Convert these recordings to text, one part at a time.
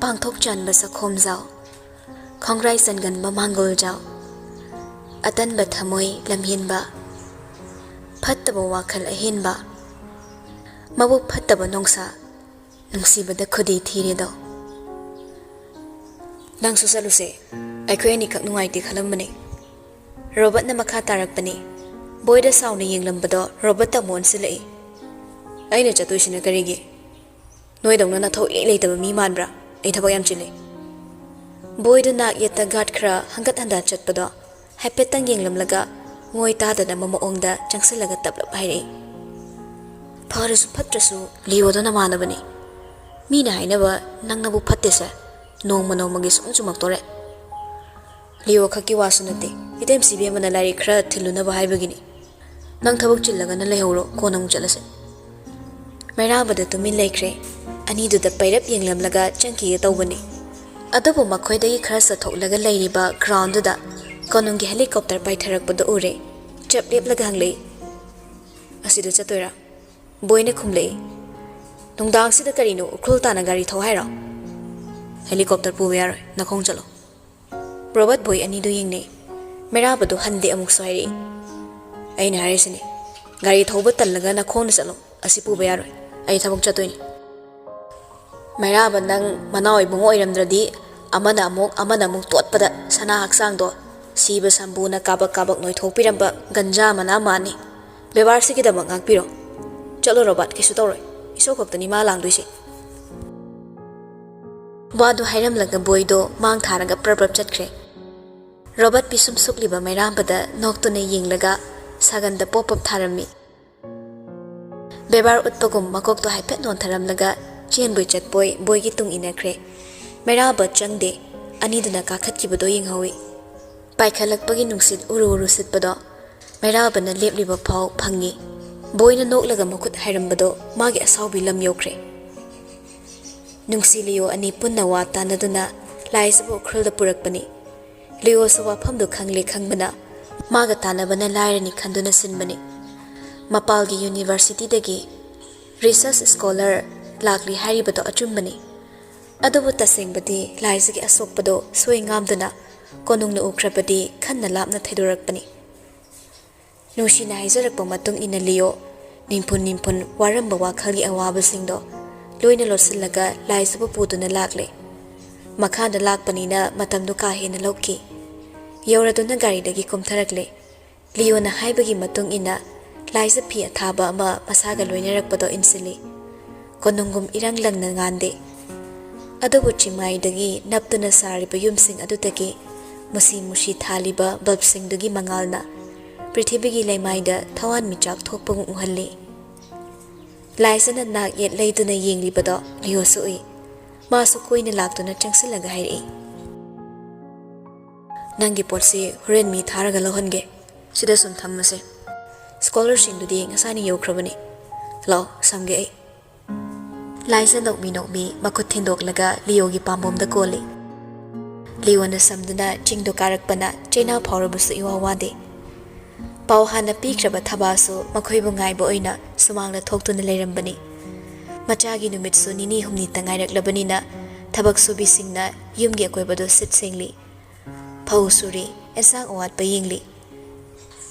Pangthok chanba sa khomjao khongrai sangan ba mangol jao atan ba thamoi lamhin ba phattaba wakhal ahin ba mabu phattaba nongsa nungsibada khudi thire do nang susaluse aikhoi ani khak nungai ti khalambani robot na makha tarakpani boyda sauna yenglambado robot ta mon silai aina chatuishina karigi noidongna na thau leitaba mi manbra ai thaba yam chile boyda nak yeta gat khra hangat handa chatpado haipetang yenglamlaga ngoi ta da mama ongda changsilaga taplap hairi pharasu phatrasu liyodo na manabani mi na hainaba nangnabu phattese nongma nongmagi sumchumak tore liyo khaki wasunate item sibe mana lari khra thiluna ba haibagini nang thabuk chillaga na lehoro konang chalase mairabada tumin laikre ani du da pairap yenglamlaga changki tawbani adobo makhoidagi khara satholaga leiriba ground da konungi helicopter paitharakpado ure chaplep laga hanglei asida chatoira boyne khumlei nongdang sida karino ukhul tana gari thau haira helicopter pu yar nakhong chalo robot boy ani du yengne merabado hande amuk soiri aina harisini gari thauba tallaga nakhong chalo asi pu yar ai thabuk chatoini Mairaba nang manaw ibungo iramdradi amana amuk totpada sana haksang do siba sambuna kabak noi thokpiramba ganja mana mani bebar sikidama ngakpiro chalo robot kisu toroi iso khoktani ma langduisi wadu hairam laga boydo mang tharaga prabab chatkre robot pisum sukliba mairambada noktune yinglaga saganda popop tharami bebar utpagum makok to haipet non tharamlaga chen boy chat boy gi tung inakre mairaba changde ani duna kakhat ki bodo ying hawi pai khalak pagi nungsit uru sit bodo mairaba na lepliba phau phangi boy na nok laga makut hairam bodo magi asaw bi lam yokre nungsi liyo ani punna wa tanaduna laisabo khrulda purak pani liyo sawa phamdu khangle khangbana maga tanabana lairani khanduna sinbani mapalgi university dagi research scholar lakli haribado achumbani adobo tasengbadi laisigi asokpado soingamduna konungna ukrabadi khanna lapna thaidorakpani nushina haijarakpa matung ina liyo nimpun waramba wakhali awaba singdo loina losillaga laisabu puduna lakle makhanda lakpanina matamdu ka hena lokki yauraduna garidagi kumtharakle liyo na haibagi matung ina laisa phi athaba ama masaga loinarakpado insili konungum irang langna ngande adobu chimai dagi naptuna sariba yumsing adutagi musi thaliba bulbsing dagi mangalna prithibigi leimaida thawan michak thokpung uhalli laisana nak yet leiduna yenglibado liosui masu koina laktuna changsilaga hairi nangi porsi horen mi tharaga lohonge sida sum thammase scholarship dudi ngasani yokrabani law samge ai laisa nokmi makut thindok laga liyogi pambom da koli liwana samduna chingdo karakpana chena phawrabusu iwawade paw hana pikraba thabasu makhoibu ngaibo oina sumangla thoktuna leirambani machagi numitsu nini humni tangairaklebanina thabak subisingna yumgi akoibado sitsingli phau suri esang awat payingli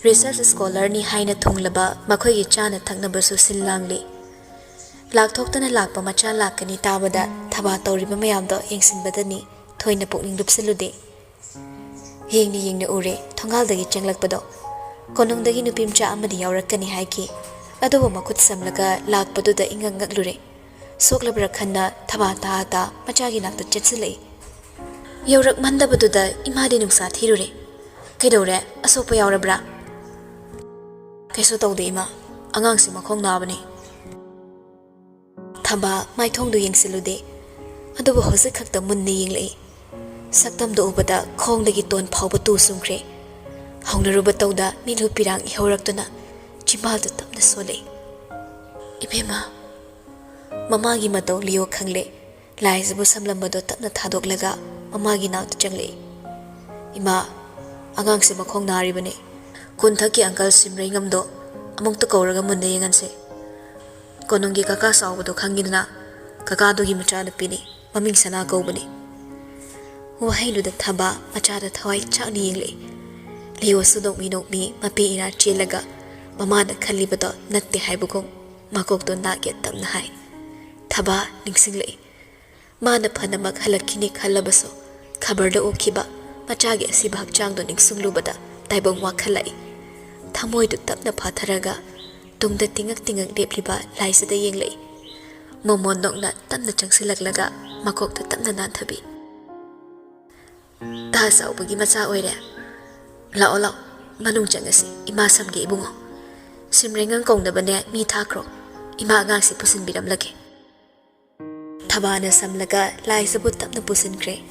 research scholar ni haina thunglaba makhoigi chana thaknabasu sillangli lakthoktana lakpa macha lakani tabada thaba tawriba mayamdo yengsinbadani thoina pokning lupsilude yengni ure thongaldagi changlakpado konungdagi nupimcha amadi yaurakani haiki adobo makut samlaga lakpaduda ingangaklure soklabra khanna thaba ta machagi nakta chetsilei Yaurak mandabaduda imadi nungsa thirure. Kaidore asopa yaurabra. Kaiso tawde ima angangsi makhong nabani. Thamba maithongdu yengsilude. Adubu hojik khakta munne yenglei. Saktamdu ubada khongdagi ton phawba tu sumkhre. Hongnaruba tawda milu pirang ihawraktuna chimbaldu tapna sole. Ibema mamagi mataw liyo khangle. Laizabu samlambado tapna thadoglaga mamagi naut changle. Ima angangsi makhong naribane. Kunthaki uncle simrei ngamdo amongta kauraga munne yenganse. Konongi kaka sawbado khangidna kaka dogi machana pini maming sana kaubani. Wahailuda thaba machada thawai chakni yengle. Liyo sudok mi mapi ina chelaga mamada khalibado natte haibugum makokto nage tamna hai. Thaba ningsingle. Mana phanamak halakkini khalabaso khabarda okhiba machage asiba hakchangdo ningsunglubada taibong wakhalai. Thamoidu tapna phatharaga tungda tingak lepliba laisada yenglei. Momon nokna tamna changsilaklaga makokta tapna nanthabi. Ta saubagi macha oire. Lao manung changasi ima samge ibungo. Simrengang kongdabane mi thakro ima angangsi pusinbiram lage. Thabana samlaga laisabu tapna pusinkre.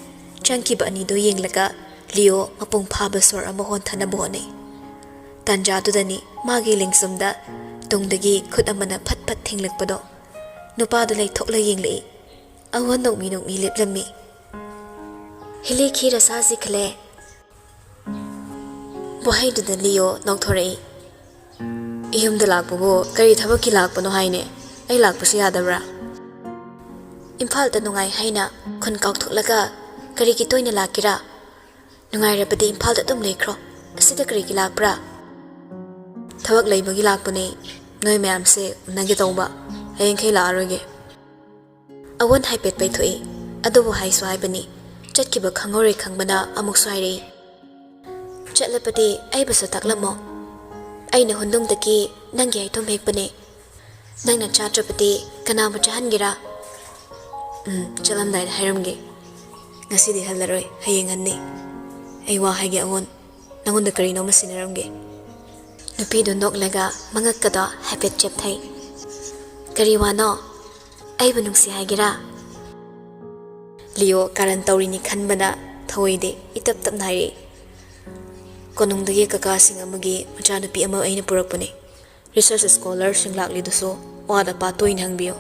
Changkiba anido yenglaga Leo mapung phaba sor amahon thanabu hone. Tanjadudani magi lengsumda tungdagi khut amana phat thinglakpado. Nupadu lai thokla yenglei. Awan nokmi leplammi. Hili khira sasi khale. Bohaiduda Leo nokthorei. Iyumda lakpugo kari thabaki lakpano haine. Ai lakpasi yadabra. Imphalda nungai haina khun kauktholaga kari ki toina lakira. Nungai rabadi imphalda tum lekhro. Asida kari ki lakpra. Thabak leibagi lakpane. Noi mayam se unagi tawba. Hayeng khay laaroge. Awan haipet paithoi. Adobo haiso haibani. Chatkiba khangore khangbana amuk swairei. Chatlapati ay baso taklamo. Ay na hundong daki nangi ay tumhekpane. Nang na chatrapati kanama chahan gira. Chalamday na hayramge. Ngasidi halaroy hayeng hanni. Ay wahayge awon. Nangon da karino masinaramge. Nupido noklega mangakado hapet chepthay. Kariwano ay banungsi haygira. Leo karan tawrini khanbana thawoide itap tap nairi. Konongdagi kakasing amagi machanupi ama ayna purakpane. Research scholar singlakliduso wada pa toin hangbiyo.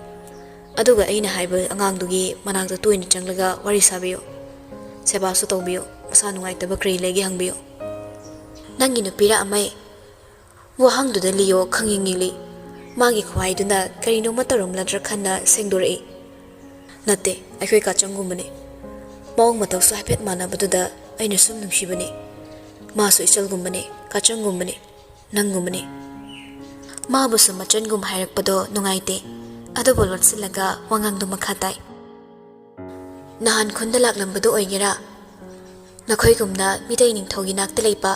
Aduga ayna haiba angangdugi managda toin changlaga wari sabiyo. Sebaso tawbiyo masa nungaitaba kri legi hangbiyo. Nangi nupira amay wahangduda Leo khangingili. Magi khwaiduna karino matarom ladra khanna sengdorei. Nate akhoi kachangumane. Mawng mataw sa hapet manabaduda ayna sum nungshibane. Maso isalgumbane kachangumbane nangumbane. Mabuso machangum hairakpado nungaite. Adobo lotsilaga wangangdu makhatay. Nahan khunda laklambado oigera. Nakhoigumna miday ningthogi nakta leipa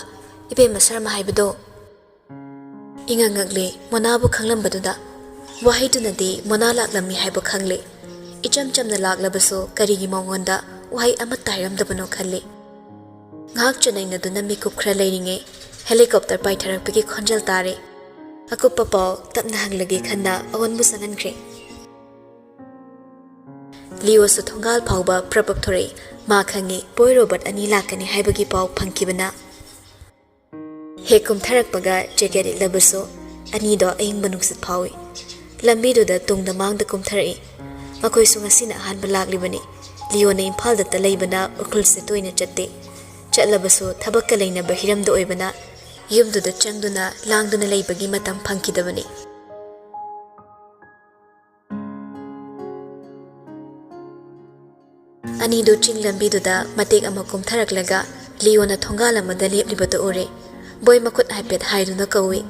ibe masarama haibado. Ingangagli monabu khanglambaduda. Wahaidunadi mona laklami haibo khangle. Icham chamna laklabaso karigi mawngonda wahai amat tairamdabano khalle. Ngak chanaina duna mikup khra leiringe helicopter paitharakpagi khonjal tare. Akupa paw tapna hanglagi khanna awanbu sangankre. Leo su thongal phawba prabak thore ma khangi boy robot ani lakani haibagi paw phangkibana. Hekum tharakpaga jacket labaso ani do aing banuksit phawi. Lambi do da tungda mangda kum tharai. Makoi su ngasina ahanba laklibani. Leo na Imphalda ta leibana ukhul se toina chatte. Chatlabaso thabakka leina bahiramda oibana yumduda changduna langduna leibagi matam phangkidabani. Ani do ching lambiduda matek ama kumtharaklaga Leo na thongal amada leplibado ore. Boy makut haipet haiduna kawi.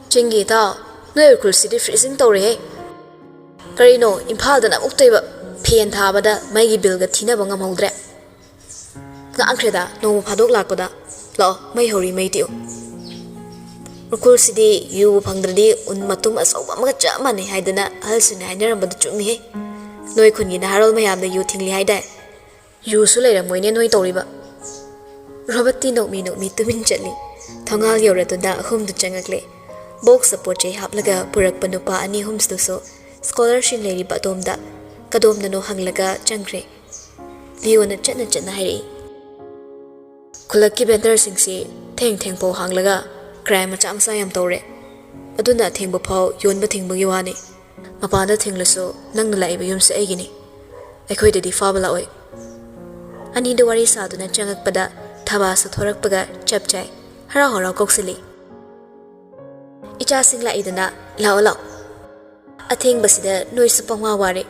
Chingi ta noi ukhul sidi freezing tawre he. Karino Imphalda na uktaiba pen thabada maigi bilga thina bangam hawdre. Nga angkreda no phadok lakpada lo mai hori mai tiu. Ukhul sidi yu phangdradi un matum asoba maga chamani haidana halsina hainerambada chumi he. Noi khungi na harol mayamda yu thingli haidai. ꯌꯨꯁꯨ ꯂꯩꯔꯝꯃꯣꯏꯅꯦ ꯅꯣꯏ ꯇꯧꯔꯤꯕ ꯔꯣꯕꯔꯠꯇꯤ ꯅꯣꯛꯃꯤ ꯇꯨꯃꯤꯟ ꯆꯠꯂꯤ ꯊꯣꯡꯒꯥꯜ ꯌꯧꯔꯗꯨꯅ ꯑꯍꯨꯝꯗꯨ ꯆꯪꯉꯛꯂꯦ ꯕꯣꯛꯁꯇ ꯄꯣꯠ ꯆꯩ ꯍꯥꯞꯂꯒ ꯄꯨꯔꯛꯄ ꯅꯨꯄꯥ ꯑꯅꯤ ꯑꯍꯨꯝꯗꯨꯁꯨ ꯁ꯭ꯀꯣꯂꯔꯁꯤꯞ ꯂꯩꯔꯤꯕ ꯑꯗꯣꯝꯗ ꯀꯗꯣꯝꯗꯅꯣ ꯍꯪꯂꯒ ꯆꯪꯈ꯭ꯔꯦ ꯂꯤꯌꯣꯅ ꯆꯠꯅ ꯍꯥꯏꯔꯛꯏ ꯈꯨꯜꯂꯛꯀꯤ ꯚꯦꯟꯗꯔꯁꯤꯡꯁꯤ ꯊꯦꯡ ꯐꯥꯎ ꯍꯥꯡꯂꯒ ꯀ꯭ꯔꯥꯏꯝ ꯃꯆꯥ ꯌꯥꯝ ꯇꯧꯔꯦ ꯑꯗꯨꯅ ꯑꯊꯦꯡꯕ ꯐꯥꯎ ꯌꯣꯟꯕ ꯊꯤꯡꯕꯒꯤ ꯋꯥꯅꯤ ꯃꯄꯥꯟꯗ ꯊꯤꯡꯂꯁꯨ ꯅꯪꯅ ꯂꯥꯛꯏꯕ ꯌꯨꯝꯁꯦ ꯑꯩꯒꯤꯅꯤ ꯑꯩꯈꯣꯏꯗꯗꯤ ꯐꯥꯕ ꯂꯥꯛꯑꯣꯏ ꯑꯅꯤꯗꯨ ꯋꯥꯔꯤ ꯁꯥꯗꯨꯅ ꯆꯪꯉꯛꯄꯗ ꯊꯕꯥꯁꯨ ꯊꯣꯔꯛꯄꯒ ꯆꯞ ꯆꯥꯏ ꯍꯔꯥꯎ ꯀꯧꯁꯤꯜꯂꯤ ꯏꯆꯥꯁꯤꯡ ꯂꯥꯛꯏꯗꯅ ꯂꯥꯛꯑꯣ ꯑꯊꯦꯡꯕꯁꯤꯗ ꯅꯣꯏꯁꯨ ꯄꯪꯋꯥ ꯋꯥꯔꯦ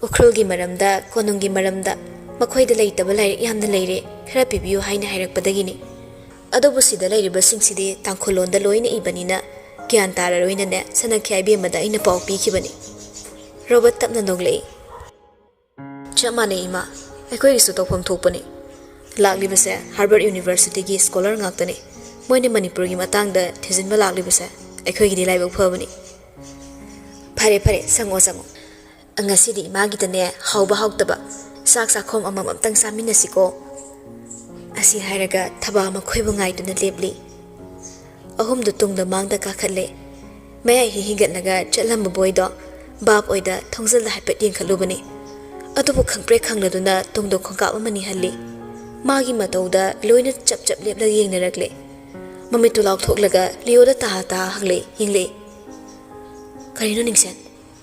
ꯎꯈ꯭ꯔꯨꯜꯒꯤ ꯃꯔꯝꯗ ꯀꯣꯅꯨꯡꯒꯤ ꯃꯔꯝꯗ ꯃꯈꯣꯏꯗ ꯂꯩꯇꯕ ꯂꯥꯏꯔꯤꯛ ꯌꯥꯝꯅ ꯂꯩꯔꯦ ꯈꯔ ꯄꯤꯕꯤꯌꯨ ꯍꯥꯏꯅ ꯍꯥꯏꯔꯛꯄꯗꯒꯤꯅꯤ ꯑꯗꯨꯕꯨ ꯁꯤꯗ ꯂꯩꯔꯤꯕꯁꯤꯡꯁꯤꯗꯤ ꯇꯥꯡꯈꯨꯜꯂꯣꯟꯗ ꯂꯣꯏꯅ ꯏꯕꯅꯤꯅ ꯒ꯭ꯌꯥꯟ ꯇꯥꯔꯔꯣꯏꯅꯅꯦ ꯁꯅꯥꯈ꯭ꯌꯥ ꯏꯕꯦꯝꯃꯗ ꯑꯩꯅ ꯄꯥꯎ ꯄꯤꯈꯤꯕꯅꯤ ꯔꯣꯕꯔꯠ ꯇꯞꯅ ꯅꯣꯛꯂꯛꯏ ꯆꯞ ꯃꯥꯟꯅꯩ ꯏꯃꯥ ꯑꯩꯈꯣꯏꯒꯤꯁꯨ ꯇꯧꯐꯝ ꯊꯣꯛꯄꯅꯤ ꯂꯥꯛꯂꯤꯕꯁꯦ ꯍꯥꯔꯕꯔꯠ ꯌꯨꯅꯤꯚꯔꯁꯤꯇꯤꯒꯤ ꯁ꯭ꯀꯣꯂꯔ ꯉꯥꯛꯇꯅꯤ ꯃꯣꯏꯅ ꯃꯅꯤꯄꯨꯔꯒꯤ ꯃꯇꯥꯡꯗ ꯊꯤꯖꯤꯟꯕ ꯂꯥꯛꯂꯤꯕꯁꯦ ꯑꯩꯈꯣꯏꯒꯤꯗꯤ ꯂꯥꯏꯕꯛ ꯐꯕꯅꯤ ꯐꯔꯦ ꯆꯪꯉꯣ ꯉꯁꯤꯗꯤ ꯏꯃꯥꯒꯤꯗꯅꯦ ꯍꯥꯎꯕ ꯍꯥꯎꯇꯕ ꯆꯥꯛ ꯆꯥꯈꯣꯝ ꯑꯃꯃꯝꯇꯪ ꯆꯥꯃꯤꯟꯅꯁꯤꯀꯣ ꯑꯁꯤ ꯍꯥꯏꯔꯒ ꯊꯕꯥ ꯃꯈꯣꯏꯕꯨ ꯉꯥꯏꯗꯨꯅ ꯂꯦꯞꯂꯤ ꯑꯍꯨꯝꯗꯨ ꯇꯨꯡꯗ ꯃꯥꯡꯗ ꯀꯥꯈꯠꯂꯦ ꯃꯌꯥꯏ ꯍꯤꯒꯠꯂꯒ ꯆꯠꯂꯝꯕ ꯕꯣꯏꯗꯣ ꯕꯥꯞ ꯑꯣꯏꯗ ꯊꯣꯡꯖꯜꯗ ꯍꯥꯏꯐꯦꯠ ꯌꯦꯡꯈꯠꯂꯨꯕꯅꯤ ꯑꯗꯨꯕꯨ ꯈꯪꯄ꯭ꯔꯦꯛ ꯈꯪꯂꯗꯨꯅ ꯇꯨꯡꯗ ꯈꯣꯡꯀꯥꯞ ꯑꯃ ꯅꯤꯍꯜꯂꯤ ꯃꯥꯒꯤ ꯃꯇꯧꯗ ꯂꯣꯏꯅ ꯆꯞ ꯂꯦꯞꯂꯒ ꯌꯦꯡꯅꯔꯛꯂꯦ ꯃꯃꯤꯠꯇꯨ ꯂꯥꯎꯊꯣꯛꯂꯒ ꯂꯤꯌꯣꯗ ꯇꯥ ꯍꯪꯂꯛꯏ ꯌꯦꯡꯂꯛꯏ ꯀꯔꯤꯅꯣ ꯅꯤꯡꯁꯦꯟ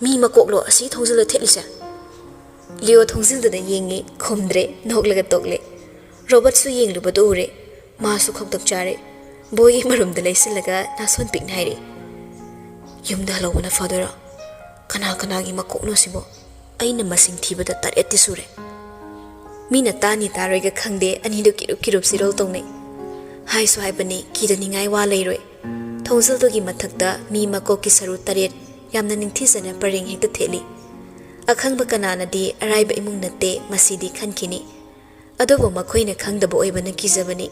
ꯃꯤ ꯃꯀꯣꯛꯂꯣ ꯑꯁꯤ ꯊꯣꯡꯖꯤꯜꯗ ꯊꯦꯠꯂꯤꯁꯦ ꯂꯤꯌꯣ ꯊꯣꯡꯖꯤꯜꯗꯨꯗ ꯌꯦꯡꯉꯤ ꯈꯨꯝꯗ꯭ꯔꯦ ꯅꯣꯛꯂꯒ ꯇꯣꯛꯂꯦ ꯔꯣꯕꯔꯠꯁꯨ ꯌꯦꯡꯂꯨꯕꯗꯨ ꯎꯔꯦ ꯃꯥꯁꯨ ꯈꯧꯇꯛ ꯆꯥꯔꯦ ꯕꯣꯏꯒꯤ ꯃꯔꯨꯝꯗ ꯂꯩꯁꯤꯜꯂꯒ ꯅꯥꯁꯣꯟ ꯄꯤꯛꯅ ꯍꯥꯏꯔꯤ ꯌꯨꯝꯗ ꯍꯜꯂꯧꯕꯅ ꯐꯗꯣꯏꯔꯣ ꯀꯅꯥꯒꯤ ꯃꯀꯣꯛꯅꯣ ꯁꯤꯕꯣ ꯑꯩꯅ ꯃꯁꯤꯡ ꯊꯤꯕꯗ 7ꯇꯤ ꯁꯨꯔꯦ ꯃꯤꯅ ꯇꯥꯅꯤ ꯇꯥꯔꯣꯏꯒ ꯈꯪꯗꯦ ꯑꯅꯤꯗꯨ ꯀꯤꯔꯨꯞ ꯁꯤꯔꯣꯜ ꯇꯧꯅꯩ ꯍꯥꯏꯁꯨ ꯍꯥꯏꯕꯅꯤ ꯀꯤꯗꯅꯤꯡꯉꯥꯏ ꯋꯥ ꯂꯩꯔꯣꯏ ꯊꯣꯡꯖꯤꯜꯗꯨꯒꯤ ꯃꯊꯛꯇ ꯃꯤ ꯃꯀꯣꯛꯀꯤ ꯁꯔꯨ 7 ꯌꯥꯝꯅ ꯅꯤꯡꯊꯤꯖꯅ ꯄꯔꯦꯡ ꯍꯦꯛꯇ ꯊꯦꯠꯂꯤ ꯑꯈꯪꯕ ꯀꯅꯥꯅꯗꯤ ꯑꯔꯥꯏꯕ ꯏꯃꯨꯡ ꯅꯠꯇꯦ ꯃꯁꯤꯗꯤ ꯈꯟꯈꯤꯅꯤ ꯑꯗꯨꯕꯨ ꯃꯈꯣꯏꯅ ꯈꯪꯗꯕ ꯑꯣꯏꯕꯅ ꯀꯤꯖꯕꯅꯤ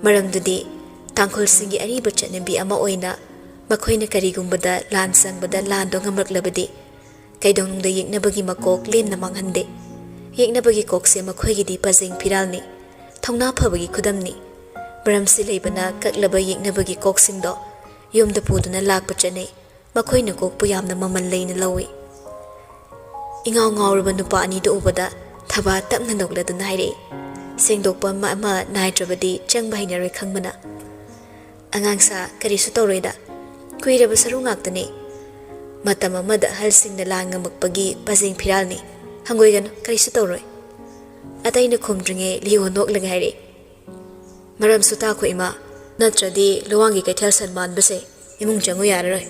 ꯃꯔꯝꯗꯨꯗꯤ ꯇꯥꯡꯈꯨꯜꯁꯤꯡꯒꯤ ꯑꯔꯤꯕ ꯆꯠꯅꯕꯤ ꯑꯃ ꯑꯣꯏꯅ ꯃꯈꯣꯏꯅ ꯀꯔꯤꯒꯨꯝꯕꯗ ꯂꯥꯟ ꯆꯪꯕꯗ ꯂꯥꯟꯗꯣ ꯉꯝꯂꯛꯂꯕꯗꯤ ꯀꯩꯗꯧꯅꯨꯡꯗ ꯌꯦꯛꯅꯕꯒꯤ ꯃꯀꯣꯛ ꯂꯦꯝꯅ ꯃꯥꯡꯍꯟꯗꯦ ꯌꯦꯛꯅꯕꯒꯤ ꯀꯣꯛꯁꯦ ꯃꯈꯣꯏꯒꯤꯗꯤ ꯄꯖꯦꯡ ꯐꯤꯔꯥꯜꯅꯤ ꯊꯧꯅꯥ ꯐꯕꯒꯤ ꯈꯨꯗꯝꯅꯤ ꯃꯔꯝꯁꯤ ꯂꯩꯕꯅ ꯀꯛꯂꯕ ꯌꯦꯛꯅꯕꯒꯤ ꯀꯣꯛꯁꯤꯡꯗꯣ ꯌꯨꯝꯗ ꯄꯨꯗꯨꯅ ꯂꯥꯛꯄ ꯆꯠꯅꯩ ꯃꯈꯣꯏꯅ ꯀꯣꯛꯄꯨ ꯌꯥꯝꯅ ꯃꯃꯜ ꯂꯩꯅ ꯂꯧꯏ ꯏꯉꯥꯎ ꯉꯥꯎꯔꯕ ꯅꯨꯄꯥ ꯑꯅꯤꯗꯨ ꯎꯕꯗ ꯊꯕꯥ ꯇꯞꯅ ꯅꯣꯛꯂꯗꯨꯅ ꯍꯥꯏꯔꯛꯏ ꯁꯦꯡꯗꯣꯛꯄ ꯑꯃ ꯅꯥꯏꯗ꯭ꯔꯕꯗꯤ ꯆꯪꯕ ꯍꯩꯅꯔꯣꯏ ꯈꯪꯕꯅ ꯑꯉꯥꯡꯁꯥ ꯀꯔꯤꯁꯨ ꯇꯧꯔꯣꯏꯗ ꯀꯨꯏꯔꯕ ꯁꯔꯨ ꯉꯥꯛꯇꯅꯤ ꯃꯇꯝ ꯑꯃꯗ ꯑꯍꯜꯁꯤꯡꯅ ꯂꯥꯟ ꯉꯝꯃꯛꯄꯒꯤ ꯄꯖꯦꯡ ꯐꯤꯔꯥꯜꯅꯤ ꯍꯪꯒꯣꯏꯒꯅꯨ ꯀꯔꯤꯁꯨ ꯇꯧꯔꯣꯏ ꯑꯇꯩꯅ ꯈꯨꯝꯗ꯭ꯔꯤꯉꯩ ꯂꯤꯌꯣ ꯅꯣꯛꯂꯒ ꯍꯥꯏꯔꯛꯏ ꯃꯔꯝꯁꯨ ꯇꯥꯈꯣ ꯏꯃꯥ ꯅꯠꯇ꯭ꯔꯗꯤ ꯂꯨꯋꯥꯡꯒꯤ ꯀꯩꯊꯦꯜ ꯁꯟ ꯃꯥꯟꯕꯁꯦ ꯏꯃꯨꯡ ꯆꯪꯉꯨ ꯌꯥꯔꯔꯣꯏ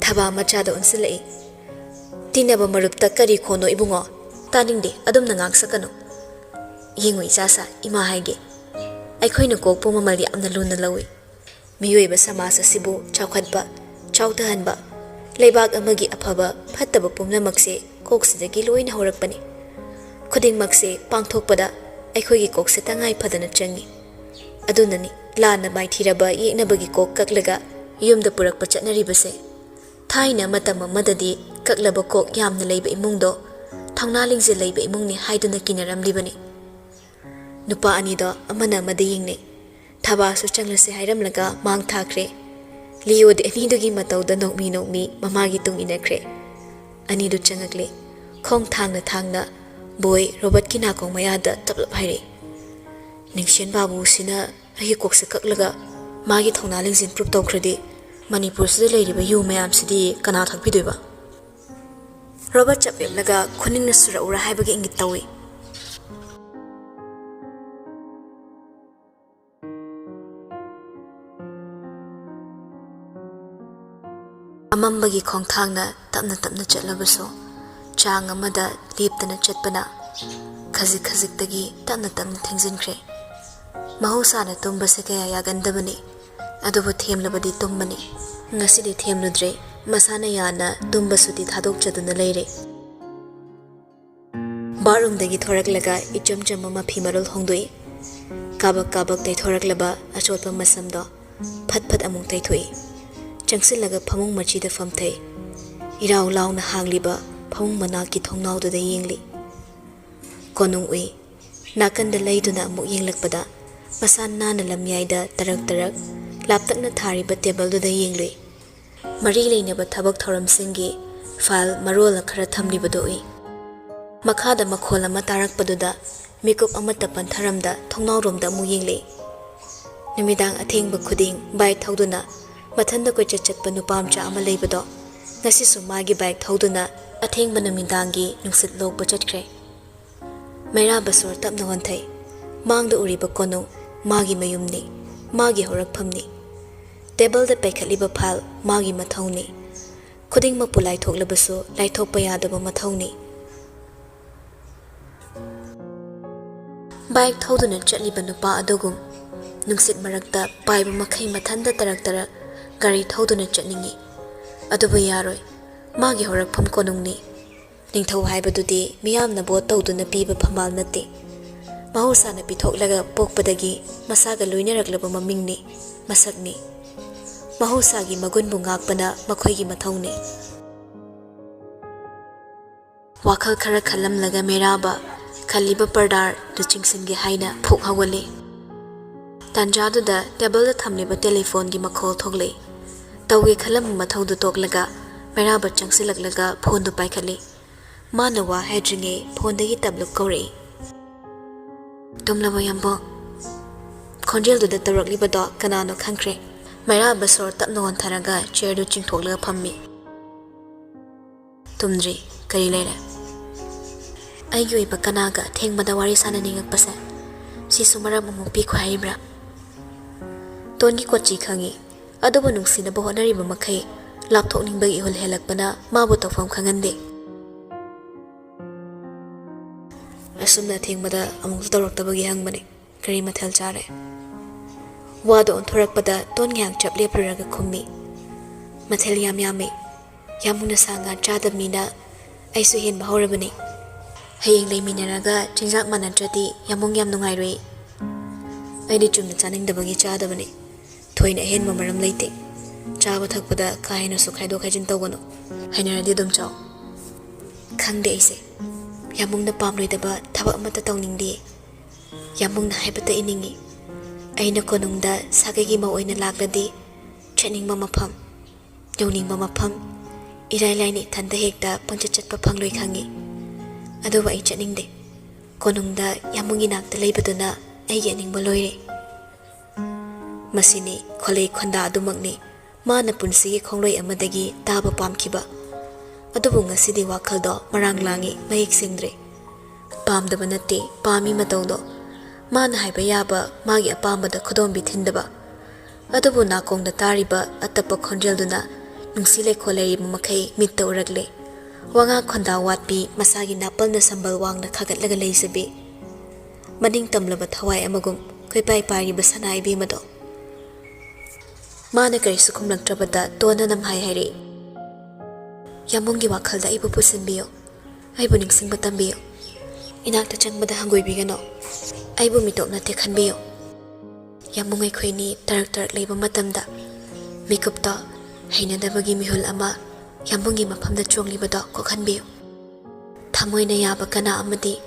ꯊꯕꯥ ꯃꯆꯥꯗ ꯑꯣꯟꯁꯤꯜꯂꯛꯏ ꯇꯤꯟꯅꯕ ꯃꯔꯨꯞꯇ ꯀꯔꯤ ꯈꯣꯟꯅꯣ ꯏꯕꯨꯡꯉꯣ ꯇꯥꯅꯤꯡꯗꯦ ꯑꯗꯨꯝꯅ ꯉꯥꯡꯁꯛꯀꯅꯨ ꯌꯦꯡꯉꯨ ꯏꯆꯥꯁꯥ ꯏꯃꯥ ꯍꯥꯏꯒꯦ ꯑꯩꯈꯣꯏꯅ ꯀꯣꯛꯄꯨ ꯃꯃꯜ ꯌꯥꯝꯅ ꯂꯨꯅ ꯂꯧꯏ ꯃꯤꯑꯣꯏꯕ ꯁꯃꯥꯖ ꯑꯁꯤꯕꯨ ꯆꯥꯎꯈꯠꯄ ꯆꯥꯎꯊꯍꯟꯕ ꯂꯩꯕꯥꯛ ꯑꯃꯒꯤ ꯑꯐꯕ ꯐꯠꯇꯕ ꯄꯨꯝꯅꯃꯛꯁꯦ ꯀꯣꯛꯁꯤꯗꯒꯤ ꯂꯣꯏꯅ ꯍꯧꯔꯛꯄꯅꯤ ꯈꯨꯗꯤꯡꯃꯛꯁꯦ ꯄꯥꯡꯊꯣꯛꯄꯗ ꯑꯩꯈꯣꯏꯒꯤ ꯀꯣꯛꯁꯦ ꯇꯉꯥꯏ ꯐꯗꯅ ꯆꯪꯏ ꯑꯗꯨꯅꯅꯤ ꯂꯥꯟꯅ ꯃꯥꯏꯊꯤꯔꯕ ꯌꯦꯛꯅꯕꯒꯤ ꯀꯣꯛ ꯀꯛꯂꯒ ꯌꯨꯝꯗ ꯄꯨꯔꯛꯄ ꯆꯠꯅꯔꯤꯕꯁꯦ ꯊꯥꯏꯅ ꯃꯇꯝ ꯑꯃꯗꯗꯤ ꯀꯛꯂꯕ ꯀꯣꯛ ꯌꯥꯝꯅ ꯂꯩꯕ ꯏꯃꯨꯡꯗꯣ ꯊꯧꯅꯥ ꯂꯤꯡꯖꯦꯜ ꯂꯩꯕ ꯏꯃꯨꯡꯅꯤ ꯍꯥꯏꯗꯨꯅ ꯀꯤꯅꯔꯝꯂꯤꯕꯅꯤ ꯅꯨꯄꯥ ꯑꯅꯤꯗꯣ ꯑꯃꯅ ꯑꯃꯗ ꯌꯦꯡꯅꯩ ꯊꯕꯥꯁꯨ ꯆꯪꯂꯁꯦ ꯍꯥꯏꯔꯝꯂꯒ ꯃꯥꯡ ꯊꯥꯈ꯭ꯔꯦ ꯂꯤꯌꯣꯗꯤ ꯑꯅꯤꯗꯨꯒꯤ ꯃꯇꯧꯗ ꯅꯣꯛꯃꯤ ꯃꯃꯥꯒꯤ ꯇꯨꯡ ꯏꯟꯅꯈ꯭ꯔꯦ ꯑꯅꯤꯗꯨ ꯆꯪꯉꯛꯂꯦ ꯈꯣꯡ ꯊꯥꯡꯅ ꯕꯣꯏ ꯔꯣꯕꯔꯠꯀꯤ ꯅꯥꯀꯣꯡ ꯃꯌꯥꯗ ꯇꯞꯂꯞ ꯍꯥꯏꯔꯛꯏ ꯅꯤꯡꯁꯦꯟ ꯕꯥꯕꯨꯁꯤꯅ ꯑꯩꯒꯤ ꯀꯣꯛꯁꯦ ꯀꯛꯂꯒ ꯃꯥꯒꯤ ꯊꯧꯅꯥ ꯂꯤꯡꯖꯦꯜ ꯄ꯭ꯔꯨꯞ ꯇꯧꯈ꯭ꯔꯗꯤ ꯃꯅꯤꯄꯨꯔꯁꯤꯗ ꯂꯩꯔꯤꯕ ꯌꯨ ꯃꯌꯥꯝꯁꯤꯗꯤ ꯀꯅꯥ ꯊꯛꯄꯤꯗꯣꯏꯕ ꯔꯣꯕꯔꯠ ꯆꯞ ꯂꯦꯞꯂꯒ ꯈꯨꯅꯤꯡꯅ ꯁꯨꯔꯛꯎꯔꯥ ꯍꯥꯏꯕꯒꯤ ꯏꯪꯒꯤꯠ ꯇꯧꯏ ꯑꯃꯝꯕꯒꯤ ꯈꯣꯡꯊꯥꯡꯅ ꯇꯞꯅ ꯆꯠꯂꯕꯁꯨ ꯆꯥꯡ ꯑꯃꯗ ꯂꯦꯞꯇꯅ ꯆꯠꯄꯅ ꯈꯖꯤꯛꯇꯒꯤ ꯇꯞꯅ ꯊꯦꯡꯖꯤꯟꯈ꯭ꯔꯦ ꯃꯍꯧꯁꯥꯅ ꯇꯨꯝꯕꯁꯦ ꯀꯌꯥ ꯌꯥꯒꯟꯗꯕꯅꯤ ꯑꯗꯨꯕꯨ ꯊꯦꯝꯂꯕꯗꯤ ꯇꯨꯝꯕꯅꯤ ꯉꯁꯤꯗꯤ ꯊꯦꯝꯂꯨꯗ꯭ꯔꯦ ꯃꯁꯥꯅ ꯌꯥꯅ ꯇꯨꯝꯕꯁꯨꯗꯤ ꯊꯥꯗꯣꯛꯆꯗꯨꯅ ꯂꯩꯔꯦ ꯕꯥꯠꯔꯨꯝꯗꯒꯤ ꯊꯣꯔꯛꯂꯒ ꯏꯆꯝ ꯆꯝꯕ ꯃꯐꯤ ꯃꯔꯣꯜ ꯍꯣꯡꯗꯣꯛꯏ ꯀꯥꯕꯛ ꯇꯩꯊꯣꯔꯛꯂꯕ ꯑꯆꯣꯠꯄ ꯃꯁꯝꯗꯣ ꯐꯠ ꯑꯃꯨꯛ ꯇꯩꯊꯣꯛꯏ ꯆꯪꯁꯤꯜꯂꯒ ꯐꯃꯨꯡ ꯃꯆꯤꯗ ꯐꯝꯊꯩ ꯏꯔꯥꯎ ꯂꯥꯎꯅ ꯍꯥꯡꯂꯤꯕ ꯐꯃꯨꯡ ꯃꯅꯥꯛꯀꯤ ꯊꯣꯡꯅꯥꯎꯗꯨꯗ ꯌꯦꯡꯂꯤ ꯀꯣꯅꯨꯡ ꯎꯏ Nakanda layduna amuk yenglakpada masan nana lamyayda tarak laptakna thariba table-duda yenglui. Mari leynaba thabak thoramsinggi file marola khara thamlibadu ui. Makhada makhol ama tarakpaduda mikup amata pantharamda thongnawromda amuk yenglei. Numidang athengba khuding bike thauduna mathanda koi chatpa nupamcha ama leibado ngasisu magi bike thauduna athengba numidangi nungsit lokba chatkre. Maira basor tapna wanthai mangda uriba kono magi mayumni magi horakphamni table da paikhatliba file magi mathawni khuding mapu laithoklebasu laithokpa yadaba mathawni. Bike thauduna chatliba nupa adogum nungsit marakta paiba makhai mathanda tarak gari thauduna chatningi aduba yaroi magi horakpham konungni. Ningthau haibadudi miyamna bot tawduna piba phamal nate mahusana pithoklaga pokpadagi masaga loinaraklaba mamingni masakni mahusagi magunbu ngakpana makhoigi mathawni. Wakhal khara khalamlaga meraba khaliba pardar du chingsingi haina phuk hawale. Tanjaduda table da thamliba telephone gi makhol thogle tawge khalam mathawdu toklaga meraba changsilaklaga phone du paikhali. Manawa hedringe phone dagi tabluk kore. Tumlabo yambo khonjel du da tarakliba do kanano khangkre. Maira basor tapna wantharaga chair du chingthokla phammi. Tumdri kari lere. Aigi oiba kanaga thengmada wari sana ningakpase si sumara mamupi khwaibra. Tongi kochi khangi adubu nungsinaba honariba makhai lapthokningbagi ihul helakpana mabu tawfam khangande. Asumna thengmada amuk tawraktabagi hangbani kari mathal chare. Wado onthorakpada ton ngyang chap lepraraga khummi mathel yami yamuna sanga chadamina aisu hen bahorabani. Hayeng leiminaraga chinjak manadradi yamung yam nungairoi. Aidi chumna chaningdabagi chadabani thoina hen mamaram leite chaba thakpada kaina su khaido khaijin tawgano hainaradi dum chaw khangde aise yamungna pamloidaba thaba amata tawningdi yamungna haibata iningi aina konungda sagagi ma oina lakladi chatningba mafam yoningba mafam irailai thanda hekta pangcha chatpa phangloi khangi aduba ai chatningde konungda yamungi nakta leibaduna ai yaningba loire. Masini kholei khonda adumakni mana punsigi khongloi amadagi taba pamkhiba adubu ngasidi wakhaldo marang langi mayik singdre pamdaba nate pami matawdo mana haiba yaba magi apambada khodombi thindaba adubu nakongda tariba atapa khonjelduna nungsilei kholei makai mitta urakle wanga khonda watpi masagi napalna sambal wangna khagatlaga leisabi maning tamlaba thawai amagum khaipai pariba sanai bi mado. Mana karisu khumlaktrabada tona namhai hairi yamungi wakhalda aibu pusinbiyo aibu ningsingba tambiyo inakta changbada hangoibigano aibu mitokna te khanbiyo. Yamung aikhoini tarak leiba matamda mikupta hainadabagi mihul ama yamungi mafamda chonglibado ko khanbiyo. Thamoina yaba kana amadi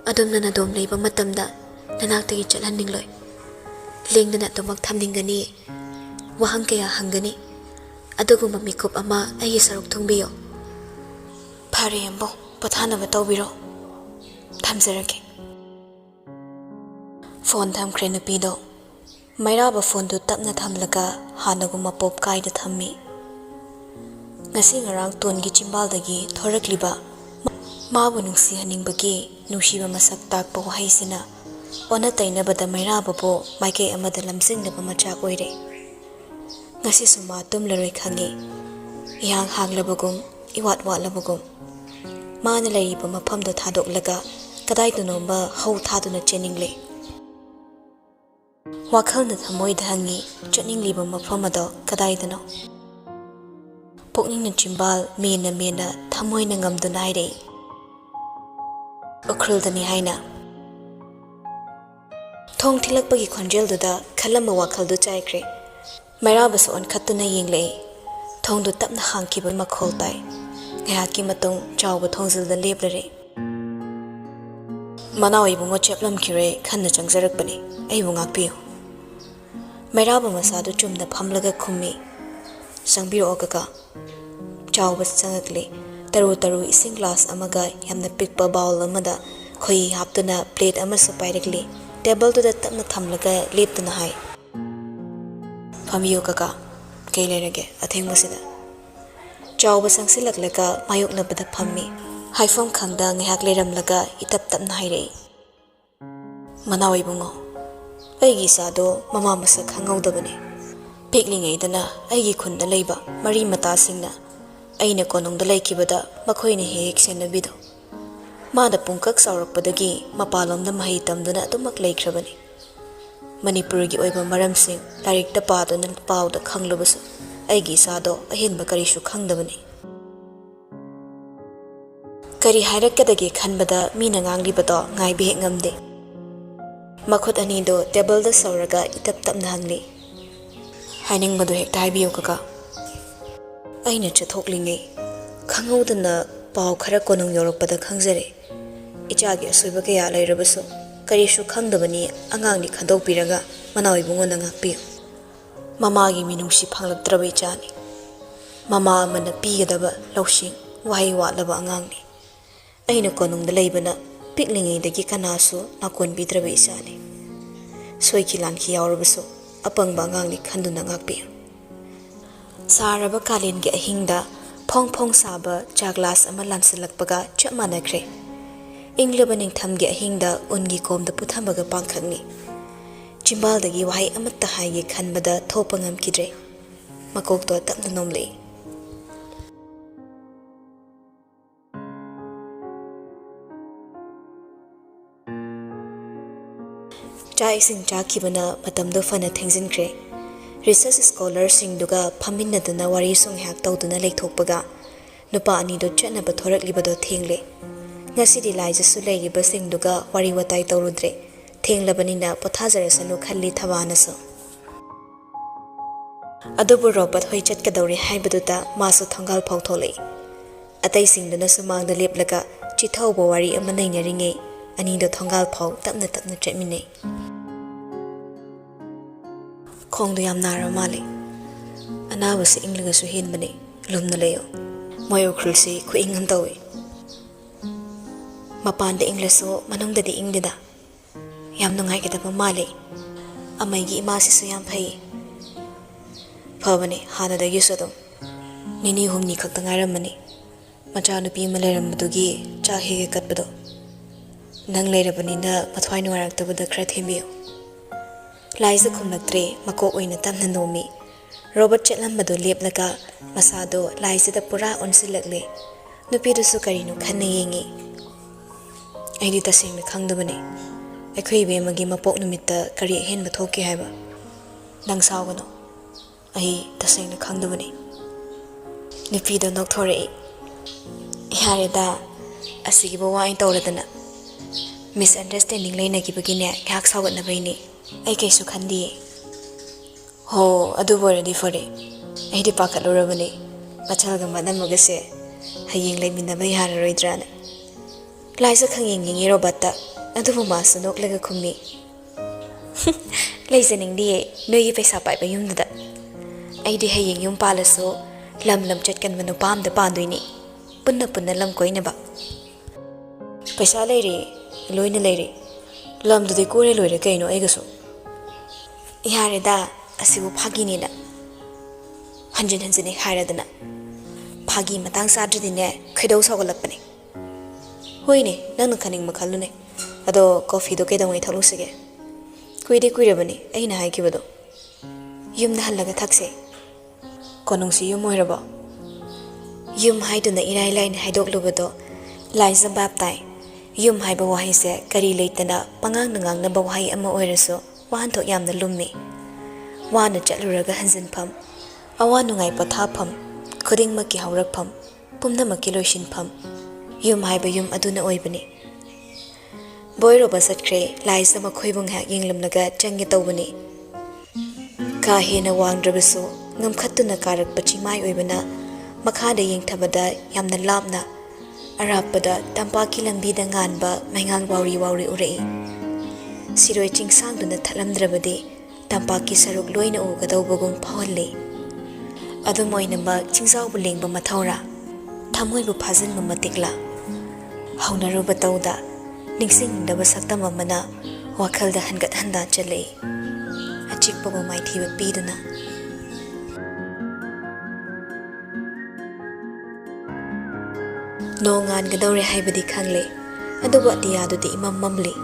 adumna nadom leiba matamda nanaktagi chathanningloi lengdana tomak thamningani wahang kaya hangani aduguma mikup ama ai saruk thungbiyo. Phare yambo pathanaba tawbiro thamjarage. Phone thamkhre nupido mairaba phone du tapna thamlaga hanaguma pop kaida thammi. Ngasi ngarang tongi chimbaldagi thorakliba mabu nungsi haningbagi nungsiba masak takpa wahaisina ona tainabada mairaba bo maike amada lamsingnaba machak oire. Ngasi suma tumlaroi khangi ihang hanglabagum iwat watlabagum mana laiba mafamda thadoklaga kadaidunomba hau thaduna cheningle. Wakhalna thamoida hangi chatningliba mafamado kadaidano pokningna chimbal mena thamoina ngamduna haire ukhruldani haina. Thong thilakpagi khonjelduda khalamba wakhaldu chaikre mairabas on khatuna yengle thongdu tapna hangkiba makhol tai ngayaki matung chawba thongjilda leblare Manao ibungo cheplam kire khanna changjarakpani aibu ngakpiyo Mairaba masadu chumna phamlaga khummi sangbiro kaka chawba changakle taru ising glass amaga yamna pikpa bowl amada khoi haptuna plate ama sapairakle table to the tapna thamlaga leptuna hai phamiyo kaka keilerage athengmasida chawba sangsilaklaka mayokna bada phammi haifam khangda ngihak leramlaga itap tapna hairei Manao ibungo Eigi Shado mama masak khangawdabani piklingaidana aigi khunda leiba mari mata singna aina konongda leikibada makhoina hek senabido mada pungkak saurakpadagi mapalomda mahi tamduna atumak leikrabani Manipuri gi oiba maramsing larik da paduna pawda khanglubasu Eigi Shado ahinba karishu khangdabani Kari hairakadagi khanbada mina nganglibado ngaibi hek ngamde Makhut anido table da sauraga itap tapna hangli Haining madu hek taibiyo kaka Aina chathoklingai khangawdana paw khara konong yorokpada khangjare Ichagi asuiba kaya lairabasu karishu khangdabani angangni khandokpiraga Manao ibungo na ngakpiyo Mamagi minungsi phanglaktraba ichani Mama amana pigadaba lawsing wahai watlaba angangni Aina konongda leibana piklingaidagi kanasu nakon bidraba isani Soiki lanki yaurabasu apangba angangni khanduna ngakpiyo Saraba kalingi ahingda phong saba chaglas ama lansilakpaga chap manakre Inglaba ningthamgi ahingda ungi komda puthambaga pangkhangni Chimbaldagi wahai amatta haigi khanbada thopa ngamkidre Makokto tapna nomlei Chai sing chakibana matamdo fana thengjinkre Research scholar singduga phaminaduna wari song hak tawduna lekthokpaga nupa ani do chatna bathorak libado thengle ngasidi laija su leigiba singduga wari watai tawrudre thenglabanina pothajarasanu khalli thabanaso adubu robot hoi chatkadawri haibaduta masu thongal phawtholei atai singduna sumangda leplaga chithaubo wari ama nainaringe ani do thongal phaw tapna chatminei Khongdu yam nara mali anawasi inglaga su hinbani lumna leyo moyo khulsi khu ingam tawi mapanda inglaso manongda di inglida yam nungai kedaba mali amaigi imasi su yam phai phabani hana da yusado nini humni khakta ngairamani macha nupi malerambugi cha hege katpado nang leirabani na mathwai nuaraktabada khra thembiyo Laisa khumlaktre makok oina tamna nomi Robert chetlambado leplaga masado laisa da pura onsilakle nupidu su karinu khanna yengi Aidi tasengna khangdabani Aikhoi bemagi mapok numitta kari henba thokke haiba Nang sawgano Ai tasengna khangdabani Nupido nokthorei Ihareda asigiba wain tawradana Misunderstanding leinagibagine ngak sawgatnabaini Ai kaisu khandi ho adu boradi fore ai di pakhatlurabani machalga madamagase hayeng leiminaba yararoidrana laisa khangeng ngi robata adubu masu noklaga khummi leisening di noi paisa pai ba yumda ai di hayeng yum palaso lam chatkan manu pamda pandoini punna lam koinaba paisa leiri loina leiri lam du de kore loire kaino aigaso Ihareda asibu phaginina hanjin khairadana phagi matang sadridine khidau sagalakpani hoine nang khaning makhalune ado coffee do kedamai thalusige kuirabani aina haikibado yumna halaga thakse konongsi yum hoiraba yum haiduna irai line haidoklubado laisa baptai yum haiba wahaise kari leitana pangang nangang na bawhai ama oiraso Wanto yamna lummi wana chatluraga hanjinpham awa nungai pathapham khudingmaki haurakpham pumnamaki loisinpham yum haiba yum aduna oibani boiroba satkre laisa makhoibung ha yenglamnaga changi tawbani ka hena wangdrabasu ngamkhattuna karak pachimai oibana makhada yengthabada yamna labna ꯑꯔꯥꯞꯄꯗ ꯇꯝꯄꯥꯛꯀꯤ ꯂꯝꯕꯤꯗ ꯉꯥꯟꯕ ꯃꯩꯉꯥꯜ worry worry ꯎꯔꯛꯏ ꯁꯤꯔꯣꯏ ꯆꯤꯡꯁꯥꯡꯗꯨꯅ ꯊꯠꯂꯝꯗ꯭ꯔꯕꯗꯤ ꯇꯝꯄꯥꯛꯀꯤ ꯁꯔꯨꯛ ꯂꯣꯏꯅ ꯎꯒꯗꯧꯕꯒꯨꯝ ꯐꯥꯎꯍꯜꯂꯤ ꯑꯗꯨꯝ ꯑꯣꯏꯅꯃꯛ ꯆꯤꯡꯖꯥꯎꯕꯨ ꯂꯦꯡꯕ ꯃꯊꯧꯔꯥ ꯊꯃꯣꯏꯕꯨ ꯐꯥꯖꯤꯟꯕ ꯃꯇꯤꯛꯂꯥ ꯍꯧꯅꯔꯨꯕ ꯇꯧꯗ ꯅꯤꯡꯁꯤꯡꯗꯕ ꯁꯛꯇꯝ ꯑꯃꯅ ꯋꯥꯈꯜꯗ ꯍꯟꯒꯠ ꯍꯟꯗꯥ ꯆꯠꯂꯛꯏ ꯑꯆꯤꯛꯄꯕꯨ ꯃꯥꯏꯊꯤꯕ ꯄꯤꯗꯨꯅ ꯅꯣꯡ ꯉꯥꯟꯒꯗꯧꯔꯦ ꯍꯥꯏꯕꯗꯤ ꯈꯪꯂꯦ ꯑꯗꯨꯕꯨ ꯑꯇꯤꯌꯥꯗꯨꯗꯤ ꯏꯃꯝ ꯃꯝꯂꯤ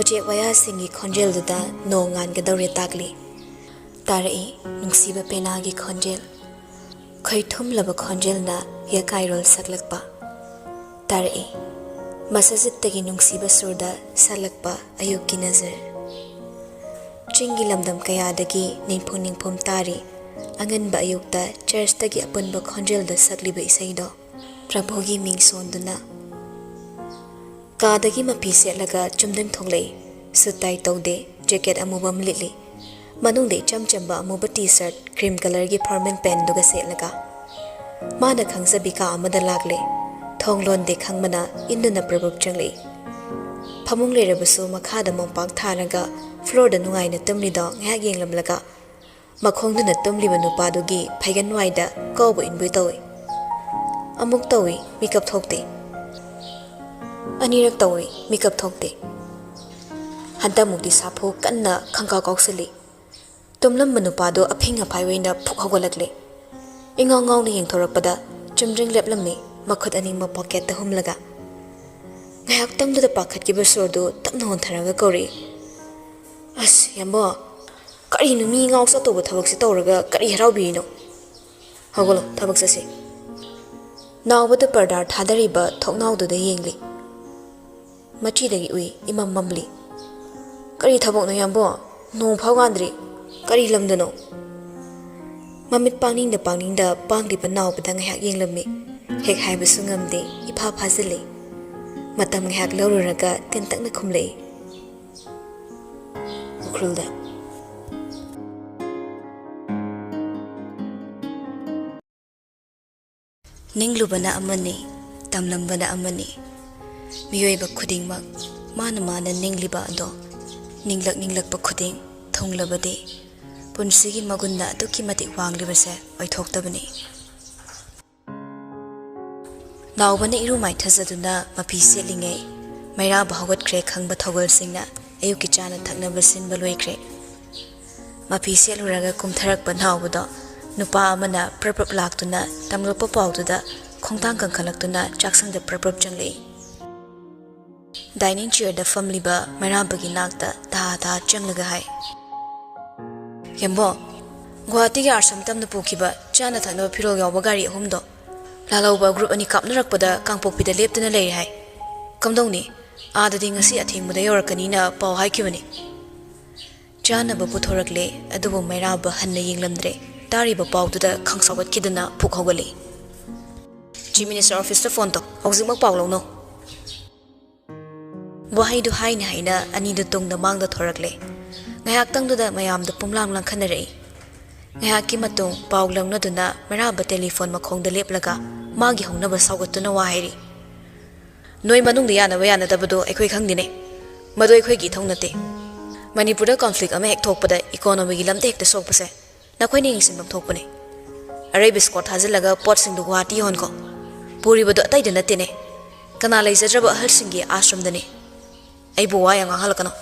ꯎꯆꯦꯛ ꯋꯥꯌꯥꯁꯤꯡꯒꯤ ꯈꯣꯟꯖꯦꯜꯗꯨꯗ ꯅꯣꯡ ꯉꯥꯟꯒꯗꯧꯔꯦ ꯇꯥꯛꯂꯤ ꯇꯥꯔꯛꯏ ꯅꯨꯡꯁꯤꯕ ꯄꯦꯅꯥꯒꯤ ꯈꯣꯟꯖꯦꯜ ꯈꯣꯏꯊꯨꯝꯂꯕ ꯈꯣꯟꯖꯦꯜꯅ ꯌꯀꯥꯏꯔꯣꯜ ꯁꯛꯂꯛꯄ ꯇꯥꯔꯛꯏ ꯃꯁꯖꯤꯠꯇꯒꯤ ꯅꯨꯡꯁꯤꯕ ꯁꯨꯔꯗ ꯁꯛꯂꯛꯄ ꯑꯌꯨꯛꯀꯤ ꯅꯖꯔ ꯆꯤꯡꯒꯤ ꯂꯝꯗꯝ ꯀꯌꯥꯗꯒꯤ ꯅꯤꯡꯐꯨꯡ ꯅꯤꯡꯐꯨꯝ ꯇꯥꯔꯤ ꯑꯉꯟꯕ ꯑꯌꯨꯛꯇ ꯆꯔꯆꯇꯒꯤ ꯑꯄꯨꯟꯕ ꯈꯣꯟꯖꯦꯜꯗ ꯁꯛꯂꯤꯕ ꯏꯁꯩꯗꯣ ꯄ꯭ꯔꯚꯨꯒꯤ ꯃꯤꯡ ꯁꯣꯟꯗꯨꯅ ꯀꯥꯗꯒꯤ ꯃꯄꯤ ꯁꯦꯠꯂꯒ ꯆꯨꯝꯗꯤꯡ ꯊꯣꯛꯂꯛꯏ ꯁꯨꯠ ꯇꯥꯏ ꯇꯧꯗꯦ ꯖꯦꯀꯦꯠ ꯑꯃꯨꯕ ꯑꯃ ꯂꯤꯠꯂꯤ ꯃꯅꯨꯡꯗ ꯏꯆꯝ ꯆꯝꯕ ꯑꯃꯨꯕ ꯇꯤ ꯁꯔꯠ ꯀ꯭ꯔꯤꯝ ꯀꯂꯔꯒꯤ ꯐꯣꯔꯃꯦꯜ ꯄꯦꯟꯗꯨꯒ ꯁꯦꯠꯂꯒ ꯃꯥꯅ ꯈꯪꯖꯕꯤ ꯀꯥ ꯑꯃꯗ ꯂꯥꯛꯂꯦ ꯊꯣꯡ ꯂꯣꯟꯗꯦ ꯈꯪꯕꯅ ꯏꯟꯗꯨꯅ ꯄ꯭ꯔꯚꯨ ꯆꯪꯂꯛꯏ ꯐꯃꯨꯡ ꯂꯩꯔꯕꯁꯨ ꯃꯈꯥꯗ ꯃꯣꯝꯄꯥꯛ ꯊꯥꯔꯒ ꯐ꯭ꯂꯣꯔꯗ ꯅꯨꯡꯉꯥꯏꯅ ꯇꯨꯝꯂꯤꯗꯣ ꯉꯥꯏꯍꯥꯛ ꯌꯦꯡꯂꯝꯂꯒ ꯃꯈꯣꯡꯗꯨꯅ ꯇꯨꯝꯂꯤꯕ ꯅꯨꯄꯥꯗꯨꯒꯤ ꯐꯩꯒꯟ ꯋꯥꯏꯗ ꯀꯧꯕ ꯏꯟꯕꯣꯏ ꯇꯧꯏ ꯑꯃꯨꯛ ꯇꯧꯏ ꯃꯤꯀꯞ ꯊꯣꯛꯇꯦ ꯑꯅꯤꯔꯛ ꯇꯧꯏ ꯃꯤꯀꯞ ꯊꯣꯛꯇꯦ ꯍꯟꯗꯛꯃꯨꯛꯇꯤ ꯁꯥꯐꯨ ꯀꯟꯅ ꯈꯪꯀꯥꯎ ꯀꯥꯎꯁꯤꯜꯂꯤ ꯇꯨꯝꯂꯝꯕ ꯅꯨꯄꯥꯗꯣ ꯑꯐꯤꯡ ꯑꯐꯥꯏ ꯑꯣꯏꯅ ꯐꯨꯛ ꯍꯧꯒꯠꯂꯛꯂꯦ ꯏꯉꯥꯎ ꯉꯥꯎꯅ ꯌꯦꯡꯊꯣꯔꯛꯄꯗ ꯆꯨꯝꯗ꯭ꯔꯤꯡ ꯂꯦꯞꯂꯝꯃꯤ ꯃꯈꯨꯠ ꯑꯅꯤꯃꯛ ꯄꯣꯀꯦꯠꯇ ꯍꯨꯝꯂꯒ ꯉꯥꯏꯍꯥꯛꯇꯪꯗꯨꯗ ꯄꯥꯈꯠꯈꯤꯕ ꯁꯣꯔꯗꯨ ꯇꯞꯅ ꯍꯣꯟꯊꯔꯒ ꯀꯧꯔꯛꯏ ꯑꯁ ꯌꯥꯝꯕꯣ ꯀꯔꯤꯅꯣ ꯃꯤ ꯉꯥꯎ ꯆꯠꯇꯧꯕ ꯊꯕꯛꯁꯦ ꯇꯧꯔꯒ ꯀꯔꯤ ꯍꯔꯥꯎꯕꯤꯔꯤꯅꯣ ꯍꯧꯒꯠꯂꯣ ꯊꯕꯛ ꯆꯠꯁꯤ ꯅꯥꯎꯕꯗ ꯄꯔꯗꯥꯔ ꯊꯥꯗꯔꯤꯕ ꯊꯣꯡꯅꯥꯎꯗꯨꯗ ꯌꯦꯡꯂꯤ ꯃꯆꯤꯗꯒꯤ ꯎꯏ ꯏꯃꯝ ꯃꯝꯂꯤ ꯀꯔꯤ ꯊꯕꯛꯅꯣ ꯌꯥꯝꯕꯣ ꯅꯣꯡ ꯐꯥꯎꯒꯥꯟꯗ꯭ꯔꯤ ꯀꯔꯤ ꯂꯝꯗꯅꯣ ꯃꯃꯤꯠ ꯄꯥꯡꯅꯤꯡꯗ ꯄꯥꯡꯂꯤꯕ ꯅꯥꯎꯕꯗ ꯉꯥꯏꯍꯥꯛ ꯌꯦꯡꯂꯝꯃꯤ ꯍꯦꯛ ꯍꯥꯏꯕꯁꯨ ꯉꯝꯗꯦ ꯏꯐꯥ ꯐꯥꯖꯤꯜꯂꯤ ꯃꯇꯝ ꯉꯥꯏꯍꯥꯛ ꯂꯧꯔꯨꯔꯒ ꯇꯦꯟꯇꯛꯅ ꯈꯨꯝꯂꯛꯏ ꯎꯈ꯭ꯔꯨꯜꯗ ꯅꯤꯡꯂꯨꯕꯅ ꯑꯃꯅꯤ ꯇꯝꯂꯝꯕꯅ ꯑꯃꯅꯤ ꯃꯤꯑꯣꯏꯕ ꯈꯨꯗꯤꯡꯃꯛ ꯃꯥꯅ ꯅꯤꯡꯂꯤꯕ ꯑꯗꯣ ꯅꯤꯡꯂꯛꯄ ꯈꯨꯗꯤꯡ ꯊꯨꯡꯂꯕꯗꯤ ꯄꯨꯟꯁꯤꯒꯤ ꯃꯒꯨꯟꯅ ꯑꯗꯨꯛꯀꯤ ꯃꯇꯤꯛ ꯋꯥꯡꯂꯤꯕꯁꯦ ꯑꯣꯏꯊꯣꯛꯇꯕꯅꯤ ꯅꯥꯎꯕꯅ ꯏꯔꯨ ꯃꯥꯏꯊꯖꯗꯨꯅ ꯃꯄꯤ ꯁꯦꯠꯂꯤꯉꯩ ꯃꯩꯔꯥꯕ ꯍꯧꯒꯠꯈ꯭ꯔꯦ ꯈꯪꯕ ꯊꯧꯒꯜꯁꯤꯡꯅ ꯑꯌꯨꯛꯀꯤ ꯆꯥꯅ ꯊꯛꯅꯕ ꯁꯤꯟꯕ ꯂꯣꯏꯈ꯭ꯔꯦ ꯃꯄꯤ ꯁꯦꯠꯂꯨꯔꯒ ꯀꯨꯝꯊꯔꯛꯄ ꯅꯥꯎꯕꯗꯣ ꯅꯨꯄꯥ ꯑꯃꯅ ꯄ꯭ꯔꯞ ꯂꯥꯛꯇꯨꯅ ꯇꯝꯂꯛꯄ ꯄꯥꯎꯗꯨꯗ ꯈꯣꯡꯊꯥꯡ ꯀꯟꯈꯠꯂꯛꯇꯨꯅ ꯆꯥꯛꯁꯪꯗ ꯄ꯭ꯔꯞ ꯆꯪꯂꯛꯏ ꯗꯥꯏꯅꯤꯡ ꯆꯤꯌꯔꯗ ꯐꯝꯂꯤꯕ ꯃꯩꯔꯥꯕꯒꯤ ꯅꯥꯛꯇ ꯇꯍꯥ ꯆꯪꯂꯒ ꯍꯥꯏ ꯌꯥꯝꯕꯣ ꯒꯨꯋꯥꯍꯥꯇꯤꯒꯤ ꯑꯥꯔꯁꯝ ꯇꯝꯅ ꯄꯨꯈꯤꯕ ꯆꯥꯅ ꯊꯛꯅꯕ ꯐꯤꯔꯣꯜ ꯌꯥꯎꯕ ꯒꯥꯔꯤ 3ꯗꯣ ꯂꯥꯜꯍꯧꯕ ꯒ꯭ꯔꯨꯞ 2 ꯀꯥꯞꯅꯔꯛꯄꯗ ꯀꯥꯡꯄꯣꯛꯄꯤꯗ ꯂꯦꯞꯇꯨꯅ ꯂꯩꯔꯦ ꯍꯥꯏ ꯀꯝꯗꯧꯅꯤ ꯑꯥꯗꯗꯤ ꯉꯁꯤ ꯑꯊꯦꯡꯕꯗ ꯌꯧꯔꯛꯀꯅꯤꯅ ꯄꯥꯎ ꯍꯥꯏꯈꯤꯕꯅꯤ ꯆꯥꯅꯕ ꯄꯨꯊꯣꯔꯛꯂꯦ ꯑꯗꯨꯕꯨ ꯃꯩꯔꯥꯕ ꯍꯟꯅ ꯌꯦꯡꯂꯝꯗ꯭ꯔꯦ ꯇꯥꯔꯤꯕ ꯄꯥꯎꯗꯨꯗ ꯈꯪꯁꯥꯎꯒꯠꯈꯤꯗꯨꯅ ꯐꯨꯛ ꯍꯧꯒꯠꯂꯤ ꯆꯤꯐ ꯃꯤꯅꯤꯁꯇꯔ ꯑꯣꯐꯤꯁꯇ ꯐꯣꯟ ꯇꯧ ꯍꯧꯖꯤꯛꯃꯛ ꯄꯥꯎ ꯂꯧꯅꯧ ꯋꯥꯍꯩꯗꯨ ꯍꯥꯏꯅ ꯑꯅꯤꯗꯨ ꯇꯨꯡꯗ ꯃꯥꯡꯗ ꯊꯣꯔꯛꯂꯦ ꯉꯥꯏꯍꯥꯛꯇꯪꯗꯨꯗ ꯃꯌꯥꯝꯗꯨ ꯄꯨꯝꯂꯥꯡ ꯂꯥꯡꯈꯠꯅꯔꯛꯏ ꯉꯥꯏꯍꯥꯛꯀꯤ ꯃꯇꯨꯡ ꯄꯥꯎ ꯂꯧꯅꯗꯨꯅ ꯃꯩꯔꯥꯕ ꯇꯦꯂꯤꯐꯣꯟ ꯃꯈꯣꯡꯗ ꯂꯦꯞꯂꯒ ꯃꯥꯒꯤ ꯍꯧꯅꯕ ꯁꯥꯎꯒꯠꯇꯨꯅ ꯋꯥ ꯍꯥꯏꯔꯤ ꯅꯣꯏ ꯃꯅꯨꯡꯗ ꯌꯥꯅꯕ ꯌꯥꯅꯗꯕꯗꯣ ꯑꯩꯈꯣꯏ ꯈꯪꯗꯦꯅꯦ ꯃꯗꯨ ꯑꯩꯈꯣꯏꯒꯤ ꯏꯊꯧ ꯅꯠꯇꯦ ꯃꯅꯤꯄꯨꯔꯗ ꯀꯟꯐ꯭ꯂꯤꯛ ꯑꯃ ꯍꯦꯛ ꯊꯣꯛꯄꯗ ꯏꯀꯣꯅꯣꯃꯤꯒꯤ ꯂꯝꯗ ꯍꯦꯛꯇ ꯁꯣꯛꯄꯁꯦ ꯅꯈꯣꯏꯅ ꯌꯦꯡꯁꯤꯟꯐꯝ ꯊꯣꯛꯄꯅꯦ ꯑꯔꯩꯕ ꯁ꯭ꯀꯣꯠ ꯊꯥꯖꯤꯜꯂꯒ ꯄꯣꯠꯁꯤꯡꯗꯨ ꯒꯨꯋꯥꯍꯥꯇꯤ ꯌꯣꯟꯈꯣ ꯄꯨꯔꯤꯕꯗꯣ ꯑꯇꯩꯗ ꯅꯠꯇꯦꯅꯦ ꯀꯅꯥ ꯂꯩꯖꯗ꯭ꯔꯕ ꯑꯍꯜꯁꯤꯡꯒꯤ ꯑꯥꯁ꯭ꯔꯝꯗꯅꯤ ꯑꯩꯕꯨ ꯋꯥ ꯌꯥꯝ ꯉꯥꯡꯍꯜꯂꯛꯀꯅꯣ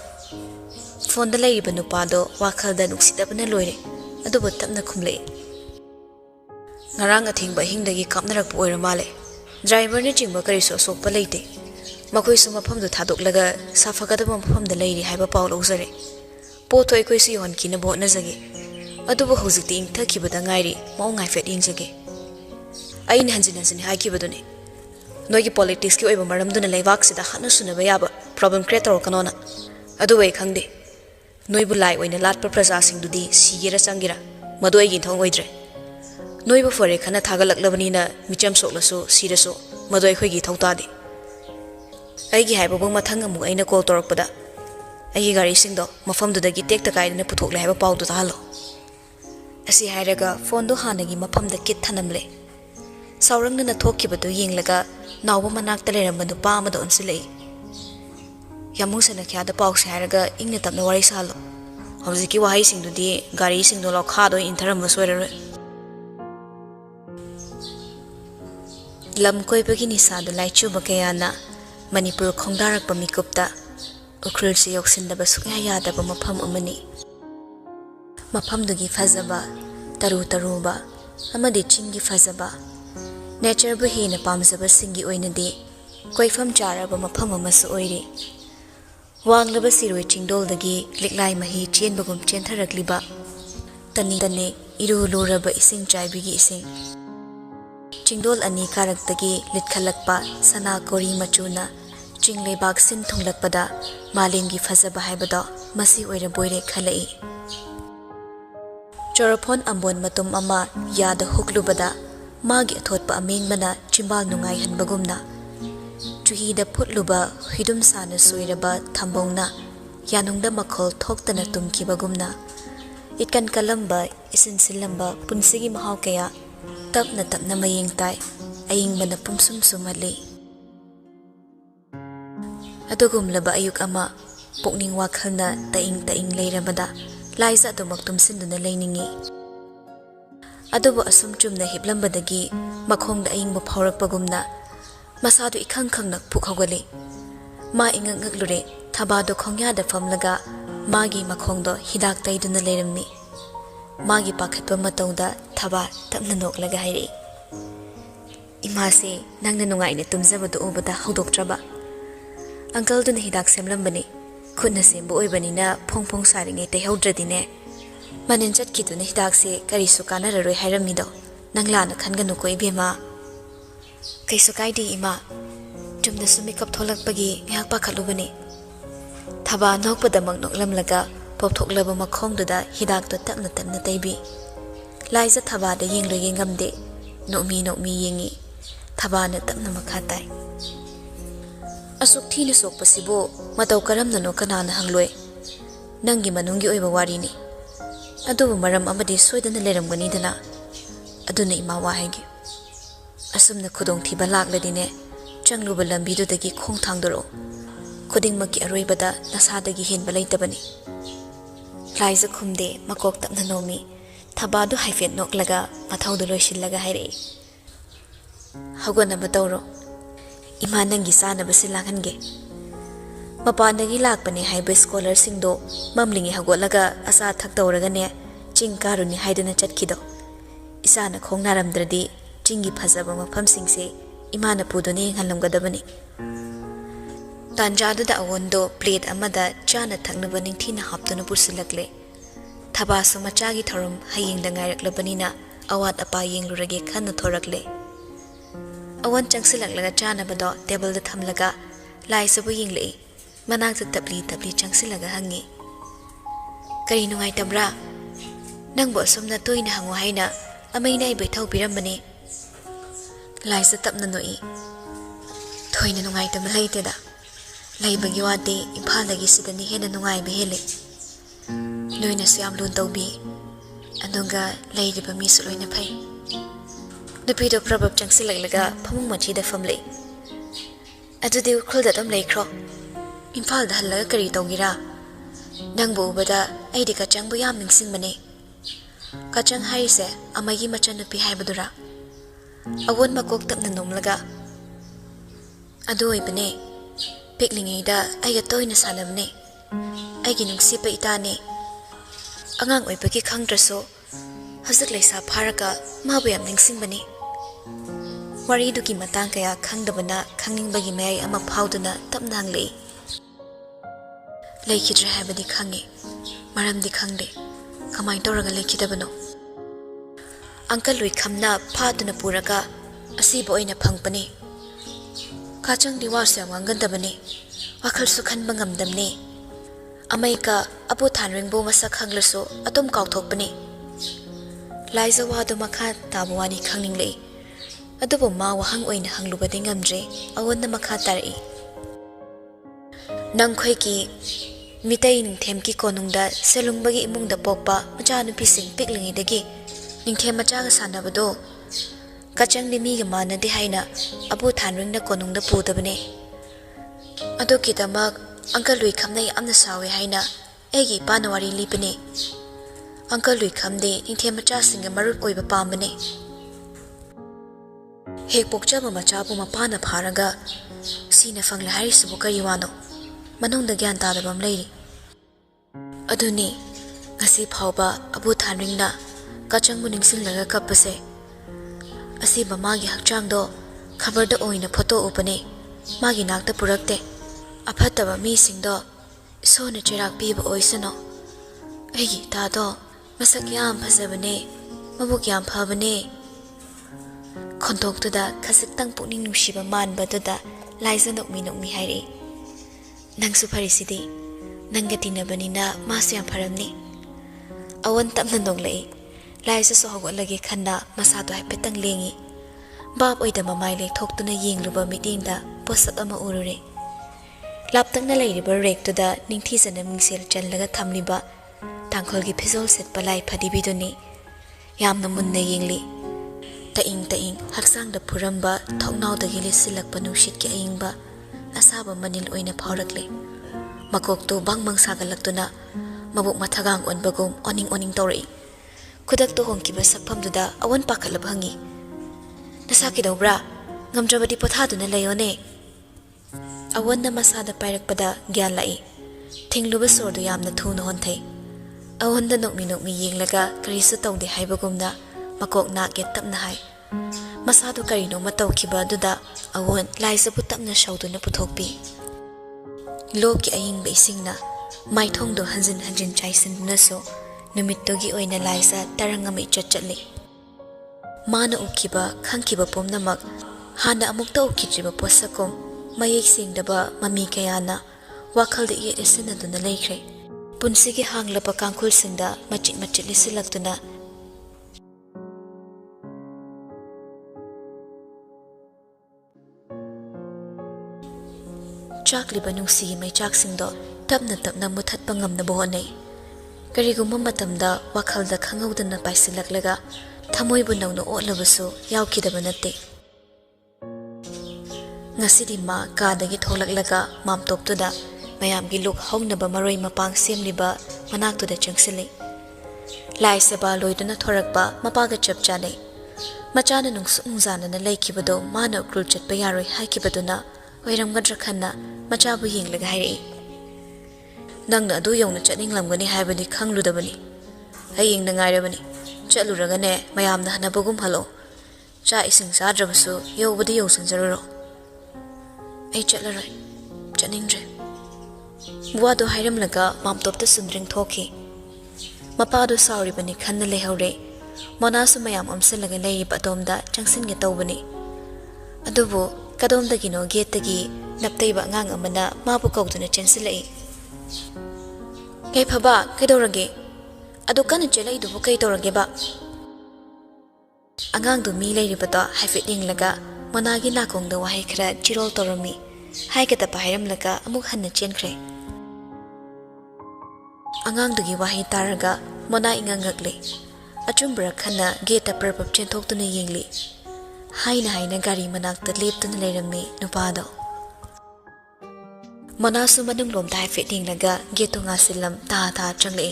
ꯐꯣꯟꯗ ꯂꯩꯔꯤꯕ ꯅꯨꯄꯥꯗꯣ ꯋꯥꯈꯜꯗ ꯅꯨꯡꯁꯤꯗꯕꯅ ꯂꯣꯏꯔꯦ ꯑꯗꯨꯕꯨ ꯇꯞꯅ ꯈꯨꯝꯂꯛꯏ ꯉꯔꯥꯡ ꯑꯊꯦꯡꯕ ꯑꯍꯤꯡꯗꯒꯤ ꯀꯥꯞꯅꯔꯛꯄ ꯑꯣꯏꯔ ꯃꯥꯜꯂꯦ ꯗ꯭ꯔꯥꯏꯚꯔꯅ ꯆꯤꯡꯕ ꯀꯔꯤꯁꯨ ꯑꯁꯣꯛꯄ ꯂꯩꯇꯦ ꯃꯈꯣꯏꯁꯨ ꯃꯐꯝꯗꯨ ꯊꯥꯗꯣꯛꯂꯒ ꯁꯥꯐꯒꯗꯕ ꯃꯐꯝꯗ ꯂꯩꯔꯤ ꯍꯥꯏꯕ ꯄꯥꯎ ꯂꯧꯖꯔꯦ ꯄꯣꯠꯇꯣ ꯑꯩꯈꯣꯏꯁꯨ ꯌꯣꯟꯈꯤꯅꯕ ꯍꯣꯠꯅꯖꯒꯦ ꯑꯗꯨꯕꯨ ꯍꯧꯖꯤꯛꯇꯤ ꯏꯪꯊꯈꯤꯕꯗ ꯉꯥꯏꯔꯤ ꯃꯑꯣꯡ ꯍꯥꯏꯐꯦꯠ ꯌꯦꯡꯖꯒꯦ ꯑꯩꯅ ꯍꯟꯖꯤꯟ ꯍꯥꯏꯈꯤꯕꯗꯨꯅꯤ ꯅꯣꯏꯒꯤ ꯄꯣꯂꯤꯇꯤꯛꯁꯀꯤ ꯑꯣꯏꯕ ꯃꯔꯝꯗꯨꯅ ꯂꯩꯕꯥꯛꯁꯤꯗ ꯍꯥꯠꯅ ꯁꯨꯅꯕ ꯌꯥꯕ ꯄ꯭ꯔꯣꯕ꯭ꯂꯦꯝ ꯀ꯭ꯔꯤꯌꯦꯠ ꯇꯧꯔꯛꯀꯅꯣꯅ ꯑꯗꯨꯕꯨ ꯑꯩ ꯈꯪꯗꯦ ꯅꯣꯏꯕꯨ ꯂꯥꯏ ꯑꯣꯏꯅ ꯂꯥꯠꯄ प्रजाꯁꯤꯡꯗꯨꯗꯤ ꯁꯤꯒꯦꯔ ꯆꯪꯒꯦꯔ ꯃꯗꯨ ꯑꯩꯒꯤ ꯏꯊꯧ ꯑꯣꯏꯗ꯭ꯔꯦ ꯅꯣꯏꯕꯨ ꯐꯔꯦ ꯈꯟꯅ ꯊꯥꯒꯠꯂꯛꯂꯕꯅꯤꯅ ꯃꯤꯆꯝ ꯁꯣꯛꯂꯁꯨ ꯁꯤꯔꯁꯨ ꯃꯗꯨ ꯑꯩꯈꯣꯏꯒꯤ ꯏꯊꯧ ꯇꯥꯗꯦ ꯑꯩꯒꯤ ꯍꯥꯏꯕꯕꯨ ꯃꯊꯪ ꯑꯃꯨꯛ ꯑꯩꯅ ꯀꯣꯜ ꯇꯧꯔꯛꯄꯗ ꯑꯩꯒꯤ ꯒꯥꯔꯤꯁꯤꯡꯗꯣ ꯃꯐꯝꯗꯨꯗꯒꯤ ꯇꯦꯛꯇ ꯀꯥꯏꯗꯅ ꯄꯨꯊꯣꯛꯂꯦ ꯍꯥꯏꯕ ꯄꯥꯎꯗꯨ ꯇꯥꯍꯜꯂꯣ ꯑꯁꯤ ꯍꯥꯏꯔꯒ ꯐꯣꯟꯗꯣ ꯍꯥꯟꯅꯒꯤ ꯃꯐꯝꯗ kit ꯊꯅꯝꯂꯦ saurangna thokibadu yenglaga nawba manakta leramba nupa amada onsilei yamusana khyada pawse haraga ingna tapna wari salo hawjiki wahai singdudi gari singdo lokha do intharam soirare lam koibagi nisadu laichu bakayana Manipur khongdarak pamikupta ukrul se yoksindaba sukya yadaba mafam amani mafam dugi fazaba taru taruba amadi chingi fazaba nature bu hena pamzaba singi oinadi koifam charaba mafam amasu oiri wanglaba siroi chingdol dagi liklai mahi chenbagum chentharakliba tani tane iru luraba ising chaibigi ising chingdol ani karaktagi litkhalakpa sana kori machuna chinglebak sin thunglakpada malemgi fazaba haibada masi oira boire khalai chorapon ambon matum ama yada huklubada magi athotpa amengmana chimbal nungai hanbagumna chuhida phutluba hidum sana soiraba thambongna yanungda makhol thoktana tumkibagumna ikan kalamba isin silamba punsigi mahau kaya tapna tapna mayeng tai aying mana pumsum sumali adugumlaba ayuk ama pukning wakhalna taing leirabada laisa tumak tumsinduna leiningi adubu asum chumna hiblambadagi makhongda ayingba phaurakpagumna masadu ikhang khangnak phukhawgali ma ingangak thabado khongyada famlaga magi makhongdo hidak taiduna leirammi magi pakhatpa matauda thaba tapna noklaga hairi imase nangna nungaina tumjabadu ubada hawdoktraba uncle duna hidak semlambani khutna sembu oibanina phongphong saringai taihawdradine manin chatkiduna hidak se karisu kanararoi hairammido nanglana khanganu ko ibema kaisu kaidi ima chumna sumikap tholakpagi ngak pakhalubani thaba nokpadamak noklamlaga popthoklaba makhongduda hidakto tapna tapna taibi laisa thabada yengloge ngamde nokmi yengi thabana tapna makhatai asuk thina sokpasibo matau karamna no kanana hangloi nangi manungi oiba warini adubu maram amadi soidana leramgani dana aduna ima wahagi asumna khudong thiba lakladine changluba lambidudagi khong thangdoro khudingmaki aroibada nasadagi henba leitabani laisa khumde makok tapna nomi thabadu haifet noklaga mathaudu loisillaga hairei hagona batawro ima nangi sanaba silangange mapandagi lakpane haiba scholar singdo mamlingi hagolaga asa thaktauragane ching karuni haidana chatkido isana khongnaramdradi chingi phajaba mafam singse imana pudone nghalamgadabani tanjaduda awondo plate amada chana thaknaba ningthina haptuna pursilakle thabasu machagi thorum hayengda ngairaklabanina awat apa yenglurage khanna thorakle awan changsilaklaga chana bado table da thamlaga laisabu yengle manakta tapli changsilaga hangi kari nungai tabra nangbo somna toina hangu haina amaina ibai thau pirambani laisa tapna noi thoina nungai tam leiteda laibagi wate imphalagi sidani hena nungai be hele noina siam lun tawbi anuga leiriba mi suloina phai nupido probab changsilaglaga phamung machida famle adudi ukhulda tam leikro imphal da halaga kari tawgira nangbo ubada aidi ka changbu yam ningsingbane ka chang haise amagi machan nupi haibadura awon makok tapna nomlaga adu oibane piklingeida aiga toina sanabne aigi nungsipa itane angang oibagi khangdraso hazak leisa pharaka mabu yam ningsingbane wari duki matang kaya khangdabana khangningbagi mayai ama phauduna tapna hanglei leikidra habadi khange maramdi khangde kamai toraga leikidabano uncle lui khamna phatuna puraga asibo oina phangpani kachang diwasa wangadabane wakhal su khanba ngamdamne amaika apu thanringbo masa khanglaso atom kauthokpani laisa wadu makha tabwani khangninglei adubo ma wahang oina hanglubade ngamdre awonna makha tarai nangkhoi ki mitai ningthem ki konungda selungbagi imungda pokpa macha nupi sing piklingidagi ningthem macha ga sanabado kachang ni mi ga mana de haina abu thanring na konung da pu da bane ado ki tamak uncle lui khamna amna sawe haina egi panawari li bane uncle lui khamde inthe macha singa marut oi ba pam bane hek pokcha ba macha bu mapa na pharaga sina fangla hari su kari wano manung da gyan ta da bam leiri aduni ngasi phawba abu thanring na kachang bu ningsing laga kapase asi mama gi hakchang do khabar da oina photo upane magi nakta purakte aphataba mi sing do sone chirak pi ba oisano egi ta do masak yam phasabane mabuk yam phabane khontok tu da khasik tang pukning nungsiba man ba da laisa nok mi hairi nang su phari sidi nang gatina banina masyam pharamni awan tamna dong lei laisa so hogo lagi khanna masa to petang lengi bab oida mamai le thoktuna yengluba meeting da posak ama urure laptang na leiriba rek to da ningthi sana mingsel chanlaga thamliba tangkhol gi phizol set palai phadibi doni yamna munna yengli ta ing haksang da phuramba thongnaw da gi lesilak panushit ki aingba asaba manil oina phaurakle makok to bangmang sagalaktuna mabuk mathagang onbagum oning tawri kudak to hongki ba sakpham duda awan pakhalab hangi nasaki dobra ngamjabadi pothaduna layone awan na masada pairakpada gyan lai thingluba sordu yamna thuna honthai awan da nokmi yenglaga karisu tawde haibagumna makok na get tapna hai masadu karino matawkiba duda awan laisabu tapna shawduna puthokpi loki aying ba isingna maithong do hanjin chaisin naso numittogi oina laisa tarangami chachatli mana ukiba khangkiba pomnamak hana amukta ukijiba posakom mayek singdaba mami kayana wakhalda ye esinaduna leikre punsigi hanglaba kangkhul singda machit lisilaktuna chakliba nungsi mai chaksingdo tapna muthatpa ngamna bohonai karigumma matamda wakhalda khangawdana paisilaklaga thamoibu nawno olabasu yaukidaba natte ngasidi ma kadagi tholaklaga mamtoptuda mayamgi luk hongnaba maroi mapang semliba manaktuda changsili laisaba loiduna thorakpa mapaga chapchanai machana nungzana leikibado mana ukrul chatpa yaroi haikibaduna oiramgadra khanna machabu yenglaga hairi nangna adu yongna chatninglamgani haibani khangludabani hayengna ngairabani chatluragane mayamna hanabagum halo cha ising sadrabasu yobadi yowsanjaruro ai chatlaroi chatningdre buado hairamlaga mamtopta sundring thoki mapado sauribani khanna lehore monasu mayam amsalaga leiriba adomda changsinge tawbani adubu kadomdagino getagi naptaiba ngang amana mabu kawduna chensilai kay phaba kaydorage adu kana chelai dubu kaydorage ba angang du mi leiribata haifeting laga monagi nakongda wahai khara chirol torami haikata pairam laga amuk hanna chenkre angang dugi wahai taraga mona ingangakle achumbra khana geta perpap chenthokduna yengli haina gari manakta leptuna leirami nupado Manasu manung lom dai fitting laga geto ngasilam ta changle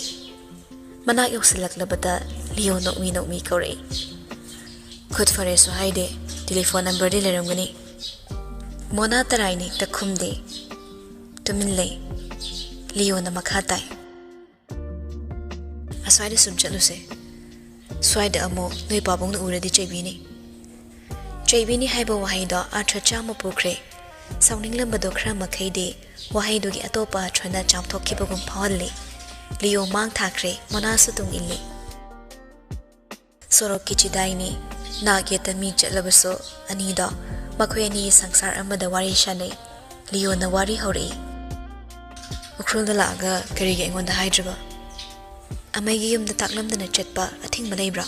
manak yoksilak labada leo nokmi kore khud fare so haide telephone number de leramgani mona taraini takhumde tuminle leo na makhatai aswaide sum chaluse swaide amo noi babong na uradi chaibini haiba wahaida atha chama pukre sauning lambado khra makhaide wahaidu gi atopa thona chamthokibagum phawli leo mang thakre monasu tung illi sorok kichidaini na getami chalabaso anida makhoyani sangsar amada wari shanai leo na wari hori ukrul laga karige engonda haidraba amagi yumda taklamdana chatpa athing malaibra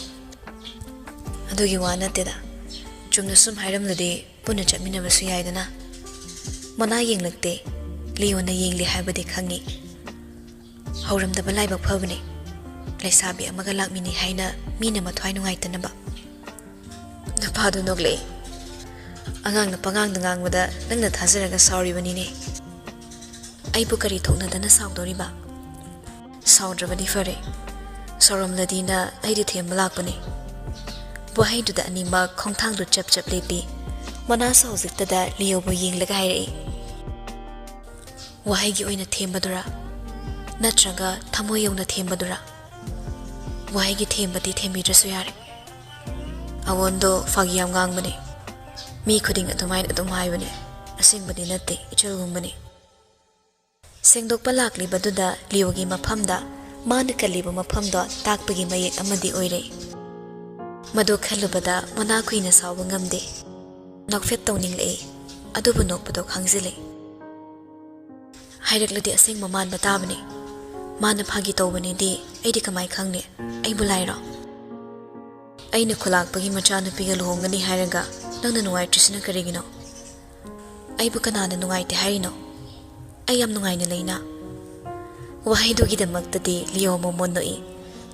adugi wana teda chumna sum hairamlade puna chamina basu yaidana mana yenglakte leo na yengli haibade khangi hauramda balai bak phabane laisabi amaga lakmini haina mina mathwai nungai tanaba ꯃꯄꯥꯗꯨ ꯅꯣꯛꯂꯛꯏ ꯑꯉꯥꯡꯅ ꯄꯉꯥꯡꯗ ꯉꯥꯡꯕꯗ ꯅꯪꯅ ꯊꯥꯖꯔꯒ ꯁꯥꯎꯔꯤꯕꯅꯤꯅꯦ ꯑꯩꯕꯨ ꯀꯔꯤ ꯊꯣꯛꯅꯗꯅ ꯁꯥꯎꯗꯣꯔꯤꯕ ꯁꯥꯎꯗ꯭ꯔꯕꯗꯤ ꯐꯔꯦ ꯁꯥꯎꯔꯝꯂꯗꯤꯅ ꯑꯩꯗꯤ ꯊꯦꯝꯕ ꯂꯥꯛꯄꯅꯤ ꯋꯥꯍꯩꯗꯨꯗ ꯑꯅꯤꯃꯛ ꯈꯣꯡꯊꯥꯡꯗꯨ ꯆꯞ ꯆꯞ ꯂꯦꯞꯄꯤ ꯃꯅꯥꯁꯨ ꯍꯧꯖꯤꯛꯇꯗ ꯂꯤꯌꯣꯕꯨ ꯌꯦꯡꯂꯒ ꯍꯥꯏꯔꯛꯏ ꯋꯥꯍꯩꯒꯤ ꯑꯣꯏꯅ ꯊꯦꯝꯕꯗꯨꯔꯥ ꯅꯠꯇ꯭ꯔꯒ ꯊꯃꯣꯏ ꯌꯧꯅ ꯊꯦꯝꯕꯗꯨꯔꯥ ꯋꯥꯍꯩꯒꯤ ꯊꯦꯝꯕꯗꯤ ꯊꯦꯝꯕꯤꯗ꯭ꯔꯁꯨ ꯌꯥꯔꯦ ꯑꯋꯣꯟꯗꯣ ꯐꯥꯒꯤ ꯌꯥꯝ ꯉꯥꯡꯕꯅꯤ ꯃꯤ ꯈꯨꯗꯤꯡ ꯑꯗꯨꯃꯥꯏꯅ ꯑꯗꯨꯝ ꯍꯥꯏꯕꯅꯤ ꯑꯁꯦꯡꯕꯗꯤ ꯅꯠꯇꯦ ꯏꯆꯜꯒꯨꯝꯕꯅꯤ ꯁꯦꯡꯗꯣꯛꯄ ꯂꯥꯛꯂꯤꯕꯗꯨꯗ ꯂꯤꯌꯣꯒꯤ ꯃꯐꯝꯗ ꯃꯥꯅ ꯀꯜꯂꯤꯕ ꯃꯐꯝꯗꯣ ꯇꯥꯛꯄꯒꯤ ꯃꯌꯦꯛ ꯑꯃꯗꯤ ꯑꯣꯏꯔꯦ ꯃꯗꯨ ꯈꯜꯂꯨꯕꯗ ꯃꯅꯥ ꯀꯨꯏꯅ ꯁꯥꯎꯕ ꯉꯝꯗꯦ ꯅꯣꯛꯐꯦꯠ ꯇꯧꯅꯤꯡꯂꯛꯏ ꯑꯗꯨꯕꯨ ꯅꯣꯛꯄꯗꯣ ꯈꯪꯖꯤꯜꯂꯤ ꯍꯥꯏꯔꯛꯂꯗꯤ ꯑꯁꯦꯡꯕ ꯃꯥꯟꯕ ꯇꯥꯕꯅꯤ ꯃꯥꯅ ꯐꯥꯒꯤ ꯇꯧꯕꯅꯤꯗꯤ ꯑꯩꯗꯤ ꯀꯃꯥꯏ ꯈꯪꯅꯤ ꯑꯩꯕꯨ ꯂꯥꯏꯔꯣ ꯑꯩꯅ ꯈꯨꯂꯥꯛꯄꯒꯤ ꯃꯆꯥꯅꯨꯄꯤꯒ ꯂꯨꯍꯣꯡꯒꯅꯤ ꯍꯥꯏꯔꯒ ꯅꯪꯅ ꯅꯨꯡꯉꯥꯏꯇ꯭ꯔꯤꯁꯤꯅ ꯀꯔꯤꯒꯤꯅꯣ ꯑꯩꯕꯨ ꯀꯅꯥꯅ ꯅꯨꯡꯉꯥꯏꯇꯦ ꯍꯥꯏꯔꯤꯅꯣ ꯑꯩ ꯌꯥꯝ ꯅꯨꯡꯉꯥꯏꯅ ꯂꯩꯅ ꯋꯥꯍꯩꯗꯨꯒꯤꯗꯃꯛꯇꯗꯤ ꯂꯤꯌꯣ ꯃꯣꯃꯣꯟ ꯅꯣꯛꯏ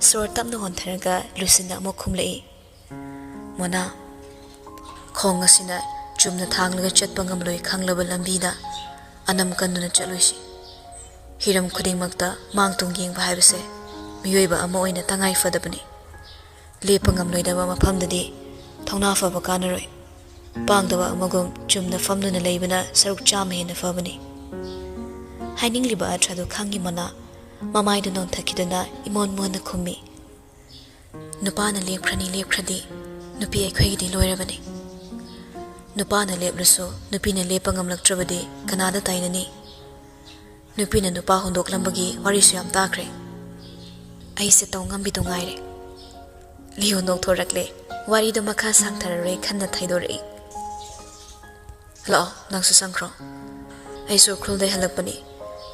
ꯁꯣꯔ ꯇꯞꯅ ꯍꯣꯟꯊꯔꯒ ꯂꯨꯁꯤꯟꯅ ꯑꯃꯨꯛ ꯈꯨꯝꯂꯛꯏ ꯃꯣꯅꯥ ꯈꯣꯡ ꯑꯁꯤꯅ ꯆꯨꯝꯅ ꯊꯥꯡꯂꯒ ꯆꯠꯄ ꯉꯝꯂꯣꯏ ꯈꯪꯂꯕ ꯂꯝꯕꯤꯗ ꯑꯅꯝ ꯀꯟꯗꯨꯅ ꯆꯠꯂꯣꯏꯁꯤ ꯍꯤꯔꯝ ꯈꯨꯗꯤꯡꯃꯛꯇ ꯃꯥꯡ ꯇꯨꯡ ꯌꯦꯡꯕ ꯍꯥꯏꯕꯁꯦ ꯃꯤꯑꯣꯏꯕ ꯑꯃ ꯑꯣꯏꯅ ꯇꯉꯥꯏ ꯐꯗꯕꯅꯤ ꯂꯦꯞꯄ ꯉꯝꯂꯣꯏꯗꯕ ꯃꯐꯝꯗꯗꯤ ꯊꯧꯅꯥ ꯐꯕ ꯀꯥꯟꯅꯔꯣꯏ ꯄꯥꯡꯗꯕ ꯑꯃꯒꯨꯝ ꯆꯨꯝꯅ ꯐꯝꯗꯨꯅ ꯂꯩꯕꯅ ꯁꯔꯨꯛ 100 ꯍꯦꯟꯅ ꯐꯕꯅꯤ ꯍꯥꯏꯅꯤꯡꯂꯤꯕ ꯑꯔꯊꯗꯨ ꯈꯪꯉꯤ ꯃꯅꯥ ꯃꯃꯥꯏꯗꯨ ꯅꯣꯟꯊꯈꯤꯗꯨꯅ ꯏꯃꯣꯟ ꯃꯣꯟꯅ ꯈꯨꯝꯃꯤ ꯅꯨꯄꯥꯅ ꯂꯦꯞꯈ꯭ꯔꯗꯤ ꯅꯨꯄꯤ ꯑꯩꯈꯣꯏꯒꯤꯗꯤ ꯂꯣꯏꯔꯕꯅꯤ ꯅꯨꯄꯥꯅ ꯂꯦꯞꯂꯁꯨ ꯅꯨꯄꯤꯅ ꯂꯦꯞꯄ ꯉꯝꯂꯛꯇ꯭ꯔꯕꯗꯤ ꯀꯅꯥꯗ ꯇꯥꯏꯅꯅꯤ ꯅꯨꯄꯤꯅ ꯅꯨꯄꯥ ꯍꯨꯟꯗꯣꯛꯂꯝꯕꯒꯤ ꯋꯥꯔꯤꯁꯨ ꯌꯥꯝ ꯇꯥꯈ꯭ꯔꯦ ꯑꯩꯁꯦ ꯇꯧ ꯉꯝꯕꯤꯗꯨ ꯉꯥꯏꯔꯦ ꯂꯤꯌꯣ ꯅꯣꯛꯊꯣꯔꯛꯂꯦ ꯋꯥꯔꯤꯗꯨ ꯃꯈꯥ ꯁꯥꯡꯊꯔꯔꯣꯏ ꯈꯟꯅ ꯊꯩꯗꯣꯔꯛꯏ ꯂꯥꯛꯑꯣ ꯅꯪꯁꯨ ꯆꯪꯈ꯭ꯔꯣ ꯑꯩꯁꯨ ꯎꯈ꯭ꯔꯨꯜꯗꯩ ꯍꯜꯂꯛꯄꯅꯤ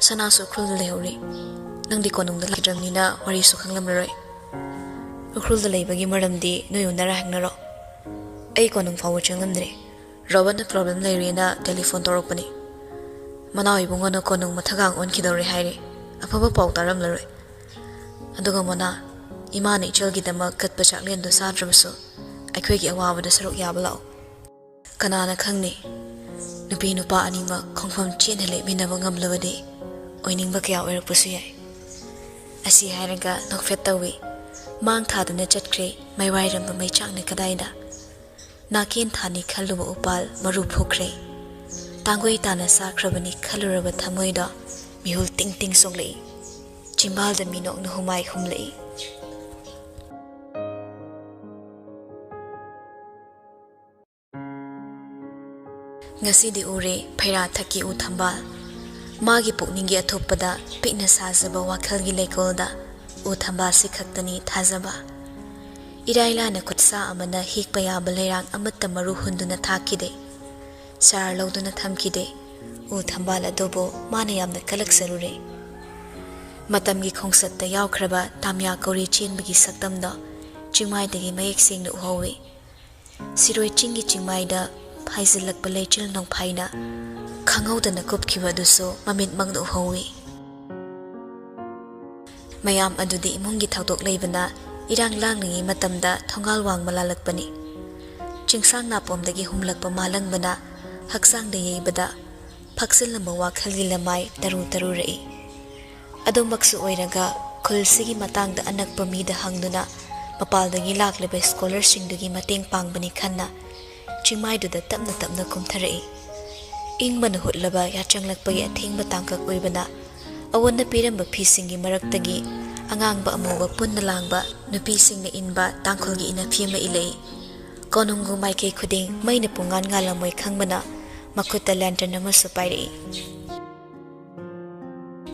ꯁꯅꯥꯁꯨ ꯎꯈ꯭ꯔꯨꯜꯗ ꯂꯩꯍꯧꯔꯤ ꯅꯪꯗꯤ ꯀꯣꯅꯨꯡꯗ ꯂꯩꯇ꯭ꯔꯕꯅꯤꯅ ꯋꯥꯔꯤꯁꯨ ꯈꯪꯂꯝꯂꯔꯣꯏ ꯎꯈ꯭ꯔꯨꯜꯗ ꯂꯩꯕꯒꯤ ꯃꯔꯝꯗꯤ ꯅꯣꯏ ꯎꯅꯔ ꯍꯪꯅꯔꯣ ꯑꯩ ꯀꯣꯅꯨꯡ ꯐꯥꯎꯕ ꯆꯪꯂꯝꯗ꯭ꯔꯦ ꯔꯣꯕꯠꯅ ꯄ꯭ꯔꯣꯕ꯭ꯂꯦꯝ ꯂꯩꯔꯦꯅ ꯇꯦꯂꯤꯐꯣꯟ ꯇꯧꯔꯛꯄꯅꯤ ꯃꯅꯥꯎ ꯏꯕꯨꯡꯉꯣꯅ ꯀꯣꯅꯨꯡ ꯃꯊꯛꯒꯥꯡ ꯑꯣꯟꯈꯤꯗꯧꯔꯦ ꯍꯥꯏꯔꯦ ꯑꯐꯕ ꯄꯥꯎ ꯇꯥꯔꯝꯂꯔꯣꯏ ꯑꯗꯨꯒ ꯃꯣꯅꯥ ꯏꯃꯥꯅ ꯏꯆꯜꯒꯤꯗꯃꯛ ꯀꯠꯄ ꯆꯥꯛꯂꯦꯟꯗꯨ ꯆꯥꯗ꯭ꯔꯕꯁꯨ ꯑꯩꯈꯣꯏꯒꯤ ꯑꯋꯥꯕꯗ ꯁꯔꯨꯛ ꯌꯥꯕ ꯂꯥꯛꯑꯣ ꯀꯅꯥꯅ ꯈꯪꯅꯤ ꯅꯨꯄꯤ ꯅꯨꯄꯥ ꯑꯅꯤꯃꯛ ꯈꯣꯡꯐꯝ ꯆꯦꯠꯅ ꯂꯦꯞꯃꯤꯟꯅꯕ ꯉꯝꯂꯕꯗꯤ ꯑꯣꯏꯅꯤꯡꯕ ꯀꯌꯥ ꯑꯣꯏꯔꯛꯄꯁꯨ ꯌꯥꯏ ꯑꯁꯤ ꯍꯥꯏꯔꯒ ꯅꯣꯛꯐꯦꯠ ꯇꯧꯏ ꯃꯥꯡ ꯊꯥꯗꯨꯅ ꯆꯠꯈ꯭ꯔꯦ ꯃꯩꯋꯥꯏꯔꯝꯕ ꯃꯩꯆꯥꯛꯅ ꯀꯗꯥꯏꯗ ꯅꯥꯀꯦꯟ ꯊꯥꯅꯤ ꯈꯜꯂꯨꯕ ꯎꯄꯥꯜ ꯃꯔꯨ ꯐꯨꯈ꯭ꯔꯦ ꯇꯥꯡꯒꯣꯏ ꯇꯥꯅ ꯁꯥꯈ꯭ꯔꯕꯅꯤ ꯈꯜꯂꯨꯔꯕ ꯊꯃꯣꯏꯗ ꯃꯤꯍꯨꯜ ꯇꯤꯡ ꯇꯤꯡ ꯁꯣꯛꯂꯛꯏ ꯆꯤꯝꯕꯥꯜꯗ ꯃꯤꯅꯣꯛꯅ ꯍꯨꯃꯥꯏ ꯍꯨꯝꯂꯛꯏ ꯉꯁꯤꯗꯤ ꯎꯔꯦ ꯐꯩꯔꯥ ꯊꯛꯀꯤ ꯎ ꯊꯝꯕꯥꯜ ꯃꯥꯒꯤ ꯄꯨꯛꯅꯤꯡꯒꯤ ꯑꯊꯨꯞꯄꯗ ꯄꯤꯛꯅ ꯁꯥꯖꯕ ꯋꯥꯈꯜꯒꯤ ꯂꯩꯀꯣꯜꯗ ꯎ ꯊꯝꯕꯥꯜꯁꯤ ꯈꯛꯇꯅꯤ ꯊꯥꯖꯕ ꯏꯔꯥꯏ ꯂꯥꯏꯅ ꯈꯨꯠꯁꯥ ꯑꯃꯅ ꯍꯦꯛꯄ ꯌꯥꯕ ꯂꯩꯔꯥꯡ ꯑꯃꯠꯇ ꯃꯔꯨ ꯍꯨꯟꯗꯨꯅ ꯊꯥꯈꯤꯗꯦ ꯆꯥꯔ ꯂꯧꯗꯨꯅ ꯊꯝꯈꯤꯗꯦ ꯎ ꯊꯝꯕꯥꯜ ꯑꯗꯨꯕꯨ ꯃꯥꯅ ꯌꯥꯝꯅ ꯀꯂꯛꯆꯔꯨꯔꯦ ꯃꯇꯝꯒꯤ ꯈꯣꯡꯆꯠꯇ ꯌꯥꯎꯈ꯭ꯔꯕ ꯇꯥꯝꯌꯥ ꯀꯧꯔꯤ ꯆꯦꯟꯕꯒꯤ ꯁꯛꯇꯝꯗ ꯆꯤꯡꯃꯥꯏꯗꯒꯤ ꯃꯌꯦꯛ ꯁꯦꯡꯅ ꯎꯍꯧꯏ ꯁꯤꯔꯣꯏ ꯆꯤꯡꯒꯤ ꯆꯤꯡꯃꯥꯏꯗ ꯐꯥꯏꯖꯤꯜꯂꯛꯄ ꯂꯩꯆꯤꯜ ꯅꯣꯡꯐꯥꯏꯅ ꯈꯪꯍꯧꯗꯅ ꯀꯨꯞꯈꯤꯕ ꯑꯗꯨꯁꯨ ꯃꯃꯤꯠꯃꯛꯅ ꯎꯍꯧꯏ ꯃꯌꯥꯝ ꯑꯗꯨꯗꯤ ꯏꯃꯨꯡꯒꯤ ꯊꯧꯗꯣꯛ ꯂꯩꯕꯅ ꯏꯔꯥꯡ ꯂꯥꯡꯂꯤꯉꯩ ꯃꯇꯝꯗ ꯊꯣꯡꯒꯥꯜ ꯋꯥꯡꯃ ꯂꯥꯜꯂꯛꯄꯅꯤ ꯆꯤꯡꯁꯥꯡ ꯅꯥꯄꯣꯝꯗꯒꯤ ꯍꯨꯝꯂꯛꯄ ꯃꯥꯂꯪꯕꯅ ꯍꯛꯆꯥꯡꯗ ꯌꯩꯕꯗ ꯐꯛꯆꯤꯜꯂꯝꯕ ꯋꯥꯈꯜꯒꯤ ꯂꯃꯥꯏ ꯇꯔꯨ ꯇꯔꯨꯔꯛꯏ ꯑꯗꯨꯃꯛꯁꯨ ꯑꯣꯏꯔꯒ ꯈꯨꯜꯁꯤꯒꯤ ꯃꯇꯥꯡꯗ ꯑꯅꯛꯄ ꯃꯤꯗ ꯍꯪꯗꯨꯅ ꯃꯄꯥꯜꯗꯒꯤ ꯂꯥꯛꯂꯤꯕ ꯁ꯭ꯀꯣꯂꯔꯁꯤꯡꯗꯨꯒꯤ ꯃꯇꯦꯡ ꯄꯥꯡꯕꯅꯤ ꯈꯟꯅ ꯆꯤꯡꯃꯥꯏꯗꯨꯗ ꯇꯞꯅ ꯇꯞꯅ ꯀꯨꯝꯊꯔꯛꯏ ꯏꯪꯕꯅ ꯍꯨꯠꯂꯕ ꯌꯥꯆꯪꯂꯛꯄꯒꯤ ꯑꯊꯦꯡꯕ ꯇꯥꯡꯀꯛ ꯑꯣꯏꯕꯅ ꯑꯋꯟꯅ ꯄꯤꯔꯝꯕ ꯐꯤꯁꯤꯡꯒꯤ ꯃꯔꯛꯇꯒꯤ ꯑꯉꯥꯡꯕ ꯑꯃꯨꯕ ꯄꯨꯟꯅ ꯂꯥꯡꯕ ꯅꯨꯄꯤꯁꯤꯡꯅ ꯏꯟꯕ ꯇꯥꯡꯈꯨꯜꯒꯤ ꯏꯅꯐꯤ ꯑꯃ ꯏꯜꯂꯛꯏ ꯀꯣꯅꯨꯡꯒꯤ ꯃꯥꯏꯀꯩ ꯈꯨꯗꯤꯡ ꯃꯩꯅ ꯄꯨꯡꯉꯥꯟ ꯉꯥꯜꯂꯝꯃꯣꯏ ꯈꯪꯕꯅ ꯃꯈꯨꯠꯇ ꯂꯦꯟꯇꯔꯟ ꯑꯃꯁꯨ ꯄꯥꯏꯔꯛꯏ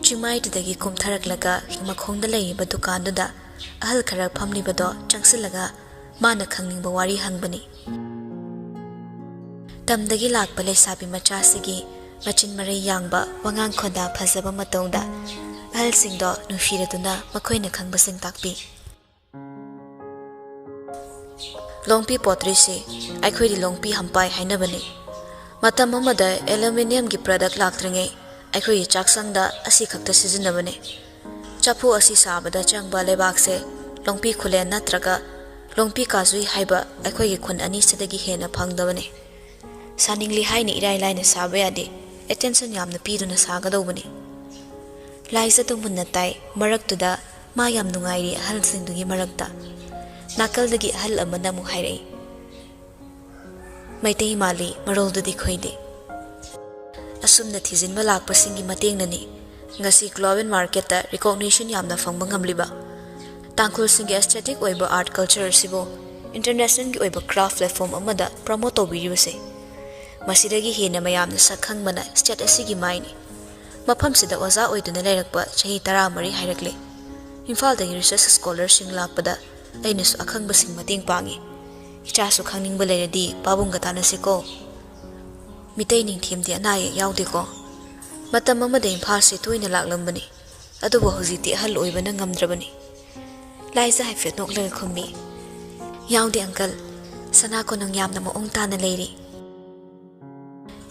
ꯆꯤꯡꯃꯥꯏꯗꯨꯗꯒꯤ ꯀꯨꯝꯊꯔꯛꯂꯒ ꯃꯈꯣꯡꯗ ꯂꯩꯔꯤꯕ ꯗꯨꯀꯥꯟꯗꯨꯗ ꯑꯍꯜ ꯈꯔ ꯐꯝꯂꯤꯕꯗꯣ ꯆꯪꯁꯤꯜꯂꯒ ꯃꯥꯅ ꯈꯪꯅꯤꯡꯕ ꯋꯥꯔꯤ ꯍꯪꯕꯅꯤ ꯇꯝꯗꯒꯤ ꯂꯥꯛꯄ ꯂꯩꯁꯥꯕꯤ ꯃꯆꯥꯁꯤꯒꯤ ꯃꯆꯤꯟ ꯃꯔꯩ ꯌꯥꯡꯕ ꯋꯥꯉꯥꯡ ꯈꯣꯟꯗꯥ ꯐꯖꯕ ꯃꯇꯧꯗ ꯑꯍꯜꯁꯤꯡꯗꯣ ꯅꯨꯡꯁꯤꯔꯗꯨꯅ ꯃꯈꯣꯏꯅ ꯈꯪꯕꯁꯤꯡ ꯇꯥꯛꯄꯤ ꯂꯣꯡꯄꯤ ꯄꯣꯇ꯭ꯔꯤꯁꯤ ꯑꯩꯈꯣꯏꯗꯤ ꯂꯣꯡꯄꯤ ꯍꯝꯄꯥꯏ ꯍꯥꯏꯅꯕꯅꯤ ꯃꯇꯝ ꯑꯃꯗ ꯑꯦꯂꯨꯃꯤꯅꯤꯌꯝꯒꯤ ꯄ꯭ꯔꯗꯛ ꯂꯥꯛꯇ꯭ꯔꯤꯉꯩ ꯑꯩꯈꯣꯏꯒꯤ ꯆꯥꯛꯁꯪꯗ ꯑꯁꯤ ꯈꯛꯇ ꯁꯤꯖꯤꯟꯅꯕꯅꯤ ꯆꯐꯨ ꯑꯁꯤ ꯁꯥꯕꯗ ꯆꯪꯕ ꯂꯩꯕꯥꯛꯁꯦ ꯂꯣꯡꯄꯤ ꯈꯨꯂꯦꯟ ꯅꯠꯇ꯭ꯔꯒ ꯂꯣꯡꯄꯤ ꯀꯥꯖꯨꯏ ꯍꯥꯏꯕ ꯑꯩꯈꯣꯏꯒꯤ ꯈꯨꯟ ꯑꯅꯤꯁꯤꯗꯒꯤ ꯍꯦꯟꯅ ꯐꯪꯗꯕꯅꯤ ꯁꯥꯅꯤꯡꯂꯤ ꯍꯥꯏꯅ ꯏꯔꯥꯏ ꯂꯥꯏꯅ ꯁꯥꯕ ꯌꯥꯗꯦ ꯑꯦꯇꯦꯟꯁꯟ ꯌꯥꯝꯅ ꯄꯤꯗꯨꯅ ꯁꯥꯒꯗꯧꯕꯅꯤ ꯂꯥꯏꯖꯗꯨ ꯃꯨꯟꯅ ꯇꯥꯏ ꯃꯔꯛꯇꯨꯗ ꯃꯥ ꯌꯥꯝ ꯅꯨꯡꯉꯥꯏꯔꯤ ꯑꯍꯜꯁꯤꯡꯗꯨꯒꯤ ꯃꯔꯛꯇ ꯅꯥꯀꯜꯗꯒꯤ ꯑꯍꯜ ꯑꯃꯅ ꯑꯃꯨꯛ ꯍꯥꯏꯔꯛꯏ ꯃꯩꯇꯩ ꯃꯥꯜꯂꯤ ꯃꯔꯣꯜꯗꯨꯗꯤ ꯈꯣꯏꯗꯦ ꯑꯁꯨꯝꯅ ꯊꯤꯖꯤꯟꯕ ꯂꯥꯛꯄꯁꯤꯡꯒꯤ ꯃꯇꯦꯡꯅꯅꯤ ngasi global market ta recognition yamna phangba ngamliba tangkhul singi aesthetic oiba art culture sibo international gi oiba craft platform amada promote tobiribase masidagi hena mayamna sakhang mana state asigi maini mafam sida oza oiduna leirakpa chahi 13 hairakle imphal da research scholar sing lakpada aina su akhangba sing mateng pangi icha su khangningba leiradi pabung ga tanasiko mitei ningthem di anaye yaude ko matam amada imphal se toina laklambani adubo hojiti ahal oibana ngamdrabani laisa haifet nokla khummi yaude uncle sana ko nang yamna mo ongtana leiri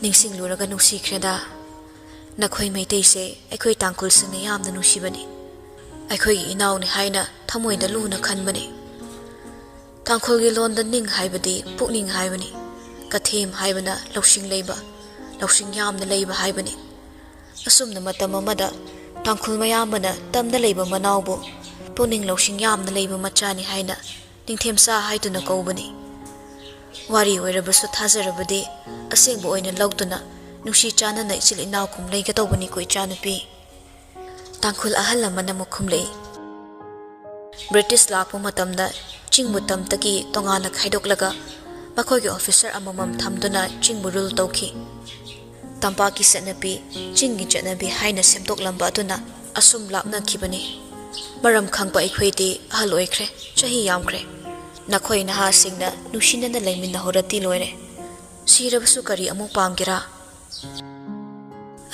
ningsing luraga nusi khreda nakhoi meitei se aikhoi tangkul sine yamna nusibani aikhoi inaw ni haina thamoi da luna khanbani tangkhul gi lon da ning haibadi pukning haibani kathem haibana loksing leiba loksing yamna leiba haibani asumna matam amada tangkhul mayamana tamda leiba manawbo puning loksing yamna leiba machani haina ningthemsa haiduna kobani wari oirabasu thajarabadi asengbo oina lawduna nusi chana na ichil inaw kum leiga tobani koi chanupi tangkhul ahal amana mukhumlei british lakpo matamda chingbu tamtaki tongana khaidoklaga makhogi officer amamam thamduna chingbu rule tawki tampaki setnapi chingi chatnabi haina semtok lamba aduna asum lapna khibani maram khangpa ikhoiti ahal oikhre chahi yamkhre nakhoi naha singna nusina na leiminna horati loire sirabasu kari amu pamgira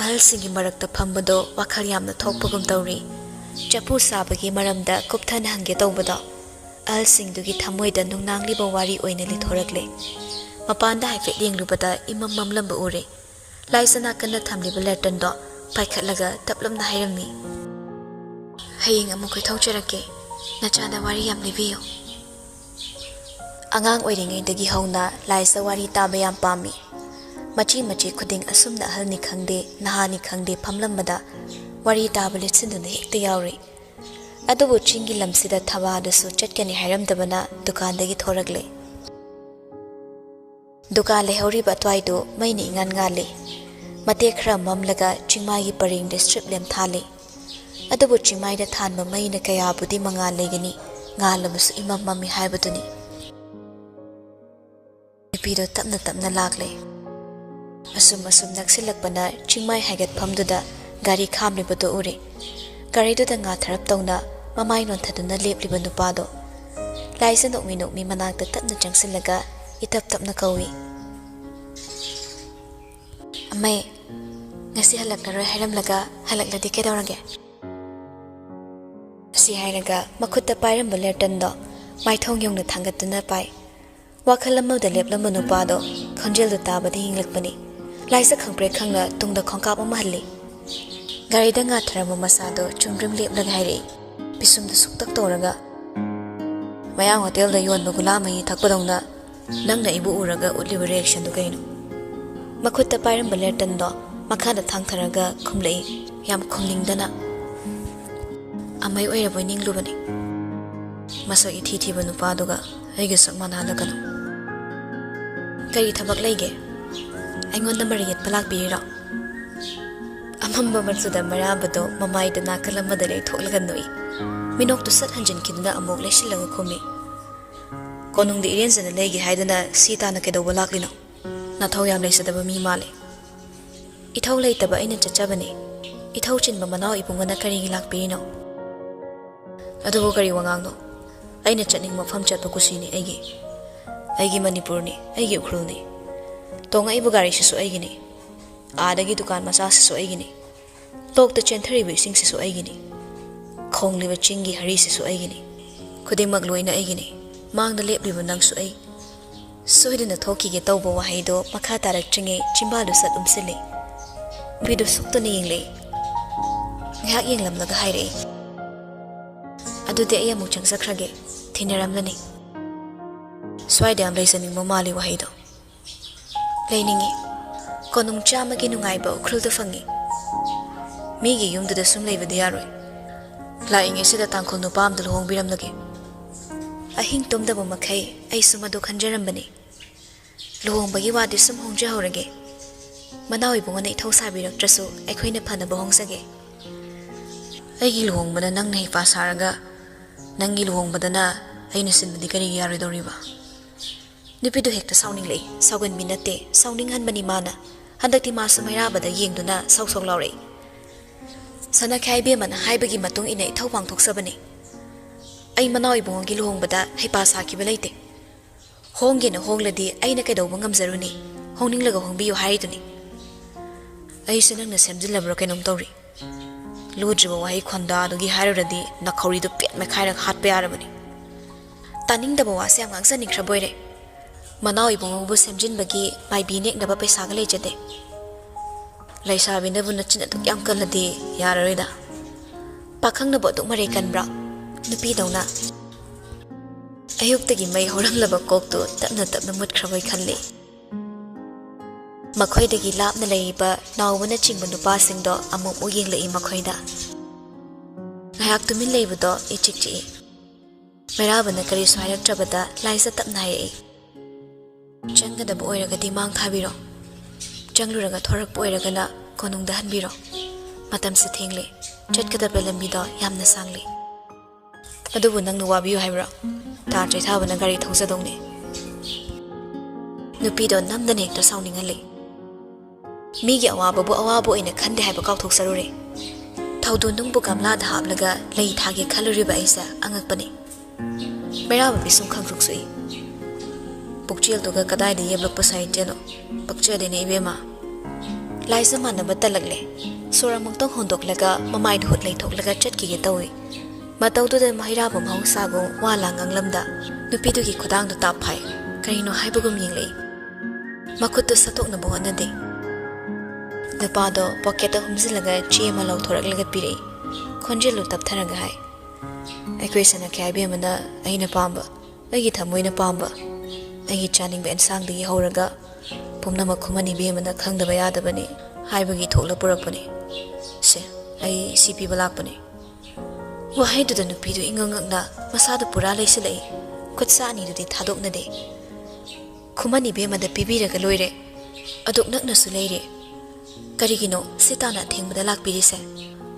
ahal singi marakta phambado wakhal yamna thokpagum tawri chapu sabagi maramda kupthana hange tawbada ahal singdugi thamoida nungnangliba wari oina lithorakle mapanda haifet yenglubada imam mamlamba ure laisana kana thamliba letter do paikhatlaga taplamna hairammi hayeng amu khoi thaucharake nachana wari yam libiyo angang oiringai dagi hauna laisa wari taba yam pami machi machi khuding asumna halni khangde nahani khangde phamlambada wari taba letsinduna hekta yauri adubu chingi lamsida thaba dasu chatkani hairamdabana dukandagi thoragle dukan lehori batwai do maini ngan ngale mate khra mamlaga chingmai gi paring district lem thale adubu chingmai da thanba maina kaya budi manga legani ngalamus imam mami haibaduni pido tapna tapna lagle asum naksilakpana chingmai hagat phamduda gari khamlibado ure gari do da nga tharap tawna mamai non thaduna lepliba nupado laisa nokmi manakta tapna changsilaga itap tapna kawi amai ngasi halaklaroi hairamlaga halakladi kedawrage asi hairaga makhutta pairamba lertando maithong yongna thangatuna pai wakhal amada leplamba nupado khonjel da tabadi hinglakpani laisa khangpre khangna tungda khongkap ama halli gari da nga tharama masado chumrim leplaga hairi pisum da suktak toraga mayang hotel da yon bagula mai thakpadongna nangna ibu uraga utliba reaction do kaino makhutta pairamba lertando makhada thangtharaga khumlei yam khumlingdana amai oiraboi ninglubani maso ithi thiba nupaduga aige sakmana halakano kari thabak leige aingonda mariyat palak bira amamba marsuda marabado mamai da nakalamada lei thoklaga noi minok tu sat hanjin kidna amok leisilaga khumi konung di irian jana leige haidana sita na kedo balaklino na thau yam leisadaba mi male ithau leitaba aina chachabani ithau chinba manau ibungana kari gi lakpirino adubo kari wangangno aina chatning mafam chatpa kusini aigi manipurni aigi ukhrulni tonga ibu gari sisu aigini adagi dukan masa sisu aigini lokta chenthari bi sing sisu aigini khongliba chingi hari sisu aigini khudimag loina aigini mangda lepliba nangsu ai soidina thoki ge tawba wahaido makha tarak chinge chimbalu sat umsile bidu suktani yengle ngak yenglamnaga haire adude ayamu changsakhrage thinaramlani Swai dam lay saning mamali wahido. Lainingi. Konung chama gi nungai ba ukrul da fangi. Migi yum da sum lay vidiyaroi. Laingi sida tangkol no pam dal hong biram lagi. Ahing tum da makai ay sumado kanjaram bani. Luhong bagi wadi sum hong jahorage. Manawi bunga na itaw sabi traso ay ko'y napana bahong sage. Ay giluhong ba na nang nahipasaraga, nang giluhong ba na ay nasin ba di karigiyari daw riba. Nupido hekta sauning lay, saugan minate, sauning han manimana, handag ti masa mayra ba da yeng do na sausong lauray. Sana kaya man hay bagi matong ina itaw pang toksa ba ni. Ay manawi bunga giluhong ba da hay pasaki ba layte. Honggi na hongladi ay nakadaw bang amzaro ni, hongning laga hong biyo hari to ni. Ay sinang nasemdilabro kay nung tawri. Ludriba wahi khonda dogi hairadi nakhori do pet mekhairak hat pe arabani. Taning da bawa se amang sa nikra boire. Manaw ibong bu semjin bagi mai binek da ba pesa ga lejade. Laisa bin da bu nachin atuk yam kaladi yararida. Pakhang na botuk mare kan bra. Nupi daw na. Ayuk tagi mai horam laba kok to tapna mut khrabai khanle. Makhoi dagi lap na laiba nawna chingba nupa singdo amok mo yeng lai makhoi da. Ngayak tumin laiba do ichik chi. Meraba na kari swairak trabada laisa tap na ye. Changa da boy raga di mang thabiro. Changlu raga thorak boy raga na konung dahan biro. Matam sa thingle chat kada pelambi do yam na sangli. Adubu nang nuwabiyo haibra. Ta trai thaba na gari thongsa dong ne. Nupi do nam da nek ta sauning ale. Migi awabo ina khande haiba kauthok sarure. Thaudu nungbu gamla da haplaga lei thage khaluriba isa angakpani. Meraba bisum khangruk sui. Pukchil toga kadai de yeblok pasai teno. Pakcha de ne ibema. Laisa manaba talagle. Sorang mangtong hondok laga mamai dhut lei thok laga chat ki ge tawi. Matau tu da mahiraba mahong sago wala nganglamda. Nupi tu ki khudang do tap phai. Karino haibagum yinglei. Makut tu satok na bonga na de. Napado pocket humzilaga chema law thorak laga pire khonjelu taptharaga hai equation kya be mana aina pamba agi thamoina pamba agi chaning ben sang digi horaga pumna makhumani be mana khangda ba yada bani haibagi thokla purakpani se ai cp balak pani wa hai du nu pidu ingangna masada pura leisilai khutsa ni du di thadok na de khumani be mana pibiraga loire adok nak na su leire Karigino sitana thengba lak pirise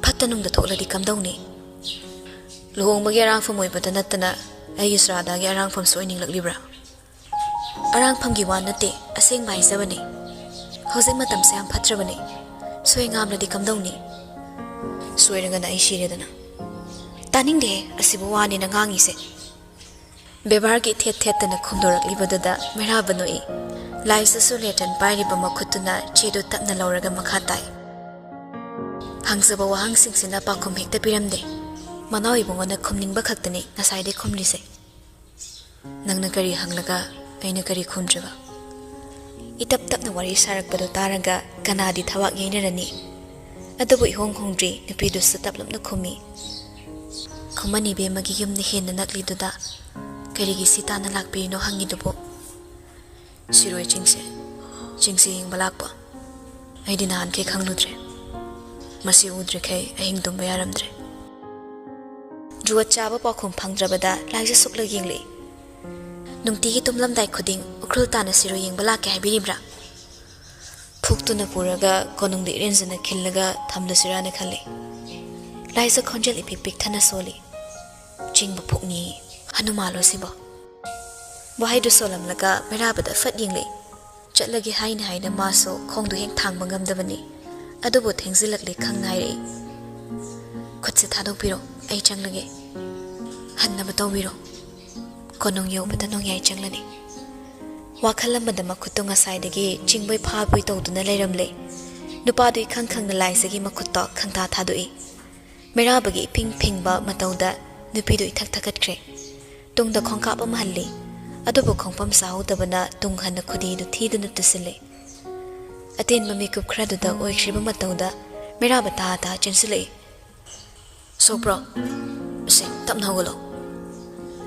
phatanung da thokladi kamdawni lohong bagi arang phom oi bada natana ai israda gi arang phom soining laklibra arang pham gi wan nate aseng bai sabani hojik matam se am phatrabani soi ngam ladi kamdawni soiraga na ai shiredana taning de asibu wani na ngangi se bebar gi thet na khumdorak libadada mera banoi Laisa suletan pari bama kutuna chedo tapna lauraga makhatai. Hangsaba wahang singsina pakum hekta piramde. Manaw ibunga na khumning ba khaktani nasai de khumlise. Nangna kari hanglaga aina kari khumjaba. Itap tapna wari sarak bado taraga kanadi thawak yainarani. Adabu ihong khongdri nupidu sataplam na khumi. Khumani be magi yumni hen na nakli duda. Karigi sitana lakpiri no hangi dubo. Siroi chingse ying balakpa ai dinahan ke khangludre masi udre kai ahing dum bayaramdre juwa chaba pakhum phangdrabada laisa sukla yingli nungti gi tumlam dai khuding ukrul tana siroi ying balak ke habiribra phuktuna puraga konung de renzana khillaga thamda sirane khale laisa khonjel ipik thana soli chingba phukni hanumalo sibo Wahai du solam laga merabada fat yingle chatlagi haina maso khongdu heng thang bangam dabani adubo thengzilakle khangnai re khutse thadok piro ai changlage hanna bataw biro konong yo bata nong yai changlani wakhalam badama khutunga saidagi chingbai phabui tawduna leiramle nupa du khang na laisagi makhutto khangta thadoi merabagi ping ba matawda nupi du thak thakat kre tungda khongka pa mahalli Adobo khongpam sahu dabana tunghana khudi du thiduna tusile aten mami kup khradu da oikhriba matawda mera bata ta chinsile so bro se tapna golo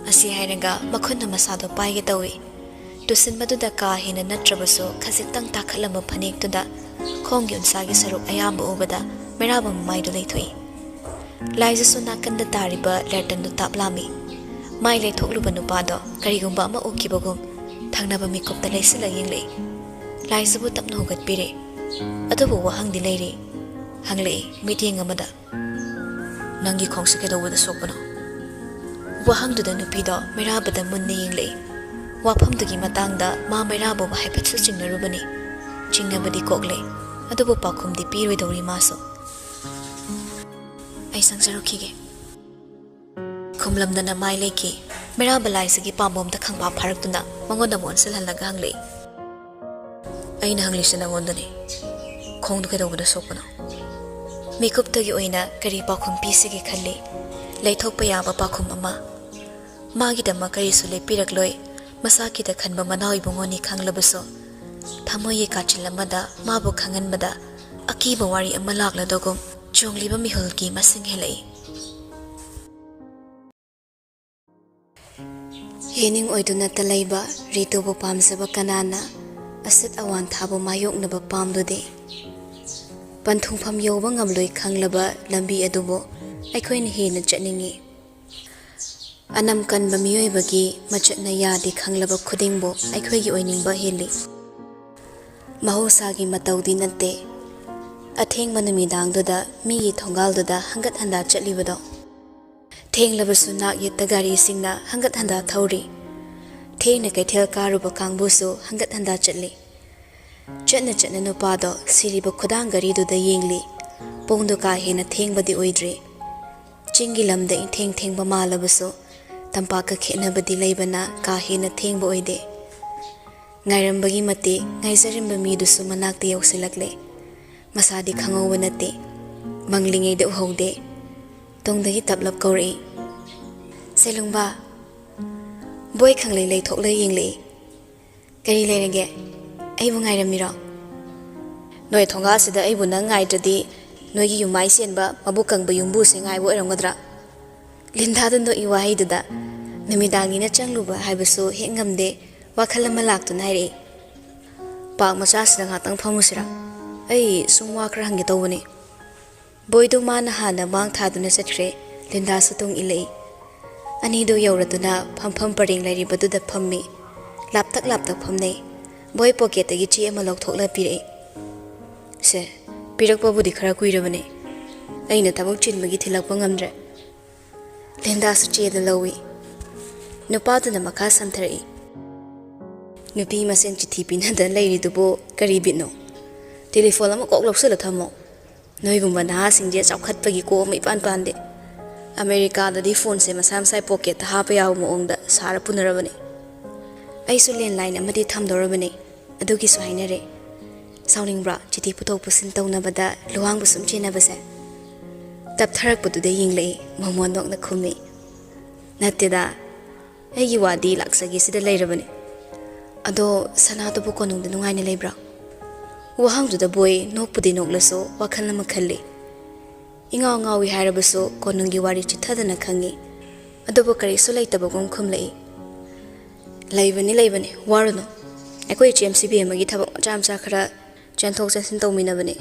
asi hairaga makhunna masado paige tawi tusinbaduda ka hina natrabaso khazitang takhalama phanektuda khonggi unsagi saruk ayamba ubada meraba maidu leithoi laijasu nakanda tariba lertan du taplami mai leithokluba nupado karigumba ama ukibagum thangnaba mikopta leisila yenglei laisabu tapna hogatpire adubu wahangdi leiri hanglei meeting amada nangi khongse kedobada sokpano wahangduda nupido merabada munne yenglei wafamdugi matangda ma merabu haipatsu chingnarubani chingnabadi kokle adubu pakhumdi piroidori maso ai sangsarukhige khumlamdana mai leki meraba laisagi pambom da khangba pharaktuna mangonda monsil halaga hanglei aina hanglisana ngondani khongdu kedobada sokpano mikuptagi oina kari pakhum pisigi khalli leithokpa yaba pakhum ama magi dama kari sule pirakloi masaki da khanba manai bungoni khanglabaso thamoye kachilamada mabu khanganbada akiba wari ama lakla dogum chongliba mihulki masing helai yening oiduna talaiba ritubu pamsaba kanana asit awan thabo mayoknaba pamdude panthungpham yoba ngamloi khanglaba lambi adubo aikhoina hena chatningi anam kanba miyoibagi machatna yadi khanglaba khudingbo aikhoigi oiningba heli mahosagi mataudi natte atheng manumidangduda migi thongalduda hangat handa chatlibado thenglabasu nak yetta gari singna hangat handa thauri thengna kaithel karuba kangbusu hangat handa chatli chatna nupado siriba khudang gari duda yengli pongdu ka hena thengbadi oidri chingi lamda thengba malabasu tampaka khenabadi leibana ka hena thengba oide ngairambagi mate ngaizarimba midusu manakte yausilakle masadi khangowa nate manglingei de uhaude tongdagi taplap kauri selungba boy khanglei leithokle yengle kari leirege aibu ngairamiro noi thonga sida aibu na ngaidradi noigi yumai senba mabu kangba yumbu se ngaibo eramgadra linda dando iwai dada namidangi na changluba haibasu hengamde wakhalama laktu nairi pak macha sida ngatang phamusira ai sumwa khra hangi tawani boydu mana hana bang thaduna chatre linda sutung ilei ani do yauraduna phampham paring lairi baduda phammi laptak phamnei boy pocket agi chi ama lokthokla pire se pirak babudi khara kuirabane aina tabuk chinbagi thilakpa ngamdre linda su che da lawi nupaduna makha samthari nupi masen chithi pinada lairi dubo karibino telephone ama kok loksela thamo noigumba na singje chawkhatpagi ko mai pande america da di phone se masam sai pocket ha pa yaw moongda sara punarabani aisu landline amadi thamdorabani adugi su hainare sauningbra chithi putok pusin tawnabada luwang busum chenabase tap tharak putude yinglei momondok na khumi nateda aigi wadi laksagi sida leirabani ado sanatu bu konung da nungai ne leibra wahang du da boy nokpudi noklaso wakhalna makhalli ingaw ngawi harabaso konungi wari chithadana khangi adobo kari so leitabagum khumlei leibani waruno akoi HMCB magi thabak jamcha khara chanthok chansin tawminabani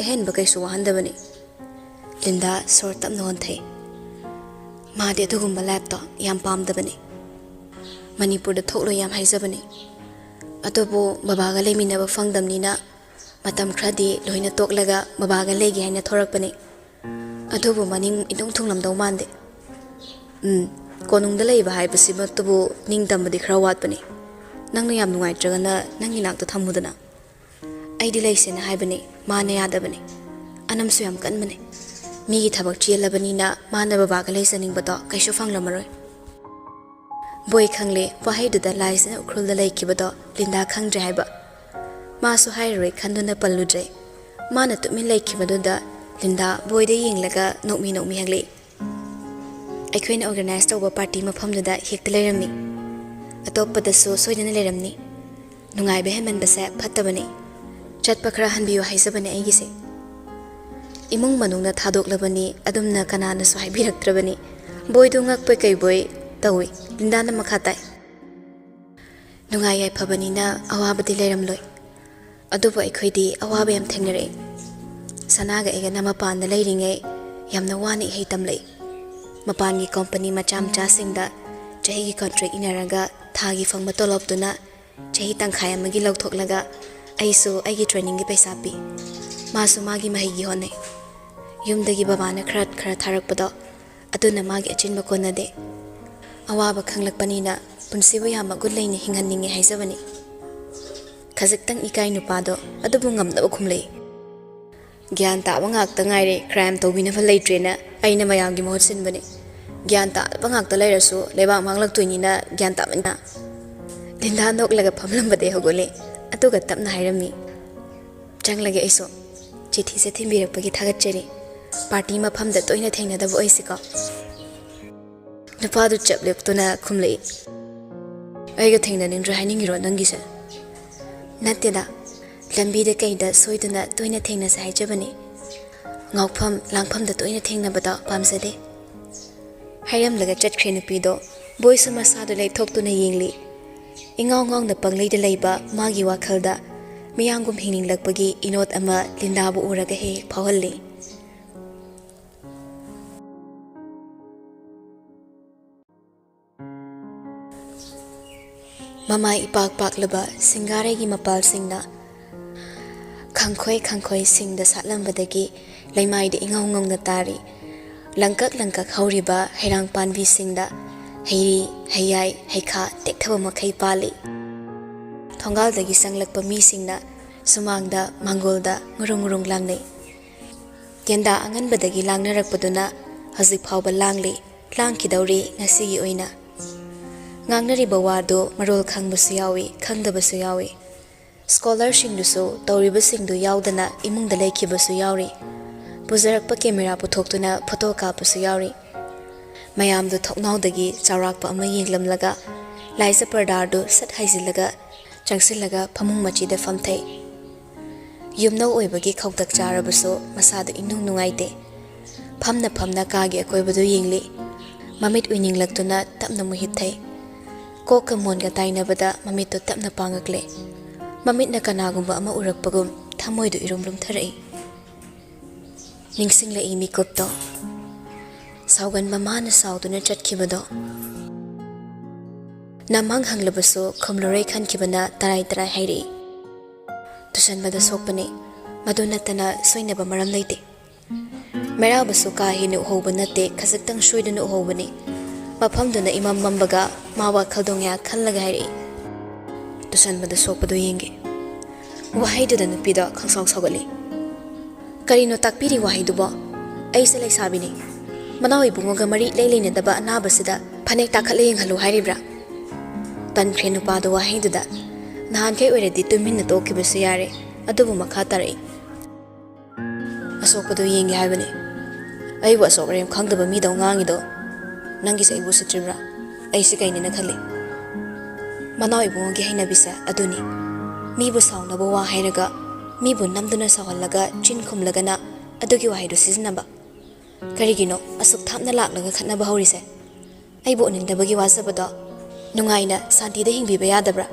ehen ba kaisu wahandabani linda sor tap non thai made dugumba laptop yam pamdabani Manipur da thoklo yam haizabani atobo babaga leminaba fangdamnina matam khradi loina toklaga babaga legi haina thorakpani atobo maning idong thunglamdaw mande konungda leiba haibasi matubo ningdambadi khra watpani nangna yam nungai tragana nangi nakta thamudana aidi leisena haibani mana yadabani anamsu yam kanmane migi thabak chielabani na mana babaga leisaning bato kaisho fanglamaroi boy khangle wahai duda laisena ukrulda leikibado linda khangdre haiba masu hairoi khanduna palludre mana tumin leikibado linda boy de yinglaga nokmi hangle aikhoina organize tawba party mafamduda hekta leirami atoppada so soidana leiramni nungai be heman basa phattabani chatpa khara hanbiyo haisabani aigise imung manungna thadoklabani adumna kanana so haibiraktrabani boy du ngakpe kai boy tawi lindana makhatai Nungai yaifabnina awabadi leiramloi. Adubu aikhoi awaba yam thengnare. Sanaga egana mapanda leiringai yamna wani heitamlei. Mapangi company macha machasingda chahi contract inaraga thagi fangma toloptuna chahi tangkhai amagi lauthoklaga aisu aigi training gi paisa pi. Masu magi mahigi hone. Yumdagi babana khara tharakpado aduna magi achinba konade. Awaba khanglakpanina punsibu yama gulleini hinghanninge haizabani. Khajiktang ikai nupado adubu ngamdaba khumlei. Gyan taba ngakta ngaire crime tawbinaba leitrena aina mayamgi mahut sinbani. Gyan taba ngakta leirasu lebak manglaktoinina gyan tabana. Linda noklaga phamlambade hogole atuga tapna hairami. Changlage aiso chithi se thimbirakpagi thagatcheri. Party mafamda toina thengnadaba oisiko. Nupadu chapleptuna khumlei. Aiga thengnaningdra hainingiro nangise. Nateda lambida kaida soiduna toina thengnasa haijabani. Ngawpham langphamda toina thengnabada pamsade. Hairamlaga chatkhre nupido boysu masadu leithokhtuna yengli. Ingaw ngawna pangleida leiba magi wakhalda miyangum hinginglakpagi inot ama lindabu uraga he phawhalli. Mamai ipak paklaba singaregi mapal singna khangkhoi singda satlambadagi leimaide ingaw ngawna tari. Langkak hauriba hairang panbi singda heiri hayai haikha tekthaba makhai pali. Thongal-dagi sanglakpa mi singna sumangda mangolda ngurung langnei. Genda anganbadagi langnarakpaduna hazik phawba langkidauri ngasigi oina. Ngangnariba wado marol khangbasu yawi khangdabasu yawi. Scholar singdusu tawriba singdu yaudana imungda leikhibasu yauri. Puzarakpa camera puthoktuna photo kapasu yauri. Mayamdu thoknaudagi chawrakpa ama yenglamlaga laisa pardardu sat haizilaga changsilaga phamung machida famthai. Yumnau oibagi khawtak charabasu masadu inung nungaite. Phamna kagi akoibadu yengli. Mamit uininglakduna tapna muhithai. Koka monga tainabada mamito tapna pangakle. Mamitna kanagumba ama urakpagum thamoidu irumlum tharai. Ningsingla imi kupto. Saugan mamana sauduna chatkibado. Namang hanglabasu khumlurai khankibana tarai hairi. Tusanbada sokpani madunatana soinaba maram leite. Merabasu ka hinu uhawba nate khajiktang soiduna uhawbani. Mafamduna imam mambaga mawa khaldongya khallaga hairi. Tusanbada sokpado yenge. Wahaiduda nupida khangsaw sagali. Karino takpiri wahaiduba aisa laisabini. Manaw ibungoga mari leilinadaba anabasida phanek takhatle yenghalu hairibra. Tankre nupado wahaiduda nahan kai oiradi tuminna tokibasu yare adubu makha tarai. Asokpado yenge haibani. Aibu asokrem khangdaba midaw ngangido nangisa ibu sutribra aisi kainina khali. Manaw ibungogi hainabisa aduni. Mibu sawnaba wa hairaga mibu namduna sawallaga chin khumlagana adugi wahaidu siznaba. Karigino asuk thapna laklaga khatnaba haurise. Aibu uningdabagi wasabado nungaina santida hingbiba yadabra.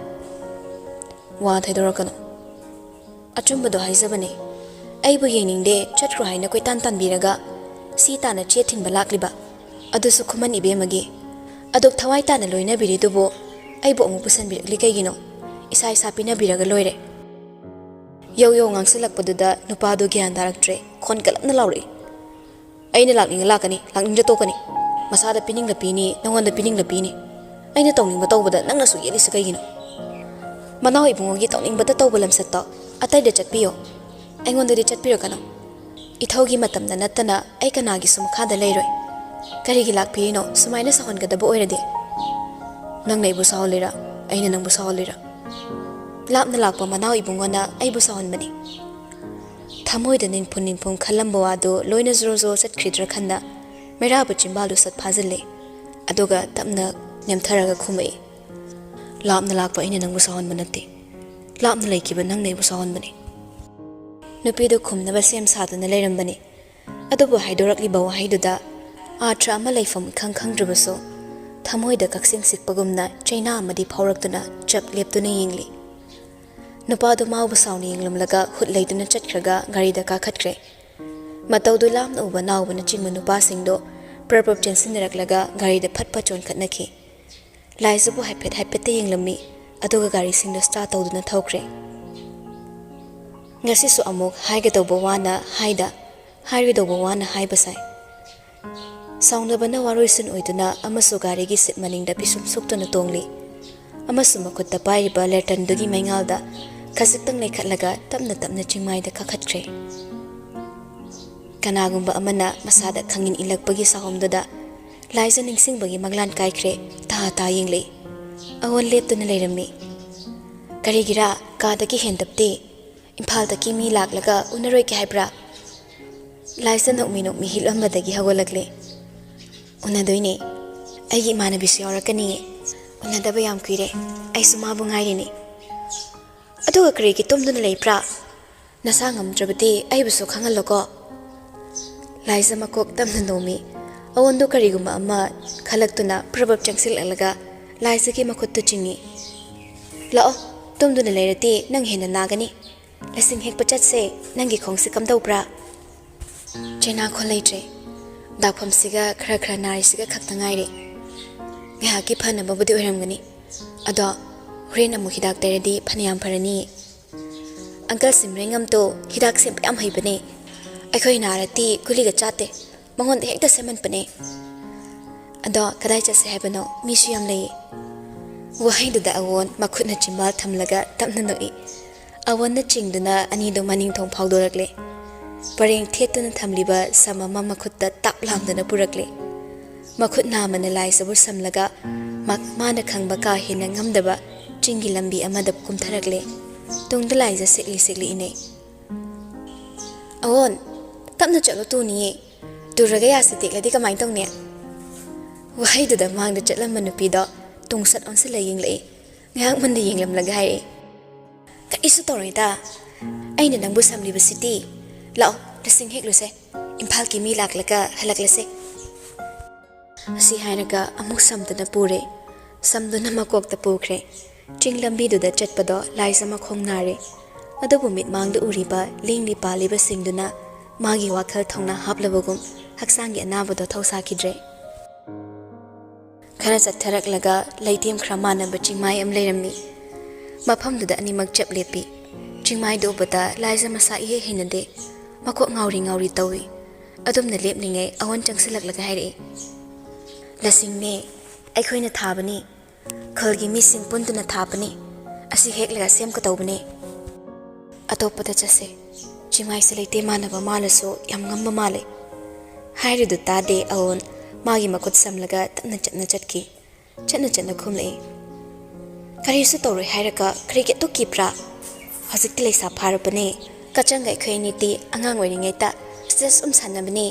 Wa thaidorakano. Achumbado haizabane. Aibu yeningde chatkro haina koitan tanbiraga sitana chethinba lakliba. Adusu khuman ibemagi. Aduk thawai tana loina biridubo aibu amu pusanbirakli kaigino. Isa pinabiraga loire. Yo ngangsilakpaduda nupado gyan daraktre khon kalapna lauri. Aina lakani lakningda tokani. Masada piningla pini nangonda piningla pini. Aina tawningba tawbada nangna su yelisa kaigino. Manaw ibungogi tawningbada tawba lamsatta atayda chatpiyo. Aingondadi chatpirakano. Ithawgi matamda nattana ai kanagi sumkhada leiroi. Karigi lakpirino sumaina sahongadaba oiradi. Nangna ibu saholira aina nangbu saholira. Lapna lakpa manaw ibungona aibu sahonbani. Thamoida ningphum khalamba wado loina zro satkhridra khanda merabu chimbalu sat phazille. Aduga tapna nemtharaga khumai. Lapna lakpa aina nangbu sahonba natte. Lapna laikiba nangna ibu sahonbani. Nupido khumnaba sem sadana leirambani. Adubu haidorakliba wahaiduda atra ama laifam khangdrabaso thamoida kaksing sikpagumna chaina amadi phaurakduna chap leptuna yingli nupadu mauba sauni yinglamlaga hut leiduna chatkhraga gari da kakhatkre mataudu lamna uba nawbana chingma nupa singdo prapap chensinraklaga gari da phatpa chon khatnaki laisabu haipet haipete yinglammi aduga gari singdo start tawduna thawkre ngasi su amuk haiga tawba wana haida hairi tawba wana haibasai saungnabana waroisun oiduna amasu garigi sit maningda pisum suktuna tongli amasu makutta pairiba lertandugi maingalda khasiktang lekhatlaga tapna tapna chingmaida kakhatkre kanagumba amana masada khangin ilakpagi sahomdada laisa ningsingbagi maglan kaikre ta yingli awon leptuna leirami karigira kadagi hendapte imphal taki mi laklaga unaroi ke haibra laisa nokmi hilambadagi hagolakle unadoine aigi manabisu yaurakani unadaba yam kuire aisu mabu ngairini aduga karigi tumduna leipra nasa ngamdrabati aibusu khangaloko laisa makok tamna nomi awondo kariguma ama khalaktuna prabab changsilaga laisa ki makhuttu chingi lao tumduna leirati nang hena nagani lasing hek pachatse nangi khongsi kamdau-bra chena kholaitre dakpham siga khra nari siga khaktangaire ngeha ki phana babudi oiramgani ado hren amu hidak teredi phaniyam pharani uncle simrengam to hidak sem yam haibane akhoi narati kuliga chate mangon hekta seman pane ado kadai chase haibano misu yam lei wahai da awon makhutna chimal thamlaga tamna noi awon na chingduna ani do maning thong phawdorakle pareng thetuna thamliba samama makhutta tap lamdana purakle makhut namana lai sabur samlaga mana khangba ka hena ngamdaba chingi lambi amada kumtharakle tungda lai ja sikli ine awon tapna chalo tu ni turaga ya sitik ladi kamai tongne wahai da mangda chatlam manupi do tungsat onsila yingle ngak manda yinglam laga hai ka isu torida aina nangbu samliba city lao lasing hek luse imphal ki mi laklaga halaklase asi hainaga amuk samdana pure samduna makok ta pukre chinglambi du da chatpado laisama khongnare adubu mit mangda uriba lingli paliba singduna magi wakhal thongna haplabagum haksangi anabado thausa kidre khara chatharaklaga leitem khramana bachingmai am leirami mafamduda animak chap lepi chingmai do bata laisa masa iye hinade makok ngauri tawi adumna lepninge awon changsilaklaga hairi lasingme aikhoina thabani khalgi mising puntuna thabani asi heklaga sem ka tawbani atopada chase chingmai se leite manaba malaso yam ngamba male hairi du tade awon magi makut samlaga tanna chatki chatna khumlei karisu tawroi hairaka cricket to kipra hazikti leisa pharapane kachangai khaini ti angang oiringai ta stress sanabane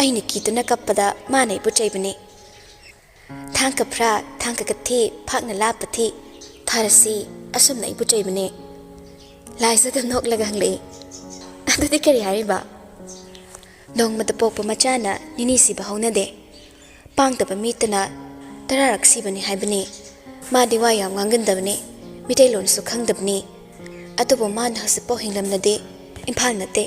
aina kituna kappada manai puchaibane thangka kathi phakna lapathi tharasi asumna ipuchaibane laisa ka nok lagangle adudi kari hariba nongmata pokpa machana ninisi bahawna de pangtaba mitana tararak sibani haibani madi wa yam ngangandabani mitailon su khangdabni atubo man hasipo hinglamnade imphal nate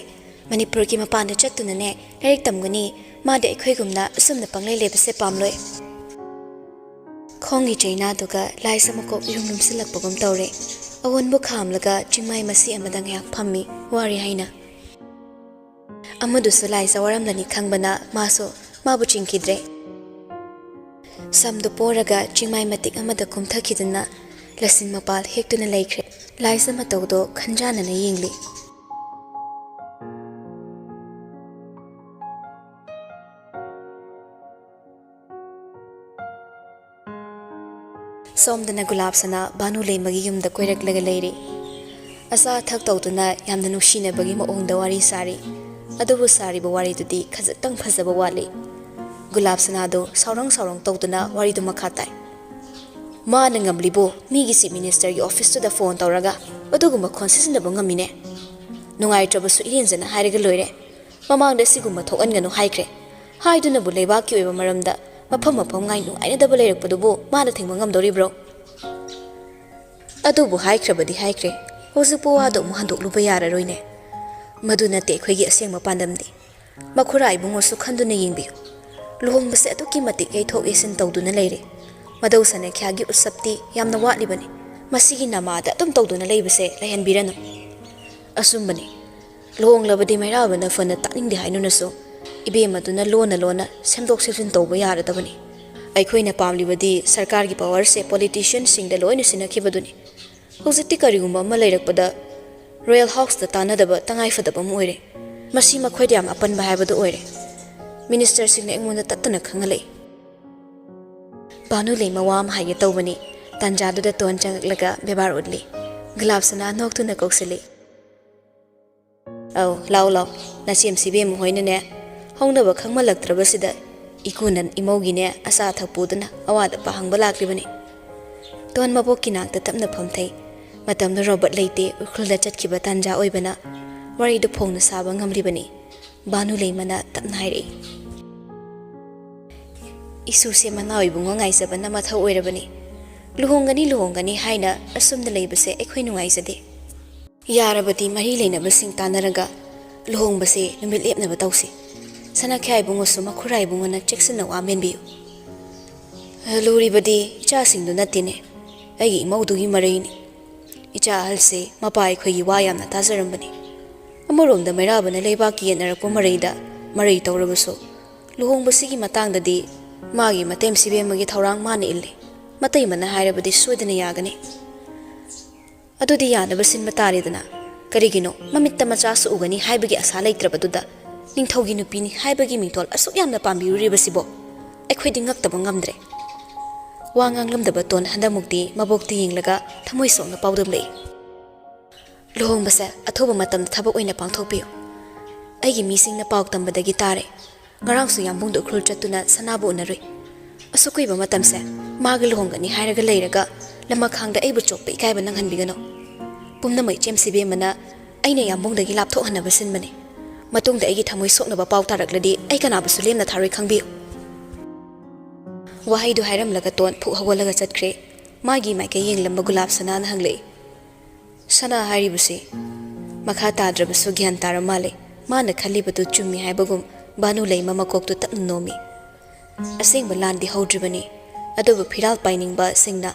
manipur ki mapanda chatuna ne larik tamgani made ekhoigumna asumna panglei lebase pamloi khongi chaina duga laisamako yumlum silakpagum tawre awonbu khamlaga chingmai masi amadang yak phammi wari haina amadu sulai sawaramlani khangbana maso mabu chingkidre samdu poraga chingmai matik amada kumthakiduna lasing mapal hektuna laikre laisa matawdo khanjana na yingli somdana gulabsana banu leimagi yumda koiraklaga leiri asa thak tawduna yamna nushina bagi maongda wari sari adubu sari ba wari dudi khazatang phazaba wali gulabsana do saurang tawduna wari du makhatai ma na ngamlibo migi si minister gi office to da phone tawraga aduguma consistent ba ngamine nungai trabasu irinjana hairiga loire mamang da siguma thokanganu haikre haiduna bu leiba ki oiba maramda mafam ngai nungainadaba leirappadubu mana thingba ngamdoribro adubu haikrabadi haikre hojikpo wado mu handokluba yararoine madu nate akhoi asengma pandamdi makhura ibungosu khanduna yingbiu luhongbase aduki matik yaithok yesin tawduna leire madawsane khyagi usapti yamna watlibani masigi namada adum tawduna leibase lehanbiranu asumbani luhonglabadi mairabana fana takningdi hainunasu ibe maduna lona semdok sefin tawba yaradabani aikhoina pamlibadi sarkar gi power se politician singda loina sinakhibaduni hojikti karigumba ma leirakpada royal house da tanadaba tangai fadaba mu oire masi makhoidi yam apan ba haibadu oire minister singna engmonda tattana khangalei banu le mawam haye tawbani tanjadu da ton changlaga bebar udli glapsana noktuna koksili aw law nasim sibe mu hoina ne hongnaba khangmalaktrabasida ikunan imogine asa thapuduna awada pahangba laklibani ton mabokki nakta tapna phamthai matamna robot leite ukhulda chatkiba tanja oibana wari du phongna saba ngamribani banu leimana tapna haire isu se mangai bungo ngaisabana matha oirabani luhongani haina asumna leibase ekhoi nungaisade yarabati mari leinaba sing tanaraga luhongbase numit lepnaba tawsi sana khyai bungo suma khurai bungo na cheksana wa menbiu luribadi icha singdu natine ai imaudugi maraini icha halse mapai khoi wa yamna tajarambani amoromda mairabana leibaki yenarakpo maraida marai tawrabaso luhongbasigi matangdadi magi matem sibemagi thorang mane ille matai mana hairabadi soidana yagani adudi yanaba sin mataridana karigino mamitta macha su ugani haibagi asa leitrabaduda ningthogi nupini haibagi mingtol asuk yamna pambiribasibo ekhodi ngaktaba ngamdre wanganglumdaba ton handamukti mabokti yinglaga thamoi songna pawdam lei luhongbasa athoba matam thabak oina pangthokpiyo aigi misingna pauk tambadagi tare ngarangsu yambungdo khul chatuna sanabu unarui asukuiba matamse maga luhongani hairaga leiraga lamakhangda aibu chokpa ikaiba nanghanbigano pumnamai chemsibe mana aina yambungdagi lapthokhanaba sinbani matungda aigi thamoi soknaba pauk tarakladi ai kanabasu lemna tharoi khangbiyo wahaidu hairamlaga ton phu hawalaga chatkre magi maika yenglamba gulab sana na hanglei sana haribuse makha tadrabasu gyan taramale mana khalibadu chummi haibagum banu lei mama koktu tapna nomi asengba landi hodribani adobu phiral painingba singna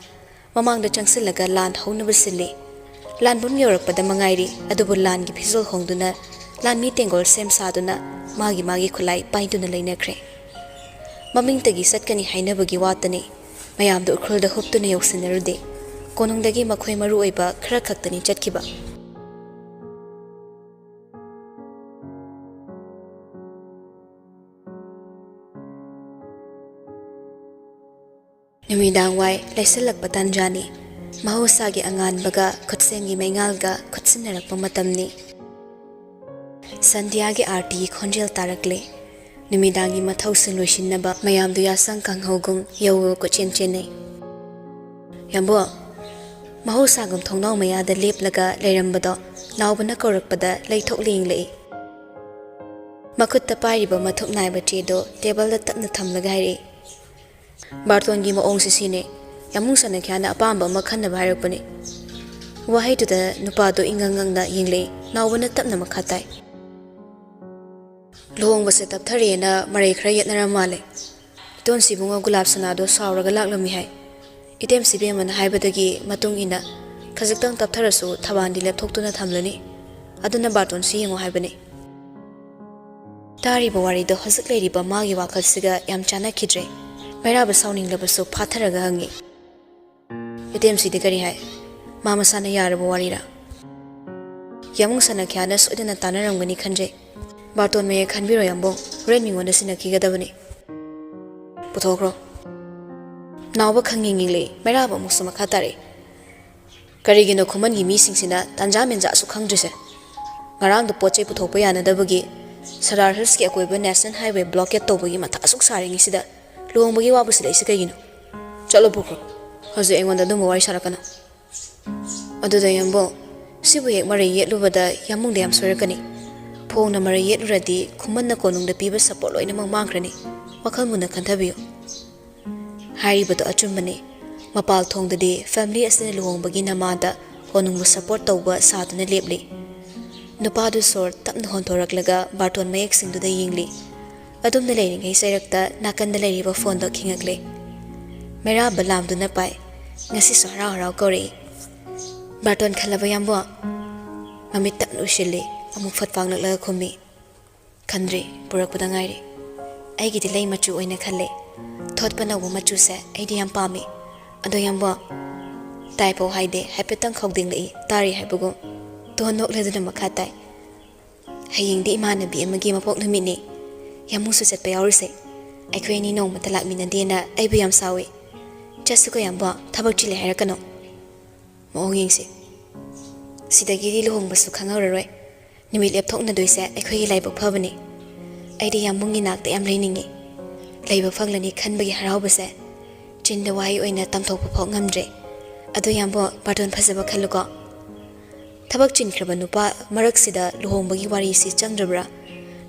mamangda changsilaga land hounaba sille lan bum yorakpada mangairi adobu lan gi phizol hongduna lan mi tengol sem saduna magi khulai paiduna leinakre maming tagi satkani hainabagi watani mayamdu ukhulda huptuna yoksinarude konungdagi makhoi maru oiba khara khaktani chatkiba numidang wai laisalakpa tanjani mahosagi anganbaga khutsengi maingalga khutsinnarakpa matamni sandhyagi arti khonjel tarakle numidangi mathausin loishinnaba mayamdu yasang kanghogum yawo ko chenchene yambo mahosagum thongnau mayada leplaga leirambado naubana korakpada leithok linglei makutta pairiba mathuk naiba chedo table da tapna thamlaga haire bartongi maong sisine yamung sana khyana apamba makhanna bhairapani wahaiduda nupado ingangangna yinglei naubana tapna makhatai luhongbase taptharena marai khara yetnara male ton sibunga gulab sanado sawraga laklami hai item sibemana haibadagi matung ina khajiktang taptharasu thabandi lepthoktuna thamlani aduna barton si yengo haibani tari bawari do hajik leiriba magi wakalsiga yam chana khidre mairaba sauning labasu phatharaga hangi item sidi kari hai mama sana yaraba warira yamung sana khyana soidana tanaramgani khanje barton me khanbiro yambo ren mingonda sinakigadabani puthokro nawba khangingile mairaba musuma khatare karigino khumangi mi singsina tanja menja su khangdrise ngarang do poche puthokpa yanadabagi sarar hills ki akoiba national highway blockade tobagi matha asuk saringi sida luhongbagi wabusi leisi kagino chalo pukro hoje engonda dum wari sarakana aduda yambo sibu hek marai yetlubada yamungda yam sorakani phongna marai yetluradi khumanna konungda piba support loina mangkrani wakhal munna khanthabiyo Haribado achumani. Mapal thongdadi family asina luhongbagi namada honungbu support tawba saaduna lepli. Nupadu sor tapna hontoraklaga barton mayek singduda yingli. Adumna leiringai sairakta nakanda leiriba phone do khingakle. Mera balamduna pai. Ngasi so harau kori. Barton khalaba yambo. Mamit tapna ushili amuk fatpang laklaga khumi. Khandri purakpada ngairi. Aigi dilai machu oina khalle. Thotpa nawu machu se aidi yam pami. Ado yambo. Taipo haide haipetang khawding lai tari haibugo. Don nok leduna makhatai. Haying di imanabi amagi mapok namini. Yamusu set pa yawrise. Aikhoi ni nong matalak minandena aibu yam sawi. Jasuko yambo thabak chile hairakano. Maong yingsi. Sidagiri luhong basu khangawraroi. Nimit lepthok na doise aikhoi laibok phabani. Aidi yamungi nakta yam leiningi. Laibok phanglani khanbagi haraubase. Chinda wai oina tamthok paphok ngamdre. Ado yambo barton phasaba khaluko. Thabak chinkraba nupa maraksida luhongbagi wari si changdrabra.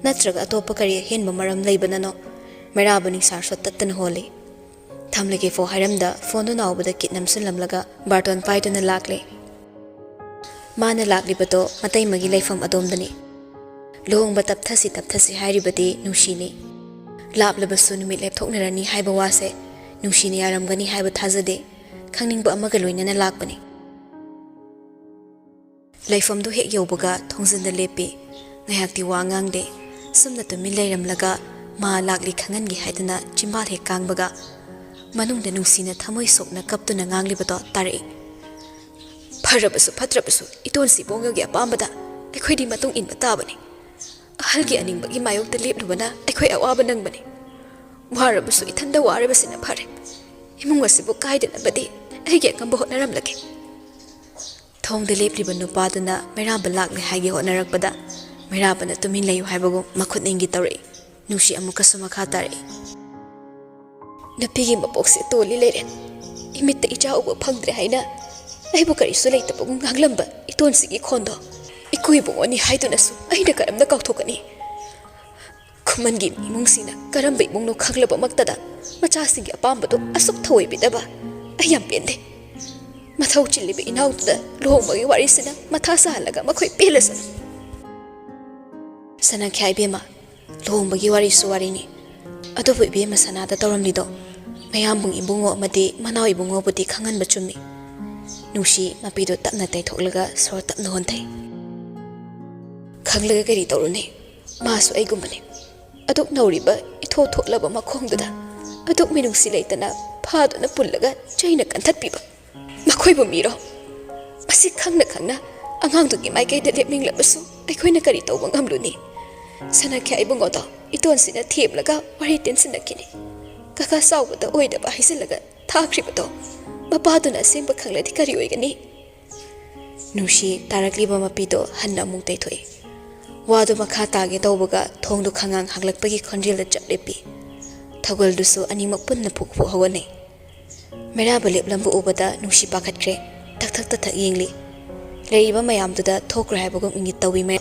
Natraga atopa kari henba maram leibanano. Merabani sarso tattana holi. Thamlage fo haramda fondo naubada kitnam sunlamlaga barton paituna lakle. Mana lakli bato matai magi laifam adomdani. Luhongba tapthasi hairibadi nushini. Laplabasu numit lepthoknarani haiba wase. Nushini aramgani haiba thazade. Khangningba amaga loinana lakbani. Laifamdu hek yaubaga thongzinda lepi. Ngayakti wa ngangde. Sumna tumin leiramlaga ma lakli khangangi haidana chimbal hek kangbaga. Manungda nungsina thamoi sokna kaptuna nganglibato tari. Pharabasu phatrabasu itonsi bongagi apambada aikhoi matung inba tabani. Ahalgi aningbagi mayokta leplubana aikhoi awaba nangbani. Warabasu ithanda warabasina phare. Imung asibu kaidana badi aigi akamba hotnaramlage. Thongda lepliba nupaduna meraba lakle haigi hotnarakpada merabana tumin layu haibago makhutningi tawri. Nushi amukasu makha tari. Napigi mapoksi toli leren. Imitta icha uba phangdre haina. Aibu karisu leitapagong nganglamba itonsigi khondo. Ikuibungoni haidunasu aina karamna kauthokani. Kumangi imungsina karamba imungno khanglaba maktada machasingi apambado asuk thawai bidaba ayam pende. Mathau chilibi inautuda luhongbagi warisina matha sahalaga makhoi pelasana. Sana khyai bema luhongbagi warisu warini. Adobu ibema sanada tawramlido. Mayambung ibungo amadi manaw ibungo budi khanganba chummi. Nushi mapido tapna taithokhlaga sor tapna honthai. Khanglaga kari tawrune masu aigumbani. Aduk nauriba itho thoklaba makhongduda aduk minungsi leitana phaduna pullaga chaina kanthatpiba. Makhoibu miro. Masi khangna angangdugi maikaida lepninglabasu aikhoina kari tawba ngamluni. Sana kya ibungo to itonsina theblaga wari tension nakini. Kaka sawbada oidaba haisilaga thakribato. Mapaduna semba khangladi kari oigani. Nushi tarakliba mapido hanna mung taithoi. Wadu makha tage tawbaga thongdu khangang hanglakpagi khonjilda chaplepi. Thagoldusu animak punna phukphu hawane. Meraba leplambu ubada nushi pakhatkre thak yingli. Leiba mayamduda thokra haibagum ingi tawi me.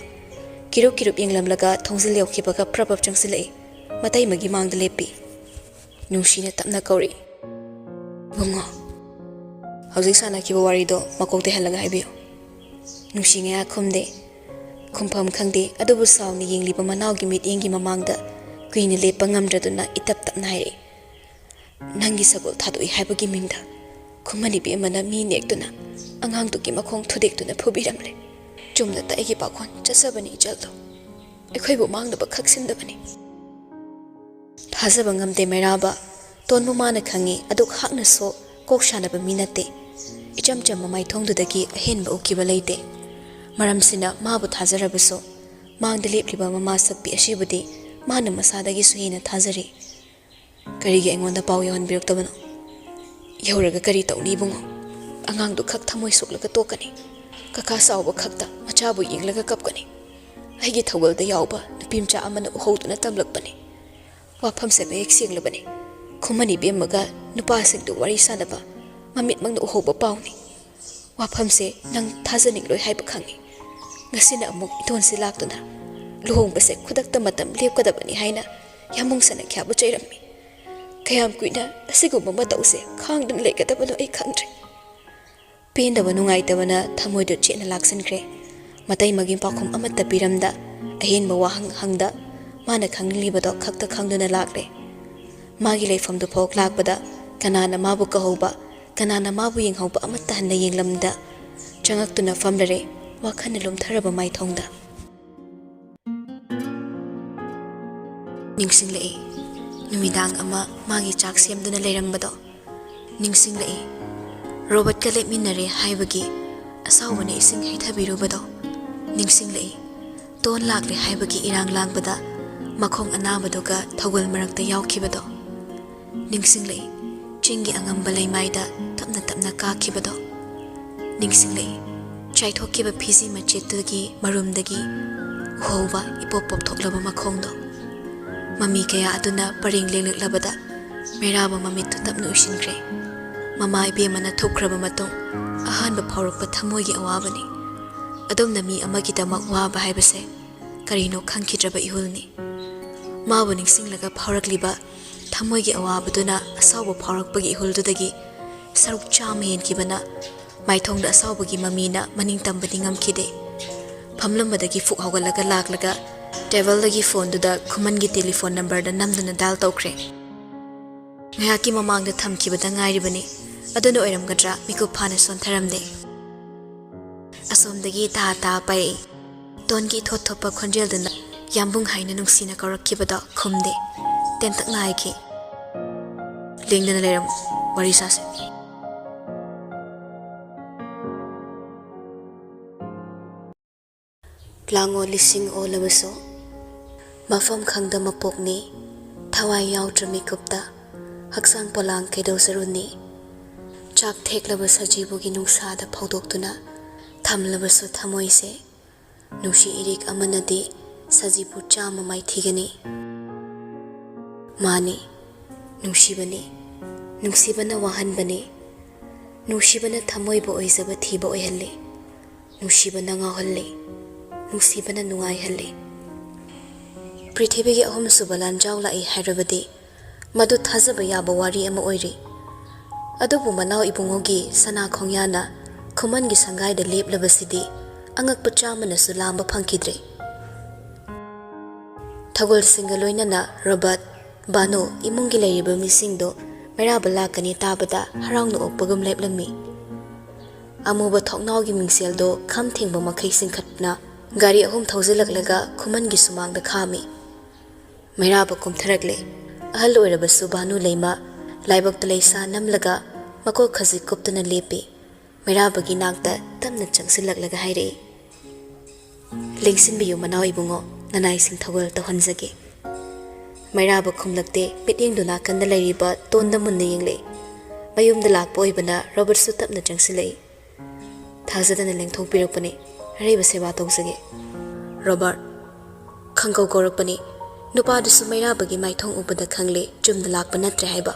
Kirup yenglamlaga thongzil yawkhibaga prapap changsilai. Matai magi mangda lepi. Nushina tapna kauri. Bungo. Hauzik sana kiba warido makokte halaga haibiyo. Nushi ngaya khumde. Khumpam khangde adubu sawni yengliba manawgi mit yengi mamangda kuini lepa ngamdraduna itap tapna hairi. Nangi sagol thadoi haibagi mingda. Khumani bi amana mi nektuna angangtuki makhong thudektuna phubiramle. Chumna ta egi pakhon chasabani jaldo. Ekhoibu mangdaba khaksindabani. Thazaba ngamde meraba tonbu mana khangi aduk hakna so kokshana minate. Icham mamai thongdudagi ahenba ukiba leite. Maramsina mabu thazarabaso mangdalepliba mama sakpi ashibudi mana masadagi suhina thazari. Karigi engonda paw yahonbiraktabano. Yauraga kari tawni bungo. Angangdu khak thamoi soklaga tokani. Kaka sawba khakta machabu yinglaga kapkani. Aigi thawalda yawba nupimcha amana uhoduna tamlakbani. Wafam se mayek singlabani. Khumani bemaga nupasingdu wari sanaba mamit mangna uhoba pawni. Wafam se nang thazaningloi haiba khangi. Ngasina amuk itonsi laktuna. Luhongbase khudakta matam lepkadabani haina yamung sana kyabu chairammi. Kayam kuina asigumba matause khangdun legadabano ai khangdre. Pendaba nungaitaba na thamoido chena laksankhre. Matai magim pakhum amatta piramda ahenba wahang hangda mana khanglibado khakta khangduna lakre. Magi leifamdu phok lakbada kanana mabu kahauba kanana mabu yenghauba amatta hanna yenglamda changaktuna famlare wakhana lomtharaba maithongda. Ningsinglei numidang ama magi chak semduna leirambado ningsinglei Robert ka lepminare haibagi asawbane ising heithabirubado ningsinglei ton lakle haibagi irang langbada makhong anabadoga thogol marakta yaukhibado ningsinglei chingi angamba leimaida tapna tapna kakhibado ningsinglei chaithokkiba phisi machetagi marumdagi hoba ipopop thoklaba makhongdo Mami kaya aduna paring leliklabada meraba mamitu tapna usinkre mama ibe mana thokraba matong ahanba phaurakpa thamoigi awabani adomna mi amagidamak waba haibase karino khangkidraba ihulni mabu ningsinglaga phaurakliba thamoigi awabaduna asawba phaurakpagi ihuldudagi saruk chama henkibana maithongda asawbagi mamina maningtambadi ngamkhide phamlambadagi fuk hawgalaga laklaga Table lagi phone duda kuman gi telephone number da namduna dial tawkre ngayaki mamang da thamki bada ngairi bani aduna oiram gadra miku phana son tharamde asom dagi ta pai ton gi thot thopa khonjel dana yambung haina nungsina karakki bada khumde ten tak nai ki lengdana leram wari sase Lango lising o labaso Mafam khangda mapokni thawai yaudra mikupta haksang polang kedo saruni chak theklaba sajibugi nungsada phaudoktuna thamlabaso thamoise nushi irik amanadi sajibu chama mai thigani mani nushibana wahanbani nushibana thamoibo oizaba thiba oihalle nushibana ngawhalle nushibana nungai halle Prithibigi ahom subalan jawla I hairabadi madu thazaba yaba wari ama oiri adubu manau ibungogi sana khongyana khumangi sangai da leplabasidi angak pachamana sulamba phangkidre Thagol singaloina na Robert Bano imungi leiriba misingdo merabala kani tabada harangno opagum leplami amuba thoknawgi mingseldo kham thengba makhai singkhatna gari ahom thauzilaklaga khumangi sumangda khami Meraba kumtharagle ahal oirabasu banu leima laibak leisa namlaga mako khazi kuptana lepi merabagi nakta tamna changsilaklaga haire lengsin biyu manaw ibungo nanai sing thagol tawhanjage meraba khumlakte mityeng duna kanda leiriba tonda munne yengle mayumda lakpa oibana Robert su tapna changsilai thazadana lengthokpirakpani Areba seba tawsage Robert khangkau gorakpani nupa dusu merabagi maithong ubada khangle chumda lakpa natre haiba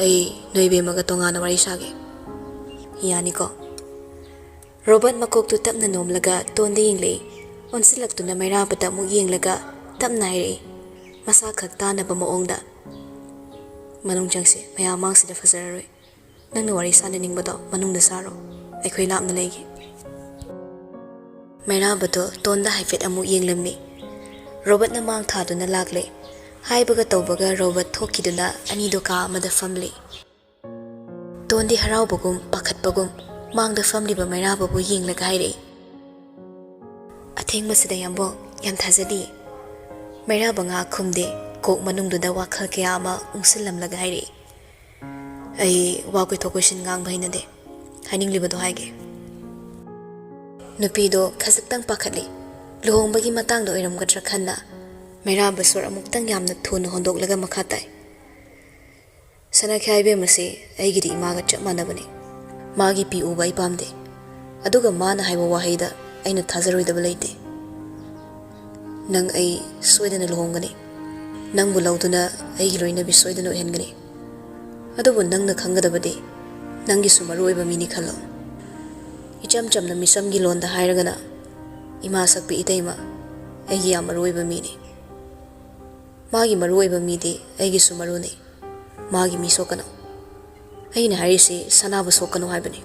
ai noibe maga tongana wari sage yani ko Robert makok tu tapna nomlaga tonde yengle onsilaktuna merabata mu yenglaga tapna haire masa khakta na ba maongda manung jangse maya mangsida fazaroi nangna wari sana ningbado manungda saro aikhoi lapna leigi Merabado tonda haifet amu yenglammi Robert na mang thaduna lakle haibaga tawbaga Robert thokiduna anido ka amada family Tondi haraubagum pakhatbagum mangda family ba merababu yenglaga haire Atheng masida yambo yam thazadi Meraba nga khumde kok manungduda wakhal kya ama ungsilamlaga haire ai wakoi thokoshin ngang bhainade haninglibado haige Nupido khazakhtang pakhatli luhongbagi matangda oiramgadra khanna meraba sor amuktang yamna thuna hondoklaga makhatai sana khaibe mase aigidi imaga chap manabani magi pi uba ipamde aduga mana haiba wahaida aina thazaroidaba leite nang ai soidana luhongani nangbu lauduna aigi loina bi soidana ohengani adubu nangna khangadabadi nangi sumaroiba mini khalo Icham cham na misam gi londa hairagana ima sakpi itaima aigi amaroiba mini Magi maruoiba midi aigi su maruni. Magi mi sokano. Aina harisi sanabu sokano haibani.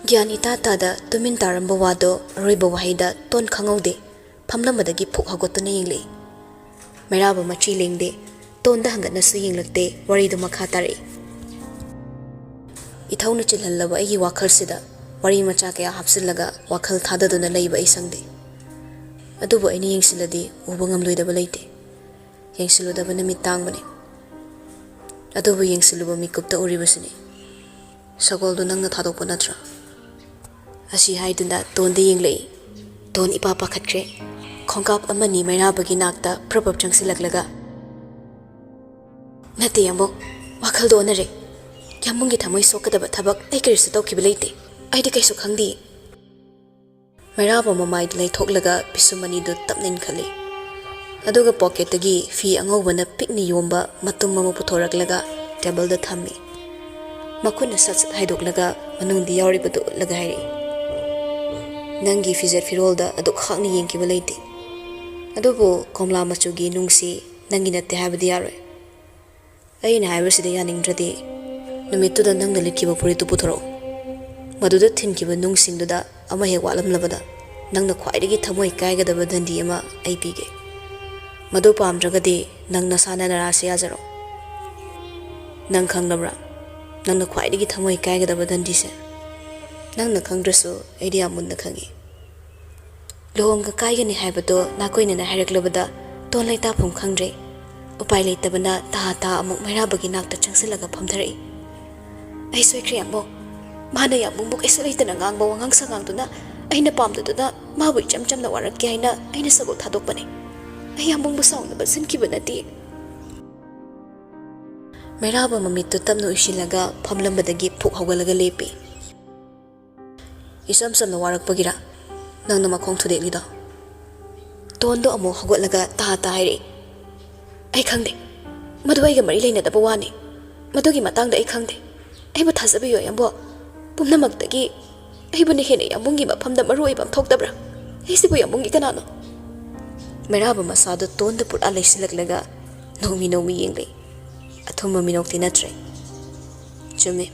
Gyan ita tada tumin taramba wado roiba wahida ton khangaude phamlamadagi phuk hagotuna yingli. Mairaba machi lengde tonda hangatna su yinglakte waridu makha tari. Ithauna chilhallaba aigi wakhalsida wari macha kaya hapsillaga wakhal thadaduna leiba isangde. Adubu aini yengsiladi uba ngamloidaba leite. Yengsiludaba namit tangbani. Adubu yengsiluba mikupta uribasini. Sagoldu nangna thadokpa natra. Asi haiduna tonda yenglei. Ton ipa pakhatre. Khongkap amani mairabagi nakta prabab changsilaklaga. Nate yambo wakhaldo onare. Yamungi thamoi sokadaba thabak ai karisu tawkiba leite. Aidi kaisu khangdi. Mairaba mamaid leithoglaga pisumani du tapnin khali. Aduga pocket tagi fi angobana pikni yomba matum mama puthораklaga table da thammi. Makuna sat haidoglaga manungdi yauribadu laga hairi. Nangi fizer firolda adu khakni yengkiba leite. Adubu komla machugi nungsi nangi natte habadi yaroi. Aina haibasida yaningdradi numittuda nangna litkiba puritu puthoro. Maduda thinkiba nungsingduda ama he walamlabada nangna khwaidagi thamoi kaigadaba dandi ama ai pige. Madu pamdragadi nangna sana narase yazaro. Nang khanglabra nangna khwaidagi thamoi kaigadaba dandi se. Nangna khangdrasu aidi amunna khangi. Lohonga kaigani haibado nakoina na haraklabada ton laita phum khangdre. Upai leitabana ta amuk mairabagi nakta changsilaga phamtharai. Ai soikre ambo mana yamung buk esalaitana ngangba wangang sangangduna aina pamduduna mabu chamchamna warakki haina aina sagol thadokpane. Ai yamung bu saunaba sinkiba nati. Mairaba mamittu tamnu ishilaga phamlambadagi phuk hawgalaga lepi. Isam samna warakpagira nangna makhong thudeklido. Tondo amu hawgalaga ta hairi. Ai khangde madu aiga mari leinadaba wani. Madugi matangda ai khangde. Aibu thasabiyo yambo pumnamakdagi aibu ne hene yamungi mafamda maruoiba thokdabra. Aisibu yamungi kanano. Mairaba masado tonda pura leisilaklaga nomi yengli. Athumba minokti natre. Chumi.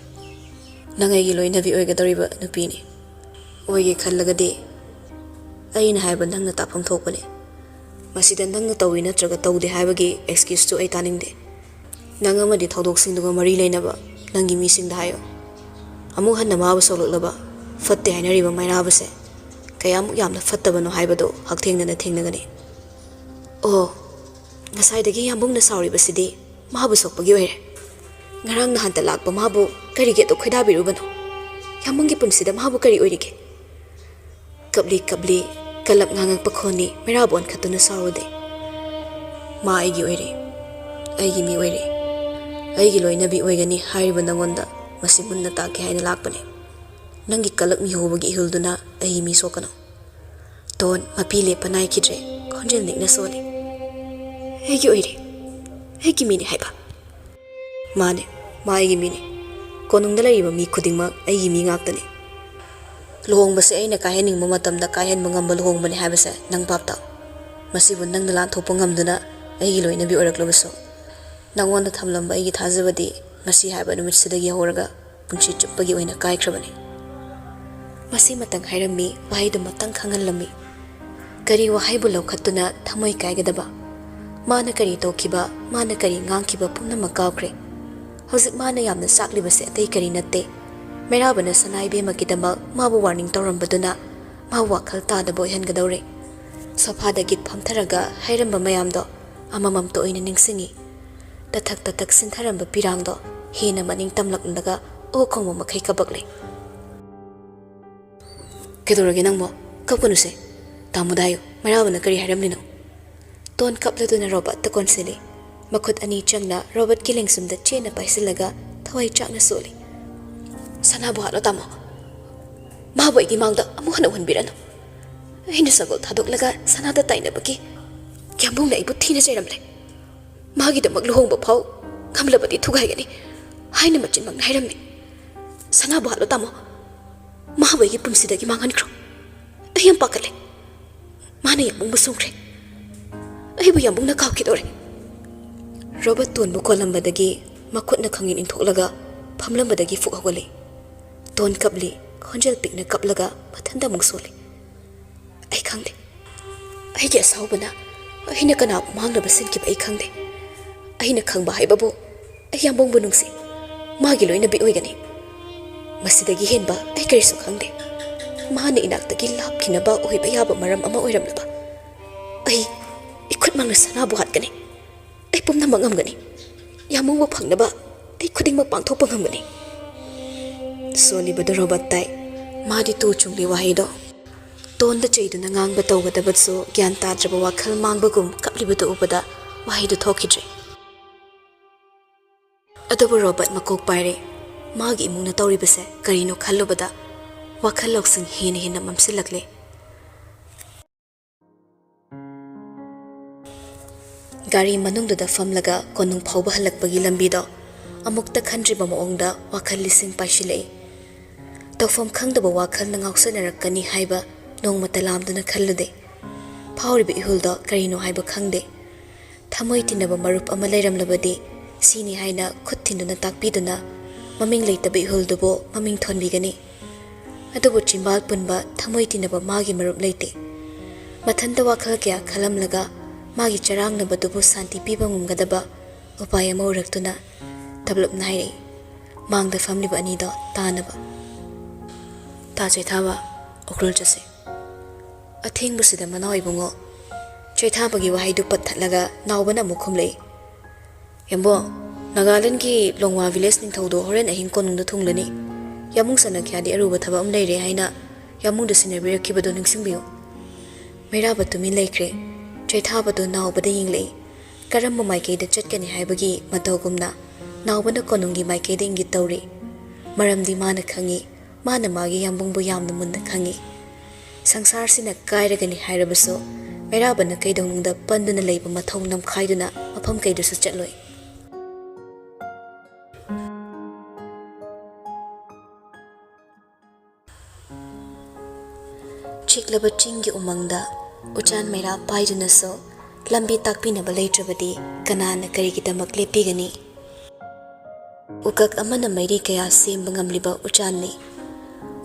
Nangaigi loinabi oigadoriba nupini. Oige khallagadi aina haiba nangna tapam thokpane. Masida nangna tawi natraga tawde haibagi excuse tu ai taningde. Nangamadi thawdoksingduga mari leinaba nangi misingda hayo. Amu hanna mabu soloklaba fatte hainariba mairabase kayamuk yamna fattabano haibado hakthengnana thengnagani. Oh, ngasaidagi yambungna sauribasidi mabu sokpagi oire. Ngarang na hanta lakpa mabu karige to khoidabirubano. Yambunggi punsida mabu kari oirige. Kabli kalap ngangak pakhoni mairabon khatuna saurode. Ma aigi oire. Aigi mi oire. Aigi loinabi oigani hairiba nangonda masimunna take haina lakpane. Nangi kalak mi hobagi ihulduna aigi mi sokano. Ton mapile panai kidre khonjel nikna soli. Aigi oire. Aigi mini haiba. Mane, ma aigi mini. Konungda lariba mi khudingmak aigi mi ngaktani. Lohongbase aina kaheningbma matamda kahenba ngamba lohongbani haibase nang paptaw. Masibu nangna lanthokpa ngamduna aigi loinabi oiraklabaso. Nangonda thamlamba aigi thajabadi ngasi haiba numitsidagi horaga punchi chuppagi oina kaikhrabani. Masi matang hairammi wahaidu matang khangallammi. Kari wahaibu lawkhattuna thamoi kaigadaba. Mana kari tokhiba, mana kari ngangkhiba pumnamak kawkhre. Hojik mana yamna saklibase atai kari natte. Mairabana sanaibemakkidamak mabu warning tawrambaduna ma wakhal tadaba oihangadawre. Sophada git phamtharaga hairamba mayamdo amamamto oina ningsingi. Tathak sintharamba pirangdo hena maning tamlaklaga o khongmo makhai kabakle. Kedorage nangmo kapkunuse tamudayo mairabana kari hairamlino. Ton kapladuna robot ta konsili makhut ani changna robot kilengsumda chena paisilaga thawai chakna soli. Sanabu hatlo tamo mabu igi mangda amu hana wanbirano. Aina sagol thadoklaga sanada tainabaki kyambungna ibu thina chairamle. Magidamak luhongba phau ngamlabadi thugaigani haina machinmak hairammi. Sanabu hatlo tamo mabu igi punsidagi mangankro. Ayam pakale mana yamungbu sungkre. ꯑꯩꯕꯨ ꯌꯥꯝꯕꯨꯡꯅ ꯀꯥꯎꯈꯤꯗꯣꯔꯦ Robert ꯇꯣꯟꯕꯨ ꯀꯣꯜꯂꯝꯕꯗꯒꯤ ꯃꯈꯨꯠꯅ ꯈꯪꯌꯤꯟ ꯏꯟꯊꯣꯛꯂꯒ ꯐꯝꯂꯝꯕꯗꯒꯤ ꯐꯨꯛ ꯍꯧꯒꯠꯂꯤ tone ꯀꯞꯂꯤ ꯈꯣꯟꯖꯦꯜ ꯄꯤꯛꯅ ꯀꯞꯂꯒ ꯃꯊꯟꯇ ꯑꯃꯨꯛ ꯁꯣꯜꯂꯤ ꯑꯩ ꯈꯪꯗꯦ ꯑꯩꯒꯤ ꯑꯁꯥꯎꯕꯅ ꯑꯩꯅ ꯀꯅꯥꯕꯨ ꯃꯥꯡꯅꯕ ꯁꯤꯟꯈꯤꯕ ꯑꯩ ꯈꯪꯗꯦ ꯑꯩꯅ ꯈꯪꯕ ꯍꯥꯏꯕꯕꯨ ꯑꯩ ꯌꯥꯝꯕꯨꯡꯕꯨ ꯅꯨꯡꯁꯤ ꯃꯥꯒꯤ ꯂꯣꯏꯅꯕꯤ ꯑꯣꯏꯒꯅꯤ ꯃꯁꯤꯗꯒꯤ ꯍꯦꯟꯕ ꯑꯩ ꯀꯔꯤꯁꯨ ꯈꯪꯗꯦ ꯃꯥꯅ ꯏꯅꯥꯛꯇꯒꯤ ꯂꯥꯞꯈꯤꯅꯕ ꯑꯣꯏꯕ ꯌꯥꯕ ꯃꯔꯝ ꯑꯃ ꯑꯣꯏꯔꯝꯂꯕ ꯑꯩ ꯈꯨꯠꯃꯛꯅ ꯁꯅꯥꯕꯨ ꯍꯥꯠꯀꯅꯤ ꯑꯩ ꯄꯨꯝꯅꯃꯛ ꯉꯝꯒꯅꯤ ꯌꯥꯝꯕꯨꯡꯕꯨ ꯐꯪꯅꯕ ꯑꯩ ꯈꯨꯗꯤꯡꯃꯛ ꯄꯥꯡꯊꯣꯛꯄ ꯉꯝꯒꯅꯤ ꯁꯣꯜꯂꯤꯕꯗꯨ ꯔꯣꯕꯔꯠ ꯇꯥꯏ ꯃꯥꯗꯤ ꯇꯨ ꯆꯨꯡꯂꯤ ꯋꯥꯍꯩꯗꯣ ꯇꯣꯟꯗ ꯆꯩꯗꯨꯅ ꯉꯥꯡꯕ ꯇꯧꯒꯗꯕꯁꯨ ꯒ꯭ꯌꯥꯟ ꯇꯥꯗ꯭ꯔꯕ ꯋꯥꯈꯜ ꯃꯥꯡꯕꯒꯨꯝ ꯀꯞꯂꯤꯕꯗꯨ ꯎꯕꯗ ꯋꯥꯍꯩꯗꯨ ꯊꯣꯛꯈꯤꯗ꯭ꯔꯦ ꯑꯗꯨꯕꯨ ꯔꯣꯕꯔꯠ ꯃꯀꯣꯛ ꯄꯥꯏꯔꯦ ꯃꯥꯒꯤ ꯏꯃꯨꯡꯅ ꯇꯧꯔꯤꯕꯁꯦ ꯀꯔꯤꯅꯣ ꯈꯜꯂꯨꯕꯗ ꯋꯥꯈꯜ ꯂꯧꯁꯤꯡ ꯍꯦꯟꯅ ꯃꯝꯁꯤꯜꯂꯛꯂꯦ ꯒꯥꯔꯤ ꯃꯅꯨꯡꯗꯨꯗ ꯐꯝꯂꯒ ꯀꯣꯅꯨꯡ ꯐꯥꯎꯕ ꯍꯜꯂꯛꯄꯒꯤ ꯂꯝꯕꯤꯗꯣ ꯑꯃꯨꯛꯇ ꯈꯟꯗ꯭ꯔꯤꯕ ꯃꯑꯣꯡꯗ ꯋꯥꯈꯜ ꯂꯤꯁꯤꯡ ꯄꯥꯏꯁꯤꯜꯂꯛꯏ ꯇꯧꯐꯝ ꯈꯪꯗꯕ ꯋꯥꯈꯜꯅ ꯉꯥꯎꯁꯟꯅꯔꯛꯀꯅꯤ ꯍꯥꯏꯕ ꯅꯣꯡꯃꯇ ꯂꯥꯝꯗꯨꯅ ꯈꯜꯂꯨꯗꯦ ꯐꯥꯎꯔꯤꯕ ꯏꯍꯨꯜꯗꯣ ꯀꯔꯤꯅꯣ ꯍꯥꯏꯕ ꯈꯪꯗꯦ ꯊꯃꯣꯏ ꯇꯤꯟꯅꯕ ꯃꯔꯨꯞ ꯑꯃ ꯂꯩꯔꯝꯂꯕꯗꯤ ꯁꯤꯅꯤ ꯍꯥꯏꯅ ꯈꯨꯠ ꯊꯤꯟꯗꯨꯅ ꯇꯥꯛꯄꯤꯗꯨꯅ ꯃꯃꯤꯡ ꯂꯩꯇꯕ ꯏꯍꯨꯜꯗꯨꯕꯨ ꯃꯃꯤꯡ ꯊꯣꯟꯕꯤꯒꯅꯤ ꯑꯗꯨꯕꯨ ꯆꯤꯝꯕꯥꯜ ꯄꯨꯟꯕ ꯊꯃꯣꯏ ꯇꯤꯟꯅꯕ ꯃꯥꯒꯤ ꯃꯔꯨꯞ ꯂꯩꯇꯦ ꯃꯊꯟꯇ ꯋꯥꯈꯜ ꯀꯌꯥ ꯈꯜꯂꯝꯂꯒ ꯃꯥꯒꯤ ꯆꯔꯥꯡꯅꯕꯗꯨꯕꯨ ꯁꯥꯟꯇꯤ ꯄꯤꯕ ꯉꯝꯒꯗꯕ ꯎꯄꯥꯏ ꯑꯃ ꯎꯔꯛꯇꯨꯅ ꯇꯞꯂꯞꯅ ꯍꯥꯏꯔꯛꯏ ꯃꯥꯡꯗ ꯐꯝꯂꯤꯕ ꯑꯅꯤꯗꯣ ꯇꯥꯅꯕ ꯇꯥ ꯆꯩꯊꯥꯕ ꯎꯈ꯭ꯔꯨꯜ ꯆꯠꯁꯦ ꯑꯊꯦꯡꯕꯁꯤꯗ ꯃꯅꯥꯎ ꯏꯕꯨꯡꯉꯣ ꯆꯩꯊꯥꯕꯒꯤ ꯋꯥꯍꯩꯗꯨ ꯄꯠꯊꯠꯂꯒ ꯅꯥꯎꯕꯅ ꯑꯃꯨꯛ ꯈꯨꯝꯂꯛꯏ ꯌꯥꯝꯕꯣ ꯅꯥꯒꯥꯂꯦꯟꯒꯤ ꯂꯣꯡꯋꯥ ꯚꯤꯂꯦꯖ ꯅꯤꯡꯊꯧꯗꯣ ꯍꯣꯔꯦꯟ ꯑꯍꯤꯡ ꯀꯣꯅꯨꯡꯗ ꯊꯨꯡꯂꯅꯤ ꯌꯥꯝꯕꯨꯡ ꯁꯅꯈ꯭ꯌꯥꯗꯤ ꯑꯔꯨꯕ ꯊꯕꯛ ꯑꯃ ꯂꯩꯔꯦ ꯍꯥꯏꯅ ꯌꯥꯝꯕꯨꯡꯗ ꯁꯤꯟꯅꯕꯤꯔꯛꯈꯤꯕꯗꯣ ꯅꯤꯡꯁꯤꯡꯕꯤꯌꯨ ꯃꯩꯔꯥꯕ ꯇꯨꯃꯤꯟ ꯂꯩꯈ꯭ꯔꯦ ꯆꯩꯊꯥꯕꯗꯨ ꯅꯥꯎꯕꯗ ꯌꯦꯡꯂꯛꯏ ꯀꯔꯝꯕ ꯃꯥꯏꯀꯩꯗ ꯆꯠꯀꯅꯤ ꯍꯥꯏꯕꯒꯤ ꯃꯇꯧꯒꯨꯝꯅ ꯅꯥꯎꯕꯅ ꯀꯣꯅꯨꯡꯒꯤ ꯃꯥꯏꯀꯩꯗ ꯏꯪꯒꯤꯠ ꯇꯧꯔꯤ ꯃꯔꯝꯗꯤ ꯃꯥꯅ ꯈꯪꯏ ꯃꯥꯅ ꯃꯥꯒꯤ ꯌꯥꯝꯕꯨꯡꯕꯨ ꯌꯥꯝꯅ ꯃꯨꯟꯅ ꯈꯪꯏ ꯁꯪꯁꯥꯔꯁꯤꯅ ꯀꯥꯏꯔꯒꯅꯤ ꯍꯥꯏꯔꯕꯁꯨ ꯃꯩꯔꯥꯕꯅ ꯀꯩꯗꯧꯅꯨꯡꯗ ꯄꯟꯗꯨꯅ ꯂꯩꯕ ꯃꯊꯧ ꯅꯝꯈꯥꯏꯗꯨꯅ ꯃꯐꯝ ꯀꯩꯗꯁꯨ ꯆꯠꯂꯣꯏ ꯆꯤꯛꯂꯕ ꯆꯤꯡꯒꯤ ꯎꯃꯪꯗ ꯎꯆꯥꯟ ꯃꯩꯔꯥ ꯄꯥꯏꯗꯨꯅꯁꯨ ꯂꯝꯕꯤ ꯇꯥꯛꯄꯤꯅꯕ ꯂꯩꯇ꯭ꯔꯕꯗꯤ ꯀꯅꯥꯅ ꯀꯔꯤꯒꯤꯗꯃꯛ ꯂꯦꯞꯄꯤꯒꯅꯤ ꯎꯀꯛ ꯑꯃꯅ ꯃꯩꯔꯤ ꯀꯌꯥ ꯁꯦꯝꯕ ꯉꯝꯂꯤꯕ ꯎꯆꯥꯟꯅꯤ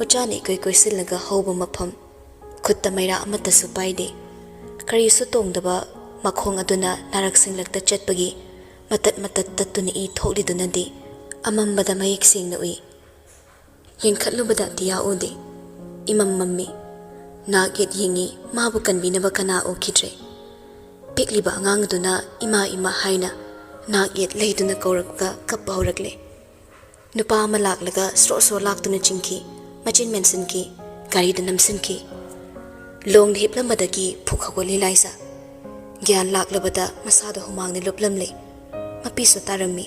ꯎꯆꯥꯟ ꯏꯀꯣꯏ ꯀꯣꯏꯁꯤꯜꯂꯒ ꯍꯧꯕ ꯃꯐꯝ ꯈꯨꯠꯇ ꯃꯩꯔꯥ ꯑꯃꯠꯇꯁꯨ ꯄꯥꯏꯗꯦ ꯀꯔꯤꯁꯨ ꯇꯣꯡꯗꯕ ꯃꯈꯣꯡ ꯑꯗꯨꯅ ꯅꯥꯔꯛ ꯁꯤꯡꯂꯛꯇ ꯆꯠꯄꯒꯤ ꯃꯇꯠ ꯃꯇꯠ ꯇꯠꯇꯨꯅ ꯏ ꯊꯣꯛꯂꯤꯗꯨꯅꯗꯤ ꯑꯃꯝꯕꯗ ꯃꯌꯦꯛ ꯁꯦꯡꯅ ꯎꯏ ꯌꯦꯡꯈꯠꯂꯨꯕꯗ ꯑꯇꯤꯌꯥ ꯎꯗꯦ ꯏꯃꯝ ꯃꯝꯃꯤ ꯅꯥꯛ ꯌꯦꯠ ꯌꯦꯡꯉꯤ ꯃꯥꯕꯨ ꯀꯟꯕꯤꯅꯕ ꯀꯅꯥ ꯎꯈꯤꯗ꯭ꯔꯦ ꯄꯤꯛꯂꯤꯕ ꯑꯉꯥꯡ ꯑꯗꯨꯅ ꯏꯃꯥ ꯏꯃꯥ ꯍꯥꯏꯅ ꯅꯥꯛ ꯌꯦꯠ ꯂꯩꯗꯨꯅ ꯀꯧꯔꯛꯄ ꯀꯞꯄ ꯍꯧꯔꯛꯂꯦ ꯅꯨꯄꯥ ꯑꯃ ꯂꯥꯛꯂꯒ ꯁ꯭ꯔꯣ ꯂꯥꯛꯇꯨꯅ ꯆꯤꯡꯈꯤ ꯃꯆꯤꯟ ꯃꯦꯟꯁꯤꯟꯈꯤ ꯒꯥꯔꯤꯗ ꯅꯝꯁꯤꯟꯈꯤ ꯂꯣꯡꯗ ꯍꯤꯞꯂꯝꯕꯗꯒꯤ ꯐꯨꯛ ꯍꯧꯒꯠꯂꯤ ꯂꯥꯏꯖ ꯒ꯭ꯌꯥꯟ ꯂꯥꯛꯂꯕꯗ ꯃꯁꯥꯗ ꯍꯨꯃꯥꯡꯅ ꯂꯨꯞꯂꯝꯂꯦ ꯃꯄꯤꯁꯨ ꯇꯥꯔꯝꯃꯤ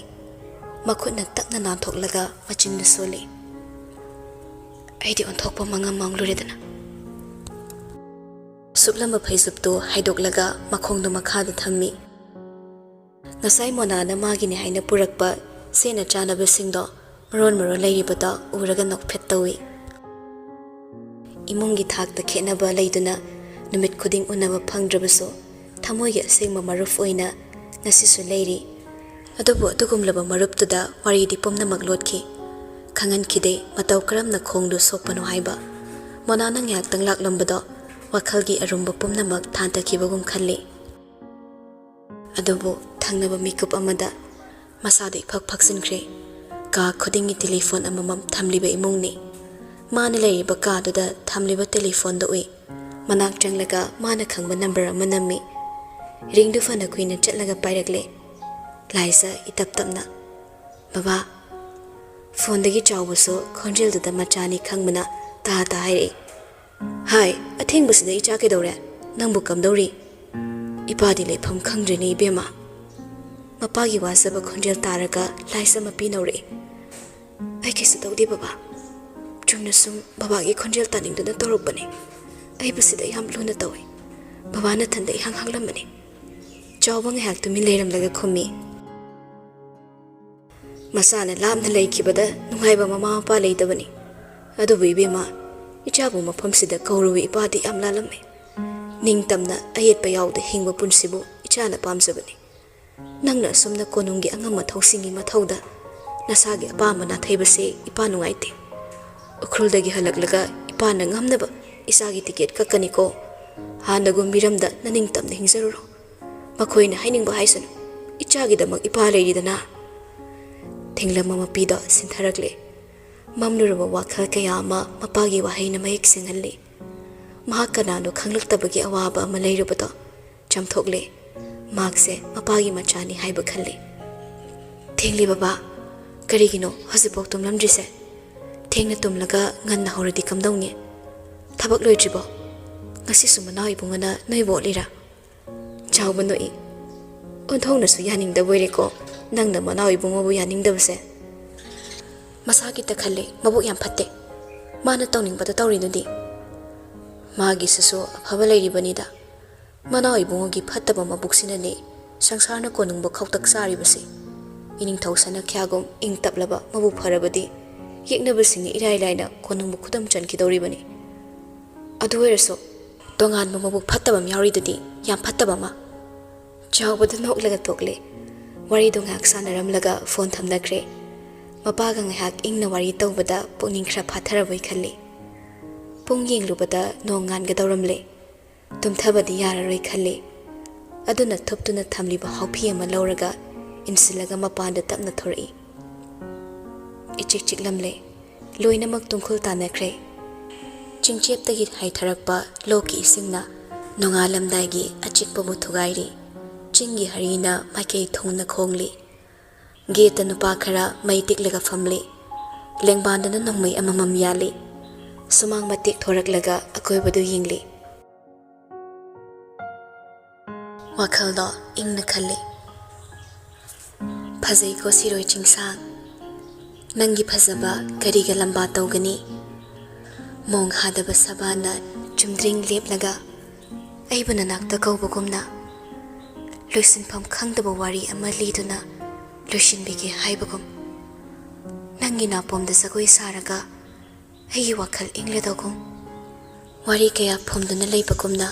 ꯃꯈꯨꯠꯅ ꯇꯛꯅ ꯅꯥꯟꯊꯣꯛꯂꯒ ꯃꯆꯤꯟꯅ ꯁꯣꯜꯂꯤ ꯑꯩꯗꯤ ꯑꯣꯟꯊꯣꯛꯄ ꯃꯉꯝ ꯃꯥꯡꯂꯨꯔꯦꯗꯅ ꯁꯨꯞꯂꯝꯕ ꯐꯩꯖꯨꯞꯇꯨ ꯍꯥꯏꯗꯣꯛꯂꯒ ꯃꯈꯣꯡꯗꯨ ꯃꯈꯥꯗ ꯊꯝꯃꯤ ꯉꯁꯥꯏ ꯃꯣꯅꯥꯅ ꯃꯥꯒꯤꯅꯤ ꯍꯥꯏꯅ ꯄꯨꯔꯛꯄ ꯁꯦꯠꯅ ꯆꯥꯅꯕꯁꯤꯡꯗꯣ ꯃꯔꯣꯟ ꯂꯩꯔꯤꯕꯗ ꯎꯔꯒ ꯅꯣꯛꯐꯦꯠ ꯇꯧꯏ ꯏꯃꯨꯡꯒꯤ ꯊꯥꯛꯇ ꯈꯦꯠꯅꯕ ꯂꯩꯗꯨꯅ ꯅꯨꯃꯤꯠ ꯈꯨꯗꯤꯡ ꯎꯅꯕ ꯐꯪꯗ꯭ꯔꯕꯁꯨ ꯊꯃꯣꯏꯒꯤ ꯑꯁꯦꯡꯕ ꯃꯔꯨꯞ ꯑꯣꯏꯅ ꯉꯁꯤꯁꯨ ꯂꯩꯔꯤ ꯑꯗꯨꯕꯨ ꯑꯗꯨꯒꯨꯝꯂꯕ ꯃꯔꯨꯞꯇꯨꯗ ꯋꯥꯔꯤꯗꯤ ꯄꯨꯝꯅꯃꯛ ꯂꯣꯠꯈꯤ ꯈꯪꯍꯟꯈꯤꯗꯦ ꯃꯇꯧ ꯀꯔꯝꯅ ꯈꯣꯡꯗꯨ ꯁꯣꯛꯄꯅꯣ ꯍꯥꯏꯕ ꯃꯣꯅꯥꯅ ꯉꯥꯏꯍꯥꯛꯇꯪ ꯂꯥꯛꯂꯝꯕꯗꯣ ꯋꯥꯈꯜꯒꯤ ꯑꯔꯨꯝꯕ ꯄꯨꯝꯅꯃꯛ ꯊꯥꯟꯊꯈꯤꯕꯒꯨꯝ ꯈꯜꯂꯤ ꯑꯗꯨꯕꯨ ꯊꯪꯅꯕ ꯃꯤꯀꯨꯞ ꯑꯃꯗ ꯃꯁꯥꯗ ꯏꯐꯛ ꯐꯛꯆꯤꯟꯈ꯭ꯔꯦ ꯀꯥ ꯈꯨꯗꯤꯡꯒꯤ ꯇꯦꯂꯤꯐꯣꯟ ꯑꯃꯃꯝ ꯊꯝꯂꯤꯕ ꯏꯃꯨꯡꯅꯤ ꯃꯥꯅ ꯂꯩꯔꯤꯕ ꯀꯥꯗꯨꯗ ꯊꯝꯂꯤꯕ ꯇꯦꯂꯤꯐꯣꯟꯗ ꯎꯏ ꯃꯅꯥꯛ ꯆꯪꯂꯒ ꯃꯥꯅ ꯈꯪꯕ ꯅꯝꯕꯔ ꯑꯃ ꯅꯝꯃꯤ ꯔꯤꯡꯗꯨ ꯐꯅ ꯀꯨꯏꯅ ꯆꯠꯂꯒ ꯄꯥꯏꯔꯛꯂꯦ ꯂꯥꯏꯖ ꯏꯇꯞ ꯇꯞꯅ ꯕꯕꯥ ꯐꯣꯟꯗꯒꯤ ꯆꯥꯎꯕꯁꯨ ꯈꯣꯟꯖꯦꯜꯗꯨꯗ ꯃꯆꯥꯅꯤ ꯈꯪꯕꯅ ꯇꯥ ꯍꯥꯏꯔꯛꯏ ꯍꯥꯏ ꯑꯊꯦꯡꯕꯁꯤꯗ ꯏꯆꯥ ꯀꯩꯗꯧꯔꯦ ꯅꯪꯕꯨ ꯀꯝꯗꯧꯔꯤ ꯏꯄꯥꯗꯤ ꯂꯩꯐꯝ ꯈꯪꯗ꯭ꯔꯦꯅꯦ ꯏꯕꯦꯝꯃ ꯃꯄꯥꯒꯤ ꯋꯥꯖꯕ ꯈꯣꯟꯖꯦꯜ ꯇꯥꯔꯒ ꯂꯥꯏꯖ ꯃꯄꯤ ꯅꯧꯔꯛꯏ ꯑꯩ ꯀꯩꯁꯨ ꯇꯧꯗꯦ ꯕꯕꯥ ꯆꯨꯝꯅ ꯁꯨꯝ ꯕꯕꯥꯒꯤ ꯈꯣꯟꯖꯦꯜ ꯇꯥꯅꯤꯡꯗꯨꯅ ꯇꯧꯔꯛꯄꯅꯦ ꯑꯩꯕꯨꯁꯤꯗ ꯌꯥꯝ ꯂꯨꯅ ꯇꯧꯏ ꯕꯕꯥꯅ ꯊꯟꯗ ꯏꯍꯥꯡ ꯍꯥꯡꯂꯝꯕꯅꯤ ꯆꯥꯎꯕ ꯉꯥꯏꯍꯥꯛ ꯇꯨꯃꯤꯟ ꯂꯩꯔꯝꯂꯒ ꯈꯨꯝꯃꯤ ꯃꯁꯥꯅ ꯂꯥꯞꯅ ꯂꯩꯈꯤꯕꯗ ꯅꯨꯡꯉꯥꯏꯕ ꯃꯃꯥ ꯃꯄꯥ ꯂꯩꯇꯕꯅꯤ ꯑꯗꯨꯕꯨ ꯏꯕꯦꯝꯃ ꯏꯆꯥꯕꯨ ꯃꯐꯝꯁꯤꯗ ꯀꯧꯔꯨꯕ ꯏꯄꯥꯗꯤ ꯌꯥꯝ ꯂꯥꯜꯂꯝꯃꯤ ꯅꯤꯡꯇꯝꯅ ꯑꯌꯦꯠꯄ ꯌꯥꯎꯗ ꯍꯤꯡꯕ ꯄꯨꯟꯁꯤꯕꯨ ichana pamjabani nangna sumna konunggi angam mathausingi mathauda nasagi apama na thaibase ipa nungaite ukhruldagi halaklaga ipa na ngamnaba isagi ticket kakani ko hanagum miramda naning tamna hingzaruro makhoina hainingba haisanu ichagi damak ipa leiridana thinglam mapido sintharakle mamnuraba wakhal kaya ama mapagi wahaina mayek singhalli mahakanano khanglaktabagi awaba ama leirubado chamthokle magse mapagi machani haiba khalli thingli baba karigino hasipok tumlamdrise thengna tumlaga nganna horadi kamdawne thabak loitribo ngasi sumana ibungana noibo lira chawbano I onthongna su yaning da boireko nangna mana ibungo bu yaning dabase masagi ta khalle mabu yam phatte mana tawning bada tawrinudi magi saso afaba leiribani da mana ibungo gi phattaba mabuksina ne sangsarna konungbo khautak sari base ining thosana khyagom ing taplaba mabu pharabadi yeknabasing irai laina konungbo khudam chanki dawribani aduwerso tongan mabu phattaba myawri dudi yam phattaba ma chawbada noklaga tokle wari dongak sanaramlaga phone thamnakre mapaga ngahak ingna wari tawbada pungning khra phatharabai khalli pung yenglubada nongan ga dawramle tumthabadi yararoi khalli aduna thoptuna thamliba hauphi ama lawraga insilaga mapanda tapna thori ichik chiklamle loinamak tungkhul tanakre chingcheptagi haitharakpa loki isingna nongalamdagi achikpa muthugairi chingi harina maikei thongna khongli geta nupa khara mai tiklaga famli lengbandana nongmai amamam yali sumang matik thoraklaga akoibadu yingli wakhalda ingna khalli phazai ko siroi chingsang nangi phazaba kariga lamba tawgani mong hadaba sabana chumdring leplaga aibana nakta kaubagumna loisinpham khangdaba wari ama liduna loisinbige haibagum nangi napomda sagoi saraga aigi wakhal ingledagum wari kaya phomduna leibagumna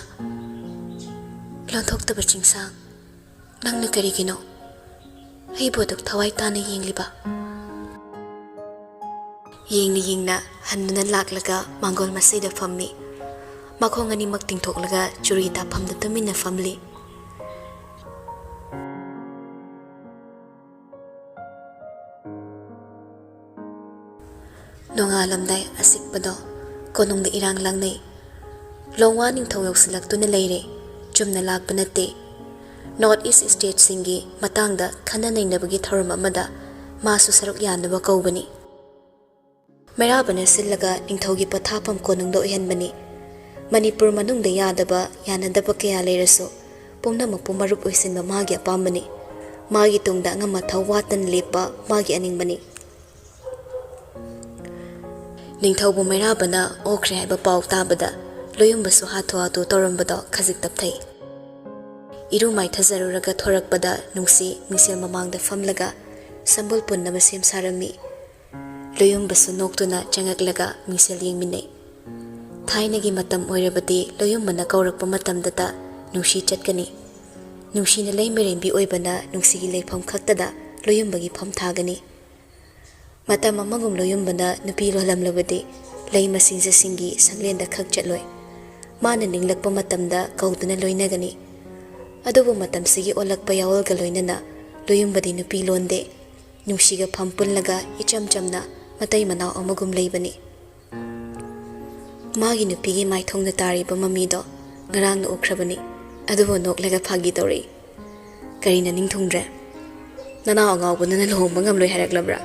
lonthokta chingsang nangna karigino ai bodok thawai tana yengliba yengna hannuna laklaga mangol masida fammi makhong ani mak tingthoklaga churita phamda tamina famli nongalamdai asikpado konungda irang langnei longwa ningthau yausilaktuna leire chumna lakpa natte North East State singi matangda khana nainabagi thoram amada masu saruk yanaba kaubani merabana sillaga ningthaugi pathapam konungda oyanbani Manipur manungda yadaba yanadaba kaya leiraso pumnamapu marup oisinba magi apambani magi tungda ngama thau watan lepa magi aningbani ningthaubu merabana okre haiba paw tabada loyumbasu hathu hatu torambada khajik tapthai iru mai thazaruraga thorakpada nungsi mingsel mamangda famlaga sambul punna masem sarami loyumbasu noktuna changaklaga mingsel yengminai thainagi matam oirabati loyumbana kaurakpa matamdata nungsi chatkani nungsina leimerembi oibana nungsigi leifam khaktada loyumbagi pham thagani matam amagum loyumbana nupi lolamlabadi lei masingja singi sanglenda khak chatloi mana ninglakpa matamda kauduna loinagani adubu matam sigi olakpa yawalga loinana loyumbadi nupi londe nungsiga pham punlaga icham chamna matai manau amagum leibani magi nupigi maithongna tariba mamido ngarangna ukhrabani adubu noklaga phagi tori karina ningthungdre nana angawbuna lohomba ngamloi haraklabra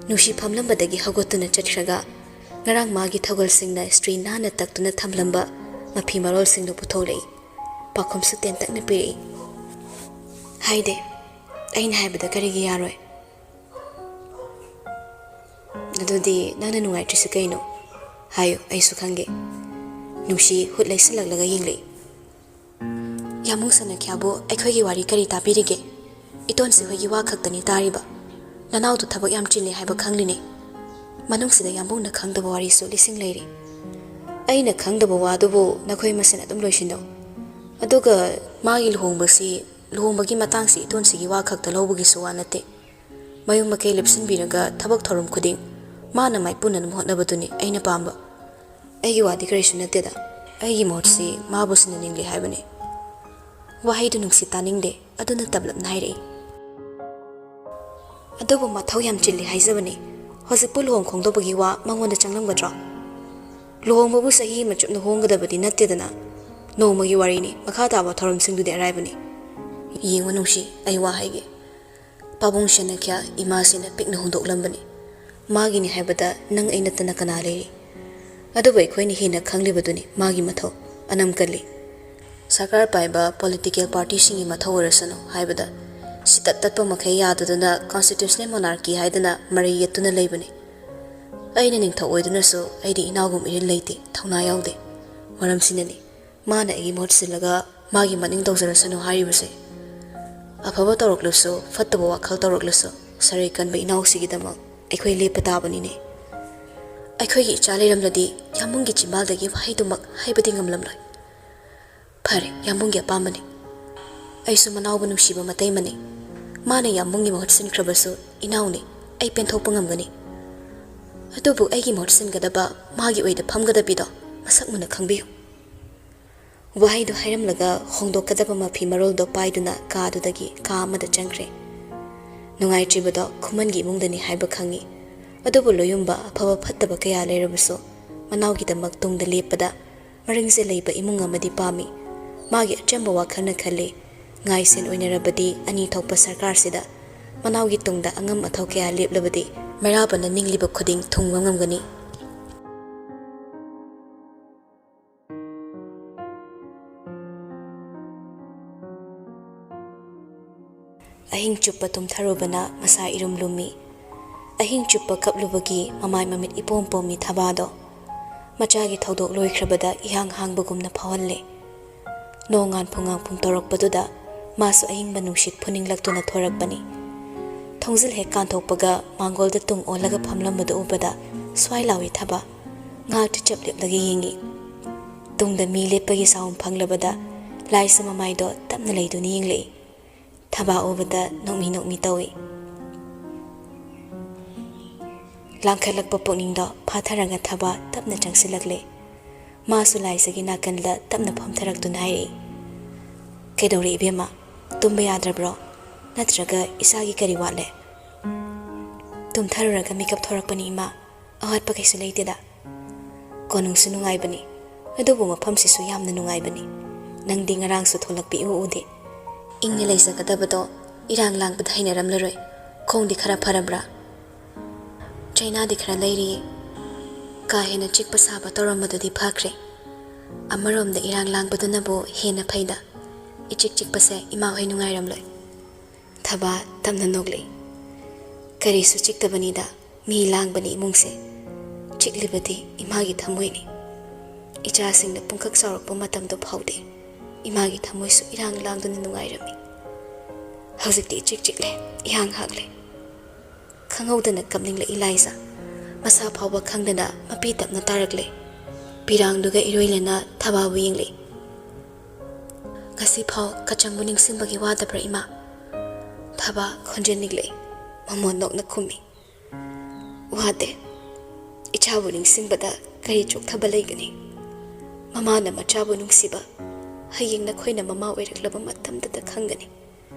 nungsi phamlambadagi hagotuna chatkhraga ngarang magi thogol singna stri nana taktuna thamlamba mafi marol singdo putholei pakhom su ten takna piri haide aina haibada karigi yaroi adudi nana nungai trisi kaino hayo aisu khange nungsi hut laisilaglaga yinglei yamusana khyabo aikhoigi wari kari tapirige itonsi hoigi wa khaktani tariba nanau tu thabak yam chile haiba khangline manungsida yambungna khangdaba wari su lising leiri aina khangdaba wadubu nakhoi masena dum loisino ꯑꯗꯨꯒ ꯃꯥꯒꯤ ꯂꯨꯍꯣꯡꯕꯒꯤ ꯃꯇꯥꯡꯁꯤ ꯏꯇꯣꯟꯁꯤꯒꯤ ꯋꯥ ꯈꯛꯇ ꯂꯧꯕꯒꯤꯁꯨ ꯋꯥ ꯅꯠꯇꯦ ꯃꯌꯨꯝ ꯃꯀꯩ ꯂꯦꯞꯁꯤꯟꯕꯤꯔꯒ ꯊꯕꯛ ꯊꯧꯔꯝ ꯈꯨꯗꯤꯡ ꯃꯥꯅ ꯃꯥꯏꯄꯨꯅꯅꯕ ꯍꯣꯠꯅꯕꯗꯨꯅꯤ ꯑꯩꯅ ꯄꯥꯝꯕ ꯑꯩꯒꯤ ꯋꯥꯗꯤ ꯀꯔꯤꯁꯨ ꯅꯠꯇꯦꯗ ꯑꯩꯒꯤ ꯃꯣꯠꯁꯤ ꯃꯥꯕꯨ ꯁꯤꯟꯅꯅꯤꯡꯂꯦ ꯍꯥꯏꯕꯅꯤ ꯋꯥꯍꯩꯗꯨ ꯅꯨꯡꯁꯤ ꯇꯥꯅꯤꯡꯗꯦ ꯑꯗꯨꯅ ꯇꯞꯂꯞꯅ ꯍꯥꯏꯔꯛꯏ ꯑꯗꯨꯕꯨ ꯃꯊꯧ ꯌꯥꯝ ꯆꯤꯜꯂꯤ ꯍꯥꯏꯖꯕꯅꯤ ꯍꯧꯖꯤꯛꯄꯨ ꯂꯨꯍꯣꯡ ꯈꯣꯡꯗꯣꯛꯄꯒꯤ ꯋꯥ ꯃꯉꯣꯟꯗ ꯆꯪꯂꯝꯒꯗ꯭ꯔꯣ ꯂꯨꯍꯣꯡꯕꯕꯨ ꯆꯍꯤ ꯑꯃ ꯆꯨꯞꯅ ꯍꯣꯡꯒꯗꯕꯗꯤ ꯅꯠꯇꯦꯗꯅ ꯅꯣꯡꯃꯒꯤ ꯋꯥꯔꯤꯅꯤ ꯃꯈꯥ ꯇꯥꯕ ꯊꯧꯔꯝꯁꯤꯡꯗꯨꯗꯤ ꯑꯔꯥꯏꯕꯅꯤ ꯌꯦꯡꯉꯨ ꯅꯨꯡꯁꯤ ꯑꯩ ꯋꯥ ꯍꯥꯏꯒꯦ ꯄꯥꯕꯨꯡ ꯁꯦꯟꯅꯈ꯭ꯌꯥ ꯏꯃꯥꯁꯤꯅ ꯄꯤꯛꯅ ꯍꯨꯟꯗꯣꯛꯂꯝꯕꯅꯤ ꯃꯥꯒꯤꯅꯤ ꯍꯥꯏꯕꯗ ꯅꯪ ꯑꯩ ꯅꯠꯇꯅ ꯀꯅꯥ ꯂꯩꯔꯤ ꯑꯗꯨꯕꯨ ꯑꯩꯈꯣꯏꯅ ꯍꯦꯟꯅ ꯈꯪꯂꯤꯕꯗꯨꯅꯤ ꯃꯥꯒꯤ ꯃꯊꯧ ꯑꯅꯝ ꯀꯜꯂꯤ ꯁꯔꯀꯥꯔ ꯄꯥꯏꯕ ꯄꯣꯂꯤꯇꯤꯀꯦꯜ ꯄꯥꯔꯇꯤꯁꯤꯡꯒꯤ ꯃꯊꯧ ꯑꯣꯏꯔꯁꯅꯨ ꯍꯥꯏꯕꯗ ꯁꯤꯇꯠ ꯇꯠꯄ ꯃꯈꯩ ꯌꯥꯗꯗꯨꯅ ꯀꯣꯟꯁꯇꯤꯇ꯭ꯌꯨꯁꯅꯦꯜ ꯃꯣꯅꯥꯔꯀꯤ ꯍꯥꯏꯗꯅ ꯃꯔꯩ ꯌꯦꯠꯇꯨꯅ ꯂꯩꯕꯅꯤ ꯑꯩꯅ ꯅꯤꯡꯊꯧ ꯑꯣꯏꯗꯨꯅꯁꯨ ꯑꯩꯗꯤ ꯏꯅꯥꯎꯒꯨꯝ ꯏꯔꯤꯜ ꯂꯩꯇꯦ ꯊꯧꯅꯥ ꯌꯥꯎꯗꯦ ꯃꯔꯝꯁꯤꯅꯅꯤ ꯃꯥꯅ ꯑꯩꯒꯤ ꯃꯍꯨꯠ ꯁꯤꯜꯂꯒ ꯃꯥꯒꯤ ꯃꯅꯤꯡ ꯇꯧꯖꯔꯁꯅꯨ ꯍꯥꯏꯔꯤꯕꯁꯦ ꯑꯐꯕ ꯇꯧꯔꯛꯂꯁꯨ ꯐꯠꯇꯕ ꯋꯥꯈꯜ ꯇꯧꯔꯛꯂꯁꯨ ꯁꯔꯩ ꯀꯟꯕ ꯏꯅꯥꯎꯁꯤꯒꯤꯗꯃꯛ ꯑꯩꯈꯣꯏ ꯂꯦꯞꯄ ꯇꯥꯕꯅꯤꯅꯦ ꯑꯩꯈꯣꯏꯒꯤ ꯏꯆꯥ ꯂꯩꯔꯝꯂꯗꯤ ꯌꯥꯝꯕꯨꯡꯒꯤ ꯆꯤꯝꯕꯥꯜꯗꯒꯤ ꯋꯥꯍꯩꯗꯨꯃꯛ ꯍꯥꯏꯕꯗꯤ ꯉꯝꯂꯝꯂꯣꯏ ꯐꯔꯦ ꯌꯥꯝꯕꯨꯡꯒꯤ ꯑꯄꯥꯝꯕꯅꯤ ꯑꯩꯁꯨ ꯃꯅꯥꯎꯕꯨ ꯅꯨꯡꯁꯤꯕ ꯃꯇꯩꯃꯅꯤ ꯃꯥꯅ ꯌꯥꯝꯕꯨꯡꯒꯤ ꯃꯍꯨꯠ ꯁꯤꯟꯈ꯭ꯔꯕꯁꯨ ꯏꯅꯥꯎꯅꯤ ꯑꯩ ꯄꯦꯟꯊꯣꯛꯄ ꯉꯝꯒꯅꯤ ꯑꯗꯨꯕꯨ ꯑꯩꯒꯤ ꯃꯍꯨꯠ ꯁꯤꯟꯒꯗꯕ ꯃꯥꯒꯤ ꯑꯣꯏꯗ ꯐꯝꯒꯗꯕꯤꯗꯣ ꯃꯁꯛ ꯃꯨꯟꯅ ꯈꯪꯕꯤꯌꯨ ꯋꯥꯍꯩꯗꯨ ꯍꯥꯏꯔꯝꯂꯒ ꯍꯣꯡꯗꯣꯛꯀꯗꯕ ꯃꯐꯤ ꯃꯔꯣꯜꯗꯣ ꯄꯥꯏꯗꯨꯅ ꯀꯥꯗꯨꯗꯒꯤ ꯀꯥ ꯑꯃꯗ ꯆꯪꯈ꯭ꯔꯦ ꯅꯨꯡꯉꯥꯏꯇ꯭ꯔꯤꯕꯗꯣ ꯈꯨꯃꯟꯒꯤ ꯏꯃꯨꯡꯗꯅꯤ ꯍꯥꯏꯕ ꯈꯪꯉꯤ ꯑꯗꯨꯕꯨ ꯂꯣꯌꯨꯝꯕ ꯑꯐꯕ ꯐꯠꯇꯕ ꯀꯌꯥ ꯂꯩꯔꯕꯁꯨ ꯃꯅꯥꯎꯒꯤꯗꯃꯛ ꯇꯨꯡꯗ ꯂꯦꯞꯄꯗ ꯃꯔꯤꯡꯁꯦ ꯂꯩꯕ ꯏꯃꯨꯡ ꯑꯃꯗꯤ ꯄꯥꯝꯃꯤ ꯃꯥꯒꯤ ꯑꯆꯝꯕ ꯋꯥꯈꯜꯅ ꯈꯜꯂꯤ ꯉꯥꯏꯁꯦꯟ ꯑꯣꯏꯅꯔꯕꯗꯤ ꯑꯅꯤ ꯊꯣꯛꯄ ꯁꯔꯀꯥꯔꯁꯤꯗ ꯃꯅꯥꯎꯒꯤ ꯇꯨꯡꯗ ꯑꯉꯝ ꯑꯊꯧ ꯀꯌꯥ ꯂꯦꯞꯂꯕꯗꯤ ꯃꯩꯔꯥꯕꯅ ꯅꯤꯡꯂꯤꯕ ꯈꯨꯗꯤꯡ ꯊꯨꯡꯕ ꯉꯝꯒꯅꯤ ꯑꯍꯤꯡ ꯆꯨꯞꯄ ꯇꯨꯝꯊꯔꯨꯕꯅ ꯃꯁꯥ ꯏꯔꯨꯝ ꯂꯨꯝꯃꯤ ꯑꯍꯤꯡ ꯆꯨꯞꯄ ꯀꯞꯂꯨꯕꯒꯤ ꯃꯃꯥꯏ ꯃꯃꯤꯠ ꯏꯄꯣꯝ ꯄꯣꯝꯃꯤ ꯊꯕꯥꯗꯣ ꯃꯆꯥꯒꯤ ꯊꯧꯗꯣꯛ ꯂꯣꯏꯈ꯭ꯔꯕꯗ ꯏꯍꯥꯡ ꯍꯥꯡꯕꯒꯨꯝꯅ ꯐꯥꯎꯍꯜꯂꯦ ꯅꯣꯡ ꯉꯥꯟꯐꯨꯡ ꯇꯧꯔꯛꯄꯗꯨꯗ ꯃꯥꯁꯨ ꯑꯍꯤꯡꯕ ꯅꯨꯡꯁꯤꯠ ꯐꯨꯅꯤꯡꯂꯛꯇꯨꯅ ꯊꯣꯔꯛꯄꯅꯤ ꯊꯣꯡꯖꯤꯜ ꯍꯦꯛ ꯀꯥꯟꯊꯣꯛꯄꯒ ꯃꯥꯡꯒꯣꯜꯗ ꯇꯨꯡ ꯑꯣꯜꯂꯒ ꯐꯝꯂꯝꯕꯗꯨ ꯎꯕꯗ ꯁ꯭ꯋꯥꯏ ꯂꯥꯎꯏ ꯊꯕꯥ ꯉꯥꯛꯇ ꯆꯞ ꯂꯦꯞꯂꯒ ꯌꯦꯡꯉꯤ ꯇꯨꯡꯗ ꯃꯤ ꯂꯦꯞꯄꯒꯤ ꯁꯥꯎꯟ ꯐꯪꯂꯕꯗ ꯂꯥꯏꯁ ꯃꯃꯥꯏꯗꯣ ꯇꯞꯅ ꯂꯩꯗꯨꯅ ꯌꯦꯡꯂꯛꯏ ꯊꯕꯥ ꯎꯕꯗ ꯅꯣꯛꯃꯤ ꯇꯧꯏ ꯂꯥꯡꯈꯠꯂꯛꯄ ꯄꯨꯛꯅꯤꯡꯗꯣ ꯐꯥꯊꯔꯒ ꯊꯕꯥ ꯇꯞꯅ ꯆꯪꯁꯤꯜꯂꯛꯂꯦ ꯃꯥꯁꯨ ꯂꯥꯏꯁꯒꯤ ꯅꯥꯀꯟꯗ ꯇꯞꯅ ꯐꯝꯊꯔꯛꯇꯨꯅ ꯍꯥꯏꯔꯛꯏ ꯀꯩꯗꯧꯔꯦ ꯏꯕꯦꯝꯃ ꯇꯨꯝꯕ ꯌꯥꯗ꯭ꯔꯕ꯭ꯔꯣ ꯅꯠꯇ꯭ꯔꯒ ꯏꯁꯥꯒꯤ ꯀꯔꯤ ꯋꯥꯠꯂꯦ ꯇꯨꯝꯊꯔꯨꯔꯒ ꯃꯤꯀꯞ ꯊꯣꯔꯛꯄꯅꯤ ꯏꯃꯥ ꯑꯋꯥꯠꯄ ꯀꯩꯁꯨ ꯂꯩꯇꯦꯗ ꯀꯣꯅꯨꯡꯁꯨ ꯅꯨꯡꯉꯥꯏꯕꯅꯤ ꯑꯗꯨꯕꯨ ꯃꯐꯝꯁꯤꯁꯨ ꯌꯥꯝꯅ ꯅꯨꯡꯉꯥꯏꯕꯅꯤ ꯅꯪꯗꯤ ꯉꯔꯥꯡꯁꯨ ꯊꯣꯛꯂꯛꯄ ꯏꯎ ꯎꯗꯦ ꯏꯪꯅ ꯂꯩꯖꯒꯗꯕꯗꯣ ꯏꯔꯥꯡ ꯂꯥꯡꯕꯗ ꯍꯩꯅꯔꯝꯂꯔꯣꯏ ꯈꯣꯡꯗꯤ ꯈꯔ ꯐꯔꯕ꯭ꯔꯥ ꯆꯩꯅꯥꯗꯤ ꯈꯔ ꯂꯩꯔꯤꯌꯦ ꯀꯥ ꯍꯦꯟꯅ ꯆꯤꯛꯄ ꯁꯥꯕ ꯇꯧꯔꯝꯕꯗꯨꯗꯤ ꯐꯈ꯭ꯔꯦ ꯑꯃꯔꯣꯝꯗ ꯏꯔꯥꯡ ꯂꯥꯡꯕꯗꯨꯅꯕꯨ ꯍꯦꯟꯅ ꯐꯩꯗ इचिक चिकपसे इमा होय नुंगाइरमलोय थबा तमना नोगले करीसु चिकतबनीदा मी लांगबनी इमुंगसे चिकलिबदी इमागी थमोयनी इचासिंगना पुंखक सावरकपा मतमदो फावदे इमागी थमोयसु इरांग लांगदुना नुंगाइरमी हौजिकति इचिक चिकले इहांग हागले खंगौदना कमनिंगले इलाइजा मसा फावबा खंगदना मपी तपना तारकले पिरांगदुगा इरोइलेना थबाबु यिंगले Kasi pao kachangbu ningsingbagi wadabra ima thaba khonjen nigle mamon nok na khumi wade ichabu ningsingbada kari chok thaba leigani mama na machabu nungsiba haying na khoina mama oiraklaba matamda da khangani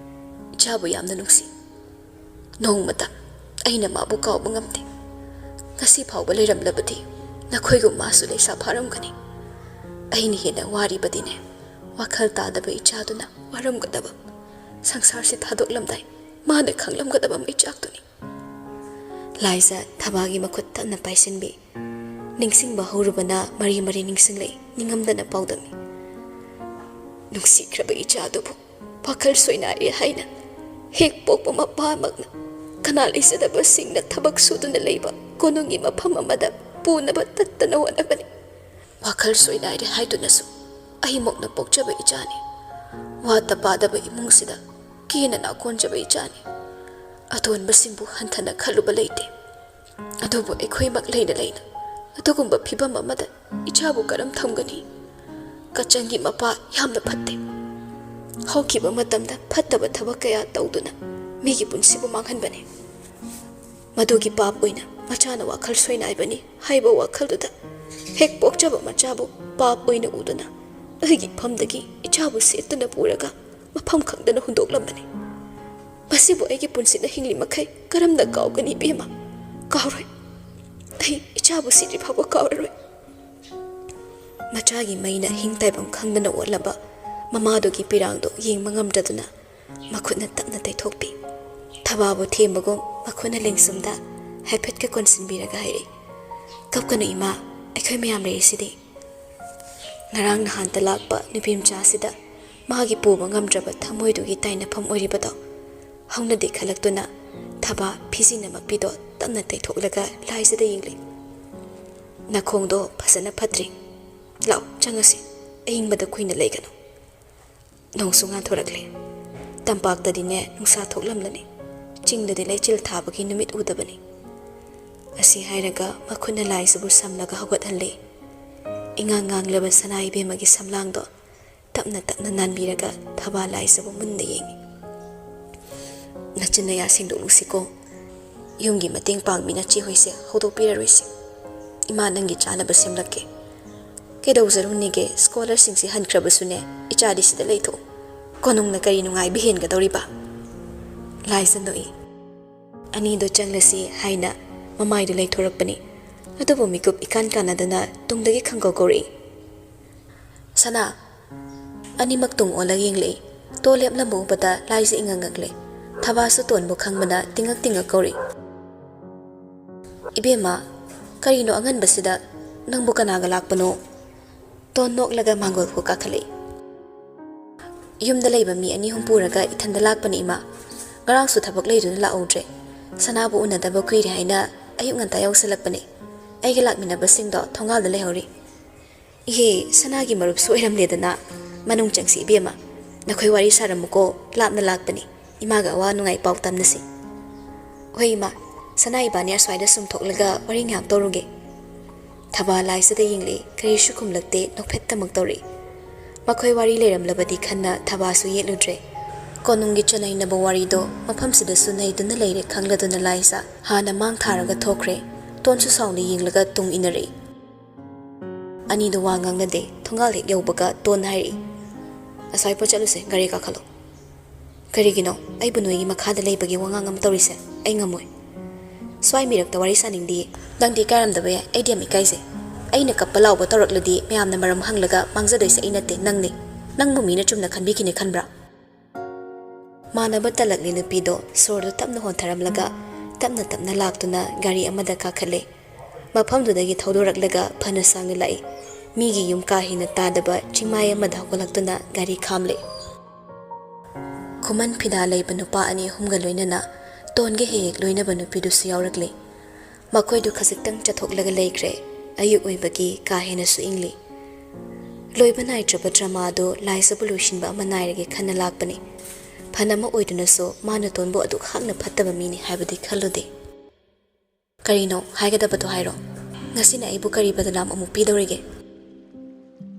ichabu yamna nungsi nongmata aina mabu kawba ngamte kasi pao ba leiramlabadi na khoigu masu leisa pharamgani aini hena wari badine वाखल तादब इचादुना वारमगदब संसार से थादोकलमदाय माने खंगलमगदब मैचाक्तुनी लाइजा थबागी मखुत तन्ना पाइसिनबी निंगसिंग बहुरुबना मरी मरी निंगसिंगले निंगमदना पाउदमी नुंगसिख्रब इचादुबु वाखल सोइनारे हाइना हेक पोकपा मपामगना कना लेसदब सिंगना थबक सुदुना लेबा कोनुंगी मफम अमदा पुनब तत्तना होनबनी वाखल सोइनारे हाइदुनसु अही मोकना पोक्चब इचानी वाता पादब इमुंगसिदा केना नाकोंजब इचानी अतोनब सिंबु हंथना खलुब लेते अदुबु एखोइमक लेना लेना अदुगुंब फिबम अमदा इचाबु करम थमगनी कचंगी मपा यामना फत्ते ꯍꯧꯈꯤꯕ ꯃꯇꯝꯗ ꯐꯠꯇꯕ ꯊꯕꯛ ꯀꯌꯥ ꯇꯧꯗꯨꯅ ꯃꯤꯒꯤ ꯄꯨꯟꯁꯤꯕꯨ ꯃꯥꯡꯍꯟꯕꯅꯤ ꯃꯗꯨꯒꯤ ꯄꯥꯞ ꯑꯣꯏꯅ ꯃꯆꯥꯅ ꯋꯥꯈꯜ ꯁꯣꯏꯅꯥꯏꯕꯅꯤ ꯍꯥꯏꯕ ꯋꯥꯈꯜꯗꯨꯗ ꯍꯦꯛ ꯄꯣꯛꯆꯕ ꯃꯆꯥꯕꯨ ꯄꯥꯞ ꯑꯣꯏꯅ ꯎꯗꯨꯅ ꯑꯩꯒꯤ ꯐꯝꯗꯒꯤ ꯏꯆꯥꯕꯨ ꯁꯦꯠꯇꯨꯅ ꯄꯨꯔꯒ ꯃꯐꯝ ꯈꯪꯗꯅ ꯍꯨꯟꯗꯣꯛꯂꯝꯕꯅꯤ ꯃꯁꯤꯕꯨ ꯑꯩꯒꯤ ꯄꯨꯟꯁꯤꯗ ꯍꯤꯡꯂꯤ ꯃꯈꯩ ꯀꯔꯝꯅ ꯀꯥꯎꯒꯅꯤ ꯏꯕꯦꯝꯃ ꯀꯥꯎꯔꯣꯏ ꯑꯩ ꯏꯆꯥꯕꯨ ꯁꯤꯗ꯭ꯔꯤ ꯐꯥꯎꯕ ꯀꯥꯎꯔꯔꯣꯏ ꯃꯆꯥꯒꯤ ꯃꯩꯅ ꯍꯤꯡ ꯇꯥꯏꯕꯝ ꯈꯪꯗꯅ ꯑꯣꯠꯂꯕ ꯃꯃꯥꯗꯨꯒꯤ ꯄꯤꯔꯥꯡꯗꯣ ꯌꯦꯡꯕ ꯉꯝꯗꯗꯨꯅ ꯃꯈꯨꯠꯅ ꯇꯞꯅ ꯇꯩꯊꯣꯛꯄꯤ ꯊꯕꯥꯕꯨ ꯊꯦꯝꯕꯒꯨꯝ ꯃꯈꯨꯠꯅ ꯂꯦꯡꯁꯨꯝꯗ ꯍꯥꯏꯐꯦꯠꯀ ꯀꯣꯟꯁꯤꯟꯕꯤꯔꯒ ꯍꯥꯏꯔꯛꯏ ꯀꯞꯀꯅꯨ ꯏꯃꯥ ꯑꯩꯈꯣꯏ ꯃꯌꯥꯝ ꯂꯩꯔꯤꯁꯤꯗꯤ ꯉꯔꯥꯡ ꯅꯍꯥꯟꯇ ꯂꯥꯛꯄ ꯅꯨꯄꯤꯃꯆꯥꯁꯤꯗ ꯃꯥꯒꯤ ꯄꯨꯕ ꯉꯝꯗ꯭ꯔꯕ ꯊꯃꯣꯏꯗꯨꯒꯤ ꯇꯥꯏꯅꯐꯝ ꯑꯣꯏꯔꯤꯕꯗꯣ ꯍꯧꯅꯗꯤ ꯈꯜꯂꯛꯇꯨꯅ ꯊꯕꯥ ꯐꯤꯖꯤꯅ ꯃꯄꯤꯗꯣ ꯇꯞꯅ ꯇꯩꯊꯣꯛꯂꯒ ꯂꯥꯏꯁꯤꯗ ꯌꯦꯡꯂꯤ ꯅꯈꯣꯡꯗꯣ ꯐꯖꯅ ꯐꯠꯇ꯭ꯔꯤ ꯂꯥꯛꯑꯣ ꯆꯪꯉꯁꯤ ꯑꯏꯪꯕꯗ ꯀꯨꯏꯅ ꯂꯩꯒꯅꯨ ꯅꯣꯡꯁꯨ ꯉꯥꯟꯊꯣꯔꯛꯂꯦ ꯇꯝꯄꯥꯛꯇꯗꯤꯅꯦ ꯅꯨꯡꯁꯥ ꯊꯣꯛꯂꯝꯂꯅꯤ ꯆꯤꯡꯗꯗꯤ ꯂꯩꯆꯤꯜ ꯊꯥꯕꯒꯤ ꯅꯨꯃꯤꯠ ꯎꯗꯕꯅꯤ ꯑꯁꯤ ꯍꯥꯏꯔꯒ ꯃꯈꯨꯠꯅ ꯂꯥꯏꯁꯤꯕꯨ ꯁꯝꯂꯒ ꯍꯧꯒꯠꯍꯜꯂꯤ ꯏꯉꯥꯡ ꯉꯥꯡꯂꯕ ꯁꯅꯥ ꯏꯕꯦꯝꯃꯒꯤ ꯁꯝꯂꯥꯡꯗꯣ ꯇꯞꯅ ꯇꯞꯅ ꯅꯥꯟꯕꯤꯔꯒ ꯊꯕꯥ ꯂꯥꯏꯁꯤꯕꯨ ꯃꯨꯟꯅ ꯌꯦꯡꯉꯤ ꯅꯆꯤꯟ ꯅꯌꯥ ꯁꯦꯡꯗꯣꯛꯂꯨꯁꯤꯀꯣ ꯌꯨꯝꯒꯤ ꯃꯇꯦꯡ ꯄꯥꯡꯕꯤ ꯅꯆꯦ ꯍꯣꯏꯁꯦ ꯍꯧꯗꯣꯛꯄꯤꯔꯔꯣꯏꯁꯤ ꯏꯃꯥ ꯅꯪꯒꯤ ꯆꯥꯅꯕ ꯁꯦꯝꯂꯛꯀꯦ ꯀꯩꯗꯧꯖꯔꯨꯅꯤꯒꯦ ꯁ꯭ꯀꯣꯂꯔꯁꯤꯡꯁꯤ ꯍꯟꯈ꯭ꯔꯕꯁꯨꯅꯦ ꯏꯆꯥꯗꯤ ꯁꯤꯗ ꯂꯩꯊꯣꯛꯎ ꯀꯣꯅꯨꯡꯅ ꯀꯔꯤ ꯅꯨꯡꯉꯥꯏꯕ ꯍꯦꯟꯒꯗꯧꯔꯤꯕ ꯂꯥꯏꯁ ꯅꯣꯛꯏ ꯑꯅꯤꯗꯣ ꯆꯪꯂꯁꯤ ꯍꯥꯏꯅ ꯃꯃꯥꯏꯗꯨ ꯂꯩꯊꯣꯔꯛꯄꯅꯤ ꯑꯗꯨꯕꯨ ꯃꯤꯀꯨꯞ ꯏꯀꯥꯟ ꯀꯥꯟꯅꯗꯅ ꯇꯨꯡꯗꯒꯤ ꯈꯪꯀꯧ ꯀꯧꯔꯛꯏ ꯁꯅꯥ ꯑꯅꯤꯃꯛ ꯇꯨꯡ ꯑꯣꯜꯂꯒ ꯌꯦꯡꯂꯛꯏ ꯇꯣ ꯂꯦꯞꯂꯝꯕ ꯎꯕꯗ ꯂꯥꯏꯁꯦ ꯏꯉꯛꯉꯛꯂꯦ ꯊꯕꯥꯁꯨ ꯇꯣꯟꯕꯨ ꯈꯪꯕꯅ ꯇꯤꯡꯉꯛ ꯇꯤꯡꯉꯛ ꯀꯧꯔꯤ ꯏꯕꯦꯝꯃ ꯀꯔꯤꯅꯣ ꯑꯉꯟꯕꯁꯤꯗ ꯅꯪꯕꯨ ꯀꯅꯥꯒ ꯂꯥꯛꯄꯅꯣ ꯇꯣꯟ ꯅꯣꯛꯂꯒ ꯃꯥꯡꯒꯣꯜꯕꯨ ꯀꯥꯈꯠꯂꯛꯏ ꯌꯨꯝꯗ ꯂꯩꯕ ꯃꯤ 2-3 ꯄꯨꯔꯒ ꯏꯊꯟꯗ ꯂꯥꯛꯄꯅꯤ ꯏꯃꯥ ꯉꯔꯥꯡꯁꯨ ꯊꯕꯛ ꯂꯩꯗꯨꯅ ꯂꯥꯛꯍꯧꯗ꯭ರೆ ꯁꯅꯥꯕꯨ ꯎꯅꯗꯕ ꯀꯨꯏꯔꯦ ꯍꯥꯏꯅ ꯑꯌꯨꯛ ꯉꯟꯇꯥ ꯌꯧꯁꯜꯂꯛꯄꯅꯤ ꯑꯩꯒ ꯂꯥꯛꯃꯤꯟꯅꯕꯁꯤꯡꯗꯣ ꯊꯣꯡꯒꯥꯜꯗ ꯂꯩꯍꯧꯔꯤ ꯏꯍꯦ ꯁꯅꯥꯒꯤ ꯃꯔꯨꯞꯁꯨ ꯑꯣꯏꯔꯝꯂꯦꯗꯅ ꯃꯅꯨꯡ ꯆꯪꯁꯤ ꯏꯕꯦꯝꯃ ꯅꯈꯣꯏ ꯋꯥꯔꯤ ꯁꯥꯔꯝꯃꯨꯀꯣ ꯂꯥꯞꯅ ꯂꯥꯛꯄꯅꯤ ꯏꯃꯥꯒ ꯑꯋꯥ ꯅꯨꯡꯉꯥꯏ ꯄꯥꯎ ꯇꯝꯅꯁꯤ ꯍꯣꯏ ꯏꯃꯥ ꯁꯅꯥ ꯏꯕꯥꯅꯤ ꯑꯁ꯭ꯋꯥꯏꯗ ꯁꯨꯝ ꯊꯣꯛꯂꯒ ꯋꯥꯔꯤ ꯉꯥꯏꯍꯥꯛ ꯇꯧꯔꯨꯒꯦ ꯊꯕꯥ ꯂꯥꯏꯁꯤꯗ ꯌꯦꯡꯂꯛꯏ ꯀꯔꯤꯁꯨ ꯈꯨꯝꯂꯛꯇꯦ ꯅꯣꯛꯐꯦꯠꯇꯃꯛ ꯇꯧꯔꯛꯏ ꯃꯈꯣꯏ ꯋꯥꯔꯤ ꯂꯩꯔꯝꯂꯕꯗꯤ ꯈꯟꯅ ꯊꯕꯥꯁꯨ ꯌꯦꯠꯂꯨꯗ꯭ꯔꯦ ꯀꯣꯅꯨꯡꯒꯤ ꯆꯅꯩꯅꯕ ꯋꯥꯔꯤꯗꯣ ꯃꯐꯝꯁꯤꯗꯁꯨ ꯅꯩꯗꯨꯅ ꯂꯩꯔꯦ ꯈꯪꯂꯗꯨꯅ ꯂꯥꯏꯁꯥ ꯍꯥꯟꯅ ꯃꯥꯡ ꯊꯥꯔꯒ ꯊꯣꯛꯈ꯭ꯔꯦ ꯇꯣꯟꯁꯨ ꯁꯥꯎꯅ ꯌꯦꯡꯂꯒ ꯇꯨꯡ ꯏꯟꯅꯔꯛꯏ ꯑꯅꯤꯗꯣ ꯋꯥ ꯉꯥꯡꯅꯗꯦ ꯊꯣꯡꯒꯥꯜ ꯍꯦꯛ ꯌꯧꯕꯒ ꯇꯣꯟ ꯍꯥꯏꯔꯛꯏ ꯑꯁ꯭ꯋꯥꯏ ꯄꯣꯠ ꯆꯠꯂꯨꯁꯦ ꯒꯥꯔꯤ ꯀꯥꯈꯠꯂꯣ ꯀꯔꯤꯒꯤꯅꯣ ꯑꯩꯕꯨ ꯅꯣꯏꯒꯤ ꯃꯈꯥꯗ ꯂꯩꯕꯒꯤ ꯋꯥꯉꯥꯡ ꯑꯃ ꯇꯧꯔꯤꯁꯦ ꯑꯩ ꯉꯝꯃꯣꯏ ꯁ꯭ꯋꯥꯏ ꯃꯤꯔꯛꯇ ꯋꯥꯔꯤ ꯁꯥꯅꯤꯡꯗꯤꯌꯦ ꯅꯪꯗꯤ ꯏꯀꯥꯏꯔꯝꯗꯕ ꯌꯥꯏ ꯑꯩꯗꯤ ꯌꯥꯝ ꯏꯀꯥꯏꯖꯩ ꯑꯩꯅ ꯀꯞꯄ ꯂꯥꯎꯕ ꯇꯧꯔꯛꯂꯗꯤ ꯃꯌꯥꯝꯅ ꯃꯔꯝ ꯍꯪꯂꯒ ꯃꯥꯡꯖꯗꯣꯏꯁꯦ ꯑꯩ ꯅꯠꯇꯦ ꯅꯪꯅꯤ ꯅꯪꯕꯨ ꯃꯤꯅ ꯆꯨꯝꯅ ꯈꯟꯕꯤꯈꯤꯅꯤ ꯈꯟꯕ꯭ꯔꯥ ꯃꯥꯟꯅꯕ ꯇꯜꯂꯛꯂꯤ ꯅꯨꯄꯤꯗꯣ ꯁꯣꯔꯗꯣ ꯇꯞꯅ ꯍꯣꯟꯊꯔꯝꯂꯒ ꯇꯞꯅ ꯇꯞꯅ ꯂꯥꯛꯇꯨꯅ ꯒꯥꯔꯤ ꯑꯃꯗ ꯀꯥꯈꯠꯂꯦ ꯃꯐꯝꯗꯨꯗꯒꯤ ꯊꯧꯗꯣꯔꯛꯂꯒ ꯐꯅ ꯁꯥꯡꯅ ꯂꯥꯛꯏ ꯃꯤꯒꯤ ꯌꯨꯝ ꯀꯥ ꯍꯦꯟꯅ ꯇꯥꯗꯕ ꯆꯤꯡꯃꯥꯏ ꯑꯃꯗ ꯍꯧꯒꯠꯂꯛꯇꯨꯅ ꯒꯥꯔꯤ ꯈꯥꯝꯂꯦ ꯈꯨꯃꯟ ꯐꯤꯗꯥ ꯂꯩꯕ ꯅꯨꯄꯥ 2-3ꯒ ꯂꯣꯏꯅꯅ ꯇꯣꯟꯒ ꯍꯦꯛ ꯂꯣꯏꯅꯕ ꯅꯨꯄꯤꯗꯨꯁꯨ ꯌꯥꯎꯔꯛꯂꯤ ꯃꯈꯣꯏꯗꯨ ꯈꯖꯤꯛꯇꯪ ꯆꯠꯊꯣꯛꯂꯒ ꯂꯩꯈ꯭ꯔꯦ ꯑꯌꯨꯛ ꯑꯣꯏꯕꯒꯤ ꯀꯥ ꯍꯦꯟꯅꯁꯨ ꯏꯪꯂꯤ ꯂꯣꯏꯕ ꯅꯥꯏꯗ꯭ꯔꯕ ꯗ꯭ꯔꯃꯥꯗꯣ ꯂꯥꯏꯁꯤꯕꯨ ꯂꯣꯏꯁꯤꯟꯕ ꯑꯃ ꯅꯥꯏꯔꯒꯦ ꯈꯟꯅ ꯂꯥꯛꯄꯅꯤ ꯐꯅꯃ ꯑꯣꯏꯗꯨꯅꯁꯨ ꯃꯥꯅ ꯇꯣꯟꯕꯨ ꯑꯗꯨꯛ ꯍꯥꯛꯅ ꯐꯠꯇꯕ ꯃꯤꯅꯤ ꯍꯥꯏꯕꯗꯤ ꯈꯜꯂꯨꯗꯦ ꯀꯔꯤꯅꯣ ꯍꯥꯏꯒꯗꯕꯗꯣ ꯍꯥꯏꯔꯣ ꯉꯁꯤꯅ ꯑꯩꯕꯨ ꯀꯔꯤ ꯕꯗꯅꯥꯝ ꯑꯃꯨꯛ ꯄꯤꯗꯧꯔꯤꯒꯦ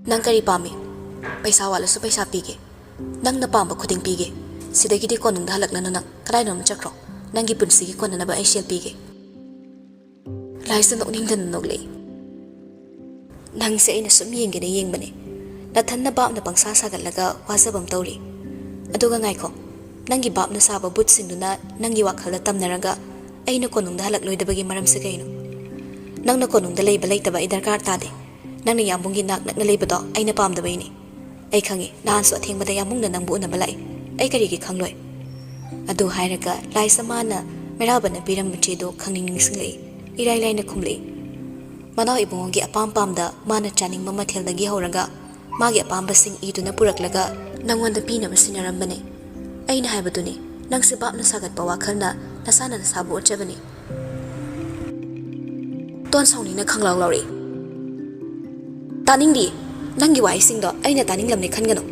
ꯅꯪ ꯀꯔꯤ ꯄꯥꯝꯃꯤ ꯄꯩꯁꯥ ꯋꯥꯠꯂꯁꯨ ꯄꯩꯁꯥ ꯄꯤꯒꯦ ꯅꯪꯅ ꯄꯥꯝꯕ ꯈꯨꯗꯤꯡ ꯄꯤꯒꯦ ꯁꯤꯗꯒꯤꯗꯤ ꯀꯣꯅꯨꯡꯗ ꯍꯜꯂꯛꯂꯅꯨ ꯅꯪ ꯀꯗꯥꯏꯅꯣꯝ ꯆꯠꯈ꯭ꯔꯣ ꯅꯪꯒꯤ ꯄꯨꯟꯁꯤꯒꯤ ꯀꯣꯟꯅꯅꯕ ꯑꯩ ꯁꯦꯜ ꯄꯤꯒꯦ ꯂꯥꯏꯁ ꯅꯣꯛꯅꯤꯡꯗꯅ ꯅꯣꯛꯂꯛꯏ ꯅꯪꯁꯦ ꯑꯩꯅ ꯁꯨꯝ ꯌꯦꯡꯒꯦꯅ ꯌꯦꯡꯕꯅꯦ ꯅꯊꯟꯅ ꯕꯥꯞꯅ ꯄꯪꯁꯥ ꯁꯥꯒꯠꯂꯒ ꯋꯥꯖꯕꯝ ꯇꯧꯔꯤ ꯑꯗꯨꯒ ꯉꯥꯏꯈꯣ ꯅꯪꯒꯤ ꯕꯥꯞꯅ ꯁꯥꯕ ꯕꯨꯠꯁꯤꯡꯗꯨꯅ ꯅꯪꯒꯤ ꯋꯥꯈꯜꯗ ꯇꯝꯅꯔꯒ ꯑꯩꯅ ꯀꯣꯅꯨꯡꯗ ꯍꯜꯂꯛꯂꯣꯏꯗꯕꯒꯤ ꯃꯔꯝꯁꯦ ꯀꯩꯅꯣ ꯅꯪꯅ ꯀꯣꯅꯨꯡꯗ ꯂꯩꯕ ꯂꯩꯇꯕ ꯑꯩ ꯗꯔꯀꯥꯔ ꯇꯥꯗꯦ ꯅꯪꯅ ꯌꯥꯝꯕꯨꯡꯒꯤ ꯅꯥꯛ ꯅꯛꯅ ꯂꯩꯕꯗꯣ ꯑꯩꯅ ꯄꯥꯝꯗꯕꯩꯅꯤ ꯑꯩ ꯈꯪꯉꯤ ꯅꯍꯥꯟꯁꯨ ꯑꯊꯦꯡꯕꯗ ꯌꯥꯝꯕꯨꯡꯅ ꯅꯪꯕꯨ ꯎꯅꯕ ꯂꯥꯛꯏ ꯑꯩ ꯀꯔꯤꯒꯤ ꯈꯪꯂꯣꯏ ꯑꯗꯨ ꯍꯥꯏꯔꯒ ꯂꯥꯏꯁ ꯃꯥꯅ ꯃꯩꯔꯥꯕꯅ ꯄꯤꯔꯝꯕ ꯆꯦꯗꯣ ꯈꯪꯅꯤꯡ ꯅꯤꯡꯁꯤꯡꯂꯛꯏ ꯏꯔꯥꯏ ꯂꯥꯏꯅ ꯈꯨꯝꯂꯛꯏ ꯃꯅꯥꯎ ꯏꯕꯨꯡꯉꯣꯒꯤ ꯑꯄꯥꯝ ꯄꯥꯝꯗ ꯃꯥꯅ ꯆꯥꯅꯤꯡꯕ ꯃꯊꯦꯜꯗꯒꯤ ꯍꯧꯔꯒ ꯃꯥꯒꯤ ꯑꯄꯥꯝꯕꯁꯤꯡ ꯏꯗꯨꯅ ꯄꯨꯔꯛꯂꯒ ꯅꯪꯉꯣꯟꯗ ꯄꯤꯅꯕ ꯁꯤꯟꯅꯔꯝꯕꯅꯤ ꯑꯩꯅ ꯍꯥꯏꯕꯗꯨꯅꯤ ꯅꯪꯁꯦ ꯕꯥꯞꯅ ꯁꯥꯒꯠꯄ ꯋꯥꯈꯜꯅ ꯅꯁꯥꯅ ꯅꯁꯥꯕꯨ ꯑꯣꯠꯆꯕꯅꯤ ꯇꯣꯟ ꯁꯥꯎꯅꯤꯡꯅ ꯈꯪꯂꯥꯎ ꯂꯥꯎꯔꯛꯏ ꯇꯥꯅꯤꯡꯗꯤꯌꯦ ꯅꯪꯒꯤ ꯋꯥꯍꯩꯁꯤꯡꯗꯣ ꯑꯩꯅ ꯇꯥꯅꯤꯡꯂꯝꯅꯤ ꯈꯟꯒꯅꯨ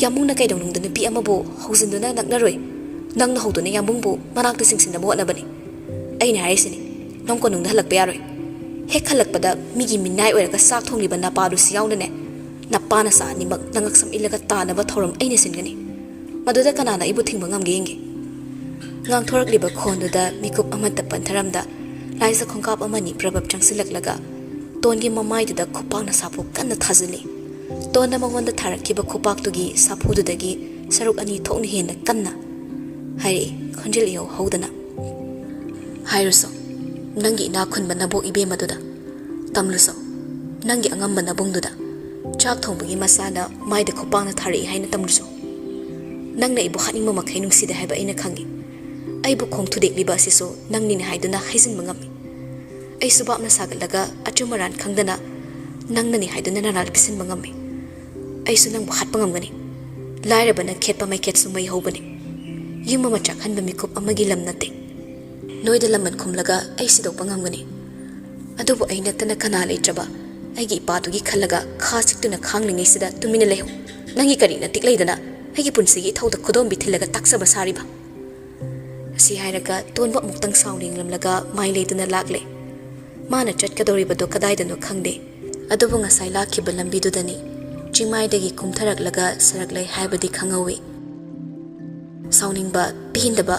ꯌꯥꯝꯕꯨꯡꯅ ꯀꯩꯗꯧꯅꯨꯡꯗ ꯅꯨꯄꯤ ꯑꯃꯕꯨ ꯍꯧꯖꯤꯟꯗꯨꯅ ꯅꯛꯅꯔꯣꯏ ꯅꯪꯅ ꯍꯧꯗꯨꯅ ꯌꯥꯝꯕꯨꯡꯕꯨ ꯃꯅꯥꯛꯇ ꯆꯤꯡꯁꯤꯟꯅꯕ ꯍꯣꯠꯅꯕꯅꯤ ꯑꯩꯅ ꯍꯥꯏꯔꯤꯁꯤꯅꯤ ꯅꯪ ꯀꯣꯅꯨꯡꯗ ꯍꯜꯂꯛꯄ ꯌꯥꯔꯣꯏ ꯍꯦꯛ ꯍꯜꯂꯛꯄꯗ ꯃꯤꯒꯤ ꯃꯤꯅꯥꯏ ꯑꯣꯏꯔꯒ ꯆꯥꯛ ꯊꯣꯡꯂꯤꯕ ꯅꯄꯥꯗꯨꯁꯨ ꯌꯥꯎꯅꯅꯦ ꯅꯄꯥ ꯅꯆꯥ ꯑꯅꯤꯃꯛ ꯅꯉꯛ ꯁꯝ ꯏꯜꯂꯒ ꯇꯥꯅꯕ ꯊꯧꯔꯝ ꯑꯩꯅ ꯁꯤꯟꯒꯅꯤ Maduda kanana ibu thingba ngamge yenge. Ngang thorakliba khonduda mikup amata pantharamda laisa khongkap amani prabab changsilaklaga tongi mamaiduda khupakna sapu kanna thazili. Tonna mangonda tharakkiba khupaktugi sapududagi saruk ani thokni hena kanna hai khonjil yo hodana. Hairuso nangi ina khunba nabok ibe maduda tamluso nangi angamba nabungduda chak thongbugi masana maida khupakna thari haina tamluso. Nangna ibu haninga makhai nungsida haiba aina khangi. Aibu khongthudekliba asiso nangni ni haiduna haijinba ngami. Ai subapna sagatlaga achumaran khangdana nangna ni haiduna naral pisinba ngami. Ai su nangbu hatpa ngamgani. Lairabana khetpa mai khet sumai hobani. Yuma machak hanba mikup amagi lam nate. Noida laman khumlaga ai sidokpa ngamgani. Adubu aina tana kana leitraba aigi ipatugi khallaga khasiktuna khanglingaisida tumina lehu. Nangi karina tikleidana aigi punsigi thauda khudom bithilaga taksaba sariba. Si hairaga tonba muktang sounding lamlaga mai leiduna lagle. Mana chatkadoribado kadaidano khangde. Adubu ngasai lakhiba lambidudani chingmaidagi kumtharaklaga saraklai haibadi khangawi. Soundingba pihindaba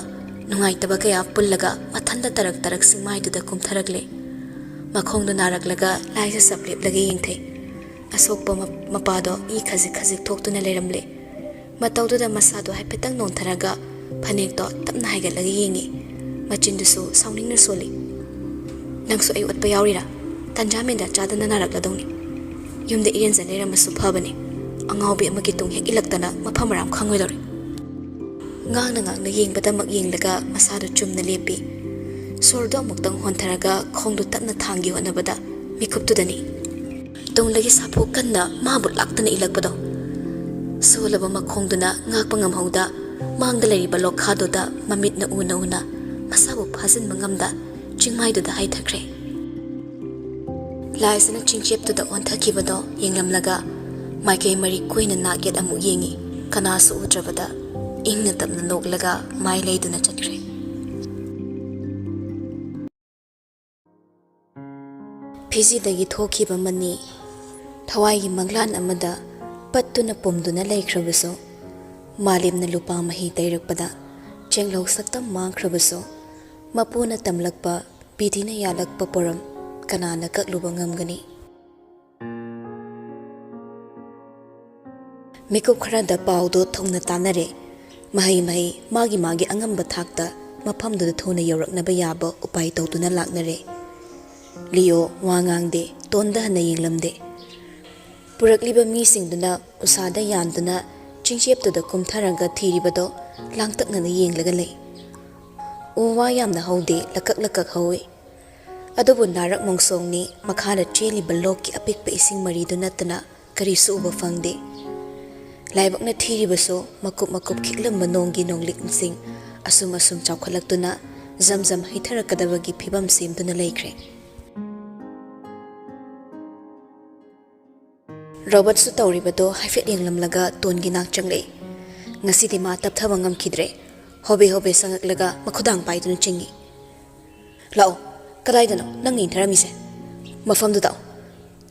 nungaitaba kaya pullaga mathanda tarak singmaiduda kumtharakle. Makhongdo naraklaga laisa sapleplagi yingthai. Asokpa mapado I khazik thoktuna leiramle. Mataududa masado haipetang nontharaga Panekto tapna haigatlagi yengi machindusu soundingna soli. Nangsu ay utpa yaurira tanjamenda chadana narakladongni. Yumda irenza leiramasu phabani angawbi amagi tung hek ilaktana maphamaram khangwedori. Ngangna yengbadamak yenglaga masado chumna lepi. Sordo amuktang hontharaga khongdu tapna thangi honabada mikuptudani. Tunglagi sapu kanna mabut laktana ilakpado. Solaba makhongduna ngakpa ngamhauda Mangdalari balok khadoda mamit na una masabu phazin mangamda chingmaiduda haithakre. Laisana chingcheptuda onthakibado yenglamlaga maikei mari koina naget amu yengi kanasu udrabada ingna tapna noklaga mai leiduna chakre. Phizidagi thokiba mani thawai manglan amada pattuna pomduna laikhrabaso Malimna lupa mahi tairakpada chenglau saktam mangkhrabaso mapuna tamlakpa bidina yalakpa poram kanana kakluba ngamgani. Mikup kharada paudo thongna tanare mahi magi angamba thakta maphamduda thona yauraknaba yaba upai tawtuna laknare. Leo wangangde tonda hana yenglamde. Purakliba misingduna usada yanduna Chingcheptuda kumtharaga thiribado langtakna yenglaga lei. Uwa yamna haude lakak hawe. Adubu narak mongsongni makhara cheli balokki apikpa ising maridu natana karisu uba fangde. Laibakna thiribaso makup khiklamba nonggi nongliknsing asum chawkhalaktuna zamzam hitharakadabagi phibam semduna laikre. Robert su tauribado haifet yenglamlaga tongi nak changle. Ngasidi ma tapthaba ngamkhidre. Hobe sangaklaga makhudang paiduna chingi. Lao, kadaidano nang intaramise. Mafamdu tao.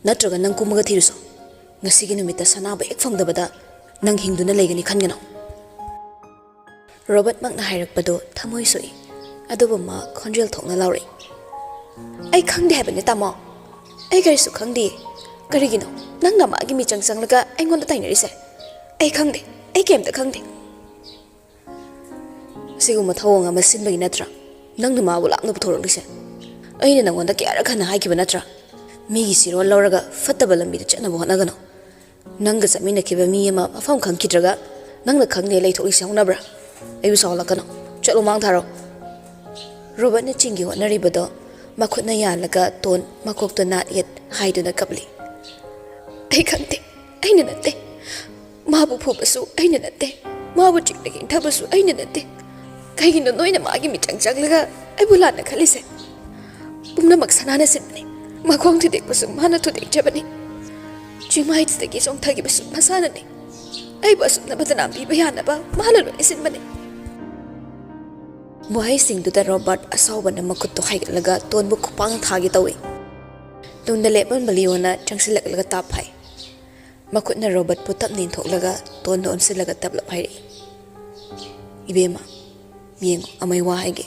Natraga nang kumaga thiruso. Ngasigi numita sanaba ekfangdabada nang hingduna leigani khangano. Robert makna hairakpado thamoi soi. Adubu ma khonjel thokna laure. Ai khangde habane tamo. Ai karisu khangdi. Karigino nang namagi mi changsanglaga aingonda tainarise. Ai khangde. Ai kemta khangde. Siguma thawonga masinbagi natra. Nang nama bulakna puthoroklise. Aina nangonda kyara khana haikiba natra. Migi siro lauraga fattaba lambida chatnaba honagano. Nanga zamina kiba mi ama afam khangkidraga nangna khangne leithokisi haunabra. Ayu sawlakano. Chatlo mangtharo. Robert na chingi honaribado makhutna yalaga ton makokto nat yet haiduna kapli. Ai khangte. Aina natte. Mabu phubasu aina natte. Mabu chikdagi thabasu aina natte. Kaigino noina magi mi changchanglaga ai bulana khalise. Pumna maksanana sibni. Makong tidek basu mana tudek jabani. Chimait dagi song thagi basu masana ni. Ai basu na badanam bi bayana ba malalo isin bani. Buhay sing duda Robert asawa na makutto haigalaga tonbu kupang thagi tawi. Tunda leban baliona changsilaglaga taphai. Makut na Robert putap nin thoklaga ton onsilaga tablap hairi. Ibema, Ming, Amaiwahage,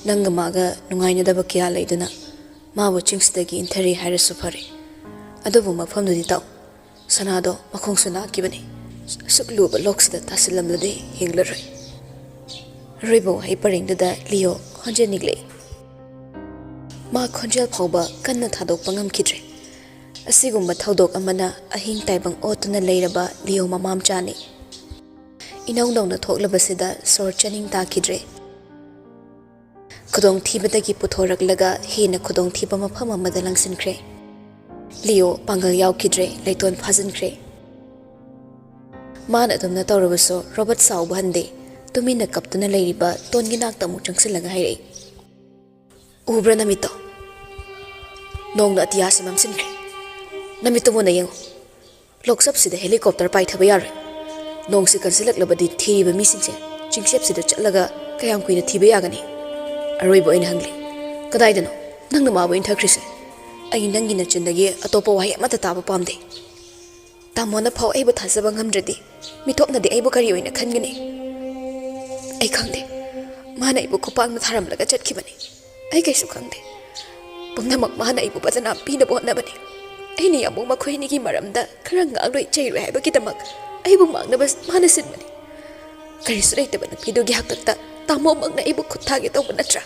Nangamaga, Nungainadaba Kia Laiduna, Mawa Chingstagi in Terry Harris Supari. Adobuma from the Tau, Sanado, Makongsuna Gibani, Sukluba locks the Tassilam Lade, Hinglery. Ribo, hypering the Leo, Congenigly. Ma Conjel Poba, Kana Tado Pangam Kitre. A sigum Matodok Amana, a hing taibang otuna laterba, Leo Mamam Chani. Inaw na talk labasida, sor chaning takidre. Kudong tibadagi putorak laga, hina kudong tiba mapama madalang sinkre. Leo, pangal yaw kidre, layton pazan kre. Man atom na tawrabaso, Robert Sao Bande, tumina kaptuna layriba, ton ginakta mo chang silaga hayre. Ubra namito. Nong na atiyasi mam sinkre. Namito mo na yung. Loksap sida helicopter pa itabayari. Nong si kansilak labadi tiriba missing siya. Chingsep sida chalaga kayang kuya na tibayagani. Aroy bo ay nahangli. Kaday dano, nang namawa yung takrise. Ay nang ginachundagi atopa wahi matatapa pamde. Tamo na pao ay bo tasabang hamdradi. Mitop na di ay bo kariyoy na kangani. Ay kangde, mana ibo ko paang natharam laga chat kibani. Ay kayso kangde. Pag namagmana ibo pa na pinabot na bani. Ay niya mong makoy ni maramda karang nga aloy chayro ay bagitamak. Ay bumang na bas manasin mani. Karisuray taban ng pido gihakata tamo mang na ibo kutagi ito manatra.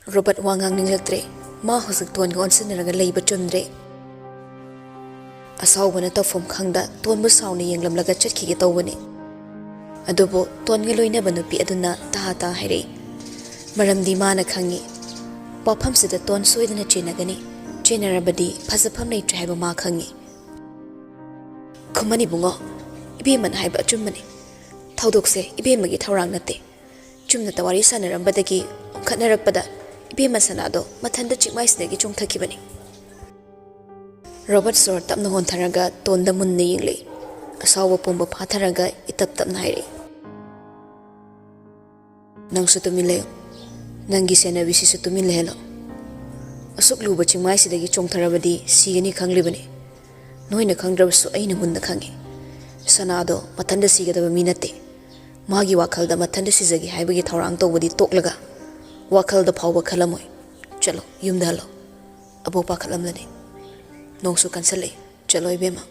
Robert wangang ning lagtre. Mahusag tuwan nga onsan na nagalay ba chundre. Asawa na tawfom kangda tuwan mo saw na yung lamlaga chat kikitaw wani. Adobo tuwan nga loy na banupi aduna tahata hayre. Maramdi mana kangi. Papam sida tuwan soy na chinagani. Chinarabadi pasapam na ito haiba maa kangi. Kumani bungo. Ibiman haiba chumani. Tawdokse ibiman gi tawrang nate. Chumna tawari sanarambadagi umkatnarakpada. Ibiman sanado matanda chikmaisinagi chungtakibani. Robert Sor tapna hontaraga tonda munna yingli. Asawa pumba pataraga itap-tap na hayri. Nang sutumilayo. Nanggi sena wisi sutumilahelo. Asuk luba chingmaisidagi chungtarabadi sigani kanglibani. Noy na kangdrabaso ay namun na kangi. Sanado matanda sigadaba minate. Magi wakalda matanda sizagi haibagi tawrang tawbadi toklaga. Wakalda pawba kalamoy. Chalo, yumda halo. Abo pa kalamlani. Nongsu kansale. Chalo ibema.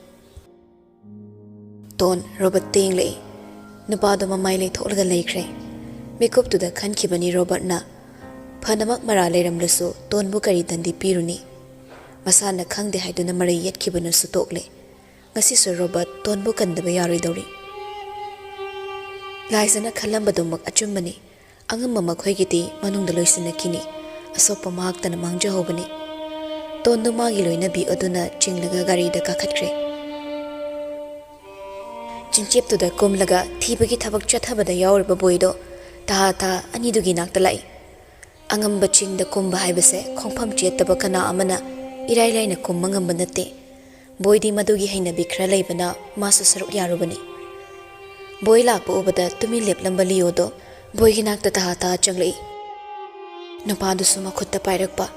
Ton Robert ting lay. Nabado mamay lay toklaga lay kray. Mikup to the kankibani Robert na. Panamak maralay ramlaso ton bukari dandi piruni. Masana kangde haido na maray yet kibana su tokle. Ngasi Sir Robert ton bukan da bayari dawri. Laisa na kalambado mag achumani. Angam mamakhoy kiti manung daloy sinakini. Asok pamahak na mangja hobani. Ton do magiloy na bi aduna chinglaga gari da kakatkre. Chingchip to da kumlaga tibagi tabak chathabada yawar baboydo. Taha anidugi naktalay. Angam baching da kumba haibase kongpam chiyataba kana amana iray-lay na kumbangam banate. Boy di madugi hay na bikra laybana maso saruk yarubani. Boy lakpo ubada tumilip lambaliyo do boy ginakta taha changlay. Napado sumakot ta pairakpa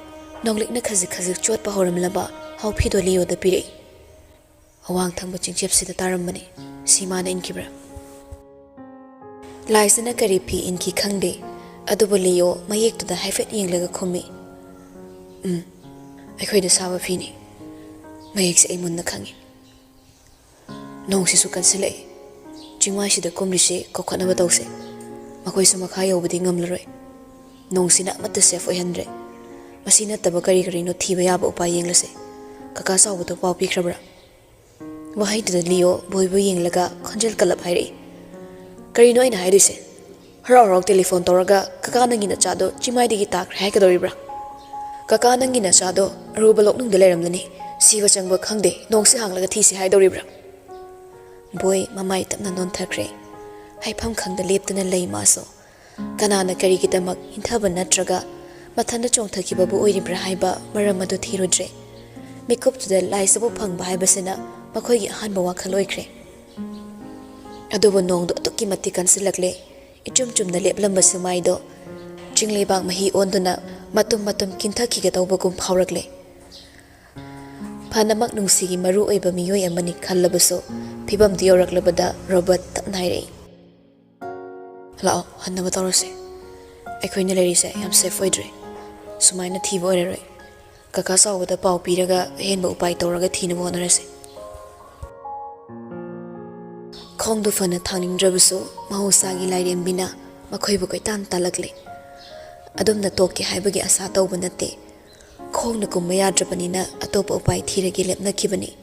nonglik na kazik chot pa horamlaba hawpido liyo da pire. Awang thang baching chip sida tarambani sima na inkibra. Laisa na karipi inki kangde. Adubo liyo mayek to da haifet yinglaga kumi. Ako'y nasawa fini. Mayek si ay mun na kangi. Nong si sukan sila eh. Chingwa si da kumli si kokot na bataw si. Mako'y sumakayaw ba di ngamlaroy. Nong sinakmat da sef o handre. Masinat taba kari-kari no tiba yaba upa yingla si. Kakasaw ba to pao pikrabra. Wahay to da liyo boy yinglaga konjel kalap hayri. Kari no ay na hayri si. Haraw telephone toraga kakanang ginachado chimay di gitak rahay kadoribra. Kakanang ginachado arubalok nung dalaramlani siwa changba khangde nong si hanglaga thisi hay doribra. Boy mamay tap na non thakre. Haipam khangda leptana lay maso. Kanana kari kitamak hintaba natraga matanda chong thakibabu oiribra hayba maramado thirudre. Mikup to the laisabu phangba hayba sina makoy gi ahanba wakhal oikre. Adobo nong do atukki mati kansilakle. Ichum na leplam basumay do. Jinglibang mahi onduna matum kinta kigatawbagum pawragle. Panamak nung sige maru ay bamiyoy amani kalabaso. Pibam diyoraklabada Robert tapnaire. Lao, Hanna Batorse. Equina Larissa, I am safe for Sumaina Tivo Kakasa with a pau piraga, Henbo by Toraga Tina Wanderse. Kong do fun a tonguing Drabuso, Mahosagi Lidian Bina, Makoibokitan Talagli. Adum the Toki Hibagi Asato Benate. Kong the Kumaya Japanina, a topo by Tira Gilip Nakibani.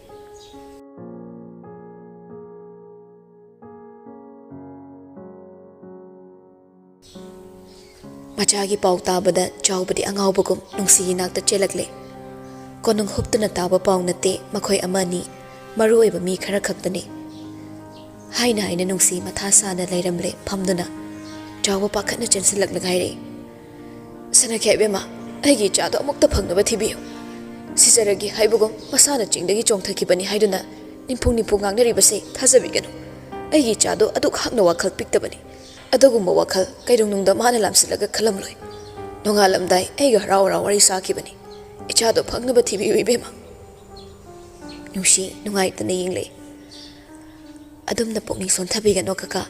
Machagi pau tabada chaubadi angawbagum nung sinak chelakle. Konung huptuna taba pau nate makoi amani maruiba mi khara khaktani. Haina haina nung si mathasa na lairamle phamduna chauba pakhatna chensilak lagaire. Sana kebema aigi chado amukta phangnaba thibiyo. Sisaragi haibugum masana chingdagi chongthakibani haiduna nimphung ngangnari base thajabiganu. Aigi chado aduk hakna wakhal piktabani. Adogumba wakhal kairungnungda mana lamsilaga khalamloi nongalamdai eiga raw wari sakibani ichado phangnaba thibi ibema nushi nungai tane yingle adumna pokni sonthabiga nokaka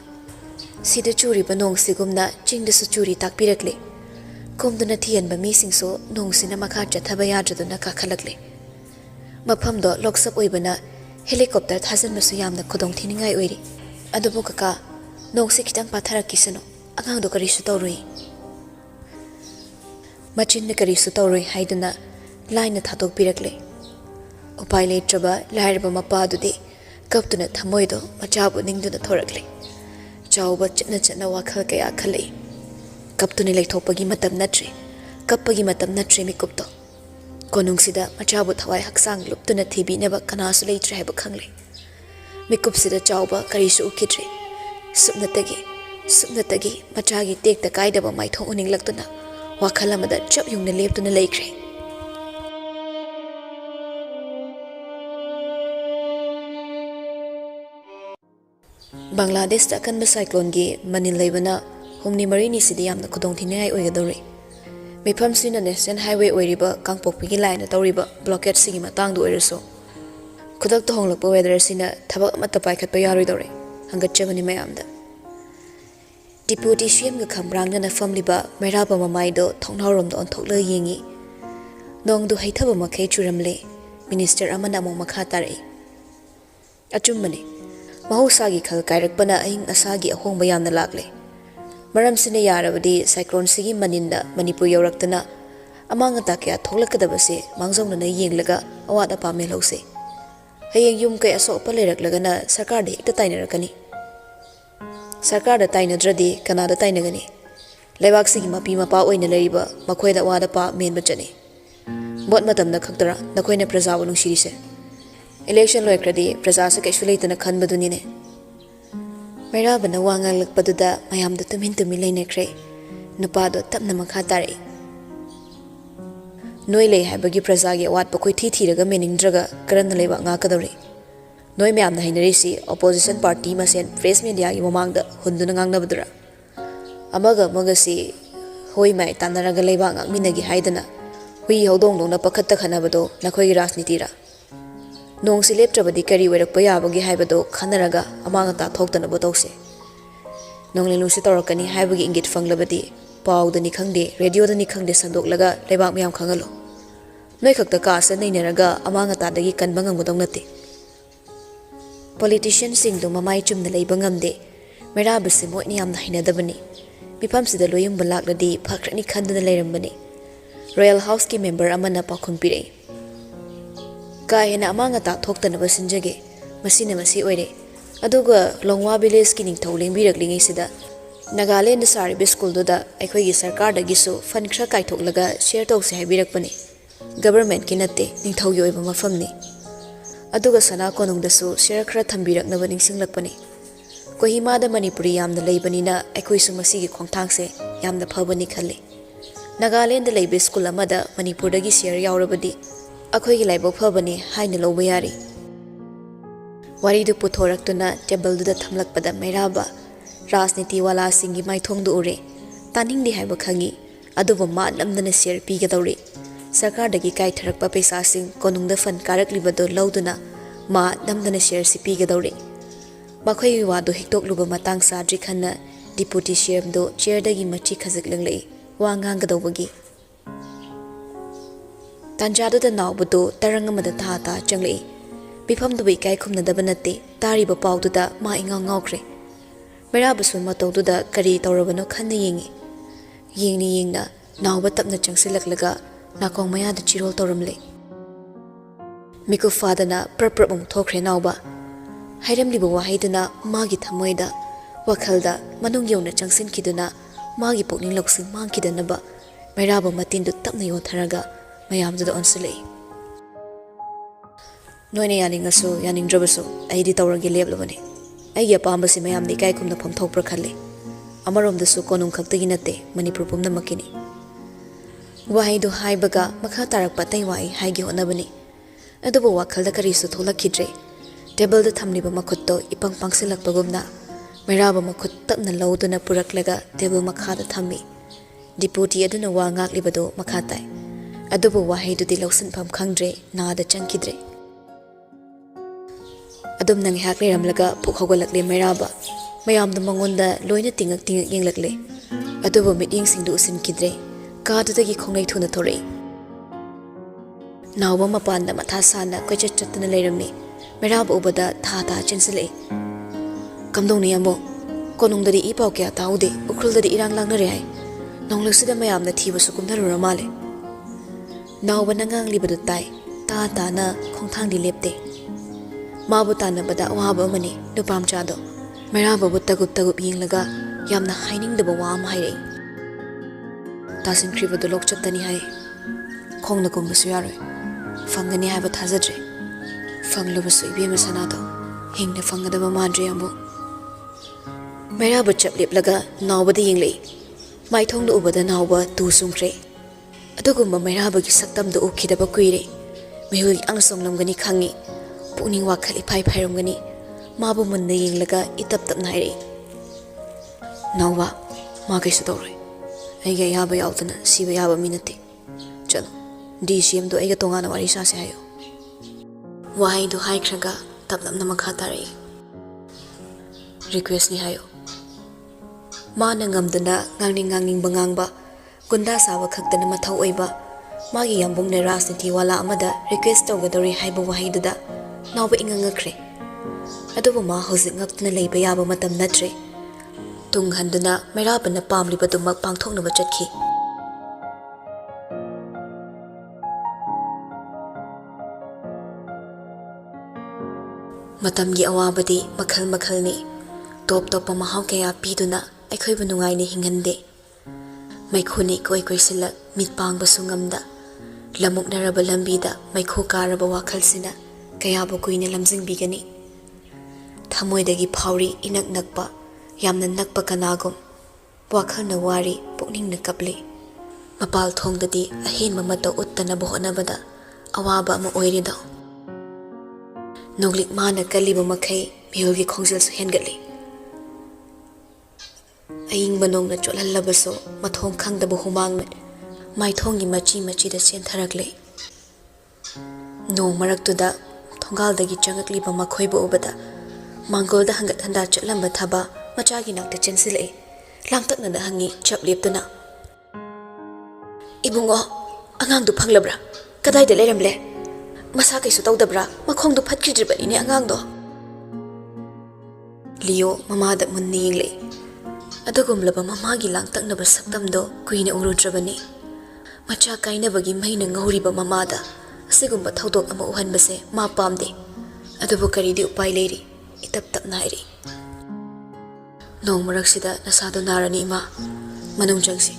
sida churi banong sigumna chingda su churi takpirakle komduna thianba mi singso nongsina makha chathaba yadraduna ka khalakle maphamdo loksap oibana helicopter thajan masu yamna khodong thiningai oiri adubu kaka Nongsi kitang pathara kisano, angang do karisu taurui. Machin na karisu taurui haiduna, line na thatok pirakle. Upay leitraba, lairaba mapadudi, kaptuna thamoido, machabu ningduna thorakle. Chauba chana wakhal kaya khalay. Kaptuni leithopagi matam natri, kappagi matam natri mikupto. Konungsida machabu thawai haksang luptuna thibi neba kanasu leitre haiba khangle. Mikupsida chauba karisu ukitri. Subnatagi, Machagi take the guide of my toning lactuna, Wakalamada chop yung the left on the lake. Bangladesh takan the cyclone gi, Manilabana, whom ni marini sidiam the Kodontina Oigadori. Mipam Sina Nesen Highway Oriba, Kangpopi line at Oriba, blockade singing a tongue to Eriso. Kudak the Honglopo weather sina, Tabak Matapai at Bayaridori. Hanggat Chavani Mayamda. Deputy Shim the Cambrang and a family ba, Meraba Mamaido, Tongorum on Tokla Yingi. Nong do Haitaba Make Churamle, Minister Amanamo Makatari. Achumani Mahosagi Kal Kairak Bana ing Asagi a home bayan the Lagle. Maram Sinayarabadi, Cyclone Sigi Maninda, Manipuri Yoraktana, among Atakia, Tolakadabase, Mangzong and a Yinglaga, Awada Pamelose. Hayang Yumke aso palerak lagana Sarkar de the Tainerakani. Sarkar the Tainadradi, Canada Tainagani. Levaxi Mapi Mapa in the Lariba, Maqueda Wada Pa, Main Bajani. Bot Madam the Kakdara, the Queen Prezavanu Shirise. Election Loikradi, Prezasa Kashulate and a Kanbadunine. Merab and the Wanga look Paduda, I am the Tumin to Milene Cray. Nupado Tapna Makatari. Noile habagi prasagi wat pakoi thi raga meaning draga karan leba ngakadori noi myam na hinarisi opposition party masen press media gi mamang da hunduna ngangna badura amaga magasi hoi mai tanaraga leba ngakminagi haidana hui hodong dong na pakhatta khanabado nakhoi gi rajniti ra nong silep trabadi kari werak payabagi haibado khanaraga amanga ta thoktana botose nong lelu si torakani haibagi ingit fanglabadi Pau the Nikangde, radio the Nikangde Sandok Laga, Lebak Miam Kangalo. No cook the cast and Neraga among a tadagi can bangamudonati. Politicians sing to Mamai Chum the Labangam de, Merabis and Motniam the Hinadabani. Mipams the Loyum Balak the D, Pakrani Kanda the Larambani. Royal House member Amana Pakumpire. Guy and among a tat talked on a Basinjage, Masina Masi Ode. Adoga, Longwabile skinning tolling Biragling Isida. Nagaland Sari Biscool Duda, Equigi Sarkar the Giso, Fanikra Kaitok Laga, share talks Habirakpani. Government Kinate, Nintoyo Ibama Famni. Aduga Sana Konung the Su, Sherakra Tambirak Navaning Singlapani. Kohima the Manipuri yam the Labanina, Equisumasi Kontangse, yam the Pabani Kali. Nagaland the Labis Kulamada, Manipur the Gisir Yaurabadi, Akogi Labo Pabani, Hainelo Bayari. Wari do Putoraktuna, Jabal the Tamlak Pada Meraba. Rasniti wala singi mai thong du ure taning di haiba khangi aduba ma namdana share pi gadori sarkar dagi kai tharakpa paisa sing konung da fan karak libado lauduna ma namdana share si pi gadori bakhoi wa do hiktok luba matang sa dri khanna Deputy Sheriff do chair-dagi machi khaziklanglai wa ngangadawbagi. Tanjadu da nawbudu tarangamada tha changlai. Bifamdubi kai khumnadaba natte tariba pawduda ma ingaw ngawkre. Merabasu matawduda kari tawrabano khanna yengi. Yengna nawba tapna changsilaklaga nakong mayada chirol tawramle. Miku fadana prapramung thokre nawba. Hairamliba wahayduna magi thamoyda wakhalda manung yawna changsinkiduna magi pukning loksin mangkidanaba meraba matindu tapna yotharaga mayamduda onsulei. Noine yaningasu yaningdrabasu aidi tawragi leblabani. Aigi apambasi mayamni kai kumna phamthokpra khalle. Amaromdasu konung khaktagi natte Manipur pumnamakini. Wahaidu haibaga makha tarakpa taiwai haigi honabani. Adubu wakhalda karisu tholakidre. Table da thamliba makhutto ipang pangsilakpagumna meraba makhut tapna lawduna puraklaga table makhada thammi. Deputy aduna wa ngaklibado makhatai. Adubu wahaidu di lawsanpham khangdre naada changkidre. Adum nang hakle ramlaga pukhagalakle meraba mayam da mangonda loina tingak yenglakle adubu miting singdu usin kidre kadudagi khonglai thuna thore nawba mapanda matha sana koichat chatna leirami meraba ubada tha chinsile kamdong ni amo konungdari ipaw kya taude ukhuldari irang langnare hai nonglaksida mayam na thiba sukumnaru ramale nawba nangang libadu tai ta na khongthang di lepte Mabu tanabada waba mani nupam chado meraba tagup yinglaga yamna haining da bawam haire tasin kriba do lok chatani hai khongna kumbasu yaroi fangani haiba thazadre fanglubasu ibema sanado hingna fangada mamandre ambo meraba chaplep-laga nawbada yinglei maithongda ubada nawba tu sungkre adugumba meraba gi saktamda ukidaba kuire mehul angsong namgani khangi Puning wakhal ipai phairongani mabu munna yenglaga itap tap naire nawba ma kaisu tawroi aiga yaba yawtana siba yaba minate chalo DCM do aiga tongana wari sa se hayo wahai do haikhraga tapnamna makha tare request ni hayo mana ngamdana ngangning bangangba gunda sawa khaktana mathau oiba magi yambung ne rasniti wala amada request tawgadori haiba wahai duda Nawba ingangakre. Adubu ma hozik ngaktuna leiba yaba matam natre. Tunghanduna meraba na pamliba dumak pangthoknaba chatki. Matamgi awabadi makhal ni. Top mahau kaya piduna aikhoiba nungaini hinghande. Maikhuni koi silak mitpangba sungamda. Lamuk naraba lambida maikho karaba wakhalsina. Kaya bu kuina lamjing bigani thamoidagi phauri inak nakpa yamna nakpa kanagum wakhal na wari pukning na kapli mapal thongdadi ahin mamata uttana bohna bada awaba ma oirida noglik mana kaliba makhai mihulgi khongsil su hengatli aying banong na cholhallabaso mathong khangda bo humang mai thongi machi da sen tharakle nong maraktuda Thongal-dagi changakliba makhoi-ba ubada Mangol-da hanggat-handa chatlamba thaba machagi nakta chensilai lamtakna da hangi chapliptuna Ibungo angangdu phanglabra kadai-da leiramle masa kaisu tawdabra makhongdu phatkidribani ne angangdo Leo mamada munni yinglei adugumlaba mamagi langtaknaba saktamdo kuina urudrabani macha kainabagi maina ngauriba mamada Sigumba thaudok ama uhanbase ma pamde adubu karidi upai leiri itap nairi nong maraksida nasado narani ima manung jangsi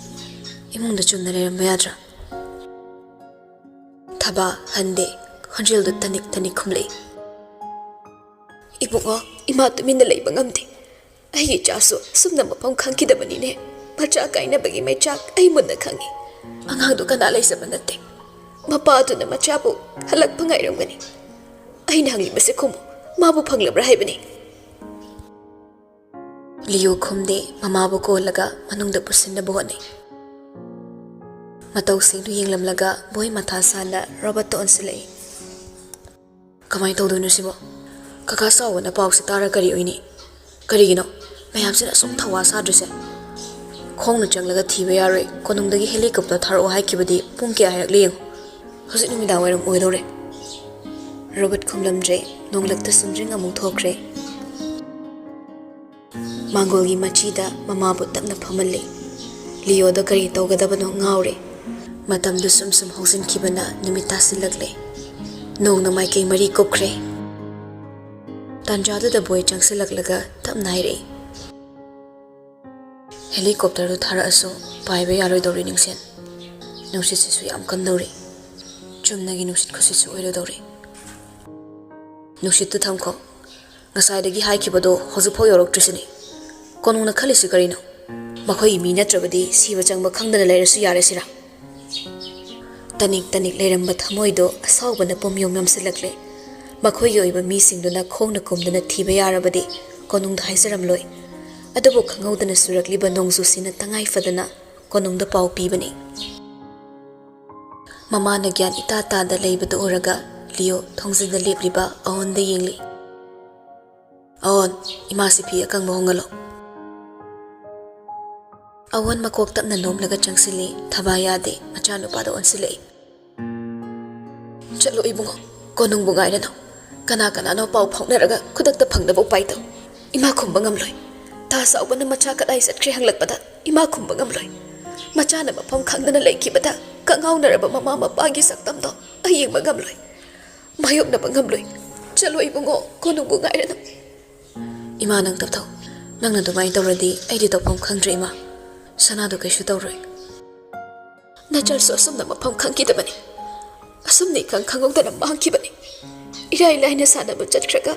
imungda chumna leramba yadra thaba hande khonjel du tanik khumlei ibungo ima tuminda leiba ngamde ai chasu sumna mapam khangkidabani ne pacha kaina bagi mai chak ai munna khangi angang du kana leisaba natte Mapatu na machapu halak pangairamgani ay nanglibase kumo mabu panglabra haibani Leo khumde mamabu ko laga manungda pusinna bohane Matau singdu yenglamlaga boy matha sana robot to onsilai Kamai tawdono sibo kaka sawa na pawsa tara kari oini karigino ꯃꯌꯥꯝꯁꯤꯅ ꯑꯁꯨꯝ ꯊꯋꯥ ꯁꯥꯗ꯭ꯔꯤꯁꯦ ꯈꯣꯡꯅ ꯆꯪꯂꯒ ꯊꯤꯕ ꯌꯥꯔꯣꯏ ꯀꯣꯅꯨꯡꯗꯒꯤ helicopter ꯊꯥꯔꯛꯑꯣ ꯍꯥꯏꯈꯤꯕꯗꯤ ꯄꯨꯡ ꯀꯌꯥ ꯍꯥꯏꯔꯛꯂꯤ ꯌꯦꯡꯉꯨ ꯍꯧꯖꯤꯛ ꯅꯨꯃꯤꯗꯥꯡ ꯋꯥꯏꯔꯝ ꯑꯣꯏꯗꯧꯔꯦ ꯔꯣꯕꯔꯠ ꯈꯨꯝꯂꯝꯗ꯭ꯔꯦ ꯅꯣꯡꯂꯛꯇ ꯁꯨꯝꯗ꯭ꯔꯤꯡ ꯑꯃꯨꯛ ꯊꯣꯛꯈ꯭ꯔꯦ ꯃꯥꯡꯒꯣꯜꯒꯤ ꯃꯆꯤꯗ ꯃꯃꯥꯕꯨ ꯇꯞꯅ ꯐꯝꯍꯜꯂꯤ ꯂꯤꯑꯣꯗ ꯀꯔꯤ ꯇꯧꯒꯗꯕꯅꯣ ꯉꯥꯎꯔꯦ ꯃꯇꯝꯗꯨ ꯁꯨꯝ ꯁꯨꯝ ꯍꯧꯖꯤꯟꯈꯤꯕꯅ ꯅꯨꯃꯤꯠ ꯇꯥꯁꯤꯜꯂꯛꯂꯦ ꯅꯣꯡꯅ ꯃꯥꯏꯀꯩ ꯃꯔꯤ ꯀꯨꯞꯈ꯭ꯔꯦ ꯇꯥꯟꯖꯥꯗꯨꯗ ꯕꯣꯏ ꯆꯪꯁꯤꯜꯂꯛꯂꯒ ꯇꯞꯅ ꯍꯥꯏꯔꯛꯏ ꯍꯦꯂꯤꯀꯣꯞꯇꯔꯗꯨ ꯊꯥꯔꯛꯑꯁꯨ ꯄꯥꯏꯕ ꯌꯥꯔꯣꯏꯗꯧꯔꯤ ꯅꯤꯡꯁꯦꯟ ꯅꯨꯡꯁꯤꯠꯁꯤꯁꯨ ꯌꯥꯝ ꯀꯟꯗꯧꯔꯤ ꯆꯨꯝꯅꯒꯤ ꯅꯨꯡꯁꯤꯠ ꯈꯨꯁꯤꯠꯁꯨ ꯑꯣꯏꯔꯗꯧꯔꯤ ꯅꯨꯡꯁꯤꯠꯇꯨ ꯊꯝꯈꯣ ꯉꯁꯥꯏꯗꯒꯤ ꯍꯥꯏꯈꯤꯕꯗꯣ ꯍꯧꯖꯤꯛꯐꯥꯎ ꯌꯧꯔꯛꯇ꯭ꯔꯤꯁꯤꯅꯤ ꯀꯣꯅꯨꯡꯅ ꯈꯜꯂꯤꯁꯤ ꯀꯔꯤꯅꯣ ꯃꯈꯣꯏꯒꯤ ꯃꯤ ꯅꯠꯇ꯭ꯔꯕꯗꯤ ꯁꯤꯕ ꯆꯪꯕ ꯈꯪꯗꯅ ꯂꯩꯔꯁꯨ ꯌꯥꯔꯦ ꯁꯤꯔꯥ ꯇꯅꯤꯛ ꯇꯅꯤꯛ ꯂꯩꯔꯝꯕ ꯊꯃꯣꯏꯗꯣ ꯑꯁꯥꯎꯕꯅ ꯄꯨꯝꯌꯣꯝ ꯌꯣꯝꯁꯤꯜꯂꯛꯂꯦ ꯃꯈꯣꯏꯒꯤ ꯑꯣꯏꯕ ꯃꯤꯁꯤꯡꯗꯨꯅ ꯈꯣꯡꯅ ꯀꯨꯝꯗꯨꯅ ꯊꯤꯕ ꯌꯥꯔꯕꯗꯤ ꯀꯣꯅꯨꯡꯗ ꯍꯥꯏꯖꯔꯝꯂꯣꯏ ꯑꯗꯨꯕꯨ ꯈꯪꯍꯧꯗꯅ ꯆꯨꯔꯛꯂꯤꯕ ꯅꯣꯡꯖꯨꯁꯤꯅ ꯇꯉꯥꯏ ꯐꯗꯅ ꯀꯣꯅꯨꯡꯗ ꯄꯥꯎ ꯄꯤꯕꯅꯤ ꯃꯃꯥꯅ ꯒ꯭ꯌꯥꯟ ꯏꯇꯥ ꯇꯥꯗ ꯂꯩꯕꯗ ꯎꯔꯒ ꯂꯤꯑꯣ ꯊꯣꯡꯖꯤꯟꯗ ꯂꯦꯞꯂꯤꯕ ꯑꯋꯣꯟꯗ ꯌꯦꯡꯂꯤ ꯑꯋꯣꯟ ꯏꯃꯥꯁꯤ ꯐꯤ ꯑꯀꯪꯕ ꯍꯣꯡꯍꯜꯂꯣ ꯑꯋꯣꯟ ꯃꯀꯣꯛ ꯇꯞꯅ ꯅꯣꯝꯂꯒ ꯆꯪꯁꯤꯜꯂꯤ ꯊꯕꯥ ꯌꯥꯗꯦ ꯃꯆꯥꯅꯨꯄꯥꯗ ꯑꯣꯟꯁꯤꯜꯂꯛꯏ ꯆꯠꯂꯣ ꯏꯕꯨꯡꯉꯣ ꯀꯣꯅꯨꯡꯕꯨ ꯉꯥꯏꯔꯅꯣ ꯀꯅꯥ ꯀꯅꯥꯅꯣ ꯄꯥꯎ ꯐꯥꯎꯅꯔꯒ ꯈꯨꯗꯛꯇ ꯐꯪꯅꯕ ꯎꯄꯥꯏ ꯇꯧ ꯏꯃꯥ ꯈꯨꯝꯕ ꯉꯝꯂꯣꯏ ꯇꯥ ꯆꯥꯎꯕꯅ ꯃꯆꯥ ꯀꯗꯥꯏ ꯆꯠꯈ꯭ꯔꯦ ꯍꯪꯂꯛꯄꯗ ꯏꯃꯥ ꯈꯨꯝꯕ ꯉꯝꯂꯣꯏ ꯃꯆꯥꯅ ꯃꯐꯝ ꯈꯪꯗꯅ ꯂꯩꯈꯤꯕꯗ ꯀꯪꯉꯥꯎꯅꯔꯕ ꯃꯃꯥ ꯃꯄꯥꯒꯤ ꯁꯛꯇꯝꯗꯣ ꯑꯌꯦꯡꯕ ꯉꯝꯂꯣꯏ ꯃꯥꯌꯣꯛꯅꯕ ꯉꯝꯂꯣꯏ ꯆꯠꯂꯣ ꯏꯕꯨꯡꯉꯣ ꯀꯣꯅꯨꯡꯕꯨ ꯉꯥꯏꯔꯅꯣ ꯏꯃꯥ ꯅꯪ ꯇꯞꯊꯧ ꯅꯪꯅ ꯑꯗꯨꯃꯥꯏꯅ ꯇꯧꯔꯗꯤ ꯑꯩꯗꯤ ꯇꯧꯐꯝ ꯈꯪꯗ꯭ꯔꯦ ꯏꯃꯥ ꯁꯅꯥꯗꯣ ꯀꯩꯁꯨ ꯇꯧꯔꯣꯏ ꯅꯆꯜꯁꯨ ꯑꯁꯨꯝꯅ ꯃꯐꯝ ꯈꯪꯈꯤꯗꯕꯅꯤ ꯑꯁꯨꯝꯅ ꯏꯈꯪ ꯈꯪꯍꯧꯗꯅ ꯃꯥꯡꯈꯤꯕꯅꯤ ꯏꯔꯥꯏ ꯂꯥꯏꯅ ꯁꯥꯟꯅꯕ ꯆꯠꯈ꯭ꯔꯒ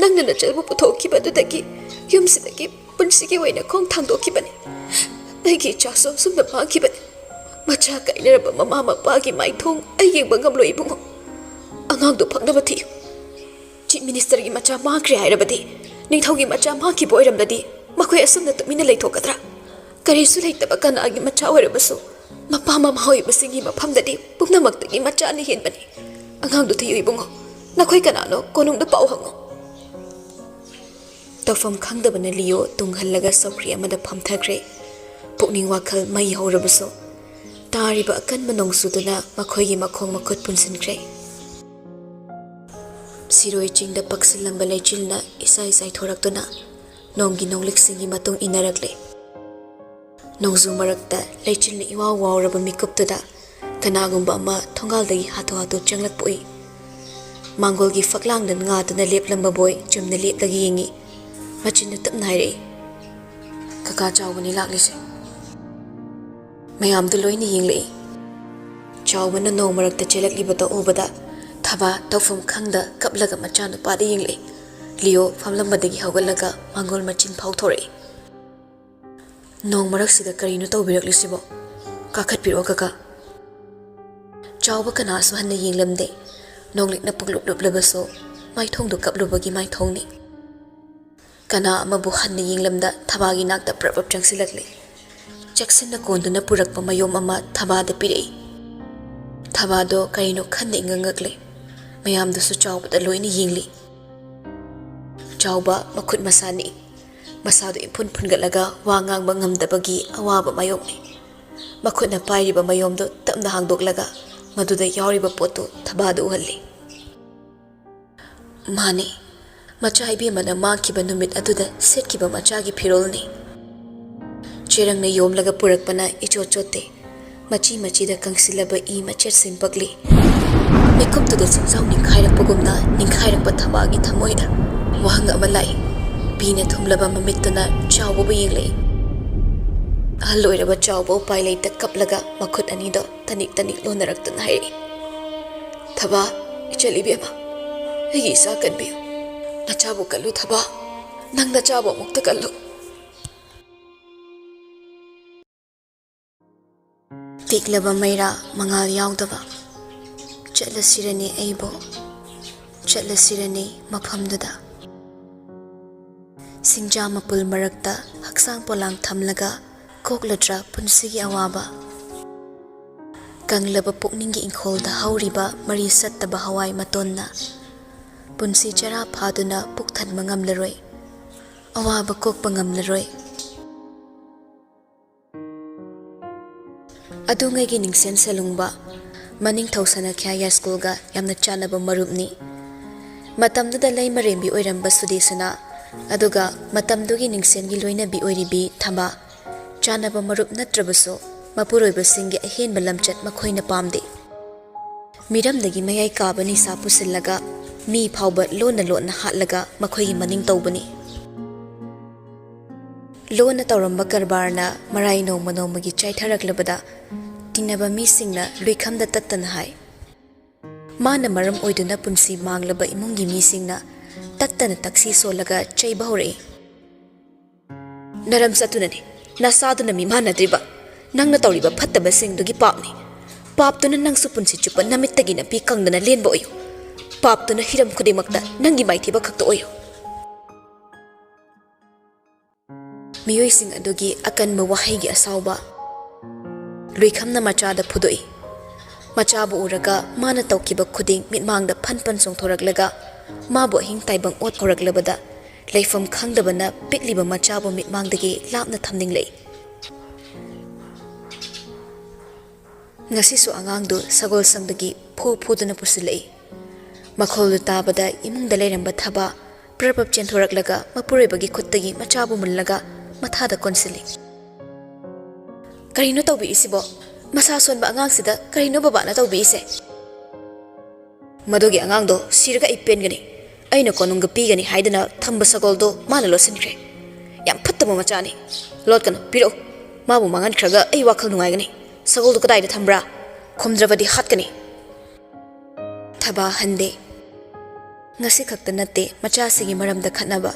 ꯅꯪꯅ ꯅꯆꯜꯕꯨ ꯄꯨꯊꯣꯛꯈꯤꯕꯗꯨꯗꯒꯤ ꯌꯨꯝꯁꯤꯗꯒꯤ ꯄꯨꯟꯁꯤꯒꯤ ꯑꯣꯏꯅ ꯈꯣꯡ ꯊꯥꯡꯗꯣꯛꯈꯤꯕꯅꯤ ꯑꯩꯒꯤ ꯏꯆꯥꯁꯨ ꯑꯁꯨꯝꯅ ꯃꯥꯡꯈꯤꯕꯅꯤ ꯃꯆꯥ ꯀꯥꯏꯅꯔꯕ ꯃꯃꯥ ꯃꯄꯥꯒꯤ ꯃꯥꯏꯊꯣꯡ ꯑꯩ ꯌꯦꯡꯕ ꯉꯝꯂꯣꯏ ꯏꯕꯨꯡꯉꯣ ꯑꯉꯥꯡꯗꯣ ꯐꯪꯅꯕ ꯊꯤꯌꯨ ꯆꯤꯞ ꯃꯤꯅꯤꯁꯇꯔꯒꯤ ꯃꯆꯥ ꯃꯥꯡꯈ꯭ꯔꯦ ꯍꯥꯏꯔꯕꯗꯤ ꯅꯤꯡꯊꯧꯒꯤ ꯃꯆꯥ ꯃꯥꯡꯈꯤꯕ ꯑꯣꯏꯔꯝꯂꯗꯤ ꯃꯈꯣꯏ ꯑꯁꯨꯝꯅ ꯇꯨꯃꯤꯟꯅ ꯂꯩꯊꯣꯛꯀꯗ꯭ꯔꯥ ꯀꯔꯤꯁꯨ ꯂꯩꯇꯕ ꯀꯅꯥꯒꯤ ꯃꯆꯥ ꯑꯣꯏꯔꯕꯁꯨ ꯃꯄꯥ ꯃꯃꯥ ꯑꯣꯏꯕꯁꯤꯡꯒꯤ ꯃꯐꯝꯗꯗꯤ ꯄꯨꯝꯅꯃꯛꯇꯒꯤ ꯃꯆꯥꯅ ꯍꯦꯟꯕꯅꯤ ꯑꯉꯥꯡꯗꯨ ꯊꯤꯌꯨ ꯏꯕꯨꯡꯉꯣ ꯅꯈꯣꯏ ꯀꯅꯥꯅꯣ ꯀꯣꯅꯨꯡꯗ ꯄꯥꯎ ꯍꯪꯉꯨ ꯇꯧꯐꯝ ꯈꯪꯗꯕꯅ ꯂꯤꯑꯣ ꯇꯨꯡꯍꯜꯂꯒ ꯆꯧꯀ꯭ꯔꯤ ꯑꯃꯗ ꯐꯝꯊꯈ꯭ꯔꯦ ꯄꯨꯛꯅꯤꯡ ꯋꯥꯈꯜ ꯃꯩ ꯍꯧꯔꯕꯁꯨ ꯇꯥꯔꯤꯕ ꯑꯀꯟꯕ ꯅꯣꯡꯆꯨꯗꯨꯅ ꯃꯈꯣꯏꯒꯤ ꯃꯈꯣꯡ ꯃꯈꯨꯠ ꯄꯨꯟꯁꯤꯟꯈ꯭ꯔꯦ ꯁꯤꯔꯣꯏ ꯆꯤꯡꯗ ꯄꯛꯁꯤꯜꯂꯝꯕ ꯂꯩꯆꯤꯜꯅ ꯏꯁꯥꯏ ꯆꯥꯏꯊꯣꯔꯛꯇꯨꯅ ꯅꯣꯡꯒꯤ ꯅꯣꯡꯂꯤꯛꯁꯤꯡꯒꯤ ꯃꯇꯨꯡ ꯏꯟꯅꯔꯛꯂꯦ ꯅꯣꯡꯖꯨ ꯃꯔꯛꯇ ꯂꯩꯆꯤꯜꯅ ꯏꯋꯥꯎ ꯋꯥꯎꯔꯕ ꯃꯤꯀꯨꯞꯇꯨꯗ ꯀꯅꯥꯒꯨꯝꯕ ꯑꯃ ꯊꯣꯡꯒꯥꯜꯗꯒꯤ ꯍꯥꯊꯨ ꯍꯥꯊꯨ ꯆꯪꯂꯛꯄ ꯎꯏ ꯃꯥꯡꯒꯣꯜꯒꯤ ꯐꯛꯂꯥꯡꯗ ꯉꯥꯗꯨꯅ ꯂꯦꯞꯂꯝꯕ ꯕꯣꯏ ꯆꯨꯝꯅ ꯂꯦꯞꯂꯒ ꯌꯦꯡꯉꯤ ꯃꯆꯤꯟꯗ ꯇꯞꯅ ꯍꯥꯏꯔꯛꯏ ꯀꯀꯥ ꯆꯥꯎꯕꯅꯤ ꯂꯥꯛꯂꯤꯁꯦ ꯃꯌꯥꯝꯗꯨ ꯂꯣꯏꯅ ꯌꯦꯡꯂꯛꯏ ꯆꯥꯎꯕꯅ ꯅꯣꯡ ꯃꯔꯛꯇ ꯆꯦꯜꯂꯛꯂꯤꯕꯗꯣ ꯎꯕꯗ ꯊꯕꯥ ꯇꯧꯐꯝ ꯈꯪꯗ ꯀꯞꯂꯒ ꯃꯆꯥꯅꯨꯄꯥꯗ ꯌꯦꯡꯂꯛꯏ ꯂꯤꯑꯣ ꯐꯝꯂꯝꯕꯗꯒꯤ ꯍꯧꯒꯠꯂꯒ ꯃꯥꯡꯒꯣꯜ ꯃꯆꯤꯟ ꯐꯥꯎꯊꯣꯔꯛꯏ ꯅꯣꯡ ꯃꯔꯛꯁꯤꯗ ꯀꯔꯤꯅꯣ ꯇꯧꯕꯤꯔꯛꯂꯤꯁꯤꯕꯣ ꯀꯥꯈꯠꯄꯤꯔꯛꯑꯣ ꯀꯀꯥ ꯆꯥꯎꯕ ꯀꯅꯥꯁꯨ ꯍꯟꯅ ꯌꯦꯡꯂꯝꯗꯦ ꯅꯣꯡꯂꯤꯛꯅ ꯄꯨꯡꯂꯨꯞ ꯂꯨꯞꯂꯕꯁꯨ ꯃꯥꯏꯊꯣꯡꯗꯨ ꯀꯞꯂꯨꯕꯒꯤ ꯃꯥꯏꯊꯣꯡꯅꯤ ꯀꯅꯥ ꯑꯃꯕꯨ ꯍꯟꯅ ꯌꯦꯡꯂꯝꯗ ꯊꯕꯥꯒꯤ ꯅꯥꯛꯇ ꯄ꯭ꯔꯞ ꯄ꯭ꯔꯞ ꯆꯪꯁꯤꯜꯂꯛꯂꯤ ꯆꯦꯛꯁꯤꯟꯅ ꯀꯣꯟꯗꯨꯅ ꯄꯨꯔꯛꯄ ꯃꯌꯣꯝ ꯑꯃ ꯊꯕꯥꯗ ꯄꯤꯔꯛꯏ ꯊꯕꯥꯗꯣ ꯀꯔꯤꯅꯣ ꯈꯟꯅ ꯏꯉꯛꯉꯛꯂꯦ ꯃꯌꯥꯝꯗꯨꯁꯨ ꯆꯥꯎꯕꯗ ꯂꯣꯏꯅ ꯌꯦꯡꯂꯤ ꯆꯥꯎꯕ ꯃꯈꯨꯠ ꯃꯁꯥ ꯅꯤꯛꯏ ꯃꯁꯥꯗꯨ ꯏꯐꯨꯟ ꯐꯨꯟꯒꯠꯂꯒ ꯋꯥ ꯉꯥꯡꯕ ꯉꯝꯗꯕꯒꯤ ꯑꯋꯥꯕ ꯃꯥꯌꯣꯛꯅꯤ ꯃꯈꯨꯠꯅ ꯄꯥꯏꯔꯤꯕ ꯃꯌꯣꯝꯗꯨ ꯇꯞꯅ ꯍꯥꯡꯗꯣꯛꯂꯒ ꯃꯗꯨꯗ ꯌꯥꯎꯔꯤꯕ ꯄꯣꯠꯇꯨ ꯊꯕꯥꯗ ꯎꯍꯜꯂꯤ ꯃꯥꯅꯤ ꯃꯆꯥ ꯏꯕꯦꯝꯃꯅ ꯃꯥꯡꯈꯤꯕ ꯅꯨꯃꯤꯠ ꯑꯗꯨꯗ ꯁꯦꯠꯈꯤꯕ ꯃꯆꯥꯒꯤ ꯐꯤꯔꯣꯜꯅꯤ ꯆꯦꯔꯪꯅ ꯌꯣꯝꯂꯒ ꯄꯨꯔꯛꯄꯅ ꯏꯆꯣꯠ ꯆꯣꯠꯇꯦ ꯃꯆꯤ ꯃꯆꯤꯗ ꯀꯪꯁꯤꯜꯂꯕ ꯏ ꯃꯆꯦꯠꯁꯤꯡ ꯄꯛꯂꯤ ꯃꯤꯀꯨꯞꯇꯨꯗ ꯆꯤꯡꯖꯥꯎ ꯅꯤꯡꯈꯥꯏꯔꯛꯄꯒꯨꯝꯅ ꯅꯤꯡꯈꯥꯏꯔꯛꯄ ꯊꯕꯥꯒꯤ ꯊꯃꯣꯏꯗ ꯋꯥꯍꯪ ꯑꯃ ꯂꯥꯛꯏ ꯄꯤꯅ ꯊꯨꯝꯂꯕ ꯃꯃꯤꯠꯇꯨꯅ ꯆꯥꯎꯕꯕꯨ ꯌꯦꯡꯂꯛꯏ ꯑꯍꯜ ꯑꯣꯏꯔꯕ ꯆꯥꯎꯕ ꯎꯄꯥꯏ ꯂꯩꯇ ꯀꯞꯂꯒ ꯃꯈꯨꯠ ꯑꯅꯤꯗꯣ ꯇꯅꯤꯛ ꯇꯅꯤꯛ ꯂꯣꯟꯅꯔꯛꯇꯨꯅ ꯍꯥꯏꯔꯛꯏ ꯊꯕꯥ ꯏꯆꯜ ꯏꯕꯦꯝꯃ ꯑꯩꯒꯤ ꯏꯆꯥ ꯀꯟꯕꯤꯌꯨ ꯅꯆꯥꯕꯨ ꯀꯜꯂꯨ ꯊꯕꯥ ꯅꯪ ꯅꯆꯥꯕꯨ ꯑꯃꯨꯛꯇ ꯀꯜꯂꯨ ꯇꯤꯛꯂꯕ ꯃꯩꯔꯥ ꯃꯉꯥꯜ ꯌꯥꯎꯗꯕ ꯆꯠꯂꯁꯤꯔꯅꯤ ꯑꯩꯕꯨ ꯆꯠꯂꯁꯤꯔꯅꯤ ꯃꯐꯝꯗꯨꯗ ꯁꯤꯡꯖꯥ ꯃꯄꯨꯜ ꯃꯔꯛꯇ ꯍꯛꯆꯥꯡ ꯄꯣꯂꯥꯡ ꯊꯝꯂꯒ ꯀꯣꯛꯂꯗ꯭ꯔꯥ ꯄꯨꯟꯁꯤꯒꯤ ꯑꯋꯥꯕ ꯀꯪꯂꯕ ꯄꯨꯛꯅꯤꯡꯒꯤ ꯏꯪꯈꯣꯜꯗ ꯍꯧꯔꯤꯕ ꯃꯔꯤ ꯆꯠꯇꯕ ꯍꯋꯥꯏ ꯃꯇꯣꯟꯅ ꯄꯨꯟꯁꯤ ꯆꯔꯥ ꯐꯥꯗꯨꯅ ꯄꯨꯛ ꯊꯟꯕ ꯉꯝꯂꯔꯣꯏ ꯑꯋꯥꯕ ꯀꯣꯛꯄ ꯉꯝꯂꯔꯣꯏ ꯑꯗꯨꯉꯩꯒꯤ ꯅꯤꯡꯁꯦꯟ ꯁꯦꯂꯨꯡꯕ ꯃꯅꯤꯡꯊꯧ ꯁꯅꯥꯈ꯭ꯌꯥ ꯁ꯭ꯀꯨꯜꯒ ꯌꯥꯝꯅ ꯆꯥꯟꯅꯕ ꯃꯔꯨꯞꯅꯤ ꯃꯇꯝꯗꯨꯗ ꯂꯩꯃꯔꯦꯝꯕꯤ ꯑꯣꯏꯔꯝꯕ ꯁꯨꯗꯦꯁꯅ ꯑꯗꯨꯒ ꯃꯇꯝꯗꯨꯒꯤ ꯅꯤꯡꯁꯦꯟꯒꯤ ꯂꯣꯏꯅꯕꯤ ꯑꯣꯏꯔꯤꯕꯤ ꯊꯝꯕ ꯆꯥꯟꯅꯕ ꯃꯔꯨꯞ ꯅꯠꯇ꯭ꯔꯕꯁꯨ ꯃꯄꯨꯔꯣꯏꯕꯁꯤꯡꯒꯤ ꯑꯍꯦꯟꯕ ꯂꯝꯆꯠ ꯃꯈꯣꯏꯅ ꯄꯥꯝꯗꯦ ꯃꯤꯔꯝꯗꯒꯤ ꯃꯌꯥꯏ ꯀꯥꯕ ꯅꯤꯁꯥ ꯄꯨꯁꯤꯜꯂꯒ ꯃꯤ ꯐꯥꯎꯕ ꯂꯣꯟꯅ ꯂꯣꯟꯅ ꯍꯥꯠꯂꯒ ꯃꯈꯣꯏꯒꯤ ꯃꯅꯤꯡ ꯇꯧꯕꯅꯤ ꯂꯣꯟꯅ ꯇꯧꯔꯝꯕ ꯀꯔꯕꯥꯔꯅ ꯃꯔꯥꯏ ꯅꯣꯡꯃ ꯅꯣꯡꯃꯒꯤ ꯆꯥꯏꯊꯔꯛꯂꯕꯗ ꯇꯤꯟꯅꯕ ꯃꯤꯁꯤꯡꯅ ꯂꯨꯏꯈꯝꯗ ꯇꯠꯇꯅ ꯍꯥꯏ ꯃꯥꯅ ꯃꯔꯝ ꯑꯣꯏꯗꯨꯅ ꯄꯨꯟꯁꯤ ꯃꯥꯡꯂꯕ ꯏꯃꯨꯡꯒꯤ ꯃꯤꯁꯤꯡꯅ ꯇꯠꯇꯅ ꯇꯛꯁꯤ ꯁꯣꯜꯂꯒ ꯆꯩꯕ ꯍꯧꯔꯛꯏ ꯅꯔꯝ ꯆꯠꯇꯨꯅꯅꯤ ꯅꯁꯥꯗꯨꯅ ꯃꯤꯃꯥꯟꯅꯗ꯭ꯔꯤꯕ ꯅꯪꯅ ꯇꯧꯔꯤꯕ ꯐꯠꯇꯕꯁꯤꯡꯗꯨꯒꯤ ꯄꯥꯞꯅꯤ ꯄꯥꯞꯇꯨꯅ ꯅꯪꯁꯨ ꯄꯨꯟꯁꯤ ꯆꯨꯞꯄ ꯅꯃꯤꯠꯇꯒꯤ ꯅꯄꯤ ꯀꯪꯗꯅ ꯂꯦꯟꯕ ꯑꯣꯏꯌꯨ ꯄꯥꯞꯇꯨꯅ ꯍꯤꯔꯝ ꯈꯨꯗꯤꯡꯃꯛꯇ ꯅꯪꯒꯤ ꯃꯥꯏꯊꯤꯕ ꯈꯛꯇ ꯑꯣꯏꯌꯨ ꯃꯤꯑꯣꯏꯁꯤꯡ ꯑꯗꯨꯒꯤ ꯑꯀꯟꯕ ꯋꯥꯍꯩꯒꯤ ꯑꯁꯥꯎꯕ ꯂꯨꯏꯈꯝꯅ ꯃꯆꯥꯗ ꯐꯨꯗꯣꯛꯏ ꯃꯆꯥꯕꯨ ꯎꯔꯒ ꯃꯥꯅ ꯇꯧꯈꯤꯕ ꯈꯨꯗꯤꯡ ꯃꯤꯠꯃꯥꯡꯗ ꯐꯟ ꯐꯟ ꯆꯣꯡꯊꯣꯔꯛꯂꯒ ꯃꯥꯕꯨ ꯑꯍꯤꯡ ꯇꯥꯏꯕꯪ ꯑꯣꯠ ꯍꯧꯔꯛꯂꯕꯗ ꯂꯩꯐꯝ ꯈꯪꯗꯕꯅ ꯄꯤꯛꯂꯤꯕ ꯃꯆꯥꯕꯨ ꯃꯤꯠꯃꯥꯡꯗꯒꯤ ꯂꯥꯞꯅ ꯊꯝꯅꯤꯡꯂꯛꯏ ꯉꯁꯤꯁꯨ ꯑꯉꯥꯡꯗꯨ ꯁꯒꯣꯜꯁꯪꯗꯒꯤ ꯐꯨꯗꯨꯅ ꯄꯨꯁꯤꯜꯂꯛꯏ ꯃꯈꯣꯜꯗꯨ ꯇꯥꯕꯗ ꯏꯃꯨꯡꯗ ꯂꯩꯔꯝꯕ ꯊꯕ ꯄ꯭ꯔꯞ ꯆꯦꯟꯊꯣꯔꯛꯂꯒ ꯃꯄꯨꯔꯣꯏꯕꯒꯤ ꯈꯨꯠꯇꯒꯤ ꯃꯆꯥꯕꯨ ꯃꯨꯜꯂꯒ ꯃꯊꯥꯗ ꯀꯣꯟꯁꯤꯜꯂꯤ ꯀꯔꯤꯅꯣ ꯇꯧꯕꯤꯏꯁꯤꯕꯣ ꯃꯁꯥ ꯁꯣꯟꯕ ꯑꯉꯥꯡꯁꯤꯗ ꯀꯔꯤꯅꯣ ꯕꯕꯥꯅ ꯇꯧꯕꯤꯏꯁꯦ ꯃꯗꯨꯒꯤ ꯑꯉꯥꯡꯗꯣ ꯁꯤꯔꯒ ꯑꯩ ꯄꯦꯟꯒꯅꯤ ꯑꯩꯅ ꯀꯣꯅꯨꯡꯒ ꯄꯤꯒꯅꯤ ꯍꯥꯏꯗꯅ ꯊꯝꯕ ꯁꯒꯣꯜꯗꯣ ꯃꯥꯅ ꯂꯣꯠꯁꯤꯟꯈ꯭ꯔꯦ ꯌꯥꯝ ꯐꯠꯇꯕ ꯃꯆꯥꯅꯤ ꯂꯣꯠꯀꯅꯨ ꯄꯤꯔꯛꯎ ꯃꯥꯕꯨ ꯃꯥꯡꯍꯟꯈ꯭ꯔꯒ ꯑꯩ ꯋꯥꯈꯜ ꯅꯨꯡꯉꯥꯏꯒꯅꯤ ꯁꯒꯣꯜꯗꯨ ꯀꯗꯥꯏꯗ ꯊꯝꯕ꯭ꯔꯥ ꯈꯨꯝꯗ꯭ꯔꯕꯗꯤ ꯍꯥꯠꯀꯅꯤ Thaba ꯍꯟꯗꯦ ngasi khakta natte macha sigi maramda khatnaba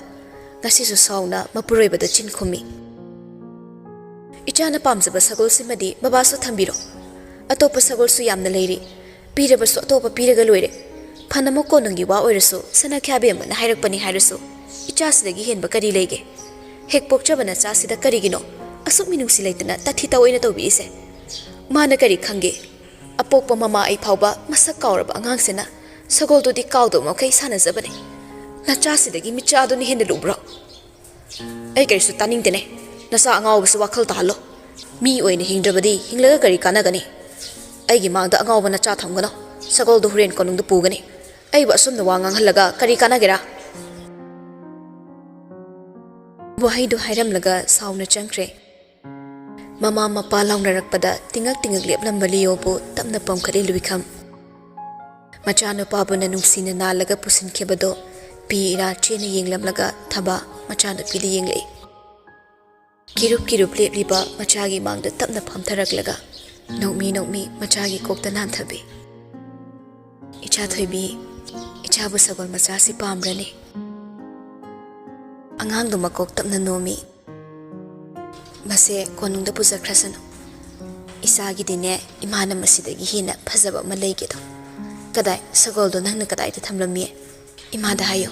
ngasi su sauna mapuroibada chin khumi ichana pamjaba sagol simadi baba su thambiro atopa sagol su yamna leiri piraba su atopa piraga loire phanamo konungi wa oirasu sana khabe amna hairakpani hairasu icha sidagi henba kari lege hek pokchabana cha sida karigino asuk minungsi leitana tathi tawoina tobi ise mana kari khange apokpa mama ai phauba masak kauraba angang sena sagol do di kaudo makai sana zabane na cha sidagi micha do ni hende lubro ai kari su taning tene nasa angau bu wakhal ta halo mi oine hingdrabadi hinglaga kari kanagani ai gi mangda angau bana cha thamgano sagol do huren konung do pugani ai ba sum na wangang halaga kari kanagera wahai do hairam laga sauna changkre mama mapa laungnarakpada tingak tingak leplam baliyo bu tamna pamkhari luikham machano pabuna nungsina nalaga pusin khebado pira chena yenglamlaga thaba machano pidi yenglei kirup lepliba machagi mangda tapna phamtharaklaga nomi machagi kokta nan thabi icha thoibi icha bu sagol macha si pamrani angang do makok tapna nomi mase konungda pujakrasano isagi dine imana masidagi hina phajaba ma leigedo kadai sagol do nangna kadai ta thamlammi imada hayo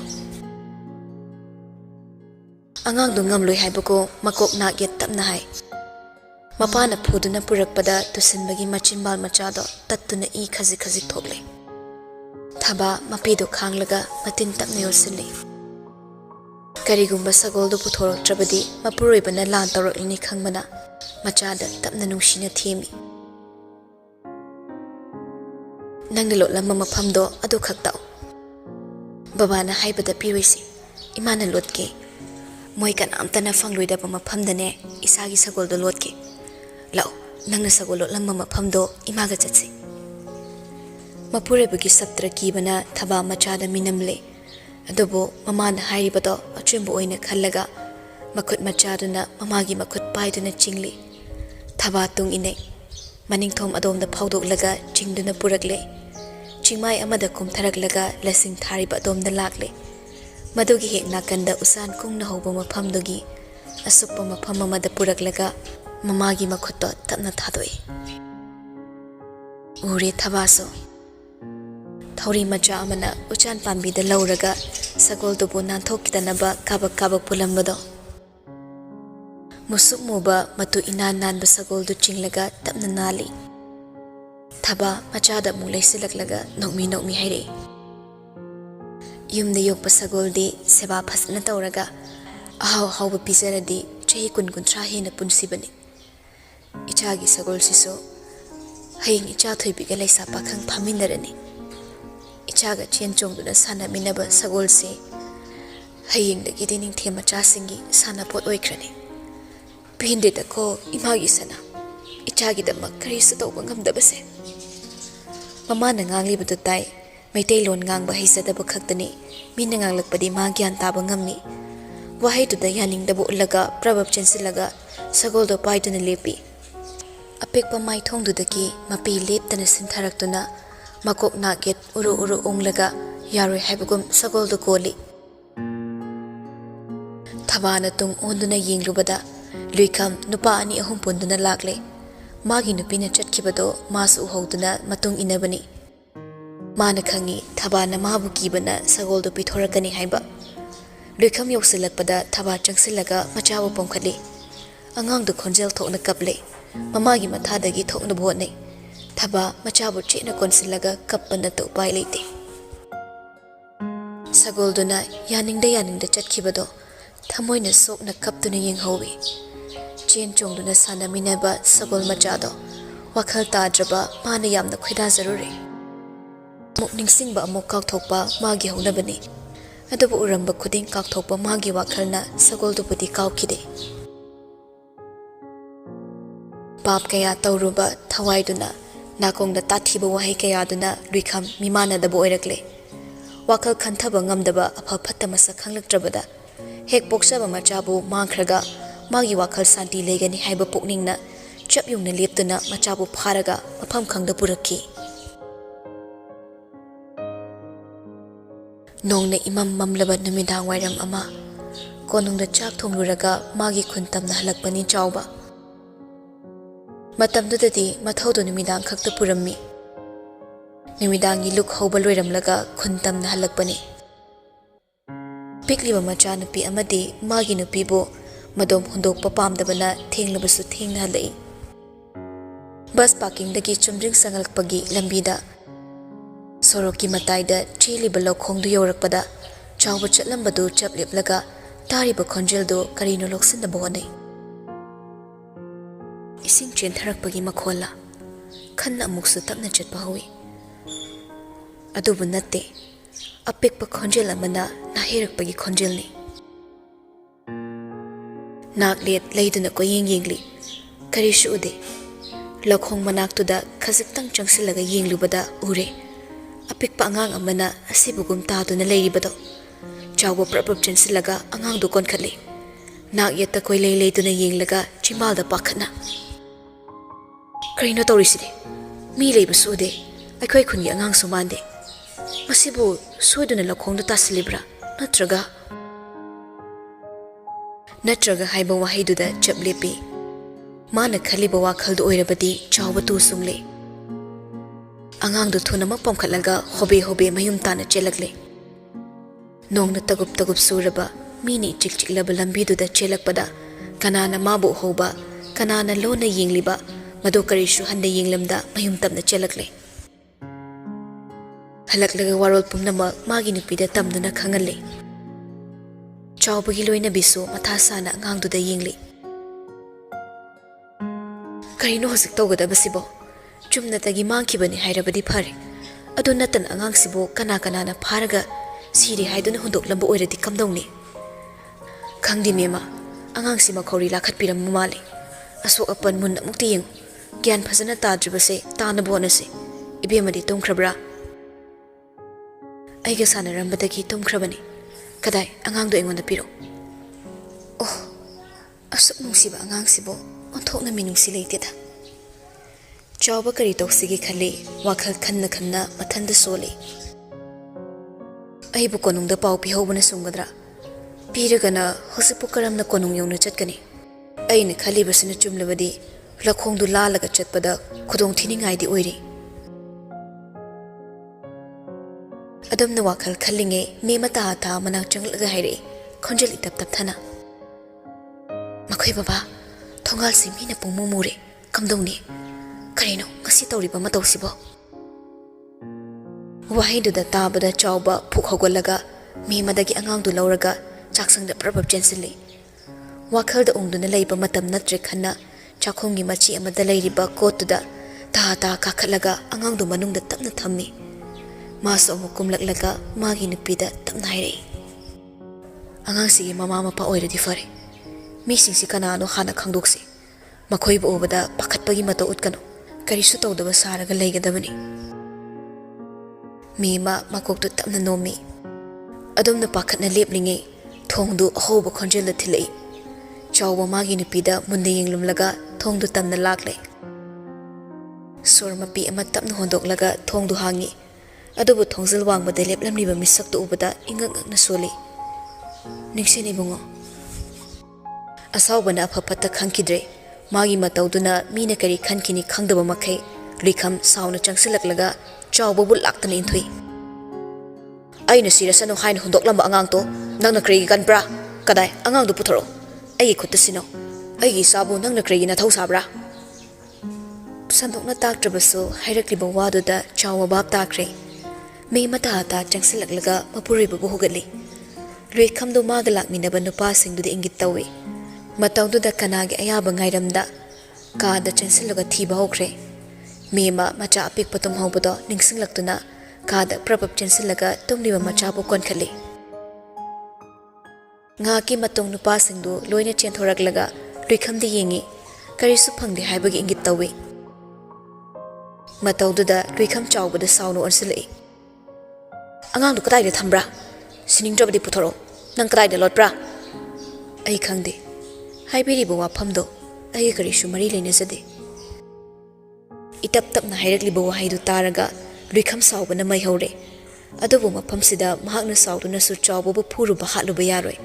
angang do ngamloi haibako makok na get tapna hai mapana phuduna purakpada tusinbagi machimbal machado tattuna i khaji thogle thaba mapi do khanglaga matin tapna yorsili karigumba sagol do puthorok trabadi mapuroibana lan tawrokni khangmana machada tapna nungsina themi nangna lotlamma mafamdo adu khakta babana haibada piroisi imana lotke moi kan amtana fangloidaba mafamdane isagi sagol do lotke lao nangna sagol lotlamma mafamdo imaga chatsi mapurebagi saptra kibana thaba machada minamle adobo mamana hairibado achimbo oina khallaga makut machaduna mamagi makut paiduna chingli thaba tung ine maningthom adomda phaudoklaga chingduna purakle chingmai amada kumtharaklaga lasing thariba adomda lakle madugi hek nakanda usan kungna hobo mafamdogi asukpa mafam amada puraklaga mamagi makhutto tapna thadoi ure thabaso thori macha amana uchan pambida lauraga sagol do bonan thokkidanaba kabak pulambado musuk muba matu inan nanba sagol do chinglaga tapna nali thaba machada mulai silaklaga nokmi haire yumda yokpa sagol di seba phasna tawraga Ahaw hawba pizaradi chahi kun-kunthra hena punsibani. Ichagi sagol siso haying icha thoibiga laisa pakhang phaminarani. Ichaga chen chongduna sana minaba sagol se haying dagi dining thema chasingi sana pot oikrani. Pinde da ko imagi sana ichagi da makari sa tawba ngamdabase. Mama na nganglibadu tay Maitai lon ngang haisadaba khaktani mina nganglakpadi ma gyan taba ngamni wahaytuda yanindabu ullaga prabab chensilaga sagoldo paiduna lepi apekpa maithongdudaki mapi leptana sintharaktuna makok naget uru onglaga yaroi haibagum sagoldo koli thabana tung onduna yenglubada luikam nupa ani ahum punduna lakle magi nupina chatkibado masu uhoduna matung inabani Mana khangi thabana mabu kibana sagoldo pithorakani haiba luikham yoksilakpada thaba changsilaga machabu pongkhali angangdu khonjel thokna kaple mamagi mathadagi thokna bhone thaba machabu chena konsilaga kappana to pai leite sagolduna yaningda chatkibado thamoina sokna kaptuna yenghowi chen chongduna sanaminaba sagol machado wakhal tadraba mana yamna khida zarure Ningsingba amok kakthokpa magi haunabani adubu uramba khuding kakthokpa magi wakhalna sagolduputi kawkhide pap kaya tawruba thawaiduna nakongda tathiba wahai kaya duna luikham mimana dabu oirakle wakhal khanthaba ngamdaba apha phatta masa khanglaktrabada hek poksaba machabu mangkhraga magi wakhal santi legani haiba pokningna chapyungna leptuna machabu pharaga mafam khangda purakhi Nongna imam mamlaba numidang wairam ama konungda chak thongluraga magi khuntamna halakpani chawba matamdudadi mathaudu numidang khakta purammi numidangi luk hauba loiramlaga khuntamna halakpani pikliba macha nupi amadi magi nupibo madom hundokpa pamdabana thenglabasu thengna halai bus parking dagi chumring sangalakpagi lambida Soroki mataida chiliba lokhongdu yorakpada chawba chatlambadu chapleplaga tariba khonjeldo karino loksinda bone ising chen tharakpagi makhola khanna amuksu tapna chatpa hawi adubu natte apekpa khonjel amana nahirakpagi khonjelni naklet leiduna ko yengli karishu ude lokhong manaktuda khajiktang changsilaga yenglubada ure apikpa angang amana asibugum taaduna leiribado chawba prapap chensilaga angang du konkhatle nak yetta koi leiduna yenglaga chimalda pakhatna karino toriside mi leiba sude aikhoi khungi angang sumande masibu suiduna lokhongdu tasilibra natraga haiba wahaiduda chaplepi mana khaliba wakhaldu oirabadi chawba tu sungle Angang du thuna mapomkhatlaga hobe mayum tana chelakle nongna tagup suraba mini chikchiklaba lambiduda chelakpada kanana mabu hoba kanana lona yengliba madu karishu handa yenglamda mayum tamna chelakle halaklaga warol pumnama magi nupida tamduna khangalle chawbagi loina bisu mathasana angangduda yengli karino hosik tawgadabasibo Chumnatagi mangkibani hairabadi phare adu natan angangsibo kana pharaga siri haiduna hundoklamba oiradi kamdongni khangdi mema angangsi makhori lakhatpiram mumale asok apan mun amukti yeng gyan phajana tadribase tana bonase ibemadi tumkhrabra aiga sanarambadagi tumkhrabani kadai angangdo engonda piro oh asuk nungsiba angangsibo onthokna minungsi leiteda Chawba kari toksigi khali wakhal khanna mathanda sole aibu konungda pau pihobana sumgadra piragana hosipu karamna konung yongna chatkani aina khali basina chumlabadi lakhongdu lalaga chatpada khudong thiningai di oiri adamna wakhal khallinge me mata tha manak changlaga haire khonjel itap tap thana makhoi baba thongal simina pumumure kamdongni Karino ngasi tawriba matawsibo wahaiduda tabada chawba phukhogolaga mi madagi angangdu lauraga chaksangda prabab chensili Wakhalda ungduna leiba matam natre khanna chakhomgi machi amada leiriba kotuda ta kakhatlaga angangdu manungda tapna thammi. Maso amu kumlaklaga magi nupida tapna hairei. Angangsigi mama mapa oiradi fare. Misingsi kanano hana khangdoksi. Makhoiba obada pakhatpagi mata utkano. Karisu tawdaba saraga leigadabani. Mima makoktu tapna nomi. Adumna pakhatna leplinge thongdu ahoba khonjelda thilai. Chawba magi nupida munde yenglumlaga thongdu tamna laklai. Sor mapi ama tapna hondoklaga thongdu hangi. Adubu thongzil wangbada leplamliba misaktu ubada ingangakna soli. Ningsini bungo. Asawbana apapata khangkidre. Magi matawduna mina kari khankini khangdaba makai. Rikam sauna changsilaklaga chawba bu laktana inthui. Aina sirasano hain hondoklamba angangto nangna kregi kanbra. Kadai angangdu putharo. Aigi khutasino. Aigi sabu nangna kregi na thau sabra. Sandokna taktrabaso hairakliba waduda chawba bab takre. May mata changsilaklaga mapuriba buhugali. Rikhamdo magalak minaba nupasingdu de ingit tawi. Matawduda kanagi ayaba ngairamda kada chansilaga thiba hokre. Mima macha apik patum hobado ningsinglaktuna kada prabab chansilaga tumliba macha bu konkhali. Ngaki matong nupasingdu loina chenthoraklaga rikhamdi yengi karisu phangdi haibagi ingit tawi. Matawduda rikham chawbada sawno onsilai. Angangdu kadai thambra. Siningdrabadi puthoro. Nang kadai lotbra. Ai khangde. Haibiriba wafamdo. Ai karisu mari leinazade. Itap tapna hairakliba wahaidu taraga rikham sawbana mai hore. Adubu mafamsida mahakna sawduna su chawbabu phuruba hatluba yaroi.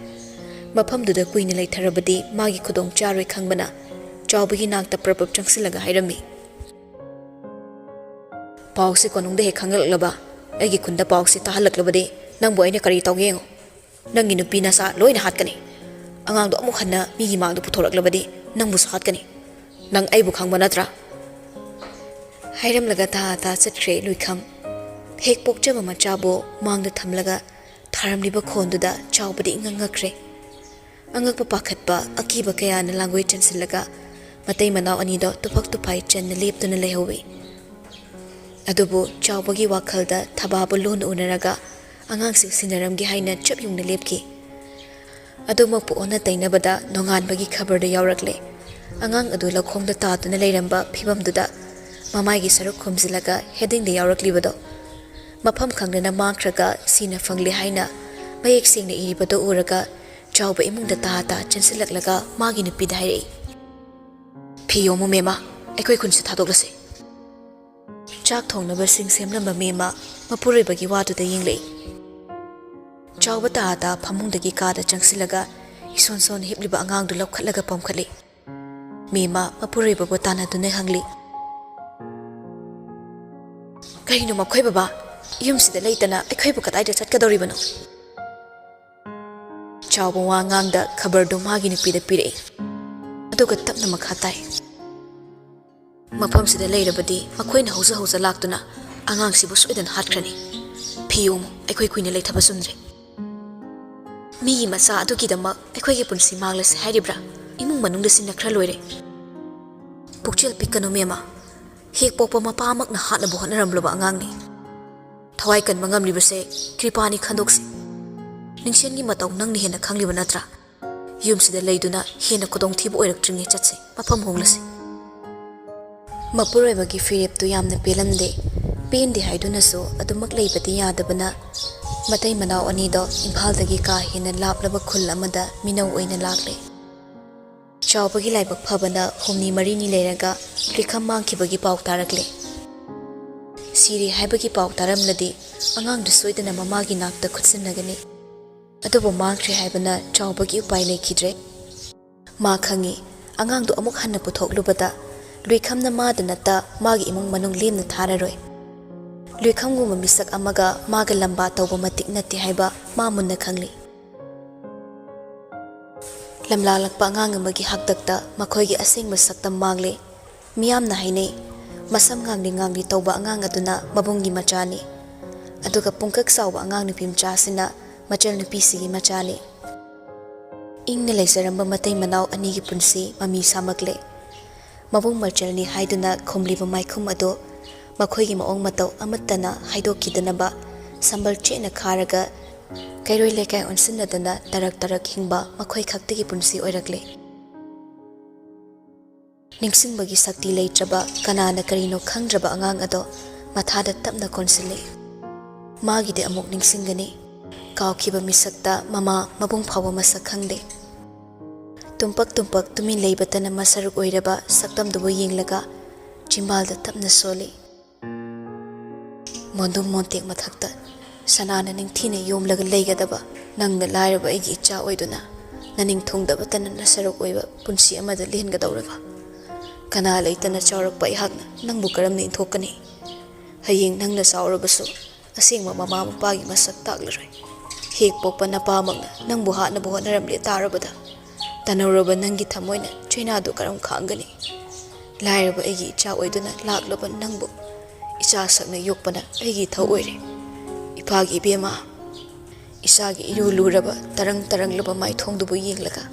Mafamduda kuina leitharabadi magi khudong charoi khangbana chawbagi nakta prabab changsilaga hairami. Pawsi konungda he khangaklaba. Aigi kunda pawsi tahalaklabadi nangbu aina kari tawgengo. Nangi nupi nasa loina hatkani. Angangdo amuk hanna migi mangdo puthoraklabadi nangbu sa hatkani. Nang aibu khangba natra. Hairam laga ta chatre luikham. Hek pokchaba machabo mangda thamlaga tharamliba khonduda chawbadi ingangakre. Angakpa pakhatpa akiba kaya na langway chansilaga matay manaw anido tupak tupay chan na leptuna lehawi. Adubu chawbagi wakhalda thababu lon unaraga angangsing sinaramgi haina chap yung nalepki. Adumakpu ona tainabada nonganbagi khabarda yaurakle. Angang adu lakhongda tatuna leiramba phibamduda mamaigi saruk khumzilaga headingda yauraklibado. Mafam khangrana mangkraga sina fangli haina mayek singna iribado uraga chawba imungda ta chansilaklaga magi nupida hairei. Phiyo mo mema aikoi khunsi thadoklase. Chak thongnaba sing semlamba mema mapuriba waduda yinglei. Chawba ta phamungdagi kada changsilaga isonson hipliba angangdu lokhatlaga pamkhali. Mema mapuriba botana dune hangli. Kaino makhoi baba yumsida leitana aikhoibu kadaida chatkadoribano. Chawba wa ngangda khabardu magi nupida pirei. Aduga tapna makhatai. Mafamsida leirabadi makhoina hauza laktuna angangsibu soidan hatkrani. Phiyom aikhoi kuina leithaba sumdre. Migi macha adugidama aikhoigi punsi manglase hairibra imung manungda sinna khra loire. Pukchel pikano mema hek pokpa mapamak na hatnabu hotnaramloba angangni. Thawai kan mangamlibase kripani khandoksi. Ningshengi mataw nangni hena khangliba natra. Yumsida leiduna hena kodong thibu oiraktringe chatse mafam honglase. Mapuroibagi fireptu yamna pelamde pendi haidunaso adumak leibati yadabana matai manaw anido imphaldagi ka hena laplaba khul amada minaw oina lakle. Chawbagi laibak phabana humni marini leiraga rikham mangkhibagi paw tarakle. Siri haibagi paw taramladi angangdu soidana mamagi nakta khutsinagani. Adubu mangkhre haibana chawbagi upai lekhidre. Ma khangi angangdu amuk hanna puthoklubada Luikhamna madanata magi imung manung limna thararoi. Luikhamgu mamisak amaga maga lamba tawba matik nati haiba mamunna khangli. Lamlalakpa angang amagi hakdakta makhoigi asingba saktam mangle. Miyamna hainei masam ngangli tawba angang aduna mabunggi machani. Aduga pungkak sawba angang nupi mchasina machal nupi sigi machani. ꯏꯪꯅ ꯂꯩꯖꯔꯝꯕ ꯃꯇꯩ ꯃꯅꯥꯎ ꯑꯅꯤꯒꯤ ꯄꯨꯟꯁꯤ ꯃꯃꯤ ꯁꯥꯃꯛꯂꯦ꯫ ꯃꯕꯨꯡ ꯃꯔꯆꯜꯅꯤ ꯍꯥꯏꯗꯨꯅ ꯈꯨꯝꯂꯤꯕ ꯃꯥꯏꯈꯨꯝ ꯑꯗꯨ ꯃꯈꯣꯏꯒꯤ ꯃꯑꯣꯡ ꯃꯇꯧ ꯑꯃꯠꯇꯅ ꯍꯥꯏꯗꯣꯛꯈꯤꯗꯅꯕ ꯁꯝꯕꯜ ꯆꯦꯠꯅ ꯈꯥꯔꯒ ꯀꯩꯔꯣꯏ ꯂꯩꯀꯥꯏ ꯑꯣꯟꯁꯤꯟꯅꯗꯅ ꯇꯔꯛ ꯇꯔꯛ ꯍꯤꯡꯕ ꯃꯈꯣꯏ ꯈꯛꯇꯒꯤ ꯄꯨꯟꯁꯤ ꯑꯣꯏꯔꯛꯂꯦ꯫ ꯅꯤꯡꯁꯤꯡꯕꯒꯤ ꯁꯛꯇꯤ ꯂꯩꯇ꯭ꯔꯕ ꯀꯅꯥꯅ ꯀꯔꯤꯅꯣ ꯈꯪꯗ꯭ꯔꯕ ꯑꯉꯥꯡ ꯑꯗꯣ ꯃꯊꯥꯗ ꯇꯞꯅ ꯀꯣꯟꯁꯤꯜꯂꯤ꯫ ꯃꯥꯒꯤꯗꯤ ꯑꯃꯨꯛ ꯅꯤꯡꯁꯤꯡꯒꯅꯤ꯫ ꯀꯥꯎꯈꯤꯕ ꯃꯤꯁꯛꯇ ꯃꯃꯥ ꯃꯕꯨꯡ ꯐꯥꯎꯕ ꯃꯁꯛ ꯈꯪꯗꯦ꯫ ꯇꯨꯝꯄꯛ ꯇꯨꯝꯄꯛ ꯇꯨꯃꯤꯟ ꯂꯩꯕꯇꯅ ꯃꯁꯔꯨꯛ ꯑꯣꯏꯔꯕ ꯁꯛꯇꯝꯗꯨꯕꯨ ꯌꯦꯡꯂꯒ ꯆꯤꯝꯕꯥꯜꯗ ꯇꯞꯅ ꯁꯣꯜꯂꯤ꯫ ꯃꯣꯟꯗꯨꯝ ꯃꯣꯟꯇꯦꯛ ꯃꯊꯛꯇ ꯁꯅꯥꯅ ꯅꯤꯡꯊꯤꯅ ꯌꯣꯝꯂꯒ ꯂꯩꯒꯗꯕ ꯅꯪꯅ ꯂꯥꯏꯔꯕ ꯑꯩꯒꯤ ꯏꯆꯥ ꯑꯣꯏꯗꯨꯅ ꯅꯅꯤꯡ ꯊꯨꯡꯗꯕꯇꯅ ꯅꯁꯔꯨꯛ ꯑꯣꯏꯕ ꯄꯨꯟꯁꯤ ꯑꯃꯗ ꯂꯦꯟꯒꯗꯧꯔꯕ ꯀꯅꯥ ꯂꯩꯇꯅ ꯆꯥꯎꯔꯛꯄ ꯑꯩꯍꯥꯛꯅ ꯅꯪꯕꯨ ꯀꯔꯝꯅ ꯏꯟꯊꯣꯛꯀꯅꯤ? ꯍꯌꯦꯡ ꯅꯪꯅ ꯆꯥꯎꯔꯕꯁꯨ ꯑꯁꯦꯡꯕ ꯃꯃꯥ ꯃꯄꯥꯒꯤ ꯃꯁꯛ ꯇꯥꯛꯂꯔꯣꯏ꯫ ꯍꯦꯛ ꯄꯣꯛꯄ ꯅꯄꯥꯃꯛꯅ ꯅꯪꯕꯨ ꯍꯥꯠꯅꯕ ꯍꯣꯠꯅꯔꯝꯂꯦ ꯇꯥꯔꯕꯗ ꯇꯅꯧꯔꯕ ꯅꯪꯒꯤ ꯊꯃꯣꯏꯅ ꯆꯩꯅꯥꯗꯨ ꯀꯔꯝ ꯈꯥꯡꯒꯅꯤ? ꯂꯥꯏꯔꯕ ꯑꯩꯒꯤ ꯏꯆꯥ ꯑꯣꯏꯗꯨꯅ ꯂꯥꯛꯂꯕ ꯅꯪꯕꯨ ꯏꯆꯥ ꯁꯛꯅ ꯌꯣꯛꯄꯅ ꯑꯩꯒꯤ ꯏꯊꯧ ꯑꯣꯏꯔꯦ꯫ ꯏꯄꯥꯒꯤ ꯏꯕꯦꯝꯃ, ꯏꯆꯥꯒꯤ ꯏꯔꯨ ꯂꯨꯔꯕ ꯇꯔꯪ ꯇꯔꯪꯂꯕ ꯃꯥꯏꯊꯣꯡꯗꯨꯕꯨ ꯌꯦꯡꯂꯒ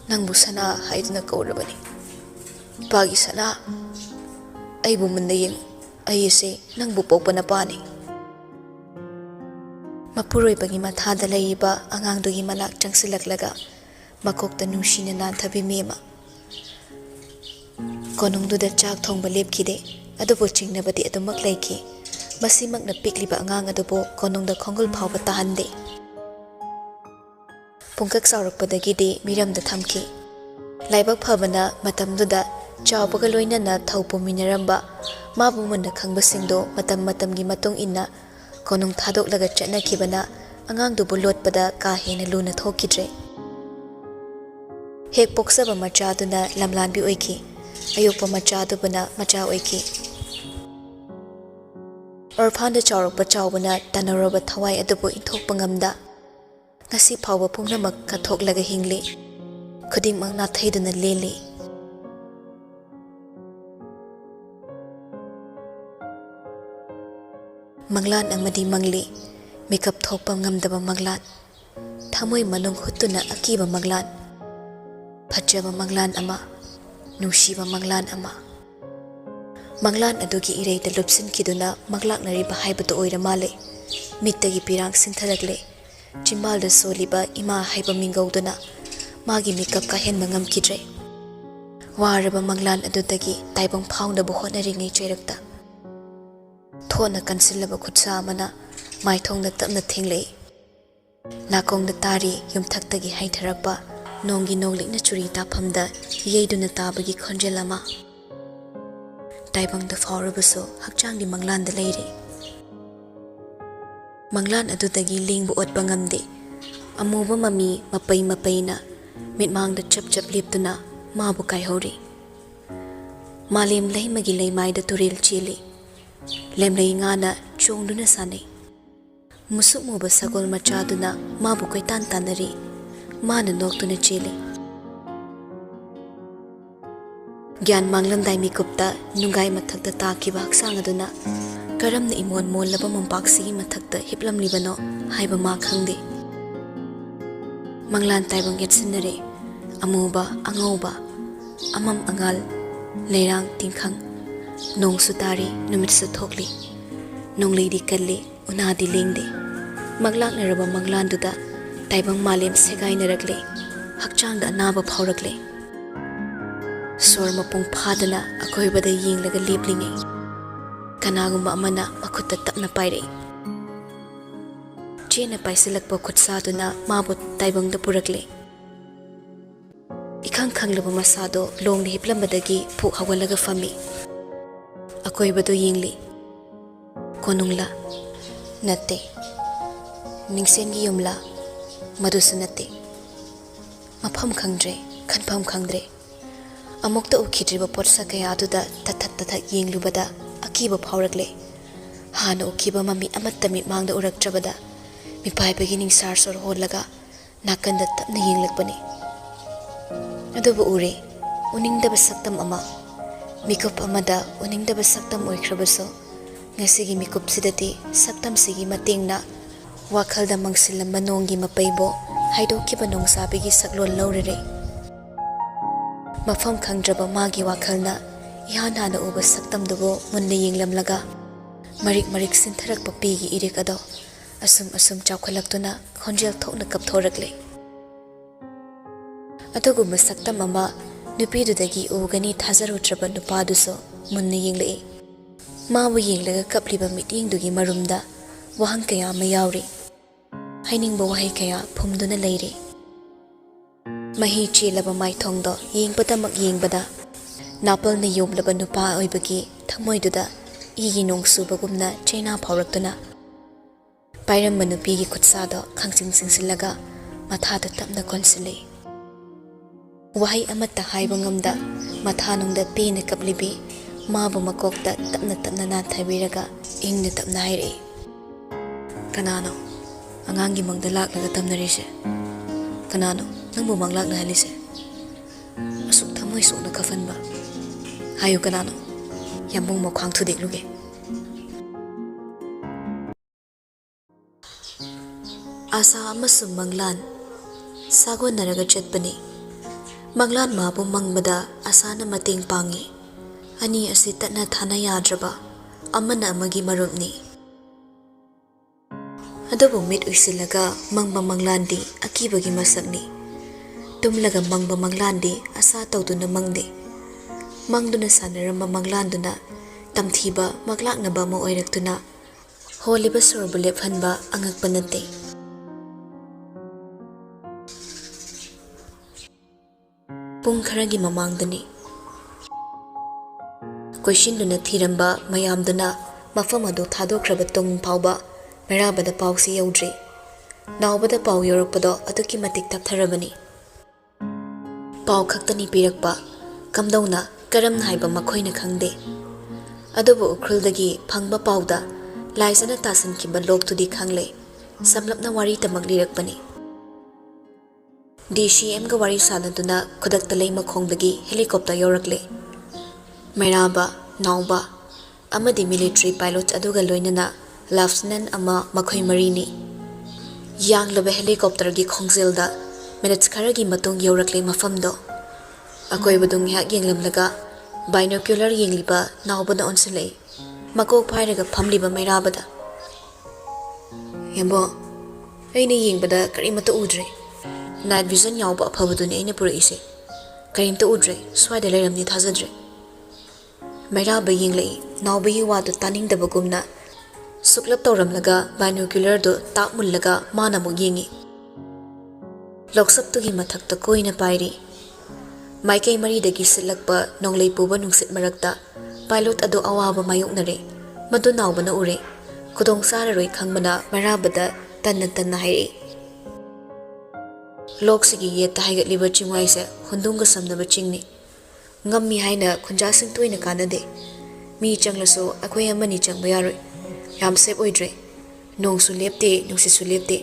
ꯅꯪꯕꯨ ꯁꯅꯥ ꯍꯥꯏꯗꯨꯅ ꯀꯧꯔꯕꯅꯤ꯫ ꯏꯄꯥꯒꯤ ꯁꯅꯥ, ꯑꯩꯕꯨ ꯃꯨꯟꯅ ꯌꯦꯡꯉꯨ꯫ ꯑꯩ ꯑꯁꯤ ꯅꯪꯕꯨ ꯄꯣꯛꯄ ꯅꯄꯥꯅꯤ꯫ ꯃꯄꯨꯔꯣꯏꯕꯒꯤ ꯃꯊꯥꯗ ꯂꯩꯔꯤꯕ ꯑꯉꯥꯡꯗꯨꯒꯤ ꯃꯅꯥꯛ ꯆꯪꯁꯤꯜꯂꯛꯂꯒ ꯃꯀꯣꯛꯇ ꯅꯨꯡꯁꯤꯅ ꯅꯥꯟꯊꯕꯤ ꯃꯦꯝꯃ ꯀꯣꯅꯨꯡꯗꯨꯗ ꯆꯥꯛ ꯊꯣꯡꯕ ꯂꯦꯞꯈꯤꯗꯦ꯫ ꯑꯗꯨꯕꯨ ꯆꯤꯡꯅꯕꯗꯤ ꯑꯗꯨꯃꯛ ꯂꯩꯈꯤ꯫ ꯃꯁꯤꯃꯛꯅ ꯄꯤꯛꯂꯤꯕ ꯑꯉꯥꯡ ꯑꯗꯨꯕꯨ ꯀꯣꯅꯨꯡꯗ ꯈꯣꯡꯒꯨꯜ ꯐꯥꯎꯕ ꯇꯥꯍꯟꯗꯦ꯫ ꯄꯨꯡꯀꯛ ꯆꯥꯎꯔꯛꯄꯗꯒꯤꯗꯤ ꯃꯤꯔꯝꯗ ꯊꯝꯈꯤ꯫ ꯂꯥꯏꯕꯛ ꯐꯕꯅ ꯃꯇꯝꯗꯨꯗ ꯆꯥꯎꯕꯒ ꯂꯣꯏꯅꯅ ꯊꯧ ꯄꯨꯃꯤꯟꯅꯔꯝꯕ ꯃꯥꯕꯨ ꯃꯨꯟꯅ ꯈꯪꯕꯁꯤꯡꯗꯣ ꯃꯇꯝ ꯃꯇꯝꯒꯤ ꯃꯇꯨꯡ ꯏꯟꯅ ꯀꯣꯅꯨꯡ ꯊꯥꯗꯣꯛꯂꯒ ꯆꯠꯅꯈꯤꯕꯅ ꯑꯉꯥꯡꯗꯨꯕꯨ ꯂꯣꯠꯄꯗ ꯀꯥ ꯍꯦꯟꯅ ꯂꯨꯅ ꯊꯣꯛꯈꯤꯗ꯭ꯔꯦ꯫ ꯍꯦꯛ ꯄꯣꯛꯆꯕ ꯃꯆꯥꯗꯨꯅ ꯂꯝꯂꯥꯟꯕꯤ ꯑꯣꯏꯈꯤ꯫ ꯑꯌꯣꯛꯄ ꯃꯆꯥꯗꯨꯕꯨꯅ ꯃꯆꯥ ꯑꯣꯏꯈꯤ꯫ ꯑꯣꯔꯐꯥꯟꯗ ꯆꯥꯎꯔꯛꯄ ꯆꯥꯎꯕꯅ ꯇꯅꯧꯔꯕ ꯊꯋꯥꯏ ꯑꯗꯨꯕꯨ ꯏꯟꯊꯣꯛꯄ ꯉꯝꯗ ꯉꯁꯤ ꯐꯥꯎꯕ ꯄꯨꯝꯅꯃꯛ ꯀꯠꯊꯣꯛꯂꯒ ꯍꯤꯡꯂꯤ꯫ ꯈꯨꯗꯤꯡꯃꯛ ꯅꯥꯊꯩꯗꯨꯅ ꯂꯦꯜꯂꯤ꯫ ꯃꯪꯂꯥꯟ ꯑꯃꯗꯤ ꯃꯪꯂꯤ꯫ ꯃꯤꯀꯞ ꯊꯣꯛꯄ ꯉꯝꯗꯕ ꯃꯪꯂꯥꯟ꯫ ꯊꯃꯣꯏ ꯃꯅꯨꯡ ꯍꯨꯠꯇꯨꯅ ꯑꯀꯤꯕ ꯃꯪꯂꯥꯟ꯫ ꯐꯖꯕ ꯃꯪꯂꯥꯟ ꯑꯃ, ꯅꯨꯡꯁꯤꯕ ꯃꯪꯂꯥꯟ ꯑꯃ꯫ ꯃꯪꯂꯥꯟ ꯑꯗꯨꯒꯤ ꯏꯔꯩꯗ ꯂꯨꯞꯁꯤꯟꯈꯤꯗꯨꯅ ꯃꯪꯂꯥꯛꯅꯔꯤꯕ ꯍꯥꯏꯕꯗꯨ ꯑꯣꯏꯔ ꯃꯥꯜꯂꯦ꯫ ꯃꯤꯠꯇꯒꯤ ꯄꯤꯔꯥꯡ ꯁꯤꯟꯊꯔꯛꯂꯦ꯫ ꯆꯤꯝꯕꯥꯜꯗ ꯁꯣꯜꯂꯤꯕ ꯏꯃꯥ ꯍꯥꯏꯕ ꯃꯤꯡꯒꯧꯗꯨꯅ ꯃꯥꯒꯤ ꯃꯤꯀꯞ ꯀꯥꯏꯍꯟꯕ ꯉꯝꯈꯤꯗ꯭ꯔꯦ꯫ ꯋꯥꯔꯕ ꯃꯪꯂꯥꯟ ꯑꯗꯨꯗꯒꯤ ꯇꯥꯏꯕꯪ ꯐꯥꯎꯅꯕ ꯍꯣꯠꯅꯔꯤꯉꯩ ꯆꯩꯔꯛꯇ ꯊꯣꯠꯅ ꯀꯟꯁꯤꯜꯂꯕ ꯈꯨꯠꯁꯥ ꯑꯃꯅ ꯃꯥꯏꯊꯣꯡꯗ ꯇꯞꯅ ꯊꯦꯡꯂꯛꯏ꯫ ꯅꯥꯀꯣꯡꯗ ꯇꯥꯔꯤ ꯌꯨꯝꯊꯛꯇꯒꯤ ꯍꯩꯊꯔꯛꯄ ꯅꯣꯡꯒꯤ ꯅꯣꯡꯂꯤꯛꯅ ꯆꯨꯔꯤ ꯇꯥꯐꯝꯗ ꯌꯩꯗꯨꯅ ꯇꯥꯕꯒꯤ ꯈꯣꯟꯖꯦꯜ ꯑꯃ꯫ ꯇꯥꯏꯕꯪꯗ ꯐꯥꯎꯔꯕꯁꯨ ꯍꯛꯆꯥꯡꯒꯤ ꯃꯪꯂꯥꯟꯗ ꯂꯩꯔꯤ꯫ ꯃꯪꯂꯥꯟ ꯑꯗꯨꯗꯒꯤ ꯂꯦꯡꯕ ꯑꯣꯠꯄ ꯉꯝꯗꯦ꯫ ꯑꯃꯨꯕ ꯃꯃꯤ ꯃꯄꯩ ꯃꯄꯩꯅ ꯃꯤꯠꯃꯥꯡꯗ ꯆꯞ ꯆꯞ ꯂꯦꯞꯇꯨꯅ ꯃꯥꯕꯨ ꯀꯥꯏꯍꯧꯔꯤ꯫ ꯃꯥꯂꯦꯝ ꯂꯩꯃꯒꯤ ꯂꯩꯃꯥꯏꯗ ꯇꯨꯔꯦꯜ ꯆꯦꯜꯂꯤ꯫ ꯂꯦꯝꯂꯩ ꯉꯥꯅ ꯆꯣꯡꯗꯨꯅ ꯁꯥꯟꯅꯩ꯫ ꯃꯨꯁꯨꯛ ꯃꯨꯕ ꯁꯒꯣꯜ ꯃꯆꯥꯗꯨꯅ ꯃꯥꯕꯨ ꯀꯣꯏꯇꯥꯟ ꯇꯥꯟꯅꯔꯤ꯫ ꯃꯥꯅ ꯅꯣꯛꯇꯨꯅ ꯆꯦꯜꯂꯤ꯫ ꯒ꯭ꯌꯥꯟ ꯃꯥꯡꯂꯝꯗꯥꯏ ꯃꯤꯀꯨꯞꯇ ꯅꯨꯡꯒꯥꯏ ꯃꯊꯛꯇ ꯇꯥꯈꯤꯕ ꯍꯛꯆꯥꯡ ꯑꯗꯨꯅ ꯀꯔꯝꯅ ꯏꯃꯣꯟ ꯃꯣꯜꯂꯕ ꯃꯣꯝꯄꯥꯛꯁꯤꯒꯤ ꯃꯊꯛꯇ ꯍꯤꯞꯂꯝꯂꯤꯕꯅꯣ ꯍꯥꯏꯕ ꯃꯥ ꯈꯪꯗꯦ꯫ ꯃꯪꯂꯥꯟ ꯇꯥꯏꯕꯪ ꯌꯦꯠꯁꯤꯟꯅꯔꯦ꯫ ꯑꯃꯨꯕ ꯑꯉꯧꯕ, ꯑꯃꯝ ꯑꯉꯥꯜ, ꯂꯩꯔꯥꯡ ꯇꯤꯡꯈꯪ꯫ ꯅꯣꯡꯁꯨ ꯇꯥꯔꯤ, ꯅꯨꯃꯤꯠꯁꯨ ꯊꯣꯛꯂꯤ꯫ ꯅꯣꯡꯂꯩꯗꯤ ꯀꯜꯂꯤ, ꯎꯅꯥꯗꯤ ꯂꯦꯡꯗꯦ꯫ ꯃꯪꯂꯥꯛꯅꯔꯕ ꯃꯪꯂꯥꯟꯗꯨꯗ ꯇꯥꯏꯕꯪ ꯃꯥꯂꯦꯝ ꯁꯦꯒꯥꯏꯅꯔꯛꯂꯦ꯫ ꯍꯛꯆꯥꯡꯗ ꯑꯅꯥꯕ ꯐꯥꯎꯔꯛꯂꯦ꯫ ꯁꯣꯔ ꯃꯄꯨꯡ ꯐꯥꯗꯅ ꯑꯀꯣꯏꯕꯗ ꯌꯦꯡꯂꯒ ꯂꯦꯞꯂꯤꯉꯩ ꯀꯅꯥꯒꯨꯝꯕ ꯑꯃꯅ ꯃꯈꯨꯠꯇ ꯇꯞꯅ ꯄꯥꯏꯔꯛꯏ꯫ ꯆꯦꯠꯅ ꯄꯥꯏꯁꯤꯜꯂꯛꯄ ꯈꯨꯠꯁꯥꯗꯨꯅ ꯃꯥꯕꯨ ꯇꯥꯏꯕꯪꯗ ꯄꯨꯔꯛꯂꯦ꯫ ꯏꯈꯪ ꯈꯪꯂꯕ ꯃꯁꯥꯗꯣ ꯂꯣꯡꯅ ꯍꯤꯞꯂꯝꯕꯗꯒꯤ ꯐꯨꯛ ꯍꯧꯒꯠꯂꯒ ꯐꯝꯃꯤ꯫ ꯑꯀꯣꯏꯕꯗꯨ ꯌꯦꯡꯂꯤ꯫ ꯀꯣꯅꯨꯡꯂꯥ? ꯅꯠꯇꯦ꯫ ꯅꯤꯡꯁꯦꯟꯒꯤ ꯌꯨꯝꯂꯥ? ꯃꯗꯨꯁꯨ ꯅꯠꯇꯦ꯫ ꯃꯐꯝ ꯈꯪꯗ꯭ꯔꯦ, ꯈꯟꯐꯝ ꯈꯪꯗ꯭ꯔꯦ꯫ ꯑꯃꯨꯛꯇ ꯎꯈꯤꯗ꯭ꯔꯤꯕ ꯄꯣꯠꯁꯛ ꯀꯌꯥꯗꯨꯗ ꯇꯊꯠ ꯇꯊꯠ ꯌꯦꯡꯂꯨꯕꯗ ꯑꯀꯤꯕ ꯐꯥꯎꯔꯛꯂꯦ꯫ ꯍꯥꯟꯅ ꯎꯈꯤꯕ ꯃꯃꯤ ꯑꯃꯠꯇ ꯃꯤꯠꯃꯥꯡꯗ ꯎꯔꯛꯇ꯭ꯔꯕꯗ ꯃꯤꯄꯥꯏꯕꯒꯤ ꯅꯤꯡꯁꯥꯔ ꯁꯣꯔ ꯍꯣꯜꯂꯒ ꯅꯥꯀꯟꯗ ꯇꯞꯅ ꯌꯦꯡꯂꯛꯄꯅꯤ꯫ ꯑꯗꯨꯕꯨ ꯎꯔꯦ, ꯎꯅꯤꯡꯗꯕ ꯁꯛꯇꯝ ꯑꯃ꯫ ꯃꯤꯀꯨꯞ ꯑꯃꯗ ꯎꯅꯤꯡꯗꯕ ꯁꯛꯇꯝ ꯑꯣꯏꯈ꯭ꯔꯕꯁꯨ ꯉꯁꯤꯒꯤ ꯃꯤꯀꯨꯞꯁꯤꯗꯗꯤ ꯁꯛꯇꯝꯁꯤꯒꯤ ꯃꯇꯦꯡꯅ ꯋꯥꯈꯜꯗ ꯃꯪꯁꯤꯜꯂꯝꯕ ꯅꯣꯡꯒꯤ ꯃꯄꯩꯕꯨ haidokkiba nongsabigi saklon laurere mafam khangdraba magi wakhalna ihan hana uba saktamdubo munna yenglamlaga marik marik sintharakpa pigi irik ado asum chawkhalaktuna khonjel thokna kapthorakle atuguma saktam ama nupidudagi ugani thazarutraba nupaduso munna yenglei mabu yenglaga kapliba mityengdugi marumda wahang kaya ma yauri hainingba wahai kaya phumduna leire mahi chelaba maithongdo yengpatamak yengbada napalna yomlaba nupa oibagi thangmoiduda igi nongsubagumna chaina phawraktuna pairam manupigi khutsado khangching singsilaga mathada tapna konsile wahai amata haiba ngamda mathanungda pena kaplibi mabu makokta tapna na thabiraga ingna tapna haire kanano angangi mangda laklaga tamnarise kanano nangbu manglakna halise asuk thamoi sokna kafanba hayu kanano yambung mo khwang thudikluge asa amasum manglan sago naraga chatpani manglan mabu mangbada asana mateng pangi ani asi tatna thana yadraba amana amagi marumni adobo mit uisilaga mangba manglandi akibagi masakni tumlaga mangba manglandi asa tawduna mangde mangduna sanaramba manglanduna tamthiba maglaknaba ma oiraktuna holiba surbu lephanba angakpa nate pung kharagi mamangdani koishinduna thiramba mayamduna mafam adu thadokraba tung phawba merabada pawsi yaudri nawbada paw yorakpado aduki matik taptharabani paw khaktani pirakpa kamdawna karam haiba makhoina khangde adubu ukhuldagi phangba pawda laisana tasankiba loktudi khangle samlapna wari tamak lirakpani DCM ga wari sanaduna khudakta lei makhongdagi helicopter yorakle meraba nawba amadi military pilot aduga loinana lieutenant ama makhoi marini yanglaba helicopter gi khongjelda minutes kharagi matung yorakle mafamdo akoi budung hak yenglamlaga binocular yengliba nawbada onselei makok phairaga phamliba merabada yambo aina yengbada karimata udre night vision yawba aphabaduni aina puraise karimta udre swaida leramni thazadre meraba yenglei nawbagi wadu taningdabagumna suklap tawramlaga binocular do takmullaga mana mu yengi loksaptugi mathakta koina pairi maikai maridagi silakpa nonglei puba nungsit marakta pilot ado awaba mayoknare madu nawbana ure khudong sararoi khangmana marabada tanna haire loksigi yeta haigatliba chingwaise hundunga samnaba chingni ngammi haina khunjasing toina kanade mi changlaso akhoi amani changba yaroi yam sep oidre nongsu lepte nungsisu lepte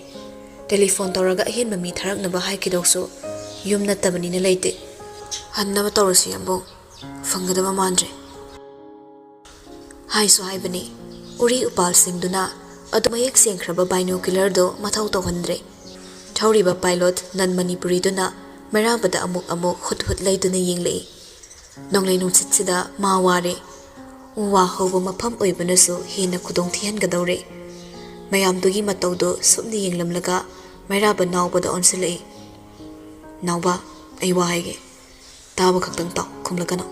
telephone tawraga ahenba mi tharaknaba haikidokso yumna tabanina leite hannaba tawrasi yambo fangadaba mandre haisu haibani uri upal singduna adumayek sengkraba binocular do mathau tawhandre thawriba pilot nan Manipuri duna merabada amuk hut leiduna yenglei nonglei nungsitsida maware uwa hobo mafam oibanasu hena khudong thihangadawre mayamdugi matawdo sumni yenglamlaga meraba nawbada onselei nawba ai wa haige taba khaktang taw khumlagano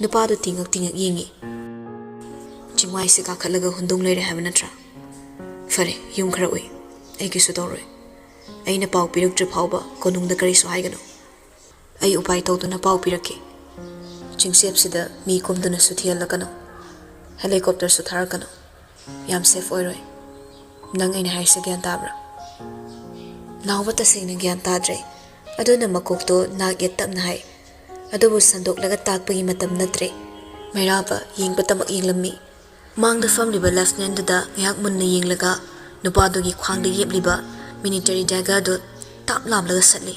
nupadu tingak yengi chingwai se ka khalaga hundung leire haibana tra fare yum khara oi ai kisu dawroi aina paw pirak tri phawba konungda kari so haigano ai upai tawduna paw pirake chingsep sida mi komduna suthialakano helicopter sutharakano yam safe oiroi nang aina haise gyan tabra nawba tasingna gyan tadre aduna makokto naget tapna hai adubu sandoklaga takpagi matam natre meraba yengba tamak yenglammi mangda famliba lieutenant da ngyak munna yenglaga nupadugi khwangda yepliba military jaga do tap lamlaga satli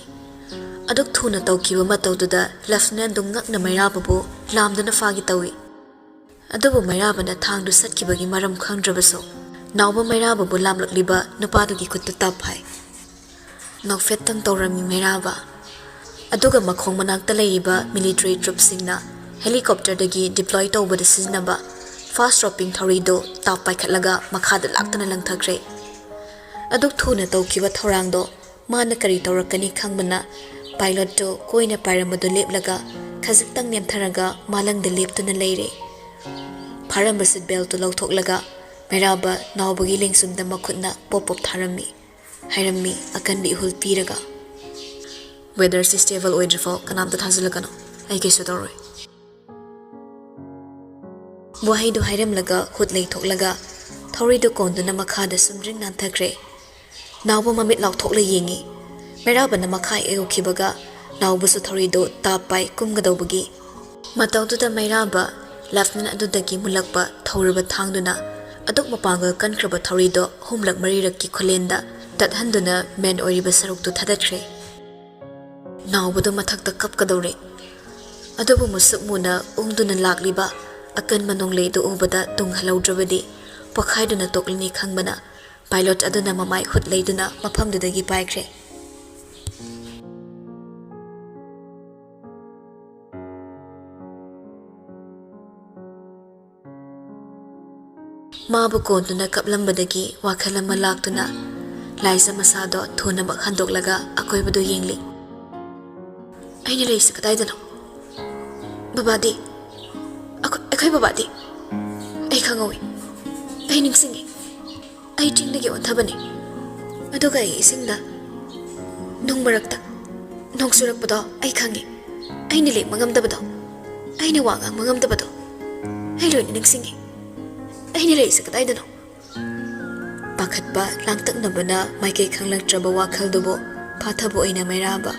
aduk thuna tawkiba matawduda lieutenant du ngakna meraba bu lamdana fagi tawi adubu meraba na thangdu satkibagi maram khangdrabaso nawba meraba bu lamlakliba nupadugi khuttu tap hai ꯅꯣꯛꯐꯦꯠꯇꯪ ꯇꯧꯔꯝꯃꯤ ꯃꯩꯔꯥꯕ ꯑꯗꯨꯒ ꯃꯈꯣꯡ ꯃꯅꯥꯛꯇ ꯂꯩꯔꯤꯕ military ꯇ꯭ꯔꯨꯞꯁꯤꯡꯅ ꯍꯦꯂꯤꯀꯣꯞꯇꯔꯗꯒꯤ deploy ꯇꯧꯕꯗ ꯁꯤꯖꯤꯟꯅꯕ ꯐꯥꯁ ꯗ꯭ꯔꯣꯞꯄꯤꯡ ꯊꯧꯔꯤꯗꯨ ꯇꯥꯞ ꯄꯥꯏꯈꯠꯂꯒ ꯃꯈꯥꯗ ꯂꯥꯛꯇꯨꯅ ꯂꯪꯊꯈ꯭ꯔꯦ ꯑꯗꯨꯛ ꯊꯨꯅ ꯇꯧꯈꯤꯕ ꯊꯧꯔꯥꯡꯗꯣ ꯃꯥꯅ ꯀꯔꯤ ꯇꯧꯔꯛꯀꯅꯤ ꯈꯪꯕꯅ ꯄꯥꯏꯂꯣꯠꯇꯨ ꯀꯣꯏꯅ ꯄꯥꯏꯔꯝꯕꯗꯨ ꯂꯦꯞꯂꯒ ꯈꯖꯤꯛꯇꯪ ꯅꯦꯝꯊꯔꯒ ꯃꯥꯂꯪꯗ ꯂꯦꯞꯇꯨꯅ ꯂꯩꯔꯦ ꯐꯥꯔꯝꯕ ꯁꯤꯠ ꯕꯦꯜꯇꯨ ꯂꯧꯊꯣꯛꯂꯒ ꯃꯩꯔꯥꯕ ꯅꯥꯎꯕꯒꯤ ꯂꯦꯡꯁꯨꯝꯗ ꯃꯈꯨꯠꯅ ꯄꯣꯞ ꯄꯣꯞ ꯊꯥꯔꯝꯃꯤ ꯍꯥꯏꯔꯝꯃꯤ ꯑꯀꯟꯕ ꯏꯍꯨꯜ ꯄꯤꯔꯒ ꯋꯦꯗꯔꯁꯤ ꯁ꯭ꯇꯦꯕꯜ ꯑꯣꯏꯗ꯭ꯔꯤꯐꯥꯎ ꯀꯅꯥꯝꯇ ꯊꯥꯖꯤꯜꯂꯛꯀꯅꯣ ꯑꯩ ꯀꯩꯁꯨ ꯇꯧꯔꯣꯏ ꯋꯥꯍꯩꯗꯨ ꯍꯥꯏꯔꯝꯂꯒ ꯍꯨꯠ ꯂꯩꯊꯣꯛꯂꯒ ꯊꯧꯔꯤꯗꯨ ꯀꯣꯟꯗꯨꯅ ꯃꯈꯥꯗ ꯁꯨꯝꯗ꯭ꯔꯤꯡ ꯅꯥꯟꯊꯈ꯭ꯔꯦ ꯅꯥꯎꯕ ꯃꯃꯤꯠ ꯂꯥꯎꯊꯣꯛꯂ ꯌꯦꯡꯉꯤ ꯃꯩꯔꯥꯕꯅ ꯃꯈꯥ ꯌꯧꯈꯤꯕꯒ ꯅꯥꯎꯕꯁꯨ ꯊꯧꯔꯤꯗꯨ ꯇꯥꯞ ꯄꯥꯏ ꯀꯨꯝꯒꯗꯧꯕꯒꯤ ꯃꯇꯧꯗꯨꯗ ꯃꯩꯔꯥꯕ ꯂꯦꯐꯇꯅꯦꯟ ꯑꯗꯨꯗꯒꯤ ꯃꯨꯜꯂꯛꯄ ꯊꯧꯔꯕ ꯊꯥꯡꯗꯨꯅ ꯑꯗꯨꯛ ꯃꯄꯥꯡꯒꯜ ꯀꯟꯈ꯭ꯔꯕ ꯊꯧꯔꯤꯗꯣ ꯑꯍꯨꯝꯂꯛ ꯃꯔꯤꯔꯛꯀꯤ ꯈꯨꯂꯦꯟꯗ ꯇꯠꯍꯟꯗꯨꯅ ꯃꯦꯟ ꯑꯣꯏꯔꯤꯕ ꯁꯔꯨꯛꯇꯨ ꯊꯥꯗꯠꯈ꯭ꯔꯦ ꯅꯥꯎꯕꯗꯨ ꯃꯊꯛꯇ ꯀꯞꯀꯗꯧꯔꯦ ꯑꯗꯨꯕꯨ ꯃꯨꯁꯨꯛ ꯃꯨꯅ ꯎꯪꯗꯨꯅ ꯂꯥꯛꯂꯤꯕ ꯑꯀꯟꯕ ꯅꯣꯡꯂꯩꯗꯨ ꯎꯕꯗ ꯇꯨꯡꯍꯜꯍꯧꯗ꯭ꯔꯕꯗꯤ ꯄꯣꯈꯥꯏꯗꯨꯅ ꯇꯣꯛꯂꯅꯤ ꯈꯪꯕꯅ ꯄꯥꯏꯂꯣꯠ ꯑꯗꯨꯅ ꯃꯃꯥꯏ ꯍꯨꯠ ꯂꯩꯗꯨꯅ ꯃꯐꯝꯗꯨꯗꯒꯤ ꯄꯥꯏꯈ꯭ꯔꯦ ꯃꯥꯕꯨ ꯀꯣꯟꯗꯨꯅ ꯀꯞꯂꯝꯕꯗꯒꯤ ꯋꯥꯈꯜ ꯑꯃ ꯂꯥꯛꯇꯨꯅ ꯂꯥꯏꯖ ꯃꯁꯥꯗꯣ ꯊꯨꯅꯃꯛ ꯍꯟꯗꯣꯛꯂꯒ ꯑꯀꯣꯏꯕꯗꯨ ꯌꯦꯡꯂꯤ ꯑꯩꯅ ꯂꯩꯔꯤꯁꯤ ꯀꯗꯥꯏꯗꯅꯣ ꯕꯕꯥꯗꯤ ꯑꯩꯈꯣꯏ ꯕꯕꯥꯗꯤ ꯑꯩ ꯈꯪꯍꯧꯏ ꯑꯩ ꯅꯤꯡꯁꯤꯡꯉꯤ ꯑꯩ ꯆꯤꯡꯗꯒꯤ ꯑꯣꯟꯊꯕꯅꯤ ꯑꯗꯨꯒ ꯑꯩ ꯏꯁꯤꯡꯗ ꯅꯨꯡ ꯃꯔꯛꯇ ꯅꯣꯡ ꯆꯨꯔꯛꯄꯗꯣ ꯑꯩ ꯈꯪꯉꯤ ꯑꯩꯅ ꯂꯦꯡꯕ ꯉꯝꯗꯕꯗꯣ ꯑꯩꯅ ꯋꯥ ꯉꯥꯡꯕ ꯉꯝꯗꯕꯗꯣ ꯑꯩ ꯂꯣꯏꯅ ꯅꯤꯡꯁꯤꯡꯉꯤ ꯑꯩꯅ ꯂꯩꯔꯤꯁꯤ ꯀꯗꯥꯏꯗꯅꯣ ꯄꯥꯈꯠꯄ ꯂꯥꯡꯇꯛꯅꯕꯅ ꯃꯥꯏꯀꯩ ꯈꯪꯂꯛꯇ꯭ꯔꯕ ꯋꯥꯈꯜꯗꯨꯕꯨ ꯐꯥꯊꯕ ꯑꯣꯏꯅ ꯃꯩꯔꯥꯕ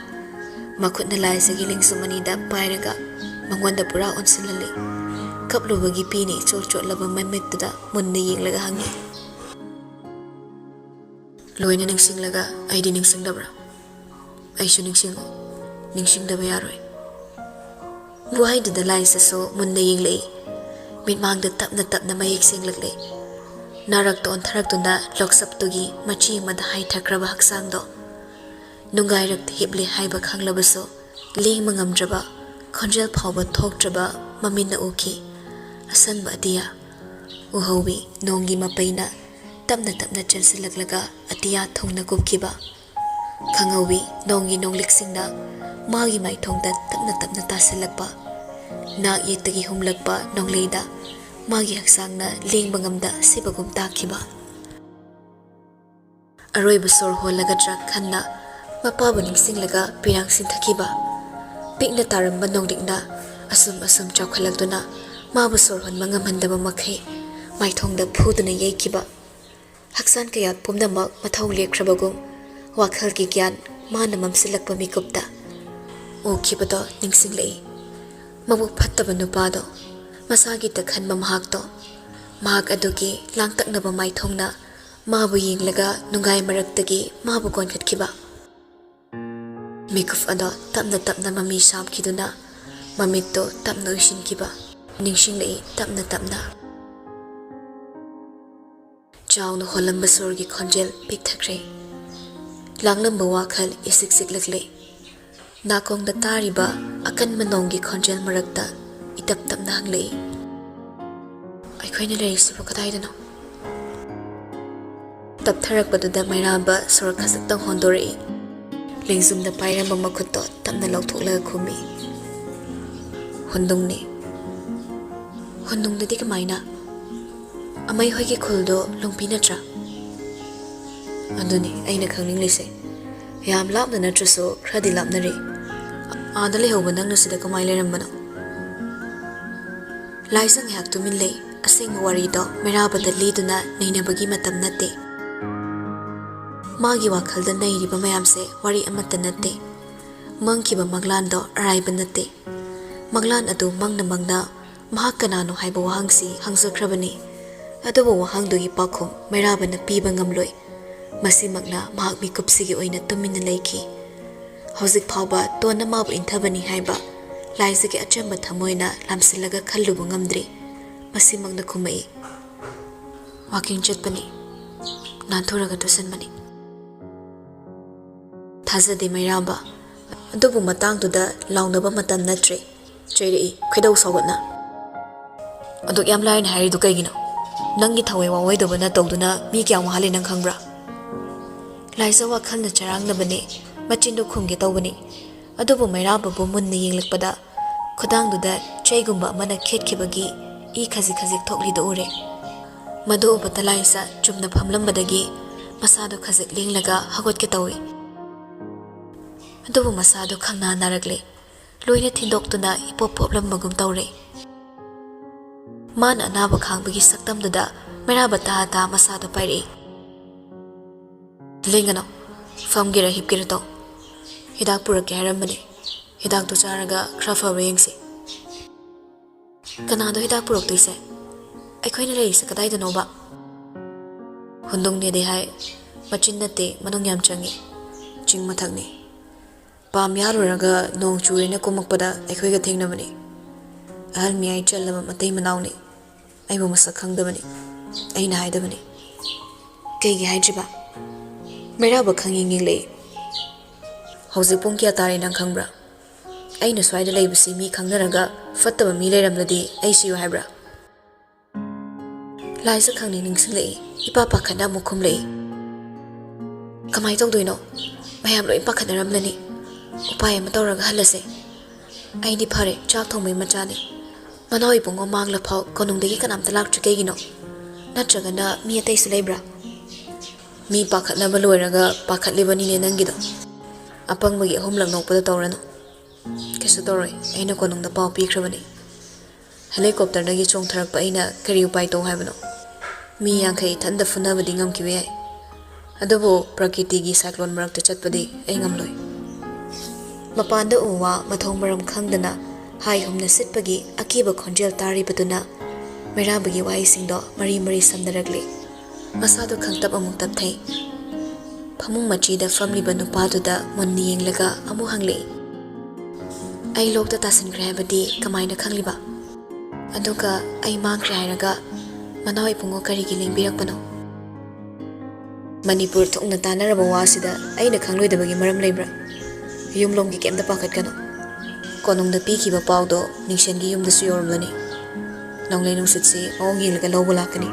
ꯃꯈꯨꯠꯅ ꯂꯥꯏꯖꯒꯤ ꯂꯦꯡꯁꯨꯝ ꯑꯅꯤꯗ ꯄꯥꯏꯔꯒ ꯃꯉꯣꯟꯗ ꯄꯨꯔꯥ ꯑꯣꯟꯁꯤꯜꯍꯜꯂꯤ ꯀꯞꯂꯨꯕꯒꯤ ꯄꯤꯅ ꯏꯆꯣꯠ ꯆꯣꯠꯂꯕ ꯃꯃꯤꯠꯇꯨꯗ ꯃꯨꯟꯅ ꯌꯦꯡꯂꯒ ꯍꯪꯉꯤ ꯂꯣꯏꯅ ꯅꯤꯡꯁꯤꯡꯂꯒ ꯑꯩꯗꯤ ꯅꯤꯡꯁꯤꯡꯗꯕ꯭ꯔꯥ ꯑꯩꯁꯨ ꯅꯤꯡꯁꯤꯡꯉꯨ ꯅꯤꯡꯁꯤꯡꯗꯕ ꯌꯥꯔꯣꯏ ꯋꯥꯍꯩꯗꯨꯗ ꯂꯥꯏꯖꯁꯨ ꯃꯨꯟꯅ ꯌꯦꯡꯂꯛꯏ ꯃꯤꯠꯃꯥꯡꯗ ꯇꯞꯅ ꯇꯞꯅ ꯃꯌꯦꯛ ꯁꯦꯡꯂꯛꯂꯦ ꯅꯥꯔꯛꯇ ꯑꯣꯟꯊꯔꯛꯇꯨꯅ ꯂꯣꯛꯁꯞꯇꯨꯒꯤ ꯃꯆꯤ ꯑꯃꯗ ꯍꯥꯏꯊꯈ꯭ꯔꯕ ꯍꯛꯆꯥꯡꯗꯣ ꯅꯨꯡꯒꯥꯏꯔꯛꯇ ꯍꯤꯞꯂꯦ ꯍꯥꯏꯕ ꯈꯪꯂꯕꯁꯨ ꯂꯦꯡꯕ ꯉꯝꯗ꯭ꯔꯕ ꯈꯣꯟꯖꯦꯜ ꯐꯥꯎꯕ ꯊꯣꯛꯇ꯭ꯔꯕ ꯃꯃꯤꯠꯅ ꯎꯈꯤ ꯑꯁꯪꯕ ꯑꯇꯤꯌꯥ ꯎꯍꯧꯋꯤ ꯅꯣꯡꯒꯤ ꯃꯄꯩꯅ ꯇꯞꯅ ꯇꯞꯅ ꯆꯦꯟꯁꯤꯜꯂꯛꯂꯒ ꯑꯇꯤꯌꯥ ꯊꯨꯡꯅ ꯀꯨꯞꯈꯤꯕ ꯈꯪꯍꯧꯋꯤ ꯅꯣꯡꯒꯤ ꯅꯣꯡꯂꯤꯛꯁꯤꯡꯅ ꯃꯥꯒꯤ ꯃꯥꯏꯊꯣꯡꯗ ꯇꯞꯅ ꯇꯞꯅ ꯇꯥꯁꯤꯜꯂꯛꯄ ꯅꯥꯛ ꯌꯦꯠꯇꯒꯤ ꯍꯨꯝꯂꯛꯄ ꯅꯣꯡꯂꯩꯗ ꯃꯥꯒꯤ ꯍꯛꯆꯥꯡꯅ ꯂꯦꯡꯕ ꯉꯝꯗ ꯁꯤꯕꯒꯨꯝ ꯇꯥꯈꯤꯕ ꯑꯔꯣꯏꯕ ꯁꯣꯔ ꯍꯣꯜꯂꯒꯗ꯭ꯔꯥ ꯈꯟꯅ ꯃꯄꯥꯕꯨ ꯅꯤꯡꯁꯤꯡꯂꯒ ꯄꯤꯔꯥꯡ ꯁꯤꯟꯊꯈꯤꯕ ꯄꯤꯛꯅ ꯇꯥꯔꯝꯕ ꯅꯣꯡꯂꯤꯛꯅ ꯑꯁꯨꯝ ꯆꯥꯎꯈꯠꯂꯛꯇꯨꯅ ꯃꯥꯕꯨ ꯁꯣꯔ ꯍꯣꯟꯕ ꯉꯝꯍꯟꯗꯕ ꯃꯈꯩ ꯃꯥꯏꯊꯣꯡꯗ ꯐꯨꯗꯨꯅ ꯌꯩꯈꯤꯕ ꯍꯛꯆꯥꯡ ꯀꯌꯥꯠ ꯄꯨꯝꯅꯃꯛ ꯃꯊꯧ ꯂꯦꯞꯈ꯭ꯔꯕꯒꯨꯝ ꯋꯥꯈꯜꯒꯤ ꯒ꯭ꯌꯥꯟ ꯃꯥꯅ ꯃꯝꯁꯤꯜꯂꯛꯄ ꯃꯤꯀꯨꯞꯇ ꯎꯈꯤꯕꯗꯣ ꯅꯤꯡꯁꯤꯡꯂꯛꯏ ꯃꯕꯨꯛ ꯐꯠꯇꯕ ꯅꯨꯄꯥꯗꯣ ꯃꯁꯥꯒꯤꯇ ꯈꯟꯕ ꯃꯍꯥꯛ ꯑꯗꯨꯒꯤ ꯂꯥꯡꯇꯛꯅꯕ ꯃꯥꯏꯊꯣꯡꯅ ꯃꯥꯕꯨ ꯌꯦꯡꯂꯒ ꯅꯨꯡꯒꯥꯏ ꯃꯔꯛꯇꯒꯤ ꯃꯥꯕꯨ ꯀꯣꯟꯈꯠꯈꯤꯕ ꯃꯤꯀꯨꯞ ꯑꯗꯣ ꯇꯞꯅ ꯇꯞꯅ ꯃꯃꯤ ꯁꯥꯝꯈꯤꯗꯨꯅ ꯃꯃꯤꯠꯇꯣ ꯇꯞꯅ ꯎꯏꯁꯤꯟꯈꯤꯕ ꯅꯤꯡꯁꯤꯡꯂꯛꯏ ꯇꯞꯅ ꯇꯞꯅ ꯆꯥꯎꯅ ꯍꯣꯜꯂꯝꯕ ꯁꯣꯔꯒꯤ ꯈꯣꯟꯖꯦꯜ ꯄꯤꯛꯊꯈ꯭ꯔꯦ ꯂꯥꯡꯂꯝꯕ ꯋꯥꯈꯜ ꯏꯁꯤꯛ ꯁꯤꯛꯂꯛꯂꯦ ꯅꯥꯀꯣꯡꯗ ꯇꯥꯔꯤꯕ ꯑꯀꯟꯕ ꯅꯣꯡꯒꯤ ꯈꯣꯟꯖꯦꯜ ꯃꯔꯛꯇ ꯏꯇꯞ ꯇꯞꯅ ꯍꯪꯂꯛꯏ ꯑꯩꯈꯣꯏꯅ ꯂꯩꯔꯤꯁꯤꯕꯨ ꯀꯗꯥꯏꯗꯅꯣ ꯇꯞꯊꯔꯛꯄꯗꯨꯗ ꯃꯩꯔꯥꯕ ꯁꯣꯔ ꯈꯖꯤꯛꯇꯪ ꯍꯣꯟꯗꯣꯔꯛꯏ ꯂꯦꯡꯖꯨꯝꯗ ꯄꯥꯏꯔꯝꯕ ꯃꯈꯨꯠꯇꯣ ꯇꯞꯅ ꯂꯧꯊꯣꯛꯂꯒ ꯈꯨꯝꯃꯤ ꯍꯨꯟꯗꯨꯡꯅꯤ ꯍꯨꯟꯗꯨꯡꯗꯗꯤ ꯀꯃꯥꯏꯅ ꯑꯃꯩ ꯍꯣꯏꯒꯤ ꯈꯨꯜꯗꯣ ꯂꯣꯡꯄꯤ ꯅꯠꯇ꯭ꯔꯥ ꯑꯗꯨꯅꯤ ꯑꯩꯅ ꯈꯪꯅꯤꯡꯂꯤꯁꯦ ꯌꯥꯝ ꯂꯥꯞꯅ ꯅꯠꯇ꯭ꯔꯁꯨ ꯈꯔꯗꯤ ꯂꯥꯞꯅꯔꯤ ꯑꯥꯗ ꯂꯩꯍꯧꯕ ꯅꯪꯅ ꯁꯤꯗ ꯀꯃꯥꯏꯅ ꯂꯩꯔꯝꯕꯅꯣ ꯂꯥꯏꯖ ꯉꯥꯏꯍꯥꯛ ꯇꯨꯃꯤꯟ ꯂꯩ ꯑꯁꯦꯡꯕ ꯋꯥꯔꯤꯗꯣ ꯃꯩꯔꯥꯕꯗ ꯂꯤꯗꯨꯅ ꯅꯩꯅꯕꯒꯤ ꯃꯇꯝ ꯅꯠꯇꯦ ꯃꯥꯒꯤ ꯋꯥꯈꯜꯗ ꯅꯩꯔꯤꯕ ꯃꯌꯥꯝꯁꯦ ꯋꯥꯔꯤ ꯑꯃꯠꯇ ꯅꯠꯇꯦ ꯃꯪꯈꯤꯕ ꯃꯪꯂꯥꯟꯗꯣ ꯑꯔꯥꯏꯕ ꯅꯠꯇꯦ ꯃꯪꯂꯥꯟ ꯑꯗꯨ ꯃꯪꯅ ꯃꯍꯥꯛ ꯀꯅꯥꯅꯣ ꯍꯥꯏꯕ ꯋꯥꯍꯪꯁꯤ ꯍꯪꯖꯈ꯭ꯔꯕꯅꯤ ꯑꯗꯨꯕꯨ ꯋꯥꯍꯪꯗꯨꯒꯤ ꯄꯥꯎꯈꯨꯝ ꯃꯩꯔꯥꯕꯅ ꯄꯤꯕ ꯉꯝꯂꯣꯏ ꯃꯁꯤꯃꯛꯅ ꯃꯍꯥꯛ ꯃꯤꯀꯨꯞꯁꯤꯒꯤ ꯑꯣꯏꯅ ꯇꯨꯃꯤꯟꯅ ꯂꯩꯈꯤ ꯍꯧꯖꯤꯛ ꯐꯥꯎꯕ ꯇꯣꯟꯅ ꯃꯥꯕꯨ ꯏꯟꯊꯕꯅꯤ ꯍꯥꯏꯕ ꯂꯥꯏꯖꯒꯤ ꯑꯆꯝꯕ ꯊꯃꯣꯏꯅ ꯂꯥꯝꯁꯤꯜꯂꯒ ꯈꯜꯂꯨꯕ ꯉꯝꯗ꯭ꯔꯤ ꯃꯁꯤꯃꯛꯅ ꯈꯨꯝꯃꯛꯏ ꯋꯥꯀꯤꯡ ꯆꯠꯄꯅꯤ ꯅꯥꯟꯊꯣꯔꯒ ꯇꯨꯁꯟꯕꯅꯤ Thazade Mairamba. Adubu matangtuda launaba matam natre. Cheri, Kiddo Sawatna. Adu Yamla and Harry Dukagino. Nangi Tawe Waidobana Doduna, Miki Amahali Nankangra. Liza Wakan the Charang Nabane, Machindo Kungetobani. Adubu Mairaba Bumuni Likpada. Kodang do that, Chegumba Mana Kit Kibagi, E Kazikazik Tokli the Ure. Madu Batalaisa, Jumna Pamlambadagi, Masado Kazik Linglaga, Hagot Ketawi. Adubu Masado Kana Naragli, Luina Tindoctuna, Ipoplam Magum Taure. Man Anaba Kang Bagi Saktam Duda, Merabata Masado Piri. Lingano, Famgira Hipkirito. Hidapura Garamani. Hidak to Charaga, Crafa Wingsi. Kanado Hidak Purok to say. I quite race a Kadai Nova. Hundung near the high, Machinate, Manungyam Changi, Ching Matagni. Pam Yaruraga, no Churina Kumakpada, a quick thing namani. Almi I tell them a Taimanauni. I was a Kang the money. Ain hide the money. Kagi Hijiba. Meraba Kanging lay. Hosipung Tari Nankangra. I know why the labor see me Kangaraga, Fataba Mileram Ladi, I see you Hebra. Liza Kanging Slay, Ipapa Kanamukum lay. Come I don't know. I am like Pakanaram Lani. Upay Matora Halase. I depare, Chato me Majani. Manoi Bungo Mangla Pau, Konung the Yakanam the Lak Chagino. Nachagana, me a taste labra. Me Pakat Namalueraga, Pakat Libani Nangido. Upon we homeland no put the Torano. Kesutore, Aina Konung the Pau Picravani. Helicopter Nagitong Tarpaina, Kariu Paito Havano. Me Yankay Tanda Funavadingam Kiwe. Adabo, Prakitigi Cyclone Mark to Chatpadi, Engamloy. Mapanda Uwa, Matombaram Kangdana, Hai Hum Nasitpagi, Akiba Conjel Tari Patuna, Mirabagi Waisindo, Marie Sandaragli. Masado Kangtap Amutapte. Pamung Machida family Banupatuda, Mundi Laga, Amuhangli. I looked at us in gravity, Kamaina Kangliba. Aduka, I mark Rairaga, Manoi Pungo Karigiling Birakano. Manipur took Natana Wasida, I the Kanglu the Bagimaram Labra. Yumlongi came the pocket cano. Konung the peaky Bapaudo, Nishangi the Suyorum Lani. Nonglenu Sitsi, Ongi like a Lobolakani.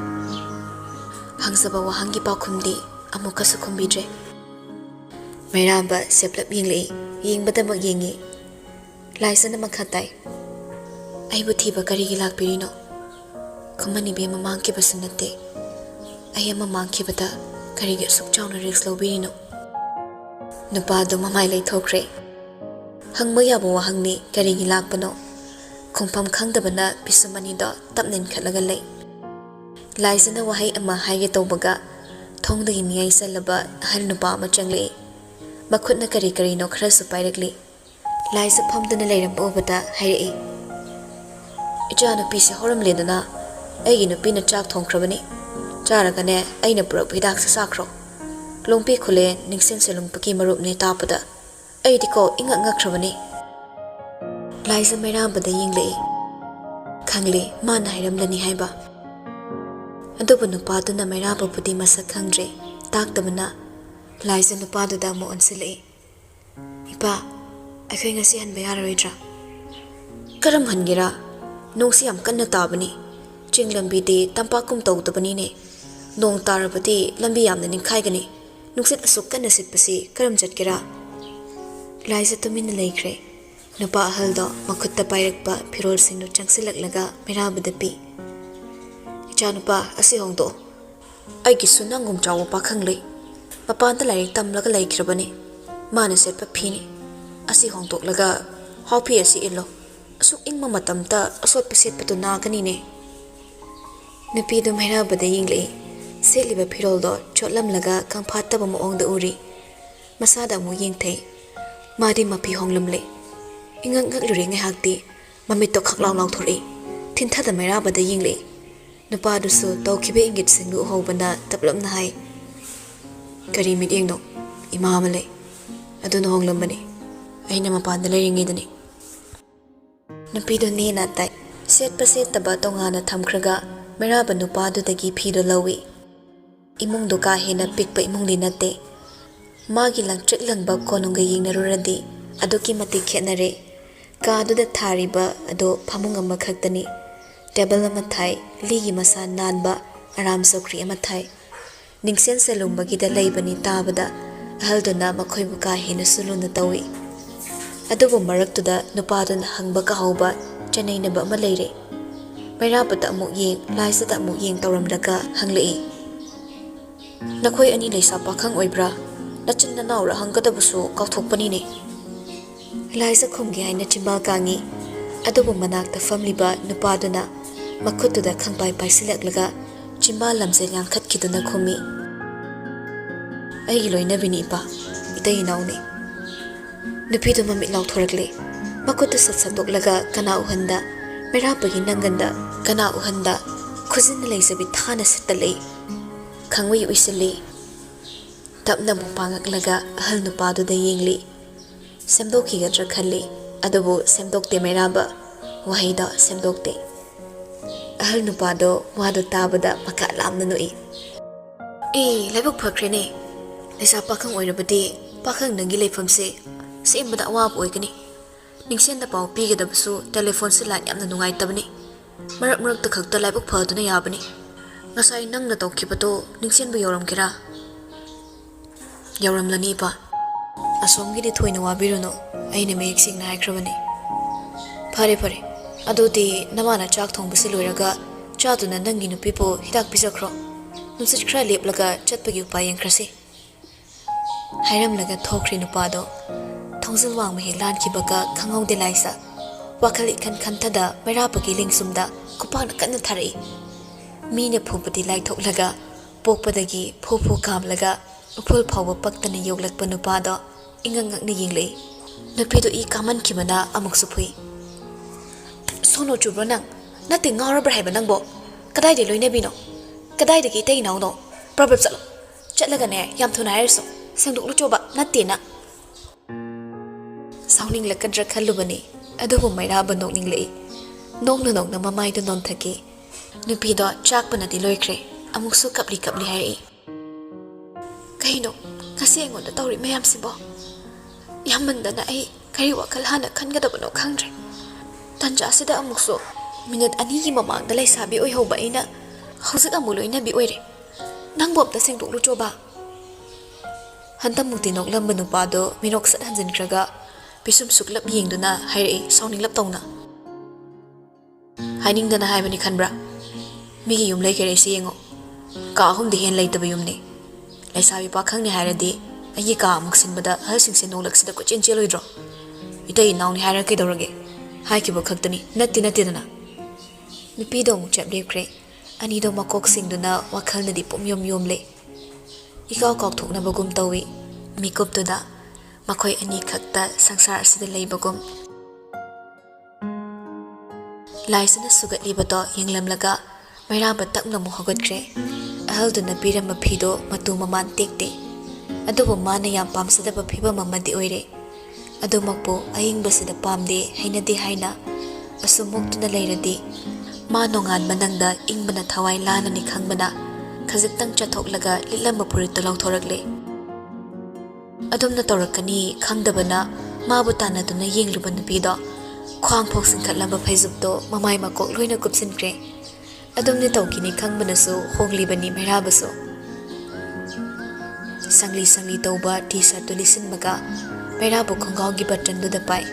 Hangsaba Wahangi Pakumdi, Amokasukumbije. Miraba, Seplap Yingli, Ying Batabag Yingi. Liza na Makatai. Ay butiba Karigilak Pirino. Kumani be Mamanki Basinate. I am a monkey bata, Karigat Sukchana Rixlow Birino. Nupado Mamai Tokre. Hang Moyabo Hangni, Karigilak Bano. Kumpam Kangdabana, Pisumani dot, Tapnin Kalagalay. Liza na Wahay Ama Hayatobaga. Tong the Yimia Salaba, Hanuba Machangley. Makutna Karikarino Cressa Piragli. Liza pumped in the lady Bobata, Harry. Ijana piece of Horam Lidana, Egin a pin a chap tong crabani. Jaragane, Aina broke with Axa Sacro. Lumpi Kule, Nixon Selum Pakimarup ne Tapada. Aidiko Inga Crabani. Liza Miramba the Yingley. Kangli, Man Hiram Lani Haiba. Adubanu Paduna Miraba Pudimasa Kangre, Takdamana. Liza Nupadu Damo and Silly. Ipa. I think I see and be Aradra. Karam Hangira, no see am Kana Tabani, Chinglam Bidi, Tampakum to the Banini, no Tarabati, Lambiam the Nikaigani, Nuxit Asukana Sipasi, Karam Jatkira. Liza to Min Lake, Nupa Haldo, Makuta Pirekba, Pirol Sinu Chansilak Laga, Miraba the P. Chanupa, Asihondo. I kiss Sunangum Chow Pakangli. Papa the Lake Tam Laga Lake Rabani, Manaset Papini. Asi Hongtok Laga, Hopi Asi Ilo, Suk Ing Mamatamta, Asot Pasit Patuna Ganine. Napido Miraba the Yingli, Seliba Piroldo, Chotlam Laga, Kampatabam on the Uri, Masada Muyinte, Madi Mapi Honglamle, Ingang Ring Hakti, Mamito Kaklau Lautori, Tinta the Miraba the Yingli, Napaduso, Dokibe Ingit Singu Hobana, Tablam Nahai, Karimid Ingno, Imamale, Adun Honglamani. I am a pandering idni. Napido Nina Tai, set Paset Tabatongana Tamkraga, Miraba Nupado the Gipido Lowi. Imung Doka Hina pick by Imung Dinate. Magi langtrik langba konunga yingnaruradi aduki mati khetnare. Kaduda thariba ado phamung ama khaktani. Table ama thai ligi masa nanba aram sokri ama thai. Ningsen selumbagida leibani tabada ahalduna makhoibu ka hena suluna tawi. Adubu maraktuda nupaduna hangba kahauba chanainaba ama leire. Mairapata amuk yeng laisata amuk yeng tawramraga hanglei. Nakhoi ani leisa pakhang oibra nachin nanaura hangkadabusu kauthokpani ne. Laisa khomge haina chimbal kangi adubu manakta famliba nupaduna makhutuda khangpai paisilaklaga chimbal lamse yangkhatkiduna khomi. Aigi loina bini ipa itai naune. Nupidu mamit lauthorakle makhutu satsadoklaga kana uhanda merapagi nanganda kana uhanda khuzin leisabi thana sitalei. Khangwei uisali tapna mupangaklaga ahal nupaduda yengli. Semdokhigadra khalli adubu semdokte meraba wahida semdokte. Ahal nupado wadu tabada maka lamna nui. Laibuk phakrene. Leisa pakhang oirabadi pakhang nangi leifamse sembada awab oigani. Ningsenda paw pigadabasu telephone se line yamna nungaitabani. Marak khakta laibuk phaduna yabani. Ngasai nangna tawkhibato ningsenbu yoramkira. Yoramlani pa. Asomgidi thoina wabiruno aina mayek singna haikrabani. Phare adodi namana chak thongbasi loiraga chaduna nangi nupipo hidak pisakhro. Numsit khra leplaga chatpagi upay yangkrasi. Hairamlaga thokri nupado thongsil wangma hi lankibaga khangaude laisa. Wakal ikan khantada mairapagi lingsumda kupakna kanna tharai. Mina phupati laithoklaga pokpadagi phopu kamlaga upul phawba paktana yoglakpa nupado ingangakna yinglei. Nupido I kaman kibana amuk supui. Sono chubro nang nati ngaurabra haiba nangbo kadai de loina bino kadai de ki tei nauno problem chalo chatlaga ne yam thuna hairso sengduk lu choba natti na sauning lakadra khallubani adubu mairaba nokning lei nokna mamai do non thaki nupido chakpana di loikre amuksu kapli hai kaino kasi engonda tawri mayam sibo yamandana ai kari wakal hana khangadabano khangre tanja sida amukso minute ani gi mamang da laisabi oi hoba ina hauzik amuloina bi oire nangbom ta sengduk lu choba hantam muti noklam banu pado minok sat hanjin kraga pisum suklap yingduna hairei sauning lap tawna haining dana haibani khanbra migi yum lei kere siyengo ka hum de hen leitaba yumni laisabi pakhang ni hairadi ayi ka muksinbada halsing se nolaksida ko chencheloidro itai nawni haira ke dorage haikibo khaktani natti dana nupido mu chapde kre ani do makok singduna wakhalna di pomyom yomle ikaw kok thokna bagum tawi mikop tuda makhoi ani khakta sangsar asida leibagum laisana sugat libato yenglamlaga mairaba takna mu hogatkre ahalduna birama phido matu maman tekte adubu mana yam pamsadaba phiba mamadi oire adumakpo ayingbasida pamde hainade haina asumuktuna leiradi ma nongan manangda ingbana thawai lanani khangbana khajitang chathoklaga lilamba purita lauthorakle adumna tawrakani khangdabana mabu tanaduna yengluba nupido khwang phok singkhatlamba phaijupto mamai makok loina kupsinkre adumni tawkini khangbanasu honglibani mairabasu sangli tawba t-shirt to lisinmaga mairabu khonggaw gi button du da pai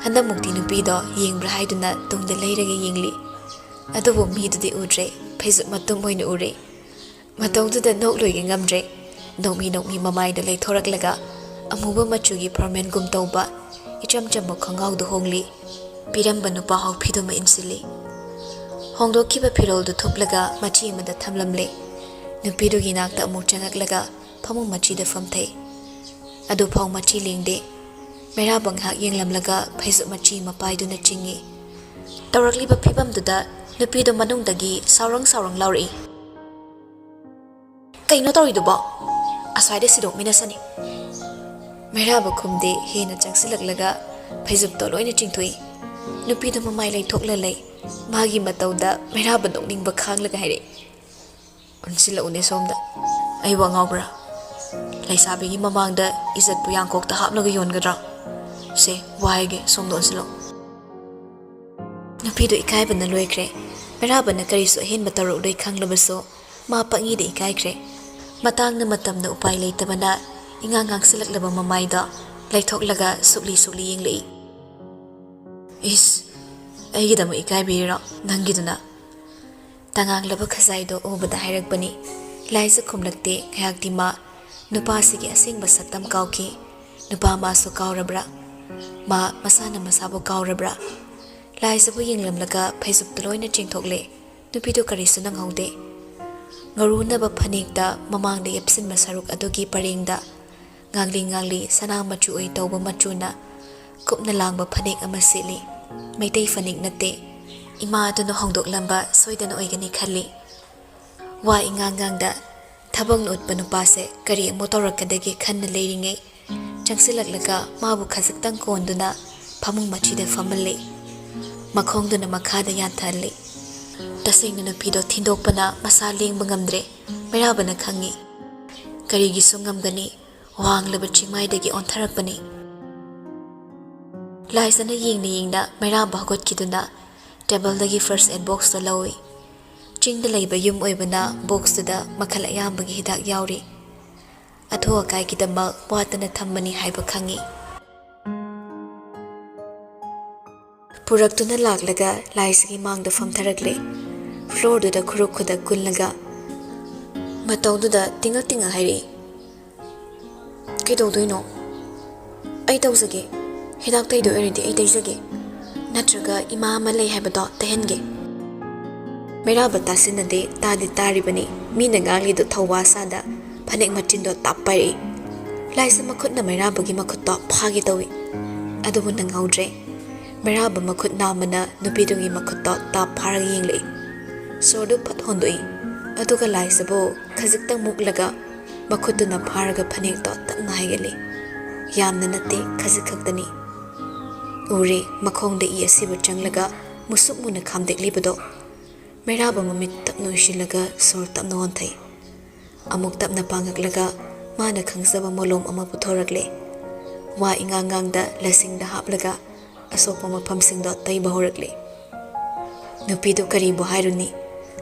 handa mukti nupido yengbra haiduna tungda leiraga yengli adubu midudi udre phaiju matum moina ure matawduda nokloige ngamdre nokmi mamai da leithoraklaga amuba machugi permanent gum tawba icham chammo khonggaw du hongli piramba nupa haw phiduma insili hongdo kiba phirol du thuplaga machi amada thamlamle nupido gi nakta amu changaklaga phamung machi da famthai adu phaw machi lengde mera banghak yenglamlaga phaiju machi mapai du na chingi tawrakliba phibam duda nupido manungdagi saurang lauri kaino tawridubo aswaide sidok minasani mera bakhumde hena changsilaklaga phaijub to loina chingthui nupido mamai lai thokla lai magi matawda mera banokning ba khanglaga haire unsila une somda ai wa ngawbra Laisabiगी mamangda izat bu yangkokta hapnaga yongadra. Se waige somdon silo. Nupido ikaibana loikre. Merabana kariso ahenba tarukdoi khanglabaso ma pangida ikaikre. Matangna matamna upai leitabana ingangang silaklaba mamaida laithoklaga sukli yenglei. Is aigidama ikaibira nangiduna. Tanganglaba khazaido obada hairakbani. Laisa khumlakte khayakti ma nupasigi asingba saktam kauki. Nupa maso kaurabra. Ma masana masabu kaurabra. Laisa bu yinglamlaga phaisuk taloina chingthokle. Nupido kariso nanghaude. Ngarunaba phanikda mamangda yapsin masaruk adugi parengda. Ngangli sana machu oi tawba machuna. Kupna langba phanik ama sili. Maitei phanik nate. Ima aduna hongdok lamba soidana oigani khali. Wa ingangangda thabang utpa nupase kari motorakadagi khanna leiringai. Changsilaklaga mabu khasaktang konduna phamung machida famale. Makhongduna makhada yanthalli. Tasengna nupido thindokpana masa lengba ngamdre. Merabana khangi. Karigi sungamgani wanglaba chingmaidagi ontharakpani. Laisana yingna meraba hogotkiduna table first aid box to lawi. Chingda leiba yum oibana box da makhala yambagi hidak yauri. Athoa kai kidamba watana thammani haiba khangi. Puraktuna laklaga laisagi mangda famtharakle. Floor da khuruk khuda kunlaga. Matawduda tinga hairi. Kaidodoino? Ai tawzage. Hidak taido eridi ai taizage. Natraga ima ama lei haibado tahenge. Meraba tasinade tadi taribani mina nganglido thawwa sada phanek machindo tappari. Laisa makhutna merabagi makhutto phagi tawi. Adubu nangaudre. Meraba makhut namana nupidugi makhutto tap pharaga yenglei. Sordu phat hondoi. Aduga laisabo khajiktang muklaga makhutuna pharaga phanekto takna haigali. Yamna nate khajikhaktani. Uri makhongda I asibu changlaga musuk muna khamdek libado. Meraba mamit tapno ishilaga sor tapno onthai. Amuk tapna pangaklaga mana khangsaba molom ama puthorakle. Wa ingangangda lasingda haplaga asopa mafamsingdo taiba horakle. Nupido karibo hairuni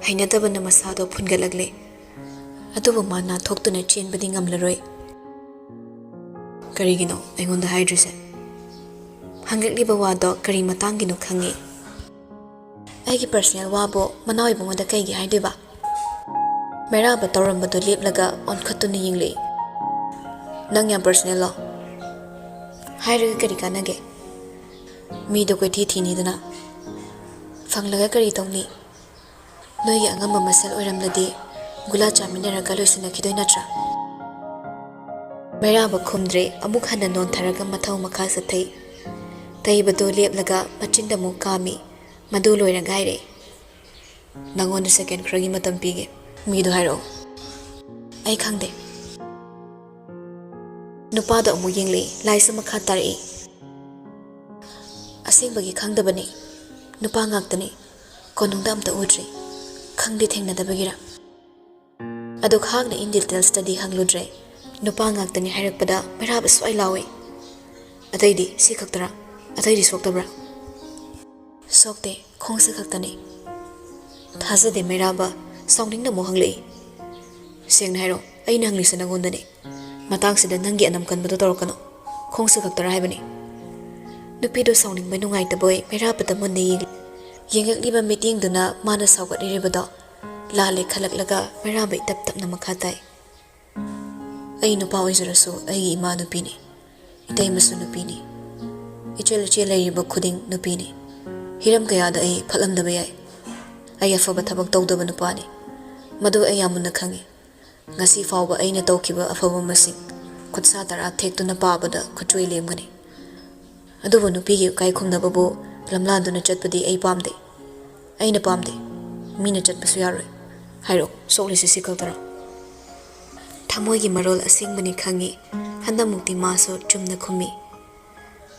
hainadabana masado phungalagle. Adubu mana thoktuna chenbadi ngamlaroi. Karigino aingonda haidrise. Hangakliba wado kari matangino khangi. Aigi personal wabo manawi bungoda kaigi haidiba. Meraba tawrambado leplaga onkhatuna yingli. Nang yam personal lo. Hairaga kari kanage. Mido koi thi dana. Fanglaga kari tawni. Noigi angamba masal oiramladi gula chaminaraga loisinakidoi natra. Meraba khumdre amuk hana nontaraga mathaw makha sathai. Taibado leplaga machinda mu kami madu loiraga haire. Nangonda second kragi matam pige. Mido hairo. Ai khangde. Nupada amu yingli laisa makha tari. Asengbagi khangdabani. Nupa ngaktani. Konungda amta udri. Khangdi thengnadabagira. Aduk hagna in detail study hangludre. Nupa ngaktani hairakpada meraba swai lawi. Ataidi si khaktara. Ataidi soktabra. Sokte khongsa khaktani. Thazade meraba songdingna mo hanglei. Sengna hairo aina hanglisa nangondani. Matangsida nangi anam kanbado torokano. Khongsa khaktara haibani. Nupido songning manungai taboy merabada munne yengakliba meeting duna mana sawgat iribado. Lale khalaklaga meraba itap tapna makhatai. Ai nupa oizarasu ai ima nupini. Itai masu nupini. Ichel leriba khuding nupini. Hiram kayada ai phalamdaba yai. Ai afaba thabak tawdaba nupani. Madu ai yamunna khangi. Ngasi fawba aina tawkiba afaba masing. Khutsa tara thektuna pabada khutui lemgani. Adubu nupigi kai khumnababu lamlanduna chatpadi ai pamde. Aina pamde. Mina chatpasu yaroi. Hairo soklisi sikалтara. Thamoigi marol asingbani khangi. Handamukti maso chumna khumi.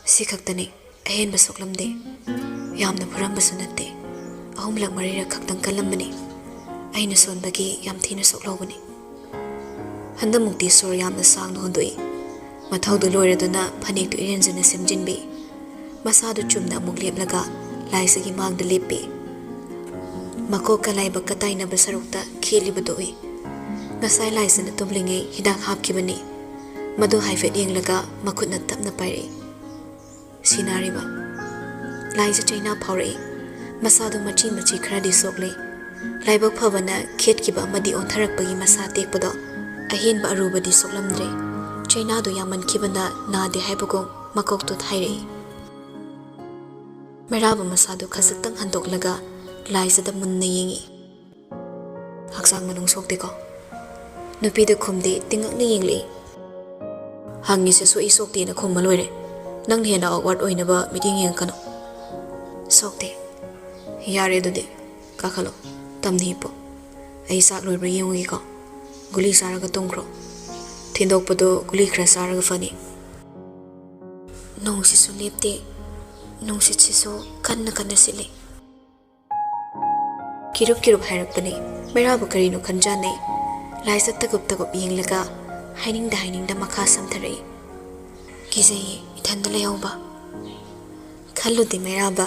Sikaktani ahenba soklamde. Yamna phurambasu natte. Ahumlak marira khaktang kalambani. Aina sonbagi yam thina soklawbani. ꯍꯟꯗꯃꯨꯛꯇꯤ ꯁꯣꯔ ꯌꯥꯝꯅ ꯁꯥꯡꯅ ꯍꯣꯟꯗꯣꯛꯏ ꯃꯊꯧꯗꯨ ꯂꯣꯏꯔꯗꯨꯅ ꯐꯅꯦꯛꯇꯨ ꯏꯔꯦꯟꯖꯅ ꯁꯦꯝꯖꯤꯟꯕꯤ ꯃꯁꯥꯗꯨ ꯆꯨꯝꯅ ꯑꯃꯨꯛ ꯂꯦꯞꯂꯒ ꯂꯥꯏꯁꯤꯒꯤ ꯃꯥꯡꯗ ꯂꯦꯞꯄꯤ ꯃꯀꯣꯛꯀ ꯂꯥꯏꯕꯛꯀ ꯇꯥꯏꯅꯕ ꯁꯔꯨꯛꯇ ꯈꯦꯠꯂꯤꯕꯗꯨ ꯎꯏ ꯉꯁꯥꯏ ꯂꯥꯏꯁꯤꯅ ꯇꯨꯝꯂꯤꯉꯩ ꯍꯤꯗꯥꯛ ꯍꯥꯞꯈꯤꯕꯅꯤ ꯃꯗꯨ ꯍꯥꯏꯐꯦꯠ ꯌꯦꯡꯂꯒ ꯃꯈꯨꯠꯅ ꯇꯞꯅ ꯄꯥꯏꯔꯛꯏ ꯁꯤꯅꯥꯔꯤꯕ ꯂꯥꯏꯁꯦ ꯆꯩꯅꯥ ꯐꯥꯎꯔꯛꯏ ꯃꯁꯥꯗꯨ ꯃꯆꯤ ꯃꯆꯤ ꯈꯔꯗꯤ ꯁꯣꯛꯂꯤ ꯂꯥꯏꯕꯛ ꯐꯕꯅ ꯈꯦꯠꯈꯤꯕ ꯑꯃꯗꯤ ꯑꯣꯟꯊꯔꯛꯄꯒꯤ ꯃꯁꯥ ꯇꯦꯛꯄꯗꯣ ꯑꯍꯦꯟꯕ ꯑꯔꯨꯕꯗꯤ ꯁꯣꯛꯂꯝꯗ꯭ꯔꯦ ꯆꯩꯅꯥꯗꯨ ꯌꯥꯝꯃꯟꯈꯤꯕꯅ ꯅꯥꯗꯦ ꯍꯥꯏꯕꯒꯨꯝ ꯃꯀꯣꯛꯇꯨ ꯊꯥꯏꯔꯛꯏ ꯃꯩꯔꯥꯕ ꯃꯁꯥꯗꯨ ꯈꯖꯤꯛꯇꯪ ꯍꯟꯗꯣꯛꯂꯒ ꯂꯥꯏꯁꯤꯗ ꯃꯨꯟꯅ ꯌꯦꯡꯉꯤ ꯍꯛꯆꯥꯡ ꯃꯅꯨꯡ ꯁꯣꯛꯇꯦꯀꯣ ꯅꯨꯄꯤꯗꯨ ꯈꯨꯝꯗꯦ ꯇꯤꯡꯉꯛꯅ ꯌꯦꯡꯂꯛꯏ ꯍꯪꯉꯤꯁꯦ ꯁꯣꯛꯏ ꯁꯣꯛꯇꯦꯅ ꯈꯨꯝꯕ ꯂꯣꯏꯔꯦ ꯅꯪꯅ ꯍꯦꯟꯅ ꯑꯋꯥꯔꯗ ꯑꯣꯏꯅꯕ ꯃꯤꯠꯌꯦꯡ ꯌꯦꯡꯉꯛꯀꯅꯨ ꯁꯣꯛꯇꯦ ꯌꯥꯔꯦ ꯑꯗꯨꯗꯤ ꯀꯥꯈꯠꯂꯣ ꯇꯝꯅ ꯍꯤꯞꯄꯣ ꯑꯩ ꯆꯥꯛ ꯂꯣꯏꯕ꯭ꯔꯥ ꯌꯦꯡꯉꯨꯒꯦꯀꯣ ꯒꯨꯂꯤ ꯆꯥꯔꯒ ꯇꯨꯝꯈ꯭ꯔꯣ ꯊꯤꯟꯗꯣꯛꯄꯗꯣ ꯒꯨꯂꯤ ꯈꯔ ꯆꯥꯔꯒ ꯐꯅꯤ ꯅꯣꯡꯁꯤꯁꯨ ꯂꯦꯞꯇꯦ ꯅꯨꯡꯁꯤꯠꯁꯤꯁꯨ ꯀꯟꯅ ꯀꯟꯅ ꯁꯤꯠꯂꯤ ꯀꯤꯔꯨꯞ ꯀꯤꯔꯨꯞ ꯍꯥꯏꯔꯛꯄꯅꯤ ꯃꯩꯔꯥꯕꯨ ꯀꯔꯤꯅꯣ ꯈꯟꯖꯥꯟꯅꯩ ꯂꯥꯏꯁꯦ ꯇꯒꯨꯞ ꯇꯒꯨꯞ ꯌꯦꯡꯂꯒ ꯍꯥꯏꯅꯤꯡꯗ ꯃꯈꯥ ꯁꯝꯊꯔꯛꯏ ꯀꯤꯖꯩꯌꯦ ꯏꯊꯟꯗ ꯂꯩꯍꯧꯕ ꯈꯜꯂꯨꯗꯦ ꯃꯩꯔꯥꯕ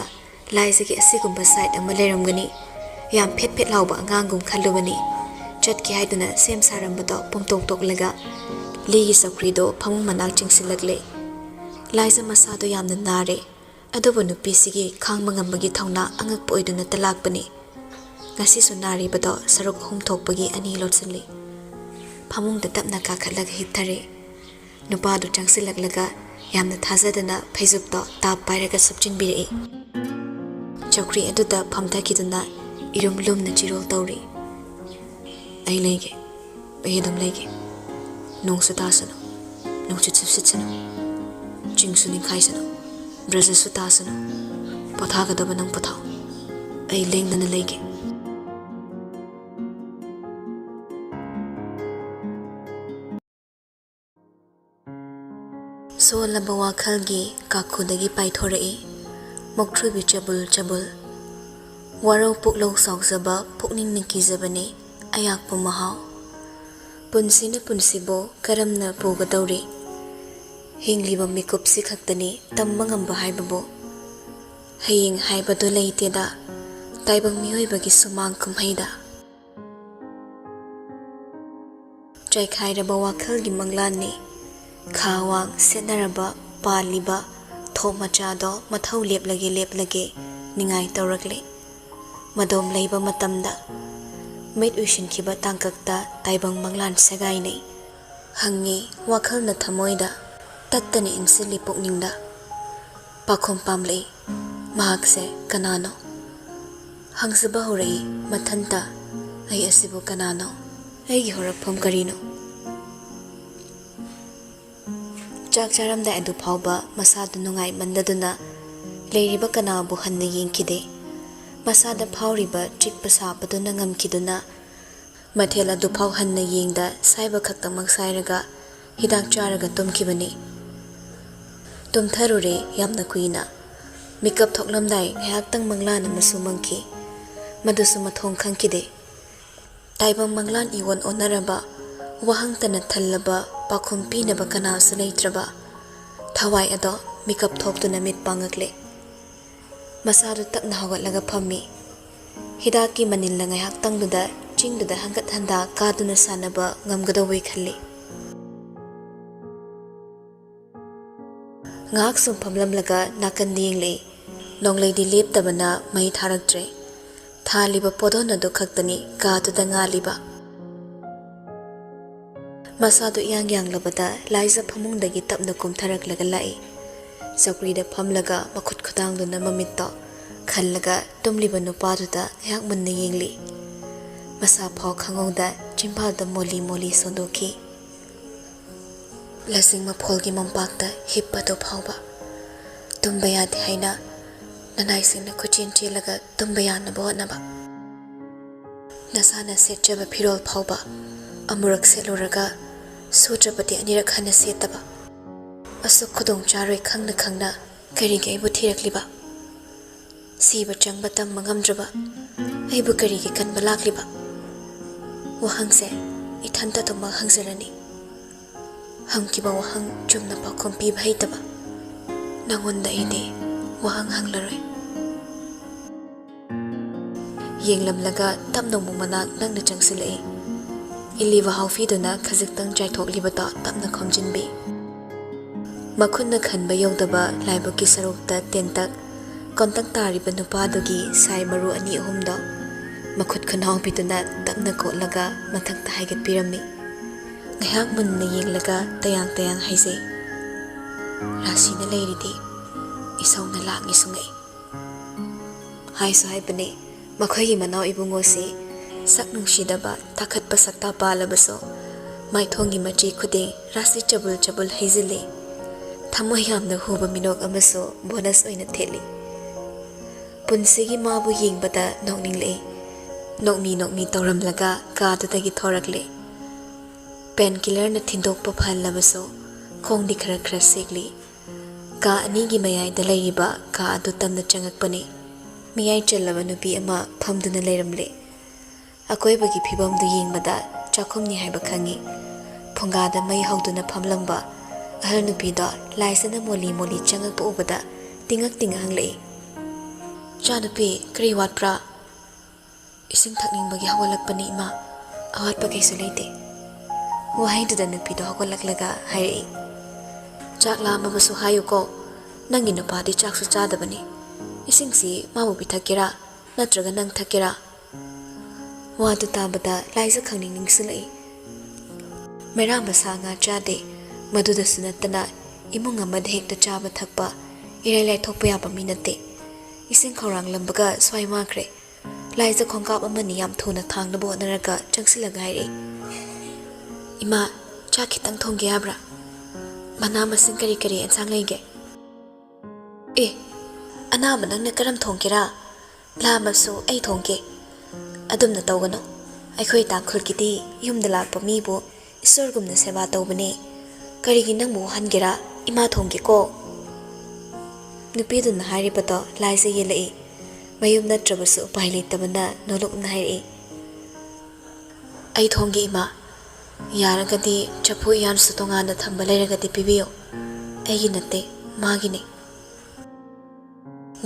ꯂꯥꯏꯁꯤꯒꯤ ꯑꯁꯤꯒꯨꯝꯕ ꯁꯥꯏꯠ ꯑꯃ ꯂꯩꯔꯝꯒꯅꯤ ꯌꯥꯝ ꯐꯦꯠ ꯐꯦꯠ ꯂꯥꯎꯕ ꯑꯉꯥꯡꯒꯨꯝ ꯈꯜꯂꯨꯕꯅꯤ ꯆꯠꯀꯦ ꯍꯥꯏꯗꯨꯅ ꯁꯦꯝ ꯁꯥꯔꯝꯕꯗꯣ ꯄꯨꯝꯇꯣꯛ ꯇꯣꯛꯂꯒ ꯂꯤꯒꯤ ꯆꯧꯀ꯭ꯔꯤꯗꯣ ꯐꯃꯨꯡ ꯃꯅꯥꯛ ꯆꯤꯡꯁꯤꯜꯂꯛꯂꯦ ꯂꯥꯏꯁꯦ ꯃꯁꯥꯗꯣ ꯌꯥꯝꯅ ꯅꯥꯔꯦ ꯑꯗꯨꯕꯨ ꯅꯨꯄꯤꯁꯤꯒꯤ ꯈꯥꯡꯕ ꯉꯝꯕꯒꯤ ꯊꯧꯅꯥ ꯑꯉꯛꯄ ꯑꯣꯏꯗꯨꯅꯇ ꯂꯥꯛꯄꯅꯤ ꯉꯁꯤꯁꯨ ꯅꯥꯔꯤꯕꯗꯣ ꯁꯔꯨꯛ ꯑꯍꯨꯝ ꯊꯣꯛꯄꯒꯤ ꯑꯅꯤ ꯂꯣꯠꯁꯤꯜꯂꯤ ꯐꯃꯨꯡꯗ ꯇꯞꯅ ꯀꯥꯈꯠꯂꯒ ꯍꯤꯞꯊꯔꯦ ꯅꯨꯄꯥꯗꯨ ꯆꯪꯁꯤꯜꯂꯛꯂꯒ ꯌꯥꯝꯅ ꯊꯥꯖꯗꯅ ꯐꯩꯖꯨꯞꯇꯣ ꯇꯥꯞ ꯄꯥꯏꯔꯒ ꯁꯨꯞꯆꯤꯟꯕꯤꯔꯛꯏ ꯆꯧꯀ꯭ꯔꯤ ꯑꯗꯨꯗ ꯐꯝꯊꯈꯤꯗꯨꯅ ꯏꯔꯨꯝ ꯂꯨꯝꯅ ꯆꯤꯔꯣꯜ ꯇꯧꯔꯤ ꯑꯩ ꯂꯩꯒꯦ ꯑꯩ ꯑꯗꯨꯝ ꯂꯩꯒꯦ ꯅꯣꯡꯁꯨ ꯇꯥꯁꯅꯨ ꯅꯨꯡꯁꯤꯠꯁꯨ ꯁꯤꯠꯁꯅꯨ ꯆꯤꯡꯁꯨ ꯅꯤꯡꯈꯥꯏꯁꯅꯨ ꯕ꯭ꯔꯖꯁꯨ ꯇꯥꯁꯅꯨ ꯄꯣꯊꯥꯒꯗꯕ ꯅꯪ ꯄꯣꯊꯥꯎ ꯑꯩ ꯂꯦꯡꯗꯅ ꯂꯩꯒꯦ ꯁꯣꯜꯂꯕ ꯋꯥꯈꯜꯒꯤ ꯀꯥꯈꯨꯗꯒꯤ ꯄꯥꯏꯊꯣꯔꯛꯏ ꯃꯣꯛꯊ꯭ꯔꯨꯕꯤ ꯆꯕꯨꯜ ꯆꯕꯨꯜ ꯋꯥꯔꯧ ꯄꯨꯛꯂꯧ ꯁꯥꯎꯖꯕ ꯄꯨꯛꯅꯤꯡꯅ ꯀꯤꯖꯕꯅꯤ ꯑꯌꯥꯛꯄ ꯃꯍꯥꯎ ꯄꯨꯟꯁꯤꯅ ꯄꯨꯟꯁꯤꯕꯨ ꯀꯔꯝꯅ ꯄꯨꯒꯗꯧꯔꯤ ꯍꯤꯡꯂꯤꯕ ꯃꯤꯀꯨꯞꯁꯤ ꯈꯛꯇꯅꯤ ꯇꯝꯕ ꯉꯝꯕ ꯍꯥꯏꯕꯕꯨ ꯍꯌꯦꯡ ꯍꯥꯏꯕꯗꯨ ꯂꯩꯇꯦꯗ ꯇꯥꯏꯕꯪ ꯃꯤꯑꯣꯏꯕꯒꯤ ꯁꯨꯃꯥꯡ ꯀꯨꯝꯍꯩꯗ ꯆꯥꯏꯈꯥꯏꯔꯕ ꯋꯥꯈꯜꯒꯤ ꯃꯪꯂꯥꯟꯅꯤ ꯈꯥ ꯋꯥꯡ ꯁꯦꯠꯅꯔꯕ ꯄꯥꯜꯂꯤꯕ ꯊꯣꯛ ꯃꯆꯥꯗꯣ ꯃꯊꯧ ꯂꯦꯞꯂꯒꯦ ꯅꯤꯡꯉꯥꯏ ꯇꯧꯔꯛꯂꯤ ꯃꯗꯣꯝ ꯂꯩꯕ ꯃꯇꯝꯗ ꯃꯤꯠ ꯎꯏꯁꯤꯟꯈꯤꯕ ꯇꯥꯡꯀꯛꯇ ꯇꯥꯏꯕꯪ ꯃꯪꯂꯥꯟ ꯁꯦꯒꯥꯏꯅꯩ ꯍꯪꯉꯤ ꯋꯥꯈꯜꯅ ꯊꯃꯣꯏꯗ ꯇꯠꯇꯅ ꯏꯪꯁꯤꯜꯂꯤ ꯄꯨꯛꯅꯤꯡꯗ ꯄꯥꯈꯣꯝ ꯄꯥꯝꯂꯛꯏ ꯃꯍꯥꯛꯁꯦ ꯀꯅꯥꯅꯣ ꯍꯪꯖꯕ ꯍꯧꯔꯛꯏ ꯃꯊꯟꯇ ꯑꯩ ꯑꯁꯤꯕꯨ ꯀꯅꯥꯅꯣ ꯑꯩꯒꯤ ꯍꯧꯔꯛꯐꯝ ꯀꯔꯤꯅꯣ ꯆꯥꯛ ꯆꯥꯔꯝꯗꯥꯏ ꯑꯗꯨ ꯐꯥꯎꯕ ꯃꯁꯥꯗꯨ ꯅꯨꯡꯉꯥꯏꯃꯟꯗꯗꯨꯅ ꯂꯩꯔꯤꯕ ꯀꯅꯥꯕꯨ ꯍꯟꯅ ꯌꯦꯡꯈꯤꯗꯦ ꯃꯁꯥꯗ ꯐꯥꯎꯔꯤꯕ ꯆꯤꯛꯄ ꯁꯥꯕꯗꯨꯅ ꯉꯝꯈꯤꯗꯨꯅ ꯃꯊꯦꯜ ꯑꯗꯨꯐꯥꯎ ꯍꯟꯅ ꯌꯦꯡꯗ ꯁꯥꯏꯕ ꯈꯛꯇꯃꯛ ꯁꯥꯏꯔꯒ ꯍꯤꯗꯥꯛ ꯆꯥꯔꯒ ꯇꯨꯝꯈꯤꯕꯅꯤ ꯇꯨꯝꯊꯔꯨꯔꯦ ꯌꯥꯝꯅ ꯀꯨꯏꯅ ꯃꯤꯀꯞ ꯊꯣꯛꯂꯝꯗꯥꯏ ꯉꯥꯏꯍꯥꯛꯇꯪ ꯃꯪꯂꯥꯟ ꯑꯃꯁꯨ ꯃꯪꯈꯤ ꯃꯗꯨꯁꯨ ꯃꯊꯣꯡ ꯈꯪꯈꯤꯗꯦ ꯇꯥꯏꯕꯪ ꯃꯪꯂꯥꯟ ꯏꯋꯣꯟ ꯑꯣꯟꯅꯔꯕ ꯋꯥꯍꯪꯇꯅ ꯊꯜꯂꯕ ꯄꯥꯎꯈꯨꯝ ꯄꯤꯅꯕ ꯀꯅꯥꯁꯨ ꯂꯩꯇ꯭ꯔꯕ ꯊꯋꯥꯏ ꯑꯗꯣ ꯃꯤꯀꯞ ꯊꯣꯛꯇꯨꯅ ꯃꯤꯠ ꯄꯥꯡꯉꯛꯂꯦ ꯃꯁꯥꯗꯨ ꯇꯞꯅ ꯍꯧꯒꯠꯂꯒ ꯐꯝꯃꯤ ꯍꯤꯗꯥꯛꯀꯤ ꯃꯅꯤꯜꯅ ꯉꯥꯏꯍꯥꯛꯇꯪꯗꯨꯗ ꯆꯤꯡꯗꯨꯗ ꯍꯪꯒꯠ ꯍꯟꯗꯥ ꯀꯥꯗꯨꯅ ꯁꯥꯟꯅꯕ ꯉꯝꯒꯗꯧꯕꯩ ꯈꯜꯂꯤ ꯉꯥꯏꯍꯥꯛ ꯁꯨꯝ ꯐꯝꯂꯝꯂꯒ ꯅꯥꯀꯟꯗ ꯌꯦꯡꯂꯛꯏ ꯅꯣꯡꯂꯩꯗꯤ ꯂꯦꯞꯇꯕꯅ ꯃꯩ ꯊꯥꯔꯛꯇ꯭ꯔꯦ ꯊꯥꯜꯂꯤꯕ ꯄꯣꯗꯣꯟ ꯑꯗꯨ ꯈꯛꯇꯅꯤ ꯀꯥꯗꯨꯗ ꯉꯥꯜꯂꯤꯕ ꯃꯁꯥꯗꯨ ꯏꯌꯥꯡ ꯌꯥꯡꯂꯕꯗ ꯂꯥꯏꯖ ꯐꯃꯨꯡꯗꯒꯤ ꯇꯞꯅ ꯀꯨꯝꯊꯔꯛꯂꯒ ꯂꯥꯛꯏ ꯆꯧꯀ꯭ꯔꯤꯗ ꯐꯝꯂꯒ ꯃꯈꯨꯠ ꯈꯨꯗꯥꯡꯗꯨꯅ ꯃꯃꯤꯠꯇꯣ ꯈꯜꯂꯒ ꯇꯨꯝꯂꯤꯕ ꯅꯨꯄꯥꯗꯨꯗ ꯉꯥꯏꯍꯥꯛ ꯃꯨꯟꯅ ꯌꯦꯡꯂꯤ ꯃꯁꯥ ꯐꯥꯎ ꯈꯪꯍꯧꯗ ꯆꯤꯝꯕꯥꯜꯗ ꯃꯣꯂꯤ ꯃꯣꯂꯤ ꯁꯣꯟꯗꯣꯛꯈꯤ ꯂꯁꯤꯡ ꯃꯐꯣꯜꯒꯤ ꯃꯣꯝꯄꯥꯛꯇ ꯍꯤꯞꯄꯗꯨ ꯐꯥꯎꯕ ꯇꯨꯝꯕ ꯌꯥꯗꯦ ꯍꯥꯏꯅ ꯅꯅꯥꯏꯁꯤꯡꯅ ꯈꯨꯆꯦꯟ ꯆꯦꯜꯂꯒ ꯇꯨꯝꯕ ꯌꯥꯅꯕ ꯍꯣꯠꯅꯕ ꯅꯁꯥꯅ ꯁꯦꯠꯆꯕ ꯐꯤꯔꯣꯜ ꯐꯥꯎꯕ ꯑꯃꯨꯔꯛ ꯁꯦꯠꯂꯨꯔꯒ ꯁꯨꯗ꯭ꯔꯕꯗꯤ ꯑꯅꯤꯔꯛ ꯍꯟꯅ ꯁꯦꯠꯇꯕ ꯑꯁꯨꯛ ꯈꯨꯗꯣꯡ ꯆꯥꯔꯣꯏ ꯈꯪꯅ ꯈꯪꯅ ꯀꯔꯤꯒꯤ ꯑꯩꯕꯨ ꯊꯤꯔꯛꯂꯤꯕ ꯁꯤꯕ ꯆꯪꯕ ꯇꯝꯕ ꯉꯝꯗ꯭ꯔꯕ ꯑꯩꯕꯨ ꯀꯔꯤꯒꯤ ꯀꯟꯕ ꯂꯥꯛꯂꯤꯕ ꯋꯥꯍꯪꯁꯦ ꯏꯊꯟꯇ ꯑꯗꯨꯃꯛ ꯍꯪꯖꯔꯅꯤ hangkiba wahang chumna pakhom pib haitaba nangonda ide wahang hanglaroi yenglamlaga tamno mumanak nangna changsilai iliwa haufiduna khajiktang jaithokliba tapna khomjinbi makhunna khanba yodaba laibaki sarukta tentak kontak tariba nupadugi sai maru ani ahumda makhut khanau biduna tapna kotlaga mathakta haigat pirami ngahak munna yenglaga tayang haise rasina leiridi isawna langi sungai haisu haibane makhoi manau ibungosi saknungsidaba takhatpa sakta palabaso maithongi machi khude rasi chabul haizile thamoi yamna huba minok amaso bonus oina theli punsigi mabu yengbada nokningle nokni tawramlaga kadudagi thorakle painkiller na thindokpa phallabaso khongdi khara sekli ka anigi mayai da leiba ka adu tamna changakpani miyai chalaba nupi ama phamduna leiramle akoibagi phibamdu yengmada chakhumni haiba khangi phongada mai hauduna phamlamba ahal nupi da laisana moli changak po ubada tingak hanglei cha nupi kri watpra ising thakning bagi hawalakpani ma awatpa kaisu leite wahai da nupi da hawalaklaga hairi chakla mabasu hayuko nangi nupadi chaksu chadabani ising si mabu bithakira natraga nang thakira wadu tabada laisa khangning ningsilai mera masa nga chade maduda sunatana imung amad hekta chaba thakpa irelai thokpa yaba minate ising khorang lambaga swai makre laisa khongkap amani yam thuna thangna bo naraga changsilaga hairi ima cha khitang thongge abra mana masing kari ensang leige anaba nangna karam thongkira lamasu ai thongke adumna tawgano aikhoi takhulkiti yumda lakpa mibu isorgumna seba tawbani karigi nangmu hangera ima thongke ko nupiduna haribato laisa yelai mayum natrabasu upai leitabana nolokna hairi ai thongge ima yaragadi chapu yan sutongana thamba leiragadi pibiyo aigi natte magine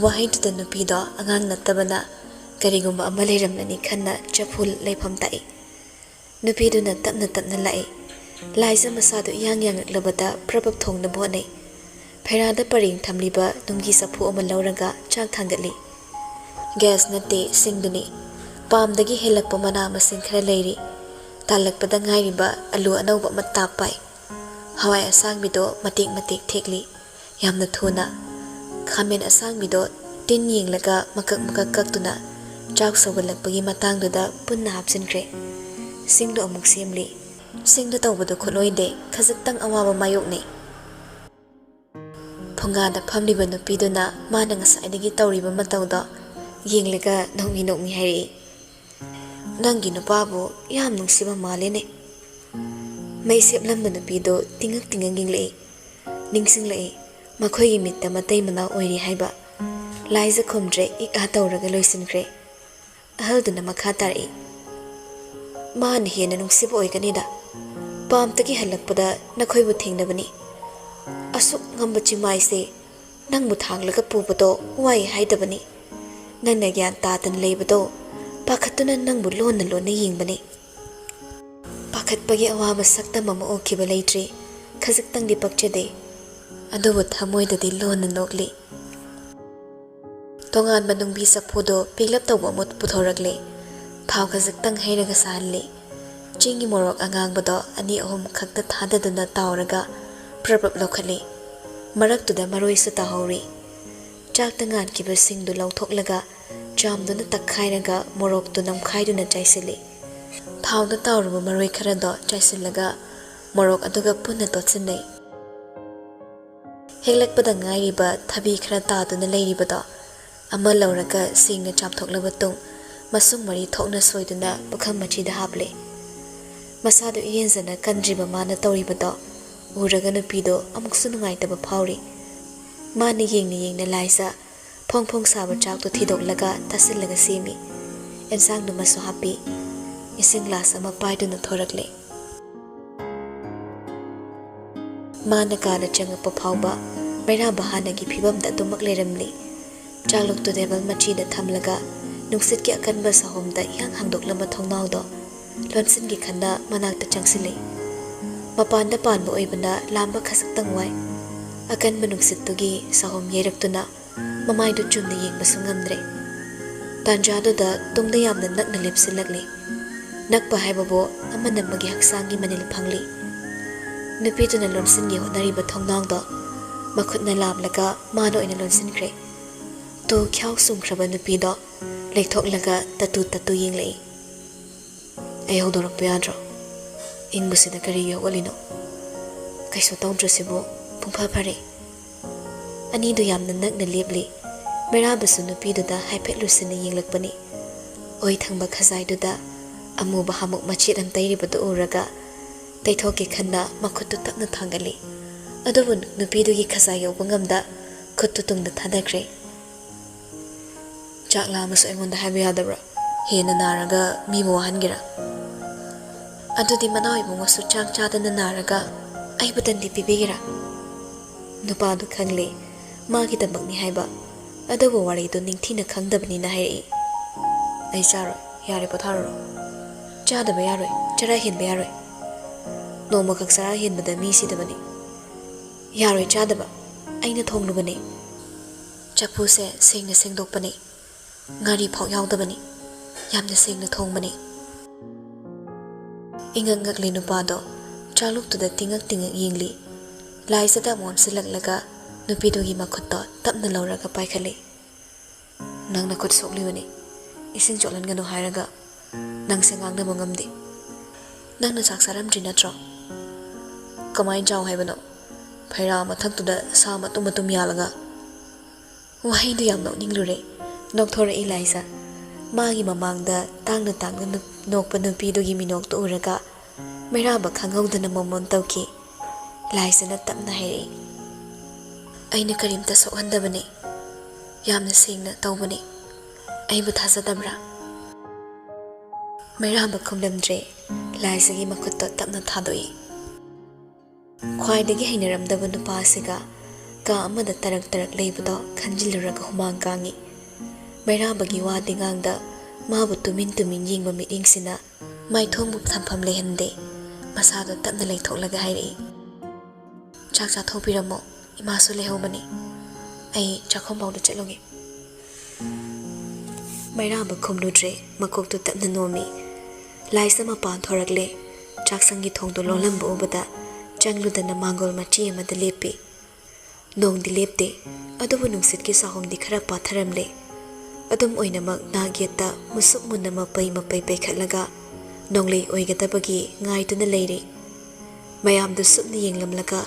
wahai da nupido angang natabana karigumba ama leiramnani khanna chapul leifam tai nupiduna tapna lai laisa masadu yang labada prabab thongna bonai phairada paring thamliba nunggi sapu ama lauraga chak thangatli gas natte singduni pamdagi helakpa mana masing khara leiri talakpada ngairiba alu anauba matapai hawai asangbido matik thekli yamna thuna khamen asangbido tin yenglaga makak kaktuna chak sawalakpagi matangduda punna hapsinkhre singdo amuk semli singdo tawbado kholoide khajaktang awaba mayokni phongada phamliba nupiduna mana ngasaidagi tawriba matawda yenglaga nokmi hairi nangi nupabu yam nungsiba malene mai seplamba nupido tingak nginglei ningsinglei makhoi mitta matai mana oiri haiba laisa khomdre ik atawraga loisinkhre ahalduna makha tari man hena nungsiba oiganida pamtagi halakpada nakhoibu thingnabani asuk ngamba chimaise nangbu thanglaga pubado wai haidabani nangna gyan tatan leibado pakhatuna nangbu lonna yingbani pakhatpagi awaba sakta mama okiba leitri khajiktang di pakchade adubu thamoidadi lonna nokli tongan manungbi sakphodo piklap tawba mut puthoragli thau khajiktang heiraga sahalli chingi morok angangbado ani ahum khakta thadaduna tawraga prabab lokhali maraktuda maroisu tahori chakta ngan kiba singdu lauthoklaga chamduna takhairaga moroktu namkhaiduna chaisili thauda tawruba maroi kharado chaisilaga morok aduga punna totsinai heglakpada ngairiba thabi khara taduna leiribado ama lauraga singna chapthoklaba tung masung mari thokna soiduna bukham machida haple masadu irenjana kandriba mana tawribado uraga nupido amuksu nungaitaba phauri mani yengna laisa phong saba chakto thidoklaga tasillaga semi ensang numasu happy ising glass ama paiduna thorakle ꯃꯥꯅ ꯀꯥꯗ ꯆꯪꯉꯛꯄ ꯐꯥꯎꯕ ꯃꯩꯔꯥꯕ ꯍꯥꯟꯅꯒꯤ ꯐꯤꯕꯝꯗ ꯑꯗꯨꯃꯛ ꯂꯩꯔꯝꯂꯤ ꯆꯥꯛꯂꯨꯛꯇꯨ table ꯃꯆꯤꯗ ꯊꯝꯂꯒ ꯅꯨꯡꯁꯤꯠꯀꯤ ꯑꯀꯟꯕ ꯁꯥꯍꯨꯝꯗ ꯏꯍꯥꯡ ꯍꯥꯡꯗꯣꯛꯂꯝꯕ ꯊꯣꯡꯅꯥꯎꯗꯣ ꯂꯣꯟꯁꯤꯟꯒꯤ ꯈꯟꯅ ꯃꯅꯥꯛꯇ ꯆꯪꯁꯤꯜꯂꯤ ꯃꯄꯥꯟꯗ ꯄꯥꯟꯕ ꯑꯣꯏꯕꯅ ꯂꯥꯝꯕ ꯈꯖꯤꯛꯇꯪ ꯋꯥꯏ ꯑꯀꯟꯕ ꯅꯨꯡꯁꯤꯠꯇꯨꯒꯤ ꯁꯥꯍꯨꯝ ꯌꯩꯔꯛꯇꯨꯅ ꯃꯃꯥꯏꯗꯨ ꯆꯨꯝꯅ ꯌꯦꯡꯕꯁꯨ ꯉꯝꯗ꯭ꯔꯦ ꯇꯥꯟꯖꯥꯗꯨꯗ ꯇꯨꯡꯗ ꯌꯥꯝꯅ ꯅꯛꯅ ꯂꯦꯞꯁꯤꯜꯂꯛꯂꯤ ꯅꯛꯄ ꯍꯥꯏꯕꯕꯨ ꯑꯃꯅ ꯑꯃꯒꯤ ꯍꯛꯆꯥꯡꯒꯤ ꯃꯅꯤꯜ ꯐꯪꯂꯤ ꯅꯨꯄꯤꯗꯨꯅ ꯂꯣꯟꯁꯤꯟꯒꯦ ꯍꯣꯠꯅꯔꯤꯕ ꯊꯣꯡꯅꯥꯎꯗꯣ ꯃꯈꯨꯠꯅ ꯂꯥꯝꯂꯒ ꯃꯥꯅ ꯑꯣꯏꯅ ꯂꯣꯟꯁꯤꯟꯈ꯭ꯔꯦ ꯇꯨ ꯈ꯭ꯌꯥꯎ ꯁꯨꯡꯈ꯭ꯔꯕ ꯅꯨꯄꯤꯗꯣ ꯂꯩꯊꯣꯛꯂꯒ ꯇꯠꯇꯨ ꯌꯦꯡꯂꯛꯏ ꯑꯩ ꯍꯧꯗꯣꯔꯛꯄ ꯌꯥꯗ꯭ꯔꯣ ꯏꯪꯕꯁꯤꯗ ꯀꯔꯤꯒꯤ ꯍꯧꯒꯠꯂꯤꯅꯣ ꯀꯩꯁꯨ ꯇꯧꯗ꯭ꯔꯁꯤꯕꯨ ꯄꯨꯡꯐ ꯐꯔꯦ ꯑꯅꯤꯗꯨ ꯌꯥꯝꯅ ꯅꯛꯅ ꯂꯦꯞꯂꯤ ꯃꯩꯔꯥꯕꯁꯨ ꯅꯨꯄꯤꯗꯨꯗ ꯍꯥꯏꯐꯦꯠ ꯂꯨꯁꯤꯟꯅ ꯌꯦꯡꯂꯛꯄꯅꯤ ꯑꯣꯏ ꯊꯪꯕ ꯈꯖꯥꯏꯗꯨꯗ ꯑꯃꯨꯕ ꯍꯥꯃꯨꯛ ꯃꯆꯦꯠ ꯑꯃ ꯇꯩꯔꯤꯕꯗꯨ ꯎꯔꯒ ꯇꯩꯊꯣꯛꯀꯦ ꯈꯟꯅ ꯃꯈꯨꯠꯇꯨ ꯇꯞꯅ ꯊꯥꯡꯒꯠꯂꯤ ꯑꯗꯨꯕꯨ ꯅꯨꯄꯤꯗꯨꯒꯤ ꯈꯖꯥꯏ ꯌꯧꯕ ꯉꯝꯗ ꯈꯨꯠꯇꯨ ꯇꯨꯡꯗ ꯊꯥꯗꯈ꯭ꯔꯦ ꯆꯥꯛ ꯂꯥꯝꯃꯁꯨ ꯑꯩꯉꯣꯟꯗ ꯍꯥꯏꯕ ꯌꯥꯗꯕ꯭ꯔꯥ ꯍꯦꯟꯅ ꯅꯥꯔꯒ ꯃꯤꯕꯨ ꯋꯥꯍꯟꯒꯦꯔꯥ ꯑꯗꯨꯗꯤ ꯃꯅꯥꯎ ꯏꯕꯨꯡꯉꯣꯁꯨ ꯆꯥꯛ ꯆꯥꯗꯅ ꯅꯥꯔꯒ ꯑꯩꯕꯨ ꯇꯟꯗꯤ ꯄꯤꯕꯤꯒꯦꯔꯥ ꯅꯨꯄꯥꯗꯨ ꯈꯪꯂꯦ ꯃꯥꯒꯤꯗꯃꯛꯅꯤ ꯍꯥꯏꯕ ꯑꯗꯨꯕꯨ ꯋꯥꯔꯤꯗꯨ ꯅꯤꯡꯊꯤꯅ ꯈꯪꯗꯕꯅꯤꯅ ꯍꯥꯏꯔꯛꯏ ꯑꯩ ꯆꯥꯔꯣꯏ ꯌꯥꯔꯦ ꯄꯣꯊꯥꯔꯨꯔꯣ ꯆꯥꯗꯕ ꯌꯥꯔꯣꯏ ꯆꯔꯥ ꯍꯦꯟꯕ ꯌꯥꯔꯣꯏ ꯅꯣꯡꯃꯈꯛ ꯆꯔꯥ ꯍꯦꯟꯕꯗ ꯃꯤ ꯁꯤꯗꯕꯅꯤ ꯌꯥꯔꯣꯏ ꯆꯥꯗꯕ ꯑꯩꯅ ꯊꯣꯡꯂꯨꯕꯅꯤ ꯆꯐꯨꯁꯦ ꯁꯦꯡꯅ ꯁꯦꯡꯗꯣꯛꯄꯅꯤ ꯉꯥꯔꯤ ꯐꯥꯎ ꯌꯥꯎꯗꯕꯅꯤ ꯌꯥꯝꯅ ꯁꯦꯡꯅ ꯊꯣꯡꯕꯅꯤ ꯏꯉꯛ ꯉꯛꯂꯤ ꯅꯨꯄꯥꯗꯣ ꯆꯥꯛꯂꯨꯛꯇꯨꯗ ꯇꯤꯡꯉꯛ ꯌꯦꯡꯂꯤ ꯂꯥꯏꯁꯤꯗ ꯃꯣꯟꯁꯤꯜꯂꯛꯂꯒ ꯅꯨꯄꯤꯗꯨꯒꯤ ꯃꯈꯨꯠꯇꯣ ꯇꯞꯅ ꯂꯧꯔꯒ ꯄꯥꯏꯈꯠꯂꯤ ꯅꯪ ꯅꯈꯨꯠ ꯁꯣꯛꯂꯤꯕꯅꯤ ꯏꯁꯤꯡ ꯆꯣꯠꯍꯟꯒꯅꯨ ꯍꯥꯏꯔꯒ ꯅꯪꯁꯦ ꯉꯥꯡꯅꯕ ꯉꯝꯗꯦ ꯅꯪꯅ ꯆꯥꯛ ꯆꯥꯔꯝꯗ꯭ꯔꯤ ꯅꯠꯇ꯭ꯔꯣ ꯀꯃꯥꯏꯅ ꯆꯥꯎ ꯍꯥꯏꯕꯅꯣ ꯐꯩꯔꯥ ꯃꯊꯛꯇꯨꯗ ꯁꯥ ꯃꯇꯨꯝ ꯌꯥꯜꯂꯒ ꯋꯥꯍꯩꯗꯨ ꯌꯥꯝ ꯅꯣꯛꯅꯤꯡꯂꯨꯔꯦ ꯅꯣꯛꯊꯣꯔꯛꯏ ꯂꯥꯏꯁꯥ ꯃꯥꯒꯤ ꯃꯃꯥꯡꯗ ꯇꯥꯡꯅ ꯅꯣꯛꯄ ꯅꯨꯄꯤꯗꯨꯒꯤ ꯃꯤꯅꯣꯛꯇꯨ ꯎꯔꯒ ꯃꯩꯔꯥꯕ ꯈꯪꯍꯧꯗꯅ ꯃꯣꯃꯣꯟ ꯇꯧꯈꯤ ꯂꯥꯏꯁꯥꯅ ꯇꯞꯅ ꯍꯥꯏꯔꯛꯏ ꯑꯩꯅ ꯀꯔꯤꯝꯇ ꯁꯣꯛꯍꯟꯗꯕꯅꯤ ꯌꯥꯝꯅ ꯁꯦꯡꯅ ꯇꯧꯕꯅꯤ ꯑꯩꯕꯨ ꯊꯥꯖꯗꯕ꯭ꯔꯥ ꯃꯩꯔꯥꯕ ꯈꯨꯝꯂꯝꯗ꯭ꯔꯦ ꯂꯥꯏꯁꯥꯒꯤ ꯃꯈꯨꯠꯇꯣ ꯇꯞꯅ ꯊꯥꯗꯣꯛꯏ ꯈ꯭ꯋꯥꯏꯗꯒꯤ ꯍꯩꯅꯔꯝꯗꯕ ꯅꯨꯄꯥ ꯑꯁꯤꯒ ꯀꯥ ꯑꯃꯗ ꯇꯔꯛ ꯂꯩꯕꯗꯣ ꯈꯟꯖꯤꯜꯂꯨꯔꯒ ꯍꯨꯃꯥꯡ ꯀꯥꯡꯉꯤ ꯃꯩꯔꯥꯕꯒꯤ ꯋꯥꯗꯤ ꯉꯥꯡꯗ ꯃꯥꯕꯨ ꯇꯨꯃꯤꯟ ꯌꯦꯡꯕ ꯃꯤꯠꯌꯦꯡꯁꯤꯅ ꯃꯥꯏꯊꯣꯡꯕꯨ ꯊꯝꯐꯝ ꯂꯩꯍꯟꯗꯦ ꯃꯁꯥꯗꯣ ꯇꯞꯅ ꯂꯩꯊꯣꯛꯂꯒ ꯍꯥꯏꯔꯛꯏ ꯆꯥꯛ ꯆꯥꯊꯣꯛꯄꯤꯔꯝꯃꯣ ꯏꯃꯥꯁꯨ ꯂꯩꯍꯧꯕꯅꯤ ꯑꯩ ꯆꯥꯛꯈꯨꯝꯐꯥꯎꯗ ꯆꯠꯂꯨꯒꯦ ꯃꯩꯔꯥꯕ ꯈꯨꯝꯂꯨꯗ꯭ꯔꯦ ꯃꯀꯣꯛꯇꯨ ꯇꯞꯅ ꯅꯣꯝꯃꯤ ꯂꯥꯏꯁꯥ ꯃꯄꯥꯟ ꯊꯣꯔꯛꯂꯦ ꯆꯥꯛꯁꯪꯒꯤ ꯊꯣꯡꯗꯣ ꯂꯣꯜꯂꯝꯕ ꯎꯕꯗ ꯆꯪꯂꯨꯗꯅ ꯃꯥꯡꯒꯣꯜ ꯃꯆꯤ ꯑꯃꯗ ꯂꯦꯞꯄꯤ ꯅꯣꯡꯗꯤ ꯂꯦꯞꯇꯦ ꯑꯗꯨꯕꯨ ꯅꯨꯡꯁꯤꯠꯀꯤ ꯁꯥꯍꯨꯝꯗꯤ ꯈꯔ ꯄꯥꯊꯔꯝꯂꯦ ꯑꯗꯨꯝ ꯑꯣꯏꯅꯃꯛ ꯅꯥꯒꯦꯠꯇ ꯃꯨꯁꯨꯛ ꯃꯨꯟꯅ ꯃꯄꯩ ꯄꯩꯈꯠꯂꯒ ꯅꯣꯡꯂꯩ ꯑꯣꯏꯒꯗꯕꯒꯤ ꯉꯥꯏꯗꯨꯅ ꯂꯩꯔꯤ ꯃꯌꯥꯝꯗꯨ ꯁꯨꯞꯅ ꯌꯦꯡꯂꯝꯂꯒ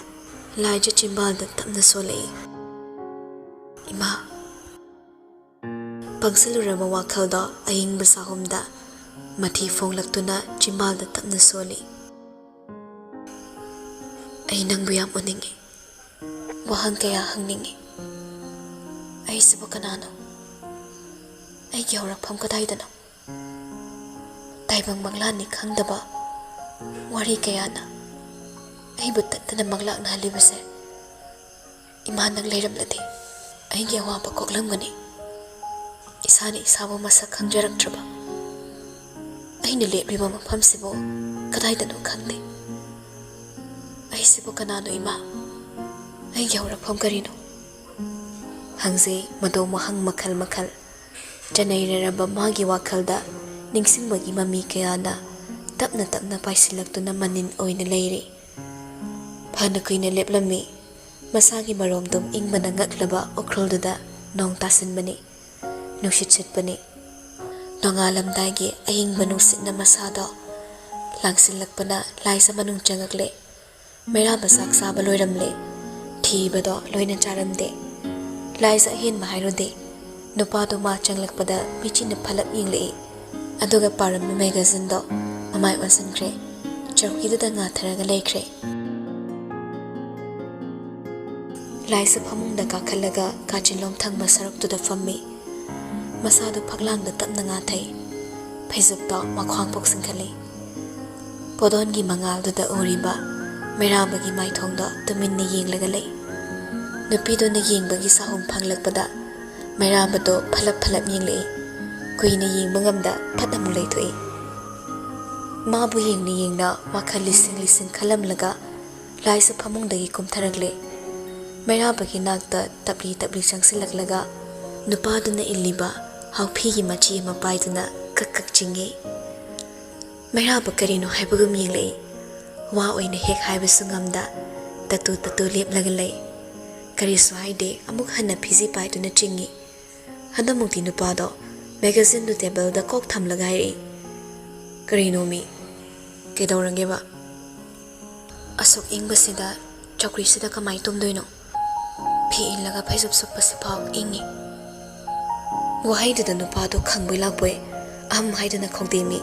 ꯂꯥꯏꯖ ꯆꯤꯝꯕꯥꯜꯗ ꯇꯞꯅ ꯁꯣꯜꯂꯛꯏ ꯏꯃꯥ ꯄꯪꯁꯤꯜꯂꯨꯔꯕ ꯋꯥꯈꯜꯗꯣ ꯑꯏꯪꯕ ꯁꯥꯍꯨꯝꯗ ꯃꯊꯤ ꯐꯣꯡꯂꯛꯇꯨꯅ ꯆꯤꯝꯕꯥꯜꯗ ꯇꯞꯅ ꯁꯣꯜꯂꯤ ꯑꯩ ꯅꯪꯕꯨ ꯌꯥꯝ ꯎꯅꯤꯡꯉꯤ ꯋꯥꯍꯪ ꯀꯌꯥ ꯍꯪꯅꯤꯡꯉꯤ ꯑꯩꯁꯤꯕꯨ ꯀꯅꯥꯅꯣ ꯑꯩꯒꯤ ꯍꯧꯔꯛꯐꯝ ꯀꯗꯥꯏꯗꯅꯣ ꯇꯥꯏꯕꯪ ꯃꯪꯂꯥꯟꯅꯤ ꯈꯪꯗꯕ ꯋꯥꯔꯤ ꯀꯌꯥꯅ ꯑꯩꯕꯨ ꯇꯠꯇꯅ ꯃꯪꯂꯥꯛꯅꯍꯜꯂꯤꯕꯁꯦ ꯏꯃꯥ ꯅꯪ ꯂꯩꯔꯝꯂꯗꯤ ꯑꯩꯒꯤ ꯑꯋꯥꯕ ꯀꯣꯛꯂꯝꯒꯅꯤ ꯏꯁꯥꯅ ꯏꯁꯥꯕꯨ ꯃꯁꯛ ꯈꯪꯖꯔꯛꯇ꯭ꯔꯕ ꯑꯩꯅ ꯂꯦꯞꯂꯤꯕ ꯃꯐꯝꯁꯤꯕꯨ ꯀꯗꯥꯏꯗꯅꯣ ꯈꯪꯗꯦ ꯑꯩꯁꯤꯕꯨ ꯀꯅꯥꯅꯣ ꯏꯃꯥ ꯑꯩꯒꯤ ꯍꯧꯔꯛꯐꯝ ꯀꯔꯤꯅꯣ ꯍꯪꯖꯩ ꯃꯗꯣ ꯋꯥꯍꯪ ꯃꯈꯜ ꯆꯅꯩꯔꯔꯕ ꯃꯥꯒꯤ ꯋꯥꯈꯜꯗ ꯅꯤꯡꯁꯤꯡꯕꯒꯤ ꯃꯃꯤ ꯀꯌꯥꯅ ꯇꯞꯅ ꯄꯥꯏꯁꯤꯜꯂꯛꯇꯨꯅ ꯃꯅꯤꯟ ꯑꯣꯏꯅ ꯂꯩꯔꯤ ꯐꯅ ꯀꯨꯏꯅ ꯂꯦꯞꯂꯝꯃꯤ ꯃꯁꯥꯒꯤ ꯃꯔꯣꯝꯗꯣꯝ ꯏꯪꯕꯅ ꯉꯛꯂꯕ ꯎꯈ꯭ꯔꯨꯜꯗꯨꯗ ꯅꯣꯡ ꯇꯥꯁꯤꯟꯕꯅꯤ ꯅꯨꯡꯁꯤꯠ ꯁꯤꯠꯄꯅꯤ ꯅꯣꯡꯉꯥꯜꯂꯝꯗꯥꯏꯒꯤ ꯑꯏꯪꯕ ꯅꯨꯡꯁꯤꯠꯅ ꯃꯁꯥꯗꯣ ꯂꯥꯡꯁꯤꯜꯂꯛꯄꯅ ꯂꯥꯏꯁꯥ ꯃꯅꯨꯡ ꯆꯪꯉꯛꯂꯦ ꯃꯩꯔꯥꯕ ꯆꯥꯛ ꯆꯥꯕ ꯂꯣꯏꯔꯝꯂꯦ ꯊꯤꯕꯗꯣ ꯂꯣꯏꯅ ꯆꯥꯔꯝꯗꯦ ꯂꯥꯏꯁꯥ ꯑꯍꯦꯟꯕ ꯍꯥꯏꯔꯨꯗꯦ ꯅꯨꯄꯥꯗꯣ ꯃꯥ ꯆꯪꯂꯛꯄꯗ ꯃꯤꯆꯤꯟꯅ ꯐꯂꯞ ꯌꯦꯡꯂꯛꯏ ꯑꯗꯨꯒ ꯄꯥꯔꯝꯕ ꯃꯦꯒꯥꯖꯤꯟꯗꯣ ꯃꯃꯥꯏ ꯑꯣꯟꯁꯤꯟꯈ꯭ꯔꯦ ꯆꯧꯀꯤꯗꯨꯗ ꯉꯥꯊꯔꯒ ꯂꯩꯈ꯭ꯔꯦ ꯂꯥꯏꯁꯥ ꯐꯃꯨꯡꯗ ꯀꯥꯈꯠꯂꯒ ꯀꯥꯆꯤꯟꯂꯣꯝ ꯊꯪꯕ ꯁꯔꯨꯛꯇꯨꯗ ꯐꯝꯃꯤ ꯃꯁꯥꯗꯨ ꯐꯛꯂꯥꯡꯗ ꯇꯞꯅ ꯉꯥꯊꯩ ꯐꯩꯖꯨꯞꯇꯣ ꯃꯈ꯭ꯋꯥꯡ ꯄꯣꯛꯁꯤꯟꯈꯠꯂꯤ ꯄꯣꯗꯣꯟꯒꯤ ꯃꯉꯥꯜꯗꯨꯗ ꯎꯔꯤꯕ ꯃꯩꯔꯥꯕꯒꯤ ꯃꯥꯏꯊꯣꯡꯗ ꯇꯨꯃꯤꯟꯅ ꯌꯦꯡꯂꯒ ꯂꯩ ꯅꯨꯄꯤꯗꯨꯅ ꯌꯦꯡꯕꯒꯤ ꯁꯥꯍꯨꯝ ꯐꯪꯂꯛꯄꯗ ꯃꯩꯔꯥꯕꯗꯣ ꯐꯂꯞ ꯌꯦꯡꯂꯛꯏ ꯀꯨꯏꯅ ꯌꯦꯡꯕ ꯉꯝꯗ ꯐꯠ ꯑꯃꯨꯛ ꯂꯩꯊꯣꯛꯏ ꯃꯥꯕꯨ ꯌꯦꯡꯅ ꯋꯥꯈꯜ ꯂꯤꯁꯤꯡ ꯈꯜꯂꯝꯂꯒ ꯂꯥꯏꯁꯨ ꯐꯃꯨꯡꯗꯒꯤ ꯀꯨꯝꯊꯔꯛꯂꯦ ꯃꯩꯔꯥꯕꯒꯤ ꯅꯥꯛꯇ ꯇꯞꯂꯤ ꯆꯪꯁꯤꯜꯂꯛꯂꯒ ꯅꯨꯄꯥꯗꯨꯅ ꯏꯜꯂꯤꯕ ꯍꯥꯎꯐꯤꯒꯤ ꯃꯆꯤ ꯑꯃ ꯄꯥꯏꯗꯨꯅ ꯀꯛ ꯆꯤꯡꯉꯤ ꯃꯩꯔꯥꯕ ꯀꯔꯤꯅꯣ ꯍꯥꯏꯕꯒꯨꯝ ꯌꯦꯡꯂꯛꯏ ꯋꯥ ꯑꯣꯏꯅ ꯍꯦꯛ ꯍꯥꯏꯕꯁꯨ ꯉꯝꯗ ꯇꯇꯨ ꯂꯦꯞꯂꯒ ꯂꯩ ꯀꯔꯤꯁꯨ ꯍꯥꯏꯗꯦ ꯑꯃꯨꯛ ꯍꯟꯅ ꯐꯤꯖꯤ ꯄꯥꯏꯗꯨꯅ ꯆꯤꯡꯉꯤ ꯍꯟꯗꯛꯃꯨꯛꯇꯤ ꯅꯨꯄꯥꯗꯣ ꯃꯦꯒꯥꯖꯤꯟꯗꯨ ꯇꯦꯕꯜꯗ ꯀꯣꯛ ꯊꯝꯂꯒ ꯍꯥꯏꯔꯛꯏ ꯀꯔꯤꯅꯣ ꯃꯤ ꯀꯩꯗꯧꯔꯒꯦꯕ ꯑꯁꯨꯛ ꯏꯪꯕꯁꯤꯗ ꯆꯧꯀ꯭ꯔꯤꯁꯤꯗ ꯀꯃꯥꯏꯅ ꯇꯨꯝꯗꯣꯏꯅꯣ ꯐꯤ ꯏꯜꯂꯒ ꯐꯩꯖꯨꯞ ꯁꯨꯞꯄꯁꯤꯐꯥꯎ ꯏꯪꯉꯤ ꯋꯥꯍꯩꯗꯨꯗ ꯅꯨꯄꯥꯗꯣ ꯈꯪꯕꯣꯏ ꯂꯥꯛꯄꯣꯏ ꯑꯍꯝ ꯍꯥꯏꯗꯨꯅ ꯈꯧꯗꯦꯝꯃꯤ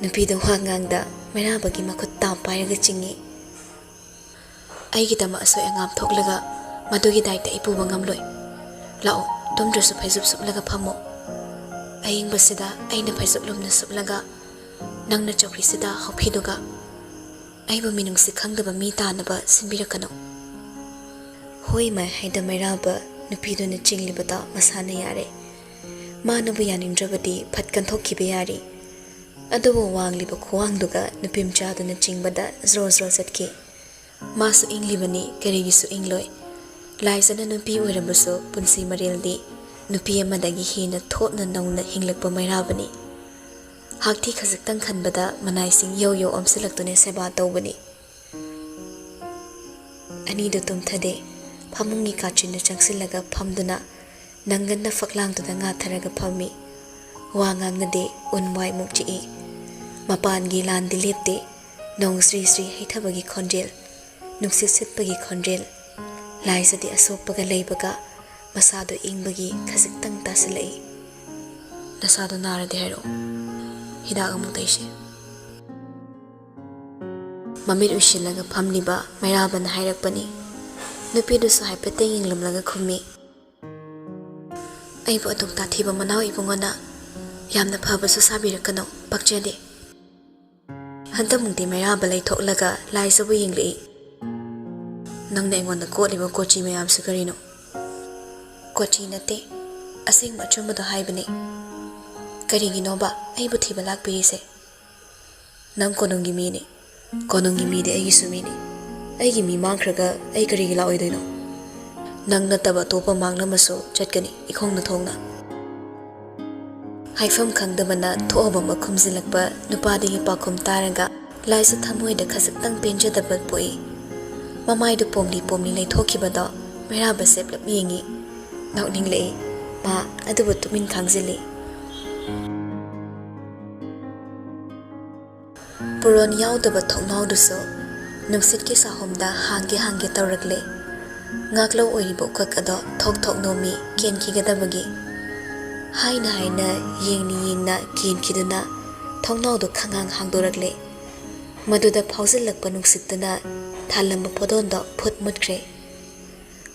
ꯅꯨꯄꯤꯗ ꯋꯥ ꯉꯥꯡꯗ ꯃꯩꯔꯥꯕꯒꯤ ꯃꯈꯨꯠ ꯇꯥꯞ ꯄꯥꯏꯔꯒ ꯆꯤꯡꯉꯤ ꯑꯩꯒꯤꯗꯃꯛ ꯑꯁꯣꯏ ꯑꯉꯥꯝ ꯊꯣꯛꯂꯒ ꯃꯗꯨꯒꯤ ꯗꯥꯏꯇ ꯑꯩ ꯄꯨꯕ ꯉꯝꯂꯣꯏ ꯂꯥꯛꯑꯣ ꯇꯨꯝꯗ꯭ꯔꯁꯨ ꯐꯩꯖꯨꯞ ꯁꯨꯞꯂꯒ ꯐꯝꯃꯣ ꯑꯏꯪꯕꯁꯤꯗ ꯑꯩꯅ ꯐꯩꯖꯨꯞ ꯂꯨꯝꯅ ꯁꯨꯞꯂꯒ ꯅꯪꯅ ꯆꯧꯀ꯭ꯔꯤꯁꯤꯗ ꯍꯥꯎꯐꯤꯗꯨꯒ ꯑꯩꯕꯨ ꯃꯤꯅꯨꯡꯁꯤ ꯈꯪꯗꯕ ꯃꯤ ꯇꯥꯅꯕ ꯁꯤꯟꯕꯤꯔꯛꯀꯅꯨ ꯍꯣꯏ ꯃꯥꯏ ꯍꯥꯏꯗ ꯃꯩꯔꯥꯕ ꯅꯨꯄꯤꯗꯨꯅ ꯆꯤꯡꯂꯤꯕꯗ ꯃꯁꯥꯅ ꯌꯥꯔꯦ ꯃꯥꯅꯕꯨ ꯌꯥꯅꯤꯡꯗ꯭ꯔꯕꯗꯤ ꯐꯠ ꯀꯟꯊꯣꯛꯈꯤꯕ ꯌꯥꯔꯤ ꯑꯗꯨꯕꯨ ꯋꯥꯡꯂꯤꯕ ꯈꯨꯋꯥꯡꯗꯨꯒ ꯅꯨꯄꯤꯃꯆꯥꯗꯨꯅ ꯆꯤꯡꯕꯗ ꯖ꯭ꯔꯣ ꯆꯠꯈꯤ ꯃꯥꯁꯨ ꯏꯪꯂꯤꯕꯅꯤ ꯀꯔꯤꯒꯤꯁꯨ ꯏꯪꯂꯣꯏ ꯂꯥꯏꯖꯅ ꯅꯨꯄꯤ ꯑꯣꯏꯔꯕꯁꯨ ꯄꯨꯟꯁꯤ ꯃꯔꯦꯜꯗꯤ ꯅꯨꯄꯤ ꯑꯃꯗꯒꯤ ꯍꯦꯟꯅ ꯊꯣꯠꯅ ꯅꯧꯅ ꯍꯤꯡꯂꯛꯄ ꯃꯩꯔꯥꯕꯅꯤ ꯍꯥꯛꯊꯤ ꯈꯖꯤꯛꯇꯪ ꯈꯟꯕꯗ ꯃꯅꯥꯏꯁꯤꯡ ꯌꯧ ꯑꯣꯝꯁꯤꯜꯂꯛꯇꯨꯅ ꯁꯦꯕꯥ ꯇꯧꯕꯅꯤ ꯑꯅꯤꯗꯨ ꯇꯨꯝꯊꯗꯦ ꯐꯃꯨꯡꯒꯤ ꯀꯥꯆꯤꯟꯗ ꯆꯪꯁꯤꯜꯂꯒ ꯐꯝꯗꯨꯅ ꯅꯪꯒꯟꯅ ꯐꯛꯂꯥꯡꯗꯨꯗ ꯉꯥꯊꯔꯒ ꯐꯝꯃꯤ ꯋꯥ ꯉꯥꯡꯅꯗꯦ ꯎꯟ ꯋꯥꯏꯃꯨꯛ ꯆꯤꯛꯏ ꯃꯄꯥꯟꯒꯤ ꯂꯥꯟꯗꯤ ꯂꯦꯞꯇꯦ ꯅꯣꯡ ꯁ꯭ꯔꯤ ꯍꯩꯊꯕꯒꯤ ꯈꯣꯟꯖꯦꯜ ꯅꯨꯡꯁꯤꯠ ꯁꯤꯠꯄꯒꯤ ꯈꯣꯟꯖꯦꯜ ꯂꯥꯏꯖꯗꯤ ꯑꯁꯣꯛꯄꯒ ꯂꯩꯕꯒ ꯃꯁꯥꯗꯣ ꯏꯪꯕꯒꯤ ꯈꯖꯤꯛꯇꯪ ꯇꯥꯁꯤꯜꯂꯛꯏ ꯅꯁꯥꯗꯣ ꯅꯥꯔꯗꯤ ꯍꯥꯏꯔꯛꯑꯣ ꯍꯤꯗꯥꯛ ꯑꯃꯨꯛ ꯇꯩꯁꯦ ꯃꯃꯤꯠ ꯎꯏꯁꯤꯜꯂꯒ ꯐꯝꯂꯤꯕ ꯃꯩꯔꯥꯕꯅ ꯍꯥꯏꯔꯛꯄꯅꯤ ꯅꯨꯄꯤꯗꯨꯁꯨ ꯍꯥꯏꯐꯦꯠꯇ ꯌꯦꯡꯂꯝꯂꯒ ꯈꯨꯝꯃꯤ ꯑꯩꯕꯨ ꯑꯗꯨꯛ ꯇꯥꯊꯤꯕ ꯃꯅꯥꯎ ꯏꯕꯨꯡꯉꯣꯅ ꯌꯥꯝꯅ ꯐꯕꯁꯨ ꯁꯥꯕꯤꯔꯛꯀꯅꯨ ꯄꯛꯆꯗꯦ ꯍꯟꯗꯛꯃꯨꯛꯇꯤ ꯃꯩꯔꯥꯕ ꯂꯩꯊꯣꯛꯂꯒ ꯂꯥꯏꯖꯕꯨ ꯌꯦꯡꯂꯛꯏ ꯅꯪꯅ ꯑꯩꯉꯣꯟꯗ ꯀꯣꯠꯂꯤꯕ ꯀꯣꯆꯤ ꯃꯌꯥꯝꯁꯤ ꯀꯔꯤꯅꯣ ꯀꯣꯆꯤ ꯅꯠꯇꯦ ꯑꯁꯦꯡꯕ ꯑꯆꯨꯝꯕꯗꯣ ꯍꯥꯏꯕꯅꯤ ꯀꯔꯤꯒꯤꯅꯣꯕ ꯑꯩꯕꯨ ꯊꯤꯕ ꯂꯥꯛꯄꯤꯔꯤꯁꯦ ꯅꯪ ꯀꯣꯅꯨꯡꯒꯤ ꯃꯤꯅꯤ ꯀꯣꯅꯨꯡꯒꯤ ꯃꯤꯗꯤ ꯑꯩꯒꯤꯁꯨ ꯃꯤꯅꯤ ꯑꯩꯒꯤ ꯃꯤ ꯃꯥꯡꯈ꯭ꯔꯒ ꯑꯩ ꯀꯔꯤꯒꯤ ꯂꯥꯛꯑꯣꯏꯗꯣꯏꯅꯣ ꯅꯪ ꯅꯠꯇꯕ ꯑꯇꯣꯞꯄ ꯃꯥꯡꯂꯝꯃꯁꯨ ꯆꯠꯀꯅꯤ ꯏꯈꯣꯡꯅ ꯊꯣꯡꯅ ꯍꯥꯏꯐꯝ ꯈꯪꯗꯕꯅ ꯊꯣꯛꯑꯕ ꯈꯨꯝꯖꯤꯜꯂꯛꯄ ꯅꯨꯄꯥꯗꯒꯤ ꯄꯥꯎꯈꯨꯝ ꯇꯥꯔꯒ ꯂꯥꯏꯁꯨ ꯊꯃꯣꯏꯗ ꯈꯖꯤꯛꯇꯪ ꯄꯦꯟꯖꯗꯕ ꯄꯣꯛꯏ ꯃꯃꯥꯏꯗꯨ ꯄꯣꯝꯂꯤ ꯂꯩꯊꯣꯛꯈꯤꯕꯗꯣ ꯃꯩꯔꯥꯕ ꯁꯦꯞꯂꯞ ꯌꯦꯡꯉꯤ ꯅꯣꯛꯅꯤꯡꯂꯛꯏ ꯃꯥ ꯑꯗꯨꯕꯨ ꯇꯨꯃꯤꯟ ꯈꯥꯡꯖꯤꯜꯂꯤ ꯄꯨꯔꯣꯟ ꯌꯥꯎꯗꯕ ꯊꯣꯡꯅꯥꯎꯗꯨꯁꯨ ꯅꯨꯡꯁꯤꯠꯀꯤ ꯁꯥꯍꯨꯝꯗ ꯍꯥꯡꯒꯦ ꯇꯧꯔꯛꯂꯦ ꯉꯥꯛꯂꯧ ꯑꯣꯏꯔꯤꯕ ꯎꯀꯛ ꯑꯗꯣ ꯊꯣꯛ ꯅꯣꯝꯃꯤ ꯀꯦꯟꯈꯤꯒꯗꯕꯒꯤ ꯍꯥꯏꯅ ꯌꯦꯡꯅ ꯀꯦꯟꯈꯤꯗꯨꯅ ꯊꯣꯡꯅꯥꯎꯗꯨ ꯈꯪꯍꯥꯡ ꯍꯥꯡꯗꯣꯔꯛꯂꯦ ꯃꯗꯨꯗ ꯐꯥꯎꯖꯤꯜꯂꯛꯄ ꯅꯨꯡꯁꯤꯠꯇꯨꯅ ꯊꯥꯜꯂꯝꯕ ꯄꯣꯗꯣꯟꯗꯣ ꯐꯨꯠ ꯃꯨꯠꯈ꯭ꯔꯦ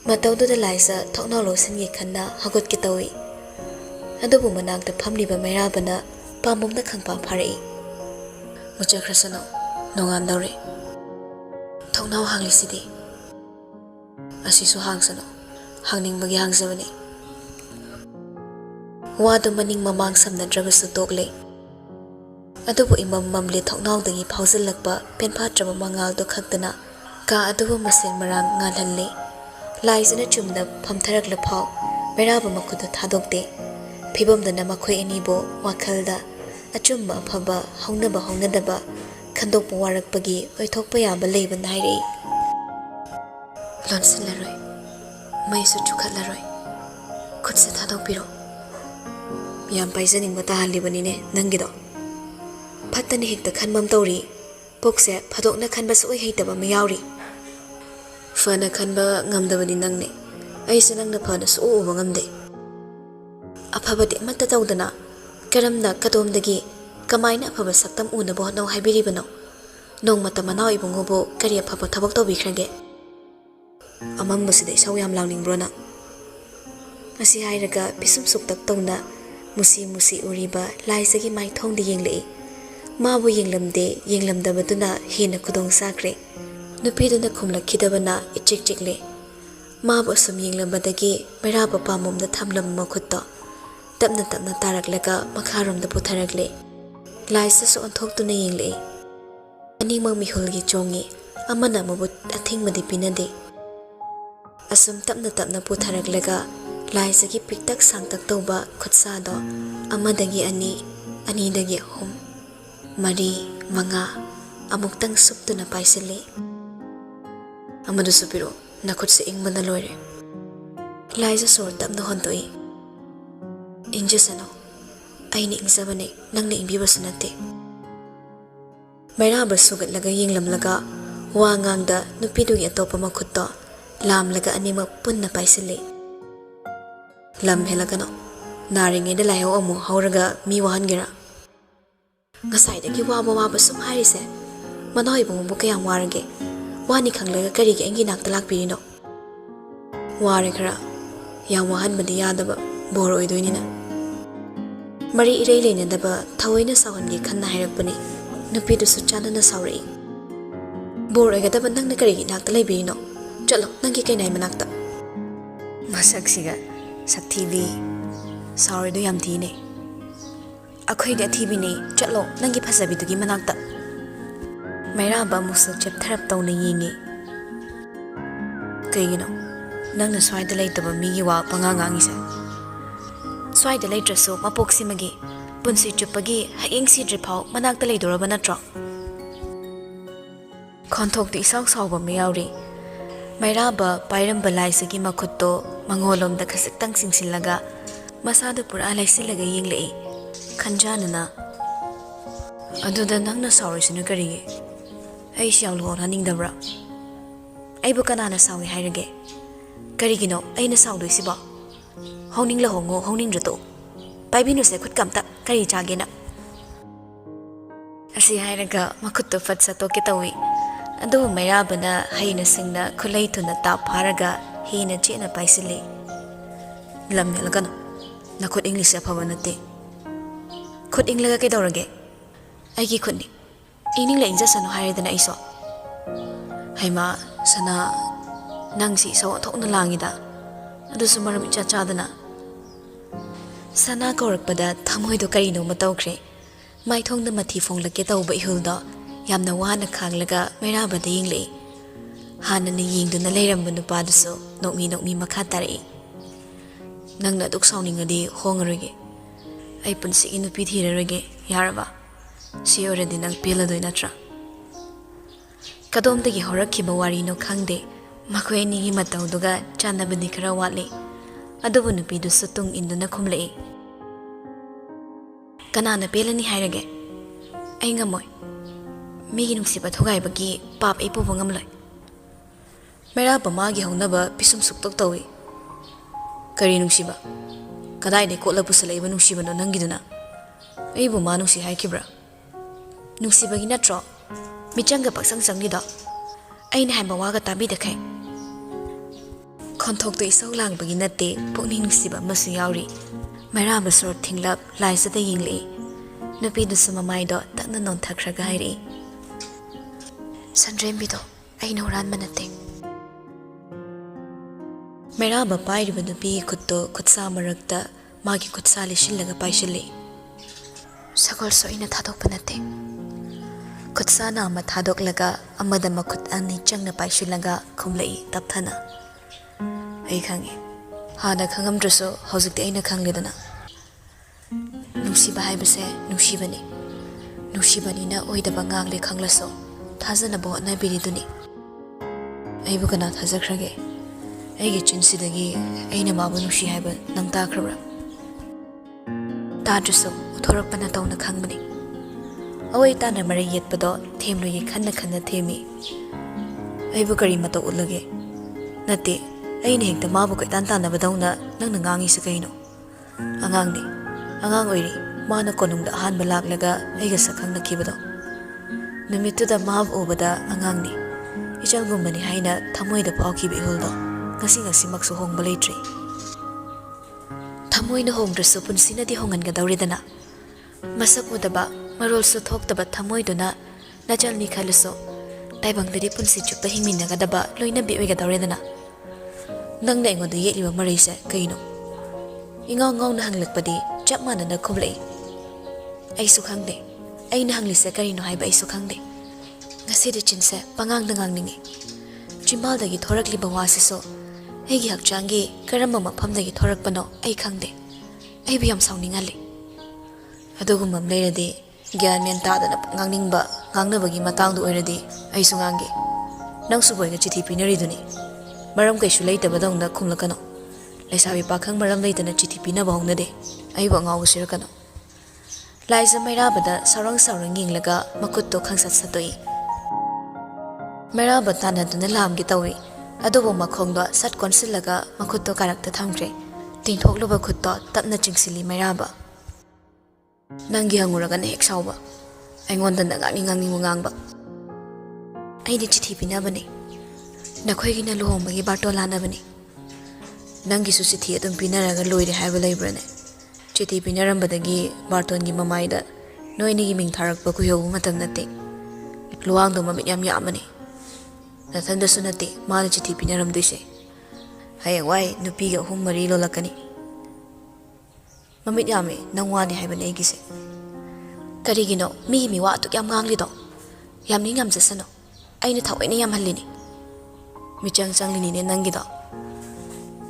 ꯃꯇꯧꯗꯨꯗ ꯂꯥꯏꯖ ꯊꯣꯡꯅꯥꯎ ꯂꯣꯠꯁꯤꯟꯒꯦ ꯈꯟꯅ ꯍꯧꯒꯠꯀꯦ ꯇꯧꯏ ꯑꯗꯨꯕꯨ ꯃꯅꯥꯛꯇ ꯐꯝꯂꯤꯕ ꯃꯩꯔꯥꯕꯅ ꯄꯥꯝꯕꯣꯝꯗ ꯈꯪꯄꯥ ꯐꯥꯔꯛꯏ ꯃꯨꯠꯆꯈ꯭ꯔꯁꯅꯨ ꯅꯣꯡꯉꯥꯟꯗꯧꯔꯦ ꯊꯣꯡꯅꯥꯎ ꯍꯥꯡꯂꯤꯁꯤꯗꯤ ꯑꯁꯤꯁꯨ ꯍꯥꯡꯁꯅꯨ ꯍꯥꯡꯅꯤꯡꯕꯒꯤ ꯍꯥꯡꯖꯕꯅꯤ ꯋꯥꯗꯨ ꯃꯅꯤꯡ ꯃꯃꯥꯡ ꯁꯝꯅꯗ꯭ꯔꯕꯁꯨ ꯇꯣꯛꯂꯦ ꯑꯗꯨꯕꯨ ꯏꯃꯝ ꯃꯝꯂꯦ ꯊꯣꯡꯅꯥꯎꯗꯒꯤ ꯐꯥꯎꯖꯤꯜꯂꯛꯄ ꯄꯦꯟꯐꯥꯠꯇ꯭ꯔꯕ ꯃꯉꯥꯜꯗꯨ ꯈꯛꯇꯅ ꯀꯥ ꯑꯗꯨꯕꯨ ꯃꯁꯦꯟ ꯃꯔꯥꯡ ꯉꯥꯜꯍꯜꯂꯦ ꯂꯥꯏꯖꯅ ꯆꯨꯝꯅ ꯐꯝꯊꯔꯛꯂꯐꯥꯎ ꯃꯩꯔꯥꯕ ꯃꯈꯨꯠꯇꯨ ꯊꯥꯗꯣꯛꯇꯦ ꯐꯤꯕꯝꯗꯨꯅ ꯃꯈꯣꯏ ꯑꯅꯤꯕꯨ ꯋꯥꯈꯜꯗ ꯑꯆꯨꯝꯕ ꯑꯐꯕ ꯍꯧꯅꯕ ꯍꯧꯅꯗꯕ ꯈꯟꯗꯣꯛꯄ ꯋꯥꯔꯛꯄꯒꯤ ꯑꯣꯏꯊꯣꯛꯄ ꯌꯥꯕ ꯂꯩꯕꯅ ꯍꯥꯏꯔꯛꯏ ꯂꯣꯟꯁꯤꯜꯂꯔꯣꯏ ꯃꯩꯁꯨ ꯆꯨꯈꯠꯂꯔꯣꯏ ꯈꯨꯠꯁꯦ ꯊꯥꯗꯣꯛꯄꯤꯔꯣ ꯌꯥꯝ ꯄꯥꯏꯖꯅꯤꯡꯕ ꯇꯥꯍꯜꯂꯤꯕꯅꯤꯅꯦ ꯅꯪꯒꯤꯗꯣ ꯐꯠꯇꯅ ꯍꯦꯛꯇ ꯈꯟꯕꯝ ꯇꯧꯔꯤ ꯄꯨꯛꯁꯦ ꯐꯥꯗꯣꯛꯅ ꯈꯟꯕ ꯁꯨꯛꯍꯩ ꯍꯩꯇꯕ ꯑꯃ ꯌꯥꯎꯔꯤ ꯐꯅ ꯈꯟꯕ ꯉꯝꯗꯕꯗꯤ ꯅꯪꯅꯦ ꯑꯩꯁꯨ ꯅꯪꯅ ꯐꯅ ꯁꯨꯛꯎ ꯎꯕ ꯉꯝꯗꯦ ꯑꯐꯕꯗꯤ ꯑꯃꯠꯇ ꯇꯧꯗꯅ ꯀꯔꯝꯅ ꯀꯗꯣꯝꯗꯒꯤ ꯀꯃꯥꯏꯅ ꯑꯐꯕ ꯁꯛꯇꯝ ꯎꯅꯕ ꯍꯣꯠꯅꯧ ꯍꯥꯏꯕꯤꯔꯤꯕꯅꯣ ꯅꯣꯡꯃꯇ ꯃꯅꯥꯎ ꯏꯕꯨꯡꯉꯣꯕꯨ ꯀꯔꯤ ꯑꯐꯕ ꯊꯕꯛ ꯇꯧꯕꯤꯈ꯭ꯔꯒꯦ ꯑꯃꯝꯕꯁꯤꯗ ꯏꯁꯧ ꯌꯥꯝ ꯂꯥꯡꯅꯤꯡꯕ꯭ꯔꯣ ꯅꯪ ꯑꯁꯤ ꯍꯥꯏꯔꯒ ꯄꯤꯁꯨꯝ ꯁꯨꯛꯇꯛ ꯇꯧꯅ ꯃꯨꯁꯤ ꯎꯔꯤꯕ ꯂꯥꯏꯖꯒꯤ ꯃꯥꯏꯊꯣꯡꯗ ꯌꯦꯡꯂꯛꯏ ꯃꯥꯕꯨ ꯌꯦꯡꯂꯝꯗꯕꯗꯨꯅ ꯍꯦꯟꯅ ꯈꯨꯗꯣꯡ ꯆꯥꯈ꯭ꯔꯦ Nupiduna khumlakhidabana ichik chikle. Mabu asum yenglambadagi Mairaba pamomda thamlam makhutto. Tapna tapna taraklaga makharomda putharagle. Laisasu onthoktuna yengle. Animang mihulgi chongi amana mabut athingmadi pinade. Asum tapna tapna putharaklaga laisagi piktak sangtak tawba khutsado amadagi anidagi hum mari manga amuktang suptuna paisali. Amadu supiro nakhut se ingmana loire. Laisa sor tapna hontoi. Injasano aini ingzabane nangna ingbibasu nate. Mairaba sugatlaga yenglamlaga wa ngangda nupidugi atopa makhutto lamlaga anima punna paisali. Lam helagano naringeda laiho amu hauraga mi wahangira. Ngasaidagi waba sum hairise manoi bomu kayang warage wani khanglaga karigi engi nakta lakpirino. Ware khara yang wahanbadi yadaba bor oidoinina. Mari irei leinadaba thawaina sawangi khanna hairakpani nupidusu chanana saurai. Bor oigadaba nangna karigi nakta laibirino. Chalo nangi kainai manakta. Masaksiga Saktivi Sorry do yam tine. Akhoi de TV ne chalo nangi phasabidugi manakta. Mairaba musul chaptharap tawna yingi. Kaygino nangna swaida leitaba migi wa pangangangi se. Swaida leitrasu mapoksimagi punsi chupagi haingsi dripau manakta leidoraba natro. Konthok di isaw sawba mayauri. Mairaba pairamba laisagi makhutto mangolomda khasiktang singsilaga masada pura laisilaga yenglei khanjanana aduda nangna sawrisinu karige ai siawlo haningdabra aibu kanana sawi hairage karigino aina sawdoisiba honingla hongo honingdrato paibinu se khut kamta kari chagena asi hairaga makhutto fatsa toke tawi adu mairabana haina singna khulai thuna ta pharaga hina chena paisili lam helagano nakhut english afaba nate khut inglaga ke dorage aigi khutni ining la injasano hairedana iso haima sana nangsi saw thokna langida adu sumaram icha chadana sana korakpada thamoido karino matawkhre maithongda mathi fonglake tawba ihulda yamna wana khanglaga mairabada yingle hanana yingduna leiramba nupaduso nokmi makha tarai nangna duk sawningadi hongarege ai punsi inupi thirarege yaraba si already nang peladoi natra kadomdagi horakhiba wari no khangde makhoi nigi matawduga chanabadi khara wale adubu nupidu sutung induna khumlei kanana pelani hairage ai ngamoi migi nungsiba thogaibagi pap ai pobo ngamloi Mairaba magi haunaba pisum suktok tawi kari nungsiba kadai de kotla pusalaiba nungsiba no nangiduna aibu ma nungsi haikibra nungsibagi natro michanga paksang sanglida aina haiba waga tabi dakai konthok to isau langbagi natte pukning nungsiba masu yauri Mairaba sor thinglap laisada yingli nupi du sumamai do takna non thakraga hairi Sandrembido aina uran manate Mairaba pairiba nupi khutto khutsa marakta magi khutsa lishillaga paishili sakol so ina thadokpa nate khutsa na ama thadoklaga amada makhut ani changna paishillaga khumlei tapthana ai khangi hana khangamdraso hojikte aina khangledana nungsiba haibase nushibani na oidaba ngangle khanglaso thazana bo na biriduni aibu kana thazakrage aigi chinsidagi aina mabu nushi haiba nang takrabra tadruso uthorakpana tawna khangbani awai tana mari yetpado themlogi khanna themi aibu kari mata ulage nate aina hekta mabu kaitan tanabadawna nangna ngangi sa kaino angang oiri mana konungda ahanba laklaga aiga sakhang nakibado numituda mabu ubada angangni ichalgumbani haina thamoida phawkiba ihuldo ngasi maksu hongba leitri thamoina hongdrasu punsinadi honganga dawridana masak udaba marol su thoktaba thamoiduna nachalni khalaso Taibangdadi punsi chuppa hingminagadaba loinabi oigadawredana. Nangna aingonda yekliba maraise kaino. Ingaw ngawna hanglakpadi chap manana khumlai. Aisu khangde. Aina hanglise karino haiba aisu khangde. Ngasidi chinse pangangda ngangningi. Chimbaldagi thorakliba wasiso aigi hakchangi karamba mafamdagi thorakpano ai khangde. Aibi yam saungningali. Adugumam leiradi gyan men tadana ngangningba ngangnabagi matangdu oiradi aisu ngangi. Nangsu boyga chithi pinariduni. Maram kaisu leitabadawna khumlakano. Laisabi pakhang maram leitana chithi pinaba hongnade. Aiba ngawu sirakano. Laisa mairabada sarang yinglaga makutto khangsat satoi. Mairaba tanaduna lamgi tawi. Adubo makhongdo sat konsilaga makutto karakta thamgre. Tingthokluba khutto tapna chingsili mairaba. Nangi hanguragana hek sauba. Aingonda ngangni ngangba. Aidi chithi pinabani. Nakhoigina luhombagi barto lanabani. Nangi su chithi adum pinaraga loire haiba leibrane. Chithi pinarambadagi bartongi mamaida noinigi ming tharakpa kuyobu matam nate. Luangdo mamit yam yamani. Nathandasu nate mala chithi pinaramduise. Hayangwai nupiga hum mari lolakani. Mamit yami nangwani haibane aigise. Karigino mi wa atuk yam nganglido. Yamni ngamjasano. Aina thawaina yam hallini. Michang changlini ne nangido.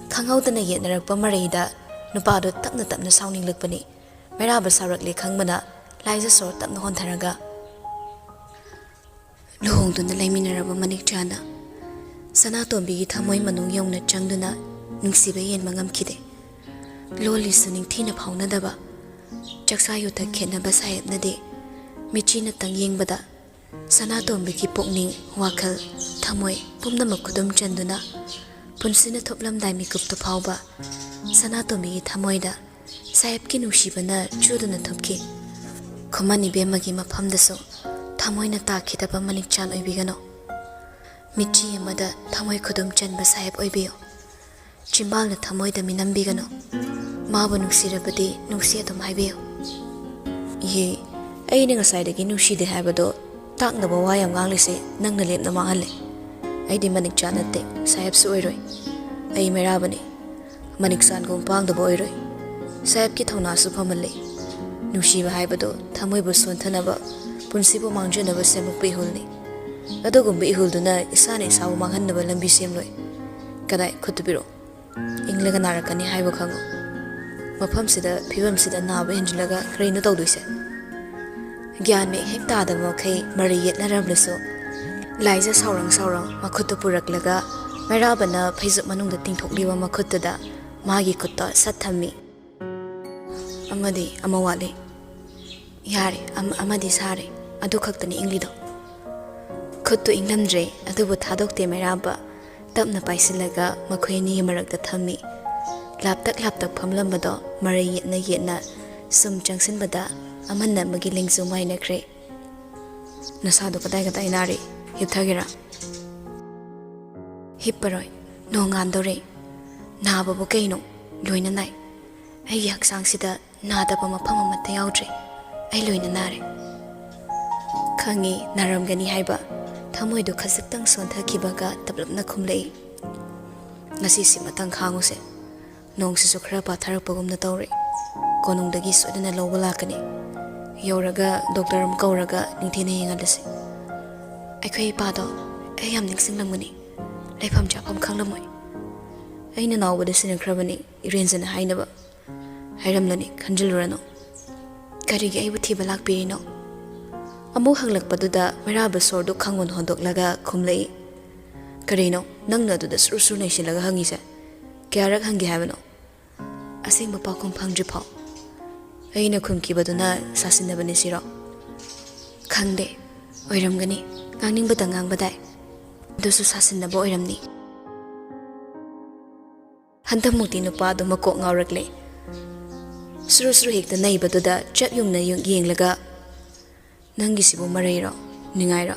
Khanghaudana yetnarakpa maraida nupado tapna sauninglakpani. Mairaba saurakle khangbana laisa sor tapna hontharaga. Luhongduna laiminaraba manik chana. Sanatombi thamoi manung yongna changduna ningsiba yenma ngamkhide. Lolisu ningthina phaunadaba. Chaksayuta khetnaba sayapnade. Michina tang yengbada. Sanatombi ki pokning wakhal thamoi pumnamak khudum chanduna. Punsina thoplamdai mikupto phauba. Sanatombi ki thamoida. Sayapki nushibana chuduna thopki. Khomani bemagi maphamdaso. Thamoina takhidaba manik chan oibigano. Michi amada thamoi khudum chanba sayap oibiyo. Chimbalna thamoida minambigano. Mabu nuksirabadi nuksi adum haibiyo. Ye, aina ngasaidagi nukside haibado taknaba wayam nganglise nangna lepna manghalle. Aidi manik chanate sayap su oiroi. Ai merabani. Manik san gum pangdaba oiroi. Sayap ki thawna su phamalle. Nuksiba haibado thamoi bu sonthanaba punsibo mangjanaba semukpa ihulni. Adugumba ihulduna isana isabu manghanaba lambi semloi. Kadai khutubiro. Inglaga narakani haiba khango. Mafamsida phibamsida naba henjilaga karino tawduise. Gyan me hek tadaba makhai mari yetnarablaso. Laisa saurang makhutto puraklaga mairabana phaizup manungda tingthokliba makhuttada magi khutta sathammi. Amadi amawale. Yare amadi sare adu khaktani inglido. Khutto inglamdre adubu thadokte mairaba tapna paisilaga makhoini marakta thammi. Laptak phamlambado marai yetna sum changsinbada amanna magi lingsu maina kre. Nasado kadai nari hipthagira. Hipparoi nongandore nababu kaino loina nai. Ai haksangsida nadaba mafam amatta yaudre. Ai loina nare. Khangi naramgani haiba thamoidu khasaktang sonthakibaga tablapna khumlei. Ngasi simatang khanguse. Nongsisu khara patharakpagumna tawre. Konungdagi sodana lawba lakani. Yauraga doctor am kauraga ningthina yengalase. Aikhoi pado ai yam ningsinglangmani. Laifam chapam khanglamoi. Aina nawbada sinakhrabani irenjana hainaba. Hairamlani khanjilurano. Karigi aibu thiba lakpirino. Amu hanglakpaduda mairaba sordo khangon hondoklaga khumlei. Karino nangna duda suru naisilaga hangise. Kyarak hangi haibano. Asingba pakum phangdri phau. Aina khumkibaduna sasinabani siro. Khangde oiramgani ngangningba ngangbadai. Dusu sasinaba oiramni. Hantamukti nupadu makok ngaurakle. Suru hekta naibaduda chap yungna yenglaga. Nangisibu marairo ningairo.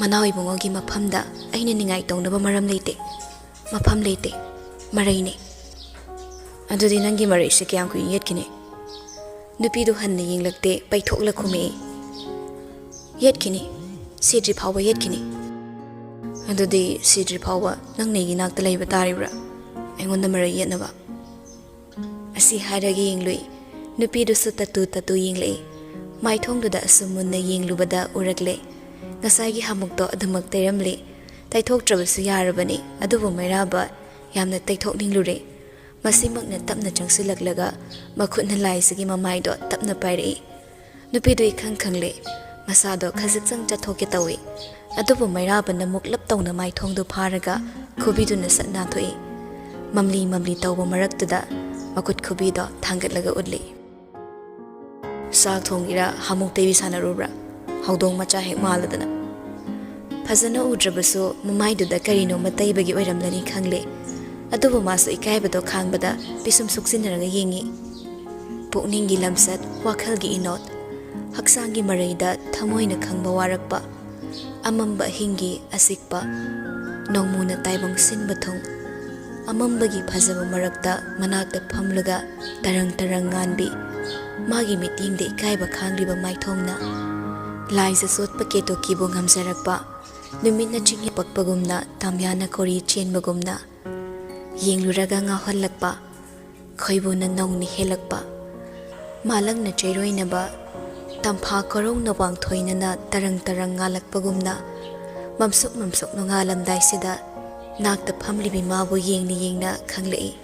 Manawi bungogi maphamda aina ningai tongnaba maram leite. Mafam leite maraine. Adudi nangi marai se kyam ku yetkine. Nupidu hanne yenglakte paithokla khume. Yetkine Sidri Power Yetkini. And the day Sidri Power, Nangni knocked the labor taribra, and on the Mary Yenava. I see Hadagi Yingli, Nupidu Sutatu Tatu Yingli, my tongue to the Sumunda Ying Lubada Uragle, Nasagi Hamukdo at the Mukteramli, they talk trouble Suyarabani, Adubu Meraba, Yam that they talk Ninglure, Masimak Natapna Changsilaglaga, Makutna Lai Sigima Maido, Tapna Pari, Nupidu Kankangli, Masado Kazitsang Jatokitawi, Adubu Meraba Namuk Laptona my tongue to Paraga, Kubidunus at Natoi, Mamli Taubo Maraktuda, Makut Kubido, Tangatlaga Udli. Sak Tongira, Hamuk Davis Hanarubra, Haudong Macha Maladana. Pazana Udrabaso, Mumaidu the Karino Matay Ram Lani Kangle, Adubu Maso Ikaibado Kangbada, Pisum Suxinara Yingi, Pukningi Lamsat, Wakalgi Inot, Haksangi Marida, Tamoina Kangba Warakpa, Amamba Hingi, Asikpa, Nongmuna Taibong Sinbatong, Amambagi Pazava Marakta, Manakta Pamlaga, Tarang Ganbi, Magi Mitim de Ikaiba Kangliba Maitongna, Liza Sot Paketo Kibong Hamsarakpa, Numina Chingi Pakpagumna, Tamyana Kori Chin Bagumna, Yingluraga Halakpa, Koibuna Nong ni Helakpa, Malang na Cheroinaba, Tampa Korong na Wang Toinana, Tarang Ngalakpagumna, Mamsuk Nongalam Daisida, Nak the Pamlibi Mabu Ying ni Yingna Kanglei,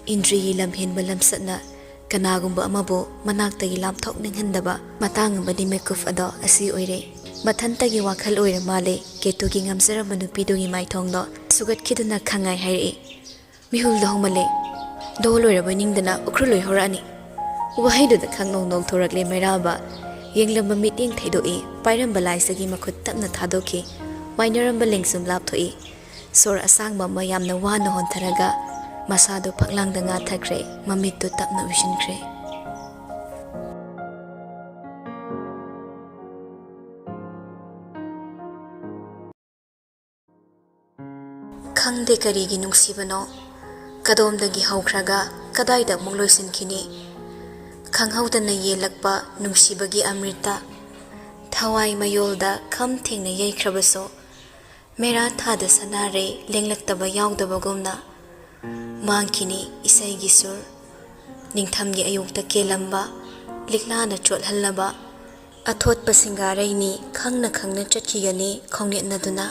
Indri Lamhin Balamsatna, Kanagumba Amabo, Manakta Ilam Tok Ninghandaba, Matang Badi Mekuf Ado, Asi Oire. Matantagi wakal oira male, Ketugi Amsara Manupidogi my tongue, Sugat Kidana Kangai Harry. Mihul the Homale, Dolora winning the na Ukrulu Horani. Why do the Kangong Nong Torakle Meraba, Yinglamba meeting Tedoi, Pyram Balaisagi Makutapna Tadoki, Wineramba Lingsum Laptoi, Sor Asang Mama Yam na Wana Hontaraga, Masado Paklang the Natakre, Mamito Tapna Vision Cray. Khangde karigi nungsibano kadomdagi haukhraga kadaida mungloisinkhini khanghaudana yelakpa nungsibagi amrita thawai mayolda kham thengna yaikhrabaso mera thada sanare lenglaktaba yaudabagumna mangkini isaigi sur ningthamgi ayukta kelamba liklana cholhallaba athotpa singaraini khangna chatkigani khongnetnaduna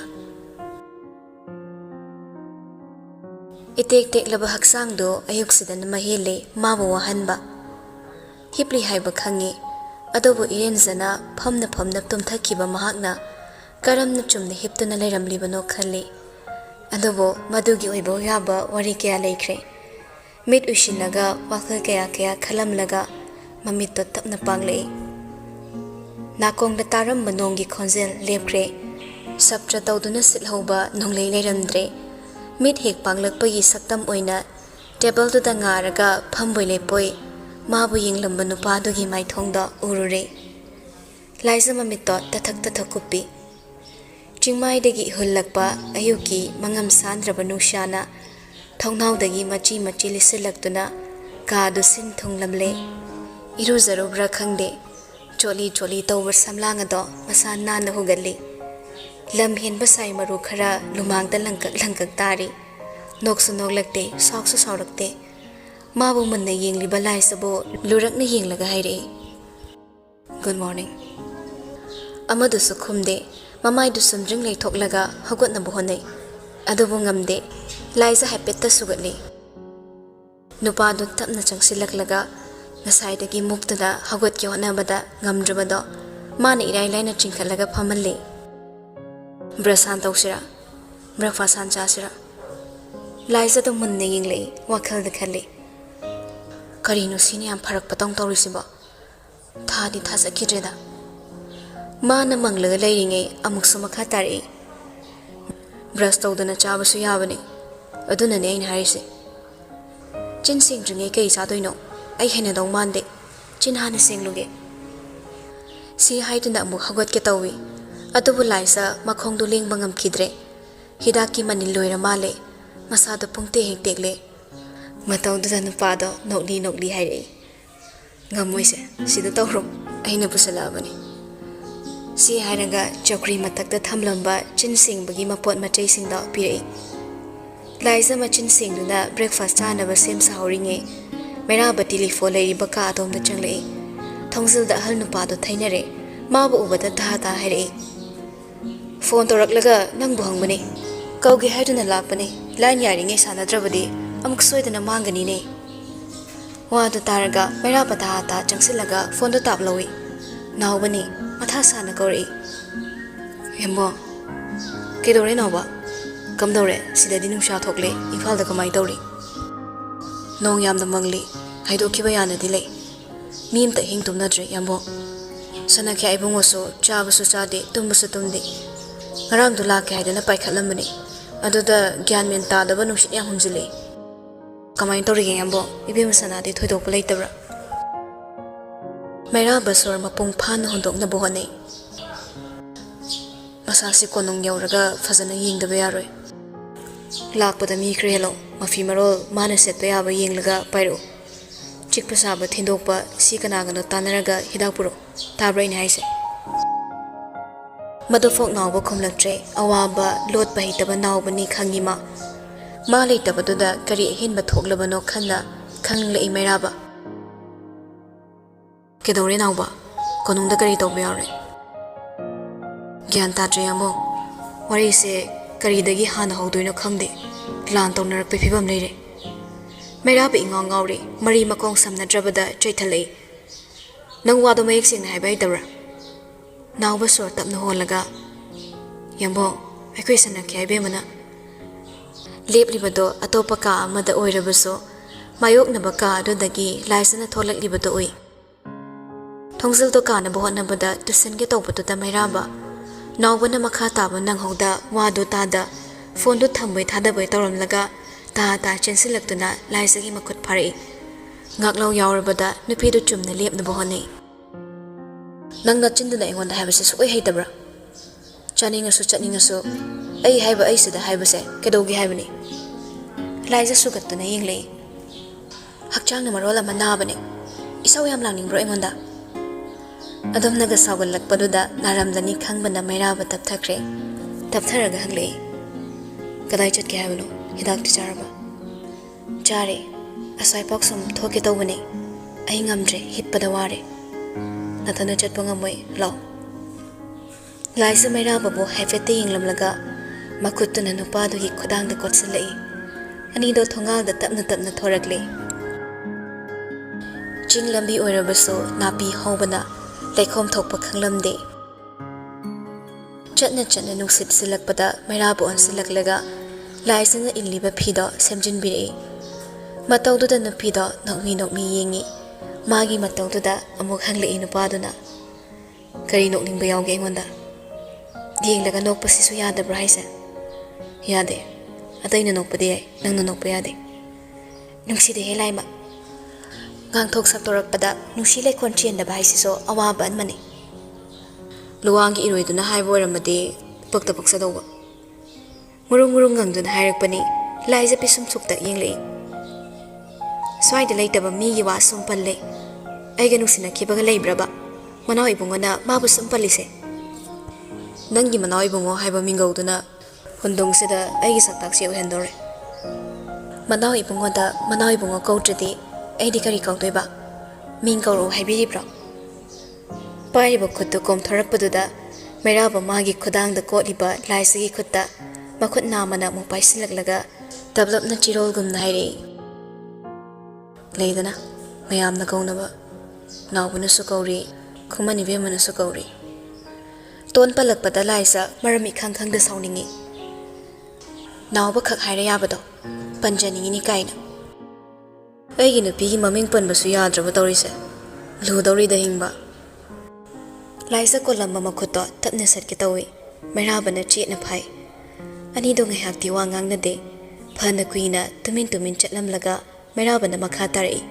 Itek laba haksang do ayuksidan mahele mawa wahanba. Hipli haiba khangi, adobo irenzana phamna tumthakiba mahakna karamna chumna hiptuna leiramlibano khali. Adobo madugi oibo yaba wari kaya leikhre. Mit ushinaga wakhal kaya khalamlaga mamitto tapna panglei. Nakongda taram manongi khonzel lepkre. Sabtra tawduna silhauba nonglei leiramdre. Mid hek panglak pagi saktam oina table to the ngaraga pambole poi mabu yinglamba nupado gi mai thongda urure laisa mamito tathak kupi chingmai degi hullakpa ayuki mangam sandraba nushana thongnau dagi machi liselaktuna ka du sin thonglamle iruzaro bra khangde choli tawar samlanga do masana na hugalli Lam hen basai maru khara lumang da langkak tari noksu noklakte saksu saurakte mabu manna yengli balai sabo lurak na yenglaga haire Good morning Amadu sukhumde mamai du sumdring lei thoklaga hagot na bohone adubu ngamde laisa hapetta sugatli nupa du tapna changsilaklaga ngasai dagi muktada hagot ki honabada ngamdrabado mana irai laina chingkhalaga phamalle Brasan tausira, breakfast an chasira. Liza to munne yingle, wakal the kali. Karino sini am parak patong taurisiba. Thadi thasa kidreda. Mana mangla laying amuk sumakatari. Brasto dana chabasu yabani. Aduna nain harisi. Chin sing dringe kay sadoino. Ay henadong mande. Chin hana sing luge. Si hay to na muk hagot kitawi. Adubu laisa makhong duling bangam kidre hidaki maniloira male masado pungte hektekle matau duda nupado nokli haire ngamoise sida tawro aina pusalabani ꯁꯤ ꯍꯥꯏꯔꯒ ꯆꯧꯀ꯭ꯔꯤ ꯃꯊꯛꯇ ꯊꯝꯂꯝꯕ ꯆꯤꯟ ꯁꯦꯡꯕꯒꯤ ꯃꯄꯣꯠ ꯃꯆꯩꯁꯤꯡꯗꯣ ꯄꯤꯔꯛꯏ ꯂꯥꯏꯖ ꯃꯆꯤꯟ ꯁꯦꯡꯗꯨꯅ breakfast ꯆꯥꯅꯕ ꯁꯦꯝ ꯁꯥꯍꯧꯔꯤꯉꯩ ꯃꯩꯔꯥꯕ telephone ꯂꯩꯔꯤꯕ ꯀꯥ ꯑꯗꯣꯝꯗ ꯆꯪꯂꯛꯏ ꯊꯣꯡꯖꯤꯜꯗ ꯑꯍꯜ ꯅꯨꯄꯥꯗꯣ ꯊꯩꯅꯔꯦ ꯃꯥꯕꯨ ꯎꯕꯗ ꯇꯥ ꯍꯥꯏꯔꯛꯏ ꯐꯣꯟ ꯇꯧꯔꯛꯂꯒ ꯅꯪꯕꯨ ꯍꯪꯕꯅꯤ ꯀꯧꯒꯦ ꯍꯥꯏꯗꯨꯅ ꯂꯥꯛꯄꯅꯤ ꯂꯥꯏꯟ ꯌꯥꯔꯤꯉꯩ ꯁꯥꯟꯅꯗ꯭ꯔꯕꯗꯤ ꯑꯃꯨꯛ ꯁꯣꯏꯗꯅ ꯃꯥꯡꯒꯅꯤꯅꯦ ꯋꯥꯗꯨ ꯇꯥꯔꯒ ꯃꯩꯔꯥꯕ ꯇꯥ ꯆꯪꯁꯤꯜꯂꯒ ꯐꯣꯟꯗꯣ ꯇꯥꯞꯂꯧꯏ ꯅꯥꯎꯕꯅꯤ ꯃꯊꯥ ꯁꯥꯅ ꯀꯧꯔꯛꯏ ꯌꯦꯝꯕꯣ ꯀꯩꯗꯧꯔꯦ ꯅꯥꯎꯕ ꯀꯝꯗꯧꯔꯦ ꯁꯤꯗꯗꯤ ꯅꯨꯡꯁꯥ ꯊꯣꯛꯂꯦ ꯏꯝꯐꯥꯜꯗ ꯀꯃꯥꯏ ꯇꯧꯔꯤ ꯅꯣꯡ ꯌꯥꯝꯅ ꯃꯪꯂꯤ ꯍꯥꯏꯗꯣꯛꯈꯤꯕ ꯌꯥꯅꯗꯤ ꯂꯩ ꯃꯤ ꯑꯃꯇ ꯍꯤꯡ ꯇꯨꯝꯅꯗ꯭ꯔꯦ ꯌꯥꯝꯕꯣ ꯁꯅꯥꯈ꯭ꯌꯥ ꯏꯕꯨꯡꯉꯣꯁꯨ ꯆꯥꯕꯁꯨ ꯆꯥꯗꯦ ꯇꯨꯝꯕꯁꯨ ꯇꯨꯝꯗꯦ ꯉꯔꯥꯡꯗꯣ ꯂꯥꯛꯀꯦ ꯍꯥꯏꯗꯅ ꯄꯥꯏꯈꯠꯂꯝꯕꯅꯤ ꯑꯗꯨꯗ ꯒ꯭ꯌꯥꯟ ꯃꯦꯟ ꯇꯥꯗꯕ ꯅꯨꯡꯁꯤꯠ ꯌꯥꯝ ꯍꯨꯝꯖꯤꯜꯂꯛꯏ ꯀꯃꯥꯏꯅ ꯇꯧꯔꯤꯒꯦ ꯌꯥꯝꯕꯣ ꯏꯕꯦꯝꯃ ꯁꯅꯥꯗꯤ ꯊꯣꯏꯗꯣꯛꯄ ꯂꯩꯇꯕ꯭ꯔꯥ ꯃꯩꯔꯥꯕ ꯁꯣꯔ ꯃꯄꯨꯡ ꯐꯥꯅ ꯍꯣꯟꯗꯣꯛꯅꯕ ꯍꯣꯠꯅꯩ ꯃꯁꯥꯁꯤ ꯀꯣꯅꯨꯡ ꯌꯧꯔꯒ ꯐꯖꯅ ꯌꯦꯡꯗꯕ ꯌꯥꯔꯣꯏ ꯂꯥꯛꯄꯗ ꯃꯤ ꯈꯔ ꯍꯦꯜꯂꯣ ꯃꯐꯤ ꯃꯔꯣꯜ ꯃꯥꯅ ꯁꯦꯠꯄ ꯌꯥꯕ ꯌꯦꯡꯂꯒ ꯄꯥꯏꯔꯛꯎ ꯆꯤꯛꯄ ꯁꯥꯕ ꯊꯤꯟꯗꯣꯛꯄ ꯁꯤ ꯀꯅꯥꯒꯅꯣ ꯇꯥꯟꯅꯔꯒ ꯍꯤꯗꯥꯛ ꯄꯨꯔꯛꯎ ꯇꯥꯕ꯭ꯔꯥ ꯑꯩꯅ ꯍꯥꯏꯁꯦ ꯃꯗꯨꯐꯥꯎ ꯅꯥꯎꯕ ꯈꯨꯝꯂꯛꯇ꯭ꯔꯦ ꯑꯋꯥꯕ ꯂꯣꯠꯄ ꯍꯩꯇꯕ ꯅꯥꯎꯕꯅꯤ ꯈꯪꯉꯤ ꯃꯥ ꯂꯩꯇꯕꯗꯨꯗ ꯀꯔꯤ ꯑꯍꯦꯟꯕ ꯊꯣꯛꯂꯕꯅꯣ ꯈꯟꯅ ꯈꯪꯂꯛꯏ ꯃꯩꯔꯥꯕ ꯀꯩꯗꯧꯔꯦ ꯅꯥꯎꯕ ꯀꯣꯅꯨꯡꯗ ꯀꯔꯤ ꯇꯧꯕ ꯌꯥꯎꯔꯦ ꯒ꯭ꯌꯥꯟ ꯇꯥꯗ꯭ꯔꯦ ꯌꯥꯝꯕꯣ ꯋꯥꯔꯤꯁꯦ ꯀꯔꯤꯗꯒꯤ ꯍꯥꯟꯅ ꯍꯧꯗꯣꯏꯅꯣ ꯈꯪꯗꯦ ꯂꯥꯟ ꯇꯧꯅꯔꯛꯄꯩ ꯐꯤꯕꯝ ꯂꯩꯔꯦ ꯃꯩꯔꯥꯕ ꯏꯉꯥꯎ ꯉꯥꯎꯔꯤ ꯃꯔꯤ ꯃꯈꯣꯡ ꯁꯝꯅꯗ꯭ꯔꯕꯗ ꯆꯩꯊꯠꯂꯛꯏ ꯅꯪ ꯋꯥꯗꯣ ꯃꯌꯦꯛ ꯁꯦꯡꯅ ꯍꯥꯏꯕ ꯍꯩꯇꯕ꯭ꯔꯥ ꯅꯥꯎꯕ ꯁꯣꯔ ꯇꯞꯅ ꯍꯣꯜꯂꯒ ꯌꯥꯝꯕꯣ ꯑꯩꯈꯣꯏ ꯁꯅꯥꯈ꯭ꯌꯥ ꯏꯕꯦꯝꯃꯅ ꯂꯦꯞꯂꯤꯕꯗꯣ ꯑꯇꯣꯞꯄ ꯀꯥ ꯑꯃꯗ ꯑꯣꯏꯔꯕꯁꯨ ꯃꯥꯌꯣꯛꯅꯕ ꯀꯥ ꯑꯗꯨꯗꯒꯤ ꯂꯥꯏꯖꯅ ꯊꯣꯛꯂꯛꯂꯤꯕꯗꯣ ꯎꯏ ꯊꯣꯡꯖꯤꯜꯗꯣ ꯀꯥꯅꯕ ꯍꯣꯠꯅꯕꯗ ꯇꯨꯁꯟꯒꯦ ꯇꯧꯕꯗꯨꯗ ꯃꯩꯔꯥꯕ ꯅꯥꯎꯕꯅ ꯃꯈꯥ ꯇꯥꯕ ꯅꯪꯍꯧꯗ ꯋꯥꯗꯨ ꯇꯥꯗ ꯐꯣꯟꯗꯨ ꯊꯝꯕꯩ ꯊꯥꯗꯕꯩ ꯇꯧꯔꯝꯂꯒ ꯇꯥ ꯆꯦꯟꯁꯤꯜꯂꯛꯇꯨꯅ ꯂꯥꯏꯖꯒꯤ ꯃꯈꯨꯠ ꯐꯥꯔꯛꯏ ꯉꯥꯛꯂꯧ ꯌꯥꯎꯔꯕꯗ ꯅꯨꯄꯤꯗꯨ ꯆꯨꯝꯅ ꯂꯦꯞꯅꯕ ꯍꯣꯠꯅꯩ ꯅꯪ ꯅꯆꯤꯟꯗꯨꯅ ꯑꯩꯉꯣꯟꯗ ꯍꯥꯏꯕꯁꯦ ꯁꯨꯛꯍꯩ ꯍꯩꯇꯕ꯭ꯔꯥ ꯆꯥꯅꯤꯡꯉꯁꯨ ꯆꯠꯅꯤꯡꯉꯁꯨ ꯑꯩ ꯍꯥꯏꯕ ꯑꯩꯁꯤꯗ ꯍꯥꯏꯕꯁꯦ ꯀꯩꯗꯧꯒꯦ ꯍꯥꯏꯕꯅꯤ ꯂꯥꯏꯖ ꯁꯨꯒꯠꯇꯨꯅ ꯌꯦꯡꯂꯛꯏ ꯍꯛꯆꯥꯡꯅ ꯃꯔꯣꯜ ꯑꯃ ꯅꯥꯕꯅꯦ ꯏꯁꯧ ꯌꯥꯝ ꯂꯥꯡꯅꯤꯡꯕ꯭ꯔꯣ ꯑꯩꯉꯣꯟꯗ ꯑꯗꯣꯝꯅꯒ ꯁꯥꯎꯒꯠꯂꯛꯄꯗꯨꯗ ꯅꯥꯔꯝꯗꯅꯤ ꯈꯪꯕꯅ ꯃꯩꯔꯥꯕ ꯇꯞꯊꯈ꯭ꯔꯦ ꯇꯞꯊꯔꯒ ꯍꯪꯂꯛꯏ ꯀꯗꯥꯏ ꯆꯠꯀꯦ ꯍꯥꯏꯕꯅꯣ ꯍꯤꯗꯥꯛꯇꯤ ꯆꯥꯔꯕ ꯆꯥꯔꯦ ꯑꯁ꯭ꯋꯥꯏꯐꯥꯎ ꯁꯨꯝ ꯊꯣꯛꯀꯦ ꯇꯧꯕꯅꯤ ꯑꯩ ꯉꯝꯗ꯭ꯔꯦ ꯍꯤꯞꯄꯗ ꯋꯥꯔꯦ ꯅꯊꯟꯗ ꯆꯠꯄ ꯉꯝꯃꯣꯏ ꯂꯥꯎ ꯂꯥꯏꯖ ꯃꯩꯔꯥꯕꯕꯨ ꯍꯥꯏꯐꯦꯠꯇ ꯌꯦꯡꯂꯝꯂꯒ ꯃꯈꯨꯠꯇꯨꯅ ꯅꯨꯄꯥꯗꯨꯒꯤ ꯈꯨꯗꯥꯡꯗ ꯀꯣꯠꯁꯤꯜꯂꯛꯏ ꯑꯅꯤꯗꯣ ꯊꯣꯡꯒꯥꯜꯗ ꯇꯞꯅ ꯇꯞꯅ ꯊꯣꯔꯛꯂꯤ ꯆꯤꯡ ꯂꯝꯕꯤ ꯑꯣꯏꯔꯕꯁꯨ ꯅꯥꯄꯤ ꯍꯧꯕꯅ ꯂꯩꯈꯣꯝ ꯊꯣꯛꯄ ꯈꯪꯂꯝꯗꯦ ꯆꯠꯅ ꯅꯨꯡꯁꯤꯠ ꯁꯤꯜꯂꯛꯄꯗ ꯃꯩꯔꯥꯕ ꯑꯣꯟꯁꯤꯜꯂꯛꯂꯒ ꯂꯥꯏꯖꯅ ꯏꯜꯂꯤꯕ ꯐꯤꯗꯣ ꯁꯦꯝꯖꯤꯟꯕꯤꯔꯛꯏ ꯃꯇꯧꯗꯨꯗ ꯅꯨꯄꯤꯗꯣ ꯅꯣꯛꯃꯤ ꯌꯦꯡꯉꯤ ꯃꯥꯒꯤ ꯃꯇꯧꯗꯨꯗ ꯑꯃꯨꯛ ꯍꯪꯂꯛꯏ ꯅꯨꯄꯥꯗꯨꯅ ꯀꯔꯤ ꯅꯣꯛꯅꯤꯡꯕ ꯌꯥꯎꯒꯦ ꯑꯩꯉꯣꯟꯗ ꯌꯦꯡꯂꯒ ꯅꯣꯛꯄꯁꯤꯁꯨ ꯌꯥꯗꯕ꯭ꯔꯥ ꯍꯥꯏꯁꯦ ꯌꯥꯗꯦ ꯑꯇꯩꯅ ꯅꯣꯛꯄꯗꯤ ꯌꯥꯏ ꯅꯪꯅ ꯅꯣꯛꯄ ꯌꯥꯗꯦ ꯅꯨꯡꯁꯤꯗꯦꯍꯦ ꯂꯥꯏꯃ ꯉꯥꯡꯊꯣꯛ ꯁꯛꯇꯣꯔꯛꯄꯗ ꯅꯨꯡꯁꯤ ꯂꯩꯈꯣꯟ ꯆꯦꯟꯗꯕ ꯍꯥꯏꯁꯤꯁꯨ ꯑꯋꯥꯕ ꯑꯃꯅꯤ ꯂꯨꯋꯥꯡꯒꯤ ꯏꯔꯣꯏꯗꯨꯅ ꯍꯥꯏꯕ ꯑꯣꯏꯔꯝꯃꯗꯤ ꯄꯛꯇ ꯄꯛꯆꯗꯧꯕ ꯉꯨꯔꯨꯝ ꯉꯪꯗꯨꯅ ꯍꯥꯏꯔꯛꯄꯅꯤ ꯂꯥꯏꯖ ꯄꯤꯁꯨꯝ ꯁꯨꯛꯇ ꯌꯦꯡꯂꯛꯏ ꯁ꯭ꯋꯥꯏꯗ ꯂꯩꯇꯕ ꯃꯤꯒꯤ ꯋꯥ ꯁꯨꯝ ꯄꯜꯂꯦ ꯑꯩꯒ ꯅꯨꯡꯁꯤꯅꯈꯤꯕꯒ ꯂꯩꯕ꯭ꯔꯕ ꯃꯅꯥꯎ ꯏꯕꯨꯡꯉꯣꯅ ꯃꯥꯕꯨ ꯁꯨꯝ ꯄꯜꯂꯤꯁꯦ ꯅꯪꯒꯤ ꯃꯅꯥꯎ ꯏꯕꯨꯡꯉꯣ ꯍꯥꯏꯕ ꯃꯤꯡꯒꯧꯗꯨꯅ ꯍꯨꯟꯗꯨꯡꯁꯤꯗ ꯑꯩꯒꯤ ꯁꯛꯇꯥꯛꯁꯤ ꯑꯣꯏꯍꯟꯗꯧꯔꯦ ꯃꯅꯥꯎ ꯏꯕꯨꯡꯉꯣꯗ ꯃꯅꯥꯎ ꯏꯕꯨꯡꯉꯣ ꯀꯧꯗ꯭ꯔꯗꯤ ꯑꯩꯗꯤ ꯀꯔꯤ ꯀꯧꯗꯣꯏꯕ ꯃꯤꯡ ꯀꯧꯔꯛꯎ ꯍꯥꯏꯕꯤꯔꯤꯕ꯭ꯔꯣ ꯄꯥꯏꯔꯤꯕ ꯈꯨꯠꯇꯨ ꯀꯣꯝꯊꯣꯔꯛꯄꯗꯨꯗ ꯃꯩꯔꯥꯕ ꯃꯥꯒꯤ ꯈꯨꯗꯥꯡꯗ ꯀꯣꯠꯂꯤꯕ ꯂꯥꯏꯖꯒꯤ ꯈꯨꯠꯇ ꯃꯈꯨꯠ ꯅꯥꯝꯃꯅ ꯑꯃꯨꯛ ꯄꯥꯏꯁꯤꯜꯂꯛꯂꯒ ꯇꯞꯂꯞꯅ ꯆꯤꯔꯣꯜꯒꯨꯝꯅ ꯍꯥꯏꯔꯛꯏ ꯂꯩꯗꯅ ꯃꯌꯥꯝꯅ ꯀꯧꯅꯕ ꯅꯥꯎꯕꯅꯁꯨ ꯀꯧꯔꯤ ꯈꯨꯃꯟ ꯏꯕꯦꯝꯃꯅꯁꯨ ꯀꯧꯔꯤ ꯇꯣꯟ ꯄꯜꯂꯛꯄꯗ ꯂꯥꯏꯖ ꯃꯔꯝ ꯏꯈꯪ ꯈꯪꯗ ꯁꯥꯎꯅꯤꯡꯉꯤ ꯅꯥꯎꯕ ꯈꯛ ꯍꯥꯏꯔ ꯌꯥꯕꯗꯣ ꯄꯟꯖꯅꯤꯡꯉꯤꯅꯤ ꯀꯥꯏꯅ ꯑꯩꯒꯤ ꯅꯨꯄꯤꯒꯤ ꯃꯃꯤꯡ ꯄꯟꯕꯁꯨ ꯌꯥꯗ꯭ꯔꯕ ꯇꯧꯔꯤꯁꯦ ꯂꯨꯗꯧꯔꯤꯗ ꯍꯤꯡꯕ ꯂꯥꯏꯖ ꯀꯣꯜꯂꯝꯕ ꯃꯈꯨꯠꯇꯣ ꯇꯞꯅ ꯁꯠꯀꯦ ꯇꯧꯏ ꯃꯩꯔꯥꯕꯅ ꯆꯦꯠꯅ ꯐꯥꯏ ꯑꯅꯤꯗꯣ ꯉꯥꯏꯍꯥꯛꯇꯤ ꯋꯥ ꯉꯥꯡꯅꯗꯦ ꯐꯅ ꯀꯨꯏꯅ ꯇꯨꯃꯤꯟ ꯆꯠꯂꯝꯂꯒ ꯃꯩꯔꯥꯕꯅ ꯃꯈꯥ ꯇꯥꯔꯛꯏ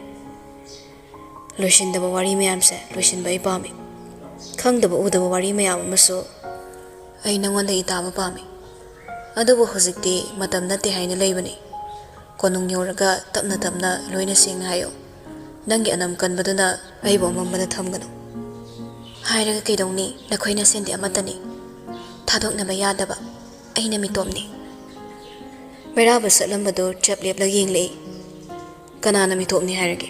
ꯂꯣꯏꯁꯤꯟꯗꯕ ꯋꯥꯔꯤ ꯃꯌꯥꯝꯁꯦ ꯂꯣꯏꯁꯤꯟꯕ ꯑꯩ ꯄꯥꯝꯃꯤ ꯈꯪꯗꯕ ꯎꯗꯕ ꯋꯥꯔꯤ ꯃꯌꯥꯝ ꯑꯃꯁꯨ ꯑꯩ ꯅꯉꯣꯟꯗꯒꯤ ꯇꯥꯕ ꯄꯥꯝꯃꯤ ꯑꯗꯨꯕꯨ ꯍꯧꯖꯤꯛꯇꯤ ꯃꯇꯝ ꯅꯠꯇꯦ ꯍꯥꯏꯅ ꯂꯩꯕꯅꯤ ꯀꯣꯅꯨꯡ ꯌꯧꯔꯒ ꯇꯞꯅ ꯂꯣꯏꯅ ꯁꯦꯡꯅ ꯍꯥꯏꯌꯣ ꯅꯪꯒꯤ ꯑꯅꯝ ꯀꯟꯕꯗꯨꯅ ꯑꯩꯕꯨ ꯑꯃꯝꯕꯗ ꯊꯝꯒꯅꯨ Hairaga kaidongni nakhoina sendi amatani thadoknaba yadaba aina mitopni Mairaba satlambado chap lepla yenglei kanana mitopni hairage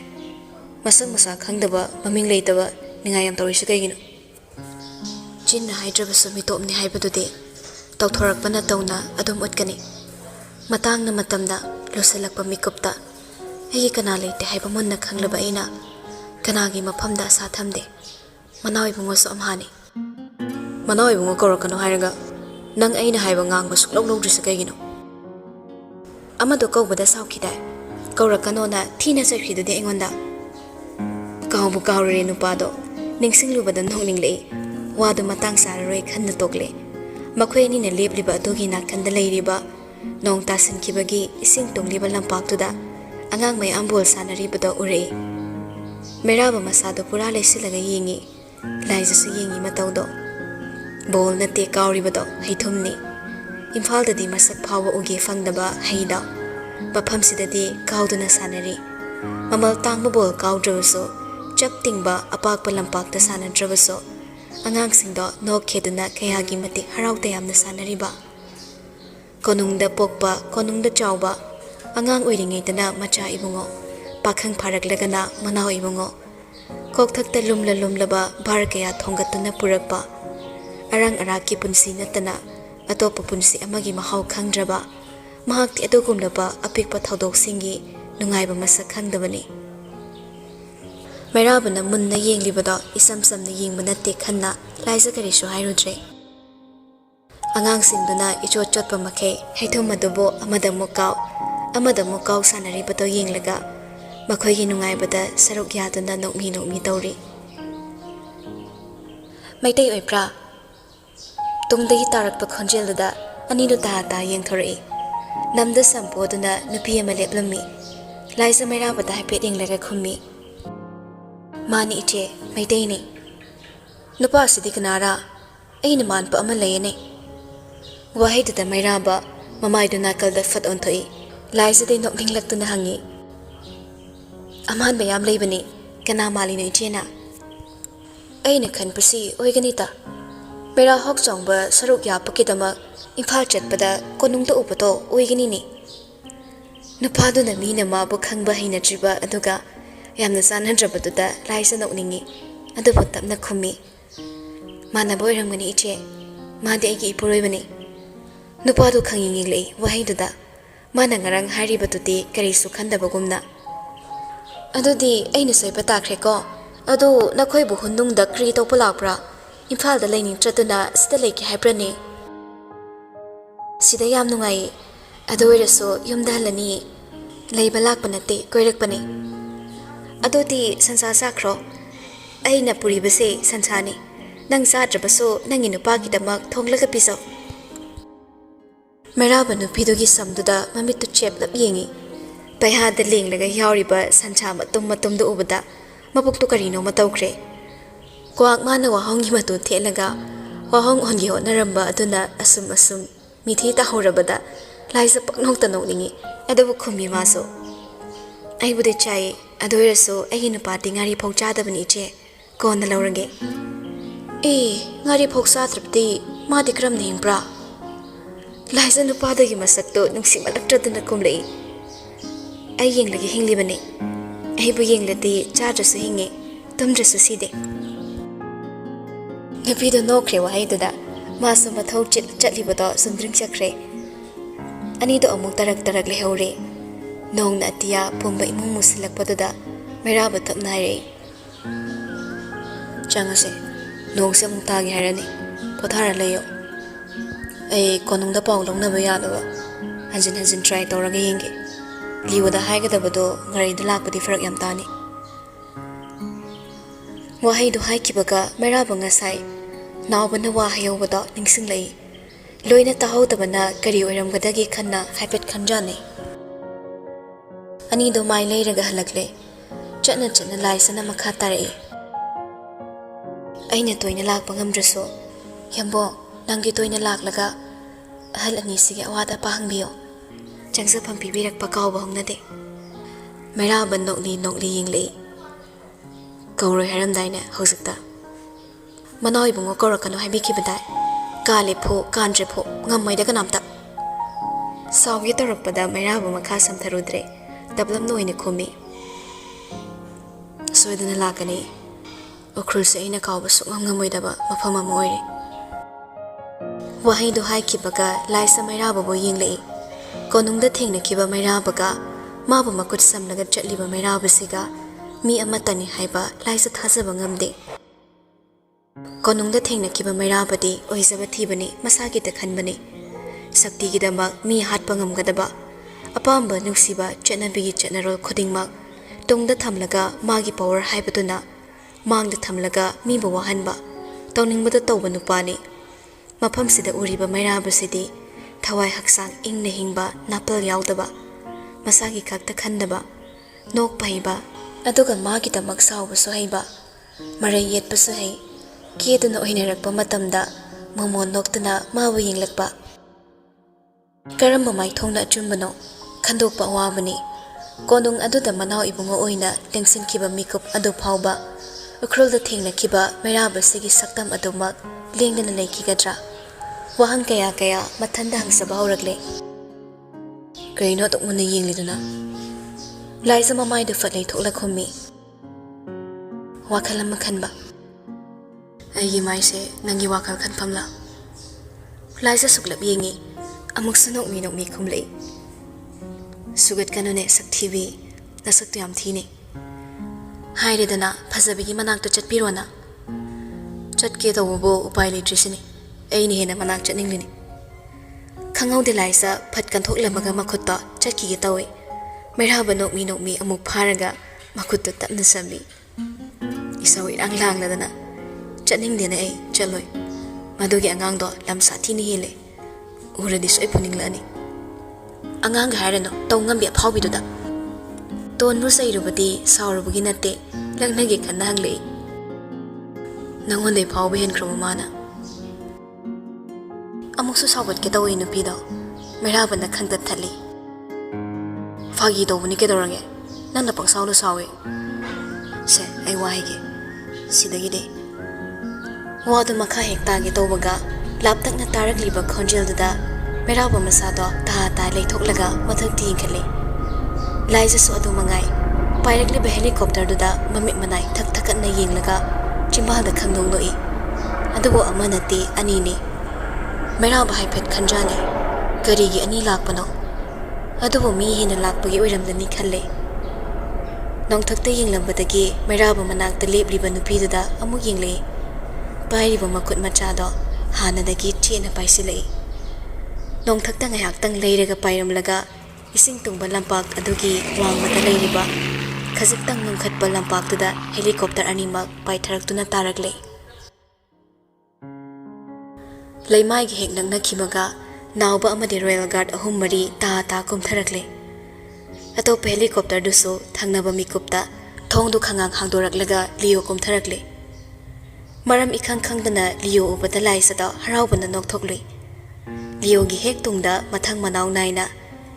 masak masa khangdaba maming leitaba ningai yam tawisi kaigino Jinna haidrabasu mitopni haibadude tawthorakpana tawna adum utkani matangna matamda losalakpa mikupta Eigi kana leite haiba munna khanglaba aina kanagi mafamda sa thamde Manawi bungo so amhani Manawi bungo korakano hairaga nang aina haiba ngang basuk lok lok drisa kaigino Amado kaubada saukidai korakano na thina sakhidude aingonda Kaubu kaurire nupado ningsinglubada nonginglei wadu matang sararoi khanna tokle makhoi ni na lebliba adogi nakhanda leiriba nong tasankibagi ising tongliba lampaktuda angang mai ambol sanaribada urei Meraba masado pura leisilaga yengi Laizasu yengi mataudo Bol nate kauribado haithumni Imphaldadi masak phawa uge fangdaba haida Baphamsidadi kauduna sanari Mamal tangba bol kaudrabaso chap tingba apakpa lampakta sanadrabaso Angangsingdo nok kheduna kayagi matik harauta yamna sanariba Konungda pokpa konungda chawba Angang oiringaitana macha ibungo Pakhang pharaklagana manao ibungo Kokthakta lumla lumlaba bharkaya thongatuna purakpa Arang araki punsi natana atopa punsi amagi mahau khangdraba mahakti adugumlaba apikpa thaudoksingi nungaiba masak khangdabani Mairabana munna yenglibada isam samna yengba natte khanna laisa karisu hairudre Angangsingduna ichot chotpa makhei haithum madubo amada mukau sanaribado yenglaga Makhoigi nungaibada saruk yaduna nokmi tawri Maitai oipra Tungdagi tarakpa khonjelda anidu ta yengthorei Namda sampoduna nupi ama leplammi Laisa Mairabada haipet yenglaga khummi Mani iche maitai ni Nupa asidi kanara aina manpa ama layane Wahidada Mairaba mamaidu nakalda fat onthoi Laisa day nokninglagtuna hangi Aman bayam leibani kana malino ichena Aina khanpasi oiganita Mera hok chongba saruk yapakidama imphal chatpada konungta upato oiganini Nupaduna mina mabu khangba hainatriba aduga yamna sanhadrabaduda laisa nokningi adubu tapna khummi Mana boiramgani iche Madi aigi ipuroibani Nupadu khangingilei wahaiduda Mana ngarang haribatuti karisu khandabagumna Adudi aina soipa takreko adu nakhoibu hundungda kri tawpa lakpra Imphal da laining tratuna sida leiki haibrani Sida yam nungai adu oiraso yumda halani leiba lakpa nate koirakpani Adudi sansa sakro aina puribase sansani nang sadrabaso nangi nupakidamak thonglaga piso Mairaba nupidugi samduda mamitu cheplap yengi Paihada lenglaga yauriba sancha matumda ubada mapuktu karino matawkre Kwak mana wahongi matu thelaga wahong ongi honaramba aduna asum mithi tahorabada laisa paknokta nokningi adubu khummi maso Aibude chai adoiraso aigi nupati ngari phokchadabani iche konna laurange ngari phoksatrapti madi kram ningbra Laisa nupadagi masakto nungsimalakraduna kumlei Ai yenglagi hinglibani Aibu yenglati chadrasu hingi tumdrasu side Nupido nokre wahaiduda masu mathau chatlibado sundring chakre Anido amuk tarak lehaure Nongna atiya pumba imung musilakpaduda Mairaba tapnaire Changase nongse amuk tagi harani pothara layo Ai konungda pau longnaba yadaba hanjin try tawraga yenge Liwada haigadabado ngarida lakpadi farak yam tani Wahaidu haikibaga Mairaba ngasai Naubana wahayawbada ningsinglai Loina tahawdabana kari oiramgadagi khanna haipet khanjani Anido mai leiraga halakle Chatna laisana makha tarai Aina toina lakpa ngamdraso Yambo nangi toina laklaga ahal anisige awada pahangbiyo Changsapam pibirakpa kauba hongnade Mairaba nokli yinglei Kauroi haramdaina hozikta Manoi bungo korakano haibiki badai. Kale pho, kandre pho, ngamoida kanamta. Saugi tarakpada mairabu makha samtharudre. Dablam noine khumi. Soidana lakani. Ukrul se ina kauba sukngam ngamoidaba mafam ama oire. Wahai do haikibaga laisa mairabu bo yinglei. Konungda thengnakiba mairabaga mabu makut samlaga chatliba mairabasiga mi amatani haiba laisa thajaba ngamde. Konungda thengnakiba mairabadi oizaba thibani masagi ta khanbani. Sakti gidamak mi hatpa ngamgadaba. Apamba nungsiba chatnabigi chatnarol khudingmak tungda thamlaga magi power haibaduna mangda thamlaga mi ba wahanba tawningbada tawba nupani. Mafamsida uriba mairabasidi thawai haksang ingna hingba napal yaudaba masagi kakta khandaba nok paiba aduga magi damak sauba so haiba marai yetpa so hai keduna oinarakpa matamda momon noktana mabu yinglakpa karamba mai thongna achumbano khandokpa awabani konung aduda manau ibungo oina tengsinkiba mikup adu phauba ukrulda thengnakiba mairabasigi saktam adumak lengdana leikigadra wahang kaya kaya mathanda hangsaba haurakle kaino tokmuna yingliduna laisa mamai du fatlei thokla khummi wakhalam makhanba aigi maise nangi wakhal khanphamla laisa suklap yengi amuk sunok mi khumlei sugat kanune sakthibi nasaktu yam thini hairedana phajabigi manakta chatpirona chatke tawbo upai litrisini aini hena manak chatninglini khangau de laisa phatkan thoklamaga makhutta chatki ge tawi mairaba nok mi amuk pharaga makhutta tapna sami isawi anglang ladana chatning dena ai chaloi madugi angang do lam sathi ni hele uradi soi puninglani angang harano tawngam bi phawbi duda ton mu sai rubadi saurbugi natte langnage khanna hangle nangonde phawbi hen kromana amuksu sabat ke tawi nupido mairabana khangta thali fagi dobuni ke dorange nanna pangsawlu sawe se ai wahige sidagi de wadu makha hekta ge tobaga laptakna tarakliba khonjel duda mairaba masado ta leithok mathak ti khale laisa so adu mangai pairakli be helicopter duda mamit manai thak na yenglaga chimba da khangdong loi adugo amanati ani ni mairaba haipet khanjani karigi ani lakpano adubo mi hina lakpagi oiramdani khalle nongthakta yenglambadagi mairaba manakta lepliba nupiduda amuk yengle pairiba makut machado hanadagi chena paisilai nongthakta ngayaktang leiraga pairamlaga ising tungba lampak adugi wangmata leiriba khajiktang nongkhatpa lampaktuda helicopter animak paitharaktuna taraklei Laimai gi hek nangna khimaga nauba amadi royal guard ahum mari ta kumtharakle ato helicopter du so thangnaba mikupta thongdu khangang hangdoraklaga leo kumtharakle maram ikhang khangdana leo ubada laisada haraubana nokthokle leo gi hek tungda mathang manaw naina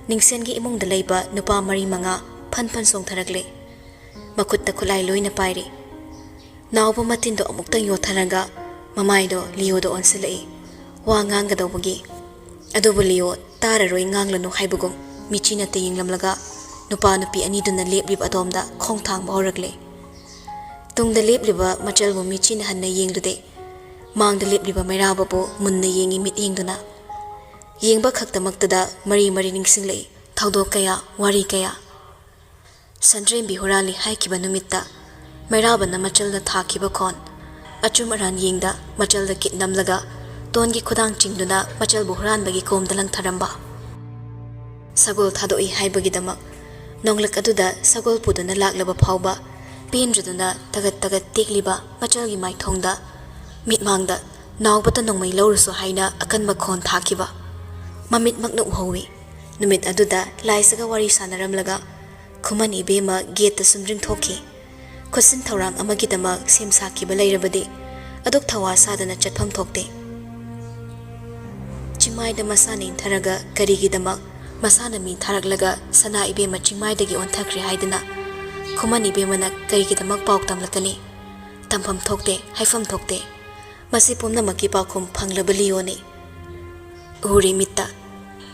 ningsen gi imungda leiba nupa mari manga phan songtharakle makutta khulai loina pairi nauba matindo amukta yotharaga mamaido leo do onsilai wa ngang gadawagi adubu leo tararoi nganglanu haibugum michina te yinglamlaga nupa nupi ani duna leplib adomda khongthang bawrakle tungda lepliba machalbu michina hanna yenglude mangda lepliba mairaba bo munna yengi mit yengduna yengba khaktamaktada mari ningsinglei thawdo kaya wari kaya sandrem bihurali haikiba numitta mairaba na machalda thakiba khon achum aran yengda machalda kitnamlaga Tongi khudang chingduna machal buhran bagi kom dalang tharamba sagol thadoi haibagi damak nonglak aduda sagol puduna laklaba phauba pendruduna tagat tekliba machal gi mai thongda mitmangda nawbata nongmai lawrusu haina akanba khon thakiba mamit makna uhowi numit aduda laisaga wari sanaramlaga khuman ibema gate ta sumring thoki khosin thawram amagi damak semsakiba leirabadi aduk thawa sadana chatpham thokte Chimai da masana intharaga karigi damak masana mi tharaklaga sana ibe ma chimai dagi onthakri haidana khumani be mana karigi damak pauk tamlakani tampham thokte haifam thokte Masi pumnamaki pakhum phanglaba Leoni. Uri mitta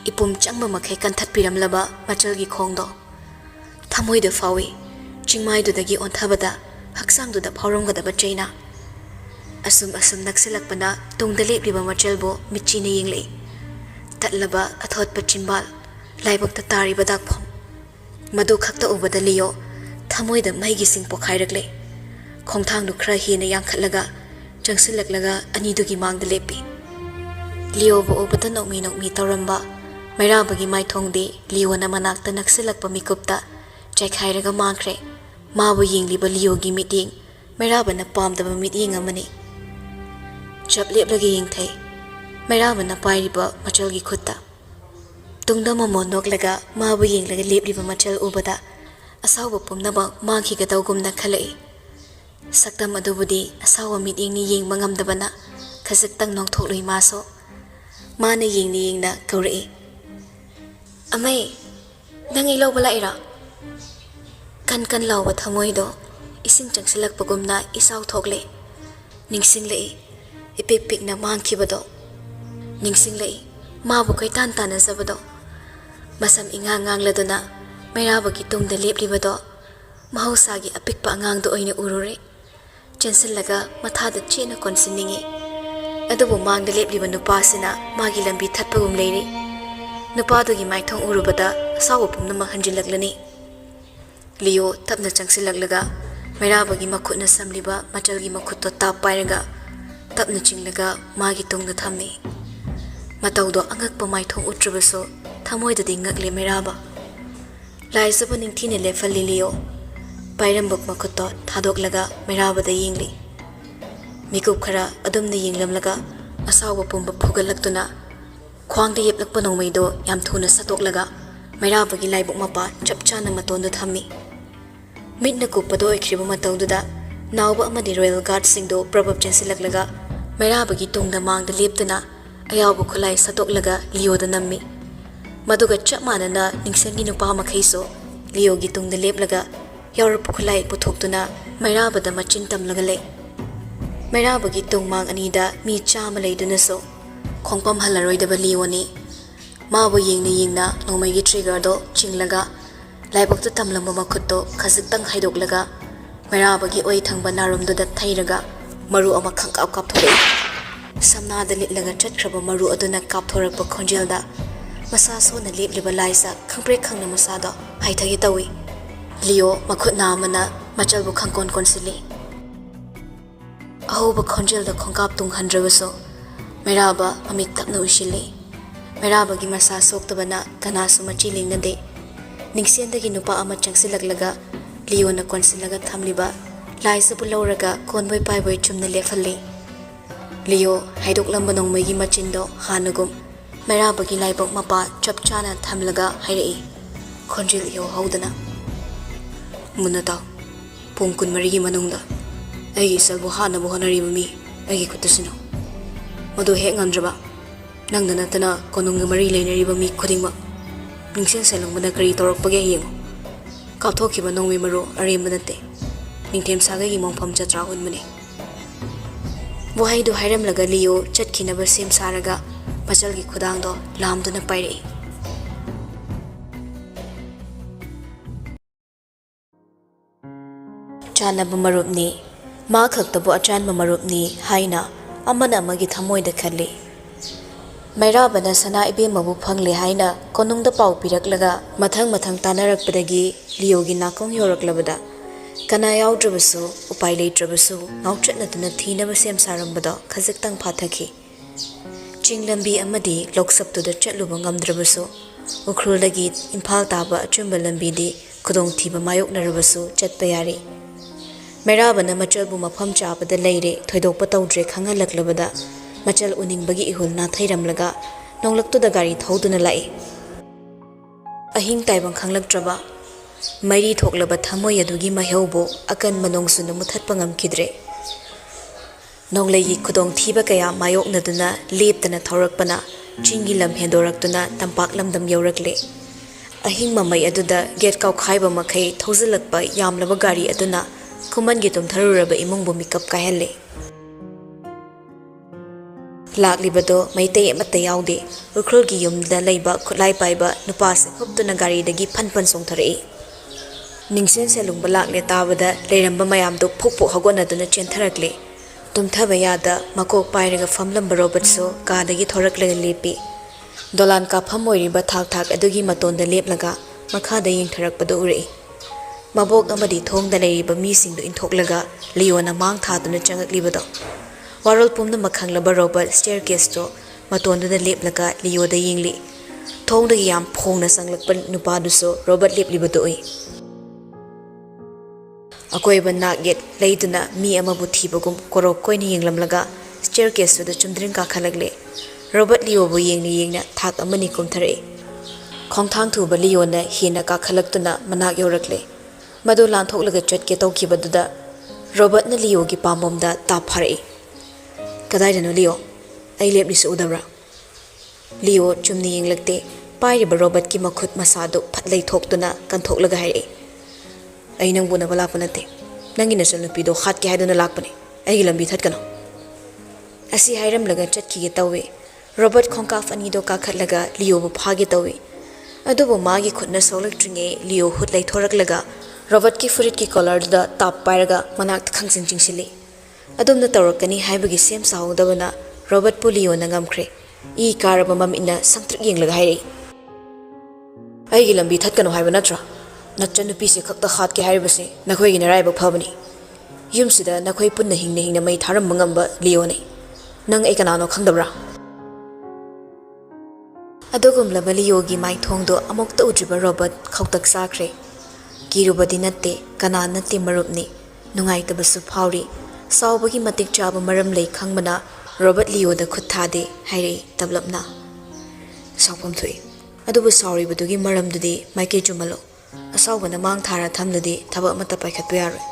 ipum changma makhai kanthat piramlaba machalgi khongdo. Thamoi de fawi chingmai du dagi onthabada haksang du da phawramgadaba chaina. Asum naksilakpana tungda lepliba machalbo michina yinglei. Tatlaba athot pachimbal laibokta tariba dakphom. Madu khakta ubada Leo thamoi da maigi sing pokhairaklei. Khongthang du khra hina yangkhatlaga changsilaklaga anidugi mangda lepi. Leo bo ubada nokmi tauramba mairabagi maithongdi Leo na manakta naksilakpa mikupta chaikhairaga mangkhre. Mabu yingliba Leo gi meeting mairabana pamdaba meeting amani. Chap leplagi yingthai mairabana pairiba machalgi khutta. Tungda mamo noklaga mabu yinglaga lepliba machal ubada asawba pumnaba mangkhigadawgumna khalai. Saktam adubudi asawa meeting ni yingba ngamdabana khaziktang nongthoklui maso. Mana yingna kaurai. Amai nangai lawba laira. Kan lawba thamoido ising changsilakpagumna isaw thokle. Ningsinglai ipik-pikna mangkhibado. Ningsinglai mabu kaitan tanazabado. Masam ingang-ngangladuna mairabagi tungda leplibado mahausagi apikpa angangdo oina urure. Chansilaga mathada chena konsiningi. Adubu mangda lepliba nupasina magi lambi thatpagum leiri. Nupadugi maithong urubada asawa pumnama hanjilaklani. Leo tapna changsilaklaga mairabagi makhutna samliba machalgi makhutto tap pairaga tapna chinglaga magi tungda thammi. Mataudo angakpa maithong utrabaso thamoidadi ngakle mairaba. Laisaba ningthina lefalli Leo pairambuk makhutto thadoklaga mairabada yingli. Mikup khara adumna yinglamlaga asawa pumba phugalaktuna khwangda yeplakpa nongmaido yam thuna satoklaga mairabagi laibuk mapa chapchana matonda thammi. Mitna kupado oikriba mataududa nauba amadi Royal Guard singdo prabab chansilaklaga mairabagi tungda mangda leptuna ayabu khulai satoklaga Leoda nammi. Maduga chap manana ningsengi nupa makhaiso Leogi tungda leplaga yaurapu khulai puthoktuna mairabada machin tamlaga le. Mairabagi tungmang anida mi chama leidunaso khongpam halaroidaba Leoni. Mabu yingna nongmaigi trigger do chinglaga laibokta tamlamba makhutto khaziktang haidoklaga mairabagi oi thangba narumduda thairaga maru ama khangkap kapthorei. Samnada litlaga chatkraba maru aduna kapthorakpa khonjelda masa sona lepliba laisa khangpre khangna masado haithagi tawi. Leo makhutna amana machalbu khangkon konsili. Ahoba khonjelda khongkap tunghandrabaso mairaba amik tapna ushili. Mairabagi masa soktabana kanasu machilingnade. Ningsendagi nupa ama changsilaklaga Leo na konsilaga thamliba laisabu lawraga konboi paiboi chumna lefalli. Leo haidoklamba nongmaigi machindo hanagum mairabagi laibok mapa chapchana thamlaga hairai. Khonjil yo haudana. Munata pung kun marigi manungda aigi salbu hanabu honariba mi aigi kutasino. Madu hek ngamdraba nangda natana konunga mari leinariba mi khudingma ningsen selangmana kari torakpage yengo. Kapthokiba nongmi maro aremba nate. Ningthem sagagi mongpham chatra hunmani. Wahaidu hairamlaga Leo chatkinaba sem saraga machalgi khudangdo lamduna pairei. Chanaba marupni ma khaktabu achanba marupni haina amana amagi thamoida khalli. Mairabana sana ibemabu phangle haina konungda pau piraklaga mathang tanarakpadagi Leogi nakong yoraklabada kana yaudраbasu upai leitrabasu ngauchatnatuna thinaba sem sarambado khaziktang phathaki. Chinglambi amadi loksaptuda chatluba ngamdrabasu ukhrulagi imphal taba achumba lambidi khudong thiba mayoknarabasu chatpa yari. Mairabana machalbu mafam chabada leire thoidokpa tawdre khangalaklabada machal uningbagi ihul na thairamlaga nonglaktuda gari thoduna lai. Ahing taibang khanglaktraba mairi thoklaba thamoi adugi maheubo akan manongsu muthatpa ngamkidre. Nonglegi khudong thiba kaya mayoknaduna leptana thorakpana chingi lam hendoraktuna tampak lamdam yaurakle. Ahing mamai aduda gate kaw khaiba makhai thozilakpa yamlaba gari aduna kumangi tumtharuraba imungbu mikap kaihale. ꯂꯥꯛꯂꯤꯕꯗꯣ Meitei ꯑꯃꯠꯇ ꯌꯥꯎꯗꯦ ꯎꯈ꯭ꯔꯨꯜꯒꯤ ꯌꯨꯝꯗ ꯂꯩꯕ ꯈꯨꯠꯂꯥꯏ ꯄꯥꯏꯕ ꯅꯨꯄꯥꯁꯤꯡ ꯍꯨꯞꯇꯨꯅ ꯒꯥꯔꯤꯗꯒꯤ ꯐꯟ ꯆꯣꯡꯊꯔꯛꯏ ꯅꯤꯡꯁꯦꯟ ꯁꯦꯂꯨꯡꯕ ꯂꯥꯛꯂꯦ ꯇꯥꯕꯗ ꯂꯩꯔꯝꯕ ꯃꯌꯥꯝꯗꯣ ꯐꯨꯛ ꯍꯧꯒꯠꯅꯗꯨꯅ ꯆꯦꯟꯊꯔꯛꯂꯦ ꯇꯨꯝꯊꯕ ꯌꯥꯗ ꯃꯀꯣꯛ ꯄꯥꯏꯔꯒ ꯐꯝꯂꯝꯕ ꯔꯣꯕꯔꯠꯁꯨ ꯀꯥꯗꯒꯤ ꯊꯣꯔꯛꯂꯒ ꯂꯦꯞꯄꯤ ꯗꯣꯂꯥꯟ ꯀꯥꯐꯝ ꯑꯣꯏꯔꯤꯕ ꯊꯥꯛ ꯑꯗꯨꯒꯤ ꯃꯇꯣꯟꯗ ꯂꯦꯞꯂꯒ ꯃꯈꯥꯗ ꯌꯦꯡꯊꯔꯛꯄꯗꯨ ꯎꯔꯛꯏ ꯃꯕꯣꯛ ꯑꯃꯗꯤ ꯊꯣꯡꯗ ꯂꯩꯔꯤꯕ ꯃꯤꯁꯤꯡꯗꯨ ꯏꯟꯊꯣꯛꯂꯒ ꯂꯤꯌꯣꯅ ꯃꯥꯡ ꯊꯥꯗꯨꯅ ꯆꯪꯉꯛꯂꯤꯕꯗꯣ ꯋꯥꯔꯣꯜ ꯄꯨꯝꯅꯃꯛ ꯈꯪꯂꯕ ꯔꯣꯕꯔꯠ ꯁ꯭ꯇꯦꯌꯔꯀꯦꯁꯇꯣ ꯃꯇꯣꯟꯗꯨꯗ ꯂꯦꯞꯂꯒ ꯂꯤꯌꯣꯗ ꯌꯦꯡꯂꯤ ꯊꯣꯡꯗꯒꯤ ꯌꯥꯝ ꯐꯣꯡꯅ ꯆꯪꯂꯛꯄ ꯅꯨꯄꯥꯗꯨꯁꯨ ꯔꯣꯕꯔꯠ ꯂꯦꯞꯂꯤꯕꯗꯨ ꯎꯏ ꯑꯀꯣꯏꯕ ꯅꯥꯛ ꯌꯦꯠ ꯂꯩꯗꯨꯅ ꯃꯤ ꯑꯃꯕꯨ ꯊꯤꯕꯒꯨꯝ ꯀꯣꯔꯣꯛ ꯀꯣꯏꯅ ꯌꯦꯡꯂꯝꯂꯒ ꯁ꯭ꯇꯦꯌꯔꯀꯦꯁꯇꯨꯗ ꯆꯨꯝꯗ꯭ꯔꯤꯡ ꯀꯥꯈꯠꯂꯛꯂꯦ ꯔꯣꯕꯔꯠ ꯂꯤꯌꯣꯕꯨ ꯌꯦꯡꯅ ꯊꯥꯛ ꯑꯃꯅꯤ ꯀꯨꯝꯊꯔꯛꯏ ꯈꯣꯡꯊꯥꯡ ꯊꯨꯕ ꯂꯤꯌꯣꯅ ꯍꯦꯟꯅ ꯀꯥꯈꯠꯂꯛꯇꯨꯅ ꯃꯅꯥꯛ ꯌꯧꯔꯛꯂꯦ ꯃꯗꯨ ꯂꯥꯟꯊꯣꯛꯂꯒ ꯆꯠꯀꯦ ꯇꯧꯈꯤꯕꯗꯨꯗ ꯔꯣꯕꯔꯠꯅ ꯂꯤꯌꯣꯒꯤ ꯄꯥꯝꯕꯣꯝꯗ ꯇꯥꯞ ꯐꯥꯔꯛꯏ ꯀꯗꯥꯏꯗꯅꯣ ꯂꯤꯌꯣ ꯑꯩ ꯂꯦꯞꯂꯤꯁꯤ ꯎꯗꯕ꯭ꯔꯥ ꯂꯤꯌꯣ ꯆꯨꯝꯅ ꯌꯦꯡꯂꯛꯇꯦ ꯄꯥꯏꯔꯤꯕ ꯔꯣꯕꯔꯠꯀꯤ ꯃꯈꯨꯠ ꯃꯁꯥꯗꯨ ꯐꯠ ꯂꯩꯊꯣꯛꯇꯨꯅ ꯀꯟꯊꯣꯛꯂꯒ ꯍꯥꯏꯔꯛꯏ ꯑꯩ ꯅꯪꯕꯨ ꯎꯅꯕ ꯂꯥꯛꯄ ꯅꯠꯇꯦ ꯅꯪꯒꯤ ꯅꯆꯟꯅꯨꯄꯤꯗꯣ ꯍꯥꯠꯀꯦ ꯍꯥꯏꯗꯨꯅ ꯂꯥꯛꯄꯅꯤ ꯑꯩꯒꯤ ꯂꯝꯕꯤ ꯊꯠꯀꯅꯨ ꯑꯁꯤ ꯍꯥꯏꯔꯝꯂꯒ ꯆꯠꯈꯤꯒꯦ ꯇꯧꯏ ꯔꯣꯕꯔꯠ ꯈꯣꯡꯀꯥꯞ ꯑꯅꯤꯗꯣ ꯀꯥꯈꯠꯂꯒ ꯂꯤꯌꯣꯕꯨ ꯐꯥꯒꯦ ꯇꯧꯏ ꯑꯗꯨꯕꯨ ꯃꯥꯒꯤ ꯈꯨꯠꯅ ꯁꯣꯛꯂꯛꯇ꯭ꯔꯤꯉꯩ ꯂꯤꯌꯣ ꯍꯨꯠ ꯂꯩꯊꯣꯔꯛꯂꯒ ꯔꯣꯕꯔꯠꯀꯤ ꯐꯨꯔꯤꯠꯀꯤ ꯀꯣꯂꯔꯗꯨꯗ ꯇꯥꯞ ꯄꯥꯏꯔꯒ ꯃꯅꯥꯛꯇ ꯈꯪꯆꯤꯡ ꯆꯤꯡꯁꯤꯜꯂꯤ ꯑꯗꯨꯝꯅ ꯇꯧꯔꯛꯀꯅꯤ ꯍꯥꯏꯕꯒꯤ ꯁꯦꯝ ꯁꯥꯍꯧꯗꯕꯅ ꯔꯣꯕꯔꯠꯄꯨ ꯂꯤꯌꯣꯅ ꯉꯝꯈ꯭ꯔꯦ ꯏ ꯀꯥꯔꯕ ꯃꯃꯤꯠꯅ ꯁꯪꯇ꯭ꯔꯤꯛ ꯌꯦꯡꯂꯒ ꯍꯥꯏꯔꯛꯏ ꯑꯩꯒꯤ ꯂꯝꯕꯤ ꯊꯠꯀꯅꯨ ꯍꯥꯏꯕ ꯅꯠꯇ꯭ꯔꯥ ꯅꯆꯟꯅꯨꯄꯤꯁꯦ ꯈꯛꯇ ꯍꯥꯠꯀꯦ ꯍꯥꯏꯔꯤꯕꯁꯤ ꯅꯈꯣꯏꯒꯤ ꯅꯔꯥꯏꯕꯛ ꯐꯕꯅꯤ ꯌꯨꯝꯁꯤꯗ ꯅꯈꯣꯏ ꯄꯨꯟꯅ ꯍꯤꯡꯅ ꯃꯩ ꯊꯥꯔꯝꯕ ꯉꯝꯕ ꯂꯤꯌꯣꯅꯤ ꯅꯪ ꯑꯩ ꯀꯅꯥꯅꯣ ꯈꯪꯗꯕ꯭ꯔꯥ ꯑꯗꯨꯒꯨꯝꯂꯕ ꯂꯤꯌꯣꯒꯤ ꯃꯥꯏꯊꯣꯡꯗꯣ ꯑꯃꯨꯛꯇ ꯎꯗ꯭ꯔꯤꯕ ꯔꯣꯕꯔꯠ ꯈꯧꯇꯛ ꯆꯥꯈ꯭ꯔꯦ ꯀꯤꯔꯨꯕꯗꯤ ꯅꯠꯇꯦ ꯀꯅꯥ ꯅꯠꯇꯦ ꯃꯔꯨꯞꯅꯤ ꯅꯨꯡꯉꯥꯏꯇꯕꯁꯨ ꯐꯥꯎꯔꯤ ꯁꯥꯎꯕꯒꯤ ꯃꯇꯤꯛ ꯆꯥꯕ ꯃꯔꯝ ꯂꯩ ꯈꯪꯕꯅ ꯔꯣꯕꯔꯠ ꯂꯤꯌꯣꯗ ꯈꯨꯠ ꯊꯥꯗꯦ ꯍꯥꯏꯔꯛꯏ ꯇꯞꯂꯞꯅ ꯁꯥꯎꯐꯝ ꯊꯣꯛꯏ ꯑꯗꯨꯕꯨ ꯁꯥꯎꯔꯤꯕꯗꯨꯒꯤ ꯃꯔꯝꯗꯨꯗꯤ ꯃꯥꯏꯀꯩ ꯆꯨꯝꯍꯜꯂꯣ ꯑꯁꯥꯎꯕꯅ ꯃꯥꯡ ꯊꯥꯔ ꯊꯝꯂꯗꯤ ꯊꯕꯛ ꯑꯃꯠꯇ ꯄꯥꯏꯈꯠꯄ ꯌꯥꯔꯣꯏ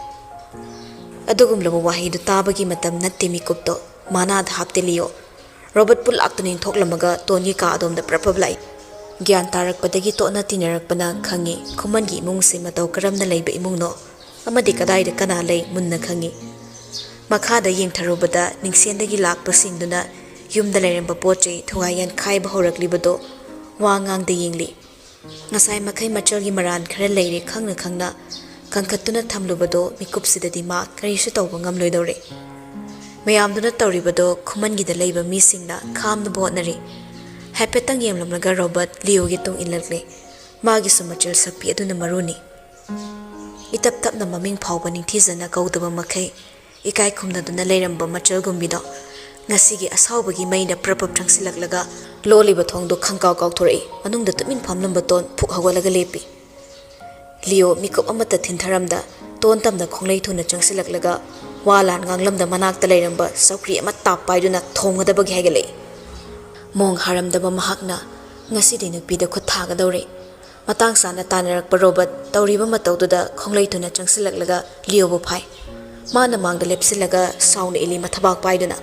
ꯑꯗꯨꯒꯨꯝꯂꯕ ꯋꯥꯍꯩꯗꯨ ꯇꯥꯕꯒꯤ ꯃꯇꯝ ꯅꯠꯇꯦ ꯃꯤꯀꯨꯞꯇꯣ ꯃꯥꯅꯥꯗ ꯍꯥꯞꯇꯦ ꯂꯤꯌꯣ ꯔꯣꯕꯔꯠꯄꯨ ꯂꯥꯛꯇꯨꯅ ꯏꯟꯊꯣꯛꯂꯝꯃꯒ ꯇꯣꯟꯒꯤ ꯀꯥ ꯑꯗꯣꯝꯗ ꯄ꯭ꯔꯞ ꯂꯥꯛꯏ ꯒ꯭ꯌꯥꯟ ꯇꯥꯔꯛꯄꯗꯒꯤ ꯇꯣꯠꯅ ꯇꯤꯟꯅꯔꯛꯄꯅ ꯈꯪꯉꯤ ꯈꯨꯃꯟꯒꯤ ꯏꯃꯨꯡꯁꯦ ꯃꯇꯧ ꯀꯔꯝꯅ ꯂꯩꯕ ꯏꯃꯨꯡꯅꯣ ꯑꯃꯗꯤ ꯀꯗꯥꯏꯗ ꯀꯅꯥ ꯂꯩ ꯃꯨꯟꯅ ꯈꯪꯉꯤ ꯃꯈꯥꯗ ꯌꯦꯡꯊꯔꯨꯕꯗ ꯅꯤꯡꯁꯦꯟꯗꯒꯤ ꯂꯥꯛꯄꯁꯤꯡꯗꯨꯅ ꯌꯨꯝꯗ ꯂꯩꯔꯝꯕ ꯄꯣꯠ ꯆꯩ ꯊꯨꯒꯥꯏ ꯌꯥꯟꯈꯥꯏꯕ ꯍꯧꯔꯛꯂꯤꯕꯗꯣ ꯋꯥ ꯉꯥꯡꯗ ꯌꯦꯡꯂꯤ ꯉꯁꯥꯏ ꯃꯈꯩ ꯃꯆꯜꯒꯤ ꯃꯔꯥꯟ ꯈꯔ ꯂꯩꯔꯦ ꯈꯪꯅ ꯀꯟꯈꯠꯇꯨꯅ ꯊꯝꯂꯨꯕꯗꯣ ꯃꯤꯀꯨꯞꯁꯤꯗꯗꯤ ꯃꯥ ꯀꯔꯤꯁꯨ ꯇꯧꯕ ꯉꯝꯂꯣꯏꯗꯧꯔꯦ ꯃꯌꯥꯝꯗꯨꯅ ꯇꯧꯔꯤꯕꯗꯣ ꯈꯨꯃꯟꯒꯤꯗ ꯂꯩꯕ ꯃꯤꯁꯤꯡꯅ ꯈꯥꯝꯅꯕ ꯍꯣꯠꯅꯔꯤ ꯍꯥꯏꯐꯦꯠꯇꯪ ꯌꯦꯡꯂꯝꯂꯒ ꯔꯣꯕꯔꯠ ꯂꯤꯌꯣꯒꯤ ꯇꯨꯡ ꯏꯜꯂꯛꯂꯦ ꯃꯥꯒꯤꯁꯨ ꯃꯆꯜ ꯁꯛꯄꯤ ꯑꯗꯨꯅ ꯃꯔꯨꯅꯤ ꯏꯇꯞ ꯇꯞꯅ ꯃꯃꯤꯡ ꯐꯥꯎꯕ ꯅꯤꯡꯊꯤꯖꯅ ꯀꯧꯗꯕ ꯃꯈꯩ ꯏꯀꯥꯏ ꯈꯨꯝꯅꯗꯨꯅ ꯂꯩꯔꯝꯕ ꯃꯆꯜꯒꯨꯝꯕꯤꯗꯣ ꯉꯁꯤꯒꯤ ꯑꯁꯥꯎꯕꯒꯤ ꯃꯩꯅ ꯄ꯭ꯔꯞ ꯆꯪꯁꯤꯜꯂꯛꯂꯒ ꯂꯣꯜꯂꯤꯕ ꯊꯣꯡꯗꯣ ꯈꯪꯀꯥꯎ ꯀꯥꯎꯊꯣꯔꯛꯏ ꯃꯅꯨꯡꯗ ꯇꯨꯃꯤꯟ ꯐꯝꯂꯝꯕ ꯇꯣꯟ ꯐꯨꯛ ꯍꯧꯒꯠꯂꯒ ꯂꯦꯞꯄꯤ ꯂꯤꯌꯣ ꯃꯤꯀꯨꯞ ꯑꯃꯠꯇ ꯊꯤꯟꯊꯔꯝꯗ ꯇꯣꯟ ꯇꯝꯅ ꯈꯣꯡꯂꯩ ꯊꯨꯅ ꯆꯪꯁꯤꯜꯂꯛꯂꯒ ꯋꯥ ꯂꯥꯟ ꯉꯥꯡꯂꯝꯗ ꯃꯅꯥꯛꯇ ꯂꯩꯔꯝꯕ ꯆꯧꯀ꯭ꯔꯤ ꯑꯃ ꯇꯥꯞ ꯄꯥꯏꯗꯨꯅ ꯊꯣꯡꯒꯗꯕꯒꯤ ꯍꯥꯏꯒꯠꯂꯛꯏ ꯃꯣꯡ ꯍꯥꯔꯝꯗꯕ ꯃꯍꯥꯛꯅ ꯉꯁꯤꯗꯤ ꯅꯨꯄꯤꯗ ꯈꯨꯠ ꯊꯥꯒꯗꯧꯔꯦ ꯃꯇꯥꯡ ꯆꯥꯅ ꯇꯥꯟꯅꯔꯛꯄ ꯔꯣꯕꯔꯠ ꯇꯧꯔꯤꯕ ꯃꯇꯧꯗꯨꯗ ꯈꯣꯡꯂꯩ ꯊꯨꯅ ꯆꯪꯁꯤꯜꯂꯛꯂꯒ ꯂꯤꯌꯣꯕꯨ ꯐꯥꯏ ꯃꯥꯅ ꯃꯥꯡꯗ ꯂꯦꯞꯁꯤꯜꯂꯒ ꯁꯥꯎꯅ ꯏꯜꯂꯤ ꯃꯊꯕꯥꯛ ꯄꯥꯏꯗꯨꯅ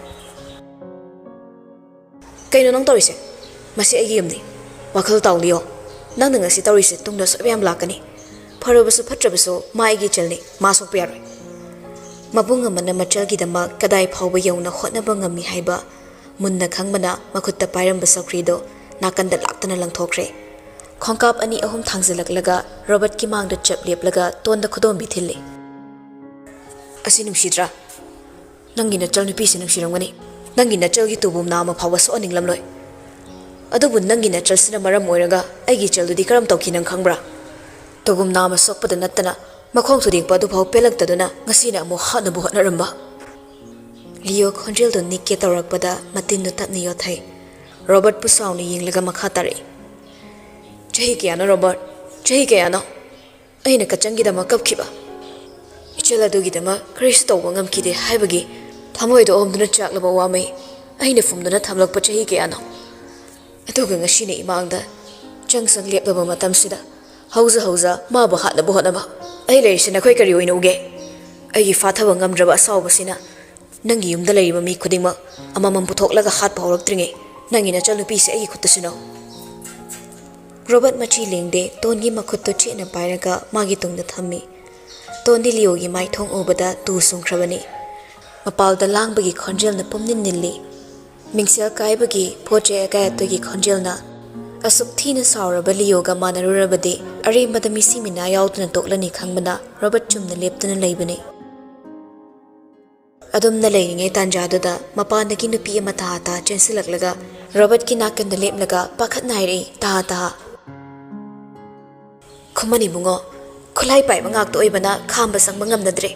ꯀꯩꯅꯣ ꯅꯪ ꯇꯧꯔꯤꯁꯦ ꯃꯁꯤ ꯑꯩꯒꯤ ꯌꯨꯝꯅꯤ ꯋꯥꯈꯜ ꯇꯥꯎ ꯂꯤꯌꯣ ꯅꯪꯅ ꯉꯁꯤ ꯇꯧꯔꯤꯁꯦ ꯇꯨꯡꯗ ꯁꯣꯏꯕ ꯌꯥꯝ ꯂꯥꯛꯀꯅꯤ ꯐꯔꯕꯁꯨ ꯐꯠꯇ꯭ꯔꯕꯁꯨ ꯃꯥ ꯑꯩꯒꯤ ꯏꯆꯜꯅꯤ ꯃꯥ ꯁꯣꯛꯄ ꯌꯥꯔꯣꯏ ꯃꯕꯨꯡ ꯑꯃꯅ ꯃꯆꯜꯒꯤꯗꯃꯛ ꯀꯗꯥꯏ ꯐꯥꯎꯕ ꯌꯧꯅ ꯍꯣꯠꯅꯕ ꯉꯝꯃꯤ ꯍꯥꯏꯕ ꯃꯨꯟꯅ ꯈꯪꯕꯅ ꯃꯈꯨꯠꯇ ꯄꯥꯏꯔꯝꯕ ꯆꯧꯀ꯭ꯔꯤꯗꯣ ꯅꯥꯀꯟꯗ ꯂꯥꯛꯇꯨꯅ ꯂꯪꯊꯣꯛꯈ꯭ꯔꯦ ꯈꯣꯡꯀꯥꯞ 2-3 ꯊꯥꯡꯖꯤꯜꯂꯛꯂꯒ ꯔꯣꯕꯔꯠꯀꯤ ꯃꯥꯡꯗ ꯆꯞ ꯂꯦꯞꯂꯒ ꯇꯣꯟꯗ ꯈꯨꯗꯣꯝꯕꯤ ꯊꯤꯜꯂꯤ ꯑꯁꯤ ꯅꯨꯡꯁꯤꯗ꯭ꯔꯥ ꯅꯪꯒꯤ ꯅꯆꯜ ꯅꯨꯄꯤꯁꯤ ꯅꯨꯡꯁꯤꯔꯝꯒꯅꯤ ꯅꯪꯒꯤ ꯅꯆꯜꯒꯤ ꯇꯨꯕꯨꯝ ꯅꯥꯝꯃ ꯐꯥꯎꯕ ꯁꯣꯛꯍꯟꯅꯤꯡꯂꯝꯂꯣꯏ ꯑꯗꯨꯕꯨ ꯅꯪꯒꯤ ꯅꯆꯜꯁꯤꯅ ꯃꯔꯝ ꯑꯣꯏꯔꯒ ꯑꯩꯒꯤ ꯏꯆꯜꯗꯨꯗꯤ ꯀꯔꯝ ꯇꯧꯈꯤ ꯅꯪ ꯈꯪꯕ꯭ꯔꯥ ꯇꯨꯒꯨꯝ ꯅꯥꯝꯃ ꯁꯣꯛꯄꯗ ꯅꯠꯇꯅ ꯃꯈꯣꯡ ꯊꯨꯗꯦꯛꯄ ꯑꯗꯨꯐꯥꯎ ꯄꯦꯜꯂꯛꯇꯗꯨꯅ ꯉꯁꯤꯅ ꯑꯃꯨꯛ ꯍꯥꯠꯅꯕ ꯍꯣꯠꯅꯔꯝꯕ ꯂꯤꯌꯣ ꯈꯣꯟꯖꯦꯜꯗꯨ ꯅꯤꯛꯀꯦ ꯇꯧꯔꯛꯄꯗ ꯃꯇꯤꯟꯗꯨ ꯇꯞꯅ ꯌꯣꯠꯊꯩ ꯔꯣꯕꯔꯠꯄꯨ ꯁꯥꯎꯅ ꯌꯦꯡꯂꯒ ꯃꯈꯥ ꯇꯥꯔꯛꯏ ꯆꯍꯤ ꯀꯌꯥꯅꯣ ꯔꯣꯕꯔꯠ ꯆꯍꯤ ꯀꯌꯥꯅꯣ ꯑꯩꯅ ꯀꯆꯟꯒꯤꯗꯃꯛ ꯀꯞꯈꯤꯕ ꯏꯆꯜ ꯑꯗꯨꯒꯤꯗꯃꯛ ꯀꯔꯤꯁꯨ ꯇꯧꯕ ꯉꯝꯈꯤꯗꯦ ꯍꯥꯏꯕꯒꯤ ꯊꯃꯣꯏꯗ ꯑꯣꯝꯗꯨꯅ ꯆꯥꯛꯂꯕ ꯋꯥꯃꯩ ꯑꯩꯅ ꯐꯨꯝꯗꯨꯅ ꯊꯝꯂꯛꯄ ꯆꯍꯤ ꯀꯌꯥꯅꯣ ꯑꯗꯨꯒ ꯉꯁꯤꯅ ꯏꯃꯥꯡꯗ ꯆꯪ ꯂꯦꯞꯂꯕ ꯃꯇꯝꯁꯤꯗ ꯍꯧꯖ ꯃꯥꯕꯨ ꯍꯥꯠꯅꯕ ꯍꯣꯠꯅꯕ ꯑꯩ ꯂꯩꯔꯤꯁꯦ ꯅꯈꯣꯏ ꯀꯔꯤ ꯑꯣꯏꯅ ꯎꯒꯦ ꯑꯩꯒꯤ ꯐꯥꯊꯕ ꯉꯝꯗ꯭ꯔꯕ ꯑꯁꯥꯎꯕꯁꯤꯅ ꯅꯪꯒꯤ ꯌꯨꯝꯗ ꯂꯩꯔꯤꯕ ꯃꯤ ꯈꯨꯗꯤꯡꯃꯛ ꯑꯃꯃꯝ ꯄꯨꯊꯣꯛꯂꯒ ꯍꯥꯠꯄ ꯍꯧꯔꯛꯇ꯭ꯔꯤꯉꯩ ꯅꯪꯒꯤ ꯅꯆꯜꯅꯨꯄꯤꯁꯦ ꯑꯩꯒꯤ ꯈꯨꯠꯇꯁꯤꯅꯣ ꯔꯣꯕꯔꯠ ꯃꯆꯤ ꯂꯦꯡꯗꯦ ꯇꯣꯟꯒꯤ ꯃꯈꯨꯠꯇꯨ ꯆꯦꯠꯅ ꯄꯥꯏꯔꯒ ꯃꯥꯒꯤ ꯇꯨꯡꯗ ꯊꯝꯃꯤ ꯇꯣꯟꯗꯤ ꯂꯤꯌꯣꯒꯤ ꯃꯥꯏꯊꯣꯡ ꯎꯕꯗ two ꯁꯨꯡꯈ꯭ꯔꯕꯅꯤ ꯃꯄꯥꯜꯗ ꯂꯥꯡꯕꯒꯤ ꯈꯣꯟꯖꯦꯜꯅ ꯄꯨꯝꯅꯤꯟ ꯅꯤꯜꯂꯤ Mingsel kaibagi poche akayatogi khonjelna asuk thina sauraba Leoga manarurabadi arimada misimina yauduna toklani khangbana Robert chumna leptuna leibani. Adumna leiringe tanjaduda mapandagi nupi ama tahata chensilaklaga Robert ki nakanda lepnaga pakhat nairi tahata. Khumani bungo khulai pai mangak to oibana khamba sangba ngamnadre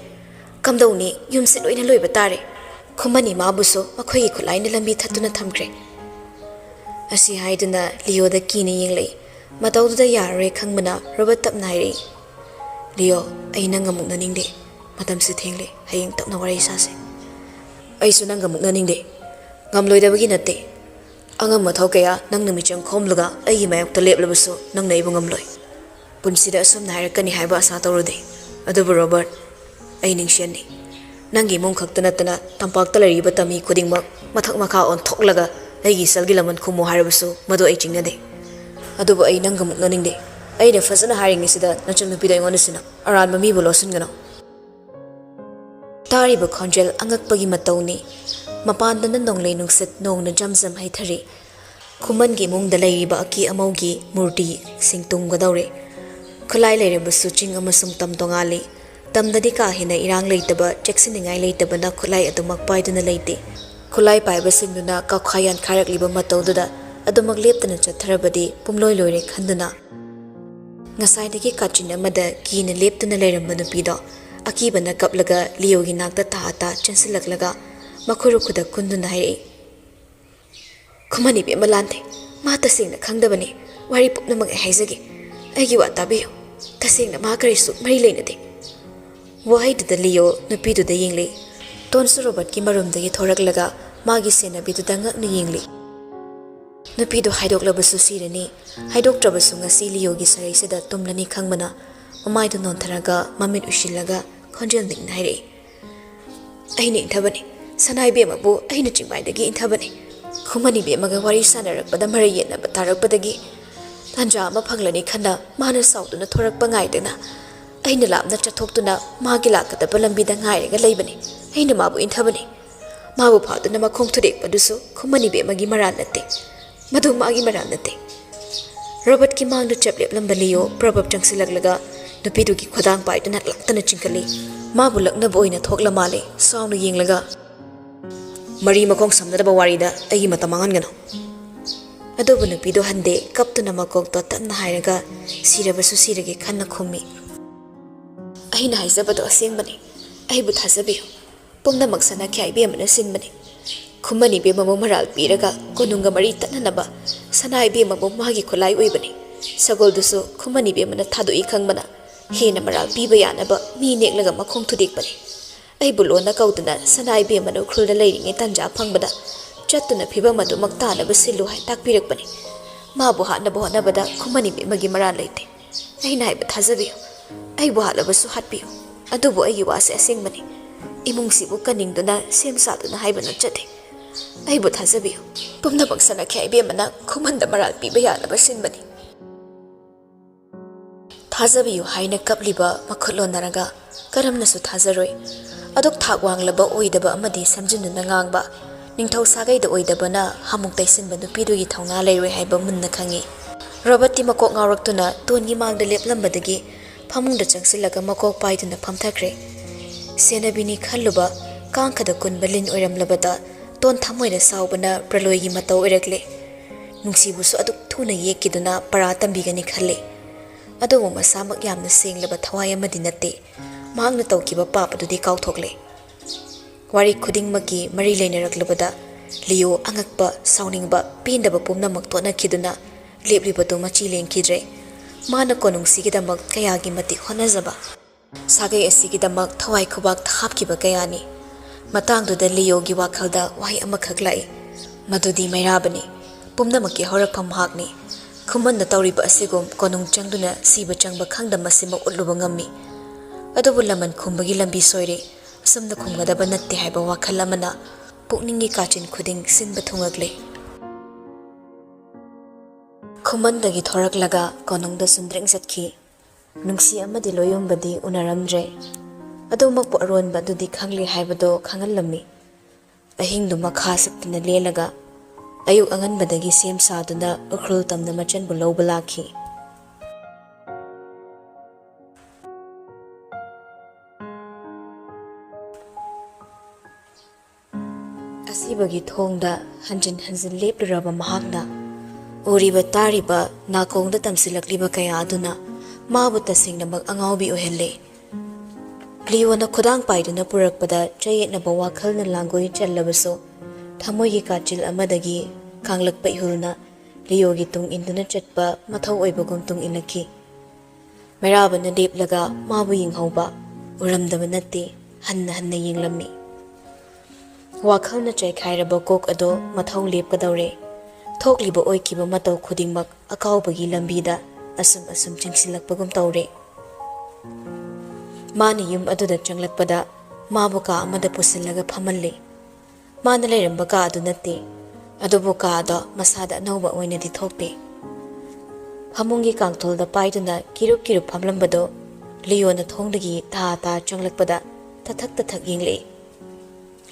kamdawni yumsit oina loiba tare khumani mabuso makhoi khulai na lambi thatuna thamkre asi haiduna Leo da kini yinglei matawduda yarre khangmana Robert tap nairi Leo aina ngamukna ningde matam si thengle hayeng tapna warai sase aisu nang ngamukna ningde ngamloidabagi natte angam mathau kaya nang namichang khomluga ai mayok to leplabuso nang naibu ngamloi punsida asum nairakani haiba asa tawrude adubu Robert ai ningshiani nangi mong khaktana tana tampak talariba tami khudingmak mathak makha on thoklaga aigi salgi laman khumo harabusu madu ai chingnade adubu ai nangamuk naningde ai ne fazana haringi sida nacham nupi dai ngonusina aran mami bolosun gano tariba khonjel angakpagi matawni mapandana nonglei nungsit nongna jamjam haithari khumangi mungda leiriba aki amaugi murti singtunggadawre khulai lerebusu ching amasung tamtongali tamdadi ka hina irang leitaba cheksiningai leitabana khulai adumak paiduna leite khulai paibasingduna kakhayan kharakliba matawduda adumak leptana chatharabadi pumloi loire khanduna ngasaidagi kachin amada kina leptuna leiramba nupido akibana kaplaga Leogi nakta tahata chensilaklaga makhuru khuda kunduna hai khumani be malante ma tasingna khangdabani wari pupnamak haizagi aigi wa tabiyo tasingna ma karisu mari leinade wahidda Leo nupiduda yingli tonsu Robert ki marumdagi thoraklaga magi senabiduda ngakna yingli nupidu haidoklabasu sirani haidoktrabasu ngasi Leogi saraisida tumlani khangmana mamaidu nontharaga mamit ushillaga khonjel ningna haire aina inthabani sanai be mabu aina chingbaidagi inthabani khumani be maga wari sanarakpada marayena batarakpadagi tanja ama phanglani khanda mana sauduna thorakpa ngaidena aina lamna chathoktuna magi lakadaba lambida ngairega leibani aina mabu inthabani mabu phaduna makhong thudekpadusu khumani be magi maran natte madu magi maran natte Robert ki mangdu chaplep lamba Leo probab changsilaglaga nupidugi khodang paiduna laktana chingkali mabu lakna boina thokla male saunu yinglaga mari makong samnadaba warida agi matamangan gano adobu nupido hande kaptuna makok to tanna hairaga sirabasu sirage khanna khummi aina haizabado asengbani aibu thasabiyo pumna maksana khyai be amana sinbani khumani be mamo maral piraga konunga mari tananaba sanai be mamo magi khulai oibani sagol dusu khumani be amana thadoi khangbana hena maral piba yanaba mi neklaga makhong thudekbani ai bulona kauduna sanai be amana khulda leiringe tanja phangbada chatuna phiba madu maktana basilu hai takpirakbani mabu hana bohna bada khumani be magi maral leite ai nai ba thajabiyo ai bo hala basu hatpiyo adubu ai wase asengbani imung sibu kaningduna semsaduna haibana chate ai bo thajabiyo pumna bangsana khyai be amana khumanda maral piba yana basinbani thajabiyo haina kapliba makhulon naraga karamnasu thajaroi adok thagwanglaba oidaba amadi samjinuna ngangba ningthau sagaida oidabana hamuk taisinba nupidugi thawna leiroi haiba munna khangi Robert ti makok ngawraktuna tongi mangda leplambadagi phamungda changsilaga makok paiduna phamthakre senabini khalluba kangkhada kunbalin oiramlabada ton thamoida saubana praloigi matau oirakle nungsibusu aduk thuna yekiduna para tambigani khalle adomo masamak yamna senglaba thawai amadi natte mangna tawkiba papadudi kauthokle wari khuding maki mari leinaраклабada Leo angakpa sauningba pindaba pumnamak tona khiduna leplibatu machi lengkidre mana konungsigidamak kayagi mati honajaba sagai asigidamak thawai khubak thapkiba kayani matangduda Leo gi wakhalda wahi amakhak lai madudi mairabani pumnamaki horakpham hakni khumanda tawriba asigum konung changduna siba changba khangdama sima utluba ngammi adubu laman khumbagi lambi soire samna khumgadaba natte haiba wakhal amana pukningi kachin khuding sinba thungagle khumandagi thoraklaga konungda sundreng satki nungsi amadi loyombadi unaramdre adumak aronba dudi khangli haibado khangallammi ahingdu makha saktina lelaga ꯑꯌꯨꯛ ꯑꯉꯟꯕꯗꯒꯤ ꯁꯦꯝ ꯁꯥꯗꯨꯅ ꯎꯈ꯭ꯔꯨꯜ ꯇꯝꯅ ꯃꯆꯟꯕꯨ ꯂꯧꯕ ꯂꯥꯛꯈꯤ꯫ ꯑꯁꯤꯕꯒꯤ ꯊꯣꯡꯗ ꯍꯟꯖꯤꯟ ꯍꯟꯖꯤꯟ ꯂꯦꯞꯂꯨꯔꯕ ꯃꯍꯥꯛꯅ ꯎꯔꯤꯕ ꯇꯥꯔꯤꯕ ꯅꯥꯀꯣꯡꯗ ꯇꯝꯁꯤꯜꯂꯛꯂꯤꯕ ꯀꯌꯥ ꯑꯗꯨꯅ ꯃꯥꯕꯨ ꯇꯁꯦꯡꯅꯃꯛ ꯑꯉꯥꯎꯕꯤ ꯑꯣꯏꯍꯜꯂꯦ꯫ ꯂꯤꯌꯣꯅ ꯈꯨꯗꯥꯡ ꯄꯥꯏꯗꯨꯅ ꯄꯨꯔꯛꯄꯗ ꯆꯌꯦꯠꯅꯕ ꯋꯥꯈꯜꯅ ꯂꯥꯡꯒꯣꯏ ꯆꯜꯂꯕꯁꯨ ꯊꯃꯣꯏꯒꯤ ꯀꯥꯆꯤꯜ ꯑꯃꯗꯒꯤ ꯀꯥꯡꯂꯛꯄ ꯏꯍꯨꯜꯅ ꯂꯤꯌꯣꯒꯤ ꯇꯨꯡ ꯏꯟꯗꯨꯅ ꯆꯠꯄ ꯃꯊꯧ ꯑꯣꯏꯕꯒꯨꯝ ꯇꯨꯡ ꯏꯜꯂꯛꯈꯤ꯫ ꯃꯩꯔꯥꯕꯅ ꯂꯦꯞꯂꯒ ꯃꯥꯕꯨ ꯌꯦꯡꯍꯧꯕ ꯎꯔꯝꯗꯕ ꯅꯠꯇꯦ, ꯍꯟꯅ ꯍꯟꯅ ꯌꯦꯡꯂꯝꯃꯤ꯫ ꯋꯥꯈꯜꯅ ꯆꯥꯏꯈꯥꯏꯔꯕ ꯀꯣꯛ ꯑꯗꯣ ꯃꯊꯧ ꯂꯦꯞꯀꯗꯧꯔꯦ꯫ ꯊꯣꯛꯂꯤꯕ ꯑꯣꯏꯈꯤꯕ ꯃꯇꯧ ꯈꯨꯗꯤꯡꯃꯛ ꯑꯀꯥꯎꯕꯒꯤ ꯂꯝꯕꯤꯗ ꯑꯁꯨꯝ ꯑꯁꯨꯝ ꯆꯤꯡꯁꯤꯜꯂꯛꯄꯒꯨꯝ ꯇꯧꯔꯦ꯫ ꯃꯥꯅ ꯌꯨꯝ ꯑꯗꯨꯗ ꯆꯪꯂꯛꯄꯗ ꯃꯥꯕꯨ ꯀꯥ ꯑꯃꯗ ꯄꯨꯁꯤꯜꯂꯒ ꯐꯝꯍꯜꯂꯤ꯫ ꯃꯥꯅ ꯂꯩꯔꯝꯕ ꯀꯥ ꯑꯗꯨ ꯅꯠꯇꯦ, ꯑꯗꯨꯕꯨ ꯀꯥꯗꯣ ꯃꯁꯥꯗ ꯑꯅꯧꯕ ꯑꯣꯏꯅꯗꯤ ꯊꯣꯛꯇꯦ꯫ ꯐꯃꯨꯡꯒꯤ ꯀꯥꯡꯊꯣꯜꯗ ꯄꯥꯏꯗꯨꯅ ꯀꯤꯔꯨꯞ ꯀꯤꯔꯨꯞ ꯐꯝꯂꯝꯕꯗꯣ ꯂꯤꯌꯣꯅ ꯊꯣꯡꯗꯒꯤ ꯊꯥ ꯊꯥ ꯆꯪꯂꯛꯄꯗ ꯇꯊꯛ ꯇꯊꯛ ꯌꯦꯡꯂꯛꯏ꯫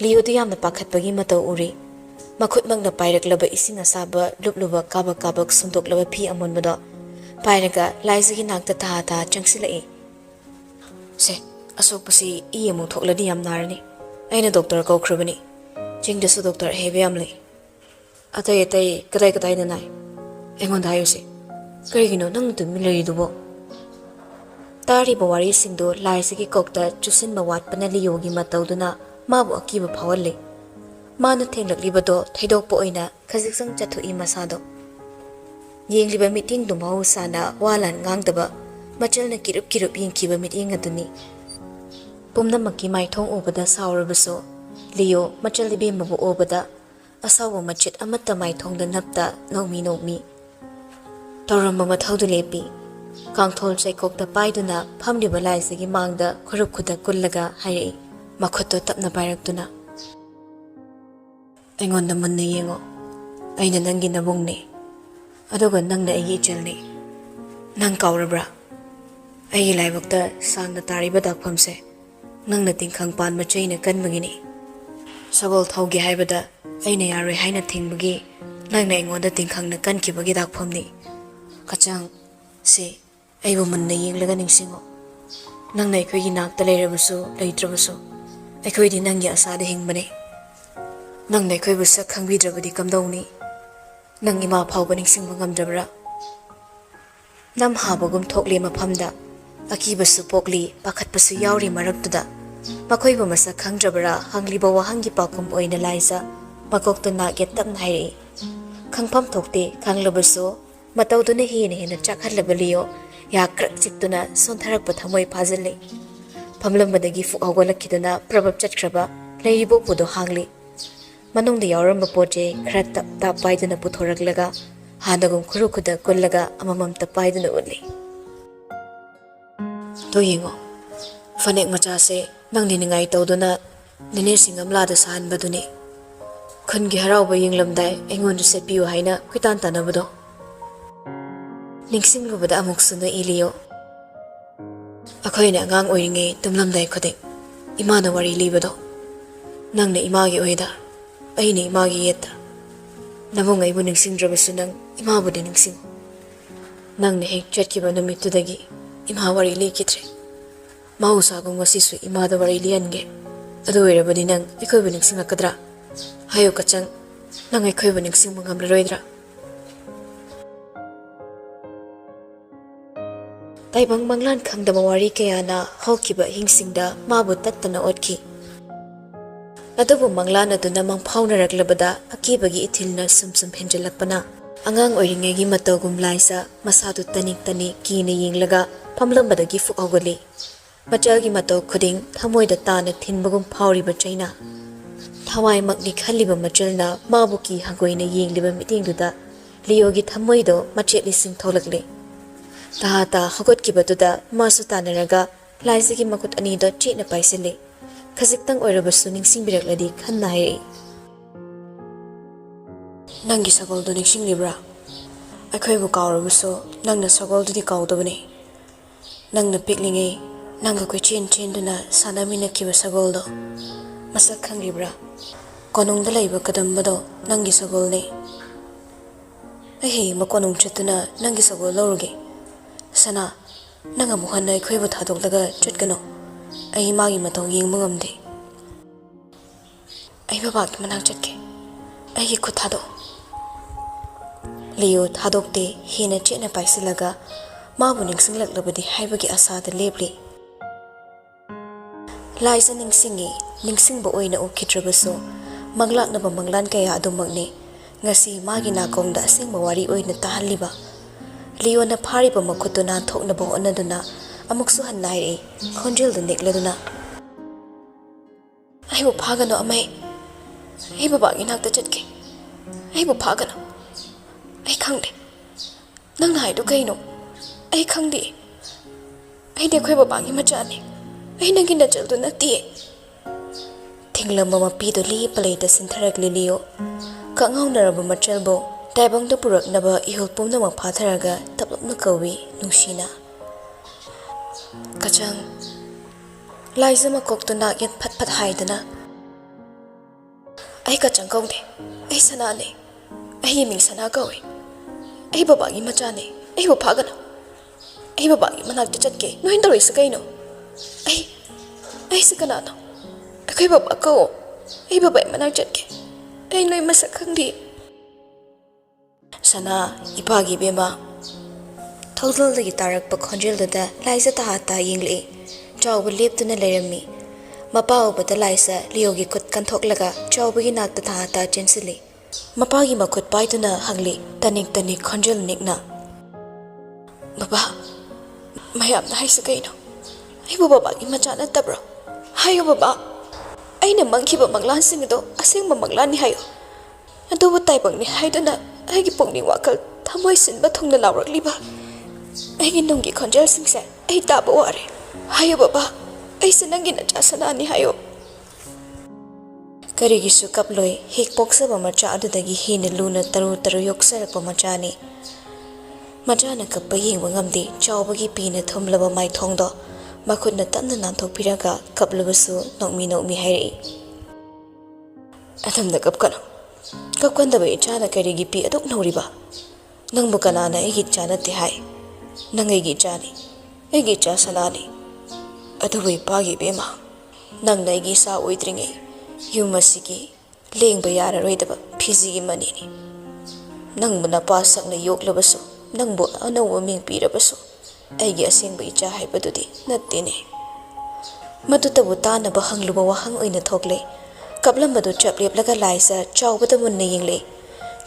ꯂꯤꯌꯣꯗꯨ ꯌꯥꯝꯅ ꯄꯥꯈꯠꯄꯒꯤ ꯃꯇꯧ ꯎꯔꯤ꯫ ꯃꯈꯨꯠꯃꯛꯅ ꯄꯥꯏꯔꯛꯂꯕ ꯏꯁꯤꯡ ꯑꯁꯥꯕ ꯂꯨꯞꯂꯨꯕ ꯀꯥꯕꯛ ꯀꯥꯕꯛ ꯁꯨꯝꯗꯣꯛꯂꯕ ꯐꯤ ꯑꯃꯣꯟꯕꯗꯣ ꯄꯥꯏꯔꯒ ꯂꯥꯏꯖꯒꯤ ꯅꯥꯛꯇ ꯊꯥ ꯊꯥ ꯆꯪꯁꯤꯜꯂꯛꯏ꯫ ꯁꯦ, ꯑꯁꯣꯛꯄꯁꯤ ꯏ ꯑꯃꯨꯛ ꯊꯣꯛꯂꯗꯤ ꯌꯥꯝ ꯅꯥꯔꯅꯤ꯫ ꯑꯩꯅ ꯗꯣꯛꯇꯔ ꯀꯧꯈ꯭ꯔꯕꯅꯤ꯫ ꯆꯤꯡꯗꯁꯨ ꯗꯣꯛꯇꯔ ꯑꯍꯩꯕ ꯌꯥꯝ ꯂꯩ꯫ ꯑꯇꯩ ꯑꯇꯩ ꯀꯗꯥꯏꯗ ꯅꯥꯏ? ꯑꯩꯉꯣꯟꯗ ꯍꯥꯏꯌꯨꯁꯦ꯫ ꯀꯔꯤꯒꯤꯅꯣ ꯅꯪ ꯇꯨꯃꯤꯟ ꯂꯩꯔꯤꯗꯨꯕꯣ? ꯇꯥꯔꯤꯕ ꯋꯥꯔꯤꯁꯤꯡꯗꯨ ꯂꯥꯏꯖꯒꯤ ꯀꯣꯛꯇ ꯆꯨꯁꯤꯟꯕ ꯋꯥꯠꯄꯅ ꯂꯤꯌꯣꯒꯤ ꯃꯇꯧꯗꯨꯅ ꯃꯥꯕꯨ ꯑꯀꯤꯕ ꯐꯥꯎꯍꯜꯂꯤ꯫ ꯃꯥꯅ ꯊꯦꯡꯂꯛꯂꯤꯕꯗꯣ ꯊꯩꯗꯣꯛꯄ ꯑꯣꯏꯅ ꯈꯖꯤꯛꯇꯪ ꯆꯠꯊꯣꯛꯏ ꯃꯁꯥꯗꯣ꯫ ꯌꯦꯡꯂꯤꯕ ꯃꯤꯠꯌꯦꯡꯗꯨ ꯃꯍꯧꯁꯥꯅ ꯋꯥ ꯂꯥꯟ ꯉꯥꯡꯗꯕ ꯃꯆꯜꯅ ꯀꯤꯔꯨꯞ ꯀꯤꯔꯨꯞ ꯌꯦꯡꯈꯤꯕ ꯃꯤꯠꯌꯦꯡ ꯑꯗꯨꯅꯤ꯫ ꯄꯨꯝꯅꯃꯛꯀꯤ ꯃꯥꯏꯊꯣꯡ ꯎꯕꯗ ꯁꯥꯎꯔꯕꯁꯨ ꯂꯤꯌꯣ ꯃꯆꯜ ꯏꯕꯦꯝꯃꯕꯨ ꯎꯕꯗ ꯑꯁꯥꯎꯕ ꯃꯆꯦꯠ ꯑꯃꯠꯇ ꯃꯥꯏꯊꯣꯡꯗ ꯅꯞꯇ ꯅꯣꯛꯃꯤ꯫ ꯇꯧꯔꯝꯕ ꯃꯊꯧꯗꯨ ꯂꯦꯞꯄꯤ꯫ ꯀꯥꯡꯊꯣꯜ ꯆꯩꯀꯣꯛꯇ ꯄꯥꯏꯗꯨꯅ ꯐꯝꯂꯤꯕ ꯂꯥꯏꯖꯒꯤ ꯃꯥꯡꯗ ꯈꯨꯔꯨꯞ ꯈꯨꯠꯇ ꯀꯨꯜꯂꯒ ꯍꯥꯏꯔꯛꯏ, ꯃꯈꯨꯠꯇꯣ ꯇꯞꯅ ꯄꯥꯏꯔꯛꯇꯨꯅ꯫ ꯑꯩꯉꯣꯟꯗ ꯃꯨꯟꯅ ꯌꯦꯡꯉꯣ꯫ ꯑꯩꯅ ꯅꯪꯒꯤ ꯅꯕꯨꯡꯅꯤ, ꯑꯗꯨꯒ ꯅꯪꯅ ꯑꯩꯒꯤ ꯏꯆꯜꯅꯤ꯫ ꯅꯪ ꯀꯥꯎꯔꯕ꯭ꯔꯥ? ꯑꯩꯒꯤ ꯂꯥꯏꯕꯛꯇ ꯁꯥꯡꯅ ꯇꯥꯔꯤꯕ ꯗꯥꯛꯐꯝꯁꯦ ꯅꯪꯅ ꯇꯤꯡꯈꯪ ꯄꯥꯟꯕ ꯆꯩꯅ ꯀꯟꯕꯒꯤꯅꯤ꯫ ꯁꯒꯣꯜ ꯊꯧꯒꯦ ꯍꯥꯏꯕꯗ ꯑꯩꯅ ꯌꯥꯔꯣꯏ ꯍꯥꯏꯅ ꯊꯤꯡꯕꯒꯤ ꯅꯪꯅ ꯑꯩꯉꯣꯟꯗ ꯇꯤꯡꯈꯪꯅ ꯀꯟꯈꯤꯕꯒꯤ ꯗꯥꯛꯐꯝꯅꯤ꯫ ꯀꯆꯥꯡ, ꯁꯤ ꯑꯩꯕꯨ ꯃꯨꯟꯅ ꯌꯦꯡꯂꯒ ꯅꯤꯡꯁꯤꯡꯉꯣ꯫ ꯅꯪꯅ ꯑꯩꯈꯣꯏꯒꯤ ꯅꯥꯛꯇ ꯂꯩꯔꯕꯁꯨ ꯂꯩꯇ꯭ꯔꯕꯁꯨ ꯑꯩꯈꯣꯏꯗꯤ ꯅꯪꯒꯤ ꯑꯁꯥꯗ ꯍꯤꯡꯕꯅꯤ꯫ ꯅꯪꯅ ꯑꯩꯈꯣꯏꯕꯨ ꯁꯛ ꯈꯪꯕꯤꯗ꯭ꯔꯕꯗꯤ ꯀꯝꯗꯧꯅꯤ? ꯅꯪ ꯏꯃꯥ ꯐꯥꯎꯕ ꯅꯤꯡꯁꯤꯡꯕ ꯉꯝꯗ꯭ꯔꯕ꯭ꯔꯥ? ꯅꯝ ꯍꯥꯕꯒꯨꯝ ꯊꯣꯛꯂꯤ ꯃꯐꯝꯗ, ꯑꯀꯤꯕꯁꯨ ꯄꯣꯛꯂꯤ, ꯄꯥꯈꯠꯄꯁꯨ ꯌꯥꯎꯔꯤ ꯃꯔꯛꯇꯨꯗ ꯃꯈꯣꯏꯕꯨ ꯃꯁꯛ ꯈꯪꯗ꯭ꯔꯕꯔꯥ ꯍꯪꯂꯤꯕ ꯋꯥꯍꯪꯒꯤ ꯄꯥꯎꯈꯨꯝ ꯑꯣꯏꯅ ꯂꯥꯏꯖ ꯃꯀꯣꯛꯇ ꯅꯥꯛ ꯌꯦꯠ ꯇꯞꯅ ꯍꯥꯏꯔꯛꯏ꯫ ꯈꯪꯐꯝ ꯊꯣꯛꯇꯦ ꯈꯪꯂꯕꯁꯨ ꯃꯇꯧꯗꯨꯅ ꯍꯦꯟꯅ ꯆꯥꯛꯍꯜꯂꯕ ꯂꯤꯌꯣ ꯌꯥ ꯀ꯭ꯔꯛ ꯆꯤꯛꯇꯨꯅ ꯁꯣꯟꯊꯔꯛꯄ ꯊꯃꯣꯏ ꯐꯥꯖꯤꯜꯂꯤ꯫ ꯐꯝꯂꯝꯕꯗꯒꯤ ꯐꯨꯛ ꯍꯧꯒꯠꯂꯛꯈꯤꯗꯨꯅ ꯄ꯭ꯔꯕꯞ ꯆꯠꯈ꯭ꯔꯕ ꯂꯩꯔꯤꯕꯣꯛꯄꯨꯗꯣ ꯍꯥꯡꯂꯤ꯫ ꯃꯅꯨꯡꯗ ꯌꯥꯎꯔꯝꯕ ꯄꯣꯠ ꯆꯩ ꯈꯔ ꯇꯞ ꯇꯞ ꯄꯥꯏꯗꯨꯅ ꯄꯨꯊꯣꯔꯛꯂꯒ ꯍꯥꯟꯅꯒꯨꯝ ꯈꯨꯔꯨ ꯈꯨꯠꯇ ꯀꯨꯜꯂꯒ ꯑꯃꯃꯝꯇ ꯄꯥꯏꯗꯨꯅ ꯎꯠꯂꯤ꯫ ꯇꯣ ꯌꯦꯡꯉꯣ, ꯐꯅꯦꯛ ꯃꯆꯥꯁꯦ ꯅꯪ ꯅꯤꯡꯉꯥꯏ ꯇꯧꯗꯨꯅ ꯅꯦꯅꯦꯁꯤꯡ ꯑꯃꯂꯥꯗ ꯁꯥꯍꯟꯕꯗꯨꯅꯤ꯫ ꯈꯨꯟꯒꯤ ꯍꯔꯥꯎꯕ ꯌꯦꯡꯂꯝꯗꯥꯏ ꯑꯩꯉꯣꯟꯗ ꯁꯦꯠꯄꯤꯌꯨ ꯍꯥꯏꯅ ꯀꯣꯏꯇꯥꯟ ꯇꯥꯟꯅꯕꯗꯣ ꯅꯤꯡꯁꯤꯡꯂꯨꯕꯗ ꯑꯃꯨꯛꯁꯨ ꯅꯣꯛꯏ ꯂꯤꯌꯣ꯫ ꯑꯩꯈꯣꯏꯅ ꯑꯉꯥꯡ ꯑꯣꯏꯔꯤꯉꯩ ꯇꯨꯝꯂꯝꯗꯥꯏ ꯈꯨꯗꯤꯡ ꯏꯃꯥꯅ ꯋꯥꯔꯤ ꯂꯤꯕꯗꯣ, ꯅꯪꯅ ꯏꯃꯥꯒꯤ ꯑꯣꯏꯗ, ꯑꯩꯅ ꯏꯃꯥꯒꯤ ꯌꯦꯠꯇ꯫ ꯅꯕꯨꯡ ꯑꯩꯕꯨ ꯅꯤꯡꯁꯤꯡꯗ꯭ꯔꯕꯁꯨ ꯅꯪ ꯏꯃꯥꯕꯨꯗꯤ ꯅꯤꯡꯁꯤꯡꯉꯨ꯫ ꯅꯪꯅ ꯍꯦꯛ ꯆꯠꯈꯤꯕ ꯅꯨꯃꯤꯠꯇꯨꯗꯒꯤ ꯏꯃꯥ ꯋꯥꯔꯤ ꯂꯤꯈꯤꯗ꯭ꯔꯦ꯫ ꯃꯍꯧꯁꯥꯒꯨꯝ ꯉꯁꯤꯁꯨ ꯏꯃꯥꯗ ꯋꯥꯔꯤ ꯂꯤꯍꯟꯒꯦ꯫ ꯑꯗꯨ ꯑꯣꯏꯔꯕꯗꯤ ꯅꯪ ꯑꯩꯈꯣꯏꯕꯨ ꯅꯤꯡꯁꯤꯡꯂꯛꯀꯗ꯭ꯔꯥ? ꯍꯥꯏꯌꯨ ꯀꯆꯪ, ꯅꯪ ꯑꯩꯈꯣꯏꯕꯨ ꯅꯤꯡꯁꯤꯡꯕ ꯉꯝꯂꯔꯣꯏꯗ꯭ꯔꯥ? ꯇꯥꯏꯕꯪ ꯃꯪꯂꯥꯟ ꯈꯪꯗꯕ ꯋꯥꯔꯤ ꯀꯌꯥꯅ ꯍꯧꯈꯤꯕ ꯑꯍꯤꯡꯁꯤꯡꯗ ꯃꯥꯕꯨ ꯇꯠꯇꯅ ꯑꯣꯠꯈꯤ꯫ ꯑꯗꯨꯕꯨ ꯃꯪꯂꯥꯟ ꯑꯗꯨꯅ ꯃꯪꯐꯥꯎꯅꯔꯛꯂꯕꯗ ꯑꯀꯤꯕꯒꯤ ꯏꯊꯤꯜꯅ ꯁꯨꯝ ꯁꯨꯝ ꯍꯦꯟꯖꯜꯂꯛꯄꯅ ꯑꯉꯥꯡ ꯑꯣꯏꯔꯤꯉꯩꯒꯤ ꯃꯇꯧꯒꯨꯝ ꯂꯥꯏꯖ ꯃꯁꯥꯗꯨ ꯇꯅꯤꯛ ꯇꯅꯤꯛ ꯀꯤꯅ ꯌꯦꯡꯂꯒ ꯐꯝꯂꯝꯕꯗꯒꯤ ꯐꯨꯛ ꯍꯧꯒꯠꯂꯤ꯫ ꯃꯆꯜꯒꯤ ꯃꯇꯧ ꯈꯨꯗꯤꯡ ꯊꯃꯣꯏꯗ ꯇꯥꯅ ꯊꯤꯟꯕꯒꯨꯝ ꯐꯥꯎꯔꯤꯕ ꯆꯩꯅ ꯊꯋꯥꯏꯃꯛꯅꯤ ꯈꯜꯂꯤꯕ ꯃꯆꯜꯅ ꯃꯥꯕꯨ ꯀꯤ ꯍꯪꯒꯣꯏꯅ ꯌꯦꯡꯂꯤꯕ ꯃꯤꯠꯌꯦꯡꯗꯨꯗ ꯂꯤꯌꯣꯒꯤ ꯊꯃꯣꯏꯗꯣ ꯃꯆꯦꯠ ꯂꯤꯁꯤꯡ ꯊꯣꯛꯂꯛꯂꯤ꯫ ꯇꯍꯥ ꯇꯥ ꯍꯧꯒꯠꯈꯤꯕꯗꯨꯗ ꯃꯥꯁꯨ ꯇꯥꯟꯅꯔꯒ ꯂꯥꯏꯖꯒꯤ ꯃꯈꯨꯠ ꯑꯅꯤꯗꯣ ꯆꯦꯠꯅ ꯄꯥꯏꯁꯤꯜꯂꯤ꯫ ꯈꯖꯤꯛꯇꯪ ꯑꯣꯏꯔꯕꯁꯨ ꯅꯤꯡꯁꯤꯡꯕꯤꯔꯛꯂꯗꯤ ꯈꯟꯅ ꯍꯥꯏꯔꯛꯏ꯫ ꯅꯪꯒꯤ ꯁꯒꯣꯜꯗꯨ ꯅꯤꯡꯁꯤꯡꯂꯤꯕ꯭ꯔꯥ? ꯑꯩꯈꯣꯏꯕꯨ ꯀꯥꯎꯔꯕꯁꯨ ꯅꯪꯅ ꯁꯒꯣꯜꯗꯨꯗꯤ ꯀꯥꯎꯗꯕꯅꯤ꯫ ꯅꯪꯅ ꯄꯤꯛꯂꯤꯉꯩ ꯅꯪꯒ ꯀꯣꯏꯆꯦꯟ ꯆꯦꯟꯗꯨꯅ ꯁꯥꯟꯅꯃꯤꯟꯅꯈꯤꯕ ꯁꯒꯣꯜꯗꯣ ꯃꯁꯛ ꯈꯪꯂꯤꯕ꯭ꯔꯥ? ꯀꯣꯅꯨꯡꯗ ꯂꯩꯕ ꯀꯗꯝꯕꯗꯣ ꯅꯪꯒꯤ ꯁꯒꯣꯜꯅꯤ꯫ ai hei makonung chatuna nangi sagol lawruge sana nang amu hanna khoibu thadoglaga chatkano ai magi matong yengma ngamde ai baba ki manang chatke ai ki khuthado Leo thadokte hina chena paisilaga mabu ningsinglakbadi haibagi asada lepli laisa ningsingba oina ukhitrabaso manglaknaba manglan kaya adumakne ngasi magi nakongda asengba wari oina tahalliba Leo na phariba makhutuna thoknaba onaduna amuksu hannaire khonjel nekladuna aibu phagano amai ai baba gi nakta chatke aibu phagano ai khangde nang nai do kaino ai khangde ai de khoi baba gi machani ai nangi na chal do na ti thinglamba ma pi do li play da sintharak lilio ka ngaunaraba machelbo taibang da purak naba ihol pumna ma phatharaga taplapna kawi nushina kachang laizama koktuna yat phat phat haidana ai kachang kaungde ai sana ne ai yiming sana kawi ai baba gi machane ai bu phagana ai baba gi manak chatke noin dori sakaino ai sakana no ai baba ko ai baba manak chatke ai noi masak khangdi sana ipagi bema total the tarak pa khonjel da laisa ta hata yingli chawba leptuna lerami mapa ubata laisa liogi khut kanthok laga chawba gi nakta ta hata chensili mapa gi makhut paituna hangli tanik khonjel nikna baba mayam na haisa kaino ai baba gi machana tabro hayo baba aina mangkhiba manglan sing do asengba manglan ni hayo adubu taibang ni haiduna ai gi pongni wakal thamoi sinba thongna lawrakliba ai gi nonggi khonjel singse ai taba ware hayo baba ai sanangi na chasana ni hayo karigi su kaploi hek poksaba macha adudagi hina luna taru yoksarakpa machani machana kappa yengba ngamdi chawbagi pina thumlaba mai thongdo makhutna tanna nanthokpiraga kaplabasu nokmi hairi athamda kapkano kapkandaba ichana karigi pi aduk nauriba nangbu kanana egi chana te hai nang egi chani egi cha sanani adubu ipagi bema nangna egi sa oidringe yumasigi lengba yararoidaba phizigi manini nangbu na pasakna yoklabasu nangbu anawa ming pirabasu aigi asengba icha haibadudi nattene madutabu tanaba hangluba wahang oina thokle kaplambadu chapleplaga laisa chawbada munna yingle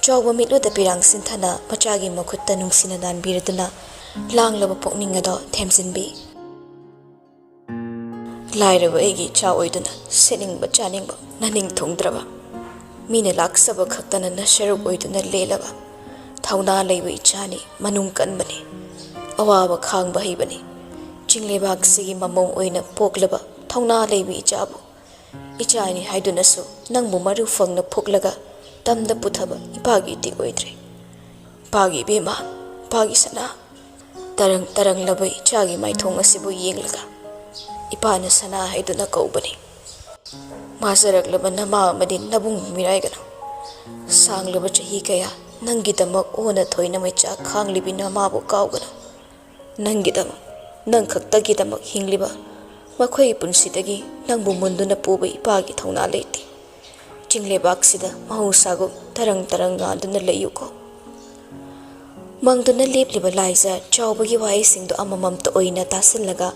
chawba mitluda pirang sinthana machagi makhutta nungsina nanbiraduna langlaba pokningado themsinbi lairaba egi cha oiduna seningba chaningba naning thungdraba mina laksaba khaktana na sharuk oiduna lelaba thauna leiba ichani manung kanbani awaba khangba hibani chinglebak sigi mamong oina poklaba thauna leiba ichabu ichani haiduna su nangbu maru fangna phoklaga tamda puthaba ipagi ti oidre pagi bema pagi sana tarang laba ichagi maithong asibu yenglaga ipana sana haiduna kaubani masarak laba nama amadi nabung miraigano sanglaba chahi kaya nangidamak ona thoina maicha khanglibi namabu kaugano nangidamak nang khaktagidamak hingliba makhoi punsidagi nangbu munduna puba ipagi thongna leiti chinglebak sida mahusagu tarang nganduna layuko mangduna lepliba laisa chawbagi wai singdo amamamta oina tasinlaga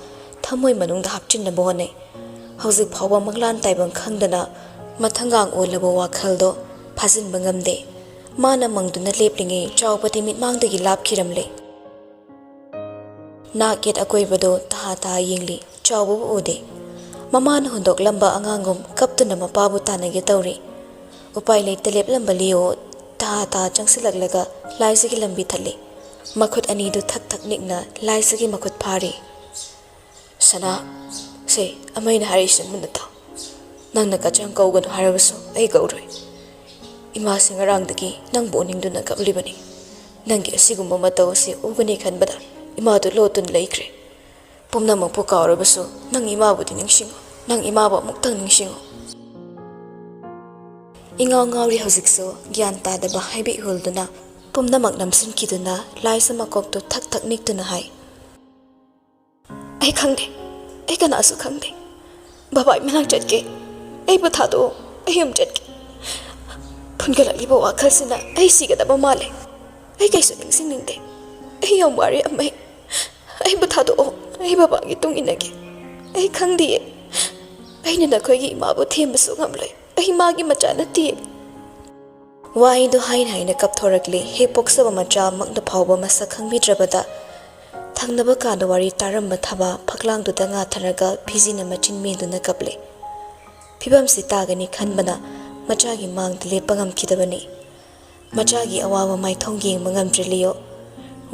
thamoi manungda hapchinna bone hauzik phawba manglan taibang khangdana mathangang olaba wakhaldo phajinba ngamde mana mangduna leplinge chawpati mitmangdagi lapkhiramle naket akoibado ta yingli chawbu ude mamana hundok lamba angangum kaptuna mapabu tanage tawri upai leite leplamba leo ta changsilaglaga laisagi lambi thali makhut ani du thak nikna laisagi makhut phari sana se amaina harisin munata nangna kachang kauganu harabasu ai gauroi ima singarangdagi nang boningduna kablibani nangi asigumba mataw si ugani khanbada ima du lotun laikre pumna mangpu kaurabasu nang ima budi ningsingo nang ima ba muktang ningsingo ingaw ngawri hojikso gyan ta da ba haibi hulduna ꯄꯨꯝꯅꯃꯛ ꯅꯝꯁꯤꯟꯈꯤꯗꯨꯅ ꯂꯥꯏꯁ ꯃꯀꯣꯛꯇꯨ ꯊꯛ ꯊꯛ ꯅꯤꯛꯇꯨꯅ ꯍꯥꯏ ꯑꯩ ꯈꯪꯗꯦ ꯑꯩ ꯀꯅꯥꯁꯨ ꯈꯪꯗꯦ ꯕꯕꯥꯏ ꯃꯅꯥꯛ ꯆꯠꯀꯦ ꯑꯩꯕꯨ ꯊꯥꯗꯣꯛꯑꯣ ꯑꯩ ꯌꯨꯝ ꯆꯠꯀꯦ ꯐꯨꯟꯒꯠꯂꯛꯂꯤꯕ ꯋꯥꯈꯜꯁꯤꯅ ꯑꯩ ꯁꯤꯒꯗꯕ ꯃꯥꯜꯂꯦ ꯑꯩ ꯀꯩꯁꯨ ꯅꯤꯡꯁꯤꯡꯅꯤꯡꯗꯦ ꯑꯩ ꯌꯥꯝ ꯋꯥꯔꯦ ꯑꯃꯩ ꯑꯩꯕꯨ ꯊꯥꯗꯣꯛꯑꯣ ꯑꯩ ꯕꯕꯥꯒꯤ ꯇꯨꯡ ꯏꯟꯅꯒꯦ ꯑꯩ ꯈꯪꯗꯤꯌꯦ ꯑꯩꯅ ꯅꯈꯣꯏꯒꯤ ꯏꯃꯥꯕꯨ ꯊꯦꯝꯕꯁꯨ ꯉꯝꯂꯣꯏ ꯑꯩ ꯃꯥꯒꯤ ꯃꯆꯥ ꯅꯠꯇꯤꯌꯦ ꯋꯥꯍꯩꯗꯨ ꯍꯥꯏꯅ ꯍꯥꯏꯅ ꯀꯞꯊꯣꯔꯛꯂꯤ ꯍꯦꯛ ꯄꯣꯛꯆꯕ ꯃꯆꯥ ꯃꯛꯅ ꯐꯥꯎꯕ ꯃꯁꯛ ꯈꯪꯕꯤꯗ꯭ꯔꯕꯗ ꯊꯪꯅꯕ ꯀꯥꯗ ꯋꯥꯔꯤ ꯇꯥꯔꯝꯕ ꯊꯕ ꯐꯛꯂꯥꯡꯗꯨꯗ ꯉꯥꯊꯔꯒ ꯐꯤꯖꯤꯅ ꯃꯆꯤꯟ ꯃꯦꯟꯗꯨꯅ ꯀꯞꯂꯤ ꯐꯤꯕꯝꯁꯤ ꯇꯥꯒꯅꯤ ꯈꯟꯕꯅ ꯃꯆꯥꯒꯤ ꯃꯥꯡꯗ ꯂꯦꯞꯄ ꯉꯝꯈꯤꯗꯕꯅꯤ ꯃꯆꯥꯒꯤ ꯑꯋꯥꯕ ꯃꯥꯏꯊꯣꯡ ꯌꯦꯡꯕ ꯉꯝꯗ꯭ꯔꯦ ꯂꯤꯌꯣ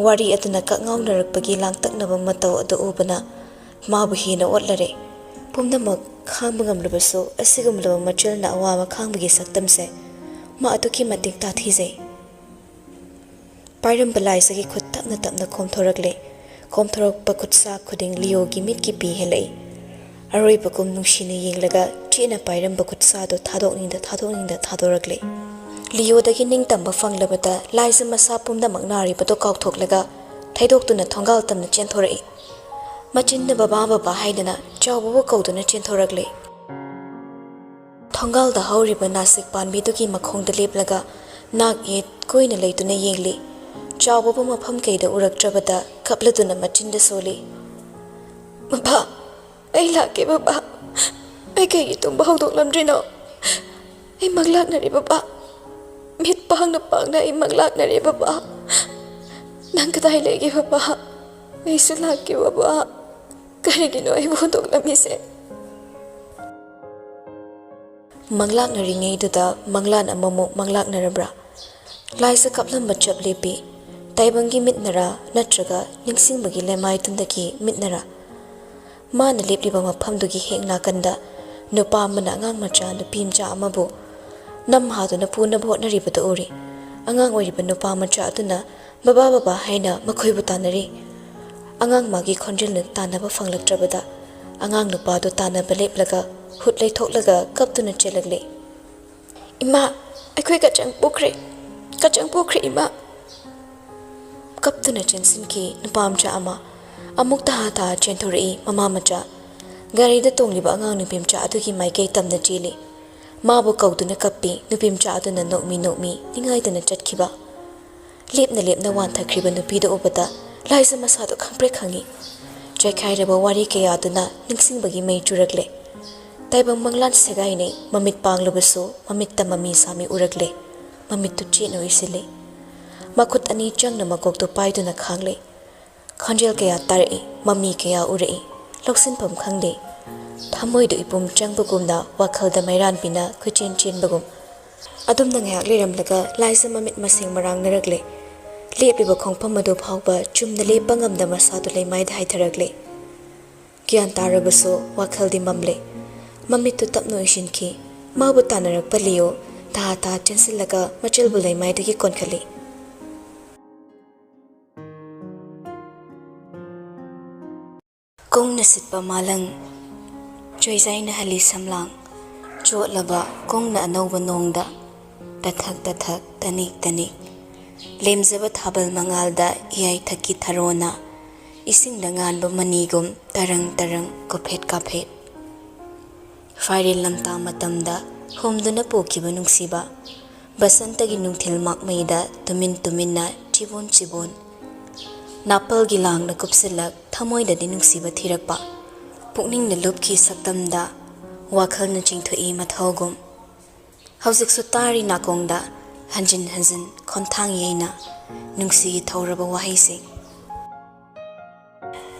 ꯋꯥꯔꯤ ꯑꯗꯨꯅ ꯀꯛꯉꯥꯎꯅꯔꯛꯄꯒꯤ ꯂꯥꯡꯇꯛꯅꯕ ꯃꯇꯧ ꯑꯗꯨ ꯎꯕꯅ ꯃꯥꯕꯨ ꯍꯦꯟꯅ ꯑꯣꯠꯂꯔꯦ ꯄꯨꯝꯅꯃꯛ ꯈꯥꯡꯕ ꯉꯝꯂꯕꯁꯨ ꯑꯁꯤꯒꯨꯝꯂꯕ ꯃꯆꯜꯅ ꯑꯋꯥꯕ ꯈꯥꯡꯕꯒꯤ ꯁꯛꯇꯝꯁꯦ ꯃꯥ ꯑꯗꯨꯛꯀꯤ ꯃꯇꯤꯛ ꯇꯥꯊꯤꯖꯩ ꯄꯥꯏꯔꯝꯕ ꯂꯥꯏꯁꯒꯤ ꯈꯨꯠ ꯇꯞꯅ ꯇꯞꯅ ꯈꯣꯝꯊꯣꯔꯛꯂꯦ ꯈꯣꯝꯊꯣꯔꯛꯄ ꯈꯨꯠꯁꯥ ꯈꯨꯗꯤꯡ ꯂꯤꯌꯣꯒꯤ ꯃꯤꯠꯀꯤ ꯄꯤ ꯍꯦꯜꯂꯛꯏ ꯑꯔꯣꯏꯕꯒꯨꯝ ꯅꯨꯡꯁꯤꯅ ꯌꯦꯡꯂꯒ ꯆꯦꯠꯅ ꯄꯥꯏꯔꯝꯕ ꯈꯨꯠꯁꯥꯗꯨ ꯊꯥꯗꯣꯛꯅꯤꯡꯗ ꯊꯥꯗꯣꯔꯛꯂꯦ ꯂꯤꯌꯣꯗꯒꯤ ꯅꯤꯡꯇꯝꯕ ꯐꯪꯂꯕꯗ ꯂꯥꯏꯁ ꯃꯁꯥ ꯄꯨꯝꯅꯃꯛ ꯅꯥꯔꯤꯕꯗꯣ ꯀꯥꯎꯊꯣꯛꯂꯒ ꯊꯩꯗꯣꯛꯇꯨꯅ ꯊꯣꯡꯒꯥꯜ ꯇꯝꯅ ꯆꯦꯟꯊꯣꯔꯛꯏ ꯃꯆꯤꯟꯅ ꯕꯕꯥ ꯕꯕꯥ ꯍꯥꯏꯗꯅ ꯆꯥꯎꯕꯕꯨ ꯀꯧꯗꯨꯅ ꯆꯦꯟꯊꯣꯔꯛꯂꯦ ꯊꯣꯡꯒꯥꯜꯗ ꯍꯧꯔꯤꯕ ꯅꯥꯁꯤꯛ ꯄꯥꯟꯕꯤꯗꯨꯒꯤ ꯃꯈꯣꯡꯗ ꯂꯦꯞꯂꯒ ꯅꯥꯛ ꯌꯦꯠ ꯀꯣꯏꯅ ꯂꯩꯗꯨꯅ ꯌꯦꯡꯂꯤ ꯆꯥꯎꯕꯕꯨ ꯃꯐꯝ ꯀꯩꯗ ꯎꯔꯛꯇ꯭ꯔꯕꯗ ꯀꯞꯂꯗꯨꯅ ꯃꯆꯤꯟꯗ ꯁꯣꯜꯂꯤ ꯕꯕꯥ ꯑꯩ ꯂꯥꯛꯀꯦ ꯕꯕꯥ ꯑꯩ ꯀꯩꯒꯤ ꯇꯨꯝꯕ ꯍꯧꯗꯣꯛꯂꯝꯗ꯭ꯔꯤꯅꯣ ꯑꯩ ꯃꯪꯂꯥꯛꯅꯔꯦ ꯕꯕꯥ ꯃꯤꯠ ꯄꯥꯡꯅ ꯄꯥꯡꯅ ꯑꯩ ꯃꯪꯂꯥꯛꯅꯔꯦ ꯕꯕꯥ ꯅꯪ ꯀꯗꯥꯏ ꯂꯩꯒꯦ ꯕꯕꯥ ꯑꯩꯁꯨ ꯂꯥꯛꯀꯦ ꯕꯕꯥ ꯀꯔꯤꯒꯤꯅꯣ ꯑꯩꯕꯨ ꯍꯨꯟꯗꯣꯛꯂꯝꯃꯤꯁꯦ ꯃꯪꯂꯥꯛꯅꯔꯤꯉꯩꯗꯨꯗ ꯃꯪꯂꯥꯟ ꯑꯃꯃꯨꯛ ꯃꯪꯂꯥꯛꯅꯔꯕ꯭ꯔꯥ ꯂꯥꯏꯁ ꯀꯞꯂꯝꯕ ꯆꯞ ꯂꯦꯞꯄꯤ ꯇꯥꯏꯕꯪꯒꯤ ꯃꯤꯠꯅꯔꯥ ꯅꯠꯇ꯭ꯔꯒ ꯅꯤꯡꯁꯤꯡꯕꯒꯤ ꯂꯩꯃꯥꯏꯇꯨꯟꯗꯒꯤ ꯃꯤꯠꯅꯔꯥ ꯃꯥꯅ ꯂꯦꯞꯂꯤꯕ ꯃꯐꯝꯗꯨꯒꯤ ꯍꯦꯛ ꯅꯥꯀꯟꯗ ꯅꯨꯄꯥ ꯑꯃꯅ ꯑꯉꯥꯡ ꯃꯆꯥ ꯅꯨꯄꯤ ꯃꯆꯥ ꯑꯃꯕꯨ ꯅꯝ ꯍꯥꯗꯨꯅ ꯄꯨꯅꯕ ꯍꯣꯠꯅꯔꯤꯕꯗꯨ ꯎꯔꯤ ꯑꯉꯥꯡ ꯑꯣꯏꯔꯤꯕ ꯅꯨꯄꯥ ꯃꯆꯥ ꯑꯗꯨꯅ ꯕꯕꯥ ꯕꯕꯥ ꯍꯥꯏꯅ ꯃꯈꯣꯏꯕꯨ ꯇꯥꯟꯅꯔꯤ ꯑꯉꯥꯡ ꯃꯥꯒꯤ ꯈꯣꯟꯖꯦꯜꯅ ꯇꯥꯟꯅꯕ ꯐꯪꯂꯛꯇ꯭ꯔꯕꯗ ꯑꯉꯥꯡ ꯅꯨꯄꯥꯗꯨ ꯇꯥꯟꯅꯕ ꯂꯦꯞꯂꯒ ꯍꯨꯠ ꯂꯩꯊꯣꯛꯂꯒ ꯀꯞꯇꯨꯅ ꯆꯦꯜꯂꯛꯂꯦ ꯏꯃꯥ ꯑꯩꯈꯣꯏ ꯀꯆꯪ ꯄꯣꯛꯈ꯭ꯔꯦ ꯏꯃꯥ ꯀꯞꯇꯨꯅ ꯆꯦꯟꯁꯤꯟꯈꯤ ꯅꯨꯄꯥ ꯃꯆꯥ ꯑꯃ ꯑꯃꯨꯛ ꯇꯍꯥ ꯆꯦꯟꯊꯣꯔꯛꯏ ꯃꯃꯥ ꯃꯆꯥ ꯒꯥꯔꯤꯗ ꯇꯣꯡꯂꯤꯕ ꯑꯉꯥꯡ ꯅꯨꯄꯤ ꯃꯆꯥ ꯑꯗꯨꯒꯤ ꯃꯥꯏꯀꯩ ꯇꯝꯅ ꯆꯦꯜꯂꯤ ꯃꯥꯕꯨ ꯀꯧꯗꯨꯅ ꯀꯞꯄꯤ ꯅꯨꯄꯤ ꯃꯆꯥ ꯑꯗꯨꯅ ꯅꯣꯛꯃꯤ ꯅꯤꯡꯉꯥꯏꯗꯅ ꯆꯠꯈꯤꯕ ꯂꯦꯞꯅ ꯋꯥꯟꯊꯈ꯭ꯔꯤꯕ ꯅꯨꯄꯤꯗ ꯎꯕꯗ ꯂꯥꯏꯁ ꯃꯁꯥꯗꯣ ꯈꯪꯄ꯭ꯔꯦꯛ ꯈꯪꯉꯤ ꯆꯥꯏꯈꯥꯏꯔꯕ ꯋꯥꯔꯤ ꯀꯌꯥꯗꯨꯅ ꯅꯤꯡꯁꯤꯡꯕꯒꯤ ꯃꯩ ꯆꯨꯔꯛꯂꯦ ꯇꯥꯏꯕꯪ ꯃꯪꯂꯥꯟ ꯁꯦꯒꯥꯏꯅꯩ ꯃꯃꯤꯠ ꯄꯥꯡꯂꯕꯁꯨ ꯃꯃꯤꯠꯇ ꯃꯃꯤ ꯁꯥꯃꯤ ꯎꯔꯛꯂꯦ ꯃꯃꯤꯠꯇꯨ ꯆꯦꯠꯅ ꯎꯏꯁꯤꯜꯂꯤ ꯃꯈꯨꯠ ꯑꯅꯤ ꯆꯪꯅ ꯃꯀꯣꯛꯇꯨ ꯄꯥꯏꯗꯨꯅ ꯈꯥꯡꯂꯦ ꯈꯣꯟꯖꯦꯜ ꯀꯌꯥ ꯇꯥꯔꯛꯏ ꯃꯃꯤ ꯀꯌꯥ ꯎꯔꯛꯏ ꯂꯧꯁꯤꯟꯐꯝ ꯈꯪꯗꯦ ꯊꯃꯣꯏꯗ ꯏꯄꯨꯝ ꯆꯪꯕꯒꯨꯝꯅ ꯋꯥꯈꯜꯗ ꯃꯩꯔꯥꯟꯕꯤꯅ ꯀꯣꯏꯆꯦꯟ ꯆꯦꯟꯕꯒꯨꯝ ꯑꯗꯨꯝꯅ ꯉꯥꯏꯍꯥꯛ ꯂꯩꯔꯝꯂꯒ ꯂꯥꯏꯁ ꯃꯃꯤꯠ ꯃꯁꯦꯡ ꯃꯔꯥꯡꯅꯔꯛꯂꯦ ꯂꯦꯞꯂꯤꯕ ꯈꯣꯡꯐꯝ ꯑꯗꯨ ꯐꯥꯎꯕ ꯆꯨꯝꯅ ꯂꯦꯞꯄ ꯉꯝꯗ ꯃꯁꯥꯗꯨ ꯂꯩꯃꯥꯏꯗ ꯍꯥꯏꯊꯔꯛꯂꯦ ꯒ꯭ꯌꯥꯟ ꯇꯥꯔꯕꯁꯨ ꯋꯥꯈꯜꯗꯤ ꯃꯝꯂꯦ ꯃꯃꯤꯠꯇꯨ ꯇꯞꯅ ꯎꯏꯁꯤꯟꯈꯤ ꯃꯥꯕꯨ ꯇꯥꯟꯅꯔꯛꯄ ꯂꯤꯌꯣ ꯇꯍꯥ ꯆꯦꯟꯁꯤꯜꯂꯒ ꯃꯆꯜꯕꯨ ꯂꯩꯃꯥꯏꯗꯒꯤ ꯀꯣꯟꯈꯠꯂꯤ ꯀꯣꯡꯅ ꯁꯤꯠꯄ ꯃꯥꯂꯪ ꯆꯣꯏꯖꯥꯏꯅ ꯍꯜꯂꯤ ꯁꯝꯂꯥꯡ ꯆꯣꯠꯂꯕ ꯀꯣꯡꯅ ꯑꯅꯧꯕ ꯅꯣꯡꯗ ꯇꯊꯛ ꯇꯅꯤꯛ ꯂꯦꯝꯖꯕ ꯊꯥꯕꯜ ꯃꯉꯥꯜꯗ ꯏꯌꯥꯏꯊꯛꯀꯤ ꯊꯔꯣꯅ ꯏꯁꯤꯡꯗ ꯉꯥꯟꯕ ꯃꯅꯤꯒꯨꯝ ꯇꯔꯪ ꯀꯣꯐꯦꯠ ꯐꯥꯏꯔꯦꯜ ꯂꯝꯇꯥ ꯃꯇꯝꯗ ꯍꯣꯝꯗꯨꯅ ꯄꯣꯛꯈꯤꯕ ꯅꯨꯡꯁꯤꯕ ꯕꯁꯟꯇꯒꯤ ꯅꯨꯡꯊꯤꯜ ꯃꯥꯛꯃꯩꯗ ꯇꯨꯃꯤꯟꯅ ꯆꯤꯕꯣꯟ ꯅꯥꯄꯜꯒꯤ ꯂꯥꯡꯅ ꯀꯨꯞꯁꯤꯜꯂꯛ ꯊꯃꯣꯏꯗꯗꯤ ꯅꯨꯡꯁꯤꯕ ꯊꯤꯔꯛꯄ ꯄꯨꯛꯅꯤꯡꯅ ꯂꯨꯞꯈꯤ ꯁꯛꯇꯝꯗ ꯋꯥꯈꯜꯅ ꯆꯤꯡꯊꯣꯛꯏ ꯃꯊꯧꯒꯨꯝ ꯍꯧꯖꯤꯛꯁꯨ ꯇꯥꯔꯤ ꯅꯥꯀꯣꯡꯗ ꯍꯟꯖꯤꯟ ꯈꯣꯟꯊꯥꯡ ꯌꯩꯅ ꯅꯨꯡꯁꯤꯒꯤ ꯊꯧꯔꯕ ꯋꯥꯍꯩꯁꯤꯡ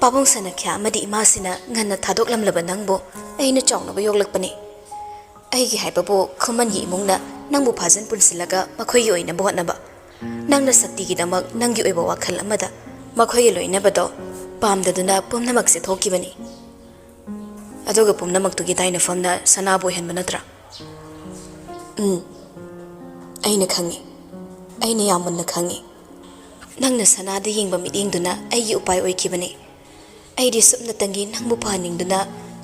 ꯄꯥꯕꯨꯡ ꯁꯅꯈ꯭ꯌꯥ ꯑꯃꯗꯤ ꯏꯃꯥꯁꯤꯅ ꯉꯟꯅ ꯊꯥꯗꯣꯛꯂꯝꯂꯕ ꯅꯪꯕꯨ ꯑꯩꯅ ꯆꯥꯎꯅꯕ ꯌꯣꯛꯂꯛꯄꯅꯤ ꯑꯩꯒꯤ ꯍꯥꯏꯕꯕꯨ ꯈꯨꯃꯟꯒꯤ ꯏꯃꯨꯡꯅ ꯅꯪꯕꯨ ꯐꯥꯖꯟ ꯄꯨꯟꯁꯤꯜꯂꯒ ꯃꯈꯣꯏꯒꯤ ꯑꯣꯏꯅꯕ ꯍꯣꯠꯅꯕ ꯅꯪꯅ ꯁꯛꯇꯤꯒꯤꯗꯃꯛ ꯅꯪꯒꯤ ꯑꯣꯏꯕ ꯋꯥꯈꯜ ꯑꯃꯗ ꯃꯈꯣꯏꯒꯤ ꯂꯣꯏꯅꯕꯗꯣ ꯄꯥꯝꯗꯗꯨꯅ ꯄꯨꯝꯅꯃꯛꯁꯦ ꯊꯣꯛꯈꯤꯕꯅꯤ ꯑꯗꯨꯒ ꯄꯨꯝꯅꯃꯛꯇꯨꯒꯤ ꯇꯥꯏꯅꯐꯝꯅ ꯁꯅꯥꯕꯨ ꯑꯣꯏꯍꯟꯕ ꯅꯠꯇ꯭ꯔꯥ ꯑꯩꯅ ꯈꯪꯉꯤ ꯑꯩꯅ ꯌꯥꯝ ꯃꯨꯟꯅ ꯈꯪꯉꯤ ꯅꯪꯅ ꯁꯅꯥꯗ ꯌꯦꯡꯕ ꯃꯤꯠꯌꯦꯡꯗꯨꯅ ꯑꯩꯒꯤ ꯎꯄꯥꯏ ꯑꯣꯏꯈꯤꯕꯅꯤ ꯑꯩꯗꯤ ꯁꯨꯞꯅꯇꯪꯒꯤ ꯅꯪꯕꯨ ꯐꯍꯟꯅꯤꯡꯗꯨꯅ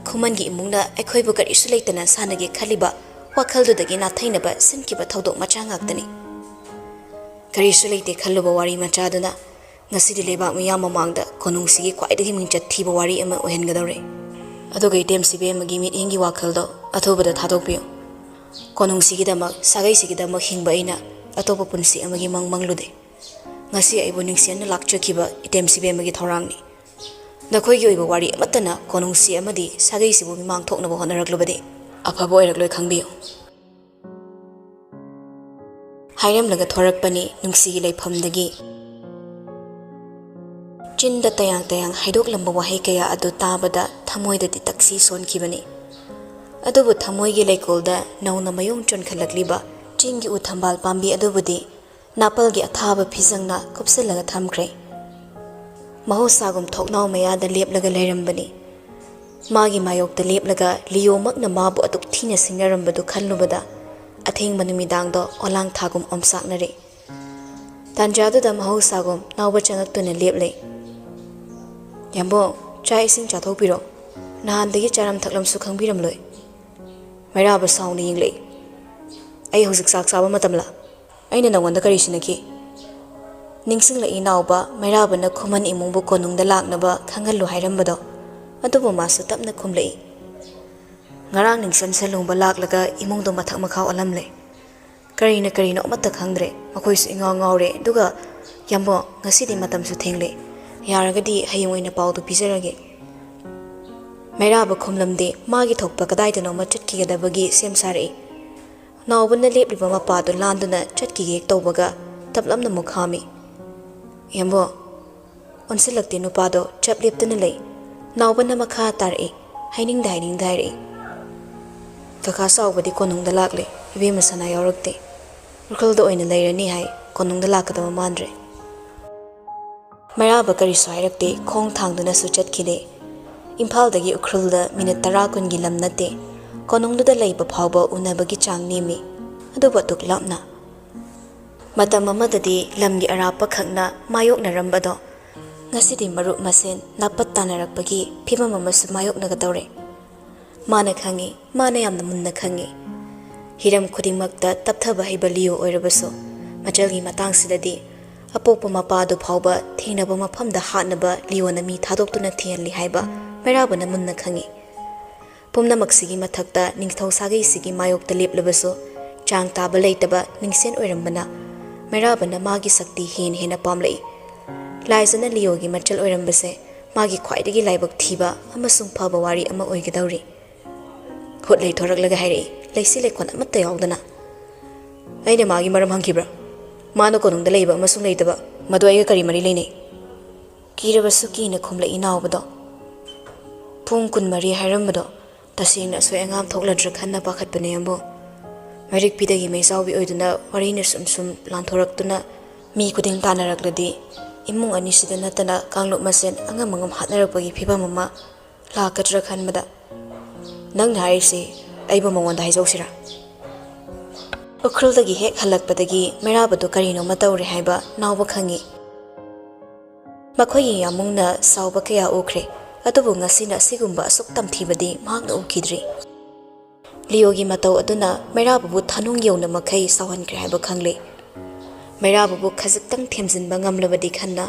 ꯈꯨꯃꯟꯒꯤ ꯏꯃꯨꯡꯅ ꯑꯩꯈꯣꯏꯕꯨ ꯀꯔꯤꯁꯨ ꯂꯩꯇꯅ ꯁꯥꯟꯅꯒꯦ ꯈꯜꯂꯤꯕ ꯋꯥꯈꯜꯗꯨꯗꯒꯤ ꯅꯥꯊꯩꯅꯕ ꯁꯤꯟꯈꯤꯕ ꯊꯧꯗꯣꯛ ꯃꯆꯥ ꯉꯥꯛꯇꯅꯤ ꯀꯔꯤꯁꯨ ꯂꯩꯇꯦ ꯈꯜꯂꯨꯕ ꯋꯥꯔꯤ ꯃꯆꯥꯗꯨꯅ ꯉꯁꯤꯗꯤ ꯂꯩꯕꯥꯛ ꯃꯤꯌꯥꯝ ꯃꯃꯥꯡꯗ ꯀꯣꯅꯨꯡꯁꯤꯒꯤ ꯈ꯭ꯋꯥꯏꯗꯒꯤ ꯃꯤꯡꯆꯠ ꯊꯤꯕ ꯋꯥꯔꯤ ꯑꯃ ꯑꯣꯏꯍꯟꯒꯗꯧꯔꯦ ꯑꯗꯨꯒ ꯏꯇꯦꯝꯁꯤꯕꯦꯝꯃꯒꯤ ꯃꯤꯠꯌꯦꯡꯒꯤ ꯋꯥꯈꯜꯗꯣ ꯑꯊꯨꯕꯗ ꯊꯥꯗꯣꯛꯄꯤꯌꯨ ꯀꯣꯅꯨꯡꯁꯤꯒꯤꯗꯃꯛ ꯁꯥꯒꯩꯁꯤꯒꯤꯗꯃꯛ ꯍꯤꯡꯕ ꯑꯩꯅ ꯑꯇꯣꯞꯄ ꯄꯨꯟꯁꯤ ꯑꯃꯒꯤ ꯃꯪꯂꯨꯗꯦ ꯉꯁꯤ ꯑꯩꯕꯨ ꯅꯤꯡꯁꯤꯟꯅ ꯂꯥꯛꯆꯈꯤꯕ ꯏꯇꯦꯝꯁꯤꯕꯦꯝꯃꯒꯤ ꯊꯧꯔꯥꯡꯅꯤ ꯅꯈꯣꯏꯒꯤ ꯑꯣꯏꯕ ꯋꯥꯔꯤ ꯑꯃꯠꯇꯅ ꯀꯣꯅꯨꯡꯁꯤ ꯑꯃꯗꯤ ꯁꯥꯒꯩꯁꯤꯕꯨ ꯃꯤꯃꯥꯡ ꯊꯣꯛꯅꯕ ꯍꯣꯠꯅꯔꯛꯂꯕꯗꯤ ꯑꯐꯕ ꯑꯣꯏꯔꯛꯂꯣꯏ ꯈꯪꯕꯤꯌꯨ ꯍꯥꯏꯔꯝꯂꯒ ꯊꯣꯔꯛꯄꯅꯤ ꯅꯨꯡꯁꯤꯒꯤ ꯂꯩꯐꯝꯗꯒꯤ ꯆꯤꯟꯗ ꯇꯌꯥꯡ ꯇꯌꯥꯡ ꯍꯥꯏꯗꯣꯛꯂꯝꯕ ꯋꯥꯍꯩ ꯀꯌꯥ ꯑꯗꯨ ꯇꯥꯕꯗ ꯊꯃꯣꯏꯗꯗꯤ ꯇꯛꯁꯤ ꯁꯣꯟꯈꯤꯕꯅꯤ ꯑꯗꯨꯕꯨ ꯊꯃꯣꯏꯒꯤ ꯂꯩꯀꯣꯜꯗ ꯅꯧꯅ ꯃꯌꯣꯡ ꯆꯣꯟꯈꯠꯂꯛꯂꯤꯕ ꯆꯤꯡꯒꯤ ꯎ ꯊꯝꯕꯥꯜ ꯄꯥꯝꯕꯤ ꯑꯗꯨꯕꯨꯗꯤ ꯅꯥꯄꯜꯒꯤ ꯑꯊꯥꯕ ꯐꯤꯖꯪꯅ ꯀꯨꯞꯁꯤꯜꯂꯒ ꯊꯝꯈ꯭ꯔꯦ ꯃꯍꯧꯁꯥꯒꯨꯝ ꯊꯣꯛꯅꯥꯎ ꯃꯌꯥꯗ ꯂꯦꯞꯂꯒ ꯂꯩꯔꯝꯕꯅꯤ ꯃꯥꯒꯤ ꯃꯥꯌꯣꯛꯇ ꯂꯦꯞꯂꯒ ꯂꯤꯌꯣꯃꯛꯅ ꯃꯥꯕꯨ ꯑꯗꯨꯛ ꯊꯤꯅ ꯁꯤꯡꯅꯔꯝꯕꯗꯨ ꯈꯜꯂꯨꯕꯗ ꯑꯊꯦꯡꯕ ꯅꯨꯃꯤꯗꯥꯡꯗꯣ ꯑꯣꯂꯥꯡ ꯊꯥꯒꯨꯝ ꯑꯣꯝꯁꯥꯛꯅꯔꯦ ꯇꯥꯟꯖꯥꯗꯨꯗ ꯃꯍꯧꯁꯥꯒꯨꯝ ꯅꯥꯎꯕ ꯆꯪꯉꯛꯇꯨꯅ ꯂꯦꯞꯂꯦ ꯌꯥꯝꯕꯣ ꯆꯥꯛ ꯏꯁꯤꯡ ꯆꯥꯊꯣꯛꯄꯤꯔꯣ ꯅꯍꯥꯟꯗꯒꯤ ꯆꯥꯔꯝ ꯊꯛꯂꯝꯁꯨ ꯈꯪꯕꯤꯔꯝꯂꯣꯏ ꯃꯩꯔꯥꯕ ꯁꯥꯎꯅ ꯌꯦꯡꯂꯛꯏ ꯑꯩ ꯍꯧꯖꯤꯛ ꯆꯥꯛ ꯆꯥꯕ ꯃꯇꯝꯂ ꯑꯩꯅ ꯅꯉꯣꯟꯗ ꯀꯔꯤ ꯁꯤꯟꯅꯈꯤ ꯅꯤꯡꯁꯤꯡꯂꯛꯏ ꯅꯥꯎꯕ ꯃꯩꯔꯥꯕꯅ ꯈꯨꯃꯟ ꯏꯃꯨꯡꯕꯨ ꯀꯣꯅꯨꯡꯗ ꯂꯥꯛꯅꯕ ꯈꯪꯍꯜꯂꯨ ꯍꯥꯏꯔꯝꯕꯗꯣ ꯑꯗꯨꯕꯨ ꯃꯥꯁꯨ ꯇꯞꯅ ꯈꯨꯝꯂꯛꯏ ꯉꯔꯥꯡ ꯅꯤꯡꯁꯟ ꯁꯂꯨꯡꯕ ꯂꯥꯛꯂꯒ ꯏꯃꯨꯡꯗꯣ ꯃꯊꯛ ꯃꯈꯥ ꯑꯣꯜꯂꯝꯂꯦ ꯀꯔꯤꯅ ꯀꯔꯤꯅꯣ ꯑꯃꯠꯇ ꯈꯪꯗ꯭ꯔꯦ ꯃꯈꯣꯏꯁꯨ ꯏꯉꯥꯎ ꯉꯥꯎꯔꯦ ꯑꯗꯨꯒ ꯌꯥꯝꯕꯣ ꯉꯁꯤꯗꯤ ꯃꯇꯝꯁꯨ ꯊꯦꯡꯂꯦ ꯌꯥꯔꯒꯗꯤ ꯍꯌꯦꯡ ꯑꯣꯏꯅ ꯄꯥꯎꯗꯨ ꯄꯤꯖꯔꯒꯦ ꯃꯩꯔꯥꯕ ꯈꯨꯝꯂꯝꯗꯦ ꯃꯥꯒꯤ ꯊꯣꯛꯄ ꯀꯗꯥꯏꯗꯅꯣꯃ ꯆꯠꯈꯤꯒꯗꯕꯒꯤ ꯁꯦꯝ ꯁꯥꯔꯛꯏ ꯅꯥꯎꯕꯅ ꯂꯦꯞꯂꯤꯕ ꯃꯄꯥꯗꯨ ꯂꯥꯟꯗꯨꯅ ꯆꯠꯈꯤꯒꯦ ꯇꯧꯕꯒ ꯇꯞꯂꯞꯅ ꯑꯃꯨꯛ ꯈꯥꯝꯃꯤ ꯌꯥꯝꯕꯣ ꯑꯣꯟꯁꯤꯜꯂꯛꯇꯦ ꯅꯨꯄꯥꯗꯣ ꯆꯞ ꯂꯦꯞꯇꯨꯅ ꯂꯩ ꯅꯥꯎꯕꯅ ꯃꯈꯥ ꯇꯥꯔꯛꯏ ꯍꯥꯏꯅꯤꯡꯗ ꯍꯥꯏꯔꯛꯏ ꯀꯀꯥ ꯆꯥꯎꯕꯗꯤ ꯀꯣꯅꯨꯡꯗ ꯂꯥꯛꯂꯦ ꯏꯕꯦꯝꯃ ꯁꯅꯥ ꯌꯥꯎꯔꯛꯇꯦ ꯎꯈ꯭ꯔꯨꯜꯗ ꯑꯣꯏꯅ ꯂꯩꯔꯅꯤ ꯍꯥꯏ ꯀꯣꯅꯨꯡꯗ ꯂꯥꯛꯀꯗꯕ ꯃꯥꯟꯗ꯭ꯔꯦ ꯃꯩꯔꯥꯕ ꯀꯔꯤꯁꯨ ꯍꯥꯏꯔꯛꯇꯦ ꯈꯣꯡ ꯊꯥꯡꯗꯨꯅꯁꯨ ꯆꯠꯈꯤꯗꯦ ꯏꯝꯐꯥꯜꯗꯒꯤ ꯎꯈ꯭ꯔꯨꯜꯗ ꯃꯤꯅꯤꯠ 10-20ꯒꯤ ꯂꯝ ꯅꯠꯇꯦ ꯀꯣꯅꯨꯡꯗꯨꯗ ꯂꯩꯕ ꯐꯥꯎꯕ ꯎꯅꯕꯒꯤ ꯆꯥꯡ ꯅꯦꯝꯃꯤ ꯑꯗꯨꯕꯨ ꯑꯗꯨꯛ ꯂꯥꯞꯅ ꯃꯇꯝ ꯑꯃꯗꯗꯤ ꯂꯝꯒꯤ ꯑꯔꯥꯞꯄ ꯈꯛꯅ ꯃꯥꯌꯣꯛꯅꯔꯝꯕꯗꯣ ꯉꯁꯤꯗꯤ ꯃꯔꯨꯞ ꯃꯁꯦꯟ ꯅꯥꯄꯠ ꯇꯥꯟꯅꯔꯛꯄꯒꯤ ꯐꯤꯕꯝ ꯑꯃꯁꯨ ꯃꯥꯌꯣꯛꯅꯒꯗꯧꯔꯦ ꯃꯥꯅ ꯈꯪꯉꯤ ꯃꯥꯅ ꯌꯥꯝꯅ ꯃꯨꯟꯅ ꯈꯪꯉꯤ ꯍꯤꯔꯝ ꯈꯨꯗꯤꯡꯃꯛꯇ ꯇꯞꯊꯕ ꯍꯩꯕ ꯂꯤꯌꯣ ꯑꯣꯏꯔꯕꯁꯨ ꯃꯆꯜꯒꯤ ꯃꯇꯥꯡꯁꯤꯗꯗꯤ ꯑꯄꯣꯛꯄ ꯃꯄꯥꯗꯨ ꯐꯥꯎꯕ ꯊꯦꯡꯅꯕ ꯃꯐꯝꯗ ꯍꯥꯠꯅꯕ ꯂꯤꯌꯣꯅ ꯃꯤ ꯊꯥꯗꯣꯛꯇꯨꯅ ꯊꯤꯍꯜꯂꯤ ꯍꯥꯏꯕ ꯃꯩꯔꯥꯕꯅ ꯃꯨꯟꯅ ꯈꯪꯉꯤ ꯄꯨꯝꯅꯃꯛꯁꯤꯒꯤ ꯃꯊꯛꯇ ꯅꯤꯡꯊꯧ ꯁꯥꯒꯩꯁꯤꯒꯤ ꯃꯥꯌꯣꯛꯇ ꯂꯦꯞꯂꯕꯁꯨ ꯆꯥꯡ ꯇꯥꯕ ꯂꯩꯇꯕ ꯅꯤꯡꯁꯦꯟ ꯑꯣꯏꯔꯝꯕꯅ ꯃꯩꯔꯥꯕꯅ ꯃꯥꯒꯤ ꯁꯛꯇꯤ ꯍꯦꯟꯅ ꯄꯥꯝꯂꯛꯏ ꯂꯥꯏꯖꯅ ꯂꯤꯌꯣꯒꯤ ꯃꯆꯜ ꯑꯣꯏꯔꯝꯕꯁꯦ ꯃꯥꯒꯤ ꯈ꯭ꯋꯥꯏꯗꯒꯤ ꯂꯥꯏꯕꯛ ꯊꯤꯕ ꯑꯃꯁꯨꯡ ꯐꯕ ꯋꯥꯔꯤ ꯑꯃ ꯑꯣꯏꯒꯗꯧꯔꯤ ꯈꯨꯠ ꯂꯩꯊꯣꯔꯛꯂꯒ ꯍꯥꯏꯔꯛꯏ ꯂꯩꯁꯤ ꯂꯩꯈꯣꯟ ꯑꯃꯠꯇ ꯌꯥꯎꯗꯅ ꯑꯩꯅ ꯃꯥꯒꯤ ꯃꯔꯝ ꯍꯪꯈꯤꯕ꯭ꯔꯥ ꯃꯥꯅ ꯀꯣꯅꯨꯡꯗ ꯂꯩꯕ ꯑꯃꯁꯨꯡ ꯂꯩꯇꯕ ꯃꯗꯨ ꯑꯩꯒ ꯀꯔꯤ ꯃꯔꯤ ꯂꯩꯅꯩ ꯀꯤꯔꯕꯁꯨ ꯀꯤꯅ ꯈꯨꯝꯂꯛꯏ ꯅꯥꯎꯕꯗꯣ ꯄꯨꯡ 12 ꯍꯥꯏꯔꯝꯕꯗꯣ ꯇꯁꯦꯡꯅ ꯑꯁꯣꯏ ꯑꯉꯥꯝ ꯊꯣꯛꯂꯗ꯭ꯔꯥ ꯈꯟꯅ ꯄꯥꯈꯠꯄꯅꯦ ꯌꯥꯝꯕꯣ ꯃꯩꯔꯤꯛꯄꯤꯗꯒꯤ ꯃꯩꯆꯥꯎꯕꯤ ꯑꯣꯏꯗꯨꯅ ꯋꯥꯔꯤꯅ ꯁꯨꯝ ꯂꯥꯟꯊꯣꯔꯛꯇꯨꯅ ꯃꯤ ꯈꯨꯗꯤꯡ ꯇꯥꯟꯅꯔꯛꯂꯗꯤ ꯏꯃꯨꯡ ꯑꯅꯤꯁꯤꯗ ꯅꯠꯇꯅ ꯀꯥꯡꯂꯨꯞ ꯃꯁꯦꯟ ꯑꯉꯝ ꯍꯥꯠꯅꯔꯛꯄꯒꯤ ꯐꯤꯕꯝ ꯑꯃ ꯂꯥꯛꯀꯗ꯭ꯔꯥ ꯈꯟꯕꯗ ꯅꯪꯅ ꯍꯥꯏꯔꯤꯁꯤ ꯑꯩꯕꯨ ꯃꯉꯣꯟꯗ ꯍꯥꯏꯖꯧꯁꯤꯔꯥ ꯎꯈ꯭ꯔꯨꯜꯗꯒꯤ ꯍꯦꯛ ꯍꯜꯂꯛꯄꯗꯒꯤ ꯃꯩꯔꯥꯕꯗꯨ ꯀꯔꯤꯅꯣꯃ ꯇꯧꯔꯦ ꯍꯥꯏꯕ ꯅꯥꯎꯕ ꯈꯪꯉꯤ ꯃꯈꯣꯏꯒꯤ ꯌꯥꯃꯨꯡꯅ ꯁꯥꯎꯕ ꯀꯌꯥ ꯎꯈ꯭ꯔꯦ ꯑꯗꯨꯕꯨ ꯉꯁꯤꯅ ꯑꯁꯤꯒꯨꯝꯕ ꯑꯁꯨꯛ ꯇꯝꯊꯤꯕꯗꯤ ꯃꯍꯥꯛꯅ ꯎꯈꯤꯗ꯭ꯔꯤ ꯂꯤꯌꯣꯒꯤ ꯃꯇꯧ ꯑꯗꯨꯅ ꯃꯩꯔꯥꯕꯕꯨ ꯊꯥꯅꯨꯡ ꯌꯧꯅ ꯃꯈꯩ ꯁꯥꯎꯍꯟꯈ꯭ꯔꯦ ꯍꯥꯏꯕ ꯈꯪꯂꯦ ꯃꯩꯔꯥꯕꯕꯨ ꯈꯖꯤꯛꯇꯪ ꯊꯦꯝꯖꯤꯟꯕ ꯉꯝꯂꯕꯗꯤ ꯈꯟꯅ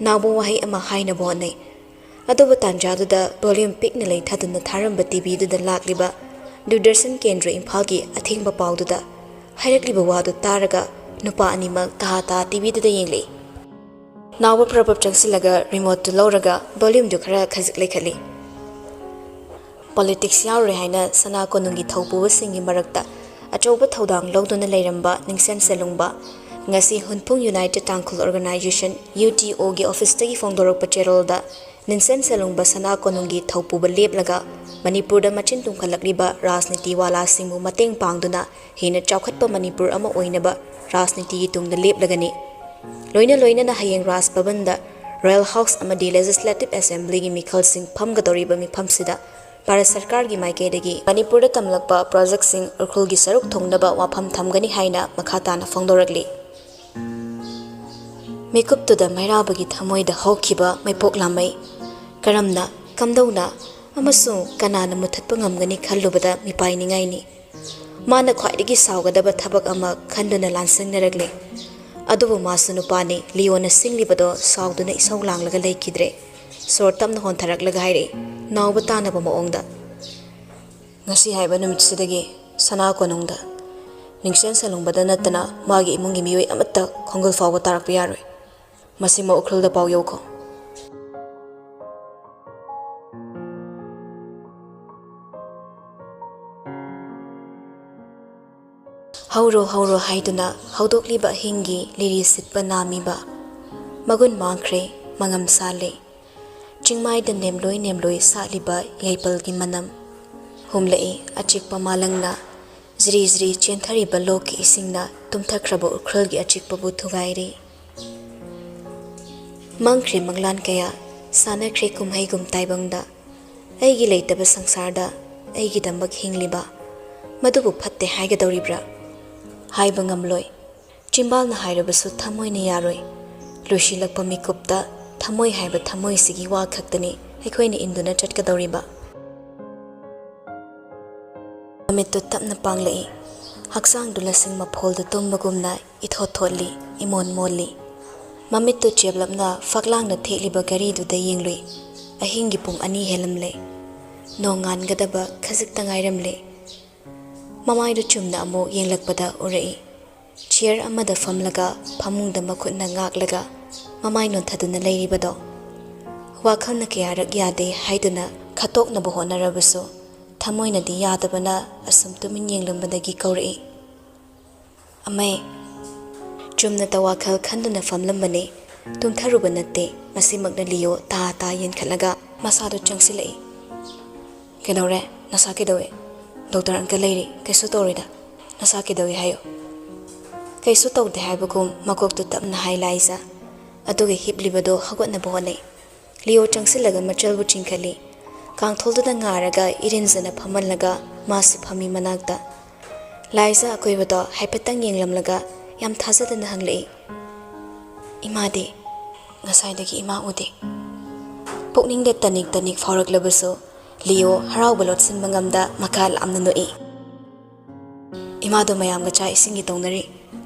ꯅꯥꯎꯕ ꯋꯥꯍꯩ ꯑꯃ ꯍꯥꯏꯅꯕ ꯍꯣꯠꯅꯩ ꯑꯗꯨꯕꯨ ꯇꯥꯟꯖꯥꯗꯨꯗ ꯚꯣꯂ꯭ꯌꯨꯝ ꯄꯤꯛꯅ ꯂꯩꯊꯗꯨꯅ ꯊꯥꯔꯝꯕ ꯇꯤꯚꯤꯗꯨꯗ ꯂꯥꯛꯂꯤꯕ ꯗꯨꯔꯗꯔꯁꯟ ꯀꯦꯟꯗ꯭ꯔ ꯏꯝꯐꯥꯜꯒꯤ ꯑꯊꯦꯡꯕ ꯄꯥꯎꯗꯨꯗ ꯍꯥꯏꯔꯛꯂꯤꯕ ꯋꯥꯗꯨ ꯇꯥꯔꯒ ꯅꯨꯄꯥ ꯑꯅꯤꯃꯛ ꯇꯥ ꯇꯤꯚꯤꯗꯨꯗ ꯌꯦꯡꯂꯛꯏ ꯅꯥꯎꯕ ꯄ꯭ꯔꯕꯞ ꯆꯪꯁꯤꯜꯂꯒ ꯔꯤꯃꯣꯠꯇꯨ ꯂꯧꯔꯒ ꯚꯣꯂ꯭ꯌꯨꯝꯗꯨ ꯈꯔ ꯈꯖꯤꯛ ꯂꯩꯈꯠꯂꯤ ꯄꯣꯂꯤꯇꯤꯛꯁ ꯌꯥꯎꯔꯦ ꯍꯥꯏꯅ ꯁꯅꯥ ꯀꯣꯅꯨꯡꯒꯤ ꯊꯧꯄꯨꯕꯁꯤꯡꯒꯤ ꯃꯔꯛꯇ ꯑꯆꯧꯕ ꯊꯧꯗꯥꯡ ꯂꯧꯗꯨꯅ ꯂꯩꯔꯝꯕ ꯅꯤꯡꯁꯦꯟ ꯁꯦꯂꯨꯡꯕ ꯉꯁꯤ ꯍꯨꯟꯄꯨꯡ ꯌꯨꯅꯥꯏꯇꯦꯗ ꯇꯥꯡꯈꯨꯜ ꯑꯣꯔꯒꯅꯥꯏꯖꯦꯁꯟ UTOꯒꯤ ꯑꯣꯐꯤꯁꯇꯒꯤ ꯐꯣꯡꯗꯣꯔꯛꯄ ꯆꯦꯔꯣꯜꯗ ꯅꯤꯡꯁꯦꯟ ꯁꯦꯂꯨꯡꯕ ꯁꯅꯥ ꯀꯣꯅꯨꯡꯒꯤ ꯊꯧꯄꯨꯕ ꯂꯦꯞꯂꯒ ꯃꯅꯤꯄꯨꯔꯗ ꯃꯆꯤꯟ ꯇꯨꯝꯈꯠꯂꯛꯂꯤꯕ ꯔꯥꯖꯅꯤꯇꯤ ꯋꯥꯂꯥꯁꯤꯡꯕꯨ ꯃꯇꯦꯡ ꯄꯥꯡꯗꯨꯅ ꯍꯦꯟꯅ ꯆꯥꯎꯈꯠꯄ ꯃꯅꯤꯄꯨꯔ ꯑꯃ ꯑꯣꯏꯅꯕ ꯔꯥꯖꯅꯤꯇꯤꯒꯤ ꯇꯨꯡꯗ ꯂꯦꯞꯂꯒꯅꯤ ꯂꯣꯏꯅꯅ ꯍꯌꯦꯡ ꯔꯥꯖ ꯚꯕꯟꯗ ꯔꯣꯌꯦꯜ ꯍꯥꯎꯁ ꯑꯃꯗꯤ ꯂꯦꯖꯤꯁꯂꯦꯇꯤꯚ ꯑꯦꯁꯦꯝꯕ꯭ꯂꯤꯒꯤ ꯃꯤꯈꯜꯁꯤꯡ ꯐꯝꯒꯗꯧꯔꯤꯕ ꯃꯤꯐꯝꯁꯤꯗ ꯚꯥꯔꯠ ꯁꯔꯀꯥꯔꯒꯤ ꯃꯥꯏꯀꯩꯗꯒꯤ ꯃꯅꯤꯄꯨꯔꯗ ꯇꯝꯂꯛꯄ ꯄ꯭ꯔꯣꯖꯦꯛꯁꯤꯡ ꯎꯈ꯭ꯔꯨꯜꯒꯤ ꯁꯔꯨꯛ ꯊꯨꯡꯅꯕ ꯋꯥꯐꯝ ꯊꯝꯒꯅꯤ ꯍꯥꯏꯅ ꯃꯈꯥ ꯇꯥꯅ ꯐꯣꯡꯗꯣꯔꯛꯂꯤ ꯃꯤꯀꯨꯞꯇꯨꯗ ꯃꯩꯔꯥꯕꯒꯤ ꯊꯃꯣꯏꯗ ꯍꯧꯈꯤꯕ ꯃꯩꯄꯣꯛ ꯂꯥꯃꯩ ꯀꯔꯝꯅ ꯀꯝꯗꯧꯅ ꯑꯃꯁꯨꯡ ꯀꯅꯥꯅ ꯃꯨꯊꯠꯄ ꯉꯝꯒꯅꯤ ꯈꯜꯂꯨꯕꯗ ꯃꯤꯄꯥꯏꯅꯤꯡꯉꯥꯏꯅꯤ ꯃꯥꯅ ꯈ꯭ꯋꯥꯏꯗꯒꯤ ꯁꯥꯎꯒꯗꯕ ꯊꯕꯛ ꯑꯃ ꯈꯟꯗꯨꯅ ꯂꯥꯟꯁꯪꯅꯔꯛꯂꯦ ꯑꯗꯨꯕꯨ ꯃꯥꯁꯨ ꯅꯨꯄꯥꯅꯤ ꯂꯤꯌꯣꯅ ꯁꯤꯡꯂꯤꯕꯗꯣ ꯁꯥꯎꯗꯨꯅ ꯏꯁꯧ ꯂꯥꯡꯂꯒ ꯂꯩꯈꯤꯗ꯭ꯔꯦ ꯁꯣꯔ ꯇꯞꯅ ꯍꯣꯟꯊꯔꯛꯂꯒ ꯍꯥꯏꯔꯛꯏ ꯅꯥꯎꯕ ꯇꯥꯅꯕ ꯃꯑꯣꯡꯗ ꯉꯁꯤ ꯍꯥꯏꯕ ꯅꯨꯃꯤꯠꯁꯤꯗꯒꯤ ꯁꯅꯥ ꯀꯣꯅꯨꯡꯗ ꯅꯤꯡꯁꯦꯟ ꯁꯂꯨꯡꯕꯗ ꯅꯠꯇꯅ ꯃꯥꯒꯤ ꯏꯃꯨꯡꯒꯤ ꯃꯤꯑꯣꯏ ꯑꯃꯠꯇ ꯈꯣꯡꯒꯨꯜ ꯐꯥꯎꯕ ꯇꯥꯔꯛꯄ ꯌꯥꯔꯣꯏ ꯃꯁꯤꯃ ꯎꯈ꯭ꯔꯨꯜꯗ ꯄꯥꯎ ꯌꯧꯈꯣ ꯍꯧꯔꯣ ꯍꯧꯔꯣ ꯍꯥꯏꯗꯨꯅ ꯍꯧꯗꯣꯛꯂꯤꯕ ꯑꯍꯤꯡꯒꯤ ꯂꯤꯔꯤ ꯁꯤꯠꯄ ꯅꯥꯃꯤꯕ ꯃꯒꯨꯟ ꯃꯥꯡꯈ꯭ꯔꯦ ꯃꯉꯝ ꯁꯥꯜꯂꯦ ꯆꯤꯡꯃꯥꯏꯗ ꯅꯦꯝꯂꯣꯏ ꯅꯦꯝꯂꯣꯏ ꯁꯥꯠꯂꯤꯕ ꯌꯥꯏꯄꯜꯒꯤ ꯃꯅꯝ ꯍꯨꯝꯂꯛꯏ ꯑꯆꯤꯛꯄ ꯃꯥꯂꯪꯅ ꯖ꯭ꯔꯤ ꯖ꯭ꯔꯤ ꯆꯦꯟꯊꯔꯤꯕ ꯂꯣꯛꯀꯤ ꯏꯁꯤꯡꯅ ꯇꯨꯝꯊꯈ꯭ꯔꯕ ꯎꯈ꯭ꯔꯨꯜꯒꯤ ꯑꯆꯤꯛꯄꯕꯨ ꯊꯨꯒꯥꯏꯔꯤ ꯃꯪꯈ꯭ꯔꯦ ꯃꯪꯂꯥꯟ ꯀꯌꯥ ꯁꯥꯟꯅꯈ꯭ꯔꯦ ꯀꯨꯝꯍꯩꯒꯨꯝ ꯇꯥꯏꯕꯪꯗ ꯑꯩꯒꯤ ꯂꯩꯇꯕ ꯁꯪꯁꯥꯔꯗ ꯑꯩꯒꯤꯗꯃꯛ ꯍꯤꯡꯂꯤꯕ ꯃꯗꯨꯕꯨ ꯐꯠꯇꯦ ꯍꯥꯏꯒꯗꯧꯔꯤꯕ꯭ꯔꯥ ꯍꯥꯏꯕ ꯉꯝꯂꯣꯏ ꯆꯤꯝꯕꯥꯜꯅ ꯍꯥꯏꯔꯕꯁꯨ ꯊꯃꯣꯏꯅ ꯌꯥꯔꯣꯏ ꯂꯣꯏꯁꯤꯜꯂꯛꯄ ꯃꯤꯀꯨꯞꯇ ꯊꯃꯣꯏ ꯍꯥꯏꯕ ꯊꯃꯣꯏꯁꯤꯒꯤ ꯋꯥ ꯈꯛꯇꯅꯤ ꯑꯩꯈꯣꯏꯅ ꯏꯟꯗꯨꯅ ꯆꯠꯀꯗꯧꯔꯤꯕ ꯃꯃꯤꯠꯇꯨ ꯇꯞꯅ ꯄꯥꯡꯂꯛꯏ ꯍꯛꯆꯥꯡꯗꯨ ꯂꯁꯤꯡ ꯃꯐꯣꯜꯗ ꯇꯨꯝꯕꯒꯨꯝꯅ ꯏꯊꯣꯠ ꯊꯣꯠꯂꯤ ꯏꯃꯣꯟ ꯃꯣꯜꯂꯤ ꯃꯃꯤꯠꯇꯨ ꯆꯦꯞꯂꯞꯅ ꯐꯛꯂꯥꯡꯅ ꯊꯦꯛꯂꯤꯕ ꯒꯥꯔꯤꯗꯨꯗ ꯌꯦꯡꯂꯨꯏ ꯑꯍꯤꯡꯒꯤ ꯄꯨꯡ 2 ꯍꯦꯜꯂꯝꯂꯦ ꯅꯣꯡ ꯉꯥꯟꯒꯗꯕ ꯈꯖꯤꯛꯇ ꯉꯥꯏꯔꯝꯂꯦ ꯃꯃꯥꯏꯗꯨ ꯆꯨꯝꯅ ꯑꯃꯨꯛ ꯌꯦꯡꯂꯛꯄꯗ ꯎꯔꯛꯏ ꯆꯤꯌꯔ ꯑꯃꯗ ꯐꯝꯂꯒ ꯐꯃꯨꯡꯗ ꯃꯈꯨꯠꯅ ꯉꯥꯛꯂꯒ ꯃꯃꯥꯏ ꯅꯣꯟꯊꯗꯨꯅ ꯂꯩꯔꯤꯕꯗꯣ ꯋꯥꯈꯜꯅ ꯀꯌꯥꯔꯛ ꯌꯥꯗꯦ ꯍꯥꯏꯗꯨꯅ ꯈꯠꯇꯣꯛꯅꯕ ꯍꯣꯠꯅꯔꯕꯁꯨ ꯊꯃꯣꯏꯅꯗꯤ ꯌꯥꯗꯕꯅ ꯑꯁꯨꯝ ꯇꯨꯃꯤꯟ ꯌꯦꯡꯂꯝꯕꯗꯒꯤ ꯀꯧꯔꯛꯏ ꯑꯃꯩ ꯆꯨꯝꯅꯇ ꯋꯥꯈꯜ ꯈꯟꯗꯨꯅ ꯐꯝꯂꯝꯕꯅꯤ ꯇꯨꯝꯊꯔꯨꯕ ꯅꯠꯇꯦ ꯃꯁꯤꯃꯛꯅ ꯂꯤꯌꯣ ꯇꯥ ꯌꯦꯟꯈꯠꯂꯒ ꯃꯁꯥꯗꯨ ꯆꯪꯁꯤꯜꯂꯛꯏ ꯀꯩꯗꯧꯔꯦ ꯅꯁꯥ ꯀꯩꯗꯧꯏ ꯗꯣꯛꯇꯔ ꯑꯪꯀ ꯂꯩꯔꯤ ꯀꯩꯁꯨ ꯇꯧꯔꯣꯏꯗ ꯅꯁꯥ ꯀꯩꯗꯧꯏ ꯍꯥꯏꯌꯣ ꯀꯩꯁꯨ ꯇꯧꯗꯦ ꯍꯥꯏꯕꯒꯨꯝ ꯃꯀꯣꯛꯇꯨ ꯇꯞꯅ ꯍꯥꯏ ꯂꯥꯏꯖꯥ ꯑꯗꯨꯒ ꯍꯤꯞꯂꯤꯕꯗꯣ ꯍꯧꯒꯠꯅꯕ ꯍꯣꯠꯅꯩ ꯂꯤꯌꯣ ꯆꯪꯁꯤꯜꯂꯒ ꯃꯆꯜꯕꯨ ꯆꯤꯡꯈꯠꯂꯤ ꯀꯥꯡꯊꯣꯜꯗꯨꯗ ꯉꯥꯔꯒ ꯏꯔꯤꯟꯖꯅ ꯐꯝꯍꯜꯂꯒ ꯃꯥꯁꯨ ꯐꯝꯃꯤ ꯃꯅꯥꯛꯇ ꯂꯥꯏꯖꯥ ꯑꯀꯣꯏꯕꯗꯣ ꯍꯥꯏꯐꯦꯠꯇꯪ ꯌꯦꯡꯂꯝꯂꯒ ꯌꯥꯝ ꯊꯥꯖꯗꯅ ꯍꯪꯂꯛꯏ ꯏꯃꯥꯗꯤ ꯉꯁꯥꯏꯗꯒꯤ ꯏꯃꯥ ꯎꯗꯦ ꯄꯨꯛꯅꯤꯡꯗ ꯇꯅꯤꯛ ꯇꯅꯤꯛ ꯐꯥꯎꯔꯛꯂꯕꯁꯨ ꯂꯤꯌꯣ ꯍꯔꯥꯎꯕ ꯂꯣꯠꯁꯤꯟꯕ ꯉꯝꯗ ꯃꯈꯥ ꯂꯥꯝꯅ ꯅꯣꯛꯏ ꯏꯃꯥꯗꯣ ꯃꯌꯥꯝꯒ ꯆꯥꯛ ꯏꯁꯤꯡꯒꯤ ꯇꯧꯅꯔꯤ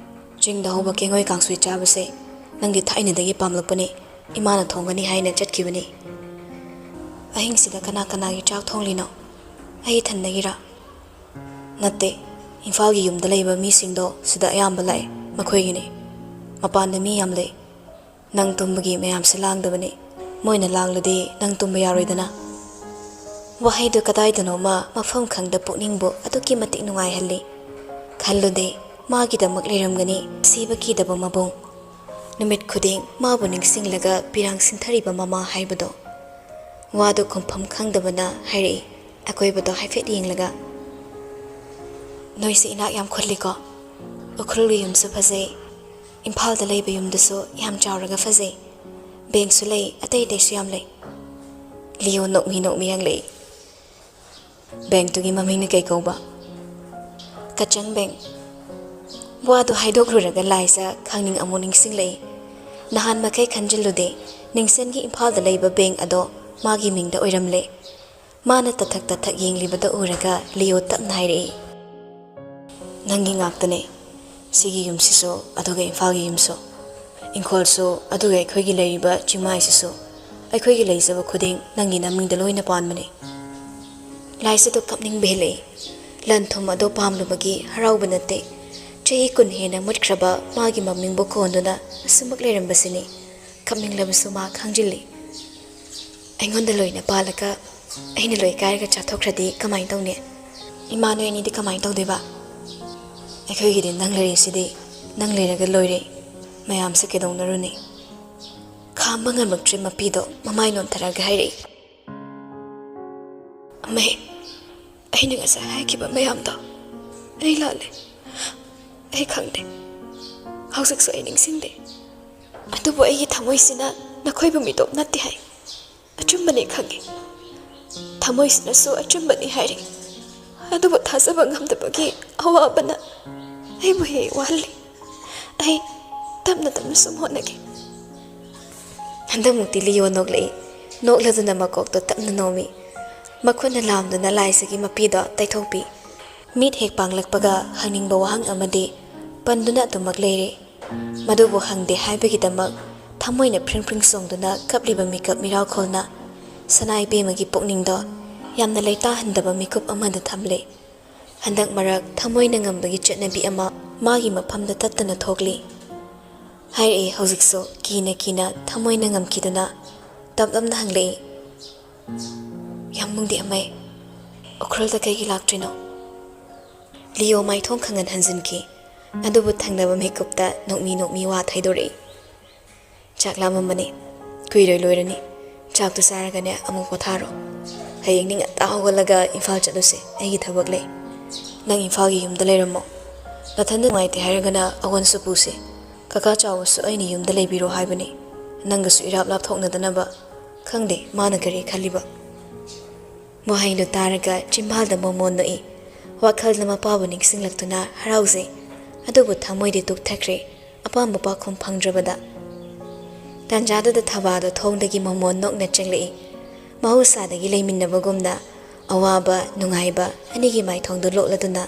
ꯆꯤꯡꯗ ꯍꯧꯕ ꯀꯦꯡꯉꯣꯏ ꯀꯥꯡꯁꯣꯏ ꯆꯥꯕꯁꯦ ꯅꯪꯗꯤ ꯊꯥꯏꯅꯗꯒꯤ ꯄꯥꯝꯂꯛꯄꯅꯤ ꯏꯃꯥꯅ ꯊꯣꯡꯒꯅꯤ ꯍꯥꯏꯅ ꯆꯠꯈꯤꯕꯅꯤ ꯑꯍꯤꯡꯁꯤꯗ ꯀꯅꯥ ꯀꯅꯥꯒꯤ ꯆꯥꯛ ꯊꯣꯡꯂꯤꯅꯣ ꯑꯩ ꯏꯊꯟꯗꯒꯤꯔꯥ ꯅꯠꯇꯦ ꯏꯝꯐꯥꯜꯒꯤ ꯌꯨꯝꯗ ꯂꯩꯕ ꯃꯤꯁꯤꯡꯗꯣ ꯁꯤꯗ ꯑꯌꯥꯝꯕ ꯂꯥꯛꯑꯦ ꯃꯈꯣꯏꯒꯤꯅꯤ ꯃꯄꯥꯟꯗ ꯃꯤ ꯌꯥꯝ ꯂꯩ ꯅꯪ ꯇꯨꯝꯕꯒꯤ ꯃꯌꯥꯝꯁꯦ ꯂꯥꯡꯗꯕꯅꯤ ꯃꯣꯏꯅ ꯂꯥꯡꯂꯗꯤ ꯅꯪ ꯇꯨꯝꯕ ꯌꯥꯔꯣꯏꯗꯅ ꯋꯥꯍꯩꯗꯨ ꯀꯗꯥꯏꯗꯅꯣꯃ ꯃꯐꯝ ꯈꯪꯗ ꯄꯨꯛꯅꯤꯡꯕꯨ ꯑꯗꯨꯛꯀꯤ ꯃꯇꯤꯛ ꯅꯨꯡꯉꯥꯏꯍꯜꯂꯤ ꯈꯜꯂꯨꯗꯦ ꯃꯥꯒꯤꯗꯃꯛ ꯂꯩꯔꯝꯒꯅꯤ ꯁꯤꯕ ꯀꯤꯗꯕ ꯃꯕꯨꯡ ꯅꯨꯃꯤꯠ ꯈꯨꯗꯤꯡ ꯃꯥꯕꯨ ꯅꯤꯡꯁꯤꯡꯂꯒ ꯄꯤꯔꯥꯡ ꯁꯤꯟꯊꯔꯤꯕ ꯃꯃꯥ ꯍꯥꯏꯕꯗꯣ ꯋꯥꯗꯨ ꯈꯨꯝꯐꯝ ꯈꯪꯗꯕꯅ ꯍꯥꯏꯔꯛꯏ ꯑꯀꯣꯏꯕꯗꯣ ꯍꯥꯏꯐꯦꯠ ꯌꯦꯡꯂꯒ ꯅꯣꯏꯁꯦ ꯏꯅꯥꯛ ꯌꯥꯝ ꯈꯨꯜꯂꯤꯀꯣ ꯎꯈ꯭ꯔꯨꯜꯒꯤ ꯌꯨꯝꯁꯨ ꯐꯖꯩ ꯏꯝꯐꯥꯜꯗ ꯂꯩꯕ ꯌꯨꯝꯗꯨꯁꯨ ꯌꯥꯝ ꯆꯥꯎꯔꯒ ꯐꯖꯩ ꯕꯦꯡꯛꯁꯨ ꯂꯩ ꯑꯇꯩ ꯑꯇꯩꯁꯨ ꯌꯥꯝ ꯂꯩ ꯂꯤꯌꯣ ꯅꯣꯛꯃꯤ ꯍꯪꯂꯛꯏ ꯕꯦꯡꯛꯇꯨꯒꯤ ꯃꯃꯤꯡꯅ ꯀꯩ ꯀꯧꯕ ꯀꯆꯪ ꯕꯦꯡꯛ ꯋꯥꯗꯨ ꯍꯥꯏꯗꯣꯛꯂꯨꯔꯒ ꯂꯥꯏꯖꯥ ꯈꯪꯅꯤꯡ ꯑꯃꯨꯛ ꯅꯤꯡꯁꯤꯡꯂꯛꯏ ꯅꯍꯥꯟ ꯃꯈꯩ ꯈꯟꯖꯤꯜꯂꯨꯗꯦ ꯅꯤꯡꯁꯦꯟꯒꯤ ꯏꯝꯐꯥꯜꯗ ꯂꯩꯕ ꯕꯦꯡꯛ ꯑꯗꯣ ꯃꯥꯒꯤ ꯃꯤꯡꯗ ꯑꯣꯏꯔꯝꯂꯦ ꯃꯥꯅ ꯇꯊꯛ ꯌꯦꯡꯂꯤꯕꯗ ꯎꯔꯒ ꯂꯤꯌꯣ ꯇꯞꯅ ꯍꯥꯏꯔꯛꯏ ꯅꯪꯒꯤ ꯉꯥꯛꯇꯅꯦ ꯁꯤꯒꯤ ꯌꯨꯝꯁꯤꯁꯨ ꯑꯗꯨꯒ ꯏꯝꯐꯥꯜꯒꯤ ꯌꯨꯝꯁꯨ ꯏꯪꯈꯣꯜꯁꯨ ꯑꯗꯨꯒ ꯑꯩꯈꯣꯏꯒꯤ ꯂꯩꯔꯤꯕ ꯆꯤꯡꯃꯥꯏꯁꯤꯁꯨ ꯑꯩꯈꯣꯏꯒꯤ ꯂꯩꯖꯕ ꯈꯨꯗꯤꯡ ꯅꯪꯒꯤ ꯅꯃꯤꯡꯗ ꯂꯣꯏꯅ ꯄꯥꯟꯕꯅꯤ ꯂꯥꯏꯖꯥꯗꯨ ꯀꯞꯅꯤꯡꯕ ꯍꯦꯜꯂꯛꯏ ꯂꯟ ꯊꯨꯝ ꯑꯗꯣ ꯄꯥꯝꯂꯨꯕꯒꯤ ꯍꯔꯥꯎꯕ ꯅꯠꯇꯦ ꯆꯍꯤ 10 ꯍꯦꯟꯅ ꯃꯨꯠꯈ꯭ꯔꯕ ꯃꯥꯒꯤ ꯃꯃꯤꯡꯕꯨ ꯀꯣꯟꯗꯨꯅ ꯑꯁꯨꯃꯛ ꯂꯩꯔꯝꯕꯁꯤꯅꯤ ꯀꯞꯅꯤꯡꯂꯕꯁꯨ ꯃꯥ ꯈꯪꯖꯤꯜꯂꯤ ꯑꯩꯉꯣꯟꯗ ꯂꯣꯏꯅ ꯄꯥꯜꯂꯒ ꯑꯩꯅ ꯂꯣꯏ ꯀꯥꯏꯔꯒ ꯆꯥꯊꯣꯛꯈ꯭ꯔꯗꯤ ꯀꯃꯥꯏꯅ ꯇꯧꯅꯤ ꯏꯃꯥ ꯅꯣꯏ ꯑꯅꯤꯗꯤ ꯀꯃꯥꯏꯅ ꯇꯧꯗꯣꯏꯕ ꯑꯩꯈꯣꯏꯒꯤꯗꯤ ꯅꯪ ꯂꯩꯔꯤꯁꯤꯗꯤ ꯅꯪ ꯂꯩꯔꯒ ꯂꯣꯏꯔꯦ ꯃꯌꯥꯝꯁꯦ ꯀꯩꯗꯧꯅꯔꯨꯅꯤ ꯈꯥꯝꯕ ꯉꯝꯂꯛꯇ꯭ꯔꯤ ꯃꯄꯤꯗꯣ ꯃꯃꯥꯏ ꯅꯣꯟꯊꯔꯒ ꯍꯥꯏꯔꯛꯏ ꯑꯃꯩ ꯑꯩꯅ ꯉꯁꯥꯏ ꯍꯥꯏꯈꯤꯕ ꯃꯌꯥꯝꯗꯣ ꯑꯩ ꯂꯥꯜꯂꯦ ꯑꯩ ꯈꯪꯗꯦ ꯍꯧꯖꯤꯛꯁꯨ ꯑꯩ ꯅꯤꯡꯁꯤꯡꯗꯦ ꯑꯗꯨꯕꯨ ꯑꯩꯒꯤ ꯊꯃꯣꯏꯁꯤꯅ ꯅꯈꯣꯏꯕꯨ ꯃꯤꯇꯣꯞ ꯅꯠꯇꯦ ꯍꯥꯏ ꯑꯆꯨꯝꯕꯅꯤ ꯈꯪꯉꯤ ꯊꯃꯣꯏꯁꯤꯅꯁꯨ ꯑꯆꯨꯝꯕꯅꯤ ꯍꯥꯏꯔꯤ ꯑꯗꯨꯕꯨ ꯊꯥꯖꯕ ꯉꯝꯗꯕꯒꯤ ꯑꯋꯥꯕꯅ ꯑꯩꯕꯨ ꯍꯦꯛ ꯋꯥꯍꯜꯂꯤ ꯑꯩ ꯇꯞꯅ ꯁꯨꯝ ꯍꯣꯠꯅꯒꯦ ꯍꯟꯗꯛꯃꯨꯛꯇꯤ ꯂꯤꯌꯣ ꯅꯣꯛꯂꯛꯏ ꯅꯣꯛꯂꯗꯨꯅ ꯃꯀꯣꯛꯇꯣ ꯇꯞꯅ ꯅꯣꯝꯃꯤ ꯃꯈꯨꯠꯅ ꯂꯥꯝꯗꯨꯅ ꯂꯥꯏꯖꯥꯒꯤ ꯃꯄꯤꯗꯣ ꯇꯩꯊꯣꯛꯄꯤ ꯃꯤꯠ ꯍꯦꯛ ꯄꯥꯡꯂꯛꯄꯒ ꯍꯪꯅꯤꯡꯕ ꯋꯥꯍꯪ ꯑꯃꯗꯤ ꯄꯟꯗꯨꯅ ꯑꯗꯨꯃꯛ ꯂꯩꯔꯦ Madubu hangde haibagidamag thamoina pring pring songduna kapliba mikap miraukholna sanai bemagi pokningdo yamna leita handaba mikup amada thamle. Handak marak thamoina ngambagi chetnabi ama magi maphamda tattana thokli. Haire hojikso kina thamoina ngamkiduna tamtamna hangle. Yamungdi amai okrolda kaigi laktrino. Leo mai thong khangan hanjinki adubu thangnaba mikupta nokmi wa thaidore. Chaklama mani kuiroi loirani chaktu saragane amu potharo. Hayeng ning atawalaga Imphal chatuse aigi thabak lei. Nang Imphal gi yumda leiramo. Nathanda ngaite haragana awan supuse. Kaka chawasu aini yumda leibiro haibani. Nangasu irap lap thoknadanaba khangde mana kari khaliba. Mohailu taraga chimbalda momon noi. Wakhalna mapabu ningsinglaktuna harauze. Adubu thamoide tuk thakre apamba pakhom phangdrabada. Tanjada da thabado thongdagi momon nokna chenglei. Mahusadagi leiminabagumna awaba nungaiba anigi mai thongdo lokladuna.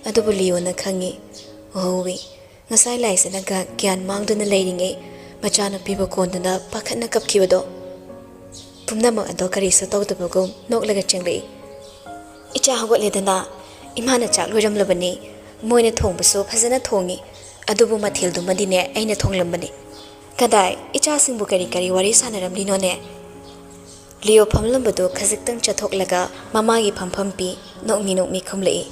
Adubu Leona khangi owi ngasai laisana ga gyan mangduna leiringe machana piba konduna pakhatna kapkibado. Pumnama ado karisa tawdabagum noklaga chenglei. Icha hawatledana imana chak loiramlabani moina thongbaso phajana thongi adubu mathildu madine aina thonglambani. Kadai icha singbu kari wari sanaramlino ne. Leo phamlambado khajiktang chathoklaga mamagi phampi nokmi khumlei.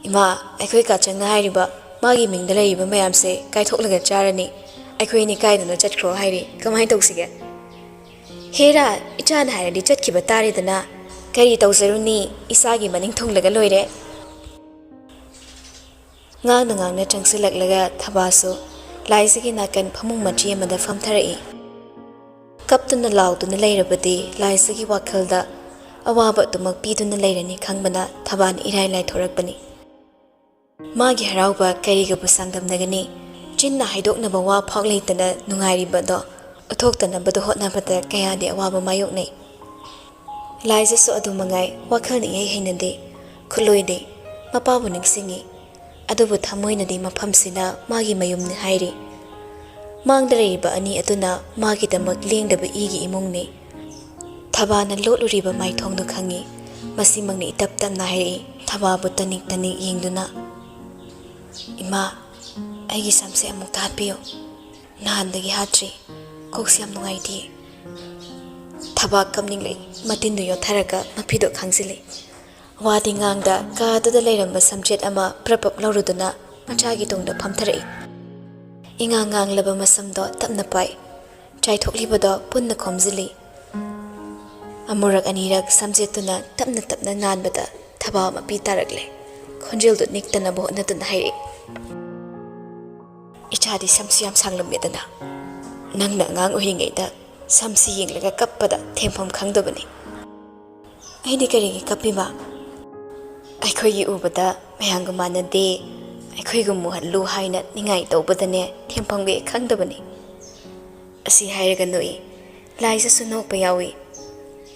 Ima aikhoi ka changna hairiba magi mingda leiba mayamse kaithokhlaga charani aikhoi ni kaidana chatkhro hairi kamai tawsige. Hera icha na hairi chatkiba taridana kari tawsaruni isagi maning thonglaga loire. Ngang changsilaklaga thabaso laisigi nakan phamung machi amada famtharai. Kaptuna lauduna leirabadi laisigi wakhalda awaba tumak piduna leirani khangbana thaban irai lai thorakbani. Magi harauba kariga busangdamnagani chinna haidoknaba wa phokleitana nungairibado uthoktanabado hotnabada kayadi awaba mayoknei. Laisasu adumangai wakhalni yai hainade khuloide mapabu ningsingi adubu thamoinadi maphamsina magi mayumni hairi. Mangdaraiba ani aduna magi damak lengdaba igi imungni. Thabana lotluriba maithongdu khangi masimangni itaptamna hairi thababu tanik yengduna. Ima aigi samse amuk tatpiyo nahandagi hatri koksi am nungaiti. Thabak kamninglei matindu yotharaga mapido khangsilei. Wadi ngangda kadada leiramba samjet ama prapap lauruduna machagi tongda phamtharai. Ingang laba masamdo tapna pai chaithoklibado punna khomjili. Amurak anirak samjetuna tapna nanbada thaba mapi tarakle. Khonjeldu niktana bohnatuna hairi. Ichadi samsi yam sanglamedana. Nangna ngang ohingaida samsi yenglaga kappada thempham khangdabani. Aidi karigi kapiba. Aikhoigi ubada mayanga manade aikhoigu muhallu haina ningai tawbadane themphamge khangdabani. Asi hairaga noi laisa sunokpa yawi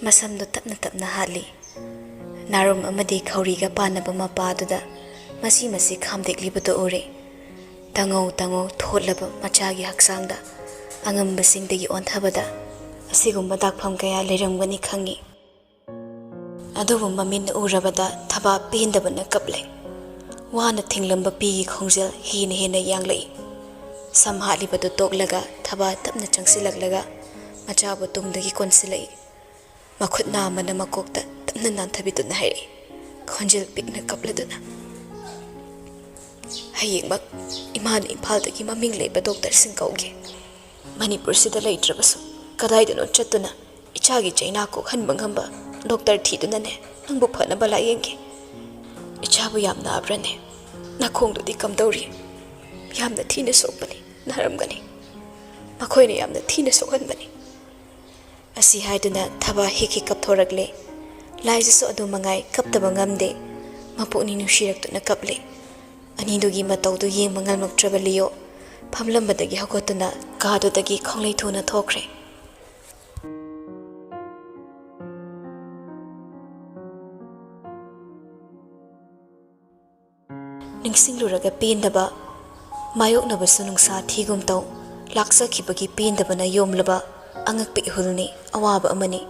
masamdo tapna hali. Narum amadi khauriga panaba mapaduda masi khamdeklibado ore. Tango tholaba machagi haksangda angambasingdagi onthabada asigumba dakpham kaya leiramgani khangi. Adubu mamin urabada thaba pendabana kaple. Wana thinglamba pigi khongjel hena yanglei. Samhalibado toklaga thaba tapna changsilaklaga machabu tungdagi konsilai. Makhutna amana makokta tapna nanthabiduna hairi. Khonjel pikna kapladuna. Hayengmak iman Imphaldagi maming leiba doctor singkauge. Manipur sida leitrabasu kadaidano chatuna ichagi chaina ko khanba ngamba doctor thiduna ne nangbu phana bala yenge. Ichabu yamna abrane nakhongdudi kamdori yamna thina sokbani naramgani makhoine yamna thina sokhanbani. Asi haiduna thaba hiki kapthoragle laijasu adu mangai kaptaba ngamde mapukni nushiraktuna kaple. Anidugi matawdu yeng mangalmaktraba liyo phamlambadagi hagotuna kadudagi khonglei thuna thokre. Ningsingluraga pendaba ꯃꯥꯌꯣꯛꯅꯕꯁꯨ ꯅꯨꯡꯁꯥ ꯊꯤꯒꯨꯝ ꯇꯧ ꯂꯥꯛꯆꯈꯤꯕꯒꯤ ꯄꯦꯟꯗꯕꯅ ꯌꯣꯝꯂꯕ ꯑꯉꯛꯄ ꯏꯍꯨꯜꯅꯤ ꯑꯋꯥꯕ ꯑꯃꯅꯤ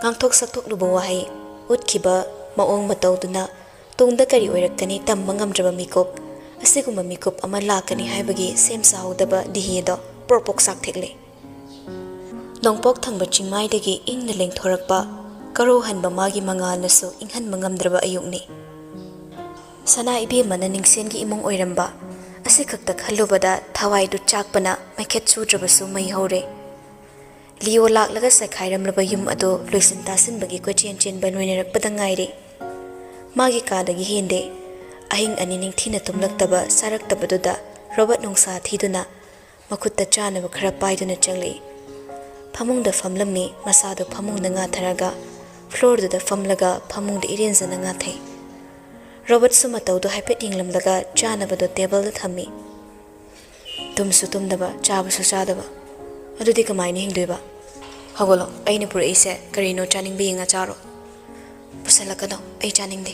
ꯉꯥꯡꯊꯣꯛ ꯁꯛꯊꯣꯛꯂꯨꯕ ꯋꯥꯍꯩ ꯎꯠꯈꯤꯕ ꯃꯑꯣꯡ ꯃꯇꯧꯗꯨꯅ ꯇꯨꯡꯗ ꯀꯔꯤ ꯑꯣꯏꯔꯛꯀꯅꯤ ꯇꯝꯕ ꯉꯝꯗ꯭ꯔꯕ ꯃꯤꯀꯨꯞ ꯑꯁꯤꯒꯨꯝꯕ ꯃꯤꯀꯨꯞ ꯑꯃ ꯂꯥꯛꯀꯅꯤ ꯍꯥꯏꯕꯒꯤ ꯁꯦꯝ ꯁꯥꯍꯧꯗꯕ ꯗꯤꯍꯦꯗꯣ ꯄ꯭ꯔꯣꯛ ꯆꯥꯛꯊꯦꯛꯂꯦ ꯅꯣꯡꯄꯣꯛ ꯊꯪꯕ ꯆꯤꯡꯃꯥꯏꯗꯒꯤ ꯏꯪꯅ ꯂꯦꯡꯊꯣꯔꯛꯄ ꯀꯔꯧꯍꯟꯕ ꯃꯥꯒꯤ ꯃꯉꯥꯜꯅꯁꯨ ꯏꯪꯍꯟꯕ ꯉꯝꯗ꯭ꯔꯕ ꯑꯌꯨꯛꯅꯤ ꯁꯅꯥ ꯏꯕꯦꯝꯃꯅ ꯅꯤꯡꯁꯦꯟꯒꯤ ꯏꯃꯨꯡ ꯑꯣꯏꯔꯝꯕ ꯑꯁꯤ ꯈꯛꯇ ꯈꯜꯂꯨꯕꯗ ꯊꯋꯥꯏꯗꯨ ꯆꯥꯛꯄꯅ ꯃꯩꯈꯦꯠ ꯁꯨꯗ꯭ꯔꯕꯁꯨ ꯃꯩ ꯍꯧꯔꯦ ꯂꯤꯌꯣ ꯂꯥꯛꯂꯒ ꯁꯥꯏꯈꯥꯏꯔꯝꯂꯕ ꯌꯨꯝ ꯑꯗꯨ ꯂꯣꯏꯁꯤꯟ ꯇꯥꯁꯤꯟꯕꯒꯤ ꯀꯣꯏꯆꯦꯟ ꯆꯦꯟꯕ ꯂꯣꯏꯅꯔꯛꯄꯗ ꯉꯥꯏꯔꯦ ꯃꯥꯒꯤ ꯀꯥꯗꯒꯤ ꯍꯦꯟꯗꯦ ꯑꯍꯤꯡ ꯑꯅꯤ ꯅꯤꯡꯊꯤꯅ ꯇꯨꯝꯂꯛꯇꯕ ꯆꯥꯔꯛꯇꯕꯗꯨꯗ ꯔꯣꯕꯔꯠ ꯅꯨꯡꯁꯥ ꯊꯤꯗꯨꯅ ꯃꯈꯨꯠꯇ ꯆꯥꯅꯕ ꯈꯔ ꯄꯥꯏꯗꯨꯅ ꯆꯪꯂꯛꯏ ꯐꯃꯨꯡꯗ ꯐꯝꯂꯝꯃꯤ ꯃꯁꯥꯗꯨ ꯐꯃꯨꯡꯗ ꯉꯥꯊꯔꯒ ꯐ꯭ꯂꯣꯔꯗꯨꯗ ꯐꯝꯂꯒ ꯐꯃꯨꯡꯗ ꯏꯔꯦꯟꯖꯅ ꯉꯥꯊꯩ ꯔꯣꯕꯔꯠꯁꯨ ꯃꯇꯧꯗꯨ ꯍꯥꯏꯐꯦꯠ ꯌꯦꯡꯂꯝꯂꯒ ꯆꯥꯅꯕꯗꯨ ꯇꯦꯕꯜꯗ ꯊꯝꯃꯤ ꯇꯨꯝꯁꯨ ꯇꯨꯝꯗꯕ ꯆꯥꯕꯁꯨ ꯆꯥꯗꯕ ꯑꯗꯨꯗꯤ ꯀꯃꯥꯏꯅ ꯍꯤꯡꯗꯣꯏꯕ ꯍꯧꯒꯠꯂꯣ ꯑꯩꯅ ꯄꯨꯔꯛꯏꯁꯦ ꯀꯔꯤꯅꯣ ꯆꯥꯅꯤꯡꯕ ꯌꯦꯡꯉ ꯆꯥꯔꯣ ꯄꯨꯁꯜꯂꯛꯀꯅꯣ ꯑꯩ ꯆꯥꯅꯤꯡꯗꯦ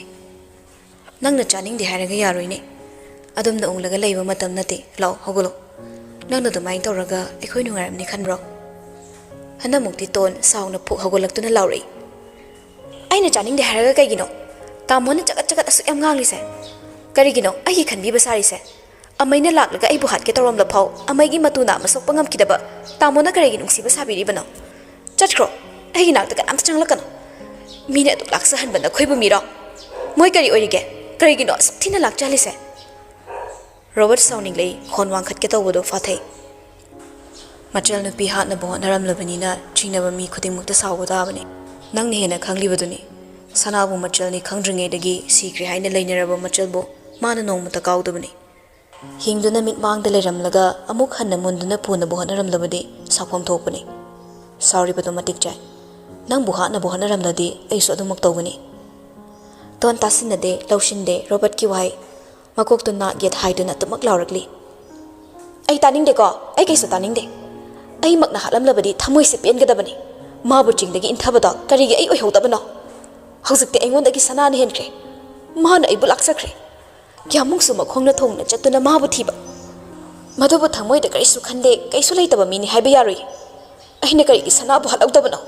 ꯅꯪꯅ ꯆꯥꯅꯤꯡꯗꯦ ꯍꯥꯏꯔꯒ ꯌꯥꯔꯣꯏꯅꯦ ꯑꯗꯨꯝꯅ ꯎꯪꯂꯒ ꯂꯩꯕ ꯃꯇꯝ ꯅꯠꯇꯦ ꯂꯥꯛꯑꯣ ꯍꯧꯒꯠꯂꯣ ꯅꯪꯅ ꯑꯗꯨꯃꯥꯏꯅ ꯇꯧꯔꯒ ꯑꯩꯈꯣꯏ ꯅꯨꯡꯉꯥꯏꯔꯝꯅꯤ ꯈꯟꯕ꯭ꯔꯣ ꯍꯟꯗꯛꯃꯨꯛꯇꯤ ꯇꯣꯟ ꯁꯥꯎꯅ ꯐꯨꯛ ꯍꯧꯒꯠꯂꯛꯇꯨꯅ ꯂꯥꯎꯔꯛꯏ ꯑꯩꯅ ꯆꯥꯅꯤꯡꯗꯦ ꯍꯥꯏꯔꯒ ꯀꯩꯒꯤꯅꯣ ꯇꯥꯃꯣꯅ ꯆꯒꯠ ꯆꯒꯠ ꯑꯁꯨꯛ ꯌꯥꯝ ꯉꯥꯡꯂꯤꯁꯦ ꯀꯔꯤꯒꯤꯅꯣ ꯑꯩꯒꯤ ꯈꯟꯕꯤꯕ ꯁꯥꯔꯤꯁꯦ ꯑꯃꯩꯅ ꯂꯥꯛꯂꯒ ꯑꯩꯕꯨ ꯍꯥꯠꯀꯦ ꯇꯧꯔꯝꯂ ꯐꯥꯎ ꯑꯃꯩꯒꯤ ꯃꯇꯨ ꯅꯥꯝꯃ ꯁꯣꯛꯄ ꯉꯝꯈꯤꯗꯕ ꯇꯥꯃꯣꯅ ꯀꯔꯤꯒꯤ ꯅꯨꯡꯁꯤꯕ ꯁꯥꯕꯤꯔꯤꯕꯅꯣ ꯆꯠꯈ꯭ꯔꯣ ꯑꯩꯒꯤ ꯅꯥꯛꯇ ꯀꯅꯥꯝꯇ ꯆꯪꯂꯛꯀꯅꯣ ꯃꯤꯅ ꯑꯗꯨꯛ ꯂꯥꯛꯆꯍꯟꯕ ꯅꯈꯣꯏꯕꯨ ꯃꯤꯔꯣ ꯃꯣꯏ ꯀꯔꯤ ꯑꯣꯏꯔꯤꯒꯦ ꯀꯔꯤꯒꯤꯅꯣ ꯑꯁꯨꯛ ꯊꯤꯅ ꯂꯥꯛꯆꯍꯜꯂꯤꯁꯦ ꯔꯣꯕꯔꯠ ꯁꯥꯎꯅꯤꯡꯂꯛꯏ ꯈꯣꯟ ꯋꯥꯡꯈꯠꯀꯦ ꯇꯧꯕꯗꯣ ꯐꯥꯊꯩ ꯃꯆꯜ ꯅꯨꯄꯤ ꯍꯥꯠꯅꯕ ꯍꯣꯠꯅꯔꯝꯂꯕꯅꯤꯅ ꯆꯤꯡꯅꯕ ꯃꯤ ꯈꯨꯗꯤꯡꯃꯛꯇ ꯁꯥꯎꯕ ꯇꯥꯕꯅꯤ ꯅꯪꯅ ꯍꯦꯟꯅ ꯈꯪꯂꯤꯕꯗꯨꯅꯤ ꯁꯅꯥꯕꯨ ꯃꯆꯜꯅꯤ ꯈꯪꯗ꯭ꯔꯤꯉꯩꯗꯒꯤ ꯁꯤꯈ꯭ꯔꯦ ꯍꯥꯏꯅ ꯂꯩꯅꯔꯕ ꯃꯆꯜꯕꯨ ꯃꯥꯅ ꯅꯣꯡꯃꯇ ꯀꯥꯎꯗꯕꯅꯤ ꯍꯤꯡꯗꯨꯅ ꯃꯤꯠꯃꯥꯡꯗ ꯂꯩꯔꯝꯂꯒ ꯑꯃꯨꯛ ꯍꯟꯅ ꯃꯨꯟꯗꯨꯅ ꯄꯨꯅꯕ ꯍꯣꯠꯅꯔꯝꯂꯕꯗꯤ ꯁꯥꯎꯐꯝ ꯊꯣꯛꯄꯅꯤ ꯁꯥꯎꯔꯤꯕꯗꯣ ꯃꯇꯤꯛ ꯆꯥꯏ ꯅꯪꯕꯨ ꯍꯥꯠꯅꯕ ꯍꯣꯠꯅꯔꯝꯂꯗꯤ ꯑꯩꯁꯨ ꯑꯗꯨꯃꯛ ꯇꯧꯒꯅꯤ ꯇꯣꯟ ꯇꯥꯁꯤꯟꯅꯗꯦ ꯂꯧꯁꯤꯟꯗꯦ ꯔꯣꯕꯔꯠꯀꯤ ꯋꯥꯍꯩ ꯃꯀꯣꯛꯇꯨ ꯅꯥꯠ ꯌꯦꯠ ꯍꯥꯏꯗꯨꯅ ꯇꯨꯃꯛ ꯂꯥꯎꯔꯛꯂꯤ ꯑꯩ ꯇꯥꯅꯤꯡꯗꯦꯀꯣ ꯑꯩ ꯀꯩꯁꯨ ꯇꯥꯅꯤꯡꯗꯦ ꯑꯩꯃꯛꯅ ꯍꯥꯠꯂꯝꯂꯕꯗꯤ ꯊꯃꯣꯏꯁꯦ ꯄꯦꯟꯒꯗꯕꯅꯤ ꯃꯥꯕꯨ ꯆꯤꯡꯗꯒꯤ ꯏꯟꯊꯕꯗꯣ ꯀꯔꯤꯒꯤ ꯑꯩ ꯑꯣꯏꯍꯧꯗꯕꯅꯣ ꯍꯧꯖꯤꯛꯇꯤ ꯑꯩꯉꯣꯟꯗꯒꯤ ꯁꯅꯥꯅ ꯍꯦꯟꯈ꯭ರೆ ꯃꯥꯅ ꯑꯩꯕꯨ ꯂꯥꯛꯆꯈ꯭ꯔꯦ ꯀꯌꯥꯃꯨꯛꯁꯨ ꯃꯈꯣꯡꯅ ꯊꯣꯡꯅ ꯆꯠꯇꯨꯅ ꯃꯥꯕꯨ ꯊꯤꯕ ꯃꯗꯨꯕꯨ ꯊꯃꯣꯏꯗ ꯀꯔꯤꯁꯨ ꯈꯟꯗꯦ ꯀꯩꯁꯨ ꯂꯩꯇꯕ ꯃꯤꯅꯤ ꯍꯥꯏꯕ ꯌꯥꯔꯣꯏ ꯑꯩꯅ ꯀꯔꯤꯒꯤ ꯁꯅꯥꯕꯨ ꯍꯥꯠꯍꯧꯗꯕꯅꯣ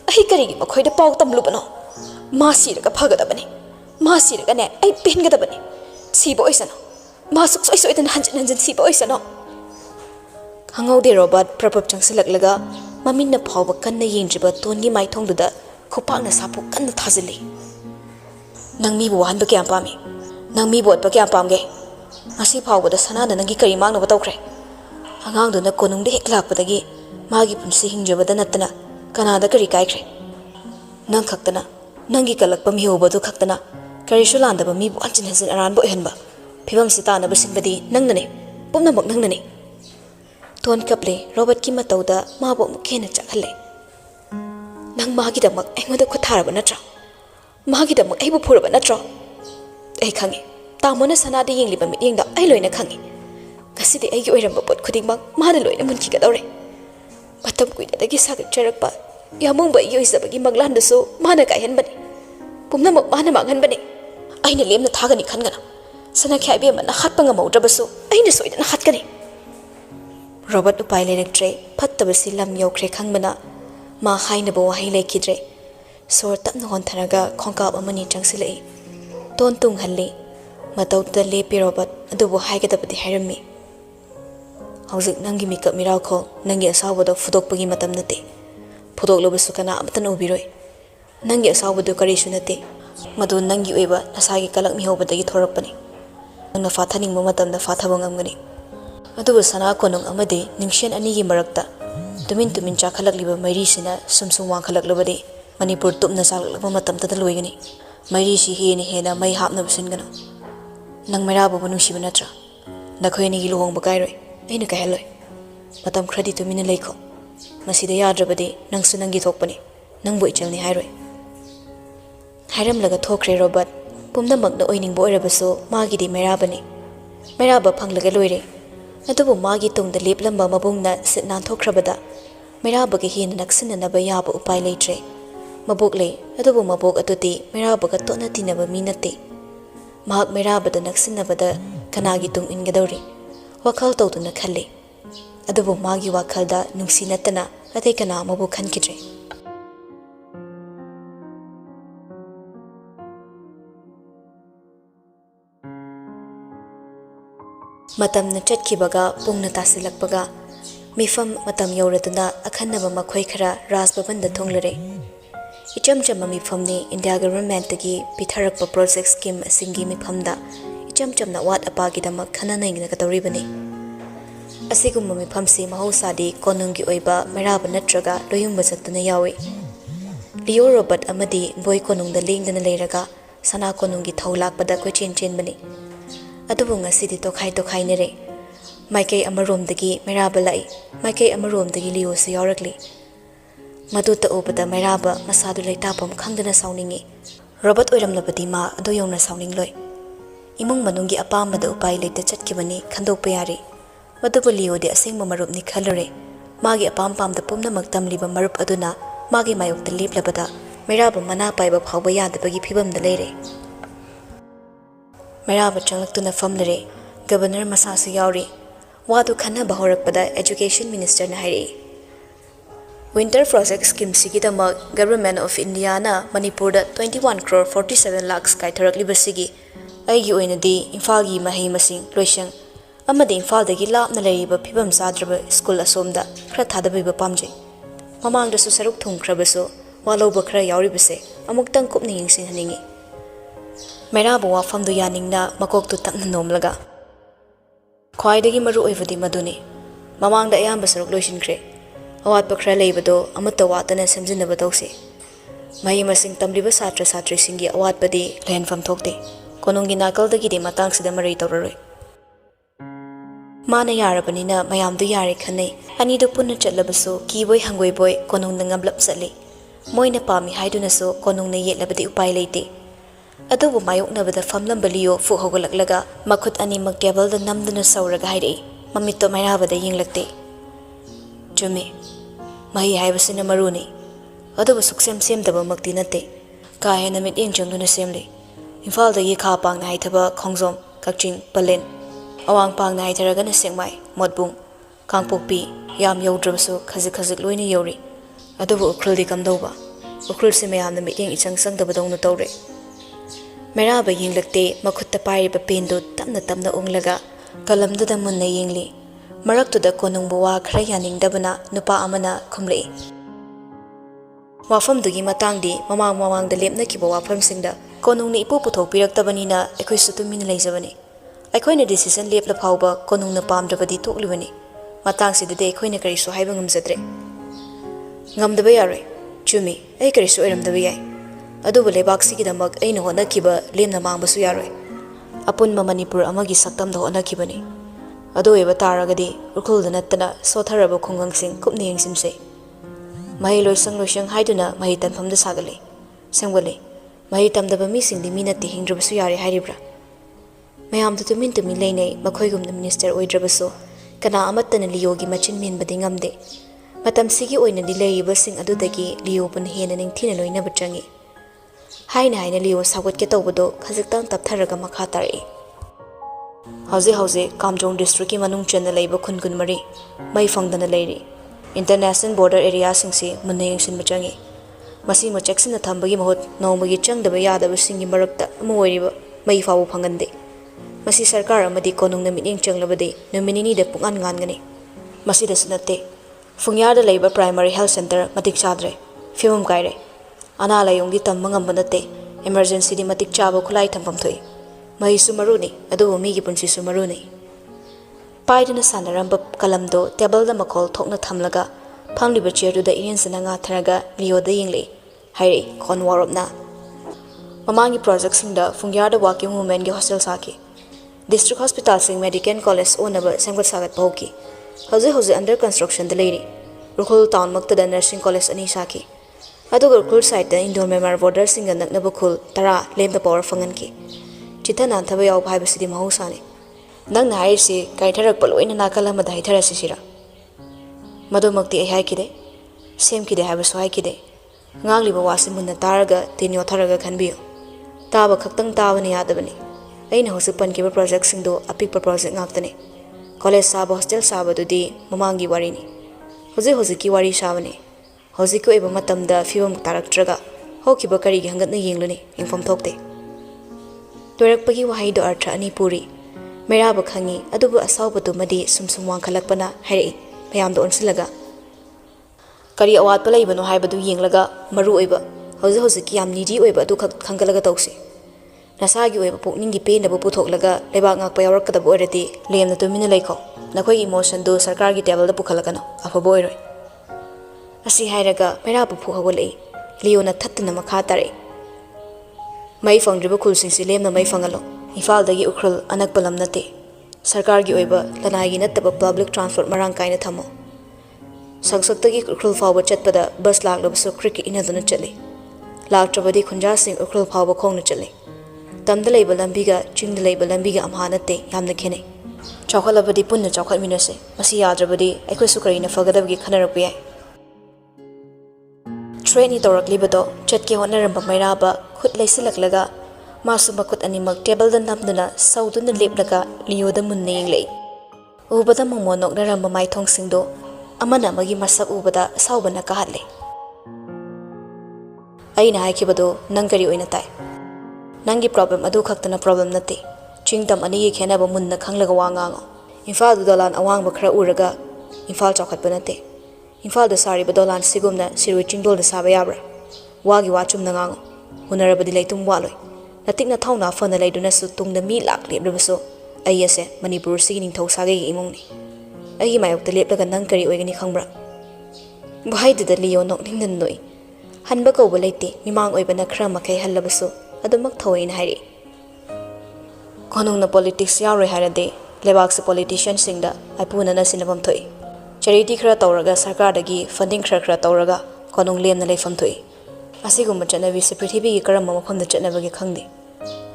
ꯑꯩ ꯀꯔꯤꯒꯤ ꯃꯈꯣꯏꯗ ꯄꯥꯎ ꯇꯝꯂꯨꯕꯅꯣ ꯃꯥ ꯁꯤꯔꯒ ꯐꯒꯗꯕꯅꯤ ꯃꯥ ꯁꯤꯔꯒꯅꯦ ꯑꯩ ꯄꯦꯟꯒꯗꯕꯅꯤ ꯁꯤꯕ ꯑꯣꯏꯁꯅꯣ ꯃꯥ ꯁꯨꯛꯁꯣꯏ ꯁꯣꯏꯗꯅ ꯍꯟꯖꯤꯟ ꯍꯟꯖꯤꯟ ꯁꯤꯕ ꯑꯣꯏꯁꯅꯣ ꯈꯪꯍꯧꯗꯦ ꯔꯣꯕꯔꯠ ꯄ꯭ꯔꯄꯞ ꯆꯪꯁꯤꯜꯂꯛꯂꯒ ꯃꯃꯤꯠꯅ ꯐꯥꯎꯕ ꯀꯟꯅ ꯌꯦꯡꯗ꯭ꯔꯤꯕ ꯇꯣꯟꯒꯤ ꯃꯥꯏꯊꯣꯡꯗꯨꯗ ꯈꯨꯄꯥꯛꯅ ꯁꯥꯄꯣꯛ ꯀꯟꯅ ꯊꯥꯖꯤꯜꯂꯤ ꯅꯪ ꯃꯤꯕꯨ ꯋꯥꯍꯟꯕ ꯀꯌꯥꯝ ꯄꯥꯝꯃꯤ ꯅꯪ ꯃꯤꯕꯨ ꯑꯣꯠꯄ ꯀꯌꯥꯝ ꯄꯥꯝꯒꯦ ꯉꯁꯤ ꯐꯥꯎꯕꯗ ꯁꯅꯥꯅ ꯅꯪꯒꯤ ꯀꯔꯤ ꯃꯥꯡꯅꯕ ꯇꯧꯈ꯭ꯔꯦ ꯑꯉꯥꯡꯗꯨꯅ ꯀꯣꯅꯨꯡꯗ ꯍꯦꯛ ꯂꯥꯛꯄꯗꯒꯤ ꯃꯥꯒꯤ ꯄꯨꯟꯁꯤ ꯍꯤꯡꯖꯕꯗ ꯅꯠꯇꯅ ꯀꯅꯥꯗ ꯀꯔꯤ ꯀꯥꯏꯈ꯭ꯔꯦ ꯅꯪ ꯈꯛꯇꯅ ꯅꯪꯒꯤ ꯀꯜꯂꯛꯄ ꯃꯤꯍꯧꯕꯗꯨ ꯈꯛꯇꯅ ꯀꯔꯤꯁꯨ ꯂꯥꯟꯗꯕ ꯃꯤꯕꯨ ꯍꯟꯖꯤꯟ ꯍꯟꯖꯤꯟ ꯑꯔꯥꯟꯕ ꯑꯣꯏꯍꯟꯕ ꯐꯤꯕꯝꯁꯤ ꯇꯥꯅꯕ ꯁꯤꯟꯕꯗꯤ ꯅꯪꯅꯅꯦ ꯄꯨꯝꯅꯃꯛ ꯅꯪꯅꯅꯦ ꯇꯣꯟ ꯀꯞꯂꯦ ꯔꯣꯕꯔꯠꯀꯤ ꯃꯇꯧꯗ ꯃꯥꯕꯨ ꯑꯃꯨꯛ ꯍꯦꯟꯅ ꯆꯥꯛꯍꯜꯂꯦ ꯅꯪ ꯃꯥꯒꯤꯗꯃꯛ ꯑꯩꯉꯣꯟꯗ ꯈꯨꯠ ꯊꯥꯔꯕ ꯅꯠꯇ꯭ꯔꯣ ꯃꯥꯒꯤꯗꯃꯛ ꯑꯩꯕꯨ ꯐꯨꯔꯕ ꯅꯠꯇ꯭ꯔꯣ ꯑꯩ ꯈꯪꯉꯤ ꯇꯥꯃꯣꯅ ꯁꯅꯥꯗ ꯌꯦꯡꯂꯤꯕ ꯃꯤꯠꯌꯦꯡꯗꯣ ꯑꯩ ꯂꯣꯏꯅ ꯈꯪꯉꯤ ꯉꯁꯤꯗꯤ ꯑꯩꯒꯤ ꯑꯣꯏꯔꯝꯕ ꯄꯣꯠ ꯈꯨꯗꯤꯡꯃꯛ ꯃꯥꯅ ꯂꯣꯏꯅ ꯃꯨꯟꯈꯤꯒꯗꯧꯔꯦ ꯃꯇꯝ ꯀꯨꯏꯅꯗꯒꯤ ꯁꯥꯒꯠꯆꯔꯛꯄ ꯌꯥꯃꯨꯡꯕ ꯑꯩꯒꯤ ꯑꯣꯏꯖꯕꯒꯤ ꯃꯪꯂꯥꯟꯗꯨꯁꯨ ꯃꯥꯅ ꯀꯥꯏꯍꯟꯕꯅꯤ ꯄꯨꯝꯅꯃꯛ ꯃꯥꯅ ꯃꯥꯡꯍꯟꯕꯅꯤ ꯑꯩꯅ ꯂꯦꯝꯅ ꯊꯥꯒꯅꯤ ꯈꯟꯒꯅꯨ ꯁꯅꯥꯈ꯭ꯌꯥ ꯏꯕꯦꯝꯃꯅ ꯍꯥꯠꯄ ꯉꯝꯍꯧꯗ꯭ꯔꯕꯁꯨ ꯑꯩꯅ ꯁꯣꯏꯗꯅ ꯍꯥꯠꯀꯅꯤ ꯔꯣꯕꯔꯠ ꯎꯄꯥꯏ ꯂꯩꯔꯛꯇ꯭ꯔꯦ ꯐꯠꯇꯕꯁꯤ ꯂꯝ ꯌꯧꯈ꯭ꯔꯦ ꯈꯪꯕꯅ ꯃꯥ ꯍꯥꯏꯅꯕ ꯋꯥꯍꯩ ꯂꯩꯈꯤꯗ꯭ꯔꯦ ꯁꯣꯔ ꯇꯞꯅ ꯍꯣꯟꯊꯔꯒ ꯈꯣꯡꯀꯥꯞ ꯑꯃꯅꯤ ꯆꯪꯁꯤꯜꯂꯛꯏ ꯇꯣꯟ ꯇꯨꯡꯍꯜꯂꯤ ꯃꯇꯧꯗꯨꯗ ꯂꯦꯞꯄꯤ ꯔꯣꯕꯔꯠ ꯑꯗꯨꯕꯨ ꯍꯥꯏꯒꯗꯕꯗꯤ ꯍꯥꯏꯔꯝꯃꯤ ꯍꯧꯖꯤꯛ ꯅꯪꯒꯤ ꯃꯤꯀꯞ ꯃꯤꯔꯥꯎꯈꯣꯡ ꯅꯪꯒꯤ ꯑꯁꯥꯎꯕꯗꯣ ꯐꯨꯗꯣꯛꯄꯒꯤ ꯃꯇꯝ ꯅꯠꯇꯦ ꯐꯨꯗꯣꯛꯂꯕꯁꯨ ꯀꯅꯥ ꯑꯃꯠꯇꯅ ꯎꯕꯤꯔꯣꯏ ꯅꯪꯒꯤ ꯑꯁꯥꯎꯕꯗꯨ ꯀꯔꯤꯁꯨ ꯅꯠꯇꯦ ꯃꯗꯨ ꯅꯪꯒꯤ ꯑꯣꯏꯕ ꯅꯁꯥꯒꯤ ꯀꯂꯛ ꯃꯤꯍꯧꯕꯗꯒꯤ ꯊꯣꯔꯛꯄꯅꯤ ꯅꯪꯅ ꯐꯥꯊꯅꯤꯡꯕ ꯃꯇꯝꯗ ꯐꯥꯊꯕ ꯉꯝꯒꯅꯤ ꯑꯗꯨꯕꯨ ꯁꯅꯥ ꯀꯣꯅꯨꯡ ꯑꯃꯗꯤ ꯅꯤꯡꯁꯦꯟ ꯑꯅꯤꯒꯤ ꯃꯔꯛꯇ ꯇꯨꯃꯤꯟ ꯇꯨꯃꯤꯟ ꯆꯥꯈꯠꯂꯛꯂꯤꯕ ꯃꯩꯔꯤꯁꯤꯅ ꯁꯨꯝ ꯁꯨꯝ ꯋꯥꯡꯈꯠꯂꯛꯂꯕꯗꯤ ꯃꯅꯤꯄꯨꯔ ꯇꯨꯞꯅ ꯆꯥꯛꯂꯛꯂꯕ ꯃꯇꯝꯗꯇ ꯂꯣꯏꯒꯅꯤ ꯃꯩꯔꯤꯁꯤ ꯍꯦꯟꯅ ꯍꯦꯟꯅ ꯃꯩ ꯍꯥꯞꯅꯕ ꯁꯤꯟꯒꯅꯨ ꯅꯪ ꯃꯩꯔꯥꯕꯨꯕꯨ ꯅꯨꯡꯁꯤꯕ ꯅꯠꯇ꯭ꯔꯥ ꯅꯈꯣꯏ ꯑꯅꯤꯒꯤ ꯂꯨꯍꯣꯡꯕ ꯀꯥꯏꯔꯣꯏ ꯑꯩꯅ ꯀꯥꯏꯍꯜꯂꯣꯏ ꯃꯇꯝ ꯈꯔꯗꯤ ꯇꯨꯃꯤꯟꯅ ꯂꯩꯈꯣ ꯃꯁꯤꯗ ꯌꯥꯗ꯭ꯔꯕꯗꯤ ꯅꯪꯁꯨ ꯅꯪꯒꯤ ꯊꯣꯛꯄꯅꯤ ꯅꯪꯕꯨ ꯏꯆꯜꯅꯤ ꯍꯥꯏꯔꯣꯏ ꯍꯥꯏꯔꯝꯂꯒ ꯊꯣꯛꯈ꯭ꯔꯦ ꯔꯣꯕꯔꯠ ꯄꯨꯝꯅꯃꯛꯅ ꯑꯣꯏꯅꯤꯡꯕ ꯑꯣꯏꯔꯕꯁꯨ ꯃꯥꯒꯤꯗꯤ ꯃꯩꯔꯥꯕꯅꯤ ꯃꯩꯔꯥꯕ ꯐꯪꯂꯒ ꯂꯣꯏꯔꯦ ꯑꯗꯨꯕꯨ ꯃꯥꯒꯤ ꯇꯨꯡꯗ ꯂꯦꯞꯂꯝꯕ ꯃꯕꯨꯡꯅ ꯁꯤꯠ ꯅꯥꯟꯊꯣꯛꯈ꯭ꯔꯕꯗ ꯃꯩꯔꯥꯕꯒ ꯍꯦꯟꯅ ꯅꯛꯁꯤꯟꯅꯅꯕ ꯌꯥꯕ ꯎꯄꯥꯏ ꯂꯩꯇ꯭ꯔꯦ ꯃꯕꯣꯛ ꯂꯩ ꯑꯗꯨꯕꯨ ꯃꯕꯣꯛ ꯑꯗꯨꯗꯤ ꯃꯩꯔꯥꯕꯒ ꯇꯣꯠꯅ ꯇꯤꯟꯅꯕ ꯃꯤ ꯅꯠꯇꯦ ꯃꯍꯥꯛ ꯃꯩꯔꯥꯕꯗ ꯅꯛꯁꯤꯟꯅꯕꯗ ꯀꯅꯥꯒꯤ ꯇꯨꯡ ꯏꯟꯒꯗꯧꯔꯤ wakhal tawduna khalli adubu magi wakhalda nungsi natana atei kana amabu khankidre matamna chatkibaga pungna tasilakbaga mifam matam yauraduna akhanaba makhoi khara rajbabanda thonglare icham cham mifamni India government tagi pitharakpa project scheme singi mifamda icham chamna wat apagi damak khana naingna katawribani asigum mifamsi mahosadi konungi oiba meraba natraga loyumba satuna yawi Leo Robert amadi boy konungda lengdana leiraga sana konungi thaulakpada ko chen bani adubu ngasidi tokhai nere maikei amaromdagi meraba lai maikei amaromdagi Leo se yaurakli madu ta obada meraba masadu leitapam khangdana sauningi Robert oiramlabadi ma adu yongna sauning loi imung manungi apambada upai leita chatkibani khandokpa yari madubu Leo de asengma marupni khalare magi apam-pamda pumnamak tamliba marup aduna magi mayokta leplabada meraba mana paiba phawba yadabagi phibamda leire meraba changlaktuna famlare governor masasu yauri wadu khanaba horakpada education minister na hairi winter project scheme sigidamak government of India na Manipur da 21 crore 47 lakhs kaitharakli basigi aigi oinadi Imphal gi mahei masing loisang amadi Imphal dagi lapna leriba phibam sadraba school asomda khra thadabiba pamje mamangda su saruk thumkhrabaso waloba khra yauribase amuktang kupni yingsin haningi meraba wafamdu yaningna makoktu takna nomlaga khwaidagi maru oivadi maduni mamangda ayamba saruk loisinkhre awatpa khra leibado amata watana samjinaba tawse mahi masing tamliba satra satri singi awatpadi lehenfam thokte konungi nakaldagi de matangsida marai tawraroi mana yarabanina mayamdu yare khanai anidu punna chatlabaso kiboi hangoi boy konungna ngamlap chali moina pami haiduna so konungna yetlabadi upai leite adubu mayoknabada famlamba Leo fu hogolaklaga makhut animak table da namduna sauraga hairi mamitto mairabada yinglakte chume mahi haibasina maruni adubu suksem semdaba makti nate ka hena mit yeng changduna semle Imphal da kha pangna haithaba khongjom kakching palen awang pangna haitharagana sengmai modbung kangpokpi yam yaudrabasu khazik loina yauri adubu ukruldi kamdauba ukrul se mayamna mit yeng ichang sangdabadongna tawre meraba yinglakte makhutta pairiba pendu tamna unglaga kalamduda munna yingli maraktuda konungbu wa khra yaningdabana nupa amana khumlei wafamdugi matangdi mamangda lepnakiba wafamsingda konungni ipu puthokpiraktabanina ekhoi sutumina leijabani aikhoina decision lepla phawba konungna pamdrabadi toklibani matangsidade ekhoina karisu haiba ngamjadre ngamdaba yaroi chumi ai karisu oiramdaba yai adubu lebaksigidamak aina honakiba lemna mangbasu yaroi apunma Manipur amagi saktamda honakibani adu eba taragadi urkhulda nattana sotharaba khungangsing kupni yengsimse mahi loisang haiduna mahi tanfamda sagale sangwale mahi tamdaba misingdi minati hingdrabasu yare hairibra mayamdu tumin leinai makhoigumna minister oidrabasu kana amattana Leogi machin menbadi ngamde matamsigi oinadi leiribasing adudagi Leo pun hena ningthina loinaba changi haina Leo sagwatke tawbado khajiktang taptharaga makha tari hauze Kamjong district ki manung chena leiba khun mari mai fangdana leiri international border area singsi munne yengsin machangi masi mo jackson thambagi mahut nomagi changdaba yadaba singi marakta amoiriba mai fawu phangande masi sarkar amadi konungna mining changlabadi nominini de pungan ngangani masi dasunate fungyada leiba primary health center matik chadre fimum kaire ana layongi tammangam banate emergency di matik chaba khulai thampam thoi mai sumaruni adu mi gi punsi sumaruni paidina sanaramba kalamdo table da makol thokna thamlaga phangliba chair du da iren sananga tharaga Leo da yingli hairi khon warobna mamangi project singda fungyada working women gi hostel saki district hospital sing medical college onaba sangbat sagat pauki hoje under construction da leiri rukhul town makta da nursing college ani saki aduga rukhul site da indoor memar border singa naknaba khul tara lemda power fangan ki chitana thaba yaw bhai basidi mahusani nang na haisi kaitharak paloina nakala ma dai tharasi sira madumakti ai haikide semkide habasu haikide ngangliba wasi munna taraga tinyo tharaga khanbiyo taba khaktang tabani yadabani aina hosu pankiba project singdo apikpa project ngaktani college saba hostel saba dudi mamangi wari ni hoziki wari shabani hoziko iba matamda fibam taraktraga hokiba kari gi hangat na yengluni infom thokte dorakpagi wahai do artha ani puri mera ba khangi adubu asawba du madi sumsum wang khalakpana hairi mayam do onsilaga kari awat palai banu haibadu yenglaga maru oiba hoziki yam nidi oiba du khangalaga tawsi nasagi oiba pokningi pe na bu puthoklaga lebak ngak pa yawrakada bo erati lemna tumina leikho nakhoi emotion do sarkar gi table da pukhalagano afa boiroi asi hairaga mera bu phu hawalei liona thatna makha tare mai fangriba khulsing si lemna mai fangalo ifal dagi ukrul anak palam nate sarkar gi oiba lanai gi nattaba public transport marang kaina thamo sangsakta gi ukrul fawba chatpada bus laglabsu cricket inaduna chali laktrabadi khunja sing ukrul fawba khongna chali tamda leiba lambiga chingda leiba lambiga amhanate yamna khene chawkhalabadi punna chawkhat minase masi yadrabadi aikoi sukarina fagadabgi khanarap yai trainee toraklibado chatke honaramba mairaba khut leisilakhlaga masu makut animak table da namduna sauduna leplaga liyoda munne yenglei ubada momo noknaramba maithong singdo amana magi masak ubada saubana kahatle aina haikibado nangari oina tai nangi problem adu khaktana problem nate chingdam ani ye khenaba munna khanglaga wangango imphal du dolan awangba khara uraga imphal chawkhatpa nate imphal da sari badolan sigumna sirui chingdol da saba yabra wagi wachum nangango hunarabadi leitum waloi natikna thauna fana leiduna su tungda mi lak lebrabaso ayase Manipur sigi ningthau sage imongni agi mayokta leplaga nang kari oigani khangbra bahai da liyo nok ningdan noi hanba kawba leite mimang oibana khra makai hallabaso adumak thawain hairi konungna politics yauroi harade lebak se politician singda apuna na sinabam thoi charity khra tawraga sarkar dagi funding khra tawraga konung lemna leifam thoi asigumba chanabi se prithvi gi karam mafam da chanabagi khangde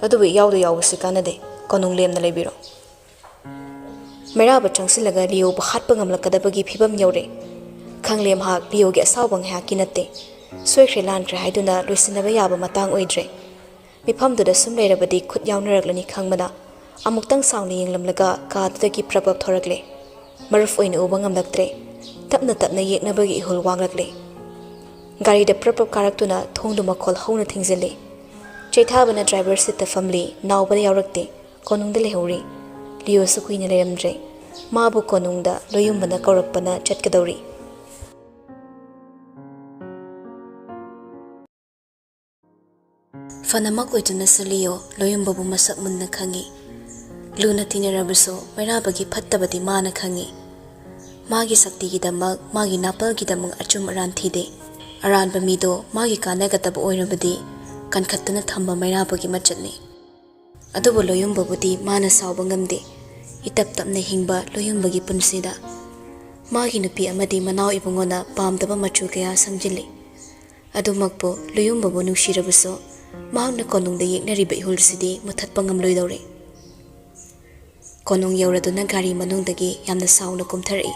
adubu yawdu yawsi kanade konung lemna leibiro mera ba changsilaga liyo ba khatpa ngamlakadabagi phibam yawre khanglem hak liyo ge asawbang ha kinate soikhre lantre haiduna loisinaba yaba matang oidre mifam du da sum leirabadi khut yawnaraglani khangmana amuktang sauni yenglamlaga kaadagi prabab thorakle maruf oina uba ngamlaktre tapna yeknabagi ihul wanglakle gari da prabab karaktuna thongdu makhol hauna thingzele chaithabana driver seat ta family nawbada yawrakte konungda lehuri liyo sukuina leramdre mabu konungda loyumbana kaurakpana chatkadawri fanamak oituna saliyo loyumbabu masak munna khangi luna tinarabaso mairabagi phattabadi mana khangi magi sakti gidamak magi napal gidamak achum aran thide aran bamido magi kanagataba oirabadi kankhattuna thamba mairabagi machatni adubu loyumbabudi mana sawba ngamde itap tapna hingba loyumbagi punsida magi nupi amadi manaw ibungona pamdaba machu kaya sangjili adumakpo loyumbabu nushirabaso mahakna konungda yeknariba ihulsidi muthatpa ngamloidawre konung yauraduna gari manungdagi yamna sauna kumtharai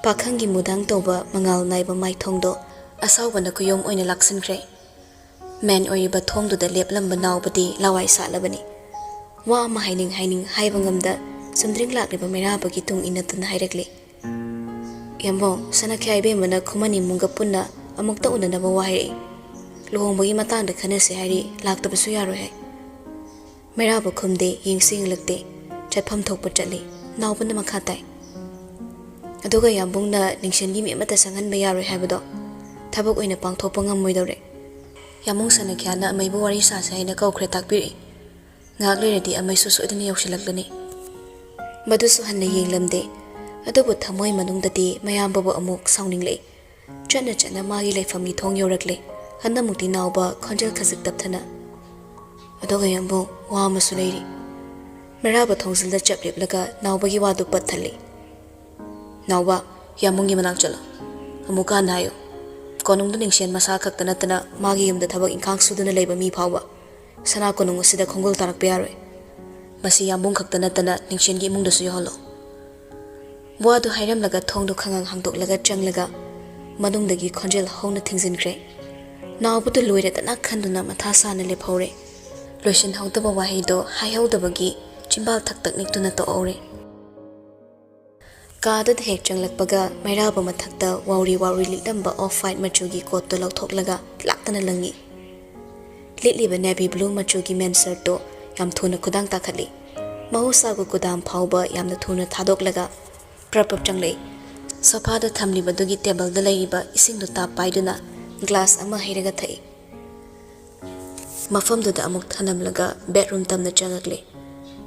pakhangi mudang toba mangal naiba maithongdo asawbana kuyom oina laksankhre men oiba thongduda leplamba nawbadi lawai salabani wa ama haining haiba ngamda sumdring lakliba merabagi tung inatuna hairakli yambo sanakhya ibe mana khumani munga punna amukta unanaba wahiri luhongbagi matangda khanase hari laktabasu yaroi hai meraba khumde yengsing lakte chatpham thokpa chatli nawbana makha tai aduga yambungna ningshengi mi amata sangan ba yaroi haibado thabak oina pangthokpa ngammoidawre yamung sanakhya na amaibu wari sa sa ina kaukhre takpiri ngak leradi amaisu soidani yausilaklani madusu hanna yenglamde adubu thamoi manungdadi mayambabu amuk saunninglei chana magi leifamgi thong yorakle hanna mukti nawba khonjal khazik tapthana adoga yambo wa masuleiri meraba thongzilda chapleblaga nawbagi wadu pathali nawba yamungi manak chalo amuka nayo konungda ningshen masa khaktana tana magi yumda thabak ingkhang suduna leiba mi phawba sana konung asida khongol tarak peyaroi masi yambung khaktana tana ningshen gi imungda su yoholo wadu hairam laga thongdu khangang hangdok laga changlaga manungdagi khonjel hongna thingzinkhre nawbudu loire tana khanduna matha sana lephore loishin hawtaba wahido haihawdabagi chimbal thaktak niktuna to ore Kaadada hek changlakpaga mairaba mathakta wawri litlamba off-white machugi coat to lauthoklaga laktana langi. Litliba navy blue machugi men's shirt to yam thuna kudang takhali. Mahusagu kudam phauba yamna thuna thadoklaga prapap changlei. Sofa thamliba dugi table da laiba ising do tap paiduna glass ama hairaga thai. Mafam do da amuk thanamlaga bedroom tamna changakle.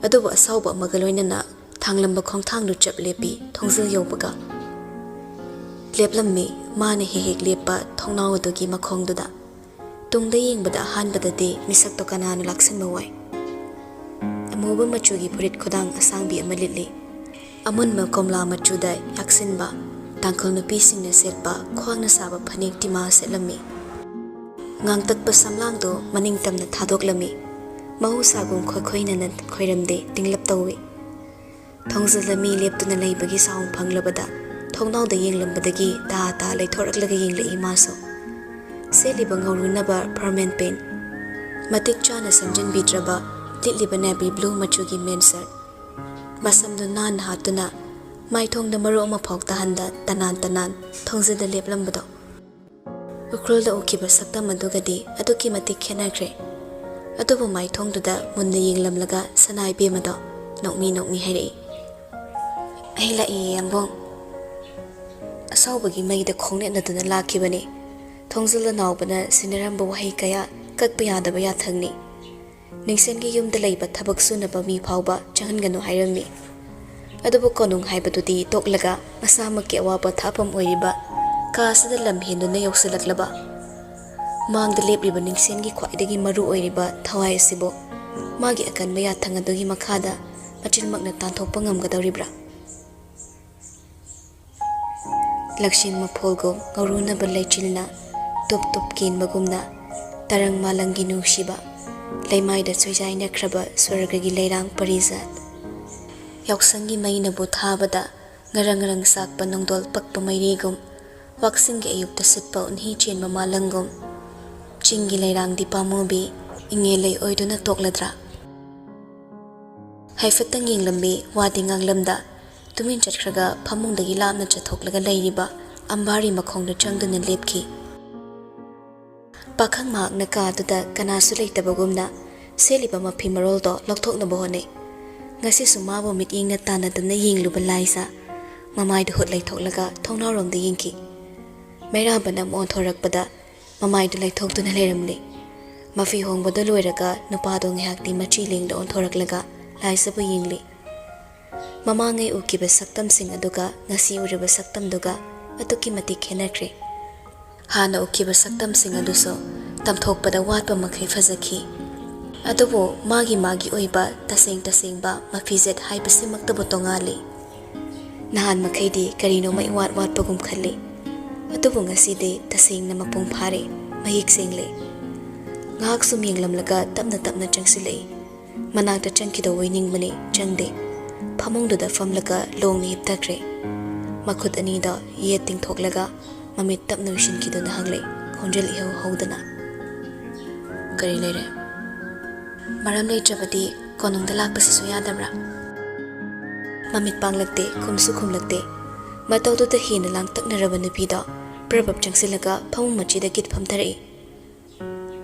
Adubu asauba magaloinana thanglamba khongthang du chap lepi thongzil yobaga. Leplammi mane hek lepa thongnaw dugi makhong duda. Tungda yengbada hanbada de misak to kananu laksan mawai. Amuba machugi purit khodang asangbi amalili. Amun ma komla machuda yaksinba tangkol nupi singna setba khwangna saba phanik tima setlami. Ngang takpa samlang do maning tamna thadoklami. Mahusagum khokhoina nan khoiramde tinglap tawi. Thongzilami leptuna leibagi saung phanglabada thongnaw da yenglambadagi ta leithoraklaga yenglei maso. Seliba ngawrunaba permanent pain. Matik chana samjin bitraba litliba navy blue machugi men's shirt. Masamdu nan hatuna mai thongda maro ma phokta handa tanan thongzida leplambado. Ukrulda ukiba saktam adugadi aduki matik khenakre. Adubu mai thongduda munna yenglamlaga sanai bemado nokmi hairei. Aila yambong asawbagi maida khongne naduna lakibani. Thongzila nawbana sinaramba wahi kaya kakpa yadaba yathangni. Ningsengi yumda leiba thabak sunaba mi phauba changanganu hairami. Adubu konung haibadudi toklaga masamaki awaba thapam oiriba kaasada lamhenduna yausilaklaba. Mangda lepriba ningsengi khwaidagi maru oiriba thawai asibo magi akanba yathangadugi makhada machilmakna tanthokpa ngamgadawribra. Lakshin mapholgo ngawrunaba leichilna tup kinbagumna tarang malangi nungsiba leimaida suijaina kraba swargagi leirang parizat. Yauksangi maina bu thabada ngarang sakpa nongdol pakpa mairigum waksingi ayukta sitpa unhi chenma malangum chingi leirang di pamobi ingelei oiduna tokladra. Haifatang yenglambi wadi nganglamda tumin chatkraga phamungdagi lamna chathoklaga leiriba ambari makhongda changduna lepki. Pakhang mak na kaduda kanasu leitabagumna seliba mafi maroldo lokthoknaba honei. Ngasi sumabo mit yingna tanaduna yingluba laisa mamaidu hut leithoklaga thongnawromda yingki. Mairabana mon thorakpada mamaidu leithoktuna leiramli. Mafi hongbada loiraga nupado ngihakti machi lengda on thoraklaga laisaba yingli. Mamangai ukiba saktam sing aduga ngasi uriba saktam duga atuki mati khenakre. Hana ukiba saktam sing aduso tamthokpada watpa makhai fazaki. Adubo magi oiba tasengba mafizet haibasi maktabo tongali. Nahan makhaidi karino mai wat pagum khalli. Adubo ngaside tasengna mapung phare mahik sengle. Ngak sum yenglamlaga tapna changsilei. Manakta changkido wainingmani changde. Phamungduda famlaga longni hiptakre. Makhut anida ye tingthoklaga mamit tapna wishinkiduna hanglei khonjel iho hodana. Kari leire. Maram leitrabadi konungda lakpasisu yadabra. Mamit panglakte khumsu khumlakte. Matawduda hina langtaknaraba nupido prabab changsilaga phamung machida git phamtharei.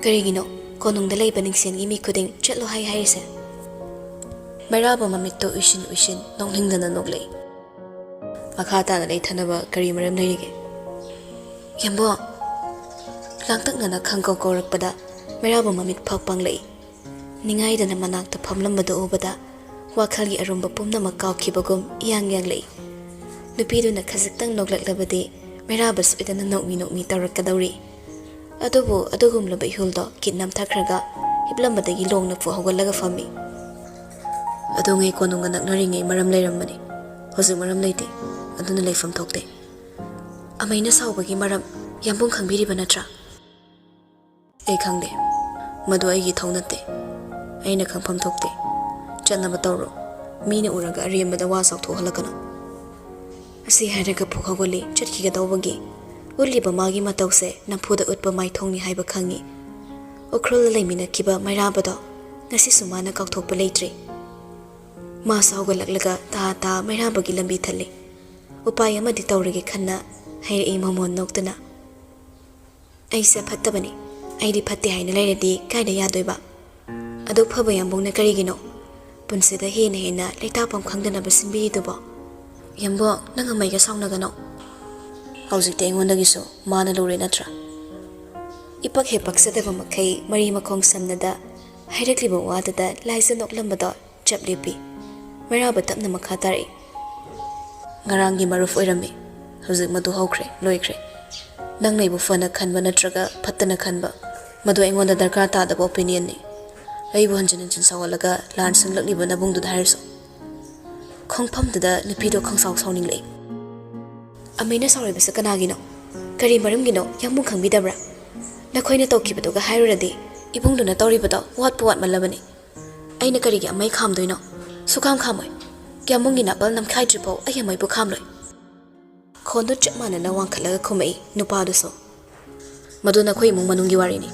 Karigino konungda leiba ningsengi mi khuding chatlo hairise. Mairaba mamitto ushin nonglingdana noglei. Makhatana leithanaba kari maram leirige. Yambo langtaknana khangko korakpada mairaba mamit phakpanglei. Ningaidana manakta phamlambada ubada wakhalgi arumba pumnamak kawkhibagum iyang lei. Nupiduna khajiktang noglaklabadi mairaba soidana nokmi tawrakadawri. Adubu adugumlaba ihuldo kidnam thakraga hiplambadagi longna fu hawgalaga fami. Adungai konunga naknaringai maram leiramani. Hojik maram leite aduna leifam thokte. Amaina saubagi maram yambung khangbiriba natra. Ei khangde madu aigi thaunatte. Aina khangpham thokte. Chatnaba tawro mina uraga ariambada wa sauthohalakana. Asi hairaga phukhagali chatkiga dawbagi uliba magi matause nampuda utpa maithongni haiba khangi. Ukrul leimina kiba mairabado ngasi sumana kawthokpa leitre. Ma saugalaklaga ta mairabagi lambi thalle. upai amadi tawrige khanna hairei momon noktuna aise phattabani aidi phatte haina lairadi kaida yadoiba adu phaba yambongna karigino punsida hena hena leitapam khangdana basinbi dubo yambo nanga maiga saunagano hauzik te ngondagi mana lore natra ipak hepak sadaba makai mari makong samnada hairakliba wadada laisa noklambada chaplepi meraba tapna makha tari ngarangi maruf oirami hauzik madu haukhre loikhre nang naibu fana khanba natraga phattana khanba madu aingonda darkar ta da opinion ni aibu hanjin hanjin sawalaga lan sanglakliba nabungdu dhairso khongpham da nupido khangsaw sawning lei amina sawrai basa kanagino kari maramgino yamung khangbidabra nakhoina tawkibadoga hairuradi ibungduna tawribado wat malabani aina karigi amai khamdoino sukam khamoi kyamungni napal namkhai tripo ayamai bu khamloi khondo chapmana na wangkhalaga khumai nupado so maduna khoi mung manungi warini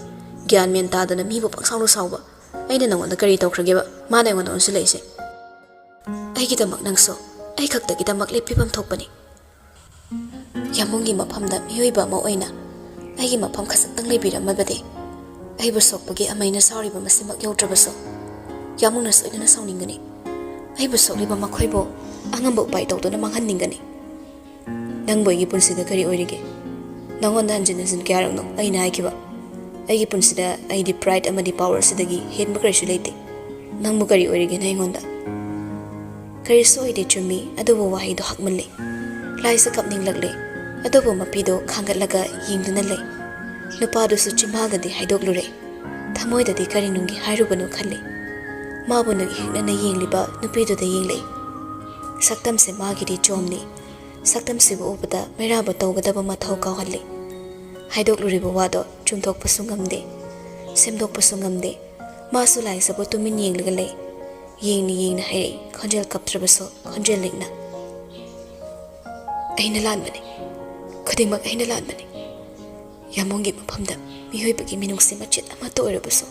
gyan men ta dana mi bu pangsawno sawba aina nangonda kari tawkhrageba mana ngon onsi leise aigi damak nangso ai khakta gi damak lepipam thokpani yamungi maphamda miyoiba ma oina aigi mapam khasatang leibiramabade aibu sokpagi amaina sawriba masimak yautrabaso yamungna soidana sawningani aibu sokliba makhoibo angamba upai tawdona manghanninggani nangboigi punsida kari oirige nangonda hanjin kyarangno aina haikiba aigi punsida aidi pride amadi power sidagi henba karisu leite nangbu kari oirige na ingonda kari soide chumi adubo wahido hakmanle laisa kapning lagle adubo mapido khangatlaga yingduna le nupado su chimagadi haidoklure thamoidadi kari nungi hairubanu khalle mabunu hinna yingliba nupido da yingle saktam se magidi chomni saktam se bu ubada meraba tawgadaba mathau kawhalle haidokluriba wado chumthok pasungamde semdok pasungamde masu laisa bo tumin yinglaga le yingna hai khonjel kaptrabaso khonjel likna aina lanbani khudingmak aina lanbani yamongi maphamda mihoibagi minungsi machit ama to oirabaso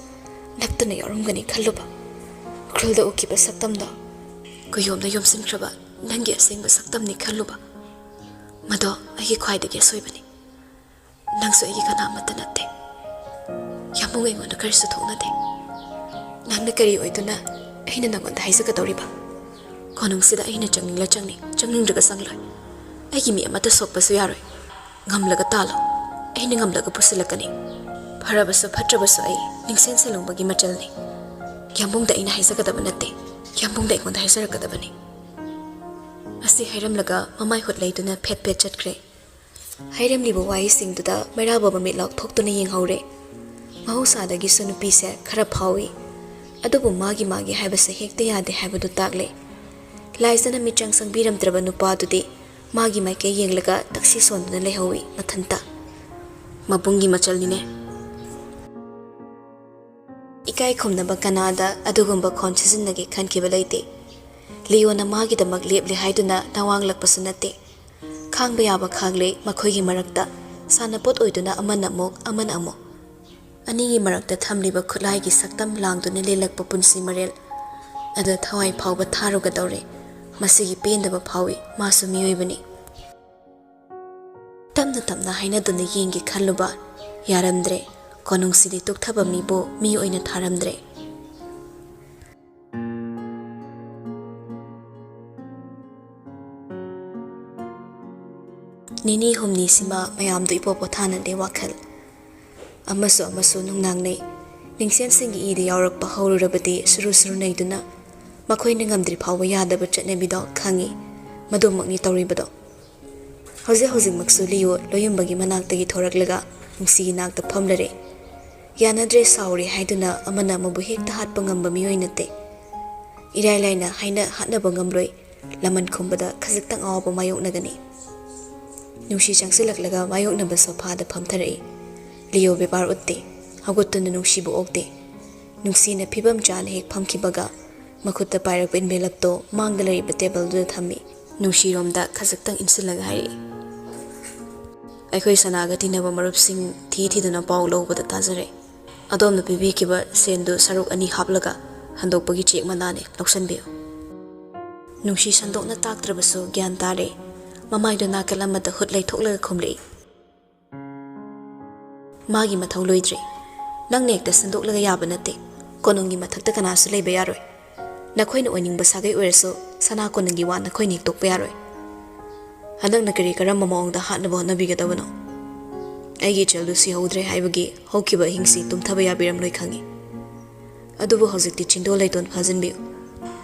naktana yarumgani khalluba khulda ukiba saktamda kuyomda yomsinkraba nangi asengba saktamni khalluba mado agi khwaidagi soibani nangso agi kana mata natte yamong aingonda karisu thoknade nangna kari oiduna aina nangonda haisakadoriba konungsida aina changningdraga sangloi aigi mi amata sokpasu yaroi ngamlaga talo aina ngamlaga pusilakani pharabasu phatrabasu ai ningsen selungbagi machalni yambungda aina haisakadaba natte yambungda aingonda haisarakadabani asi hairamlaga mamai hotleiduna phet chatkre hairamlibo wai singduda meraba bamitlak thoktuna yenghaure mahusadagi sunupi se khara phawi adubu magi haibase hekta yade haibadu takle laisana michang sangbiramdraba nupadudi magi maike yenglaga taksi sonduna lehawi mathanta mabungi machalnine ikai khumnaba kanada adugumba khonchisinage khankiba leite leona magi damak leple haiduna nawanglakpasu natte khangba yaba khagle makhoigi marakta sanapot oiduna amana amok anigi marakta thamliba khulai gi saktam langduna lelakpa punsi marel ada thawai phawba tharuga dawre masigi pendaba phawi masu miyoibani tamna hainaduna yengi khalluba yaramdre konungsidi tukthaba mibo mi oina tharamdre nini humni sima mayamdu ipopo thana de wakhal amasu nungnangnei ningsen singi ide yaurakpa haururabadi suru naiduna makhoina ngamdri phawba yadaba chatnebido khangi madumakni tawribado hauzik maksu liyo loyumbagi manaktagi thoraklaga nungsigi nakta phamlare yanadre sauri haiduna amana mabu hekta hatpa ngamba miyoi nate irai laina haina hatnaba ngamloi laman khumbada khajiktang awba mayoknagani nungsi changsilaklaga mayoknaba sophada phamtharai liyo bepar utte hagutuna nungsibu okte nungsina phibam chana hek phamkibaga makhutta pairak envelope mangda lariba table du thammi nungsiromda khajiktang insilaga hai aikhoi sanaga tinaba marupsing thiduna paw lobada tajare adomna pibikiba sendu saruk ani haplaga handokpagi chek manane loksanbiyo nungsi sandokna taktrabaso gyan tare ꯃꯃꯥꯏꯗꯣ ꯅꯥꯀꯜ ꯑꯃꯗ ꯍꯨꯠ ꯂꯩꯊꯣꯛꯂꯒ ꯈꯨꯝꯂꯛꯏ ꯃꯥꯒꯤ ꯃꯊꯧ ꯂꯣꯏꯗ꯭ꯔꯤ ꯅꯪꯅ ꯍꯦꯛꯇ ꯁꯟꯗꯣꯛꯂꯒ ꯌꯥꯕ ꯅꯠꯇꯦ ꯀꯣꯅꯨꯡꯒꯤ ꯃꯊꯛꯇ ꯀꯅꯥꯁꯨ ꯂꯩꯕ ꯌꯥꯔꯣꯏ ꯅꯈꯣꯏꯅ ꯑꯣꯏꯅꯤꯡꯕ ꯁꯥꯒꯩ ꯑꯣꯏꯔꯁꯨ ꯁꯅꯥ ꯀꯣꯅꯨꯡꯒꯤ ꯋꯥ ꯅꯈꯣꯏꯅ ꯍꯦꯛꯇꯣꯛꯄ ꯌꯥꯔꯣꯏ ꯍꯟꯗꯛꯅ ꯀꯔꯝꯕ ꯃꯑꯣꯡꯗ ꯍꯥꯠꯅꯕ ꯍꯣꯠꯅꯕꯤꯒꯗꯕꯅꯣ ꯑꯩꯒꯤ ꯏꯆꯦꯜꯗꯨ ꯁꯤꯍꯧꯗ꯭ꯔꯦ ꯍꯥꯏꯕꯒꯤ ꯍꯧꯈꯤꯕ ꯑꯍꯤꯡꯁꯤ ꯇꯨꯝꯊꯕ ꯌꯥꯕꯤꯔꯝꯂꯣꯏ ꯈꯪꯉꯤ ꯑꯗꯨꯕꯨ ꯍꯧꯖꯤꯛꯇꯤ ꯆꯤꯡꯗꯣꯜ ꯂꯩꯇꯣꯟ ꯐꯥꯖꯤꯟꯕꯤꯌꯨ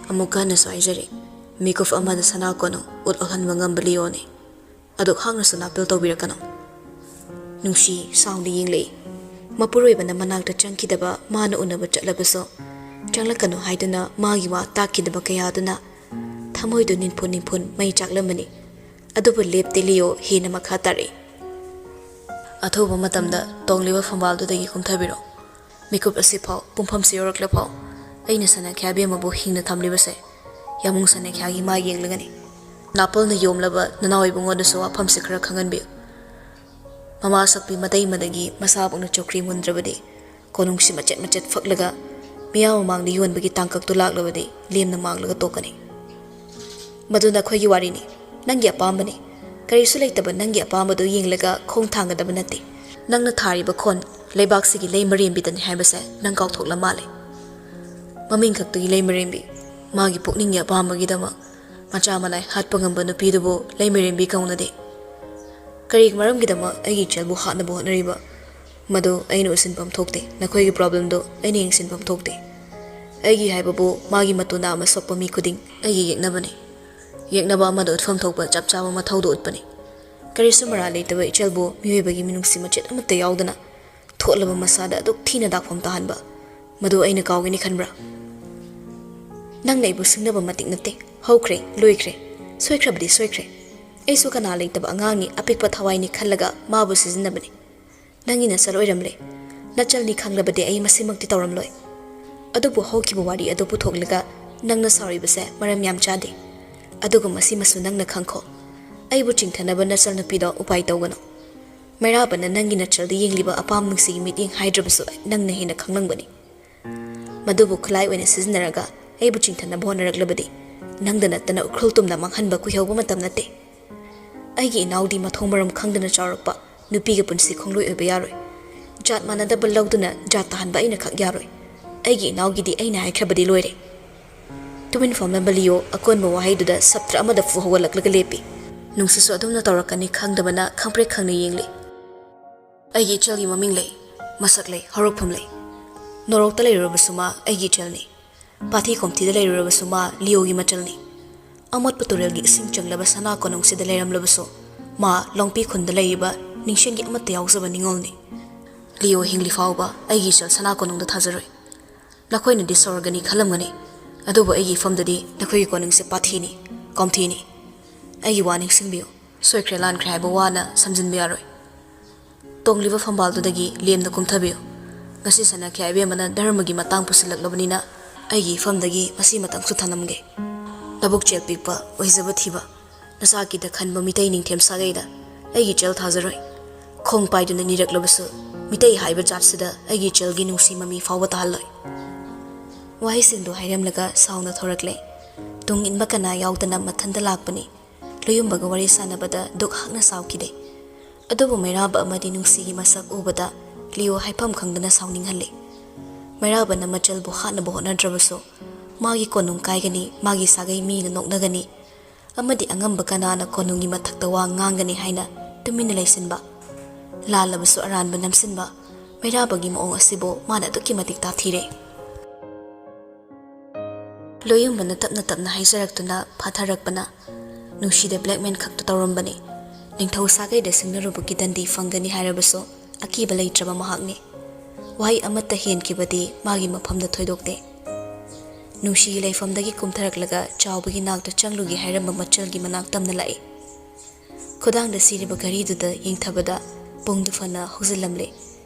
ꯑꯃꯨꯛ ꯍꯟꯅꯁꯨ ꯍꯥꯏꯖꯔꯤ ꯃꯤꯀꯨꯞ ꯑꯃꯗ ꯁꯅꯥ ꯀꯣꯅꯨꯡ ꯎꯠꯍꯟꯕ ꯉꯝꯕ ꯂꯤꯌꯣꯅꯤ ꯑꯗꯨ ꯍꯥꯡꯅꯁꯨ ꯅꯥꯄꯤꯜ ꯇꯧꯕꯤꯔꯛꯀꯅꯨ ꯅꯨꯡꯁꯤ ꯁꯥꯎꯅ ꯌꯦꯡꯂꯛꯏ ꯃꯄꯨꯔꯣꯏꯕꯅ ꯃꯅꯥꯛꯇ ꯆꯪꯈꯤꯗꯕ ꯃꯥꯅ ꯎꯅꯕ ꯆꯠꯂꯕꯁꯨ ꯆꯪꯂꯛꯀꯅꯨ ꯍꯥꯏꯗꯨꯅ ꯃꯥꯒꯤ ꯋꯥ ꯇꯥꯛꯈꯤꯗꯕ ꯀꯌꯥꯗꯨꯅ ꯊꯃꯣꯏꯗꯨ ꯅꯤꯟꯐꯨꯟ ꯃꯩ ꯆꯥꯛꯂꯝꯕꯅꯤ ꯑꯗꯨꯕꯨ ꯂꯦꯞꯇꯦ ꯂꯤꯌꯣ ꯍꯦꯟꯅ ꯃꯈꯥ ꯇꯥꯔꯛꯏ ꯑꯊꯨꯕ ꯃꯇꯝꯗ ꯇꯣꯡꯂꯤꯕ ꯐꯝꯕꯥꯜꯗꯨꯗꯒꯤ ꯀꯨꯝꯊꯕꯤꯔꯣ ꯃꯤꯀꯨꯞ ꯑꯁꯤꯐꯥꯎ ꯄꯨꯡꯐꯝꯁꯤ ꯌꯧꯔꯛꯂꯐꯥꯎ ꯑꯩꯅ ꯁꯅꯥꯈ꯭ꯌꯥꯕꯤ ꯑꯃꯕꯨ ꯍꯤꯡꯅ ꯊꯝꯂꯤꯕꯁꯦ ꯌꯥꯃꯨꯡ ꯁꯅꯥꯈ꯭ꯌꯥꯒꯤ ꯃꯥ ꯌꯦꯡꯂꯒꯅꯤ ꯅꯥꯄꯜꯅ ꯌꯣꯝꯂꯕ ꯅꯅꯥꯎ ꯏꯕꯨꯡꯉꯣꯗꯁꯨ ꯋꯥꯐꯝꯁꯤ ꯈꯔ ꯈꯪꯍꯟꯕꯤꯌꯨ ꯃꯃꯥ ꯁꯛꯄꯤ ꯃꯇꯩꯃꯗꯒꯤ ꯃꯁꯥꯕꯨꯛꯅ ꯆꯧꯀ꯭ꯔꯤ ꯃꯨꯟꯗ꯭ꯔꯕꯗꯤ ꯀꯣꯅꯨꯡꯁꯤ ꯃꯆꯦꯠ ꯐꯛꯂꯒ ꯃꯤꯌꯥꯝ ꯃꯃꯥꯡꯗ ꯌꯣꯟꯕꯒꯤ ꯇꯥꯡꯀꯛꯇꯨ ꯂꯥꯛꯂꯕꯗꯤ ꯂꯦꯝꯅ ꯃꯥꯡꯂꯒ ꯇꯣꯛꯀꯅꯤ ꯃꯗꯨꯅ ꯑꯩꯈꯣꯏꯒꯤ ꯋꯥꯔꯤꯅꯤ ꯅꯪꯒꯤ ꯑꯄꯥꯝꯕꯅꯤ ꯀꯔꯤꯁꯨ ꯂꯩꯇꯕ ꯅꯪꯒꯤ ꯑꯄꯥꯝꯕꯗꯨ ꯌꯦꯡꯂꯒ ꯈꯣꯡ ꯊꯥꯡꯒꯗꯕ ꯅꯠꯇꯦ ꯅꯪꯅ ꯊꯥꯔꯤꯕ ꯈꯣꯟ ꯂꯩꯕꯥꯛꯁꯤꯒꯤ ꯂꯩ ꯃꯔꯦꯝꯕꯤꯗꯅꯤ ꯍꯥꯏꯕꯁꯦ ꯅꯪ ꯀꯥꯎꯊꯣꯛꯂ ꯃꯥꯜꯂꯦ ꯃꯃꯤꯡ ꯈꯛꯇꯒꯤ ꯂꯩ ꯃꯔꯦꯝꯕꯤ ꯃꯥꯒꯤ ꯄꯨꯛꯅꯤꯡꯒꯤ ꯑꯄꯥꯝꯕꯒꯤꯗꯃꯛ ꯃꯆꯥ ꯃꯅꯥꯏ ꯍꯥꯠꯄ ꯉꯝꯕ ꯅꯨꯄꯤꯗꯨꯕꯨ ꯂꯩ ꯃꯔꯦꯝꯕꯤ ꯀꯧꯅꯗꯦ ꯀꯔꯤ ꯃꯔꯝꯒꯤꯗꯃꯛ ꯑꯩꯒꯤ ꯏꯆꯦꯜꯕꯨ ꯍꯥꯠꯅꯕ ꯍꯣꯠꯅꯔꯤꯕ ꯃꯗꯨ ꯑꯩꯅ ꯎꯁꯤꯟꯐꯝ ꯊꯣꯛꯇꯦ ꯅꯈꯣꯏꯒꯤ ꯄ꯭ꯔꯣꯕ꯭ꯂꯦꯝꯗꯨ ꯑꯩꯅ ꯌꯦꯡꯁꯤꯟꯐꯝ ꯊꯣꯛꯇꯦ ꯑꯩꯒꯤ ꯍꯥꯏꯕꯕꯨ ꯃꯥꯒꯤ ꯃꯇꯨ ꯅꯥꯝꯃ ꯁꯣꯛꯄ ꯃꯤ ꯈꯨꯗꯤꯡ ꯑꯩꯒꯤ ꯌꯦꯛꯅꯕꯅꯤ ꯌꯦꯛꯅꯕ ꯑꯃꯗ ꯎꯠꯐꯝ ꯊꯣꯛꯄ ꯆꯞ ꯆꯥꯕ ꯃꯊꯧꯗꯨ ꯎꯠꯄꯅꯤ ꯀꯔꯤꯁꯨ ꯃꯔꯥꯜ ꯂꯩꯇꯕ ꯏꯆꯦꯜꯕꯨ ꯃꯤꯑꯣꯏꯕꯒꯤ ꯃꯤꯅꯨꯡꯁꯤ ꯃꯆꯦꯠ ꯑꯃꯠꯇ ꯌꯥꯎꯗꯅ ꯊꯣꯠꯂꯕ ꯃꯁꯥꯗ ꯑꯗꯨꯛ ꯊꯤꯅ ꯗꯥꯛꯐꯝ ꯇꯥꯍꯟꯕ ꯃꯗꯨ ꯑꯩꯅ ꯀꯥꯎꯒꯅꯤ ꯈꯟꯕ꯭ꯔꯥ ꯅꯪꯅ ꯑꯩꯕꯨ ꯁꯤꯡꯅꯕ ꯃꯇꯤꯛ ꯅꯠꯇꯦ ꯍꯧꯈ꯭ꯔꯦ ꯂꯣꯏꯈ꯭ꯔꯦ ꯁꯣꯏꯈ꯭ꯔꯕꯗꯤ ꯁꯣꯏꯈ꯭ꯔꯦ ꯑꯩꯁꯨ ꯀꯅꯥ ꯂꯩꯇꯕ ꯑꯉꯥꯡꯅꯤ ꯑꯄꯤꯛꯄ ꯊꯋꯥꯏꯅꯤ ꯈꯜꯂꯒ ꯃꯥꯕꯨ ꯁꯤꯖꯤꯟꯅꯕꯅꯤ ꯅꯪꯒꯤ ꯅꯆꯜ ꯑꯣꯏꯔꯝꯂꯦ ꯅꯆꯜꯅꯤ ꯈꯪꯂꯕꯗꯤ ꯑꯩ ꯃꯁꯤꯃꯛꯇꯤ ꯇꯧꯔꯝꯂꯣꯏ ꯑꯗꯨꯕꯨ ꯍꯧꯈꯤꯕ ꯋꯥꯔꯤ ꯑꯗꯨ ꯄꯨꯊꯣꯛꯂꯒ ꯅꯪꯅ ꯁꯥꯎꯔꯤꯕꯁꯦ ꯃꯔꯝ ꯌꯥꯝ ꯆꯥꯗꯦ ꯑꯗꯨꯒ ꯃꯁꯤꯃꯁꯨ ꯅꯪꯅ ꯈꯪꯈꯣ ꯑꯩꯕꯨ ꯆꯤꯡꯊꯅꯕ ꯅꯆꯜ ꯅꯨꯄꯤꯗꯣ ꯎꯄꯥꯏ ꯇꯧꯒꯅꯨ ꯃꯩꯔꯥꯕꯅ ꯅꯪꯒꯤ ꯅꯆꯜꯗ ꯌꯦꯡꯂꯤꯕ ꯑꯄꯥꯝ ꯅꯨꯡꯁꯤꯒꯤ ꯃꯤꯠꯌꯦꯡ ꯍꯥꯏꯗ꯭ꯔꯕꯁꯨ ꯅꯪꯅ ꯍꯦꯟꯅ ꯈꯪꯂꯝꯒꯅꯤ ꯃꯗꯨꯕꯨ ꯈꯨꯠꯂꯥꯏ ꯑꯣꯏꯅ ꯁꯤꯖꯤꯟꯅꯔꯒ ꯑꯩꯕꯨ ꯆꯤꯡꯊꯅꯕ ꯍꯣꯠꯅꯔꯛꯂꯕꯗꯤ ꯅꯪꯗ ꯅꯠꯇꯅ ꯎꯈ꯭ꯔꯨꯜ ꯇꯨꯝꯅ ꯃꯥꯡꯍꯟꯕ ꯀꯨꯏꯍꯧꯕ ꯃꯇꯝ ꯅꯠꯇꯦ ꯑꯩꯒꯤ ꯏꯅꯥꯎꯗꯤ ꯃꯊꯣꯡ ꯃꯔꯝ ꯈꯪꯗꯅ ꯆꯥꯎꯔꯛꯄ ꯅꯨꯄꯤꯒ ꯄꯨꯟꯁꯤ ꯈꯣꯡꯂꯣꯏ ꯑꯣꯏꯕ ꯌꯥꯔꯣꯏ ꯖꯥꯠ ꯃꯥꯟꯅꯗꯕ ꯂꯧꯗꯨꯅ ꯖꯥꯠ ꯇꯥꯍꯟꯕ ꯑꯩꯅ ꯈꯛ ꯌꯥꯔꯣꯏ ꯑꯩꯒꯤ ꯏꯅꯥꯎꯒꯤꯗꯤ ꯑꯩꯅ ꯍꯥꯏꯈ꯭ꯔꯕꯗꯤ ꯂꯣꯏꯔꯦ ꯇꯨꯃꯤꯟ ꯐꯝꯂꯝꯕ ꯂꯤꯌꯣ ꯑꯀꯣꯟꯕ ꯋꯥꯍꯩꯗꯨꯗ ꯁꯞꯇ꯭ꯔ ꯑꯃꯗ ꯐꯨ ꯍꯧꯒꯠꯂꯛꯂꯒ ꯂꯦꯞꯄꯤ ꯅꯨꯡꯁꯤꯁꯨ ꯑꯗꯨꯝꯅ ꯇꯧꯔꯛꯀꯅꯤ ꯈꯪꯗꯕꯅ ꯈꯪꯄ꯭ꯔꯦꯛ ꯈꯪꯅ ꯌꯦꯡꯂꯤ ꯑꯩꯒꯤ ꯏꯆꯦꯜꯒꯤ ꯃꯃꯤꯡ ꯂꯩ ꯃꯁꯛ ꯂꯩ ꯍꯧꯔꯛꯐꯝ ꯂꯩ ꯅꯣꯔꯣꯛꯇ ꯂꯩꯔꯨꯔꯕꯁꯨ ꯃꯥ ꯑꯩꯒꯤ ꯏꯆꯦꯜꯅꯤ ꯄꯥꯊꯤ ꯈꯣꯝꯊꯤꯗ ꯂꯩꯔꯨꯔꯕꯁꯨ ꯃꯥ ꯂꯤꯌꯣꯒꯤ ꯃꯆꯜꯅꯤ ꯑꯃꯣꯠꯄ ꯇꯨꯔꯦꯜꯒꯤ ꯏꯁꯤꯡ ꯆꯪꯂꯕ ꯁꯅꯥ ꯀꯣꯅꯨꯡꯁꯤꯗ ꯂꯩꯔꯝꯂꯕꯁꯨ ꯃꯥ ꯂꯣꯡꯄꯤ ꯈꯨꯟꯗ ꯂꯩꯔꯤꯕ ꯅꯤꯡꯁꯤꯡꯒꯤ ꯑꯃꯠꯇ ꯌꯥꯎꯖꯕ ꯅꯤꯡꯉꯣꯜꯅꯤ ꯂꯤꯌꯣ ꯍꯤꯡꯂꯤ ꯐꯥꯎꯕ ꯑꯩꯒꯤ ꯏꯆꯦꯜ ꯁꯅꯥ ꯀꯣꯅꯨꯡꯗ ꯊꯥꯖꯔꯣꯏ ꯅꯈꯣꯏꯅꯗꯤ ꯁꯧꯔꯒꯅꯤ ꯈꯜꯂꯝꯒꯅꯤ ꯑꯗꯨꯕꯨ ꯑꯩꯒꯤ ꯏꯐꯝꯗꯗꯤ ꯅꯈꯣꯏꯒꯤ ꯀꯣꯅꯨꯡꯁꯦ ꯄꯥꯊꯤꯅꯤ ꯀꯣꯝꯊꯤꯅꯤ ꯑꯩꯒꯤ ꯋꯥ ꯅꯤꯡꯁꯤꯡꯕꯤꯌꯨ ꯁꯣꯏꯈ꯭ꯔꯦ ꯂꯥꯟꯈ꯭ꯔꯦ ꯍꯥꯏꯕ ꯋꯥꯅ ꯁꯝꯖꯤꯟꯕ ꯌꯥꯔꯣꯏ ꯇꯣꯡꯂꯤꯕ ꯐꯝꯕꯥꯜꯗꯨꯗꯒꯤ ꯂꯦꯝꯅ ꯀꯨꯝꯊꯕꯤꯌꯨ ꯉꯁꯤ ꯁꯅꯥꯈ꯭ꯌꯥ ꯏꯕꯦꯝꯃꯅ ꯙꯔꯃꯒꯤ ꯃꯇꯥꯡ ꯄꯨꯁꯤꯜꯂꯛꯂꯕꯅꯤನ ꯑꯩꯒꯤ ꯏꯐꯝꯗꯒꯤ ꯃꯁꯤꯃꯇꯪꯁꯨ ꯊꯅꯝꯒꯦ ꯂꯕꯨꯛ ꯆꯦꯜ ꯄꯤꯛꯄ ꯑꯣꯏꯖꯕ ꯊꯤꯕ ꯅꯆꯥꯀꯤꯗ ꯈꯟꯕ ꯃꯤꯇꯩ ꯅꯤꯡꯊꯦꯝ ꯁꯥꯒꯩꯗ ꯑꯩꯒꯤ ꯏꯆꯦꯜ ꯊꯥꯖꯔꯣꯏ ꯈꯣꯡ ꯄꯥꯏꯗꯨꯅ ꯅꯤꯔꯛꯂꯕꯁꯨ ꯃꯤꯇꯩ ꯍꯥꯏꯕ ꯖꯥꯠꯁꯤꯗ ꯑꯩꯒꯤ ꯏꯆꯦꯜꯒꯤ ꯅꯨꯡꯁꯤ ꯃꯃꯤ ꯐꯥꯎꯕ ꯇꯥꯍꯜꯂꯣꯏ ꯋꯥꯍꯩꯁꯤꯡꯗꯨ ꯍꯥꯏꯔꯝꯂꯒ ꯁꯥꯎꯅ ꯊꯣꯔꯛꯂꯦ ꯇꯨꯡ ꯏꯟꯕ ꯀꯅꯥ ꯌꯥꯎꯗꯅ ꯃꯊꯟꯇ ꯂꯥꯛꯄꯅꯤ ꯂꯨꯌꯨꯝꯕꯒ ꯋꯥꯔꯤ ꯁꯥꯟꯅꯕꯗ ꯗꯨꯛ ꯍꯛꯅ ꯁꯥꯎꯈꯤꯗꯦ ꯑꯗꯨꯕꯨ ꯃꯩꯔꯥꯕ ꯑꯃꯗꯤ ꯅꯨꯡꯁꯤꯒꯤ ꯃꯁꯛ ꯎꯕꯗ ꯂꯤꯌꯣ ꯍꯥꯏꯐꯝ ꯈꯪꯗꯅ ꯁꯥꯎꯅꯤꯡꯍꯜꯂꯤ ꯃꯩꯔꯥꯕꯅ ꯃꯆꯜꯕꯨ ꯍꯥꯠꯅꯕ ꯍꯣꯠꯅꯗ꯭ꯔꯕꯁꯨ ꯃꯥꯒꯤ ꯀꯣꯅꯨꯡ ꯀꯥꯏꯒꯅꯤ ꯃꯥꯒꯤ ꯁꯥꯒꯩ ꯃꯤꯅ ꯅꯣꯛꯅꯒꯅꯤ ꯑꯃꯗꯤ ꯑꯉꯝꯕ ꯀꯅꯥꯅ ꯀꯣꯅꯨꯡꯒꯤ ꯃꯊꯛꯇ ꯋꯥ ꯉꯥꯡꯒꯅꯤ ꯍꯥꯏꯅ ꯇꯨꯃꯤꯟꯅ ꯂꯩꯁꯤꯟꯕ ꯂꯥꯜꯂꯕꯁꯨ ꯑꯔꯥꯟꯕ ꯅꯝꯁꯤꯟꯕ ꯃꯩꯔꯥꯕꯒꯤ ꯃꯑꯣꯡ ꯑꯁꯤꯕꯨ ꯃꯥꯅ ꯑꯗꯨꯛꯀꯤ ꯃꯇꯤꯛ ꯇꯥꯊꯤꯔꯦ ꯂꯣꯌꯨꯝꯕꯅ ꯇꯞꯅ ꯍꯥꯏꯖꯔꯛꯇꯨꯅ ꯐꯥꯊꯔꯛꯄꯅ ꯅꯨꯡꯁꯤꯗ ꯕ꯭ꯂꯦꯛꯃꯦꯟ ꯈꯛꯇ ꯇꯧꯔꯝꯕꯅꯤ ꯅꯤꯡꯊꯧ ꯁꯥꯒꯩꯗ ꯁꯤꯡꯅꯔꯨꯕꯒꯤ ꯗꯟꯗꯤ ꯐꯪꯒꯅꯤ ꯍꯥꯏꯔꯕꯁꯨ ꯑꯀꯤꯕ ꯂꯩꯇ꯭ꯔꯕ ꯃꯍꯥꯛꯅꯤ ꯋꯥꯍꯩ ꯑꯃꯠꯇ ꯍꯦꯟꯈꯤꯕꯗꯤ ꯃꯥꯒꯤ ꯃꯐꯝꯗ ꯊꯣꯏꯗꯣꯛꯇꯦ ꯅꯨꯡꯁꯤꯒꯤ ꯂꯩꯐꯝꯗꯒꯤ ꯀꯨꯝꯊꯔꯛꯂꯒ ꯆꯥꯎꯕꯒꯤ ꯅꯥꯛꯇ ꯆꯪꯂꯨꯒꯦ ꯍꯥꯏꯔꯝꯕ ꯃꯆꯜꯒꯤ ꯃꯅꯥꯛ ꯇꯝꯅ ꯂꯥꯛꯏ ꯈꯨꯗꯥꯡꯗ ꯁꯤꯔꯤꯕ ꯘꯔꯤꯗꯨꯗ ꯌꯦꯡꯊꯕꯗ ꯄꯨꯡꯗꯨ ꯐꯅ ꯍꯧꯖꯤꯜꯂꯝꯂꯦ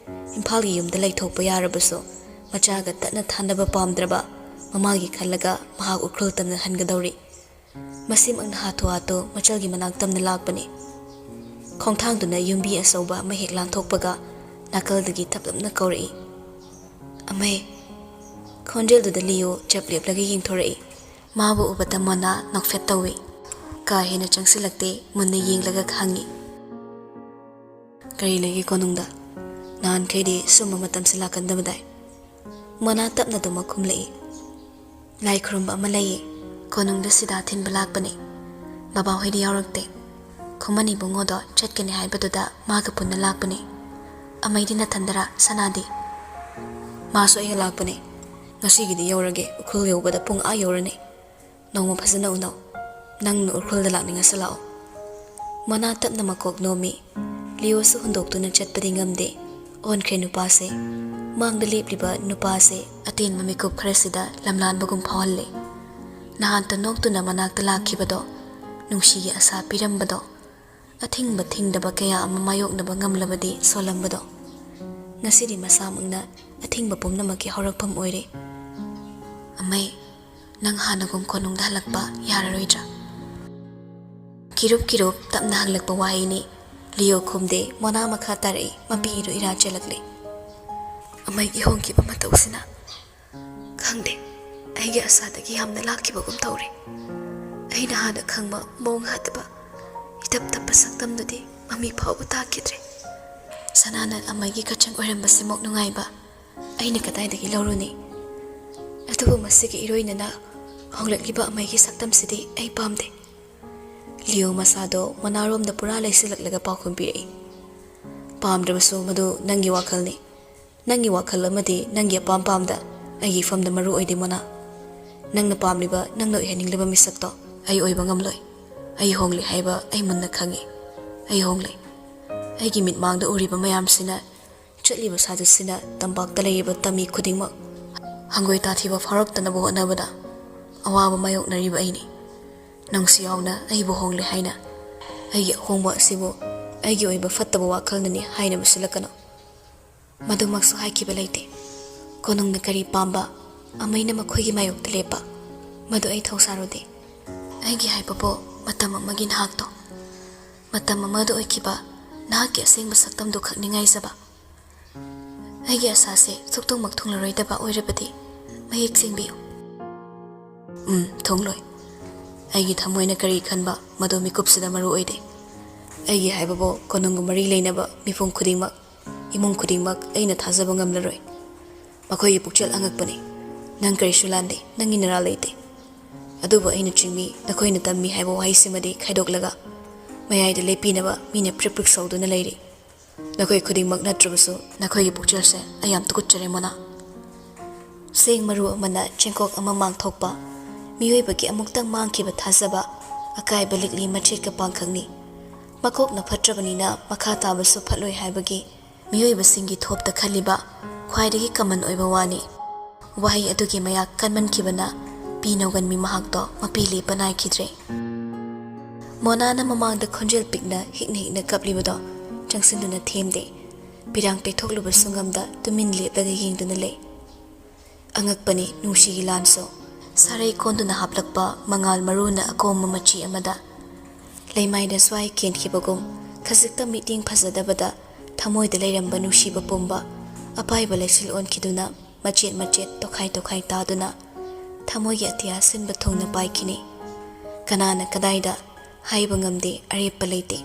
ꯏꯝꯐꯥꯜꯒꯤ ꯌꯨꯝꯗ ꯂꯩꯊꯣꯛꯄ ꯌꯥꯔꯕꯁꯨ ꯃꯆꯥꯒ ꯇꯠꯅ ꯊꯥꯅꯕ ꯄꯥꯝꯗ꯭ꯔꯕ ꯃꯃꯥꯒꯤ ꯈꯜꯂꯒ ꯃꯍꯥꯛ ꯎꯈ꯭ꯔꯨꯜ ꯇꯝꯅ ꯍꯟꯒꯗꯧꯔꯤ ꯃꯁꯤꯃꯛꯅ ꯍꯥꯊꯨ ꯃꯆꯜꯒꯤ ꯃꯅꯥꯛ ꯇꯝꯅ ꯂꯥꯛꯄꯅꯤ ꯈꯣꯡꯊꯥꯡꯗꯨꯅ ꯌꯨꯝꯕꯤ ꯑꯆꯧꯕ ꯑꯃ ꯍꯦꯛ ꯂꯥꯟꯊꯣꯛꯄꯒ ꯅꯥꯀꯜꯗꯒꯤ ꯇꯞꯂꯞꯅ ꯀꯧꯔꯛꯏ ꯑꯃꯩ ꯈꯣꯟꯖꯦꯜꯗꯨꯗ ꯂꯤꯌꯣ ꯆꯞ ꯂꯦꯞꯂꯒ ꯌꯦꯡꯊꯣꯔꯛꯏ ꯃꯥꯕꯨ ꯎꯕꯗ ꯃꯣꯅꯥ ꯅꯣꯛꯐꯦꯠ ꯇꯧꯏ ka hena changsilakte munna yenglaga khangi kari legi konungda nan khaidi summa matam sila kandabadai mana tapna duma khumlei lai khurumba ama lei konungda sida thin balak bani baba hoidi yaurakte khumani bungodo chatkani haibaduda maga punna lakbani amaidi na thandara sanadi maso ay lakbani ngasigidi yaurage ukhul yobada pung a yaurani nongma phasana unaw nang urkhul da lakninga salao mana tapna makok nomi liyo su hundoktuna chatpadi ngamde on khe nupa se mangda lepliba nupa se atin mamikup kharasida lamlan bagum phawlle nahan ta noktuna manakta lakhibado nungshigi asa pirambado athingba thingdaba kaya ama mayoknaba ngamlabadi solambado ngasidi masamangna athingba pumnamaki horakpham oire amai nang hanagum konungda halakpa yararoidra kirup tapna halakpa wahini liyo khumde mona makha tarai mapiru ira chelakle amai gi hongki ba matausina khangde aigi asadagi hamna lakhibagum tawre aina hada khangma mong hatba itap tap saktam dudi mami phawba takidre sanana amai gi kachang oiramba simok nungai ba aina kadai dagi loruni atubu masigi iroina na honglakliba amai gi saktam sidi ai pamde liyo masado manarom da pura laisilak pakhum pi pamdrabasu madu nangi wakhalni nangi wakhal amadi nangi pam da agi famda maru oide mona nangna pamliba nangno ihaningleba misakto ai oiba ngamloi ai hongli haiba ai munna khangi ai hongli ai gi mit mangda uriba mayam sina chatliba sadu sina tambak da leiba tami khudingma hangoi ta thiba farok tanabo anabada awaba mayok nariba aini nangsi yauna ai bo hongli haina ai hongba sibo ai gi oiba fattaba wakhalnani haina musilakano madumaksu haikiba leite konungna kari pamba amaina makhoigi mayok lepa madu ai thosarode ai gi haipapo matam amagin hakto matam amadu oikiba nahaki asengba saktam du khakningai saba ai gi asase suktung makthung laroidaba oirabadi mayek singbiu thongloi aigi thamoina kari khanba madu mikupsida maru oide aigi haibabo konung mari leinaba mifung khudingmak imung khudingmak aina thajaba ngamlaroi makhoi pukchal angakpani nang kari sulande nangi nara leite adubo aina chingmi nakoina tammi haibo haisimadi khaidoklaga mayai de lepinaba mina priprik sauduna leiri nakoi khudingmak natrabasu nakoi pukchal se ayam tukutchare mona seng maru amana chengkok ama mangthokpa miyoibagi amuktang mangkiba thajaba akai balikli machika pangkhangni makok na phatrabanina makha tabasu phatloi haibagi miyoiba singi thopta khaliba khwaidagi kaman oiba wani wahi adugi maya kanman kibana pinogan mi mahakto mapili panai khidre monana mamangda khonjel pikna hikna kaplibado changsinduna themde pirang pethokluba sungamda tumin le daga yingduna le angakpani nushigi lanso sarai konduna haplakpa mangal maruna akom mamachi amada leimaida swai kenkhibagum khazikta meeting phazadabada thamoida leiramba nushiba pomba apaiba lesil onkhiduna machet tokhai taduna thamoigi atia sinba thongna paikini kanana kadaida haiba ngamde arepa leite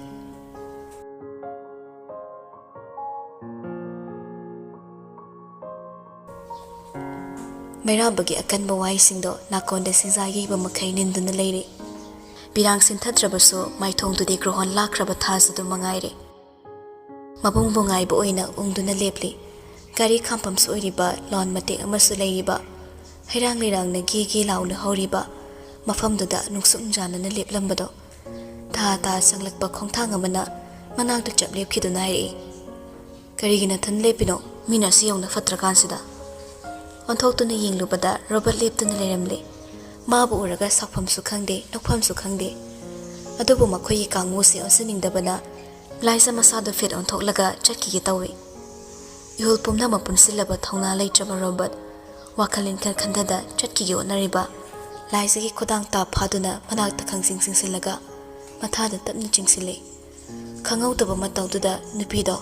Mairambagi akanba waisingdo nakonda sinzagi ba makai ninduna leire pirang sinthadrabaso maithong tu de grohon lakraba thasadu mangaire mabung bongai bo oina ungduna lepli gari khampam soiriba lon mate amasu leiriba hairang lirang na gi launa horiba mafamduda nuksum janana leplambado ta sanglakpa khongthang amana manakta chaplep khiduna hairi karigina than lepino mina siyongna fatrakansida onthoktuna yinglubada robert leptuna leramle mabu uraga sakpham su khangde nokpham su khangde adubu makhoi kangmu se osaningdabana laisa masado fet onthoklaga chakki gi tawi ihul pumna mapun silaba thongna leitraba robert wakhalin khandada chakki gi onariba laisa gi khodang ta phaduna manakta khangsing singsilaga mathada tapni chingsile khangau taba matawduda nupido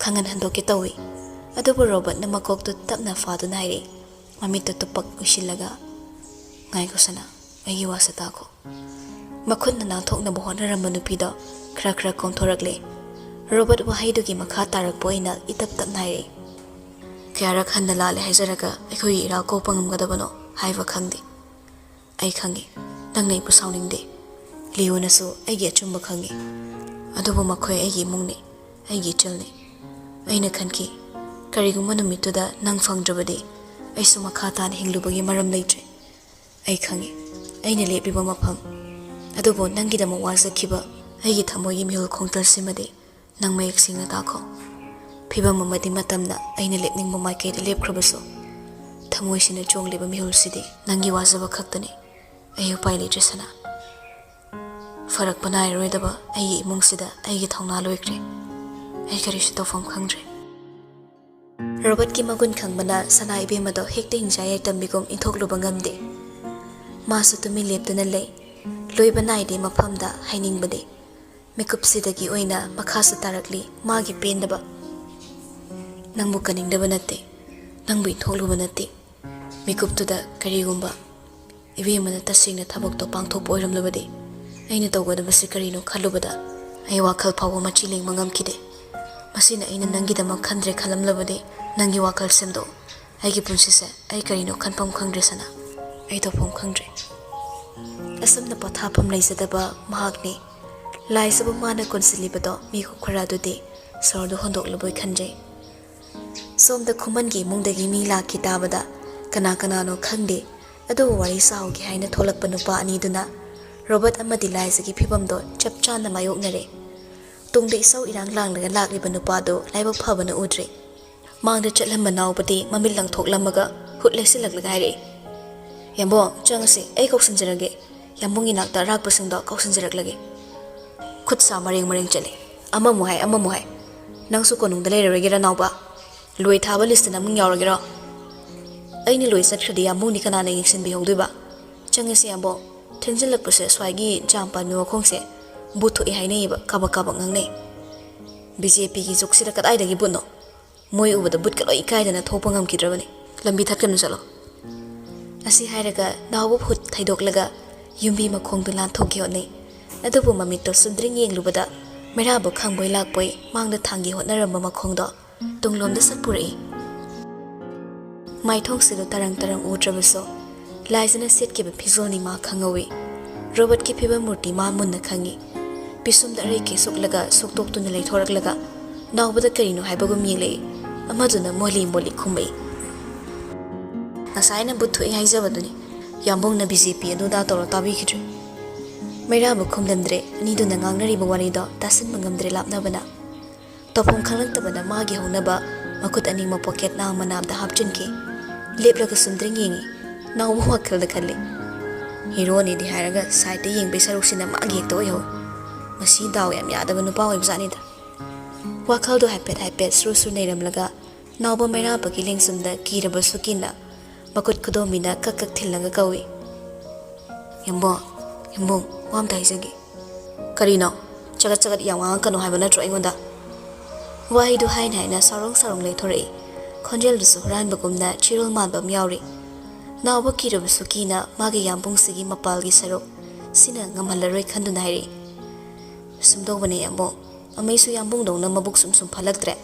khangan handoke tawi adubu robert na makoktu tapna faduna hairi mamita tupak usilaga ngai ko sana ayi wasata ko Makhunna nangthoknaba hotnaramba nupido khara komthorakle. Robert wahaidugi makha tarakpa oina itap tapna hairi. Kyarak hanna lale haizaraga aikhoi ira kopa ngamgadabano haiba khangde. Ai khangi nangnai pu sauningde. Leonasu aigi achumba khangi. Adubu makhoi aigi imungni, aigi chilni. Aina khanki karigumba numituda nang fangdrabadi aisu makha tana hinglubagi maram leitre. Ai khangi aina lepiba mafam. Adubu nangidama wazakhiba aigi thamoigi mihul khongtalsimadi nang mayak singna takho. Phibam amadi matamna aina lepningba maikaida lepkhrabasu thamoisina chongliba mihulsidi nangi wazaba khaktani ayu pai leitre sana. Farak banai roidaba aigi imungsida aigi thongna loikre. Ai karisu tofam khangre. Robert ki magun khangbana sana ibemado hekte hinjaya tambigum inthokluba ngamde. Masu tumi leptuna lei. Loiba naide mafamda hainingbade. Mikupsidagi oina makhasu tarakli magi pendaba. Nangbu kaningdaba natte. Nangbu inthokluba natte. Mikuptuda karigumba. Ibemada tasingna thabokto pangthokpa oiramlabade. Aina tawgadabasi karino khalubada. Ai wakhal phawa machi lengma ngamkhide. Masina aina nangidama khandre khalamlabade. Nangi wakal semdo. Aigi punsise ai karino khanpam khangdre sana. Ai tofam khangdre. Asamna pathapam leizadaba mahakni. Laisaba mana konsilibado miku kharadudi sordu hondoklaboi khanjai. Somda khumangi mungdagi mi lakhi tabada kana no khangde adu wari saugi haina tholakpa nupa aniduna Robert amadi laisagi phibamdo chapchana mayoknare. Tungde isau irang langlaga lakliba nupado laibak phabana udre. Mangda chatlamba naubadi mamil lang thoklamaga hutlesi laglaga haire. Yambo changasi ai koksanjarage. Yambungi nakta rakpasingdo koksanjaraklage. Khutsa mareng chale. Ama muhai. Nangsu konungda leiragera nauba. Loi thaba list na mung yauragera. Aini loi satkhadi yambungni kanana yingsin bihogduba. Changasi yambo thenjilakpase swaigi jampa mi wakhongse buthu e hainaiba kaba ngangne. BJP gi joksira kadaidagi bunno. Moi ubada but kaloi kaidana thopa ngamkidrabani. Lambi thatkanu chalo. Asi hairaga nawbu phut thaidoklaga yumbi makhongdu lan thoki hotnai. Adubu mamitto sundring yenglubada merabu khangboi lakboi mangda thangi hotnaramba makhongdo tunglomda satpurai. Maithongsido tarang utrabaso laizana setkiba phizolni ma khangawi. Robert ki phiba murti ma munna khangi. Pisumda reke suklaga suktoktuna leithoraklaga nawbada karino haibagum yelei amaduna moli khumbai. Nasaina buthu e haijabaduni yambongna BJP aduda toro tabikhidre. Mairabu khumdamdre aniduna ngangnariba warido tasinba ngamdre lapnabana. Topom khalaktabana magi honaba makut aningma pocket na manamda hapchinki. Leplaga sundring yengi nawbu wakhalda khalle. Hero ni di hairaga side yengbe saruksina magi ekto yo. Masi daw yam yadaba nupa oibzanida. Wakhaldo haipet sru neiramlaga nawba mairaba ki lengsumda kiraba sukina makut kudomina kakak thillaga kawi. Yambong wam taisagi. Karino chagat yawa kanu haibana tro ingonda. Waidu haina sarong leithorei. Khonjel dusu ranbagumna chirol manbam yauri. Nawba kiraba sukina magi yambong sigi mapalgi sarok sina ngamhalaroi khanduna hairi. Sumdobane yambong amaisu yambong dongna mabuk sum phalaktre.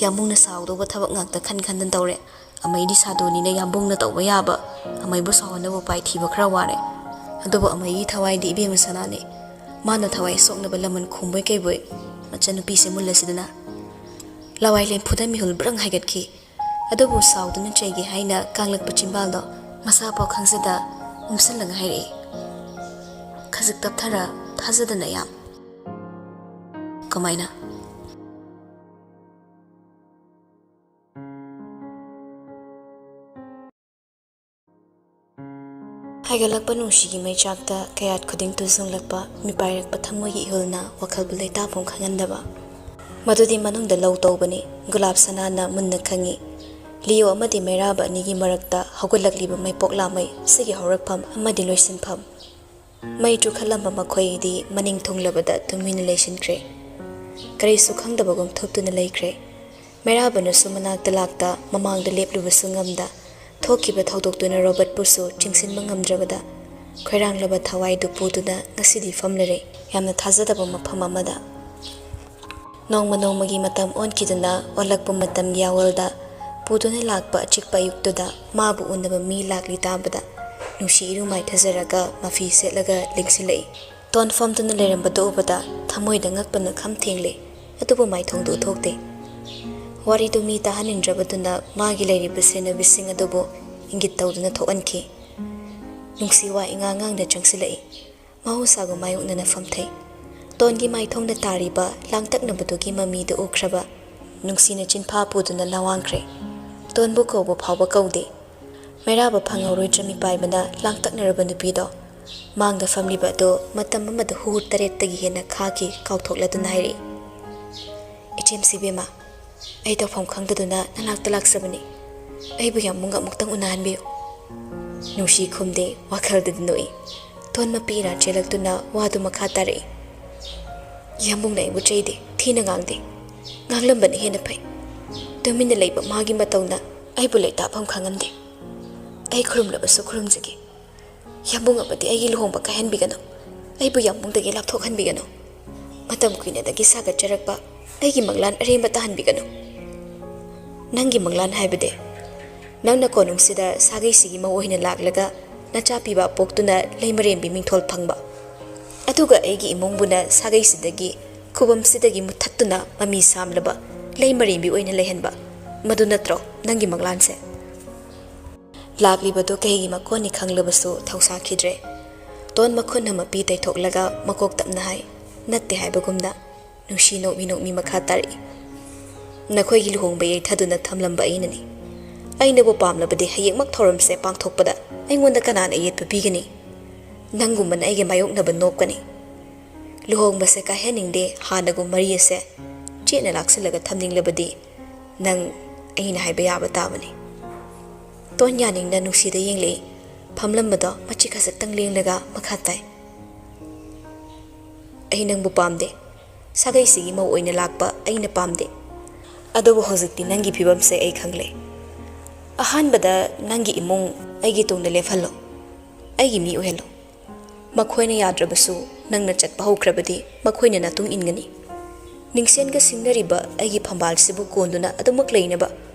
Yambong na saudobba thabak ngakta khan tawre. Amaidi sadoni na yambong na tawba yaba. Amaibu sawanaba pai thiba khra ware. Adubu amaigi thawai di ibema sanane. Mana thawai soknaba laman khumboi kaiboi. Machanupi se mullasidana. Lawai len phudami hul brang haigatki. Adubu sauduna chaigi haina kanglakpa chimbaldo masa pau khangsada umsallaga hairi. Khazak tapthara thazadana yam. Kamaina Haigalakpa nungshigi maichakta kayat khuding tuzunglakpa mipairakpa thamoigi ihulna wakhalbu leitapom khangandaba. Madudi manungda lau tawbani gulab sanana munna khangi. Leo amadi mairaba anigi marakta haugalakliba maipok lamai sigi haurakpham amadi loisinpham. Mai chukhalamba makhoidi maning thunglabada tumina leisinkhre. Karisu khangdabagum thuptuna leikhre. Mairabana sumanakta lakta mamangda leplubasu ngamda. Thokiba thaudoktuna Robert pusu chingsinba ngamdrabada ꯈꯣꯏꯔꯥꯡꯂꯕ ꯊꯋꯥꯏꯗꯨ ꯄꯨꯗꯨꯅ ꯉꯁꯤꯗꯤ ꯐꯝꯂꯔꯦ ꯌꯥꯝꯅ ꯊꯥꯖꯗꯕ ꯃꯐꯝ ꯑꯃꯗ ꯅꯣꯡꯃ ꯅꯣꯡꯃꯒꯤ ꯃꯇꯝ ꯑꯣꯟꯈꯤꯗꯨꯅ ꯑꯣꯜꯂꯛꯄ ꯃꯇꯝꯒꯤ ꯌꯥꯋꯜꯗ ꯄꯨꯗꯨꯅ ꯂꯥꯛꯄ ꯑꯆꯤꯛꯄ ꯑꯌꯨꯛꯇꯨꯗ ꯃꯥꯕꯨ ꯎꯅꯕ ꯃꯤ ꯂꯥꯛꯂꯤ ꯇꯥꯕꯗ ꯅꯨꯡꯁꯤ ꯏꯔꯨ ꯃꯥꯏꯊꯖꯔꯒ ꯃꯐꯤ ꯁꯦꯠꯂꯒ ꯂꯦꯡꯁꯤꯜꯂꯛꯏ ꯇꯣꯟ ꯐꯝꯗꯨꯅ ꯂꯩꯔꯝꯕꯗꯨ ꯎꯕꯗ ꯊꯃꯣꯏꯗ ꯉꯛꯄꯅ ꯈꯝ ꯊꯦꯡꯂꯦ ꯑꯗꯨꯕꯨ ꯃꯥꯏꯊꯣꯡꯗꯨ ꯎꯠꯊꯣꯛꯇꯦ ꯋꯥꯔꯤꯗꯨ ꯃꯤ ꯇꯥꯍꯟꯅꯤꯡꯗ꯭ꯔꯕꯗꯨꯅ ꯃꯥꯒꯤ ꯂꯩꯔꯤꯕ ꯁꯦꯟꯅꯕꯤꯁꯤꯡ ꯑꯗꯨꯕꯨ ꯏꯪꯒꯤꯠ ꯇꯧꯗꯨꯅ ꯊꯣꯛꯍꯟꯈꯤ ꯅꯨꯡꯁꯤ ꯋꯥ ꯏꯉꯥꯡꯉꯥꯡꯗ ꯆꯪꯁꯤꯜꯂꯛꯏ ꯃꯍꯧꯁꯥꯒ ꯃꯥꯌꯣꯛꯅꯅ ꯐꯝꯊꯩ ꯇꯣꯟꯒꯤ ꯃꯥꯏꯊꯣꯡꯗ ꯇꯥꯔꯤꯕ ꯂꯥꯡꯇꯛꯅꯕꯗꯨꯒꯤ ꯃꯃꯤꯗꯨ ꯎꯈ꯭ꯔꯕ ꯅꯨꯡꯁꯤꯅ ꯆꯤꯟꯐꯥ ꯄꯨꯗꯨꯅ ꯂꯥꯋꯥꯡꯈ꯭ꯔꯦ ꯇꯣꯟꯕꯨ ꯀꯧꯕ ꯐꯥꯎꯕ ꯀꯧꯗꯦ ꯃꯩꯔꯥꯕ ꯐꯪꯍꯧꯔꯣꯏꯗ꯭ꯔ ꯃꯤꯄꯥꯏꯕꯅ ꯂꯥꯡꯇꯛꯅꯔꯕ ꯅꯨꯄꯤꯗꯣ ꯃꯥꯡꯗ ꯐꯝꯂꯤꯕ ꯑꯗꯨ ꯃꯇꯝ ꯑꯃꯗ ꯍꯨꯍꯨꯠ ꯇꯔꯦꯠꯇꯒꯤ ꯍꯦꯟꯅ ꯈꯥꯈꯤ ꯀꯥꯎꯊꯣꯛꯂꯗꯨꯅ ꯍꯥꯏꯔꯛꯏ ꯏꯆꯦꯝꯁꯤ ꯕꯦꯝꯃ ꯑꯩ ꯇꯧꯐꯝ ꯈꯪꯗꯗꯨꯅ ꯅꯅꯥꯛꯇ ꯂꯥꯛꯆꯕꯅꯤ ꯑꯩꯕꯨ ꯌꯥꯝꯕꯨꯡꯒ ꯑꯃꯨꯛꯇꯪ ꯎꯅꯍꯟꯕꯤꯌꯨ ꯅꯨꯡꯁꯤ ꯈꯨꯝꯗꯦ ꯋꯥꯈꯜꯗꯗꯤ ꯅꯣꯛꯏ ꯇꯣꯟ ꯃꯄꯤꯔꯥ ꯆꯦꯜꯂꯛꯇꯨꯅ ꯋꯥꯗꯨ ꯃꯈꯥ ꯇꯥꯔꯛꯏ ꯌꯥꯝꯕꯨꯡꯅ ꯑꯩꯕꯨ ꯆꯩꯗꯦ ꯊꯤꯅ ꯉꯥꯡꯗꯦ ꯉꯥꯡꯂꯝꯕꯅ ꯍꯦꯟꯅ ꯐꯩ ꯇꯨꯃꯤꯟꯅ ꯂꯩꯕ ꯃꯥꯒꯤ ꯃꯇꯧꯅ ꯑꯩꯕꯨ ꯂꯩꯇꯥꯐꯝ ꯈꯪꯍꯟꯗꯦ ꯑꯩ ꯈꯨꯔꯨꯝꯂꯕꯁꯨ ꯈꯨꯔꯨꯝꯖꯒꯦ ꯌꯥꯝꯕꯨꯡ ꯑꯃꯗꯤ ꯑꯩꯒꯤ ꯂꯨꯍꯣꯡꯕ ꯀꯥꯏꯍꯟꯕꯤꯒꯅꯨ ꯑꯩꯕꯨ ꯌꯥꯝꯕꯨꯡꯗꯒꯤ ꯂꯥꯞꯊꯣꯛꯍꯟꯕꯤꯒꯅꯨ ꯃꯇꯝ ꯀꯨꯏꯅꯗꯒꯤ ꯁꯥꯒꯠꯆꯔꯛꯄ ꯑꯩꯒꯤ ꯃꯪꯂꯥꯟ ꯑꯔꯦꯝꯕ ꯇꯥꯍꯟꯕꯤꯒꯅꯨ ꯅꯪꯒꯤ ꯃꯪꯂꯥꯟ ꯍꯥꯏꯕꯗꯤ ꯅꯪꯅ ꯀꯣꯅꯨꯡꯁꯤꯗ ꯁꯥꯒꯩꯁꯤꯒꯤ ꯃꯧ ꯑꯣꯏꯅ ꯂꯥꯛꯂꯒ ꯅꯆꯥ ꯄꯤꯕ ꯄꯣꯛꯇꯨꯅ ꯂꯩꯃꯔꯦꯟꯕꯤ ꯃꯤꯡꯊꯣꯜ ꯐꯪꯕ ꯑꯗꯨꯒ ꯑꯩꯒꯤ ꯏꯃꯨꯡꯕꯨꯅ ꯁꯥꯒꯩꯁꯤꯗꯒꯤ ꯈꯨꯕꯝꯁꯤꯗꯒꯤ ꯃꯨꯠꯊꯠꯇꯨꯅ ꯃꯃꯤ ꯁꯥꯝꯂꯕ ꯂꯩꯃꯔꯦꯟꯕꯤ ꯑꯣꯏꯅ ꯂꯩꯍꯟꯕ ꯃꯗꯨ ꯅꯠꯇ꯭ꯔꯣ ꯅꯪꯒꯤ ꯃꯪꯂꯥꯟꯁꯦ ꯂꯥꯛꯂꯤꯕꯗꯨ ꯀꯩꯒꯤ ꯃꯀꯣꯟꯅꯤ ꯈꯪꯂꯕꯁꯨ ꯊꯧꯁꯥꯈꯤꯗ꯭ꯔꯦ ꯇꯣꯟ ꯃꯈꯨꯠꯅ ꯃꯄꯤ ꯇꯩꯊꯣꯛꯂꯒ ꯃꯀꯣꯛ ꯇꯞꯅ ꯍꯥꯏ ꯅꯠꯇꯦ ꯍꯥꯏꯕꯒꯨꯝꯅ ꯅꯨꯡꯁꯤ ꯅꯣꯛꯃꯤ ꯅꯣꯛꯃꯤ ꯃꯈꯥ ꯇꯥꯔꯛꯏ ꯅꯈꯣꯏꯒꯤ ꯂꯨꯍꯣꯡꯕ ꯌꯩꯊꯗꯨꯅ ꯊꯝꯂꯝꯕ ꯑꯩꯅꯅꯤ ꯑꯩꯅꯕꯨ ꯄꯥꯝꯂꯕꯗꯤ ꯍꯌꯦꯡꯃꯛ ꯊꯧꯔꯝꯁꯦ ꯄꯥꯡꯊꯣꯛꯄꯗ ꯑꯩꯉꯣꯟꯗ ꯀꯅꯥꯅ ꯌꯦꯠꯄ ꯄꯤꯒꯅꯤ ꯅꯪꯒꯨꯝꯕꯅ ꯑꯩꯒꯤ ꯃꯥꯌꯣꯛꯅꯕ ꯅꯣꯛꯀꯅꯤ ꯂꯨꯍꯣꯡꯕꯁꯦ ꯀꯥꯏꯍꯟꯅꯤꯡꯗꯦ ꯍꯥꯟꯅꯒꯨꯝ ꯃꯔꯤ ꯑꯁꯦ ꯆꯦꯠꯅ ꯂꯥꯛꯁꯤꯜꯂꯒ ꯊꯝꯅꯤꯡꯂꯕꯗꯤ ꯅꯪ ꯑꯩꯅ ꯍꯥꯏꯕ ꯌꯥꯕ ꯇꯥꯕꯅꯤ ꯇꯣꯟ ꯌꯥꯅꯤꯡꯅ ꯅꯨꯡꯁꯤꯗ ꯌꯦꯡꯂꯛꯏ ꯐꯝꯂꯝꯕꯗꯣ ꯃꯆꯤ ꯈꯖꯤꯛꯇꯪ ꯂꯦꯡꯂꯒ ꯃꯈꯥ ꯇꯥꯏ ꯑꯩ ꯅꯪꯕꯨ ꯄꯥꯝꯗꯦ ꯁꯥꯒꯩꯁꯤꯒꯤ ꯃꯧ ꯑꯣꯏꯅ ꯂꯥꯛꯄ ꯑꯩꯅ ꯄꯥꯝꯗꯦ ꯑꯗꯨꯕꯨ ꯍꯧꯖꯤꯛꯇꯤ ꯅꯪꯒꯤ ꯐꯤꯕꯝꯁꯦ ꯑꯩ ꯈꯪꯂꯦ ꯑꯍꯥꯟꯕꯗ ꯅꯪꯒꯤ ꯏꯃꯨꯡ ꯑꯩꯒꯤ ꯇꯨꯡꯗ ꯂꯦꯞꯍꯜꯂꯣ ꯑꯩꯒꯤ ꯃꯤ ꯑꯣꯏꯍꯜꯂꯣ ꯃꯈꯣꯏꯅ ꯌꯥꯗ꯭ꯔꯕꯁꯨ ꯅꯪꯅ ꯆꯠꯄ ꯍꯧꯈ꯭ꯔꯕꯗꯤ ꯃꯈꯣꯏꯅ ꯅꯇꯨꯡ ꯏꯟꯒꯅꯤ ꯅꯤꯡꯁꯦꯟꯒ ꯁꯤꯡꯅꯔꯤꯕ ꯑꯩꯒꯤ ꯐꯝꯕꯥꯜꯁꯤꯕꯨ ꯀꯣꯟꯗꯨꯅ ꯑꯗꯨꯃꯛ ꯂꯩꯅꯕ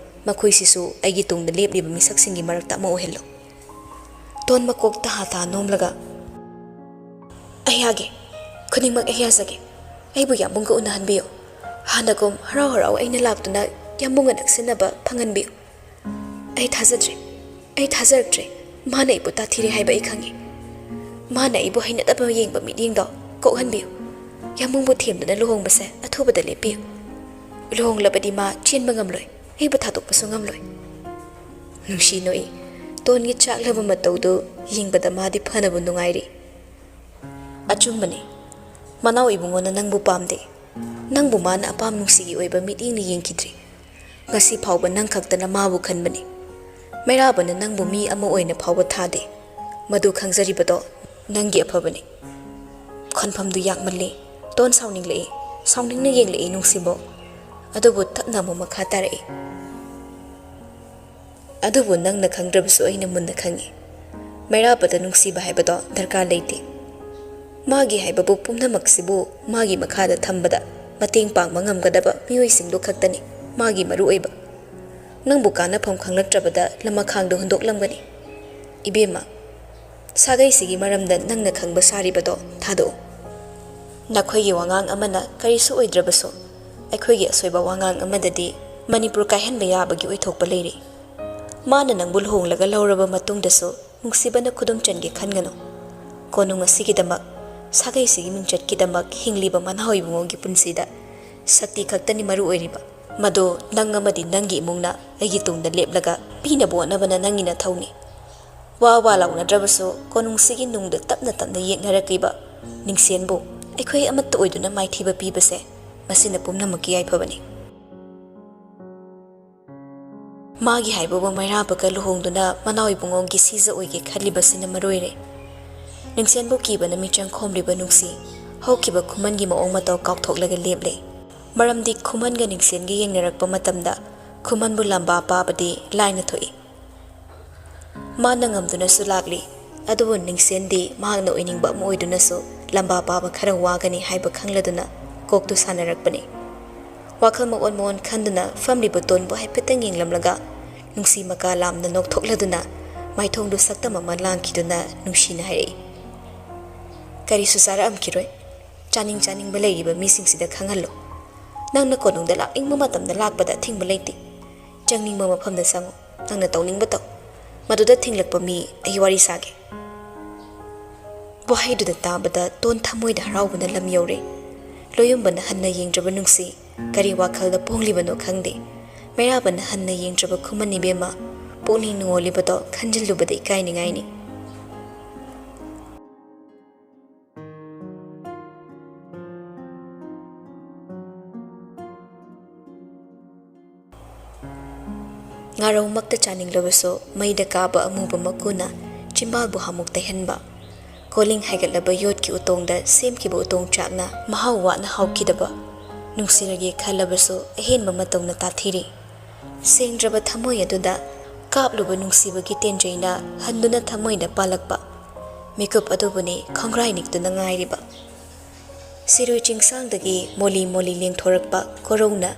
ꯃꯈꯣꯏꯁꯤꯁꯨ ꯑꯩꯒꯤ ꯇꯨꯡꯗ ꯂꯦꯞꯂꯤꯕ ꯃꯤꯁꯛꯁꯤꯡꯒꯤ ꯃꯔꯛꯇ ꯑꯃ ꯑꯣꯏꯍꯜꯂꯣ ꯇꯣꯟ ꯃꯀꯣꯛ ꯇꯍꯥ ꯇꯍꯥ ꯅꯣꯝꯂꯒ ꯑꯩ ꯌꯥꯒꯦ ꯈꯨꯗꯤꯡꯃꯛ ꯑꯩ ꯌꯥꯖꯒꯦ ꯑꯩꯕꯨ ꯌꯥꯝꯕꯨꯡꯒ ꯎꯅꯍꯟꯕꯤꯌꯨ ꯍꯥꯟꯅꯒꯨꯝ ꯍꯔꯥꯎ ꯍꯔꯥꯎ ꯑꯩꯅ ꯂꯥꯛꯇꯨꯅ ꯌꯥꯝꯕꯨꯡꯒ ꯅꯛꯁꯤꯟꯅꯕ ꯐꯪꯍꯟꯕꯤꯌꯨ ꯑꯩ ꯊꯥꯖꯗ꯭ꯔꯦ ꯑꯩ ꯊꯥꯖꯔꯛꯇ꯭ꯔꯦ ꯃꯥꯅ ꯑꯩꯕꯨ ꯇꯥꯊꯤꯔꯦ ꯍꯥꯏꯕ ꯑꯩ ꯈꯪꯉꯤ ꯃꯥꯅ ꯑꯩꯕꯨ ꯍꯩꯅꯗꯕ ꯌꯦꯡꯕ ꯃꯤꯠꯌꯦꯡꯗꯣ ꯀꯣꯛꯍꯟꯕꯤꯌꯨ ꯌꯥꯝꯕꯨꯡꯕꯨ ꯊꯦꯝꯗꯨꯅ ꯂꯨꯍꯣꯡꯕꯁꯦ ꯑꯊꯨꯕꯗ ꯂꯦꯞꯄꯤꯌꯨ ꯂꯨꯍꯣꯡꯂꯕꯗꯤ ꯃꯥ ꯆꯦꯟꯕ ꯉꯝꯂꯣꯏ ꯑꯩꯕꯨ ꯊꯥꯗꯣꯛꯄꯁꯨ ꯉꯝꯂꯣꯏ ꯅꯨꯡꯁꯤ ꯅꯣꯛꯏ ꯇꯣꯟꯒꯤ ꯆꯥꯛꯂꯕ ꯃꯇꯧꯗꯨ ꯌꯦꯡꯕꯗ ꯃꯥꯗꯤ ꯐꯅꯕꯨ ꯅꯨꯡꯉꯥꯏꯔꯤ ꯑꯆꯨꯝꯕꯅꯤ ꯃꯅꯥꯎ ꯏꯕꯨꯡꯉꯣꯅ ꯅꯪꯕꯨ ꯄꯥꯝꯗꯦ ꯅꯪꯕꯨ ꯃꯥꯅ ꯑꯄꯥꯝ ꯅꯨꯡꯁꯤꯒꯤ ꯑꯣꯏꯕ ꯃꯤꯠꯌꯦꯡꯅ ꯌꯦꯡꯈꯤꯗ꯭ꯔꯤ ꯉꯁꯤ ꯐꯥꯎꯕ ꯅꯪ ꯈꯛꯇꯅ ꯃꯥꯕꯨ ꯈꯟꯕꯅꯤ ꯃꯩꯔꯥꯕꯅ ꯅꯪꯕꯨ ꯃꯤ ꯑꯃ ꯑꯣꯏꯅ ꯐꯥꯎꯕ ꯊꯥꯗꯦ ꯃꯗꯨ ꯈꯪꯖꯔꯤꯕꯗꯣ ꯅꯪꯒꯤ ꯑꯐꯕꯅꯤ ꯈꯟꯐꯝꯗꯨ ꯌꯥꯛꯃꯜꯂꯤ ꯇꯣꯟ ꯁꯥꯎꯅꯤꯡꯂꯛꯏ ꯁꯥꯎꯅꯤꯡꯅ ꯌꯦꯡꯂꯛꯏ ꯅꯨꯡꯁꯤꯕꯨ ꯑꯗꯨꯕꯨ ꯇꯞꯅ ꯑꯃꯨꯛ ꯃꯈꯥ ꯇꯥꯔꯛꯏ ꯑꯗꯨꯕꯨ ꯅꯪꯅ ꯈꯪꯗ꯭ꯔꯕꯁꯨ ꯑꯩꯅ ꯃꯨꯟꯅ ꯈꯪꯉꯤ ꯃꯩꯔꯥꯕꯗ ꯅꯨꯡꯁꯤꯕ ꯍꯥꯏꯕꯗꯣ ꯗꯔꯀꯥꯔ ꯂꯩꯇꯦ ꯃꯥꯒꯤ ꯍꯥꯏꯕꯕꯨ ꯄꯨꯝꯅꯃꯛꯁꯤꯕꯨ ꯃꯥꯒꯤ ꯃꯈꯥꯗ ꯊꯝꯕꯗ ꯃꯇꯦꯡ ꯄꯥꯡꯕ ꯉꯝꯒꯗꯕ ꯃꯤꯑꯣꯏꯁꯤꯡꯗꯨ ꯈꯛꯇꯅꯤ ꯃꯥꯒꯤ ꯃꯔꯨꯑꯣꯏꯕ ꯅꯪꯕꯨ ꯀꯥꯟꯅꯐꯝ ꯈꯪꯂꯛꯇ꯭ꯔꯕꯗ ꯂꯃꯈꯥꯡꯗ ꯍꯨꯟꯗꯣꯛꯂꯝꯒꯅꯤ ꯏꯕꯦꯝꯃ ꯁꯥꯒꯩꯁꯤꯒꯤ ꯃꯔꯝꯗ ꯅꯪꯅ ꯈꯪꯕ ꯁꯥꯔꯤꯕꯗꯣ ꯊꯥꯗꯣꯛꯎ ꯅꯈꯣꯏꯒꯤ ꯋꯥꯉꯥꯡ ꯑꯃꯅ ꯀꯔꯤꯁꯨ ꯑꯣꯏꯗ꯭ꯔꯕꯁꯨ ꯑꯩꯈꯣꯏꯒꯤ ꯑꯁꯣꯏꯕ ꯋꯥꯉꯥꯡ ꯑꯃꯗꯗꯤ ꯃꯅꯤꯄꯨꯔ ꯀꯥꯏꯍꯟꯕ ꯌꯥꯕꯒꯤ ꯑꯣꯏꯊꯣꯛꯄ ꯂꯩꯔꯤ ꯃꯥꯅ ꯅꯪꯕꯨ ꯂꯨꯍꯣꯡꯂꯒ ꯂꯧꯔꯕ ꯃꯇꯨꯡꯗꯁꯨ ꯅꯨꯡꯁꯤꯕꯅ ꯈꯨꯗꯨꯝ ꯆꯟꯒꯦ ꯈꯟꯒꯅꯨ ꯀꯣꯅꯨꯡ ꯑꯁꯤꯒꯤꯗꯃꯛ ꯁꯥꯒꯩꯁꯤꯒꯤ ꯃꯤꯡꯆꯠꯀꯤꯗꯃꯛ ꯍꯤꯡꯂꯤꯕ ꯃꯅꯥꯎ ꯏꯕꯨꯡꯉꯣꯒꯤ ꯄꯨꯟꯁꯤꯗ ꯁꯛꯇꯤ ꯈꯛꯇꯅꯤ ꯃꯔꯨ ꯑꯣꯏꯔꯤꯕ ꯃꯗꯨ ꯅꯪ ꯑꯃꯗꯤ ꯅꯪꯒꯤ ꯏꯃꯨꯡꯅ ꯑꯩꯒꯤ ꯇꯨꯡꯗ ꯂꯦꯞꯂꯒ ꯄꯤꯅꯕ ꯍꯣꯠꯅꯕꯅ ꯅꯪꯒꯤ ꯅꯊꯧꯅꯤ ꯋꯥ ꯋꯥ ꯂꯥꯎꯅꯗ꯭ꯔꯕꯁꯨ ꯀꯣꯅꯨꯡꯁꯤꯒꯤ ꯅꯨꯡꯗ ꯇꯞꯅ ꯇꯞꯅ ꯌꯦꯛꯅꯔꯛꯂꯤꯕ ꯅꯤꯡꯁꯦꯟꯕꯨ ꯑꯩꯈꯣꯏ ꯑꯃꯠꯇ ꯑꯣꯏꯗꯨꯅ ꯃꯥꯏꯊꯤꯕ ꯄꯤꯕꯁꯦ ꯃꯁꯤꯅ ꯄꯨꯝꯅꯃꯛꯀꯤ ꯌꯥꯏꯐꯕꯅꯤ ꯃꯥꯒꯤ ꯍꯥꯏꯕꯕꯨ ꯃꯩꯔꯥꯕꯒ ꯂꯨꯍꯣꯡꯗꯨꯅ ꯃꯅꯥꯎ ꯏꯕꯨꯡꯉꯣꯒꯤ ꯁꯤꯖ ꯑꯣꯏꯒꯦ ꯈꯜꯂꯤꯕꯁꯤꯅ ꯃꯔꯨꯑꯣꯏꯔꯦ ꯅꯤꯡꯁꯦꯟꯕꯨ ꯀꯤꯕꯅ ꯃꯤꯆꯪ ꯈꯣꯝꯂꯤꯕ ꯅꯨꯡꯁꯤ ꯍꯧꯈꯤꯕ ꯈꯨꯃꯟꯒꯤ ꯃꯑꯣꯡ ꯃꯇꯧ ꯀꯥꯎꯊꯣꯛꯂꯒ ꯂꯦꯞꯂꯦ ꯃꯔꯝꯗꯤ ꯈꯨꯃꯟꯒ ꯅꯤꯡꯁꯦꯟꯒ ꯌꯦꯡꯅꯔꯛꯄ ꯃꯇꯝꯗ ꯈꯨꯃꯟꯕꯨ ꯂꯝꯕꯥ ꯄꯥꯕꯗꯤ ꯂꯥꯏꯅ ꯊꯣꯛꯏ ꯃꯥꯅ ꯉꯝꯗꯨꯅꯁꯨ ꯂꯥꯛꯂꯤ ꯑꯗꯨꯕꯨ ꯅꯤꯡꯁꯦꯟꯗꯤ ꯃꯍꯥꯛꯅ ꯑꯣꯏꯅꯤꯡꯕ ꯑꯃ ꯑꯣꯏꯗꯨꯅꯁꯨ ꯂꯝꯕꯥ ꯄꯥꯕ ꯈꯔ ꯋꯥꯒꯅꯤ ꯍꯥꯏꯕ ꯈꯪꯂꯗꯨꯅ ꯀꯣꯛꯇꯨ ꯁꯥꯟꯅꯔꯛꯄꯅꯤ꯫ ꯋꯥꯈꯜ ꯃꯑꯣꯟ ꯃꯑꯣꯟ ꯈꯟꯗꯨꯅ ꯐꯝꯂꯤꯕ ꯇꯣꯟꯕꯨ ꯍꯥꯏꯐꯦꯠꯇꯪ ꯌꯦꯡꯂꯝꯂꯒ ꯅꯨꯡꯁꯤ ꯃꯀꯥ ꯂꯥꯝꯅ ꯅꯣꯛꯊꯣꯛꯂꯗꯨꯅ ꯃꯥꯏꯊꯣꯡꯗꯨ ꯁꯛꯇꯝ ꯑꯃ ꯂꯥꯡꯈꯤꯗꯨꯅ ꯅꯨꯡꯁꯤꯅ ꯍꯥꯏꯔꯛꯏ, "ꯀꯔꯤꯁꯨ ꯆꯥꯔꯛꯑꯝꯈꯤꯔꯣꯏ꯫ ꯆꯥꯅꯤꯡꯕ ꯂꯩꯔꯤꯕ ꯃꯤꯁꯤꯡꯁꯤꯗ ꯈꯪꯍꯜꯂꯣ꯫ ꯅꯪꯅ ꯀꯣꯅꯨꯡꯗ ꯂꯥꯛꯅꯤꯡꯕ ꯃꯇꯝꯗ ꯂꯥꯛꯄꯗ ꯑꯊꯤꯡꯕ ꯂꯩꯇꯦ꯫ ꯆꯪꯅꯤꯡꯕ ꯃꯐꯝꯗ ꯆꯪꯉꯨ, ꯅꯪꯅ ꯇꯧꯅꯤꯡꯕ ꯇꯧ꯫ ꯃꯗꯨꯗ ꯊꯤꯡꯂꯛꯄ ꯃꯤ ꯑꯩ ꯋꯥꯔꯤ ꯁꯥꯒꯦ." ꯋꯥꯍꯩꯗꯨꯗ ꯇꯥꯕꯗ ꯇꯣꯟ ꯊꯃꯣꯏꯗ ꯍꯔꯥꯎꯕꯅ ꯂꯝ ꯌꯧꯔꯦ꯫ ꯂꯣꯌꯨꯝꯕꯅ ꯍꯟꯅ ꯌꯦꯡꯗ꯭ꯔꯕ ꯅꯨꯡꯁꯤ, ꯀꯔꯤ ꯋꯥꯈꯜꯗ ꯄꯣꯡꯂꯤꯕꯅꯣ ꯈꯪꯗꯦ꯫ ꯃꯩꯔꯥꯕꯅ ꯍꯟꯅ ꯌꯦꯡꯗ꯭ꯔꯕ ꯈꯨꯃꯟ ꯏꯕꯦꯝꯃ, ꯄꯨꯛꯅꯤꯡ ꯅꯨꯡꯉꯣꯜꯂꯤꯕꯗꯣ ꯈꯟꯖꯤꯜꯂꯨꯕꯗ ꯏꯀꯥꯏꯅꯤꯡꯉꯥꯏꯅꯤ꯫ ꯉꯥꯔꯧꯃꯛꯇ ꯆꯥꯅꯤꯡꯂꯕꯁꯨ ꯃꯩꯗ ꯀꯥꯕ ꯑꯃꯨꯕ ꯃꯀꯨꯅ ꯆꯤꯝꯕꯥꯜꯕꯨ ꯍꯥꯃꯨꯛ ꯇꯩꯍꯟꯕ, ꯀꯣꯂꯤꯡ ꯍꯥꯏꯒꯠꯂꯕ ꯌꯣꯠꯀꯤ ꯎꯇꯣꯡꯗ ꯁꯦꯝꯈꯤꯕ ꯎꯇꯣꯡ ꯆꯥꯛꯅ ꯃꯍꯥꯎ ꯋꯥꯠꯅ ꯍꯥꯎꯈꯤꯗꯕ, ꯅꯨꯡꯁꯤꯔꯒꯦ ꯈꯜꯂꯕꯁꯨ ꯑꯍꯦꯟꯕ ꯃꯇꯧꯅ ꯇꯥꯊꯤꯔꯤ꯫ ꯁꯦꯡꯗ꯭ꯔꯕ ꯊꯃꯣꯏ ꯑꯗꯨꯗ ꯀꯥꯞꯂꯨꯕ ꯅꯨꯡꯁꯤꯕꯒꯤ ꯇꯦꯟꯖꯩꯅ ꯍꯟꯗꯨꯅ ꯊꯃꯣꯏꯗ ꯄꯥꯜꯂꯛꯄ, ꯃꯤꯀꯨꯞ ꯑꯗꯨꯕꯨꯅꯤ ꯈꯣꯡꯒ꯭ꯔꯥꯏ ꯅꯤꯛꯇꯨꯅ ꯉꯥꯏꯔꯤꯕ꯫ ꯁꯤꯔꯣꯏ ꯆꯤꯡꯁꯥꯡꯗꯒꯤ ꯃꯣꯂꯤ ꯃꯣꯂꯤ ꯂꯦꯡꯊꯣꯔꯛꯄ ꯀꯣꯔꯧꯅ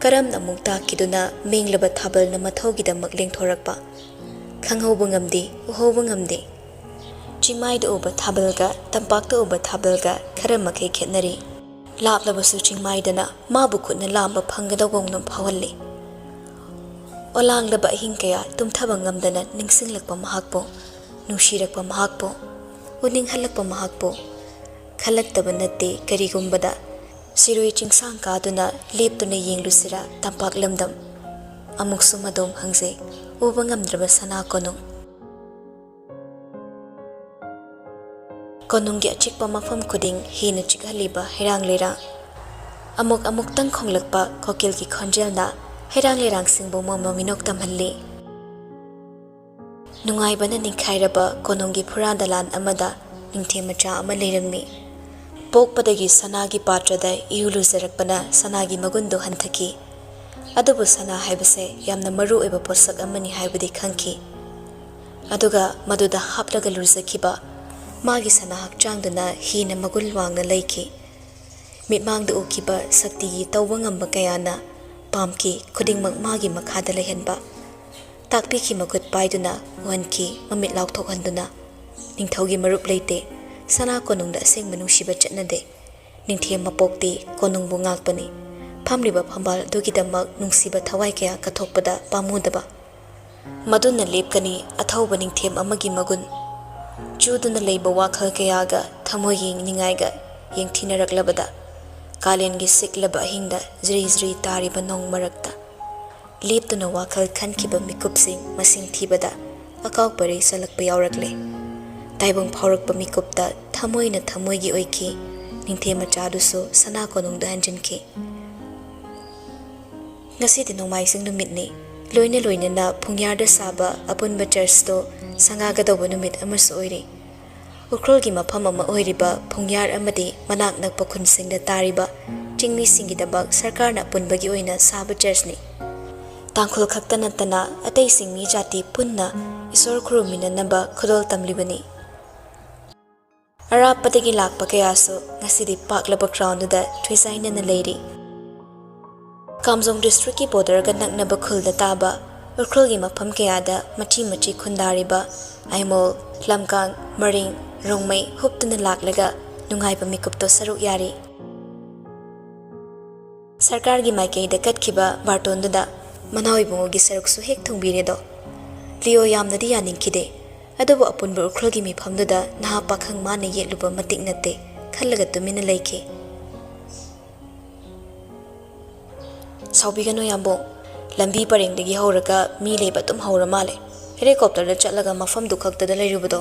ꯀꯔꯝꯅ ꯑꯃꯨꯛ ꯇꯥꯛꯈꯤꯗꯨꯅ ꯃꯦꯡꯂꯕ ꯊꯥꯕꯜꯅ ꯃꯊꯧꯒꯤꯗꯃꯛ ꯂꯦꯡꯊꯣꯔꯛꯄ, ꯈꯪꯍꯧꯕ ꯉꯝꯗꯦ, ꯎꯍꯧꯕ ꯉꯝꯗꯦ꯫ ꯆꯤꯡꯃꯥꯏꯗ ꯎꯕ ꯊꯥꯕꯜꯒ ꯇꯝꯄꯥꯛꯇ ꯎꯕ ꯊꯥꯕꯜꯒ ꯈꯔ ꯃꯈꯩ ꯈꯦꯠꯅꯔꯤ꯫ ꯂꯥꯞꯂꯕꯁꯨ ꯆꯤꯡꯃꯥꯏꯗꯅ ꯃꯥꯕꯨ ꯈꯨꯠꯅ ꯂꯥꯝꯕ ꯐꯪꯒꯗꯧꯕꯧꯅ ꯐꯥꯎꯍꯜꯂꯤ꯫ ꯑꯣꯂꯥꯡꯂꯕ ꯑꯍꯤꯡ ꯀꯌꯥ ꯇꯨꯝꯊꯕ ꯉꯝꯗꯅ ꯅꯤꯡꯁꯤꯡꯂꯛꯄ ꯃꯍꯥꯛꯄꯨ, ꯅꯨꯡꯁꯤꯔꯛꯄ ꯃꯍꯥꯛꯄꯨ, ꯎꯅꯤꯡꯍꯜꯂꯛꯄ ꯃꯍꯥꯛꯄꯨ, ꯈꯜꯂꯛꯇꯕ ꯅꯠꯇꯦ ꯀꯔꯤꯒꯨꯝꯕꯗ ꯁꯤꯔꯣꯏ ꯆꯤꯡꯁꯥꯡ ꯀꯥꯗꯨꯅ ꯂꯦꯞꯇꯨꯅ ꯌꯦꯡꯂꯨꯁꯤꯔꯥ ꯇꯝꯄꯥꯛ ꯂꯝꯗꯝ, ꯑꯃꯨꯛꯁꯨ ꯃꯗꯣꯝ ꯍꯪꯖꯩ ꯎꯕ ꯉꯝꯗ꯭ꯔꯕ ꯁꯅꯥ ꯀꯣꯅꯨꯡ꯫ ꯀꯣꯅꯨꯡꯒꯤ ꯑꯆꯤꯛꯄ ꯃꯐꯝ ꯈꯨꯗꯤꯡ ꯍꯦꯟꯅ ꯆꯤꯛꯍꯜꯂꯤꯕ ꯍꯩꯔꯥꯡ ꯂꯩꯔꯥꯡ, ꯑꯃꯨꯛꯇꯪ ꯈꯣꯡꯂꯛꯄ ꯀꯣꯀꯤꯜꯒꯤ ꯈꯣꯟꯖꯦꯜꯅ ꯍꯩꯔꯥꯡ ꯂꯩꯔꯥꯡꯁꯤꯡꯕꯨ ꯃꯃꯤꯅꯣꯛ ꯇꯝꯍꯜꯂꯤ꯫ ꯅꯨꯡꯉꯥꯏꯕꯅ ꯅꯤꯡꯈꯥꯏꯔꯕ ꯀꯣꯅꯨꯡꯒꯤ ꯐꯨꯔꯥ ꯗꯂꯥꯟ ꯑꯃꯗ ꯅꯤꯡꯊꯦꯝ ꯃꯆꯥ ꯑꯃ ꯂꯩꯔꯝꯃꯤ꯫ ꯄꯣꯛꯄꯗꯒꯤ ꯁꯅꯥꯒꯤ ꯄꯥꯇ꯭ꯔꯗ ꯏꯔꯨ ꯂꯨꯖꯔꯛꯄꯅ ꯁꯅꯥꯒꯤ ꯃꯒꯨꯟꯗꯨ ꯍꯟꯊꯈꯤ꯫ ꯑꯗꯨꯕꯨ ꯁꯅꯥ ꯍꯥꯏꯕꯁꯦ ꯌꯥꯝꯅ ꯃꯔꯨ ꯑꯣꯏꯕ ꯄꯣꯠꯁꯛ ꯑꯃꯅꯤ ꯍꯥꯏꯕꯗꯤ ꯈꯪꯈꯤ꯫ ꯑꯗꯨꯒ ꯃꯗꯨꯗ ꯍꯥꯞꯂꯒ ꯂꯨꯖꯈꯤꯕ ꯃꯥꯒꯤ ꯁꯅꯥ ꯍꯛꯆꯥꯡꯗꯨꯅ ꯍꯦꯟꯅ ꯃꯒꯨꯟ ꯋꯥꯡꯅ ꯂꯩꯈꯤ꯫ ꯃꯤꯠꯃꯥꯡꯗ ꯎꯈꯤꯕ ꯁꯛꯇꯤꯒꯤ ꯇꯧꯕ ꯉꯝꯕ ꯀꯌꯥꯅ ꯄꯥꯝꯈꯤ ꯈꯨꯗꯤꯡꯃꯛ ꯃꯥꯒꯤ ꯃꯈꯥꯗ ꯂꯩꯍꯟꯕ, ꯇꯥꯛꯄꯤꯈꯤ ꯃꯈꯨꯠ ꯄꯥꯏꯗꯨꯅ, ꯎꯍꯟꯈꯤ ꯃꯃꯤꯠ ꯂꯥꯎꯊꯣꯛꯍꯟꯗꯨꯅ꯫ ꯅꯤꯡꯊꯧꯒꯤ ꯃꯔꯨꯞ ꯂꯩꯇꯦ, ꯁꯅꯥ ꯀꯣꯅꯨꯡꯗ ꯑꯁꯦꯡꯕ ꯅꯨꯡꯁꯤꯕ ꯆꯠꯅꯗꯦ꯫ ꯅꯤꯡꯊꯦꯝ ꯃꯄꯣꯛꯇꯤ ꯀꯣꯅꯨꯡꯕꯨ ꯉꯥꯛꯄꯅꯤ꯫ ꯐꯝꯂꯤꯕ ꯐꯝꯕꯥꯜ ꯑꯗꯨꯒꯤꯗꯃꯛ ꯅꯨꯡꯁꯤꯕ ꯊꯋꯥꯏ ꯀꯌꯥ ꯀꯠꯊꯣꯛꯄꯗ ꯄꯥꯝꯃꯨꯗꯕ, ꯃꯗꯨꯅ ꯂꯦꯞꯀꯅꯤ ꯑꯊꯧꯕ ꯅꯤꯡꯊꯦꯝ ꯑꯃꯒꯤ ꯃꯒꯨꯟ꯫ ꯆꯨꯗꯨꯅ ꯂꯩꯕ ꯋꯥꯈꯜ ꯀꯌꯥꯒ ꯊꯃꯣꯏ ꯌꯦꯡꯅꯤꯡꯉꯥꯏꯒ ꯌꯦꯡꯊꯤꯅꯔꯛꯂꯕꯗ, ꯀꯥꯂꯦꯟꯒꯤ ꯁꯤꯛꯂꯕ ꯑꯍꯤꯡꯗ ꯖ꯭ꯔꯤ ꯖ꯭ꯔꯤ ꯇꯥꯔꯤꯕ ꯅꯣꯡ ꯃꯔꯛꯇ ꯂꯦꯞꯇꯨꯅ ꯋꯥꯈꯜ ꯈꯟꯈꯤꯕ ꯃꯤꯀꯨꯞꯁꯤꯡ ꯃꯁꯤꯡ ꯊꯤꯕꯗ ꯑꯀꯥꯎ ꯄꯔꯩ ꯆꯜꯂꯛꯄ ꯌꯥꯎꯔꯛꯂꯦ꯫ ꯇꯥꯏꯕꯪ ꯐꯥꯎꯔꯛꯄ ꯃꯤꯀꯨꯞꯇ ꯊꯃꯣꯏꯅ ꯊꯃꯣꯏꯒꯤ ꯑꯣꯏꯈꯤ꯫ ꯅꯤꯡꯊꯦꯝ ꯃꯆꯥꯗꯨꯁꯨ ꯁꯅꯥ ꯀꯣꯅꯨꯡꯗ ꯍꯟꯖꯤꯟꯈꯤ꯫ ꯉꯁꯤꯗꯤ ꯅꯣꯡꯃꯥꯏꯖꯤꯡ ꯅꯨꯃꯤꯠꯅꯤ꯫ ꯂꯣꯏꯅ ꯂꯣꯏꯅꯅ ꯄꯨꯡꯌꯥꯔꯗ ꯁꯥꯕ ꯑꯄꯨꯟꯕ ꯆꯔꯆꯇꯣ ꯁꯪꯒꯥꯒꯗꯧꯕ ꯅꯨꯃꯤꯠ ꯑꯃꯁꯨ ꯑꯣꯏꯔꯤ꯫ ꯎꯈ꯭ꯔꯨꯜꯒꯤ ꯃꯐꯝ ꯑꯃ ꯑꯣꯏꯔꯤꯕ ꯄꯨꯡꯌꯥꯔ ꯑꯃꯗꯤ ꯃꯅꯥꯛ ꯅꯛꯄ ꯈꯨꯟꯁꯤꯡꯗ ꯇꯥꯔꯤꯕ ꯆꯤꯡꯃꯤꯁꯤꯡꯒꯤꯗꯃꯛ ꯁꯔꯀꯥꯔꯅ ꯑꯄꯨꯟꯕꯒꯤ ꯑꯣꯏꯅ ꯁꯥꯕ ꯆꯔꯆꯅꯤ꯫ ꯇꯥꯡꯈꯨꯜ ꯈꯛꯇ ꯅꯠꯇꯅ ꯑꯇꯩ ꯆꯤꯡꯃꯤ ꯖꯥꯇꯤ ꯄꯨꯟꯅ ꯏꯁꯣꯔ ꯈꯨꯔꯨꯝꯃꯤꯟꯅꯅꯕ ꯈꯨꯗꯣꯜ ꯇꯝꯂꯤꯕꯅꯤ꯫ ꯑꯔꯥꯞꯄꯗꯒꯤ ꯂꯥꯛꯄ ꯀꯌꯥꯁꯨ ꯉꯁꯤꯗꯤ ꯄꯥꯛꯂꯕ ꯀ꯭ꯔꯥꯎꯟꯗꯨꯗ ꯊꯨꯏꯁꯥꯏꯅꯅ ꯂꯩꯔꯤ꯫ ꯀꯥꯝꯖꯣꯡ ꯗꯤꯁꯇ꯭ꯔꯤꯛꯀꯤ ꯕꯣꯔꯗꯔꯒ ꯅꯛꯅꯕ ꯈꯨꯜꯗ ꯇꯥꯕ ꯎꯈ꯭ꯔꯨꯜꯒꯤ ꯃꯐꯝ ꯀꯌꯥꯗ ꯃꯆꯤ ꯃꯆꯤ ꯈꯨꯟꯗꯥꯔꯤꯕ ꯑꯥꯏꯃꯣꯜ, ꯂꯝꯀꯥꯡ, ꯃꯔꯤꯡ, ꯔꯣꯡꯃꯩ ꯍꯨꯞꯇꯨꯅ ꯂꯥꯛꯂꯒ ꯅꯨꯡꯉꯥꯏꯕ ꯃꯤꯀꯨꯞꯇꯣ ꯁꯔꯨꯛ ꯌꯥꯔꯤ꯫ ꯁꯔꯀꯥꯔꯒꯤ ꯃꯥꯏꯀꯩꯗ ꯀꯠꯈꯤꯕ ꯕꯥꯔꯇꯣꯟꯗꯨꯗ ꯃꯅꯥꯎ ꯏꯕꯨꯡꯉꯣꯒꯤ ꯁꯔꯨꯛꯁꯨ ꯍꯦꯛ ꯊꯨꯡꯕꯤꯔꯦꯗꯣ꯫ ꯂꯤꯑꯣ ꯌꯥꯝꯅꯗꯤ ꯌꯥꯅꯤꯡꯈꯤꯗꯦ, ꯑꯗꯨꯕꯨ ꯑꯄꯨꯟꯕ ꯎꯈ꯭ꯔꯨꯜꯒꯤ ꯃꯤꯐꯝꯗꯨꯗ ꯅꯍꯥ ꯄꯥꯈꯪ ꯃꯥꯅ ꯌꯦꯠꯂꯨꯕ ꯃꯇꯤꯛ ꯅꯠꯇꯦ ꯈꯜꯂꯒ ꯇꯨꯃꯤꯟꯅ ꯂꯩꯈꯤ꯫ ꯁꯥꯎꯕꯤꯒꯅꯨ ꯌꯥꯝꯕꯣꯡ, ꯂꯝꯕꯤ ꯄꯔꯦꯡꯗꯒꯤ ꯍꯧꯔꯒ ꯃꯤ ꯂꯩꯕ ꯑꯗꯨꯝ ꯍꯧꯔ ꯃꯥꯜꯂꯦ꯫ ꯍꯦꯂꯤꯀꯣꯞꯇꯔꯗ ꯆꯠꯂꯒ ꯃꯐꯝꯗꯨ ꯈꯛꯇꯗ ꯂꯩꯔꯨꯕꯗꯣ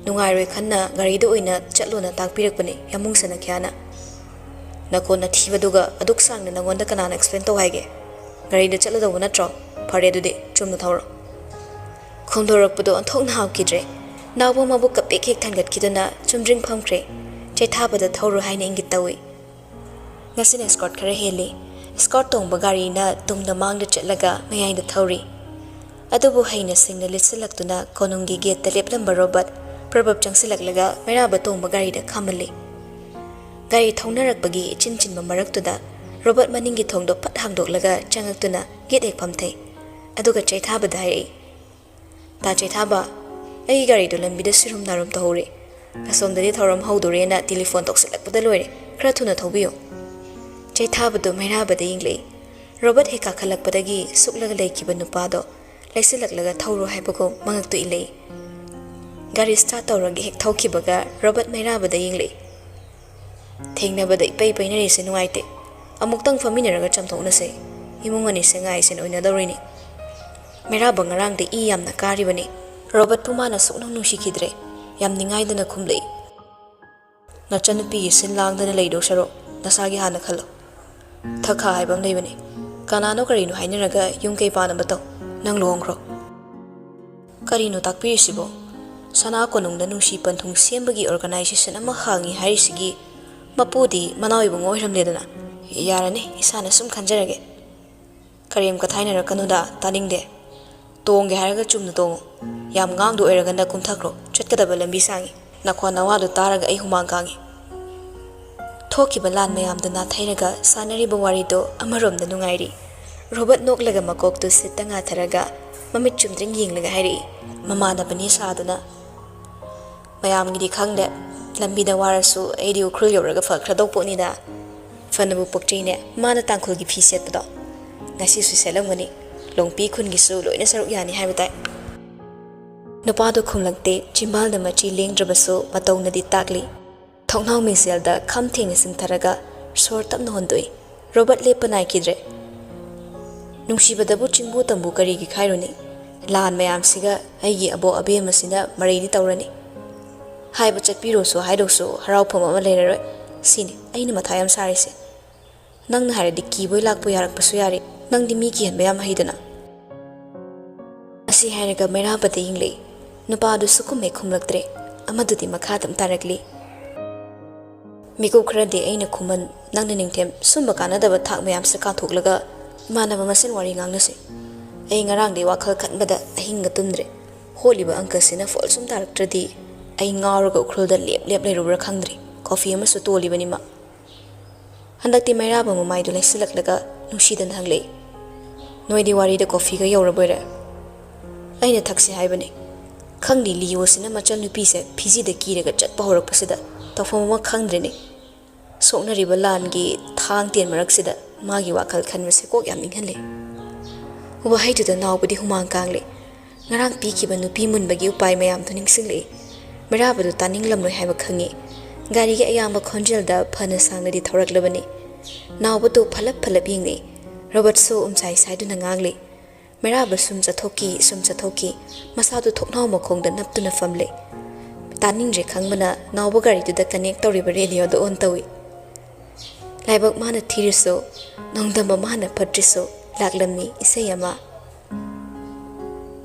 ꯅꯨꯡꯉꯥꯏꯔꯣꯏ ꯈꯟꯅ ꯒꯥꯔꯤꯗ ꯑꯣꯏꯅ ꯆꯠꯂꯣꯅ ꯇꯥꯛꯄꯤꯔꯛꯄꯅꯤ ꯌꯥꯃꯨꯡ ꯁꯅꯈ꯭ꯌꯥꯅ꯫ ꯅꯀꯣꯟꯅ ꯊꯤꯕꯗꯨꯒ ꯑꯗꯨꯛ ꯁꯥꯡꯅ ꯅꯪꯉꯣꯟꯗ ꯀꯅꯥꯅ ꯑꯦꯛꯁꯄ꯭ꯂꯦꯟ ꯇꯧ ꯍꯥꯏꯒꯦ? ꯒꯥꯔꯤꯗ ꯆꯠꯂꯗꯧꯕ ꯅꯠꯇ꯭ꯔꯣ? ꯐꯔꯦ ꯑꯗꯨꯗꯤ ꯆꯨꯝꯅ ꯊꯧꯔꯣ꯫ ꯈꯣꯡꯗꯣꯔꯛꯄꯗꯣ ꯑꯣꯟꯊꯣꯛꯅ ꯍꯥꯎꯈꯤꯗ꯭ꯔꯦ꯫ ꯅꯥꯎꯕ ꯃꯕꯨꯛ ꯀꯞꯄꯦꯛ ꯍꯦꯛ ꯊꯥꯡꯒꯠꯈꯤꯗꯨꯅ ꯆꯨꯝꯗ꯭ꯔꯤꯡ ꯐꯝꯈ꯭ꯔꯦ꯫ ꯆꯩꯊꯥꯕꯗ ꯊꯧꯔꯣ ꯍꯥꯏꯅ ꯏꯪꯒꯤꯠ ꯇꯧꯏ꯫ ꯉꯁꯤꯅ ꯏꯁꯀꯣꯔꯠ ꯈꯔ ꯍꯦꯜꯂꯤ꯫ ꯏꯁꯀꯣꯔꯠ ꯇꯣꯡꯕ ꯒꯥꯔꯤꯅ ꯇꯨꯡꯗ ꯃꯥꯡꯗ ꯆꯠꯂꯒ ꯃꯌꯥꯏꯗ ꯊꯧꯔꯤ꯫ ꯑꯗꯨꯕꯨ ꯍꯩꯅ ꯁꯤꯡꯅ ꯂꯤꯠꯁꯤꯜꯂꯛꯇꯨꯅ ꯀꯣꯅꯨꯡꯒꯤ ꯒꯦꯠꯇ ꯂꯦꯞꯂꯝꯕ robot Probab changsilaglaga mairaba tongba garida khamali. Gari thongnarakpagi chin maraktuda Robert maningi thongdo phat hangdoklaga changaktuna gate ek phamthei. Aduga chaithaba dai. Ta chaithaba ai gari do lambida sirum narum tahore. Asomdadi thoram haudore na telephone toksilakpada loire. Khra thuna thobiyo. Chaithaba do mairaba da ingle. Robert he kakhalakpadagi suklaga leikiba nupado laisilaklaga thawro haibago mangaktu ilei. Gari start tawragi hek thawkibaga Robert mairaba da ingle. Thengnabada ipei painari se nuaite. Amuktang faminaraga chamthoknase. Imungani se ngai sen oina dawrini. Mairaba ngarang de I yamna karibani. Robert pumana suknang nusikidre. Yam ningaidana khumlei. Nachanupi sin langdana leido sharo. Nasagi hana khalo. Thakha haibam leibani. Kanano karino hainaraga yungkei pana bato. Nang longkro. Karino takpirisibo. Sana konungda nusi panthung sembagi organization ama hangi harisigi mapudi manawibu ngoiramledana. Yarane isana sum khanjarage. Kariem kathainara kanuda taningde. Tongge haraga chumna tongo. Yam ngangdu oiraganda kumthakro chatkadaba lambi sangi. Nakwa nawadu taraga ai humang kangi. Thokiba lan mayamdana thairaga sanariba warido amaromda nungairi. Robert noklaga makoktu sitanga tharaga mamit chumdring yinglaga hairi. Mamada bani saduna. Mayamgidi khangde lambida warasu aidi ukrul yoraga fakradok nida. Fanabu poktrine mana tangkhulgi phi setpado. Ngasi su selamgani longpi khungi su loina saruk yani haibatai. Nupado khumlakte chimbalda machi lengdrabasu matawnadi takli. Thongnaw mingselda khamtheng singtharaga sor tapna hondoi. Robert lepanai kidre. Nungsibadabu chingbu tambu karigi khairuni. Lan mayamsiga aigi abo abe masina maridi tawrani. Haiba chakpirosu haidosu haraupam ama leiraroi. Sini aina mathayam sarise. Nang na haradi kiboi lakpo yarakpasu yari. Nang di mi kihanba yam haidana. Asi hairaga mairabada yinglei. Nupadu sukume khumlaktre. Amadudi makhatam tarakli. Miku khrade aina khuman nangna ningthem sumba kanadaba thak mayam sa kathoklaga manaba masin wari ngangnase. Ai ngarang de wakhal khanbada ahinga tumdre. Holiba angkasina folsum taraktradi ai ngawraga ukhrulda lep leirubra khangdri. Coffee ama su tolibani ma. Handakti mairaba mamaidu laisilaklaga nungsidan hanglei. Noidi warida coffee ga yauraboira. Aina thaksi haibani. Khangdi liyosina machal nupise phizida kiraga chatpa horakpasida tawfamama khangdreni. Soknariba langi thang tien maraksida magi wakhal khanbase kok yam ninghanle. Uba haituda nawbudi humang kangle. Ngarang pikiba nupi munbagi upai mayam tu ningsingle. Mairabadu taninglamloi haiba khangi. Gari ge ayamba khonjelda phana sangnadi thoraklabani. Nawbadu phalap yingni. Robert so umsai saiduna ngangli. Mairaba sum chathoki masadu thoknaw makhongda naptuna famle. Taningre khangmana nawba gari tu da connect toriba radio do on tawi. Laibak mana thiriso nongdamba mana patriso laklamni isayama.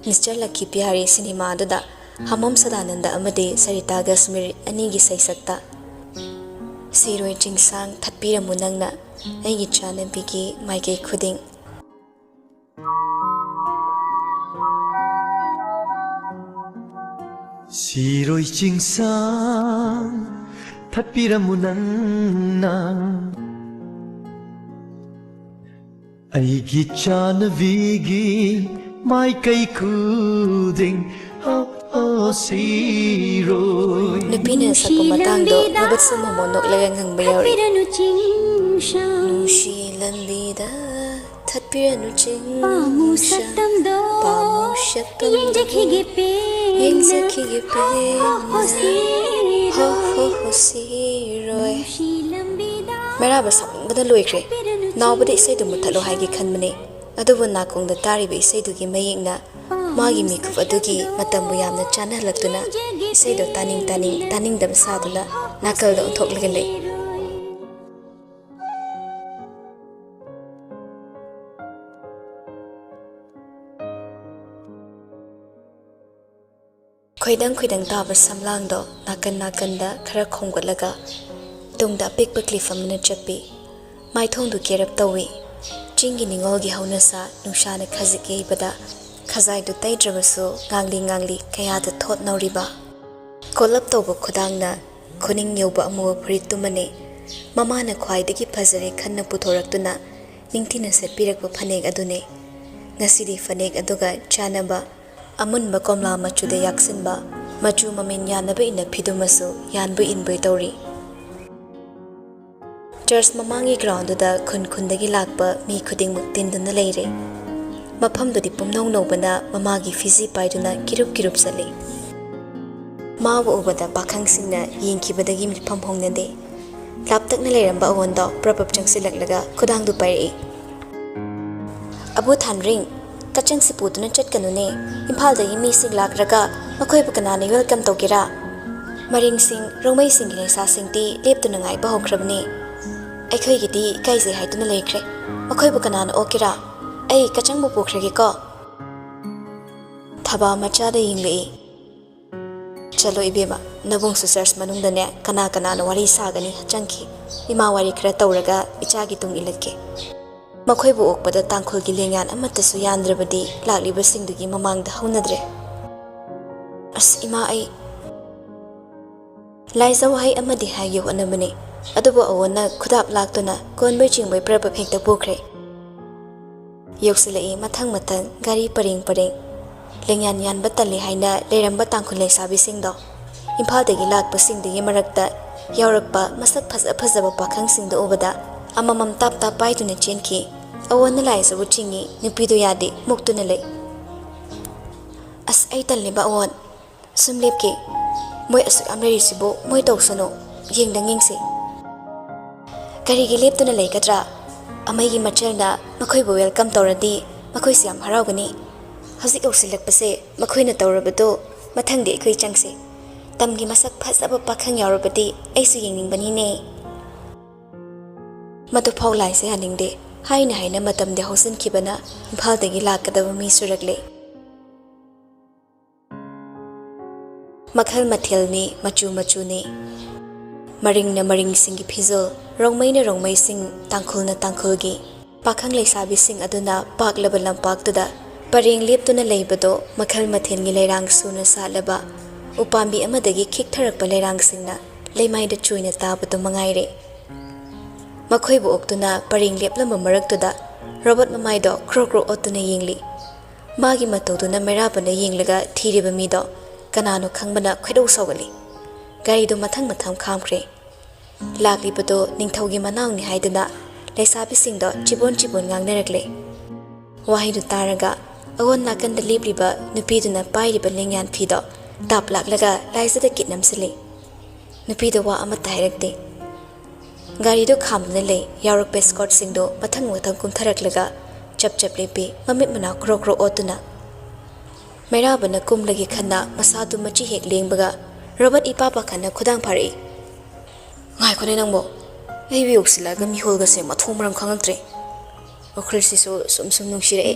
Mr. Lucky Pyari cinema da Hamam Sadananda amade Sarita Gasmir anigi saisakta. Siroi jingsang thatpira munangna aigi chanambigi maike khuding. Siroi jingsang thatpira munangna aigi chanambigi maike khuding. Nupina sa pumatangdo nabat sa mamonok lagang hang bayari. Nushi lambida thatpira nuching pamusyak tamdo yingzakigipe ho siroi. Mairaba samingbada loikre. Nawbada isaidu muthalo haigi khanmane. Adubu nakongda tariba isaidugi mayekna magi mikuf adugi matambu yamna chanalaktuna isaido taningdam saduna nakalda unthoklaga lei. Khoidang taba samlangdo nakanda khara khonggatlaga tungda apikpa cliff amna chappi maithongdu kerap tawi chingi ningolgi haunasa nungshana khazike bada khazai du taidrabasu ngangli kaya da thot nauriba ꯀꯣꯂꯞ ꯇꯧꯕ ꯈꯨꯗꯥꯡꯅ ꯈꯨꯅꯤꯡ ꯌꯧꯕ ꯑꯃꯨꯕ ꯐꯨꯔꯤꯠ ꯇꯨꯃꯅꯤ ꯃꯃꯥꯅ ꯈ꯭ꯋꯥꯏꯗꯒꯤ ꯐꯖꯔꯦ ꯈꯟꯅ ꯄꯨꯊꯣꯔꯛꯇꯨꯅ ꯅꯤꯡꯊꯤꯅ ꯁꯦꯠꯄꯤꯔꯛꯄ ꯐꯅꯦꯛ ꯑꯗꯨꯅꯤ ꯉꯁꯤꯗꯤ ꯐꯅꯦꯛ ꯑꯗꯨꯒ ꯆꯥꯟꯅꯕ ꯑꯃꯨꯟꯕ ꯀꯣꯝꯂꯥ ꯃꯆꯨꯗ ꯌꯥꯛꯁꯤꯟꯕ ꯃꯆꯨ ꯃꯃꯦꯟ ꯌꯥꯟꯅꯕ ꯏꯟꯅ ꯐꯤꯗꯨꯃꯁꯨ ꯌꯥꯟꯕꯨ ꯏꯟꯕꯣꯏ ꯇꯧꯔꯤ ꯆꯔꯆ ꯃꯃꯥꯡꯒꯤ ꯒ꯭ꯔꯥꯎꯟꯗꯨꯗ ꯈꯨꯟ ꯈꯨꯟꯗꯒꯤ ꯂꯥꯛꯄ ꯃꯤ ꯈꯨꯗꯤꯡꯃꯛ ꯇꯤꯟꯗꯨꯅ ꯂꯩꯔꯦ ꯃꯐꯝꯗꯨꯗꯤ ꯄꯨꯝꯅꯧ ꯅꯧꯕꯅ ꯃꯃꯥꯒꯤ ꯐꯤꯖꯤ ꯄꯥꯏꯗꯨꯅ ꯀꯤꯔꯨꯞ ꯀꯤꯔꯨꯞ ꯆꯠꯂꯤ ꯃꯥꯕꯨ ꯎꯕꯗ ꯄꯥꯈꯪꯁꯤꯡꯅ ꯌꯦꯡꯈꯤꯕꯗꯒꯤ ꯃꯤꯠꯐꯝ ꯍꯣꯡꯅꯗꯦ ꯂꯥꯞꯇꯛꯅ ꯂꯩꯔꯝꯕ ꯑꯋꯣꯟꯗꯣ ꯄ꯭ꯔꯄꯞ ꯆꯪꯁꯤꯜꯂꯛꯂꯒ ꯈꯨꯗꯥꯡꯗꯨ ꯄꯥꯏꯔꯛꯏ ꯑꯕꯨ ꯊꯥꯟꯔꯤꯡ ꯀꯆꯪꯁꯤ ꯄꯨꯗꯨꯅ ꯆꯠꯀꯅꯨꯅꯦ ꯏꯝꯐꯥꯜꯗꯒꯤ ꯃꯤꯁꯤꯡ ꯂꯥꯛꯔꯒ ꯃꯈꯣꯏꯕꯨ ꯀꯅꯥꯅ ꯋꯦꯜꯀꯝ ꯇꯧꯒꯦꯔꯥ ꯃꯔꯤꯡꯁꯤꯡ ꯔꯣꯡꯃꯩꯁꯤꯡꯒꯤ ꯂꯩꯁꯥꯁꯤꯡꯗꯤ ꯂꯦꯞꯇꯨꯅ ꯉꯥꯏꯕ ꯍꯧꯈ꯭ꯔꯕꯅꯤ ꯑꯩꯈꯣꯏꯒꯤꯗꯤ ꯏꯀꯥꯏꯖꯩ ꯍꯥꯏꯗꯨꯅ ꯂꯩꯈ꯭ꯔꯦ ꯃꯈꯣꯏꯕꯨ ꯀꯅꯥꯅ ꯑꯣꯛꯀꯦꯔꯥ ꯑꯩ ꯀꯆꯪꯕꯨ ꯄꯨꯈ꯭ꯔꯒꯦꯀꯣ ꯊꯕꯥ ꯃꯆꯥꯗ ꯌꯦꯡꯂꯛꯏ ꯆꯠꯂꯣ ꯏꯕꯦꯝꯃ ꯅꯕꯨꯡꯁꯨ ꯆꯔꯆ ꯃꯅꯨꯡꯗꯅꯦ ꯀꯅꯥ ꯀꯅꯥꯅ ꯋꯥꯔꯤ ꯁꯥꯒꯅꯤ ꯆꯪꯈꯤ ꯏꯃꯥ ꯋꯥꯔꯤ ꯈꯔ ꯇꯧꯔꯒ ꯏꯆꯥꯒꯤ ꯇꯨꯡ ꯏꯜꯂꯛꯀꯦ ꯃꯈꯣꯏꯕꯨ ꯑꯣꯛꯄꯗ ꯇꯥꯡꯈꯨꯜꯒꯤ ꯂꯦꯡꯌꯥꯟ ꯑꯃꯠꯇꯁꯨ ꯌꯥꯟꯗ꯭ꯔꯕꯗꯤ ꯂꯥꯛꯂꯤꯕꯁꯤꯡꯗꯨꯒꯤ ꯃꯃꯥꯡꯗ ꯍꯧꯅꯗ꯭ꯔꯦ ꯑꯁ ꯏꯃꯥ ꯑꯩ ꯂꯥꯏꯖ ꯋꯥꯍꯩ ꯑꯃꯗꯤ ꯍꯥꯏꯒꯦ ꯍꯣꯠꯅꯕꯅꯤ ꯑꯗꯨꯕꯨ ꯑꯋꯣꯟꯅ ꯈꯨꯗꯥꯞ ꯂꯥꯛꯇꯨꯅ ꯀꯣꯟꯕꯩ ꯆꯤꯡꯕꯩ ꯄ꯭ꯔꯄꯞ ꯍꯦꯛꯇ ꯄꯨꯈ꯭ꯔꯦ ꯌꯧꯁꯤꯜꯂꯛꯏ ꯃꯊꯪ ꯃꯊꯪ ꯒꯥꯔꯤ ꯄꯔꯦꯡ ꯄꯔꯦꯡ ꯂꯦꯡꯌꯥꯟ ꯌꯥꯟꯕ ꯇꯜꯂꯤ ꯍꯥꯏꯅ ꯂꯩꯔꯝꯕ ꯇꯥꯡꯈꯨꯜ ꯂꯩꯁꯥꯕꯤꯁꯤꯡꯗꯣ ꯏꯝꯐꯥꯜꯗꯒꯤ ꯂꯥꯛꯄꯁꯤꯡꯗꯨꯒꯤ ꯃꯔꯛꯇ ꯌꯥꯎꯔꯛꯄ ꯃꯁꯛ ꯐꯖ ꯐꯖꯕ ꯄꯥꯈꯪꯁꯤꯡꯗ ꯎꯕꯗ ꯑꯃꯃꯝ ꯇꯥꯞ ꯇꯥꯞ ꯄꯥꯏꯗꯨꯅ ꯆꯦꯟꯈꯤ ꯑꯋꯣꯟꯅ ꯂꯥꯏꯖꯕꯨ ꯆꯤꯡꯉꯤ ꯅꯨꯄꯤꯗꯨ ꯌꯥꯗꯦ ꯃꯨꯛꯇꯨꯅ ꯂꯩ ꯑꯁ ꯑꯩ ꯇꯜꯂꯤꯕ ꯑꯋꯣꯟ ꯁꯨꯝ ꯂꯦꯞꯀꯦ ꯃꯣꯏ ꯑꯁꯨꯛ ꯌꯥꯝ ꯂꯩꯔꯤꯁꯤꯕꯨ ꯃꯣꯏ ꯇꯧꯁꯅꯨ ꯌꯦꯡꯗꯪ ꯌꯦꯡꯁꯤ ꯀꯔꯤꯒꯤ ꯂꯦꯞꯇꯨꯅ ꯂꯩꯒꯗ꯭ꯔꯥ ꯑꯃꯩꯒꯤ ꯃꯆꯜꯅ ꯃꯈꯣꯏꯕꯨ ꯋꯦꯜꯀꯝ ꯇꯧꯔꯗꯤ ꯃꯈꯣꯏꯁꯨ ꯌꯥꯝ ꯍꯔꯥꯎꯒꯅꯤ ꯍꯧꯖꯤꯛ ꯌꯧꯁꯤꯜꯂꯛꯄꯁꯦ ꯃꯈꯣꯏꯅ ꯇꯧꯔꯕꯗꯣ ꯃꯊꯪꯗꯤ ꯑꯩꯈꯣꯏ ꯆꯪꯁꯤ ꯇꯝꯒꯤ ꯃꯁꯛ ꯐꯖꯕ ꯄꯥꯈꯪ ꯌꯥꯎꯔꯕꯗꯤ ꯑꯩꯁꯨ ꯌꯦꯡꯅꯤꯡꯕꯅꯤꯅꯦ ꯃꯗꯨꯐꯥꯎ ꯂꯥꯏꯁꯦ ꯌꯥꯅꯤꯡꯗꯦ ꯍꯥꯏꯅ ꯍꯥꯏꯅ ꯃꯇꯝꯗꯤ ꯍꯧꯖꯤꯟꯈꯤꯕꯅ ꯏꯝꯐꯥꯜꯗꯒꯤ ꯂꯥꯛꯀꯗꯕ ꯃꯤ ꯁꯨꯔꯛꯂꯦ ꯃꯈꯜ ꯃꯊꯦꯜꯅꯤ ꯃꯆꯨ ꯃꯆꯨꯅꯤ ꯃꯔꯤꯡꯅ ꯃꯔꯤꯡꯁꯤꯡꯒꯤ ꯐꯤꯖꯣꯜ ꯔꯣꯡꯃꯩꯅ ꯔꯣꯡꯃꯩꯁꯤꯡ ꯇꯥꯡꯈꯨꯜꯅ ꯇꯥꯡꯈꯨꯜꯒꯤ ꯄꯥꯈꯪ ꯂꯩꯁꯥꯕꯤꯁꯤꯡ ꯑꯗꯨꯅ ꯄꯥꯛꯂꯕ ꯂꯝꯄꯥꯛꯇꯨꯗ ꯄꯔꯦꯡ ꯂꯦꯞꯇꯨꯅ ꯂꯩꯕꯗꯣ ꯃꯈꯜ ꯃꯊꯦꯜꯒꯤ ꯂꯩꯔꯥꯡ ꯁꯨꯅ ꯁꯥꯠꯂꯕ ꯎꯄꯥꯝꯕꯤ ꯑꯃꯗꯒꯤ ꯈꯤꯛꯊꯔꯛꯄ ꯂꯩꯔꯥꯡꯁꯤꯡꯅ ꯂꯩꯃꯥꯏꯗ ꯆꯣꯏꯅ ꯇꯥꯕꯗꯨ ꯃꯉꯥꯏꯔꯦ ꯃꯈꯣꯏꯕꯨ ꯑꯣꯛꯇꯨꯅ ꯄꯔꯦꯡ ꯂꯦꯞꯂꯝꯕ ꯃꯔꯛꯇꯨꯗ ꯔꯣꯕꯣꯠ ꯃꯃꯥꯏꯗꯣ ꯈ꯭ꯔꯣ ꯈ꯭ꯔꯣ ꯑꯣꯠꯇꯨꯅ ꯌꯦꯡꯂꯤ ꯃꯥꯒꯤ ꯃꯇꯧꯗꯨꯅ ꯃꯩꯔꯥꯕꯅ ꯌꯦꯡꯂꯒ ꯊꯤꯔꯤꯕ ꯃꯤꯗꯣ ꯀꯅꯥꯅꯣ ꯈꯪꯕꯅ ꯈꯣꯏꯗꯧ ꯁꯥꯎꯒꯠꯂꯤ ꯒꯥꯔꯤꯗꯨ ꯃꯊꯪ ꯃꯊꯪ ꯈꯥꯝꯈ꯭ꯔꯦ ꯂꯥꯛꯂꯤꯕꯗꯣ ꯅꯤꯡꯊꯧꯒꯤ ꯃꯅꯥꯎꯅꯤ ꯍꯥꯏꯗꯨꯅ ꯂꯩꯁꯥꯕꯤꯁꯤꯡꯗꯣ ꯆꯤꯕꯣꯟ ꯆꯤꯕꯣꯟ ꯉꯥꯡꯅꯔꯛꯂꯦ ꯋꯥꯍꯩꯗꯨ ꯇꯥꯔꯒ ꯑꯋꯣꯟ ꯅꯥꯀꯟꯗ ꯂꯦꯞꯂꯤꯕ ꯅꯨꯄꯤꯗꯨꯅ ꯄꯥꯏꯔꯤꯕ ꯂꯦꯡꯌꯥꯟ ꯐꯤꯗꯣ ꯇꯥꯞ ꯂꯥꯛꯂꯒ ꯂꯥꯏꯖꯗ ꯀꯤꯠ ꯅꯝꯁꯤꯜꯂꯤ ꯅꯨꯄꯤꯗ ꯋꯥ ꯑꯃꯠꯇ ꯍꯥꯏꯔꯛꯇꯦ ꯒꯥꯔꯤꯗꯨ ꯈꯥꯝꯗꯨꯅ ꯂꯩ ꯌꯥꯎꯔꯛꯄ ꯏꯁꯀꯣꯔꯠꯁꯤꯡꯗꯣ ꯃꯊꯪ ꯃꯊꯪ ꯀꯨꯝꯊꯔꯛꯂꯒ ꯆꯞ ꯆꯞ ꯂꯦꯞꯄꯤ ꯃꯃꯤꯠ ꯃꯅꯥ ꯈ꯭ꯔꯣ ꯈ꯭ꯔꯣ ꯑꯣꯠꯇꯨꯅ ꯃꯩꯔꯥꯕꯅ ꯀꯨꯝꯂꯒꯦ ꯈꯟꯅ ꯃꯁꯥꯗꯨ ꯃꯆꯤ ꯍꯦꯛ ꯂꯦꯡꯕꯒ ꯔꯣꯕꯠ ꯏꯄꯥ ꯄꯥꯈꯟꯅ ꯈꯨꯗꯥꯡ ꯐꯥꯔꯛꯏ ꯉꯥꯏꯈꯣꯅꯦ ꯅꯪꯕꯣ ꯑꯩꯕꯨ ꯌꯧꯁꯤꯜꯂꯛꯑꯒ ꯃꯤꯍꯣꯜꯒꯁꯦ ꯃꯊꯣꯡ ꯃꯔꯝ ꯈꯪꯉꯛꯇ꯭ꯔꯦ ꯋꯥꯈꯜꯁꯤꯁꯨ ꯁꯨꯝ ꯁꯨꯝ ꯅꯨꯡꯁꯤꯔꯛꯑꯦ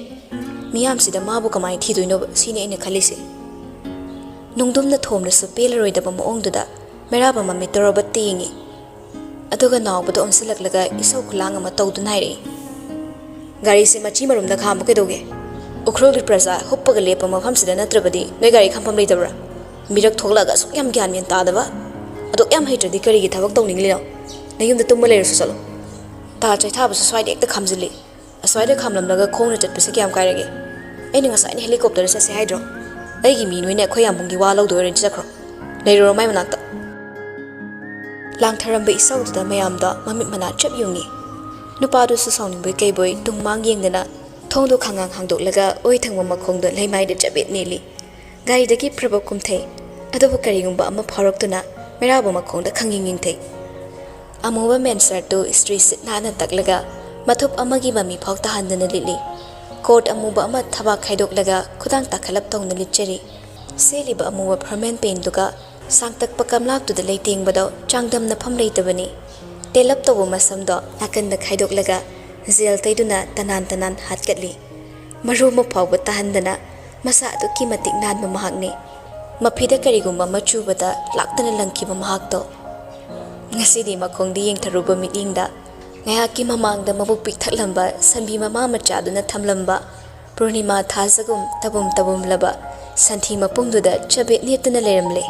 ꯃꯤꯌꯥꯝꯁꯤꯗ ꯃꯥꯕꯨ ꯀꯃꯥꯏꯅ ꯊꯤꯗꯣꯏꯅꯣꯕ ꯁꯤꯅꯤ ꯑꯩꯅ ꯈꯜꯂꯤꯁꯦ ꯅꯨꯡꯗꯨꯝꯅ ꯊꯣꯝꯂꯁꯨ ꯄꯦꯜꯂꯔꯣꯏꯗꯕ ꯃꯑꯣꯡꯗꯨꯗ ꯃꯩꯔꯥꯕ ꯃꯃꯤꯠꯇ ꯔꯣꯕꯠꯇ ꯌꯦꯡꯉꯤ ꯑꯗꯨꯒ ꯅꯥꯎꯕꯗ ꯑꯣꯟꯁꯤꯜꯂꯛꯂꯒ ꯏꯁꯧ ꯈꯨꯂꯥꯡ ꯑꯃ ꯇꯧꯗꯨꯅ ꯍꯥꯏꯔꯛꯏ ꯒꯥꯔꯤꯁꯦ ꯃꯆꯤ ꯃꯔꯨꯝꯗ ꯈꯥꯝꯕ ꯀꯩꯗꯧꯒꯦ ꯎꯈ꯭ꯔꯨꯜꯒꯤ ꯄ꯭ꯔꯖꯥ ꯍꯨꯞꯄꯒ ꯂꯦꯞꯄ ꯃꯐꯝꯁꯤꯗ ꯅꯠꯇ꯭ꯔꯕꯗꯤ ꯅꯣꯏ ꯒꯥꯔꯤ ꯈꯥꯝꯐꯝ ꯂꯩꯇꯕ꯭ꯔꯥ ꯃꯤꯔꯛ ꯊꯣꯛꯂꯛꯑꯒ ꯑꯁꯨꯛ ꯌꯥꯝ ꯒ꯭ꯌꯥꯟ ꯃꯦꯟ ꯇꯥꯗꯕ ꯑꯗꯨꯛ ꯌꯥꯝ ꯍꯩꯇ꯭ꯔꯗꯤ ꯀꯔꯤꯒꯤ ꯊꯕꯛ ꯇꯧꯅꯤꯡꯂꯤꯅꯣ ꯅꯌꯨꯝꯗ ꯇꯨꯝꯕ ꯂꯩꯔꯁꯨ ꯆꯠꯂꯣ ꯇꯥ ꯆꯩꯊꯥꯕꯁꯨ ꯁ꯭ꯋꯥꯏꯗ ꯍꯦꯛꯇ ꯈꯥꯝꯖꯤꯜꯂꯤ ꯑꯁ꯭ꯋꯥꯏꯗ ꯈꯥꯝꯂꯝꯂꯒ ꯈꯣꯡꯅ ꯆꯠꯄꯁꯦ ꯀꯌꯥꯝ ꯀꯥꯏꯔꯒꯦ ꯑꯩꯅ ꯉꯁꯥꯏꯅ ꯍꯦꯂꯤꯀꯣꯞꯇꯔꯗ ꯆꯠꯁꯦ ꯍꯥꯏꯗ꯭ꯔꯣ ꯑꯩꯒꯤ ꯃꯤ ꯅꯣꯏꯅ ꯑꯩꯈꯣꯏ ꯌꯥꯝꯕꯨꯡꯒꯤ ꯋꯥ ꯂꯧꯗꯣꯏ ꯑꯣꯏꯔꯗꯤ ꯆꯠꯈ꯭ꯔꯣ ꯂꯩꯔꯨꯔꯣ ꯃꯥꯏ ꯃꯅꯥꯛꯇ ꯂꯥꯡꯊꯔꯝꯕ ꯏꯁꯧꯗꯨꯗ ꯃꯌꯥꯝꯗꯣ ꯃꯃꯤꯠ ꯃꯅꯥ ꯆꯞ ꯌꯨꯡꯉꯤ ꯅꯨꯄꯥꯗꯨꯁꯨ ꯁꯥꯎꯅꯤꯡꯕꯣꯏ ꯀꯩꯕꯣꯏ ꯇꯨꯡ ꯃꯥꯡ ꯌꯦꯡꯗꯅ ꯊꯣꯡꯗꯣ ꯈꯥꯡꯉꯥꯡ ꯍꯥꯡꯗꯣꯛꯂꯒ ꯑꯣꯏ ꯊꯪꯕ ꯃꯈꯣꯡꯗꯣ ꯂꯩꯃꯥꯏꯗ ꯆꯕꯦꯠ ꯅꯦꯜꯂꯤ ꯒꯥꯔꯤꯗꯒꯤ ꯄ꯭ꯔꯕꯛ ꯀꯨꯝꯊꯩ ꯑꯗꯨꯕꯨ ꯀꯔꯤꯒꯨꯝꯕ ꯑꯃ ꯐꯥꯎꯔꯛꯇꯨꯅ ꯃꯩꯔꯥꯕ ꯃꯈꯣꯡꯗ ꯈꯪꯌꯤꯡ ꯌꯤꯡꯊꯩ ꯑꯃꯨꯕ ꯃꯦꯟꯁꯔꯠꯇꯨ ꯏꯁꯇ꯭ꯔꯤ ꯁꯤꯠ ꯅꯥꯟꯅ ꯇꯛꯂꯒ ꯃꯊꯨꯞ ꯑꯃꯒꯤ ꯃꯃꯤ ꯐꯥꯎ ꯇꯥꯍꯟꯗꯅ ꯂꯤꯠꯂꯤ ꯀꯣꯠ ꯑꯃꯨꯕ ꯑꯃ ꯊꯕꯥꯛ ꯈꯥꯏꯗꯣꯛꯂꯒ ꯈꯨꯗꯥꯡ ꯇꯥꯈꯠꯂꯞ ꯇꯧꯅ ꯂꯤꯠꯆꯔꯤ ꯁꯦꯠꯂꯤꯕ ꯑꯃꯨꯕ ꯐꯔꯃꯦꯟ ꯄꯦꯟꯗꯨꯒ ꯁꯥꯡꯇꯛꯄ ꯀꯝꯂꯥꯛꯇꯨꯗ ꯂꯩꯇꯦꯡꯕꯗꯣ ꯆꯥꯡꯗꯝꯅꯐꯝ ꯂꯩꯇꯕꯅꯤ ꯇꯦꯂꯞ ꯇꯧꯕ ꯃꯁꯝꯗꯣ ꯅꯥꯀꯟꯗ ꯈꯥꯏꯗꯣꯛꯂꯒ ꯖꯦꯜ ꯇꯩꯗꯨꯅ ꯇꯅꯥꯟ ꯇꯅꯥꯟ ꯍꯥꯠꯀꯠꯂꯤ ꯃꯔꯨ ꯑꯃ ꯐꯥꯎꯕ ꯇꯥꯍꯟꯗꯅ ꯃꯁꯥ ꯑꯗꯨꯛꯀꯤ ꯃꯇꯤꯛ ꯅꯥꯟꯕ ꯃꯍꯥꯛꯅꯤ ꯃꯐꯤꯗ ꯀꯔꯤꯒꯨꯝꯕ ꯑꯃ ꯆꯨꯕꯗ ꯂꯥꯛꯇꯅ ꯂꯪꯈꯤꯕ ꯃꯍꯥꯛꯇꯣ ꯉꯁꯤꯗꯤ ꯃꯈꯣꯡꯗ ꯌꯦꯡꯊꯔꯨꯕ ꯃꯤꯠꯌꯦꯡꯗ ꯉꯥꯏꯍꯥꯛꯀꯤ ꯃꯃꯥꯡꯗ ꯃꯕꯨꯛ ꯄꯤꯛꯊꯠꯂꯝꯕ ꯁꯟꯕꯤ ꯃꯃꯥ ꯃꯆꯥꯗꯨꯅ ꯊꯝꯂꯝꯕ ꯄꯨꯔꯅꯤꯃꯥ ꯊꯥꯖꯒꯨꯝ ꯇꯕꯨꯝ ꯇꯕꯨꯝꯂꯕ ꯁꯟꯊꯤ ꯃꯄꯨꯡꯗꯨꯗ ꯆꯕꯦꯠ ꯅꯦꯠꯇꯨꯅ ꯂꯩꯔꯝꯂꯦ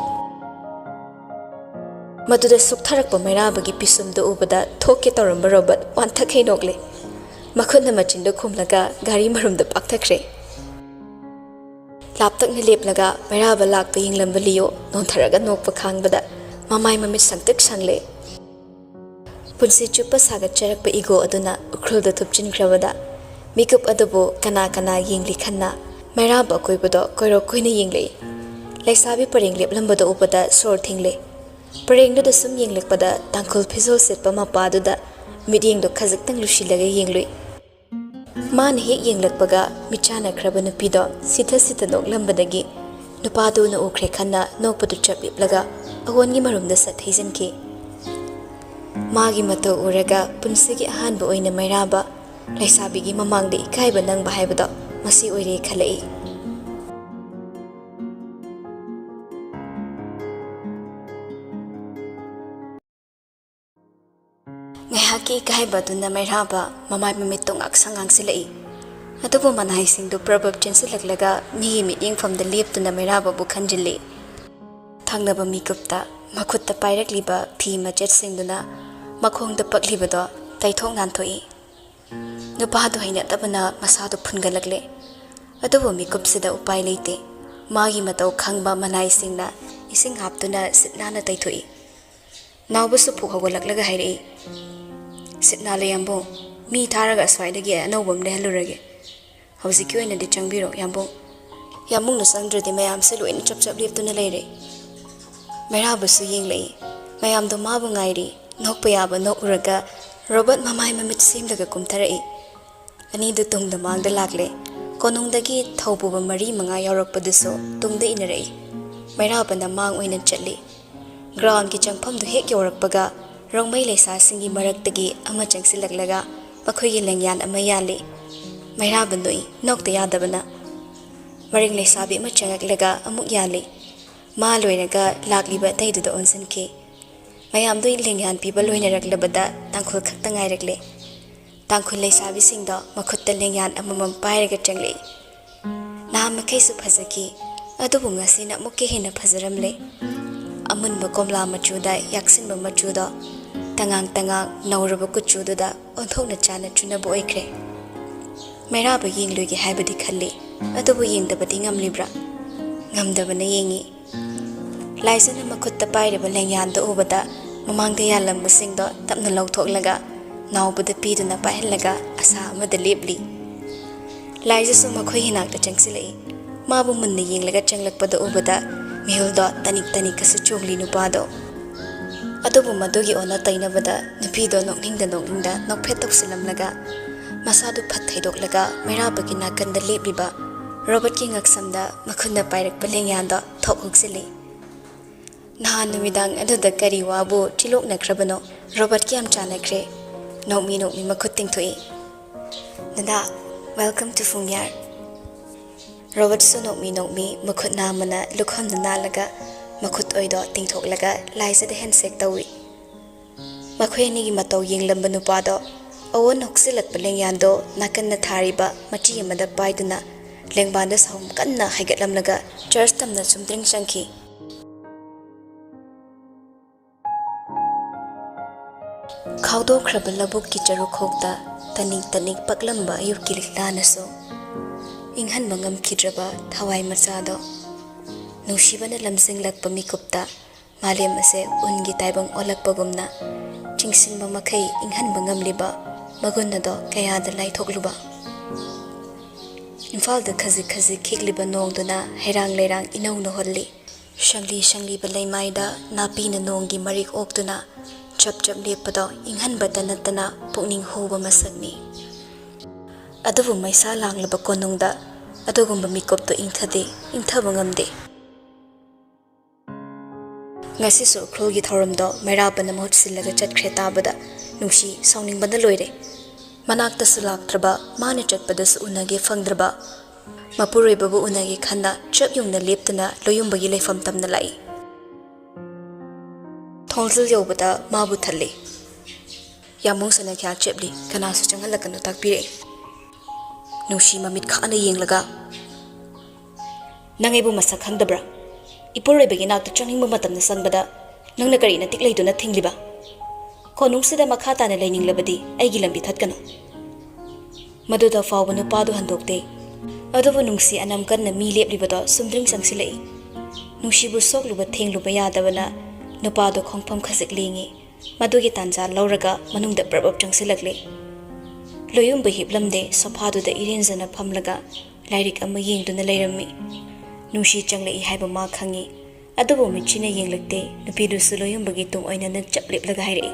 ꯃꯗꯨꯗ ꯁꯨꯛꯊꯔꯛꯄ ꯃꯩꯔꯥꯕꯒꯤ ꯄꯤꯁꯨꯝꯗꯨ ꯎꯕꯗ ꯊꯣꯛꯀꯦ ꯇꯧꯔꯝꯕ ꯔꯣꯕꯠ ꯋꯥꯟꯊꯈꯩ ꯅꯣꯛꯂꯦ ꯃꯈꯨꯠꯅ ꯃꯆꯤꯟꯗꯨ ꯈꯨꯝꯂꯒ ꯒꯥꯔꯤ ꯃꯔꯨꯝꯗ ꯄꯥꯛꯊꯈ꯭ꯔꯦ ꯂꯥꯞꯇꯛꯅ ꯂꯦꯞꯂꯒ ꯃꯩꯔꯥꯕ ꯂꯥꯛꯇ ꯌꯦꯡꯂꯝꯕ ꯂꯤꯌꯣ ꯅꯣꯟꯊꯔꯒ ꯅꯣꯛꯄ ꯈꯥꯡꯕꯗ ꯃꯃꯥꯏ ꯃꯃꯤꯠ ꯁꯪꯇꯛ ꯁꯪꯂꯦ ꯄꯨꯟꯁꯤ ꯆꯨꯞꯄ ꯁꯥꯒꯠꯆꯔꯛꯄ ꯏꯒꯣ ꯑꯗꯨꯅ ꯎꯈ꯭ꯔꯨꯜꯗ ꯊꯨꯞꯆꯤꯟꯈ꯭ꯔꯕꯗ ꯃꯤꯀꯨꯞ ꯑꯗꯨꯕꯨ ꯀꯅꯥ ꯀꯅꯥ ꯌꯦꯡꯂꯤ ꯈꯟꯅ ꯃꯩꯔꯥꯕ ꯑꯀꯣꯏꯕꯗꯣ ꯀꯣꯏꯔꯣꯛ ꯀꯣꯏꯅ ꯌꯦꯡꯂꯛꯏ ꯂꯩꯁꯥꯕꯤ ꯄꯔꯦꯡ ꯂꯦꯞꯂꯝꯕꯗ ꯎꯕꯗ ꯁꯣꯔ ꯊꯤꯡꯂꯦ ꯄꯔꯦꯡꯗꯨꯗ ꯁꯨꯝ ꯌꯦꯡꯂꯛꯄꯗ ꯇꯥꯡꯈꯨꯜ ꯐꯤꯖꯣꯜ ꯁꯦꯠꯄ ꯃꯄꯥꯗꯨꯗ ꯃꯤꯠꯌꯦꯡꯗꯣ ꯈꯖꯤꯛꯇꯪ ꯂꯨꯁꯤꯜꯂꯒ ꯌꯦꯡꯂꯨꯏ ꯃꯥꯅ ꯍꯦꯛ ꯌꯦꯡꯂꯛꯄꯒ ꯃꯤꯠꯆꯥꯟꯅꯈ꯭ꯔꯕ ꯅꯨꯄꯤꯗꯣ ꯁꯤꯊ ꯅꯣꯛꯂꯝꯕꯗꯒꯤ ꯅꯨꯄꯥꯗꯨꯅ ꯎꯈ꯭ꯔꯦ ꯈꯟꯅ ꯅꯣꯛꯄꯗꯨ ꯆꯞ ꯂꯦꯞꯂꯒ ꯑꯋꯣꯟꯒꯤ ꯃꯔꯨꯝꯗ ꯁꯠ ꯍꯩꯖꯤꯟꯈꯤ ꯃꯥꯒꯤ ꯃꯇꯧ ꯎꯔꯒ ꯄꯨꯟꯁꯤꯒꯤ ꯑꯍꯥꯟꯕ ꯑꯣꯏꯅ ꯃꯩꯔꯥꯕ ꯂꯩꯁꯥꯕꯤꯒꯤ ꯃꯃꯥꯡꯗ ꯏꯀꯥꯏꯕ ꯅꯪꯕ ꯍꯥꯏꯕꯗꯣ ꯃꯁꯤ ꯑꯣꯏꯔꯦ ꯈꯜꯂꯛꯏ ꯉꯥꯏꯍꯥꯛꯀꯤ ꯏꯀꯥꯏꯕ ꯑꯗꯨꯅ ꯃꯩꯔꯥꯕ ꯃꯃꯥꯏ ꯃꯃꯤꯠꯇꯣ ꯉꯥꯛꯁꯪ ꯉꯥꯡꯁꯤꯜꯂꯛꯏ ꯑꯗꯨꯕꯨ ꯃꯅꯥꯏꯁꯤꯡꯗꯨ ꯄ꯭ꯔꯕꯞ ꯆꯦꯟꯁꯤꯜꯂꯛꯂꯒ ꯃꯤꯒꯤ ꯃꯤꯠꯌꯦꯡꯐꯝꯗ ꯂꯦꯞꯇꯨꯅ ꯃꯩꯔꯥꯕꯕꯨ ꯈꯟꯖꯤꯜꯂꯤ ꯊꯪꯅꯕ ꯃꯤꯀꯨꯞꯇ ꯃꯈꯨꯠꯇ ꯄꯥꯏꯔꯛꯂꯤꯕ ꯐꯤ ꯃꯆꯦꯠꯁꯤꯡꯗꯨꯅ ꯃꯈꯣꯡꯗ ꯄꯛꯂꯤꯕꯗꯣ ꯇꯩꯊꯣꯛ ꯅꯥꯟꯊꯣꯛꯏ ꯅꯨꯄꯥꯗꯨ ꯍꯩꯅꯗꯕꯅ ꯃꯁꯥꯗꯨ ꯐꯨꯟꯒꯠꯂꯛꯂꯦ ꯑꯗꯨꯕꯨ ꯃꯤꯀꯨꯞꯁꯤꯗ ꯎꯄꯥꯏ ꯂꯩꯇꯦ ꯃꯥꯒꯤ ꯃꯇꯧ ꯈꯪꯕ ꯃꯅꯥꯏꯁꯤꯡꯅ ꯏꯁꯤꯡ ꯍꯥꯞꯇꯨꯅ ꯁꯤꯠ ꯅꯥꯟꯅ ꯇꯩꯊꯣꯛꯏ ꯅꯥꯎꯕꯁꯨ ꯐꯨꯛ ꯍꯧꯒꯠꯂꯛꯂꯒ ꯍꯥꯏꯔꯛꯏ ꯁꯤꯠ ꯅꯥꯜꯂꯦ ꯌꯥꯝꯕꯨꯡ ꯃꯤ ꯊꯥꯔꯒ ꯑꯁ꯭ꯋꯥꯏꯗꯒꯤ ꯑꯅꯧꯕ ꯑꯃ ꯂꯩꯍꯜꯂꯨꯔꯒꯦ ꯍꯧꯖꯤꯛꯀꯤ ꯑꯣꯏꯅꯗꯤ ꯆꯪꯕꯤꯔꯣ ꯌꯥꯝꯕꯨꯡꯅ ꯆꯪꯗ꯭ꯔꯗꯤ ꯃꯌꯥꯝꯁꯦ ꯂꯣꯏꯅ ꯆꯞ ꯂꯦꯞꯇꯨꯅ ꯂꯩꯔꯦ ꯃꯩꯔꯥꯕꯁꯨ ꯌꯦꯡꯂꯛꯏ ꯃꯌꯥꯝꯗꯣ ꯃꯥꯕꯨ ꯉꯥꯏꯔꯤ ꯅꯣꯛꯄ ꯌꯥꯕ ꯅꯣꯛꯎꯔꯒ ꯔꯣꯕꯠ ꯃꯃꯥꯏ ꯃꯃꯤꯠ ꯁꯦꯝꯂꯒ ꯀꯨꯝꯊꯔꯛꯏ ꯑꯅꯤꯗꯨ ꯇꯨꯡꯗ ꯃꯥꯡꯗ ꯂꯥꯛꯂꯦ ꯀꯣꯅꯨꯡꯗꯒꯤ ꯊꯧ ꯄꯨꯕ 4-5 ꯌꯥꯎꯔꯛꯄꯗꯨꯁꯨ ꯇꯨꯡꯗ ꯏꯟꯅꯔꯛꯏ ꯃꯩꯔꯥꯕꯅ ꯃꯥꯡ ꯑꯣꯏꯅ ꯆꯠꯂꯤ ꯒ꯭ꯔꯥꯎꯟꯒꯤ ꯆꯪꯐꯝꯗꯨ ꯍꯦꯛ ꯌꯧꯔꯛꯄꯒ ꯔꯣꯡꯃꯩ ꯂꯩꯁꯥꯁꯤꯡꯒꯤ ꯃꯔꯛꯇꯒꯤ ꯑꯃ ꯆꯪꯁꯤꯜꯂꯛꯂꯒ ꯃꯈꯣꯏꯒꯤ ꯂꯦꯡꯌꯥꯟ ꯑꯃ ꯌꯥꯜꯂꯤ ꯃꯩꯔꯥꯕ ꯅꯣꯛꯏ ꯅꯣꯛꯇ ꯌꯥꯗꯕꯅ ꯃꯔꯤꯡ ꯂꯩꯁꯥꯕꯤ ꯑꯃ ꯆꯪꯉꯛꯂꯒ ꯑꯃꯨꯛ ꯌꯥꯜꯂꯤ ꯃꯥ ꯂꯣꯏꯔꯒ ꯂꯥꯛꯂꯤꯕ ꯑꯇꯩꯗꯨꯗ ꯑꯣꯟꯁꯤꯟꯈꯤ ꯃꯌꯥꯝꯗꯨ ꯂꯦꯡꯌꯥꯟ ꯄꯤꯕ ꯂꯣꯏꯅꯔꯛꯂꯕꯗ ꯇꯥꯡꯈꯨꯜ ꯈꯛꯇ ꯉꯥꯏꯔꯛꯂꯦ ꯇꯥꯡꯈꯨꯜ ꯂꯩꯁꯥꯕꯤꯁꯤꯡꯗꯣ ꯃꯈꯨꯠꯇ ꯂꯦꯡꯌꯥꯟ ꯑꯃꯃꯝ ꯄꯥꯏꯔꯒ ꯆꯪꯂꯛꯏ ꯅꯍꯥꯟ ꯃꯈꯩꯁꯨ ꯐꯖꯈꯤ ꯑꯗꯨꯕꯨ ꯉꯁꯤꯅ ꯑꯃꯨꯛꯀ ꯍꯦꯟꯅ ꯐꯖꯔꯝꯂꯦ ꯑꯃꯨꯟꯕ ꯀꯣꯝꯂꯥ ꯃꯆꯨꯗ ꯌꯥꯛꯁꯤꯟꯕ ꯃꯆꯨꯗꯣ ꯇꯉꯥꯡ ꯅꯧꯔꯕ ꯀꯨꯆꯨꯗꯨꯗ ꯑꯣꯟꯊꯣꯛꯅ ꯆꯥꯟꯅ ꯆꯨꯅꯕ ꯑꯣꯏꯈ꯭ꯔꯦ ꯃꯩꯔꯥꯕ ꯌꯦꯡꯂꯣꯏꯒꯦ ꯍꯥꯏꯕꯗꯤ ꯈꯜꯂꯤ ꯑꯗꯨꯕꯨ ꯌꯦꯡꯗꯕꯗꯤ ꯉꯝꯂꯤꯕ꯭ꯔꯥ ꯉꯝꯗꯕꯅ ꯌꯦꯡꯉꯤ ꯂꯥꯏꯖꯅ ꯃꯈꯨꯠꯇ ꯄꯥꯏꯔꯤꯕ ꯂꯦꯡꯌꯥꯟꯗꯣ ꯎꯕꯗ ꯃꯃꯥꯡꯗ ꯌꯥꯜꯂꯝꯕꯁꯤꯡꯗꯣ ꯇꯞꯅ ꯂꯧꯊꯣꯛꯂꯒ ꯅꯥꯎꯕꯗ ꯄꯤꯗꯨꯅ ꯄꯥꯏꯍꯜꯂꯒ ꯑꯁꯥ ꯑꯃꯗ ꯂꯦꯞꯂꯤ ꯂꯥꯏꯖꯁꯨ ꯃꯈꯣꯏꯒꯤ ꯅꯥꯛꯇ ꯆꯪꯁꯤꯜꯂꯛꯏ ꯃꯥꯕꯨ ꯃꯨꯟꯅ ꯌꯦꯡꯂꯒ ꯆꯪꯂꯛꯄꯗ ꯎꯕꯗ ꯃꯤꯍꯨꯜꯗꯣ ꯇꯅꯤꯛꯀꯁꯨ ꯆꯣꯡꯂꯤ ꯅꯨꯄꯥꯗꯣ ꯑꯗꯨꯕꯨ ꯃꯗꯨꯒꯤ ꯑꯣꯟꯅ ꯇꯩꯅꯕꯗ ꯅꯨꯄꯤꯗꯣ ꯅꯣꯛꯅꯤꯡꯗ ꯅꯣꯛꯐꯦꯠ ꯇꯧꯁꯤꯜꯂꯝꯂꯒ ꯃꯁꯥꯗꯨ ꯐꯠ ꯊꯩꯗꯣꯛꯂꯒ ꯃꯩꯔꯥꯕꯒꯤ ꯅꯥꯀꯟꯗ ꯂꯦꯞꯂꯤꯕ ꯔꯣꯕꯠꯀꯤ ꯉꯛꯁꯝꯗ ꯃꯈꯨꯠꯅ ꯄꯥꯏꯔꯛꯄ ꯂꯦꯡꯌꯥꯟꯗꯣ ꯊꯣꯛ ꯍꯨꯛꯆꯤꯜꯂꯤ ꯅꯍꯥꯟ ꯅꯨꯃꯤꯗꯥꯡ ꯑꯗꯨꯗ ꯀꯔꯤ ꯋꯥꯕꯨ ꯆꯤꯂꯣꯛꯅꯈ꯭ꯔꯕꯅꯣ ꯔꯣꯕꯠꯀꯤ ꯌꯥꯝ ꯆꯥꯟꯅꯈ꯭ꯔꯦ ꯅꯣꯛꯃꯤ ꯃꯈꯨꯠ ꯇꯤꯡꯊꯣꯛꯏ ꯗꯗꯥ ꯋꯦꯜꯀꯝ ꯇꯨ ꯐꯨꯡꯌꯥꯔ ꯔꯣꯕꯠꯁꯨ ꯅꯣꯛꯃꯤ ꯃꯈꯨꯠ ꯅꯥꯝꯃꯅ ꯂꯨꯈꯝꯗ ꯅꯥꯜꯂꯒ ꯃꯈꯨꯠ ꯑꯣꯏꯗꯣ ꯇꯤꯡꯊꯣꯛꯂꯒ ꯂꯥꯏꯖꯗ ꯍꯦꯟꯁꯦꯛ ꯇꯧꯏ ꯃꯈꯣꯏ ꯑꯅꯤꯒꯤ ꯃꯇꯧ ꯌꯦꯡꯂꯝꯕ ꯅꯨꯄꯥꯗꯣ ꯑꯋꯣꯟ ꯍꯨꯛꯆꯤꯜꯂꯛꯄ ꯂꯦꯡꯌꯥꯟꯗꯣ ꯅꯥꯀꯟꯅ ꯊꯥꯔꯤꯕ ꯃꯆꯤ ꯑꯃꯗ ꯄꯥꯏꯗꯨꯅ ꯂꯦꯡꯕꯥꯟꯗ ꯁꯍꯨꯝ ꯀꯟꯅ ꯍꯥꯏꯒꯠꯂꯝꯂꯒ ꯆꯔꯆ ꯇꯝꯅ ꯆꯨꯝꯗ꯭ꯔꯤꯡ ꯆꯪꯈꯤ ꯈꯥꯎꯗꯣꯛꯈ꯭ꯔꯕ ꯂꯧꯕꯨꯛꯀꯤ ꯆꯔꯨꯈꯣꯛꯇ ꯇꯅꯤꯛ ꯄꯛꯂꯝꯕ ꯑꯌꯨꯛꯀꯤ ꯂꯤꯛꯂꯥꯅꯁꯨ ꯏꯪꯍꯟꯕ ꯉꯝꯈꯤꯗ꯭ꯔꯕ ꯊꯋꯥꯏ ꯃꯆꯥꯗꯣ ꯅꯨꯡꯁꯤꯕꯅ ꯂꯝꯖꯤꯡꯂꯛꯄ ꯃꯤꯀꯨꯞꯇ ꯃꯥꯂꯦꯝ ꯑꯁꯦ ꯎꯟꯒꯤ ꯇꯥꯏꯕꯪ ꯑꯣꯜꯂꯛꯄꯒꯨꯝꯅ ꯆꯤꯡꯁꯤꯟꯕ ꯃꯈꯩ ꯏꯪꯍꯟꯕ ꯉꯝꯂꯤꯕ ꯃꯒꯨꯟ ꯑꯗꯣ ꯀꯌꯥꯗ ꯂꯥꯏꯊꯣꯛꯂꯨꯕ ꯏꯝꯐꯥꯜꯗ ꯈꯖꯤꯛ ꯈꯤꯛꯂꯤꯕ ꯅꯣꯡꯗꯨꯅ ꯍꯩꯔꯥꯡ ꯂꯩꯔꯥꯡ ꯏꯅꯧ ꯅꯧꯍꯜꯂꯤ ꯁꯪꯂꯤꯕ ꯂꯩꯃꯥꯏꯗ ꯅꯥꯄꯤꯅ ꯅꯣꯡꯒꯤ ꯃꯔꯤꯛ ꯑꯣꯛꯇꯨꯅ ꯆꯞ ꯂꯦꯞꯄꯗꯣ ꯏꯪꯍꯟꯕꯇ ꯅꯠꯇꯅ ꯄꯨꯛꯅꯤꯡ ꯍꯨꯕ ꯃꯁꯛꯅꯤ ꯑꯗꯨꯕꯨ ꯃꯩꯁꯥ ꯂꯥꯡꯂꯕ ꯀꯣꯅꯨꯡꯗ ꯑꯗꯨꯒꯨꯝꯕ ꯃꯤꯀꯨꯞꯇꯣ ꯏꯪꯊꯕ ꯉꯝꯗꯦ ꯉꯁꯤꯁꯨ ꯎꯈ꯭ꯔꯨꯜꯒꯤ ꯊꯧꯔꯝꯗꯣ ꯃꯩꯔꯥꯕꯅ ꯃꯍꯨꯠ ꯁꯤꯜꯂꯒ ꯆꯠꯈ꯭ꯔꯦ ꯇꯥꯕꯗ ꯅꯨꯡꯁꯤ ꯁꯥꯎꯅꯤꯡꯕꯅ ꯂꯣꯏꯔꯦ ꯃꯅꯥꯛꯇꯁꯨ ꯂꯥꯛꯇ꯭ꯔꯕ ꯃꯥꯅ ꯆꯠꯄꯗꯁꯨ ꯎꯅꯒꯦ ꯐꯪꯗ꯭ꯔꯕ ꯃꯄꯨꯔꯣꯏꯕꯕꯨ ꯎꯅꯒꯦ ꯈꯟꯅ ꯆꯞ ꯌꯨꯡꯅ ꯂꯦꯞꯇꯨꯅ ꯂꯣꯌꯨꯝꯕꯒꯤ ꯂꯩꯐꯝ ꯇꯝꯅ ꯂꯥꯛꯏ ꯊꯣꯡꯖꯤꯜ ꯌꯧꯕꯗ ꯃꯥꯕꯨ ꯊꯜꯂꯤ ꯌꯥꯃꯨꯡꯁꯅ ꯀꯌꯥ ꯆꯦꯞꯂꯤ ꯀꯅꯥꯁꯨ ꯆꯪꯍꯜꯂꯛꯀꯅꯨ ꯇꯥꯛꯄꯤꯔꯛꯏ ꯅꯨꯡꯁꯤ ꯃꯃꯤꯠ ꯈꯥꯅ ꯌꯦꯡꯂꯒ ꯅꯪ ꯑꯩꯕꯨ ꯃꯁꯛ ꯈꯪꯗꯕ꯭ꯔꯥ ꯏꯄꯨꯔꯣꯏꯕꯒꯤ ꯅꯥꯛꯇ ꯆꯪꯅꯤꯡꯕ ꯃꯇꯝꯗ ꯆꯪꯕꯗ Nang nakari na tiklay do na tingliba. Konung sida makata na lining labadi ay gilambi tatkano. Maduda fawa no pado handokte. Adobo nungsi anam kan na milip libado sumdring sang silai. Nungsi busok luba ting luba yadabana no pado kongpam khasik lingi. Madugi tanja lauraga manungda prabab jang silakle. Loyum bahib lamde sopado da irinzana pamlaga lairik ama yeng do na lairami. Nungsi changlai haiba ma khangi. Adobo michina yeng lakte nupidu su loyum bagi tung oina na chaplip laga hairi.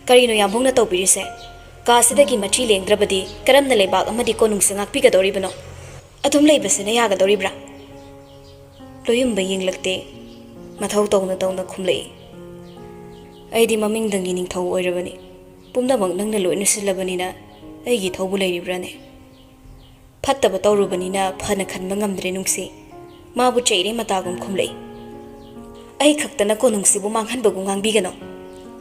Karino yambong na tawpirise. Kasidagi machi lengdrabadi karam na leibak amadi konung singak pigadoribano. Atum leibasina yagadoribra. Loyum baying lakte mathau tawna khumlei. Aidi maming dangi ning thau oirabani. Pumnamang nangna loina silabanina aigi thaubu leiribrane. Phattaba tawrubanina phana khanba ngamdre nungsi. Mabu chaire matagum khumlei. Ai khaktana konung sibu manghanbagu ngangbigano.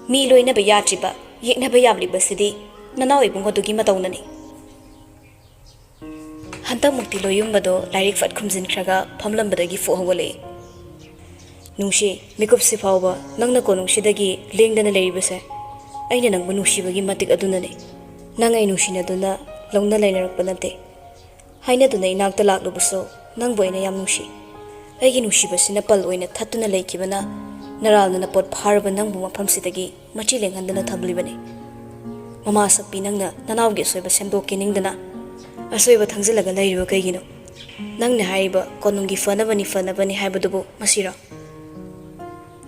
Mi loina ba yatriba yekna ba yablibasidi Nanaw ibungo dugi matawnani. Hanta mukti loyum bado lairik fat khumjin khraga phamlam badagi fo hawale. Nungshi mikup sifawba nangna ko nungshi dagi lengdana leiribase. Aina nangbu nungshi bagi matik adunani. Nang ai nungshi na duna longna lainarakpa nate. Haina duna inakta laklubuso nangbu aina yam nungshi. Aigi nungshi basina pal oina thattuna leikibana naralna na pot pharba nangbu mafamsidagi machi lenghandana thamlibani. Mama sakpi nangna nanawgi soiba semdok kiningdana asoiba thangzilaga lairiba kaigino nangna haiba konungi fanabani haibadubu masira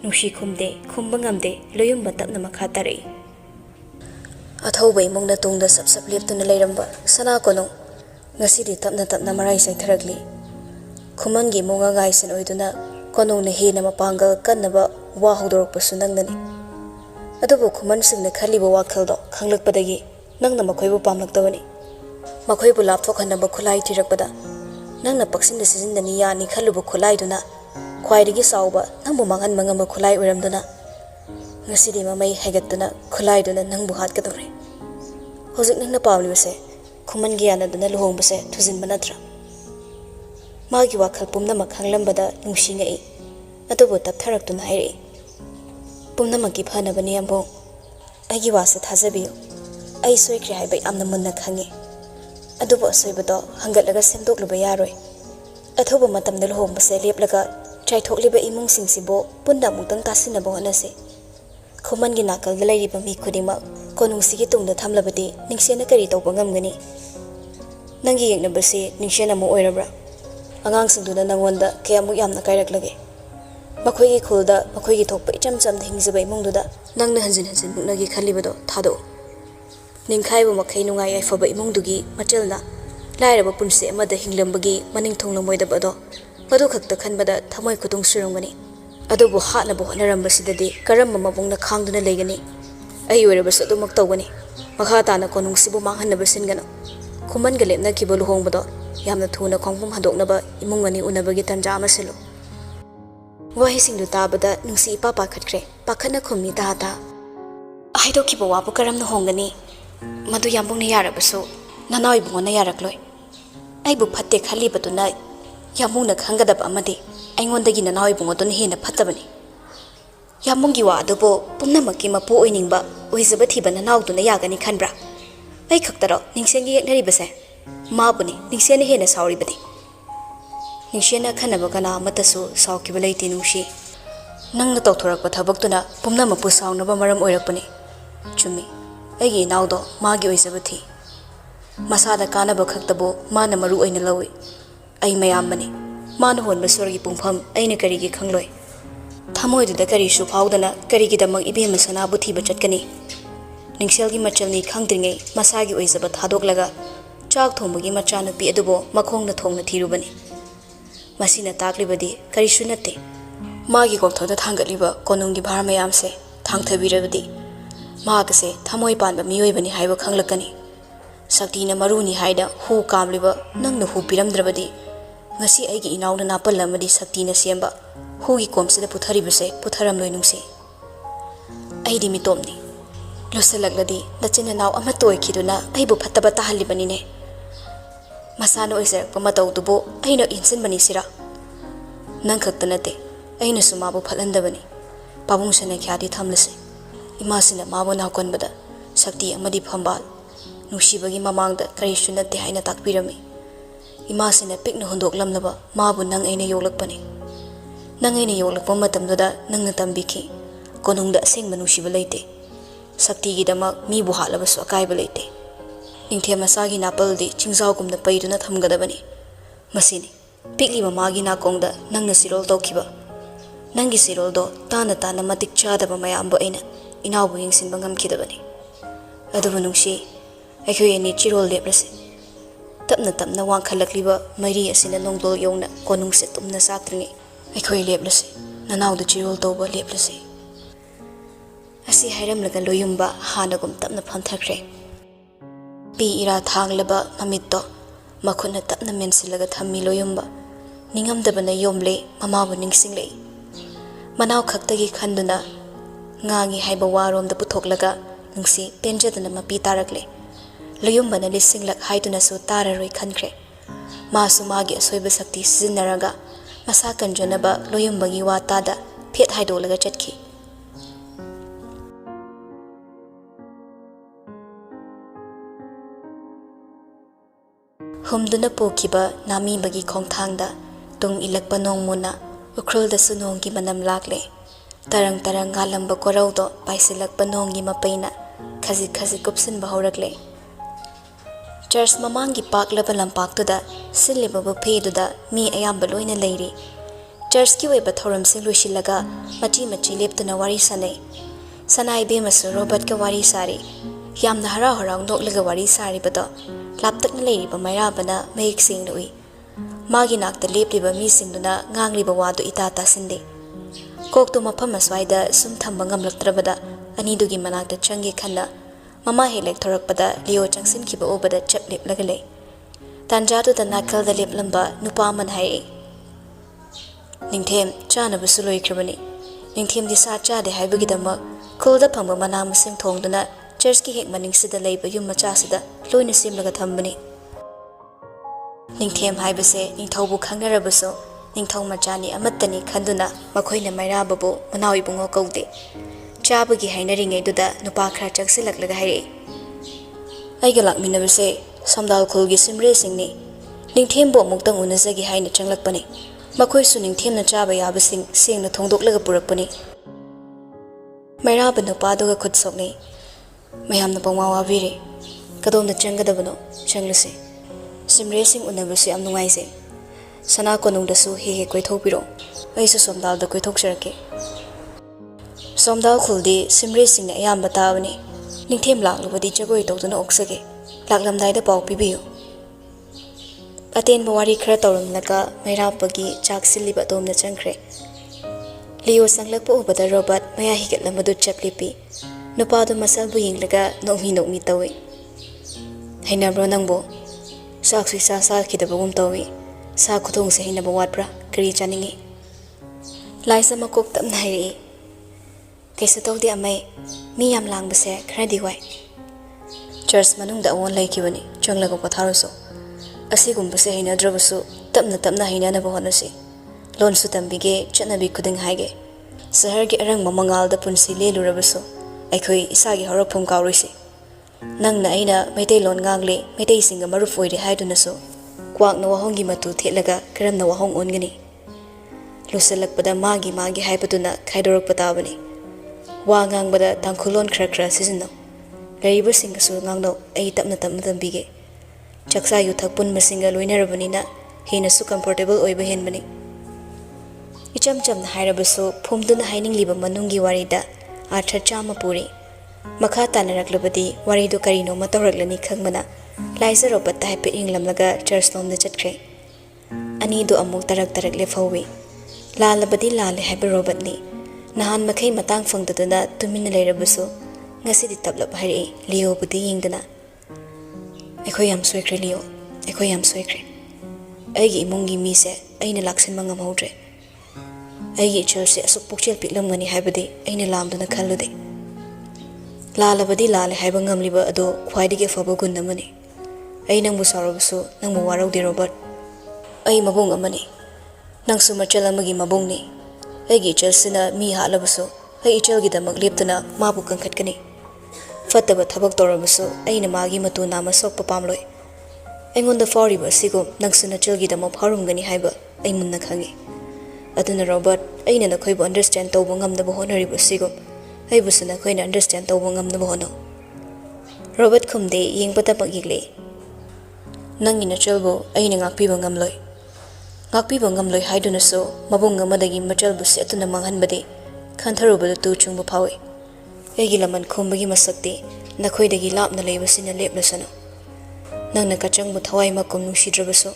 nushi khumde khumba ngamde loyumba tapna makha tarei athauba imongna tungda sap leptuna leiramba sana konung ngasidi tapna marai saitharagli khumangi monga gaisen oiduna konungna hena mapanga kannaba wa hodorokpasu nangnani Adubu kuman singna khaliba wakhaldo khanglakpadagi nangna makhoibu pamlaktawani makhoibu lapthokhanaba khulai thirakpada nangna paksinda sizindani yani khalubu khulai duna khwaidagi sauba nangbu mangan mangamba khulai uramduna ngasidi mamai haigatuna khulai duna nangbu hatkadore hojik nangna pawlibase kuman gyana duna luhongbase thujinba natra magi wakhal pumna makhanglambada nungsingai adubu taptharaktuna hairi Pumnamaki phanabani ambo aigi wasa thajabiyo ai soikri haibai amna munna khangi adubu asoibado hangatlaga semdokluba yaroi athoba matamda lohongbase leplaga chaithokliba imung singsibo punna mutang tasinaba honase khomangi nakalda lairiba mi khudima konungsigi tungda thamlabadi ningsena kari tawba ngamgani nangi yeknabase ningsena mo oirabra angang singduna nangonda kayamuk yamna kairaklage Makhoigi khulda makhoigi thokpa icham chamda hingzaba imungduda nangna hanjin buknagi khalibado thado ningkhaibu makhai nungai aifaba imungdugi machelna lairaba punse amada hinglambagi maning thonglamoidabado madu khakta khanbada thamoi khutung surungani adubu hatnabu honarambasiddadi karamba mabungna khangduna leigani ai oirabasu adumak tawgani makha tana konungsibu manghanaba singano khumanga lepna kibo luhongbado yamna thuna khongpum hadoknaba imungani unabagi tanja amaselo Wahisingdu tabada nungsi papa khatkre pakhana khummi ta aido kibo wabu karamna hongani madu yambungna yarabasu nanoi bungona yarakloi aibu phatte khali batuna yambungna khangadaba amadi aingondagi nanoi bungodon hena phattabani yambungi wa adubo pumnamaki mapu oiningba oizaba thiba nanauduna yagani khanbra ai khaktaro ningsengi yeknaribase mabuni ningsena hena sauribadi Ningshena khanaba kana matasu saukiba leiti nungshi nangna tawthorakpa thabaktuna pumnamapu saunaba maram oirakpani chumi aigi naudo magi oisabathi masada kanaba khaktabu mana maru oina lawi ai mayambani mana honba sorgi pungpham aina karigi khangloi thamoiduda kari su phaudana karigi damak ibema sanabu thiba chatkani ningselgi machalni khangdringai masagi oisaba thadoklaga chak thombagi machana pi adubo makhongna thongna thirubani Masina taklibadi karisu nate magi kokthoda thangatliba konunggi bhar mayamse thangthabirabadi magase thamoi panba miyoibani haiba khanglakani saktina maruni haida hu kamliba nangna hu piramdrabadi ngasi aigi inauna napalamadi saktina semba hugi komsida putharibase putharamloi nungse aidi mitomni losalagladi nachina naw ama toikiduna aibu phattaba tahallibanine Masano oisarakpa mataudubo aina insinbani sira nang khakta nate aina sumabu phalandabani pabung sene khyadi thamlase ima sina mabu nakonbada sakti amadi phambal nushibagi mamangda karisu natte haina takpirami ima sina pikna hundoklamnaba mabu nang aina yoglakpani nang aina yoglakpa matamduda nangna tambiki konungda sengma nushiba leite sakti gi damak mi bu halabasu akaiba leite ningthe masagi napaldi chingzaw gumna paiduna thamgadabani masini pikli mamagi nakongda nangna sirol tawkiba nangi sirol do tana tana matik chadaba mayambo aina inabu yingsinba ngamkidabani adubu nungshi akhoi ani chirol leprase tapna tapna wangkhalakliba mari asina nongdol yongna konungse tumna saktrini akhoi leplase nanawda chirol tawba leplase asi hairamlaga loyumba hanagum tapna phanthakre pi ira thanglaba mamitto makhuna tapna mensilaga thammi loyumba ningamdabana yomle mamabu ningsingle manaw khaktagi khanduna ngangi haiba waromda puthoklaga nungsi penjadana mapi tarakle loyumbana lisinglak haiduna su tararoi khankhre masu magi asoiba sakti sizinaraga masa kanjanaba loyumbagi watada phet haidolaga chatki humduna pokiba nami bagi khongthangda tung ilakpa nongmuna ukrulda sunonggi manam lakle tarang tarang ngalamba koraudo paisilakpa nonggi mapaina khazi khazi kupsin bahorakle church mamangi paklaba lampaktuda siliba bupheduda mi ayamba loina leiri church ki weba thoram sing lusilaga machi machi leptuna wari sanai sanai be masu robert ka wari sari yamna hara harang noklaga wari sari bado laptakna leiri ba mairabana mayik sing lui magi nakta lepliba mi singduna ngangliba wadu itata sinde kokto mafam aswaida sum thamba ngamlaktrabada anidugi manakta changi khanna mama helek thorakpada leo changsin kiba obada chaplep lagale tanjatu da nakal da leplamba nupa man hai ningthem chana busu loikrabani ningthem di sa cha de haibagi dama kolda phangba mana masing thongduna church ki hek maning sida leiba yum macha sida loina simlaga thambani ningthem haibase ningthaubu khangnarabuso ningthau machani amattani khanduna makhoina mairababu manawi bungo kaude chabagi hainaringai duda nupa khra chaksilak haire aiga lakminabase samdal khulgi simre singni ningthembo muktang unazagi haina changlakpani makhoi su ningthemna chaba yabasing sengna thongdoklaga purakpani mairaba nupa duga khutsokni mayamna pangwa wabire kadomna changgadabano changlase simre sing unabase am nungaise sana konungdasu he koithopiro aisu somdalda koithokserake somdal khuldi simre singna ayamba tabani ningthem laklubadi jagoi tawduna oksage laklamdaida paw pibiyo aten bawari khara tawramlaka mairapagi chaksiliba tomna changkhre leo sanglakpa ubada robert maya higatlamadu chaplipi nupadu masalbu yinglaga nokmi tawi hainabro nangbo saksi sa khidabagum tawi sa khuthong se hinaba watbra kari chaningi laisa makok tamna hairi kaisa tawdi amai mi yam langbase khradi wai church manungda won laikibani changlago patharoso asigumbase hinadrabasu tapna hinana bahonasi lonsu tambige chanabi khuding haige sahar gi arang mamangalda punsi lelurabasu aikhoi isagi horokphum kawrisi nangna aina maitai lon ngangle maitai singa maruf oire haidunaso kwakna wahongi matu thelaga karamna wahong ongani lusalakpada magi haibaduna khaidorok patabani wa ngangbada tangkhulon khra sisino laiba singasu ngangno ai tapna tambige chaksa yu thakpun masinga loinarabanina hinasu comfortable oiba henbani icham chamna hairabasu phumduna hainingliba manungi warida artha chama puri makha tanaraklabadi waridu karino matawraklani khangmana laisa ropat haipe inglamlaga church nomda chatkre ani do amuk tarak lefawi lalabadi lale haibe robotni nahan makhai matang fangdaduna tumina leirabusu ngasidi tablap hari leo budi yingdana ekhoi yam soikre leo ekhoi yam soikre aigi imungi mi se aina laksin mangam hodre aigi church se asuk pukchel piklamgani haibadi aina lamduna khallude lalabadi lale haiba ngamliba ado khwaidige faba gunnamani ai nangbu sarabusu nangbu waraude robert ai mabung amani nangsu machal amagi mabungni aigi chelsina mi halabusu ꯑꯩ ꯏꯆꯜꯒꯤꯗꯃꯛ ꯂꯦꯞꯇꯨꯅ ꯃꯥꯕꯨ ꯀꯟꯈꯠꯀꯅꯤ ꯐꯠꯇꯕ ꯊꯕꯛ ꯇꯧꯔꯕꯁꯨ ꯑꯩꯅ ꯃꯥꯒꯤ ꯃꯇꯨ ꯅꯥꯝꯃ ꯁꯣꯛꯄ ꯄꯥꯝꯂꯣꯏ ꯑꯩꯉꯣꯟꯗ ꯐꯥꯎꯔꯤꯕ ꯑꯁꯤꯒꯨꯝ ꯅꯪꯁꯨ ꯅꯆꯜꯒꯤꯗꯃꯛ ꯐꯥꯎꯔꯝꯒꯅꯤ ꯍꯥꯏꯕ ꯑꯩ ꯃꯨꯟꯅ ꯈꯪꯉꯤ ꯑꯗꯨꯅ ꯔꯣꯕꯔꯠ ꯑꯩꯅ ꯅꯈꯣꯏꯕꯨ ꯑꯟꯗꯔꯁꯇꯦꯟ ꯇꯧꯕ ꯉꯝꯅꯕ ꯍꯣꯠꯅꯔꯤꯕ ꯑꯁꯤꯒꯨꯝ ꯑꯩꯕꯨꯁꯨ ꯅꯈꯣꯏꯅ ꯑꯟꯗꯔꯁꯇꯦꯟ ꯇꯧꯕ ꯉꯝꯅꯕ ꯍꯣꯠꯅꯧ ꯔꯣꯕꯔꯠ ꯈꯨꯝꯗꯦ ꯌꯦꯡꯕꯗꯃꯛ ꯌꯦꯛꯂꯛꯏ ꯅꯪꯒꯤ ꯅꯆꯜꯕꯨ ꯑꯩꯅ ꯉꯥꯛꯄꯤꯕ ꯉꯝꯂꯣꯏ ꯉꯥꯛꯄꯤꯕ ꯉꯝꯂꯣꯏ ꯍꯥꯏꯗꯨꯅꯁꯨ ꯃꯕꯨꯡ ꯑꯃꯗꯒꯤ ꯃꯆꯜꯕꯨ ꯁꯦꯠꯇꯨꯅ ꯃꯥꯡꯍꯟꯕꯗꯤ ꯈꯟꯊꯔꯨꯕꯗ ꯇꯨ ꯆꯨꯡꯕ ꯐꯥꯎꯏ ꯑꯩꯒꯤ ꯂꯃꯟ ꯈꯨꯝꯕꯒꯤ ꯃꯁꯛꯇꯤ ꯅꯈꯣꯏꯗꯒꯤ ꯂꯥꯞꯅ ꯂꯩꯕꯁꯤꯅ ꯂꯦꯞꯂꯁꯅꯨ ꯅꯪꯅ ꯀꯆꯪꯕꯨ ꯊꯋꯥꯏ ꯃꯀꯨꯝ ꯅꯨꯡꯁꯤꯗ꯭ꯔꯕꯁꯨ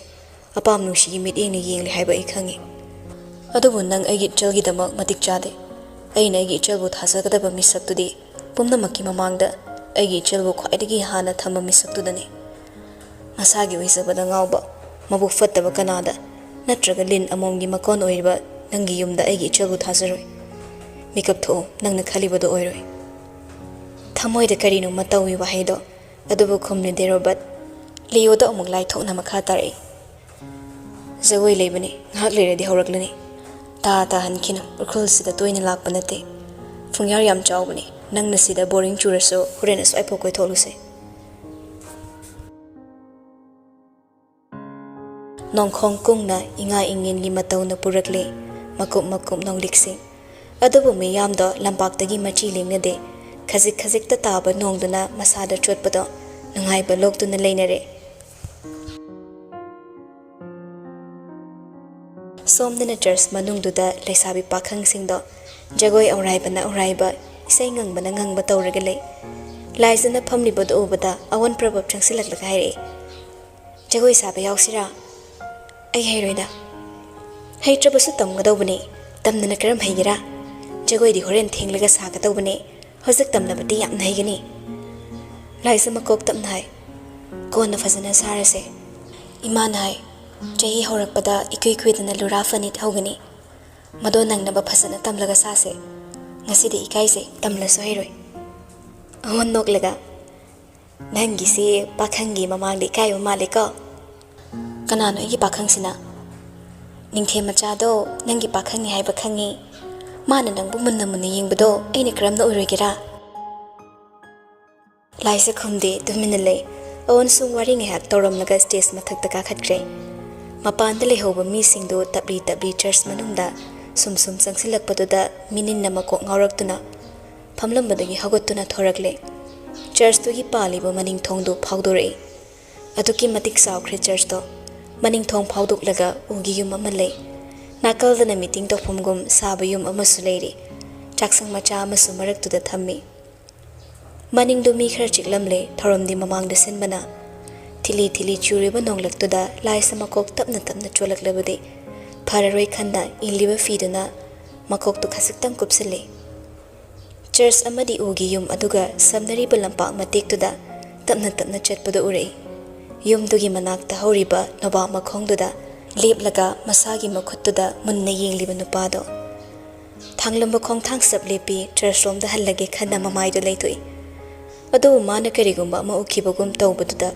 ꯑꯄꯥꯝ ꯅꯨꯡꯁꯤꯒꯤ ꯃꯤꯠꯌꯦꯡꯅ ꯌꯦꯡꯂꯤ ꯍꯥꯏꯕ ꯑꯩ ꯈꯪꯉꯤ ꯑꯗꯨꯕꯨ ꯅꯪ ꯑꯩꯒꯤ ꯏꯆꯜꯒꯤꯗꯃꯛ ꯃꯇꯤꯛ ꯆꯥꯗꯦ ꯑꯩꯅ ꯑꯩꯒꯤ ꯏꯆꯜꯕꯨ ꯊꯥꯖꯒꯗꯕ ꯃꯤꯁꯛꯇꯨꯗꯤ ꯄꯨꯝꯅꯃꯛꯀꯤ ꯃꯃꯥꯡꯗ ꯑꯩꯒꯤ ꯏꯆꯜꯕꯨ ꯈ꯭ꯋꯥꯏꯗꯒꯤ ꯍꯥꯟꯅ ꯊꯝꯕ ꯃꯤꯁꯛꯇꯨꯗꯅꯤ ꯃꯁꯥꯒꯤ ꯑꯣꯏꯖꯕꯗ ꯉꯥꯎꯕ ꯃꯕꯨꯛ ꯐꯠꯇꯕ ꯀꯅꯥꯗ ꯅꯠꯇ꯭ꯔꯒ ꯂꯤꯟ ꯑꯃꯣꯝꯒꯤ ꯃꯀꯣꯟ ꯑꯣꯏꯔꯤꯕ ꯅꯪꯒꯤ ꯌꯨꯝꯗ ꯑꯩꯒꯤ ꯏꯆꯜꯕꯨ ꯊꯥꯖꯔꯣꯏ ꯃꯤꯀꯞ ꯊꯣꯛꯎ ꯅꯪꯅ ꯈꯜꯂꯤꯕꯗꯨ ꯑꯣꯏꯔꯣꯏ ꯊꯃꯣꯏꯗ ꯀꯔꯤꯅꯣꯃ ꯇꯧꯏ ꯋꯥꯍꯩꯗꯣ ꯑꯗꯨꯕꯨ ꯈꯨꯝꯂꯤꯗꯦ ꯔꯣꯕꯔꯠ ꯂꯤꯑꯣꯗ ꯑꯃꯨꯛ ꯂꯥꯏꯊꯣꯛꯅ ꯃꯈꯥ ꯇꯥꯔꯛꯏ ꯖꯒꯣꯏ ꯂꯩꯕꯅꯤ ꯉꯥꯏꯍꯥꯛ ꯂꯩꯔꯗꯤ ꯍꯧꯔꯛꯂꯅꯤ ꯇꯥꯍꯟꯈꯤꯅꯨ ꯎꯈ꯭ꯔꯨꯜꯁꯤꯗ ꯇꯣꯏꯅ ꯂꯥꯛꯄ ꯅꯠꯇꯦ ꯐꯨꯡꯌꯥꯔ ꯌꯥꯝ ꯆꯥꯎꯕꯅꯤ ꯅꯪꯅ ꯁꯤꯗ ꯕꯣꯔꯤꯡ ꯆꯨꯔꯁꯨ ꯍꯣꯔꯦꯟ ꯑꯁ꯭ꯋꯥꯏꯐꯥꯎ ꯀꯣꯏꯊꯣꯛꯂꯨꯁꯦ ꯅꯣꯡꯈꯣꯡ ꯀꯨꯡꯅ ꯏꯉꯥ ꯏꯉꯦꯟꯒꯤ ꯃꯇꯧꯅ ꯄꯨꯔꯛꯂꯦ ꯃꯀꯨꯞ ꯃꯀꯨꯞ ꯅꯣꯡꯂꯤꯛꯁꯤꯡ ꯑꯗꯨꯕꯨ ꯃꯤꯌꯥꯝꯗꯣ ꯂꯝꯄꯥꯛꯇꯒꯤ ꯃꯆꯤ ꯂꯦꯡꯅꯗꯦ ꯈꯖꯤꯛ ꯈꯖꯤꯛꯇ ꯇꯥꯕ ꯅꯣꯡꯗꯨꯅ ꯃꯁꯥꯗ ꯆꯣꯠꯄꯗꯣ ꯅꯨꯡꯉꯥꯏꯕ ꯂꯣꯛꯇꯨꯅ ꯂꯩꯅꯔꯦ ꯁꯣꯝꯗꯅ ꯆꯔꯆ ꯃꯅꯨꯡꯗꯨꯗ ꯂꯩꯁꯥꯕꯤ ꯄꯥꯈꯪꯁꯤꯡꯗꯣ ꯖꯒꯣꯏ ꯑꯧꯔꯥꯏꯕꯅ ꯑꯧꯔꯥꯏꯕ ꯏꯁꯩ ꯉꯪꯕꯅ ꯉꯪꯕ ꯇꯧꯔꯒ ꯂꯩ ꯂꯥꯏꯖꯅ ꯐꯝꯂꯤꯕꯗꯨ ꯎꯕꯗ ꯑꯋꯟ ꯄ꯭ꯔꯕꯞ ꯆꯪꯁꯤꯜꯂꯛꯂꯒ ꯍꯥꯏꯔꯛꯏ ꯖꯒꯣꯏ ꯁꯥꯕ ꯌꯥꯎꯁꯤꯔꯥ ꯑꯩ ꯍꯩꯔꯣꯏꯗ ꯍꯩꯇ꯭ꯔꯕꯁꯨ ꯇꯝꯒꯗꯧꯕꯅꯤ ꯇꯝꯗꯅ ꯀꯔꯝ ꯍꯩꯒꯦꯔꯥ ꯖꯒꯣꯏꯗꯤ ꯍꯣꯔꯦꯟ ꯊꯦꯡꯂꯒ ꯁꯥꯒꯗꯧꯕꯅꯤ ꯍꯧꯖꯤꯛ ꯇꯝꯅꯕꯗꯤ ꯌꯥꯝꯅ ꯍꯩꯒꯅꯤ ꯂꯥꯏꯖ ꯃꯀꯣꯛ ꯇꯞꯅ ꯍꯥꯏ ꯀꯣꯟꯅ ꯐꯖꯅ ꯁꯥꯔꯁꯦ ꯏꯃꯥꯅ ꯍꯥꯏ ꯆꯍꯤ ꯍꯧꯔꯛꯄꯗ ꯏꯀꯨꯏ ꯀꯨꯏꯗꯅ ꯂꯨꯔꯥ ꯐꯅꯤꯠ ꯍꯧꯒꯅꯤ ꯃꯗꯣ ꯅꯪꯅꯕ ꯐꯖꯅ ꯇꯝꯂꯒ ꯁꯥꯁꯦ ꯉꯁꯤꯗꯤ ꯏꯀꯥꯏꯖꯩ ꯇꯝꯂꯁꯨ ꯍꯩꯔꯣꯏ ꯑꯍꯣꯟ ꯅꯣꯛꯂꯒ ꯅꯪꯒꯤꯁꯤ ꯄꯥꯈꯪꯒꯤ ꯃꯃꯥꯡꯗ ꯏꯀꯥꯏꯕ ꯃꯥꯜꯂꯦꯀꯣ ꯀꯅꯥꯅꯣ ꯑꯩꯒꯤ ꯄꯥꯈꯪꯁꯤꯅ ꯅꯤꯡꯊꯦꯝ ꯃꯆꯥꯗꯣ ꯅꯪꯒꯤ ꯄꯥꯈꯪꯅꯤ ꯍꯥꯏꯕ ꯈꯪꯉꯤ ꯃꯥꯅ ꯅꯪꯕꯨ ꯃꯨꯟꯅ ꯃꯨꯟꯅ ꯌꯦꯡꯕꯗꯣ ꯑꯩꯅ ꯀꯔꯝꯅ ꯑꯣꯏꯔꯣꯏꯒꯦꯔꯥ ꯂꯥꯏꯁꯦ ꯈꯨꯝꯗꯦ ꯇꯨꯃꯤꯟꯅ ꯂꯩ ꯑꯋꯟꯁꯨ ꯋꯥꯔꯤ ꯉꯥꯏꯍꯥꯛ ꯇꯧꯔꯝꯂꯒ ꯁ꯭ꯇꯦꯖ ꯃꯊꯛꯇ ꯀꯥꯈꯠꯈ꯭ꯔꯦ ꯃꯄꯥꯟꯗ ꯂꯩꯍꯧꯕ ꯃꯤꯁꯤꯡꯗꯨ ꯇꯞꯂꯤ ꯇꯞꯂꯤ ꯆꯔꯆ ꯃꯅꯨꯡꯗ ꯁꯨꯝ ꯁꯨꯝ ꯆꯪꯁꯤꯜꯂꯛꯄꯗꯨꯗ ꯃꯤꯅꯤꯟꯅ ꯃꯀꯣꯛ ꯉꯥꯎꯔꯛꯇꯨꯅ ꯐꯝꯂꯝꯕꯗꯒꯤ ꯍꯧꯒꯠꯇꯨꯅ ꯊꯣꯔꯛꯂꯦ ꯆꯔꯆꯇꯨꯒꯤ ꯄꯥꯜꯂꯤꯕ ꯃꯅꯤꯡꯊꯣꯡꯗꯨ ꯐꯥꯎꯗꯣꯔꯛꯏ ꯑꯗꯨꯛꯀꯤ ꯃꯇꯤꯛ ꯆꯥꯎꯈ꯭ꯔꯦ ꯆꯔꯆꯇꯣ ꯃꯅꯤꯡꯊꯣꯡ ꯐꯥꯎꯗꯣꯛꯂꯒ ꯎꯒꯤ ꯌꯨꯝ ꯑꯃ ꯂꯩ ꯅꯥꯀꯜꯗꯅ ꯃꯤꯇꯤꯡ ꯇꯧꯐꯝꯒꯨꯝ ꯁꯥꯕ ꯌꯨꯝ ꯑꯃꯁꯨ ꯂꯩꯔꯤ ꯆꯥꯛꯁꯪ ꯃꯆꯥ ꯑꯃꯁꯨ ꯃꯔꯛꯇꯨꯗ ꯊꯝꯃꯤ ꯃꯅꯤꯡꯗꯨ ꯃꯤ ꯈꯔ ꯆꯤꯛꯂꯝꯂꯦ ꯊꯧꯔꯝꯗꯤ ꯃꯃꯥꯡꯗ ꯁꯤꯟꯕꯅ ꯊꯤꯂꯤ ꯊꯤꯂꯤ ꯆꯨꯔꯤꯕ ꯅꯣꯡꯂꯛꯇꯨꯗ ꯂꯥꯏꯁ ꯃꯀꯣꯛ ꯇꯞꯅ ꯇꯞꯅ ꯆꯣꯜꯂꯛꯂꯕꯗꯤ ꯐꯔꯔꯣꯏ ꯈꯟꯅ ꯏꯜꯂꯤꯕ ꯐꯤꯗꯨꯅ ꯃꯀꯣꯛꯇꯨ ꯈꯖꯤꯛꯇꯪ ꯀꯨꯞꯁꯤꯜꯂꯤ ꯆꯔꯆ ꯑꯃꯗꯤ ꯎꯒꯤ ꯌꯨꯝ ꯑꯗꯨꯒ ꯁꯝꯅꯔꯤꯕ ꯂꯝꯄꯥꯛ ꯃꯇꯦꯛꯇꯨꯗ ꯇꯞꯅ ꯇꯞꯅ ꯆꯠꯄꯗꯨ ꯎꯔꯛꯏ ꯌꯨꯝꯗꯨꯒꯤ ꯃꯅꯥꯛꯇ ꯍꯧꯔꯤꯕ ꯅꯣꯕꯥꯞ ꯃꯈꯣꯡꯗꯨꯗ ꯂꯦꯞꯂꯒ ꯃꯁꯥꯒꯤ ꯃꯈꯨꯠꯇꯨꯗ ꯃꯨꯟꯅ ꯌꯦꯡꯂꯤꯕ ꯅꯨꯄꯥꯗꯣ ꯊꯥꯡꯂꯝꯕ ꯈꯣꯡꯊꯥꯡ ꯂꯦꯞꯄꯤ ꯆꯔꯆꯂꯣꯝꯗ ꯍꯜꯂꯒꯦ ꯈꯟꯅ ꯃꯃꯥꯏꯗꯨ ꯂꯩꯊꯣꯛꯏ ꯑꯗꯨꯕꯨ ꯃꯥꯅ ꯀꯔꯤꯒꯨꯝꯕ ꯑꯃ ꯎꯈꯤꯕꯒꯨꯝ ꯇꯧꯕꯗꯨꯗ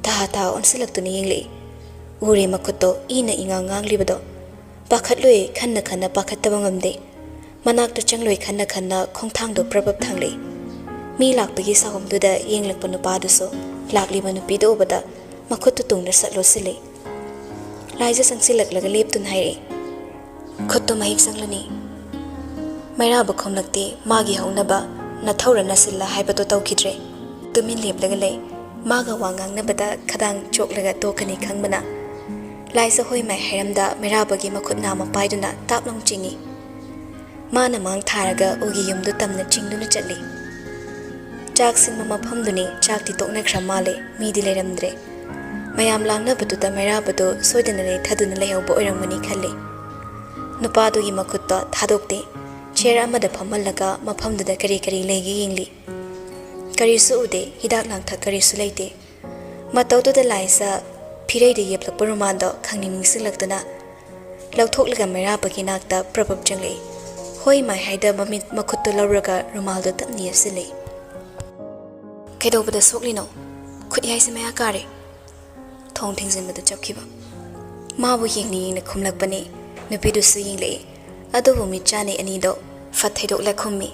ꯇꯍꯥ ꯇꯍꯥ ꯑꯣꯟꯁꯤꯜꯂꯛꯇꯨꯅ ꯌꯦꯡꯂꯛꯏ ꯎꯔꯦ ꯃꯈꯨꯠꯇꯣ ꯏꯅ ꯏꯉꯥꯡ ꯉꯥꯡꯂꯤꯕꯗꯣ ꯄꯥꯈꯠꯂꯣꯏ ꯈꯟꯅ ꯈꯟꯅ ꯄꯥꯈꯠꯇꯕ ꯉꯝꯗꯦ ꯃꯅꯥꯛꯇ ꯆꯪꯂꯣꯏ ꯈꯟꯅ ꯈꯟꯅ ꯈꯣꯡꯊꯥꯡꯗꯣ ꯄ꯭ꯔꯕꯞ ꯊꯥꯡꯂꯛꯏ ꯃꯤ ꯂꯥꯛꯄꯒꯤ ꯁꯥꯎꯝꯗꯨꯗ ꯌꯦꯡꯂꯛꯄ ꯅꯨꯄꯥꯗꯨꯁꯨ ꯂꯥꯛꯂꯤꯕ ꯅꯨꯄꯤꯗꯨ ꯎꯕꯗ ꯃꯈꯨꯠꯇꯨ ꯇꯨꯡꯗ ꯁꯠ ꯂꯣꯠꯁꯤꯜꯂꯤ ꯂꯥꯏꯖ ꯆꯪꯁꯤꯜꯂꯛꯂꯒ ꯂꯦꯞꯇꯨꯅ ꯍꯥꯏꯔꯛꯏ ꯈꯨꯠꯇꯨ ꯃꯍꯤꯛ ꯆꯪꯂꯅꯤ ꯃꯩꯔꯥꯕ ꯈꯨꯝꯂꯛꯇꯦ ꯃꯥꯒꯤ ꯍꯧꯅꯕ ꯅꯊꯧꯔ ꯅꯁꯤꯜꯂ ꯍꯥꯏꯕꯗꯣ ꯇꯧꯈꯤꯗ꯭ꯔꯦ ꯇꯨꯃꯤꯟ ꯂꯦꯞꯂꯒ ꯂꯩ ꯃꯥꯒ ꯋꯥ ꯉꯥꯡꯅꯕꯗ ꯈꯗꯥꯡ ꯆꯣꯛꯂꯒ ꯇꯣꯛꯀꯅꯤ ꯈꯪꯕꯅ ꯂꯥꯏꯖ ꯍꯣꯏ ꯃꯥꯏ ꯍꯥꯏꯔꯝꯗ ꯃꯩꯔꯥꯕꯒꯤ ꯃꯈꯨꯠ ꯅꯥꯝꯃ ꯄꯥꯏꯗꯨꯅ ꯇꯥꯞꯂꯥꯎ ꯆꯤꯡꯏ ꯃꯥꯅ ꯃꯥꯡ ꯊꯥꯔꯒ ꯎꯒꯤ ꯌꯨꯝꯗꯨ ꯇꯝꯅ ꯆꯤꯡꯗꯨꯅ ꯆꯠꯂꯤ ꯆꯥꯛ ꯁꯤꯟꯕ ꯃꯐꯝꯗꯨꯅꯤ ꯆꯥꯛꯇꯤ ꯇꯣꯛꯅꯈ꯭ꯔ ꯃꯥꯜꯂꯦ ꯃꯤꯗꯤ ꯂꯩꯔꯝꯗ꯭ꯔꯦ ꯃꯌꯥꯝ ꯂꯥꯡꯅꯕꯗꯨꯗ ꯃꯩꯔꯥꯕꯗꯨ ꯁꯣꯏꯗꯅ ꯂꯩꯊꯗꯨꯅ ꯂꯩꯍꯧꯕ ꯑꯣꯏꯔꯝꯒꯅꯤ ꯈꯜꯂꯤ ꯅꯨꯄꯥꯗꯨꯒꯤ ꯃꯈꯨꯠꯇꯣ ꯊꯥꯗꯣꯛꯇꯦ ꯆꯦꯌꯔ ꯑꯃꯗ ꯐꯝꯍꯜꯂꯒ ꯃꯐꯝꯗꯨꯗ ꯀꯔꯤ ꯀꯔꯤ ꯂꯩꯒꯦ ꯌꯦꯡꯂꯤ ꯀꯔꯤꯁꯨ ꯎꯗꯦ ꯍꯤꯗꯥꯛ ꯂꯥꯡꯊꯛ ꯀꯔꯤꯁꯨ ꯂꯩꯇꯦ ꯃꯇꯧꯗꯨꯗ ꯂꯥꯏꯖ ꯐꯤꯔꯩꯗ ꯌꯦꯞꯂꯛꯄ ꯔꯨꯃꯥꯟꯗꯣ ꯈꯪꯅꯤꯡ ꯅꯤꯡꯁꯤꯡꯂꯛꯇꯨꯅ ꯂꯧꯊꯣꯛꯂꯒ ꯃꯩꯔꯥꯕꯒꯤ ꯅꯥꯛꯇ ꯄ꯭ꯔꯕꯞ ꯆꯪꯂꯛꯏ ꯍꯣꯏ ꯃꯥꯏ ꯍꯥꯏꯗ ꯃꯃꯤꯠ ꯃꯈꯨꯠꯇꯨ ꯂꯧꯔꯒ ꯔꯨꯃꯥꯜꯗꯣ ꯇꯞꯅ ꯌꯦꯞꯁꯤꯜꯂꯤ ꯀꯩꯗꯧꯕꯗ ꯁꯣꯛꯂꯤꯅꯣ ꯈꯨꯠꯌꯥꯏꯁꯦ ꯃꯌꯥ ꯀꯥꯔꯦ ꯊꯣꯡ ꯊꯤꯡꯖꯤꯟꯕꯗ ꯆꯞꯈꯤꯕ ꯃꯥꯕꯨ ꯌꯦꯡꯅ ꯌꯦꯡꯅ ꯈꯨꯝꯂꯛꯄꯅꯤ ꯅꯨꯄꯤꯗꯨꯁꯨ ꯌꯦꯡꯂꯛꯏ ꯑꯗꯨꯕꯨ ꯃꯤꯠ ꯆꯥꯅꯩ ꯑꯅꯤꯗꯣ ꯐꯠ ꯊꯩꯗꯣꯛꯂ ꯈꯨꯝꯃꯤ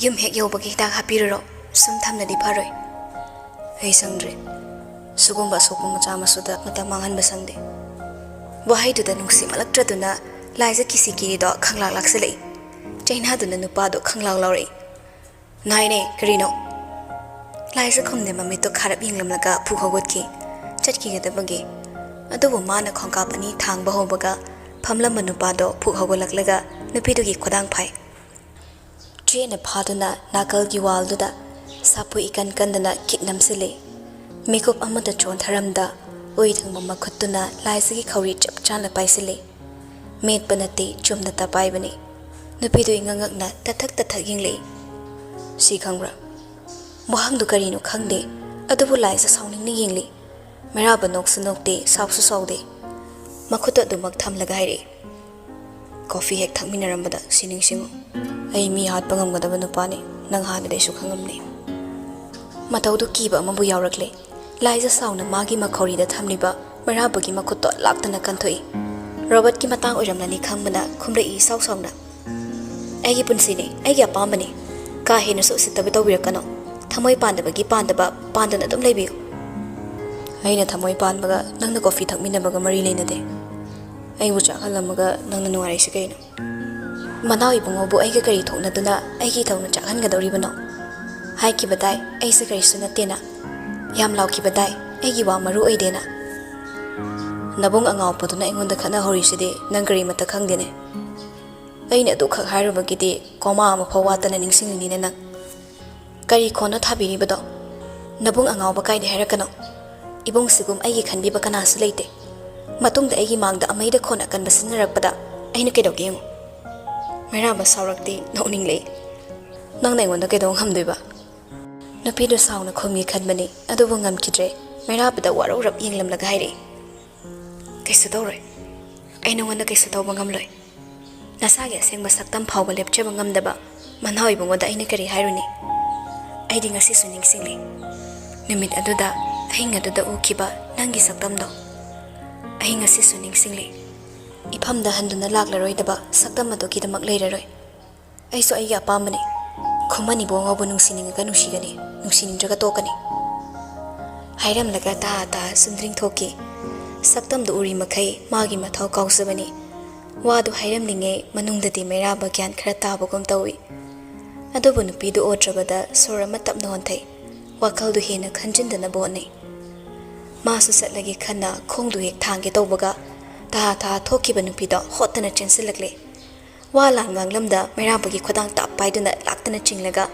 ꯌꯨꯝ ꯍꯦꯛ ꯌꯧꯕꯒꯤ ꯍꯤꯗꯥꯛ ꯍꯥꯞꯄꯤꯔꯨꯔꯣ ꯁꯨꯝ ꯊꯝꯅꯗꯤ ꯐꯔꯣꯏ ꯑꯩ ꯁꯪꯗ꯭ꯔꯦ ꯁꯨꯒꯨꯝꯕ ꯑꯁꯣꯛꯄ ꯃꯆꯥ ꯃꯁꯨꯗ ꯃꯇꯝ ꯃꯥꯡꯍꯟꯕ ꯁꯪꯗꯦ ꯋꯥꯍꯩꯗꯨꯗ ꯅꯨꯡꯁꯤꯃꯜꯂꯛꯇ꯭ꯔꯗꯨꯅ ꯂꯥꯏꯖ ꯀꯤꯁꯤ ꯀꯤꯔꯤꯗꯣ ꯈꯪꯂꯥꯛ ꯂꯥꯛꯁꯤꯜꯂꯛꯏ ꯆꯩꯅꯥꯗꯨꯅ ꯅꯨꯄꯥꯗꯣ ꯈꯪꯂꯥꯎ ꯂꯥꯎꯔꯛꯏ ꯅꯥꯏꯅꯦ ꯀꯔꯤꯅꯣ ꯂꯥꯏꯖ ꯈꯨꯝꯗꯦ ꯃꯃꯤꯠꯇꯣ ꯈꯥꯔꯞ ꯌꯦꯡꯂꯝꯂꯒ ꯐꯨꯛ ꯍꯧꯒꯠꯈꯤ ꯆꯠꯈꯤꯒꯗꯕꯒꯤ ꯑꯗꯨꯕꯨ ꯃꯥꯅ ꯈꯣꯡꯀꯥꯞ ꯑꯅꯤ ꯊꯥꯡꯕ ꯍꯧꯕꯒ ꯐꯝꯂꯝꯕ ꯅꯨꯄꯥꯗꯣ ꯐꯨꯛ ꯍꯧꯒꯠꯂꯛꯂꯒ ꯅꯨꯄꯤꯗꯨꯒꯤ ꯈꯨꯗꯥꯡ ꯐꯥꯏ ꯆꯦꯅ ꯐꯥꯗꯨꯅ ꯅꯥꯀꯜꯒꯤ ꯋꯥꯜꯗꯨꯗ ꯁꯥꯄꯨ ꯏꯀꯟ ꯀꯟꯗꯅ ꯀꯤꯛ ꯅꯝꯁꯤꯜꯂꯤ ꯃꯤꯀꯨꯞ ꯑꯃꯗ ꯆꯣꯟꯊꯔꯝꯗ ꯑꯣꯏ ꯊꯪꯕ ꯃꯈꯨꯠꯇꯨꯅ ꯂꯥꯏꯖꯒꯤ ꯈꯧꯔꯤ ꯆꯞ ꯆꯥꯅ ꯄꯥꯏꯁꯤꯜꯂꯤ ꯃꯦꯠꯄ ꯅꯠꯇꯦ ꯆꯨꯝꯅꯇ ꯄꯥꯏꯕꯅꯤ ꯅꯨꯄꯤꯗꯨ ꯉꯉꯛꯅ ꯇꯊꯛ ꯇꯊꯛ ꯌꯦꯡꯂꯛꯏ ꯁꯤ ꯈꯪꯕ꯭ꯔꯥ ꯋꯥꯍꯪꯗꯨ ꯀꯔꯤꯅꯣ ꯈꯪꯗꯦ ꯑꯗꯨꯕꯨ ꯂꯥꯏꯖ ꯁꯥꯎꯅꯤꯡꯅ ꯌꯦꯡꯂꯤ ꯃꯩꯔꯥꯕ ꯅꯣꯛꯁꯨ ꯅꯣꯛꯇꯦ ꯁꯥꯎꯁꯨ ꯁꯥꯎꯗꯦ ꯃꯈꯨꯠꯇ ꯑꯗꯨꯃꯛ ꯊꯝꯂꯒ ꯍꯥꯏꯔꯛꯏ ꯀꯣꯐꯤ ꯍꯦꯛ ꯊꯛꯃꯤꯟꯅꯔꯝꯕꯗ ꯁꯤ ꯅꯤꯡꯁꯤꯡꯉꯨ ꯑꯩ ꯃꯤ ꯍꯥꯠꯄ ꯉꯝꯒꯗꯕ ꯅꯨꯄꯥꯅꯤ ꯅꯪ ꯍꯥꯟꯅꯗꯩꯁꯨ ꯈꯪꯂꯝꯅꯤ ꯃꯇꯧꯗꯨ ꯀꯤꯕ ꯑꯃꯕꯨ ꯌꯥꯎꯔꯛꯂꯦ ꯂꯥꯏꯖ ꯁꯥꯎꯅ ꯃꯥꯒꯤ ꯃꯈꯧꯔꯤꯗ ꯊꯝꯂꯤꯕ ꯃꯩꯔꯥꯕꯒꯤ ꯃꯈꯨꯠꯇꯣ ꯂꯥꯛꯇꯅ ꯀꯟꯊꯣꯛꯏ ꯔꯣꯕꯔꯠꯀꯤ ꯃꯇꯥꯡ ꯑꯣꯏꯔꯝꯂꯅꯤ ꯈꯪꯕꯅ ꯈꯨꯝꯂꯛꯏ ꯏꯁꯥꯎ ꯁꯥꯎꯅ ꯑꯩꯒꯤ ꯄꯨꯟꯁꯤꯅꯤ ꯑꯩꯒꯤ ꯑꯄꯥꯝꯕꯅꯤ ꯀꯥ ꯍꯦꯟꯅꯁꯨ ꯎꯁꯤꯠꯇꯕ ꯇꯧꯕꯤꯔꯛꯀꯅꯣ ꯊꯃꯣꯏ ꯄꯥꯟꯗꯕꯒꯤ ꯄꯥꯟꯗꯕ ꯄꯥꯟꯗꯅ ꯑꯗꯨꯝ ꯂꯩꯕꯤꯌꯨ ꯑꯩꯅ ꯊꯃꯣꯏ ꯄꯥꯟꯕꯒ ꯅꯪꯅ ꯀꯣꯐꯤ ꯊꯛꯃꯤꯟꯅꯕꯒ ꯃꯔꯤ ꯂꯩꯅꯗꯦ ꯑꯩꯕꯨ ꯆꯥꯛꯍꯜꯂꯝꯃꯒ ꯅꯪꯅ ꯅꯨꯡꯉꯥꯏꯔꯤꯁꯤ ꯀꯩꯅꯣ ꯃꯅꯥꯎ ꯏꯕꯨꯡꯉꯣꯕꯨ ꯑꯩꯒ ꯀꯔꯤ ꯊꯣꯛꯅꯗꯨꯅ ꯑꯩꯒꯤ ꯊꯧꯅ ꯆꯥꯛꯍꯟꯒꯗꯧꯔꯤꯕꯅꯣ ꯍꯥꯏꯈꯤꯕ ꯇꯥꯏ ꯑꯩꯁꯦ ꯀꯔꯤꯁꯨ ꯅꯠꯇꯦꯅ ꯌꯥꯝ ꯂꯥꯎꯈꯤꯕ ꯇꯥꯏ ꯑꯩꯒꯤ ꯋꯥ ꯃꯔꯨ ꯑꯣꯏꯗꯦꯅ ꯅꯕꯨꯡ ꯑꯉꯥꯎꯄꯗꯨꯅ ꯑꯩꯉꯣꯟꯗ ꯈꯠꯅꯍꯧꯔꯤꯁꯤꯗꯤ ꯅꯪ ꯀꯔꯤꯃꯠꯇ ꯈꯪꯗꯦꯅꯦ ꯑꯩꯅ ꯑꯗꯨꯈꯛ ꯍꯥꯏꯔꯨꯕꯒꯤꯗꯤ ꯀꯣꯃꯥ ꯑꯃ ꯐꯥꯎ ꯋꯥꯠꯇꯅ ꯅꯤꯡꯁꯤꯡꯂꯤꯅꯤꯅꯦ ꯅꯪ ꯀꯔꯤ ꯈꯣꯟꯅ ꯊꯥꯕꯤꯔꯤꯕꯗꯣ ꯅꯕꯨꯡ ꯑꯉꯥꯎꯕ ꯀꯥꯏꯗꯦ ꯍꯥꯏꯔꯛꯀꯅꯣ ꯏꯕꯨꯡꯁꯤꯒꯨꯝ ꯑꯩꯒꯤ ꯈꯟꯕꯤꯕ ꯀꯅꯥꯁꯨ ꯂꯩꯇꯦ ꯃꯇꯨꯡꯗ ꯑꯩꯒꯤ ꯃꯥꯡꯗ ꯑꯃꯩꯗ ꯈꯣꯟ ꯑꯀꯟꯕ ꯁꯤꯖꯤꯟꯅꯔꯛꯄꯗ ꯑꯩꯅ ꯀꯩꯗꯧꯒꯦ ꯌꯦꯡꯉꯨ ꯃꯩꯔꯥꯕ ꯁꯥꯎꯔꯛꯇꯦ ꯅꯣꯛꯅꯤꯡꯂꯛꯏ ꯅꯪꯅ ꯑꯩꯉꯣꯟꯗ ꯀꯩꯗꯧ ꯉꯝꯗꯣꯏꯕ ꯅꯨꯄꯤꯗꯨ ꯁꯥꯎꯅ ꯈꯨꯝꯒꯦ ꯈꯟꯕꯅꯤ ꯑꯗꯨꯕꯨ ꯉꯝꯈꯤꯗ꯭ꯔꯦ ꯃꯩꯔꯥꯕꯗ ꯋꯥꯔꯧꯔꯞ ꯌꯦꯡꯂꯝꯂꯒ ꯍꯥꯏꯔꯛꯏ ꯀꯩꯁꯨ ꯇꯧꯔꯣꯏ ꯑꯩ ꯅꯉꯣꯟꯗ ꯀꯩꯁꯨ ꯇꯧꯕ ꯉꯝꯂꯣꯏ ꯅꯁꯥꯒꯤ ꯑꯁꯦꯡꯕ ꯁꯛꯇꯝ ꯐꯥꯎꯕ ꯂꯦꯞꯆꯕ ꯉꯝꯗꯕ ꯃꯅꯥꯎ ꯏꯕꯨꯡꯉꯣꯗ ꯑꯩꯅ ꯀꯔꯤ ꯍꯥꯏꯔꯨꯅꯤ ꯑꯩꯗꯤ ꯉꯁꯤꯁꯨ ꯅꯤꯡꯁꯤꯡꯂꯤ ꯅꯨꯃꯤꯠ ꯑꯗꯨꯗ ꯑꯍꯤꯡ ꯑꯗꯨꯗ ꯎꯈꯤꯕ ꯅꯪꯒꯤ ꯁꯛꯇꯝꯗꯣ ꯑꯩ ꯉꯁꯤꯁꯨ ꯅꯤꯡꯁꯤꯡꯂꯤ ꯏꯐꯝꯗ ꯍꯟꯗꯨꯅ ꯂꯥꯛꯂꯔꯣꯏꯗꯕ ꯁꯛꯇꯝ ꯑꯗꯨꯒꯤꯗꯃꯛ ꯂꯩꯔꯔꯣꯏ ꯑꯩꯁꯨ ꯑꯩꯒꯤ ꯑꯄꯥꯝꯕꯅꯤ ꯈꯨꯃꯟ ꯏꯕꯨꯡꯉꯣꯕꯨ ꯅꯨꯡꯁꯤꯅꯤꯡꯉꯒ ꯅꯨꯡꯁꯤꯒꯅꯤ ꯅꯨꯡꯁꯤꯅꯤꯡꯗ꯭ꯔꯒ ꯇꯣꯛꯀꯅꯤ ꯍꯥꯏꯔꯝꯂꯒ ꯇꯥ ꯇꯥ ꯆꯨꯝꯗ꯭ꯔꯤꯡ ꯊꯣꯛꯈꯤ ꯁꯛꯇꯝꯗꯨ ꯎꯔꯤ ꯃꯈꯩ ꯃꯥꯒꯤ ꯃꯊꯧ ꯀꯥꯎꯖꯕꯅꯤ ꯋꯥꯗꯨ ꯍꯥꯏꯔꯝꯂꯤꯉꯩ ꯃꯅꯨꯡꯗꯗꯤ ꯃꯩꯔꯥꯕ ꯒ꯭ꯌꯥꯟ ꯈꯔ ꯇꯥꯕꯒꯨꯝ ꯇꯧꯏ ꯑꯗꯨꯕꯨ ꯅꯨꯄꯤꯗꯨ ꯑꯣꯗ꯭ꯔꯕꯗ ꯁꯣꯔ ꯑꯃ ꯇꯞꯅ ꯍꯣꯟꯊꯩ ꯋꯥꯈꯜꯗꯨ ꯍꯦꯟꯅ ꯈꯟꯖꯤꯟꯗꯅꯕ ꯍꯣꯠꯅꯩ ꯃꯥꯁꯨ ꯆꯠꯂꯒꯦ ꯈꯟꯅ ꯈꯣꯡꯗꯨ ꯍꯦꯛ ꯊꯥꯡꯒꯦ ꯇꯧꯕꯒ ꯇꯥ ꯇꯥ ꯊꯣꯛꯈꯤꯕ ꯅꯨꯄꯤꯗꯣ ꯍꯣꯠꯇꯅ ꯆꯦꯟꯁꯤꯜꯂꯛꯂꯦ ꯋꯥ ꯂꯥꯟ ꯉꯥꯡꯂꯝꯗ ꯃꯩꯔꯥꯕꯒꯤ ꯈꯨꯗꯥꯡ ꯇꯥꯞ ꯄꯥꯏꯗꯨꯅ ꯂꯥꯛꯇꯅ ꯆꯤꯡꯂꯒ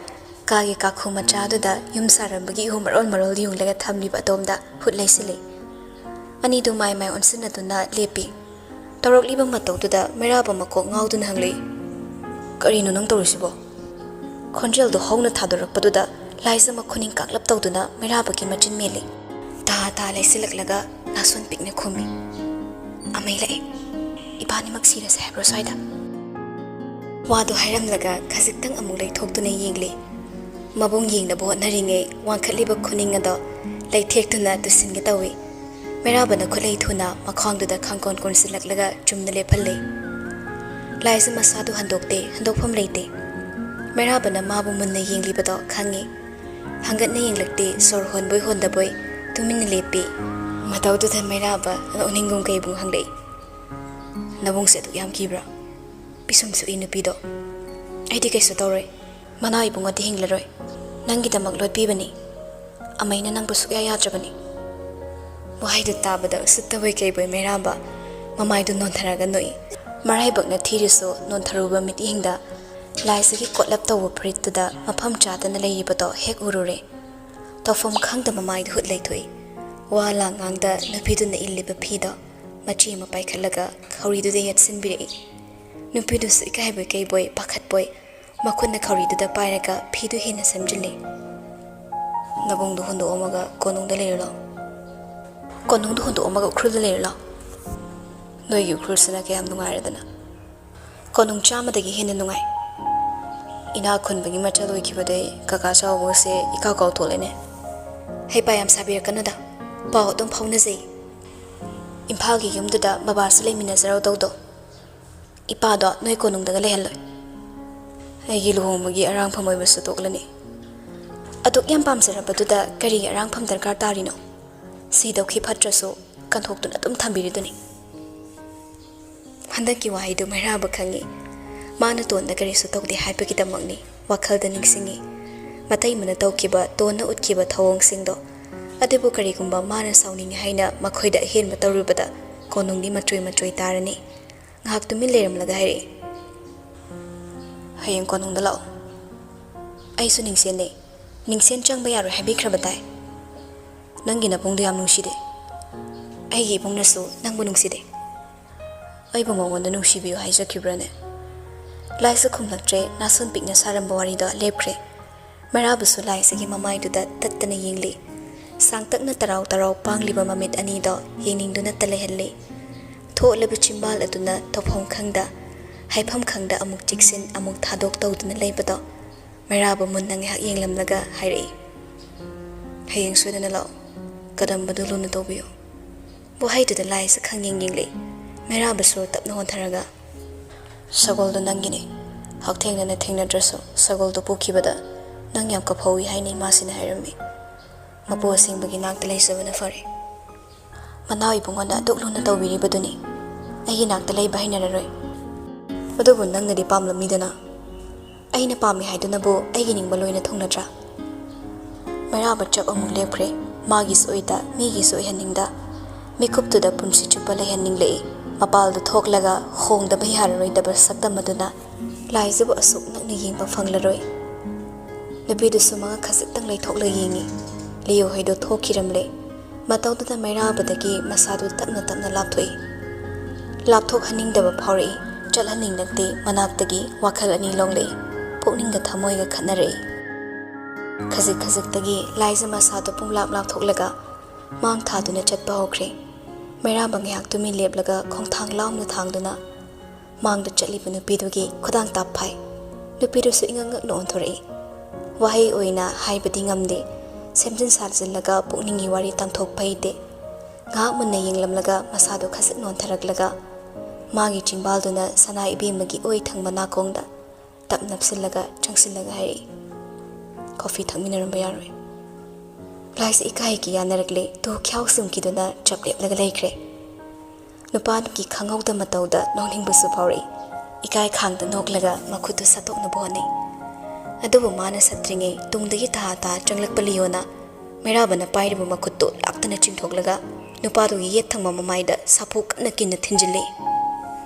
ꯀꯥꯒꯤ ꯀꯥꯈꯨ ꯃꯆꯥꯗꯨꯗ ꯌꯨꯝ ꯁꯥꯔꯝꯕꯒꯤ ꯏꯍꯨ ꯃꯔꯣꯜ ꯌꯨꯡꯂꯒ ꯊꯝꯂꯤꯕ ꯑꯗꯣꯝꯗ ꯈꯨꯠ ꯂꯩꯁꯤꯜꯂꯤ ꯑꯅꯤꯗꯨ ꯃꯥꯏ ꯃꯥꯏ ꯑꯣꯟꯁꯤꯟꯅꯗꯨꯅ ꯂꯦꯞꯄꯤ ꯇꯧꯔꯛꯂꯤꯕ ꯃꯇꯧꯗꯨꯗ ꯃꯩꯔꯥꯕ ꯃꯀꯣꯛ ꯉꯥꯎꯗꯨꯅ ꯍꯪꯂꯛꯏ ꯀꯔꯤꯅꯣ ꯅꯪ ꯇꯧꯔꯤꯁꯤꯕꯣ ꯈꯣꯟꯖꯦꯜꯗꯨ ꯍꯧꯅ ꯊꯥꯗꯣꯔꯛꯄꯗꯨꯗ ꯂꯥꯏꯖ ꯃꯈꯨꯅꯤꯡ ꯀꯥꯛꯂꯞ ꯇꯧꯗꯨꯅ ꯃꯩꯔꯥꯕꯒꯤ ꯃꯆꯤꯟ ꯃꯦꯜꯂꯤ ꯇꯥ ꯇꯥ ꯂꯩꯁꯤꯜꯂꯛꯂꯒ ꯅꯥꯁꯣꯟ ꯄꯤꯛꯅ ꯈꯨꯝꯃꯤ ꯑꯃꯩ ꯂꯥꯛꯑꯦ ꯏꯕꯥꯅꯤꯃꯛ ꯁꯤꯔꯁꯦ ꯍꯥꯏꯕ꯭ꯔꯣ ꯁ꯭ꯋꯥꯏꯗ ꯋꯥꯗꯨ ꯍꯥꯏꯔꯝꯂꯒ ꯈꯖꯤꯛꯇꯪ ꯑꯃꯨꯛ ꯂꯩꯊꯣꯛꯇꯨꯅ ꯌꯦꯡꯂꯤ ꯃꯕꯨꯡ ꯌꯦꯡꯅꯕ ꯍꯣꯠꯅꯔꯤꯉꯩ ꯋꯥꯡꯈꯠꯂꯤꯕ ꯈꯨꯅꯤꯡ ꯑꯗꯣ ꯂꯩꯊꯦꯛꯇꯨꯅ ꯇꯨꯁꯤꯟꯒꯦ ꯇꯧꯏ ꯃꯩꯔꯥꯕꯅ ꯈꯨꯠꯂꯩ ꯊꯨꯅ ꯃꯈ꯭ꯋꯥꯡꯗꯨꯗ ꯈꯥꯡꯀꯣꯟ ꯀꯣꯟꯁꯤꯜꯂꯛꯂꯒ ꯆꯨꯝꯅ ꯂꯦꯞꯍꯜꯂꯤ ꯂꯥꯏꯖ ꯃꯁꯥꯗꯨ ꯍꯟꯗꯣꯛꯇꯦ ꯍꯟꯗꯣꯛꯐꯝ ꯂꯩꯇꯦ ꯃꯩꯔꯥꯕꯅ ꯃꯥꯕꯨ ꯃꯨꯟꯅ ꯌꯦꯡꯂꯤꯕꯗꯣ ꯈꯪꯉꯤ ꯍꯪꯒꯠꯅ ꯌꯦꯡꯂꯛꯇꯦ ꯁꯣꯔ ꯍꯣꯟꯕꯣꯏ ꯍꯣꯟꯗꯕꯣꯏ ꯇꯨꯃꯤꯟꯅ ꯂꯦꯞꯄꯤ ꯃꯇꯧꯗꯨꯗ ꯃꯩꯔꯥꯕ ꯅꯣꯛꯅꯤꯡꯒꯨꯝ ꯀꯩꯕꯨꯡ ꯍꯪꯂꯛꯏ ꯅꯕꯨꯡꯁꯦ ꯑꯗꯨꯛ ꯌꯥꯝ ꯀꯤꯕ꯭ꯔꯥ ꯄꯤꯁꯨꯝ ꯁꯨꯛꯏ ꯅꯨꯄꯤꯗꯣ ꯑꯩꯗꯤ ꯀꯩꯁꯨ ꯇꯧꯔꯣꯏ ꯃꯅꯥꯎ ꯏꯕꯨꯡꯉꯣꯗꯤ ꯍꯤꯡꯂꯔꯣꯏ ꯅꯪꯒꯤꯗꯃꯛ ꯂꯣꯠꯄꯤꯕꯅꯤ ꯑꯃꯩꯅ ꯅꯪꯕꯨ ꯁꯨꯛꯌꯥ ꯌꯥꯗ꯭ꯔꯕꯅꯤ ꯋꯥꯍꯩꯗꯨ ꯇꯥꯕꯗ ꯎꯁꯤꯠꯇꯕꯣꯏ ꯀꯩꯕꯣꯏ ꯃꯩꯔꯥꯕ ꯃꯃꯥꯏꯗꯨ ꯅꯣꯟꯊꯔꯒ ꯅꯣꯛꯏ ꯃꯔꯥꯏꯕꯛꯅ ꯊꯤꯔꯁꯨ ꯅꯣꯟꯊꯔꯨꯕ ꯃꯤꯠꯌꯦꯡꯗ ꯂꯥꯏꯖꯒꯤ ꯀꯣꯠꯂꯞ ꯇꯧꯕ ꯐꯨꯔꯤꯠꯇꯨꯗ ꯃꯐꯝ ꯆꯥꯗꯅ ꯂꯩꯔꯤꯕꯗꯣ ꯍꯦꯛ ꯎꯔꯨꯔꯦ ꯇꯧꯐꯝ ꯈꯪꯗꯕ ꯃꯥꯏꯗ ꯍꯨꯠ ꯂꯩꯊꯣꯛꯏ ꯋꯥ ꯂꯥꯡꯉꯥꯡꯗ ꯅꯨꯄꯤꯗꯨꯅ ꯏꯜꯂꯤꯕ ꯐꯤꯗꯣ ꯃꯆꯤ ꯑꯃ ꯄꯥꯏꯈꯠꯂꯒ ꯈꯧꯔꯤꯗꯨꯗ ꯌꯦꯠꯁꯤꯟꯕꯤꯔꯛꯏ ꯅꯨꯄꯤꯗꯨꯁꯨ ꯏꯀꯥꯏꯕꯣꯏ ꯀꯩꯕꯣꯏ ꯄꯥꯈꯠꯄꯣꯏ ꯃꯈꯨꯠꯅ ꯈꯧꯔꯤꯗꯨꯗ ꯄꯥꯏꯔꯒ ꯐꯤꯗꯨ ꯍꯦꯟꯅ ꯁꯦꯝꯖꯤꯜꯂꯤ ꯅꯕꯨꯡꯗꯨ ꯍꯨꯟꯗꯣꯛꯑꯝꯃꯒ ꯀꯣꯅꯨꯡꯗ ꯂꯩꯔꯨ ꯂꯥꯎ ꯀꯣꯅꯨꯡꯗꯨ ꯍꯨꯟꯗꯣꯛꯑꯝꯃꯒ ꯎꯈ꯭ꯔꯨꯜꯗ ꯂꯩꯔꯨ ꯂꯥꯎ ꯅꯣꯏꯒꯤ ꯎꯈ꯭ꯔꯨꯜꯁꯤꯅ ꯀꯌꯥꯝ ꯅꯨꯡꯉꯥꯏꯔꯗꯅ ꯀꯣꯅꯨꯡ 100ꯗꯒꯤ ꯍꯦꯟꯅ ꯅꯨꯡꯉꯥꯏ ꯏꯅꯥꯛ ꯈꯨꯟꯕꯒꯤ ꯃꯆꯜ ꯑꯣꯏꯈꯤꯕꯗꯩ ꯀꯀꯥ ꯆꯥꯎꯕꯁꯦ ꯏꯀꯥꯎ ꯀꯥꯎꯊꯣꯛꯂꯦꯅꯦ ꯍꯩꯄꯥ ꯌꯥꯝ ꯁꯥꯕꯤꯔꯛꯀꯅꯨꯗ ꯄꯥꯎ ꯑꯗꯨꯝ ꯐꯥꯎꯅꯖꯩ ꯏꯝꯐꯥꯜꯒꯤ ꯌꯨꯝꯗꯨꯗ ꯕꯕꯥꯁꯨ ꯂꯩꯃꯤꯟꯅꯖꯔꯧꯗꯧꯗꯣ ꯏꯄꯥꯗꯣ ꯅꯣꯏ ꯀꯣꯅꯨꯡꯗꯒ ꯂꯩꯍꯜꯂꯣꯏ ꯑꯩꯒꯤ ꯂꯨꯍꯣꯡꯕꯒꯤ ꯑꯔꯥꯡꯐꯝ ꯑꯣꯏꯕꯁꯨ ꯇꯣꯛꯂꯅꯤ ꯑꯗꯨꯛ ꯌꯥꯝ ꯄꯥꯝꯖꯔꯕꯗꯨꯗ ꯀꯔꯤꯒꯤ ꯑꯔꯥꯡꯐꯝ ꯗꯔꯀꯥꯔ ꯇꯥꯔꯤꯅꯣ ꯁꯤꯗꯧꯈꯤ ꯐꯠꯇ꯭ꯔꯁꯨ ꯀꯟꯊꯣꯛꯇꯨꯅ ꯑꯗꯨꯝ ꯊꯝꯕꯤꯔꯤꯗꯨꯅꯤ ꯍꯟꯗꯛꯀꯤ ꯋꯥꯍꯩꯗꯨ ꯃꯩꯔꯥꯕ ꯈꯪꯉꯤ ꯃꯥꯅ ꯇꯣꯟꯗ ꯀꯔꯤꯁꯨ ꯇꯧꯗꯦ ꯍꯥꯏꯕꯒꯤꯗꯃꯛꯅꯤ ꯋꯥꯈꯜꯗ ꯅꯤꯡꯁꯤꯡꯉꯤ ꯃꯇꯩꯃꯅ ꯇꯧꯈꯤꯕ ꯇꯣꯟꯅ ꯎꯠꯈꯤꯕ ꯊꯧꯑꯣꯡꯁꯤꯡꯗꯣ ꯑꯗꯨꯕꯨ ꯀꯔꯤꯒꯨꯝꯕ ꯃꯥꯅ ꯁꯥꯎꯅꯤꯡꯉꯤ ꯍꯥꯏꯅ ꯃꯈꯣꯏꯗ ꯑꯍꯦꯟꯕ ꯇꯧꯔꯨꯕꯗ ꯀꯣꯅꯨꯡꯗꯤ ꯃꯆꯣꯏ ꯇꯥꯔꯅꯤ ꯉꯥꯏꯍꯥꯛ ꯇꯨꯃꯤꯟ ꯂꯩꯔꯝꯂꯒ ꯍꯥꯏꯔꯛꯏ ꯍꯌꯦꯡ ꯀꯣꯅꯨꯡꯗ ꯂꯥꯛꯑꯣ ꯑꯩꯁꯨ ꯅꯤꯡꯁꯦꯟꯅꯦ ꯅꯤꯡꯁꯦꯟ ꯆꯪꯕ ꯌꯥꯔꯣꯏ ꯍꯥꯏꯕꯤꯈ꯭ꯔꯕ ꯇꯥꯏ ꯅꯪꯒꯤ ꯅꯄꯨꯡꯗꯣ ꯌꯥꯝ ꯅꯨꯡꯁꯤꯗꯦ ꯑꯩꯒꯤ ꯏꯕꯨꯡꯅꯁꯨ ꯅꯪꯕꯨ ꯅꯨꯡꯁꯤꯗꯦ ꯑꯩꯕꯨ ꯃꯉꯣꯟꯗ ꯅꯨꯡꯁꯤꯕꯤꯌꯨ ꯍꯥꯏꯖꯈꯤꯕ꯭ꯔꯅꯦ ꯂꯥꯏꯁꯨ ꯈꯨꯝꯂꯛꯇ꯭ꯔꯦ ꯅꯥꯁꯣꯟ ꯄꯤꯛꯅ ꯁꯥꯔꯝꯕ ꯋꯥꯔꯤꯗꯣ ꯂꯦꯞꯈ꯭ꯔꯦ ꯃꯩꯔꯥꯕꯨꯁꯨ ꯂꯥꯏꯁꯤꯒꯤ ꯃꯃꯥꯏꯗꯨꯗ ꯇꯠꯇꯅ ꯌꯦꯡꯂꯤ ꯁꯥꯡꯇꯛꯅ ꯇꯔꯥꯎ ꯄꯥꯡꯂꯤꯕ ꯃꯃꯤꯠ ꯑꯅꯤꯗꯣ ꯌꯦꯡꯅꯤꯡꯗꯨꯅꯇ ꯂꯩꯍꯜꯂꯤ ꯊꯣꯠꯂꯕ ꯆꯤꯝꯕꯥꯜ ꯑꯗꯨꯅ ꯇꯧꯐꯝ ꯈꯪꯗ ꯍꯥꯏꯐꯝ ꯈꯪꯗ ꯑꯃꯨꯛ ꯆꯤꯛꯁꯤꯟ ꯑꯃꯨꯛ ꯊꯥꯗꯣꯛ ꯇꯧꯗꯨꯅ ꯂꯩꯕꯗꯣ ꯃꯩꯔꯥꯕ ꯃꯨꯟꯅ ꯉꯥꯏꯍꯥꯛ ꯌꯦꯡꯂꯝꯂꯒ ꯍꯥꯏꯔꯛꯏ ꯍꯌꯦꯡ ꯁꯣꯏꯗꯅ ꯂꯥꯛꯑꯣ ꯀꯗꯝꯕꯗꯨ ꯂꯨꯅ ꯇꯧꯕꯤꯌꯨ ꯋꯥꯍꯩꯗꯨꯗ ꯂꯥꯏꯁꯦ ꯈꯪꯌꯦꯡ ꯌꯦꯡꯂꯤ ꯃꯩꯔꯥꯕꯁꯨ ꯇꯞꯅ ꯍꯣꯟꯊꯔꯒ ꯁꯒꯣꯜꯗꯣ ꯅꯪꯒꯤꯅꯤ ꯍꯛꯊꯦꯡꯅꯅ ꯊꯦꯡꯅꯗ꯭ꯔꯁꯨ ꯁꯒꯣꯜꯗꯣ ꯄꯨꯈꯤꯕꯗ ꯅꯪ ꯌꯥꯝ ꯀꯞꯍꯧꯏ ꯍꯥꯏꯅ ꯏꯃꯥꯁꯤꯅ ꯍꯥꯏꯔꯝꯃꯤ ꯃꯄꯨ ꯑꯁꯦꯡꯕꯒꯤ ꯅꯥꯛꯇ ꯂꯩꯖꯕꯅ ꯐꯔꯦ ꯃꯅꯥꯎ ꯏꯕꯨꯡꯉꯣꯅ ꯑꯗꯨꯛ ꯂꯨꯅ ꯇꯧꯕꯤꯔꯤꯕꯗꯨꯅꯤ ꯑꯩꯒꯤ ꯅꯥꯛꯇ ꯂꯩꯕ ꯍꯩꯅꯔꯔꯣꯏ ꯑꯗꯨꯕꯨ ꯅꯪꯅꯗꯤ ꯄꯥꯝꯂꯝꯃꯤꯗꯅ ꯑꯩꯅ ꯄꯥꯝꯃꯤ ꯍꯥꯏꯗꯨꯅꯕꯨ ꯑꯩꯒꯤ ꯅꯤꯡꯕ ꯂꯣꯏꯅ ꯊꯨꯡꯅꯗ꯭ꯔꯥ ꯃꯩꯔꯥꯕ ꯆꯞ ꯑꯃꯨꯛ ꯂꯦꯞꯈ꯭ꯔꯦ ꯃꯥꯒꯤꯁꯨ ꯑꯣꯏꯗ ꯃꯤꯒꯤꯁꯨ ꯑꯣꯏꯍꯟꯅꯤꯡꯗ ꯃꯤꯀꯨꯞꯇꯨꯗ ꯄꯨꯟꯁꯤ ꯆꯨꯞꯄ ꯂꯩꯍꯟꯅꯤꯡꯂꯛꯏ ꯃꯄꯥꯜꯗ ꯊꯣꯛꯂꯒ ꯍꯣꯡꯗꯕ ꯌꯥꯔꯔꯣꯏꯗꯕ ꯁꯛꯇꯝ ꯑꯗꯨꯅ ꯂꯥꯏꯁꯤꯕꯨ ꯑꯁꯨꯛ ꯅꯛꯅ ꯌꯦꯡꯕ ꯐꯪꯂꯔꯣꯏ ꯅꯨꯄꯤꯗꯨꯁꯨ ꯃꯉꯛ ꯈꯖꯤꯛꯇꯪ ꯂꯩꯊꯣꯛꯂꯒ ꯌꯦꯡꯉꯤ ꯂꯤꯌꯣ ꯍꯣꯏꯗꯣ ꯊꯣꯛꯈꯤꯔꯝꯂꯦ ꯃꯇꯧꯗꯨꯗ ꯃꯩꯔꯥꯕꯗꯒꯤ ꯃꯁꯥꯗꯨ ꯇꯞꯅ ꯂꯥꯞꯊꯣꯛꯏ ꯂꯥꯞꯊꯣꯛꯍꯟꯅꯤꯡꯗꯕ ꯐꯥꯎꯔꯛꯏ ꯆꯠꯍꯟꯅꯤꯡꯂꯛꯇꯦ ꯃꯅꯥꯛꯇꯒꯤ ꯋꯥꯈꯜ ꯑꯅꯤ ꯂꯣꯡꯂꯛꯏ ꯄꯨꯛꯅꯤꯡꯒ ꯊꯃꯣꯏꯒ ꯈꯠꯅꯔꯛꯏ ꯈꯖꯤꯛꯇꯒꯤ ꯂꯥꯏꯖ ꯃꯁꯥꯗꯨ ꯄꯨꯡꯂꯥꯞ ꯂꯥꯞꯊꯣꯛꯂꯒ ꯃꯥꯡ ꯊꯥꯗꯨꯅ ꯆꯠꯄ ꯍꯧꯈ꯭ꯔꯦ ꯃꯩꯔꯥꯕ ꯉꯥꯏꯍꯥꯛ ꯇꯨꯃꯤꯟ ꯂꯦꯞꯂꯒ ꯈꯣꯡꯊꯥꯡ ꯂꯥꯎꯅ ꯊꯥꯡꯗꯨꯅ ꯃꯥꯡꯗ ꯆꯠꯂꯤꯕ ꯅꯨꯄꯤꯗꯨꯒꯤ ꯈꯨꯗꯥꯡ ꯇꯥꯞ ꯐꯥꯏ ꯅꯨꯄꯤꯗꯨꯁꯨ ꯏꯉꯛꯉꯛꯅ ꯑꯣꯟꯊꯣꯔꯛꯏ ꯋꯥꯍꯩ ꯑꯣꯏꯅ ꯍꯥꯏꯕꯗꯤ ꯉꯝꯗꯦ ꯁꯦꯝꯖꯤꯟ ꯁꯥꯖꯤꯜꯂꯒ ꯄꯨꯛꯅꯤꯡꯒꯤ ꯋꯥꯔꯤ ꯇꯥꯡꯊꯣꯛꯄ ꯍꯩꯇꯦ ꯉꯥꯏꯍꯥꯛ ꯃꯨꯟꯅ ꯌꯦꯡꯂꯝꯂꯒ ꯃꯁꯥꯗꯨ ꯈꯖꯤꯛ ꯅꯣꯟꯊꯔꯛꯂꯒ ꯃꯥꯒꯤ ꯆꯤꯡꯕꯥꯜꯗꯨꯅ ꯁꯅꯥ ꯏꯕꯦꯝꯃꯒꯤ ꯑꯣꯏ ꯊꯪꯕ ꯅꯥꯀꯣꯡꯗ ꯇꯞ ꯅꯞꯁꯤꯜꯂꯒ ꯆꯪꯁꯤꯜꯂꯒ ꯍꯥꯏꯔꯛꯏ ꯀꯣꯐꯤ ꯊꯛꯃꯤꯟꯅꯔꯝꯕ ꯌꯥꯔꯣꯏ ꯂꯥꯏꯁꯦ ꯏꯀꯥꯏꯒꯤ ꯌꯥꯅꯔꯛꯂꯦ ꯇꯨ ꯈ꯭ꯌꯥꯎ ꯁꯨꯝꯈꯤꯗꯨꯅ ꯆꯞ ꯂꯦꯞꯂꯒ ꯂꯩꯈ꯭ꯔꯦ ꯅꯨꯄꯥꯗꯨꯒꯤ ꯈꯪꯍꯧꯗ ꯃꯇꯧꯗ ꯅꯣꯛꯅꯤꯡꯕꯁꯨ ꯐꯥꯎꯔꯛꯏ ꯏꯀꯥꯏ ꯈꯥꯡꯗ ꯅꯣꯛꯂꯒ ꯃꯈꯨꯠꯇꯨ ꯁꯠꯇꯣꯛꯅꯕ ꯍꯣꯠꯅꯩ ꯑꯗꯨꯕꯨ ꯃꯥꯅ ꯁꯠꯇ꯭ꯔꯤꯉꯩ ꯇꯨꯡꯗꯒꯤ ꯇꯥ ꯆꯪꯂꯛꯄ ꯂꯤꯌꯣꯅ ꯃꯩꯔꯥꯕꯅ ꯄꯥꯏꯔꯤꯕ ꯃꯈꯨꯠꯇꯨ ꯂꯥꯛꯇꯅ ꯆꯤꯡꯊꯣꯛꯂꯒ ꯅꯨꯄꯥꯗꯨꯒꯤ ꯌꯦꯠ ꯊꯪꯕ ꯃꯃꯥꯏꯗ ꯁꯥꯐꯨ ꯀꯟꯅ ꯀꯤꯟꯅ ꯊꯤꯟꯖꯤꯜꯂꯤ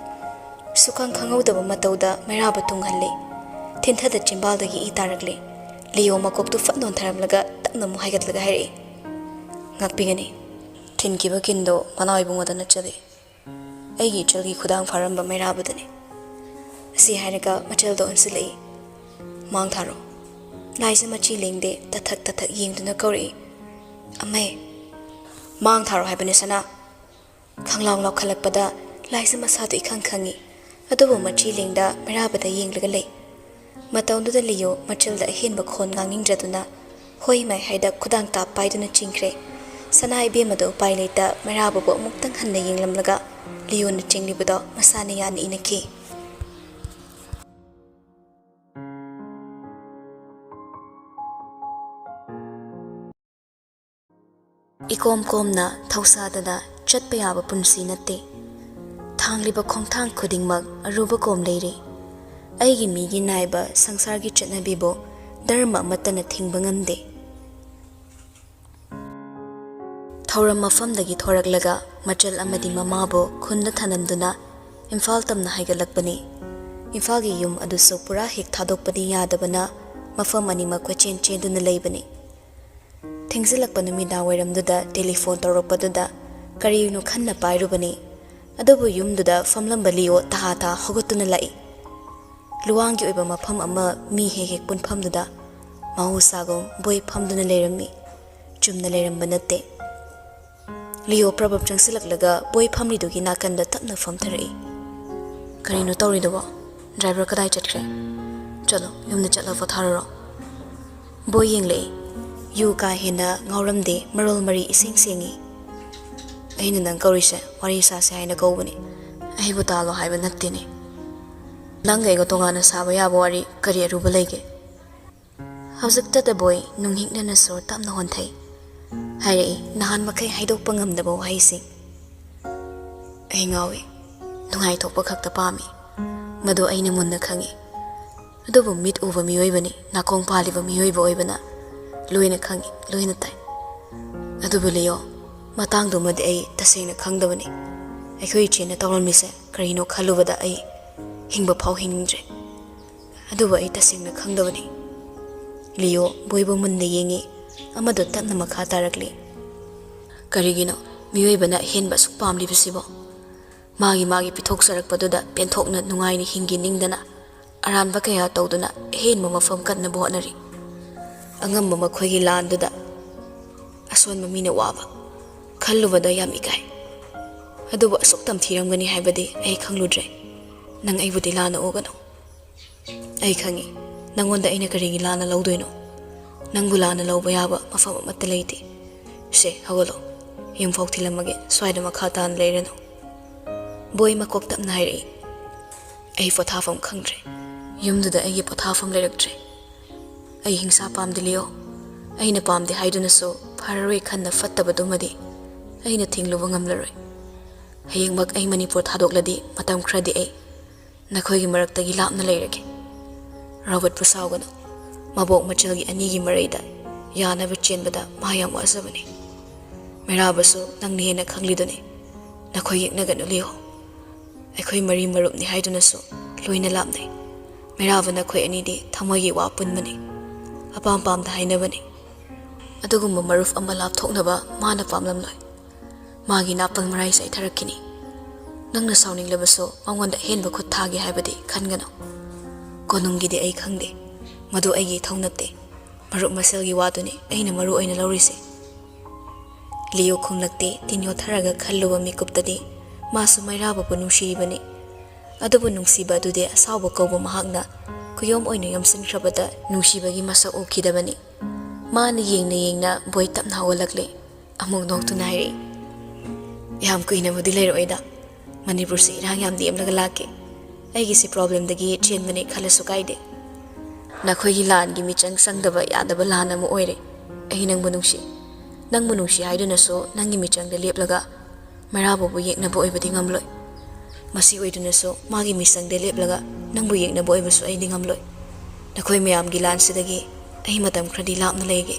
ꯁꯨꯈꯪ ꯈꯪꯍꯧꯗꯕ ꯃꯇꯧꯗ ꯃꯩꯔꯥꯕ ꯇꯨꯡꯍꯜꯂꯤ ꯊꯤꯟꯊꯗ ꯆꯤꯝꯕꯥꯜꯗꯒꯤ ꯏ ꯇꯥꯔꯛꯂꯤ ꯂꯤꯌꯣ ꯃꯀꯣꯛꯇꯨ ꯐꯠ ꯅꯣꯟꯊꯔꯝꯂꯒ ꯇꯞꯅ ꯑꯃꯨꯛ ꯍꯥꯏꯒꯠꯂꯒ ꯍꯥꯏꯔꯛꯏ ꯉꯥꯛꯄꯤꯒꯅꯤ ꯊꯤꯟꯈꯤꯕ ꯀꯤꯟꯗꯣ ꯃꯅꯥꯎ ꯏꯕꯨꯡꯉꯣꯗ ꯅꯠꯆꯗꯦ ꯑꯩꯒꯤ ꯏꯆꯜꯒꯤ ꯈꯨꯗꯥꯡ ꯐꯥꯔꯝꯕ ꯃꯩꯔꯥꯕꯗꯅꯤ ꯑꯁꯤ ꯍꯥꯏꯔꯒ ꯃꯆꯜꯗ ꯑꯣꯟꯁꯤꯜꯂꯛꯏ ꯃꯥꯡ ꯊꯥꯔꯣ ꯂꯥꯏꯁꯦ ꯃꯆꯤ ꯂꯦꯡꯗꯦ ꯇꯊꯛ ꯌꯦꯡꯗꯨꯅ ꯀꯧꯔꯛꯏ ꯑꯃꯩ ꯃꯥꯡ ꯊꯥꯔꯣ ꯍꯥꯏꯕꯅꯤ ꯁꯅꯥ ꯈꯪꯂꯥꯎ ꯂꯥꯎꯈꯠꯂꯛꯄꯗ ꯂꯥꯏꯁꯦ ꯃꯁꯥꯗꯨ ꯏꯈꯪ ꯈꯪꯉꯤ ꯑꯗꯨꯕꯨ ꯃꯆꯤ ꯂꯦꯡꯗ ꯃꯩꯔꯥꯕꯗ ꯌꯦꯡꯂꯒ ꯂꯩ ꯃꯇꯧꯗꯨꯗ ꯂꯤꯌꯣ ꯃꯆꯜꯗ ꯑꯍꯦꯟꯕ ꯈꯣꯟ ꯉꯥꯡꯅꯤꯡꯗ꯭ꯔꯗꯨꯅ ꯍꯣꯏ ꯃꯥꯏ ꯍꯥꯏꯗ ꯈꯨꯗꯥꯡ ꯇꯥꯞ ꯄꯥꯏꯗꯨꯅ ꯆꯤꯡꯈ꯭ꯔꯦ ꯁꯅꯥ ꯏꯕꯦꯝꯃꯗꯣ ꯎꯄꯥꯏ ꯂꯩꯇ ꯃꯩꯔꯥꯕꯕꯨ ꯑꯃꯨꯛꯇꯪ ꯍꯟꯅ ꯌꯦꯡꯂꯝꯂꯒ ꯂꯤꯌꯣꯅ ꯆꯤꯡꯂꯤꯕꯗꯣ ꯃꯁꯥꯅ ꯌꯥꯅ ꯏꯅꯈꯤ ꯏꯀꯣꯝ ꯀꯣꯝꯅ ꯊꯧꯁꯥꯗꯅ ꯆꯠꯄ ꯌꯥꯕ ꯄꯨꯟꯁꯤ ꯅꯠꯇꯦ ꯊꯥꯡꯂꯤꯕ ꯈꯣꯡꯊꯥꯡ ꯈꯨꯗꯤꯡꯃꯛ ꯑꯔꯨꯕ ꯀꯣꯝ ꯂꯩꯔꯤ ꯑꯩꯒꯤ ꯃꯤꯒꯤ ꯅꯥꯏꯕ ꯁꯪꯁꯥꯔꯒꯤ ꯆꯠꯅꯕꯤꯕꯨ ꯙꯔꯃ ꯑꯃꯠꯇꯅ ꯊꯤꯡꯕ ꯉꯝꯗꯦ ꯊꯧꯔꯝ ꯃꯐꯝꯗꯒꯤ ꯊꯣꯔꯛꯂꯒ ꯃꯆꯜ ꯑꯃꯗꯤ ꯃꯃꯥꯕꯨ ꯈꯨꯟꯗ ꯊꯅꯝꯗꯨꯅ ꯏꯝꯐꯥꯜ ꯇꯝꯅ ꯍꯥꯏꯒꯠꯂꯛꯄꯅꯤ ꯏꯝꯐꯥꯜꯒꯤ ꯌꯨꯝ ꯑꯗꯨꯁꯨ ꯄꯨꯔꯥ ꯍꯦꯛ ꯊꯥꯗꯣꯛꯄꯗꯤ ꯌꯥꯗꯕꯅ ꯃꯐꯝ ꯑꯅꯤꯃꯛ ꯀꯣꯏꯆꯦꯟ ꯆꯦꯟꯗꯨꯅ ꯂꯩꯕꯅꯤ ꯊꯦꯡꯖꯤꯜꯂꯛꯄ ꯅꯨꯃꯤꯗꯥꯡ ꯋꯥꯏꯔꯝꯗꯨꯗ ꯇꯦꯂꯤꯐꯣꯟ ꯇꯧꯔꯛꯄꯗꯨꯗ ꯀꯔꯤꯅꯣ ꯈꯟꯅ ꯄꯥꯏꯔꯨꯕꯅꯤ ꯑꯗꯨꯕꯨ ꯌꯨꯝꯗꯨꯗ ꯐꯝꯂꯝꯕ ꯂꯤꯌꯣ ꯇꯍꯥ ꯍꯧꯒꯠꯇꯨꯅ ꯂꯥꯛꯏ ꯂꯨꯋꯥꯡꯒꯤ ꯑꯣꯏꯕ ꯃꯐꯝ ꯑꯃ ꯃꯤ ꯍꯦꯛ ꯄꯨꯟꯐꯝꯗꯨꯗ ꯃꯍꯧꯁꯥꯒꯨꯝ ꯕꯣꯏ ꯐꯝꯗꯨꯅ ꯂꯩꯔꯝꯃꯤ ꯆꯨꯝꯅ ꯂꯩꯔꯝꯕ ꯅꯠꯇꯦ ꯂꯤꯌꯣ ꯄ꯭ꯔꯕꯞ ꯆꯪꯁꯤꯜꯂꯛꯂꯒ ꯕꯣꯏ ꯐꯝꯂꯤꯗꯨꯒꯤ ꯅꯥꯀꯟꯗ ꯇꯞꯅ ꯐꯝꯊꯔꯛꯏ ꯀꯔꯤꯅꯣ ꯇꯧꯔꯤꯗꯨꯕꯣ ꯗ꯭ꯔꯥꯏꯚꯔ ꯀꯗꯥꯏ ꯆꯠꯈ꯭ꯔꯦ ꯆꯠꯂꯣ ꯌꯨꯝꯗ ꯆꯠꯂ ꯄꯣꯊꯥꯔꯨꯔꯣ ꯕꯣꯏ ꯌꯦꯡꯂꯛꯏ ꯌꯨ ꯀꯥ ꯍꯦꯟꯅ ꯉꯥꯎꯔꯝꯗꯦ ꯃꯔꯣꯜ ꯃꯔꯤ ꯏꯁꯦꯡ ꯁꯦꯡꯉꯤ ꯑꯩꯅ ꯅꯪ ꯀꯧꯔꯤꯁꯦ ꯋꯥꯔꯤ ꯁꯥꯁꯦ ꯍꯥꯏꯅ ꯀꯧꯕꯅꯤ ꯑꯩꯕꯨ ꯇꯥꯜꯂꯣ ꯍꯥꯏꯕ ꯅꯠꯇꯦꯅꯦ Nang gaigo tongana saba yaba wari kari aruba lege. Haujiktada boy nunghiknana sor tapna honthai. Hairei nahan makai haidokpa ngamdaba wahaising. Ai ngawi nungai thokpa khakta pami. Madu aina munna khangi. Adubu mit uba miyoibani nakong paliba miyoiba oibana loina khangi loina tai. Adubu leyo matangdumadi ai tasengna khangdabani. Aikhoi chena tawrammise karino khalubada ai hingba phau hingdre. Adubu ai tasengna khangdabani. Leo boibo munna yengi amadu tapna makha tarakli. Karigino miyoibana henba suk pamlibasibo. Magi pithok sarakpaduda penthokna nungaini hingi ningdana aranba kaya tawduna henma mafam katna bohnari. Angamba makhoigi landuda asonma mina waba khallubada yam ikai. Adubu asuk tamthiramgani haibadi ai khangludre. Nang aibudi lana ogano. Ai khangi nangonda aina karigi lana lawdoino. Nangbu lana lawba yaba mafam amatta leiti. Se hawalo yumfok thilamage swaida makha tan leirano. Boy makok tapna hairei. Ai pothafam khangdre. Yumduda aigi pothafam leirakdre. Ai hingsa pamdi leo. Aina pamdi haidunaso phararoi khanna fattabadumadi aina thingluba ngamlaroi. Hayengmak ai Manipur thadokladi matam khradi ai nakhoigi maraktagi lapna leirage. Robert pusawgano mabok machalgi anigi maraida yanaba chenbada mayam wasabani. Merabasu nangni hena khanglidune nakhoi yeknaganu leo. Aikhoi mari marupni haidunaso loina lapnai. Meravana khoi anidi thamoigi wa punmani. Apam pamda hainabani. Adugumba maruf ama lapthoknaba mana pamlamloi. Magi napang marai sai tharakini. Nangna sawninglabaso mangonda henba khut thage haibadi khangano. Konunggidi ai khangde. Madu aigi thaunatte. Marup maselgi waduni aina maru aina laurise. Leo khunglakte tinyo tharaga khalluba mikuptadi masu mairaba pu nungshiribani. Adubu nungsiba adude asawba kauba mahakna kuyom oina yamsinkrabada nungsibagi masa ukidabani. Mana yengna boy tapna hawalakle amung noktuna hairei. Yam kuina mudi leiroida Manipur se irang yam diemlaga lake. Aigi si problem dagi chenbani khalasu kaide. Nakhoigi lan gi michang sangdaba yadaba lan amu oire. Ai nangbu nungsi haidunaso nangi michangda leplaga marababu yeknaba oibadi ngamloi. Masi oidunaso magi misangda leplaga nangbu yeknaba oibasu aidi ngamloi. Nakhoi mayamgi lan sidagi ai matam khradi lapna lege.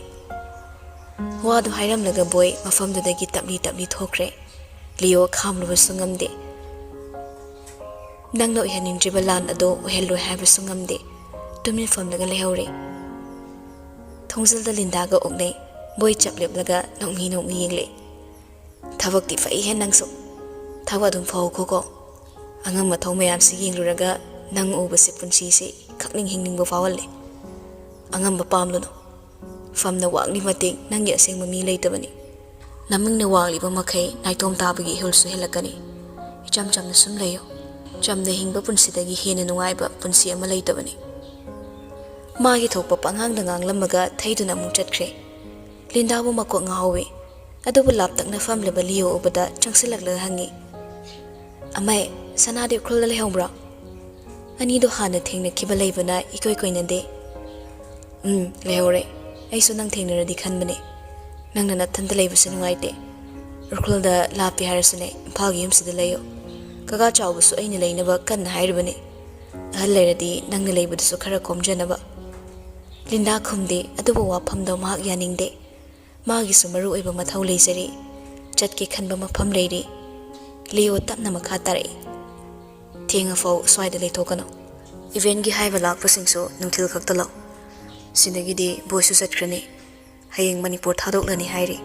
Wadu hairamlaga boy mafamdudagi tapli thokre. Leo khamlubasu ngamde. Nangna oihaningdriba lan ado ohelroi haibasu ngamde. Tumin famlaga lehore. Thongzilda lindaga oknei boy chapleplaga nongmi yengle. Thabakti fai hen nangso. Thawa dum phau khoko. Angam mathau mayam si yengluraga nang ubase punsi se khakning hingningbo fawalle. Angam ba pamluno. Famna wangli mating nang ya seng mami leitabani. Naming na wangli ba makai naitom tabagi hulsu helakani. Icham na sum leyo. Chamna hingba punsidagi hena nungaiba punsi ama leitabani. Magi thokpa panghang dangang lamaga thaiduna mung chatkre. Lindabu makok ngahawe. Adubu laptakna famleba Leo ubada changsilakla hangi. Amai sanadi ukrulda lehombra. Anido hana thengna kiba leibana ikoi koinande. Lehore. Aisu nang thengnaradi khanbane. Nangna nathanda leibase nungaite. Ukrulda lapi harasune imphagi yumsida leyo. Kaga chawbasu aina leinaba kanna hairibane. Ahal leiradi nangna leibudasu khara komjanaba. Linda khumde adubu wafamda mahak yaningde. Magi sumaru oiba mathau leizari. Chatki khanba mafam leiri. Leo tapna makha tarai. Thenga fau swaida leithokano. Event gi haiba lakpasingso nungthil khakta law. Sindagidi boysu satkrani. Hayeng Manipur thadoklani hairi.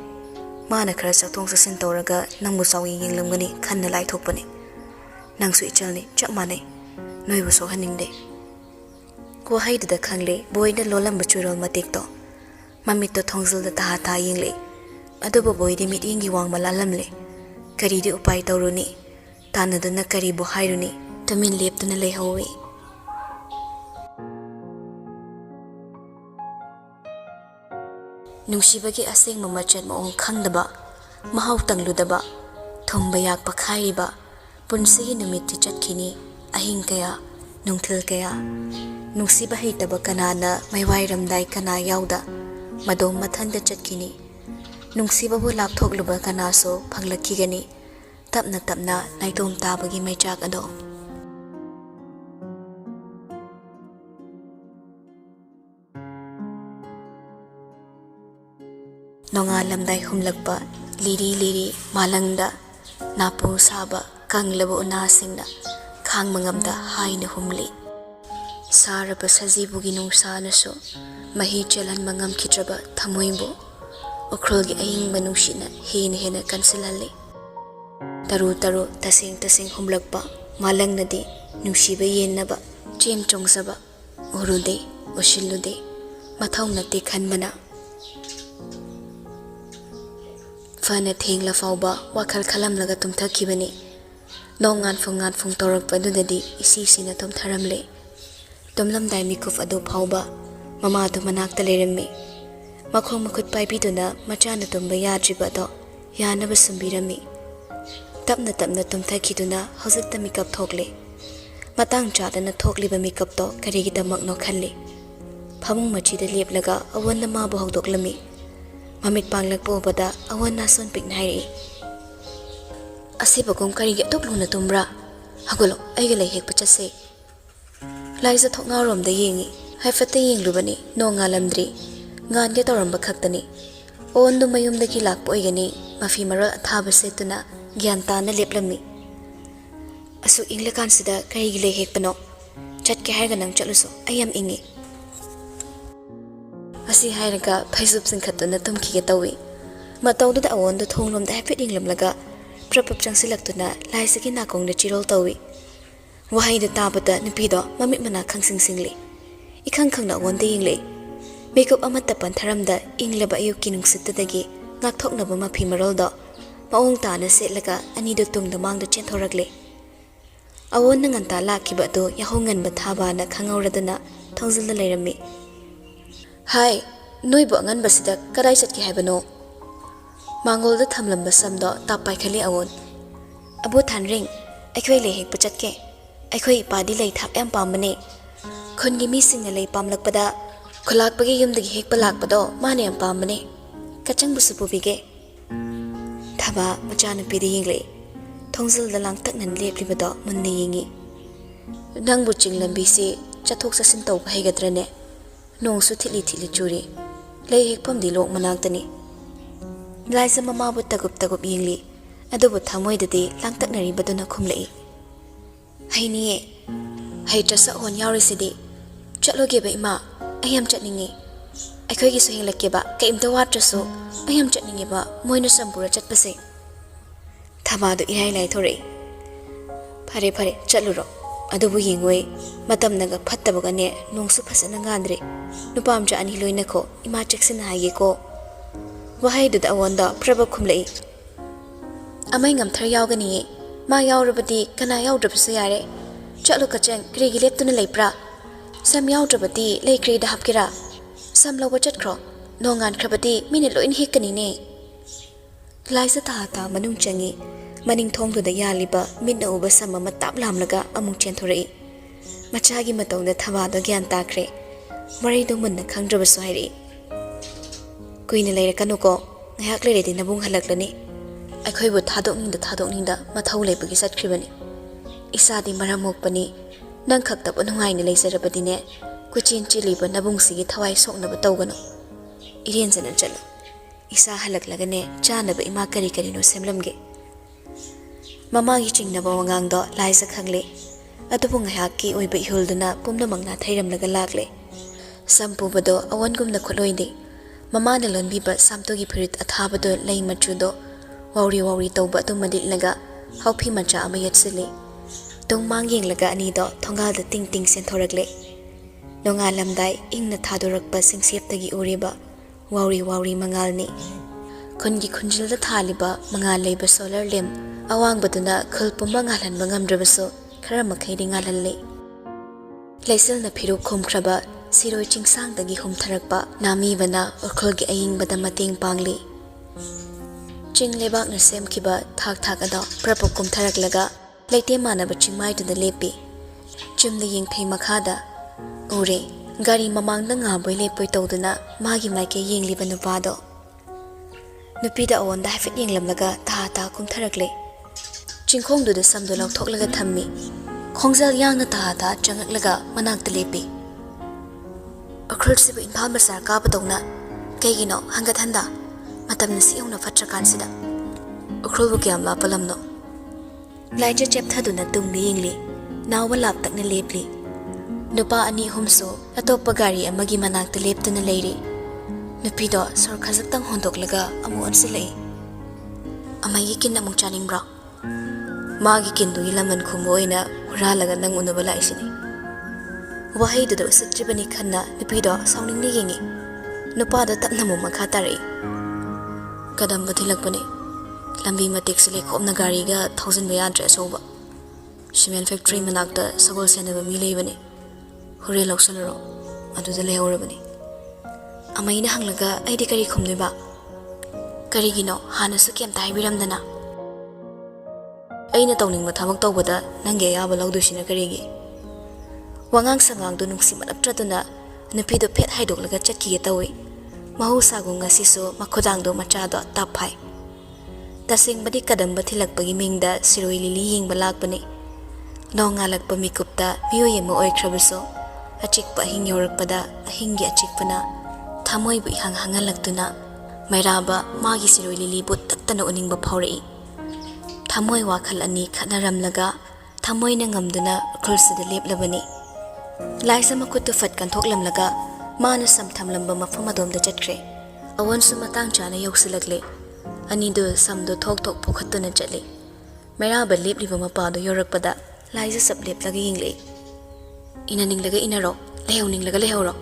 Mana khara chathong sasin tawraga nangbu sawi yenglamgani khanna laithokpani. Nangsu ichalni chap manai. Noibu sohaningde. Ko haidada khangle boyna lolamba churol matikto. Mamito thongzilda taha yengle. Adubu boydi mit yengi wangba lalamle. Karidi upai tawruni. Tanaduna karibu hairuni. Tamin leptuna leihawi. Nungsibagi aseng mamachat maong khangdaba. Mahaw tangludaba. Thongba yakpa khairiba. Punsigi numiti chatkini. Ahing kaya nungthil kaya nungsiba heitaba kanana maiwairamdai kana yauda madom mathanda chatkini nungsibabu lapthokluba kanaso phanglakhigani tapna tapna naidom tabagi maichak ado nongalamdai humlakpa liri liri malangda napu saba kanglaba unasingna khang mangamda haina humli saraba sajibugi nungsanaso mahi chalan mangam khitraba thamoibo okrolgi ayingba nungsina hena kansilali taru taru tasing humlakpa malangnadi nungsiba yennaba chem chongsaba urude ushillude mathauna te khanbana fana thengla fauba wakhal khalam laga tumthakibani nongan fung torak padudadi isi sina tumtharamle tumlamdai mikuf adu phauba mama du manakta leremmi makhong makhut paibiduna machana tumba yadriba do yanaba sumbirami tapna tapna tumthakiduna hojikta mikap thokle matang chadana thokliba mikap to karigi damak no khalle phamung machida leplaga awanna ma bu hokdoklami mamit panglak pobada awanna son piknai asiba kom karigi tokluna tumbra hagolo aigale hek pachase laisa thoknga rom da yengi haifate yenglubani no ngalamdri ngan ge toramba khaktani ondu mayum dagi lakpo igani mafi marol athaba setuna gyanta na leplami asu inglekan sida karigi le hek pano chatke harga nang chaluso ayam ingi asi hairaga phaisup singkhatuna tumki ge tawi matawdu da awon da thonglam da happy inglam laga prapap changsilaktuna laisagi nakong da chirol tawi wahai da tabata nupido mamit mana khangsing singli ikhang khangna awon da yingle makeup amata pantharam da inglaba ayuki nungsitadagi ngakthoknaba mafi marol da maong ta na setlaga ani do tung da mang da chenthorakle awon na nganta lakhiba do yahongan ba thaba na khangauradana thongzil da leirami hai noibo ngan basida kadai chatki haibano mangol da thamlamba samdo tapai khali awon abu thanring aikhoi le hek pachatke aikhoi ipadi lei thap em pambane khongi mi singna lei pamlakpada khulakpagi yumdagi hek palakpado mane em pambane kachang busu pubige thaba machana pidi yingle thongzil da lang taknan leplibado munne yingi nangbu chinglambi si chathok sasin taw haigadrane nong su thili churi lei hek pamdi lok manaktani laisa mama bu tagup yingli adubu thamoi dadi lang taknari baduna khumlei haini hai trasa on yauri sidi chaloge ba ima ayam chatningi aikhoi gi sohing lakke ba kaimta watrasu ayam chatningi ba moina sampura chatpase thama du ihai lai thore phare chaluro adubu yingoi matam naga phattabaga ne nongsu phasana ngandre nupam cha ani loina kho ima cheksin haige ko wahai du da wonda praba khumlei amai ngam thar yawgani ma yawrabati kana yawdrabsu yare chalo kachang krigi leptuna leipra sam yawdrabati leikri da hapkira sam lawa chatkhro nongan khrabati mine loin hekani ne laisa ta manung changi maning thong du da yaliba minna uba samama taplamlaga amung chenthorei machagi matongda thawa do gyan takre mari do munna khangdrabasu hairi kuina leira kanuko ngahak leire di nabung halaklani aikhoi bu thadokning da mathau leibagi satkribani isadi maramokpani nang khakta bunungai ne leisarabadi ne kuchin chiliba nabung sigi thawai soknaba tawgano iren jana chalo isa halaklaga ne chanaba ima kari no semlamge mama gi chingnaba wangang do laisa khangle atubu ngahak ki oiba ihulduna pumna mangna thairamlaga lakle sampubado awangumna kholoide mama na lonbiba samtogi phirit athabado lei machudo wauri tawba tu madilnaga haupi mancha ama yatsile tong mangyeng laga ani do thongal da ting senthorakle nonga lamdai ingna thadorakpa singseptagi uriba wauri mangalni khongi khunjil da thaliba mangal leiba solar lamp awang baduna khulpumba ngalan mangamdrabaso khara makhaidi ngalalle leisel na phiru khomkhraba siroi chingsang dagi humtharakpa nami bana orkholgi aying bada mating pangli ching lebak na semkiba thak ada prapok kumtharak laga leite manaba chingmai tu da lepi Chumna yengthei makhada ure gari mamangda ngaboi lepoi tawduna magi maike yengliba nupado nupida awonda hafet yenglamlaga ta kumtharakle chingkhongduda samdo lauthoklaga thammi khongjal yangna ta changaklaga manakta lepi akhulsibu inbal masar kabadongna kaigino hangat handa matamna siungna fatrakansida akhulbu kyam lapalamno laija chepthaduna tungni yengli nawa laptakna lepli nupa ani humso atopa gari amagi manakta leptuna leiri nupido sor khajaktang hondoklaga amu ansilai amagi kin amuk chaningbra magi kindu ilaman khumoina huralaga nang unabala isini wahaiduda usatribani khanna nupido sauningni yengi nupada tapnamu makha tarai kadam bathilakpane lambi matek sile khopna gari ga 1000 bayandre soba cement factory manakta sagol senaba mi leibane hore loksalaro aduda lehorabani amaina hanglaga aidi kari khumniba karigino hanasu kem taibiramdana aina tawningba thabak tawbada nange yaba lawdusina karigi wangang sangang du nungsi manaptraduna nupido phet haidoklaga chatki tawi mahusagu ngasisu makhodangdo machado taphai tasing badi kadam bathilakpagi mingda siroi lili yingba lakpani nongalakpa mikupta miyoye mo oikhrabiso achikpa hing yorakpada ahingi achikpana thamoi bu hang hangalakduna mairaba magi siroi lili bu tattana uningba phaurai thamoi wakhal ani khanaramlaga thamoi na ngamduna khulsida leplabani laisa makuttu fatkan thoklamlaga mana samthamlamba mafamadom da chatkre awan su matang chana yausilakle ani do samdo thok phokhatuna chale mairaba lepliba mapado yorakpada laisa sab leplaga yingle inaninglaga inaro lehoninglaga lehoro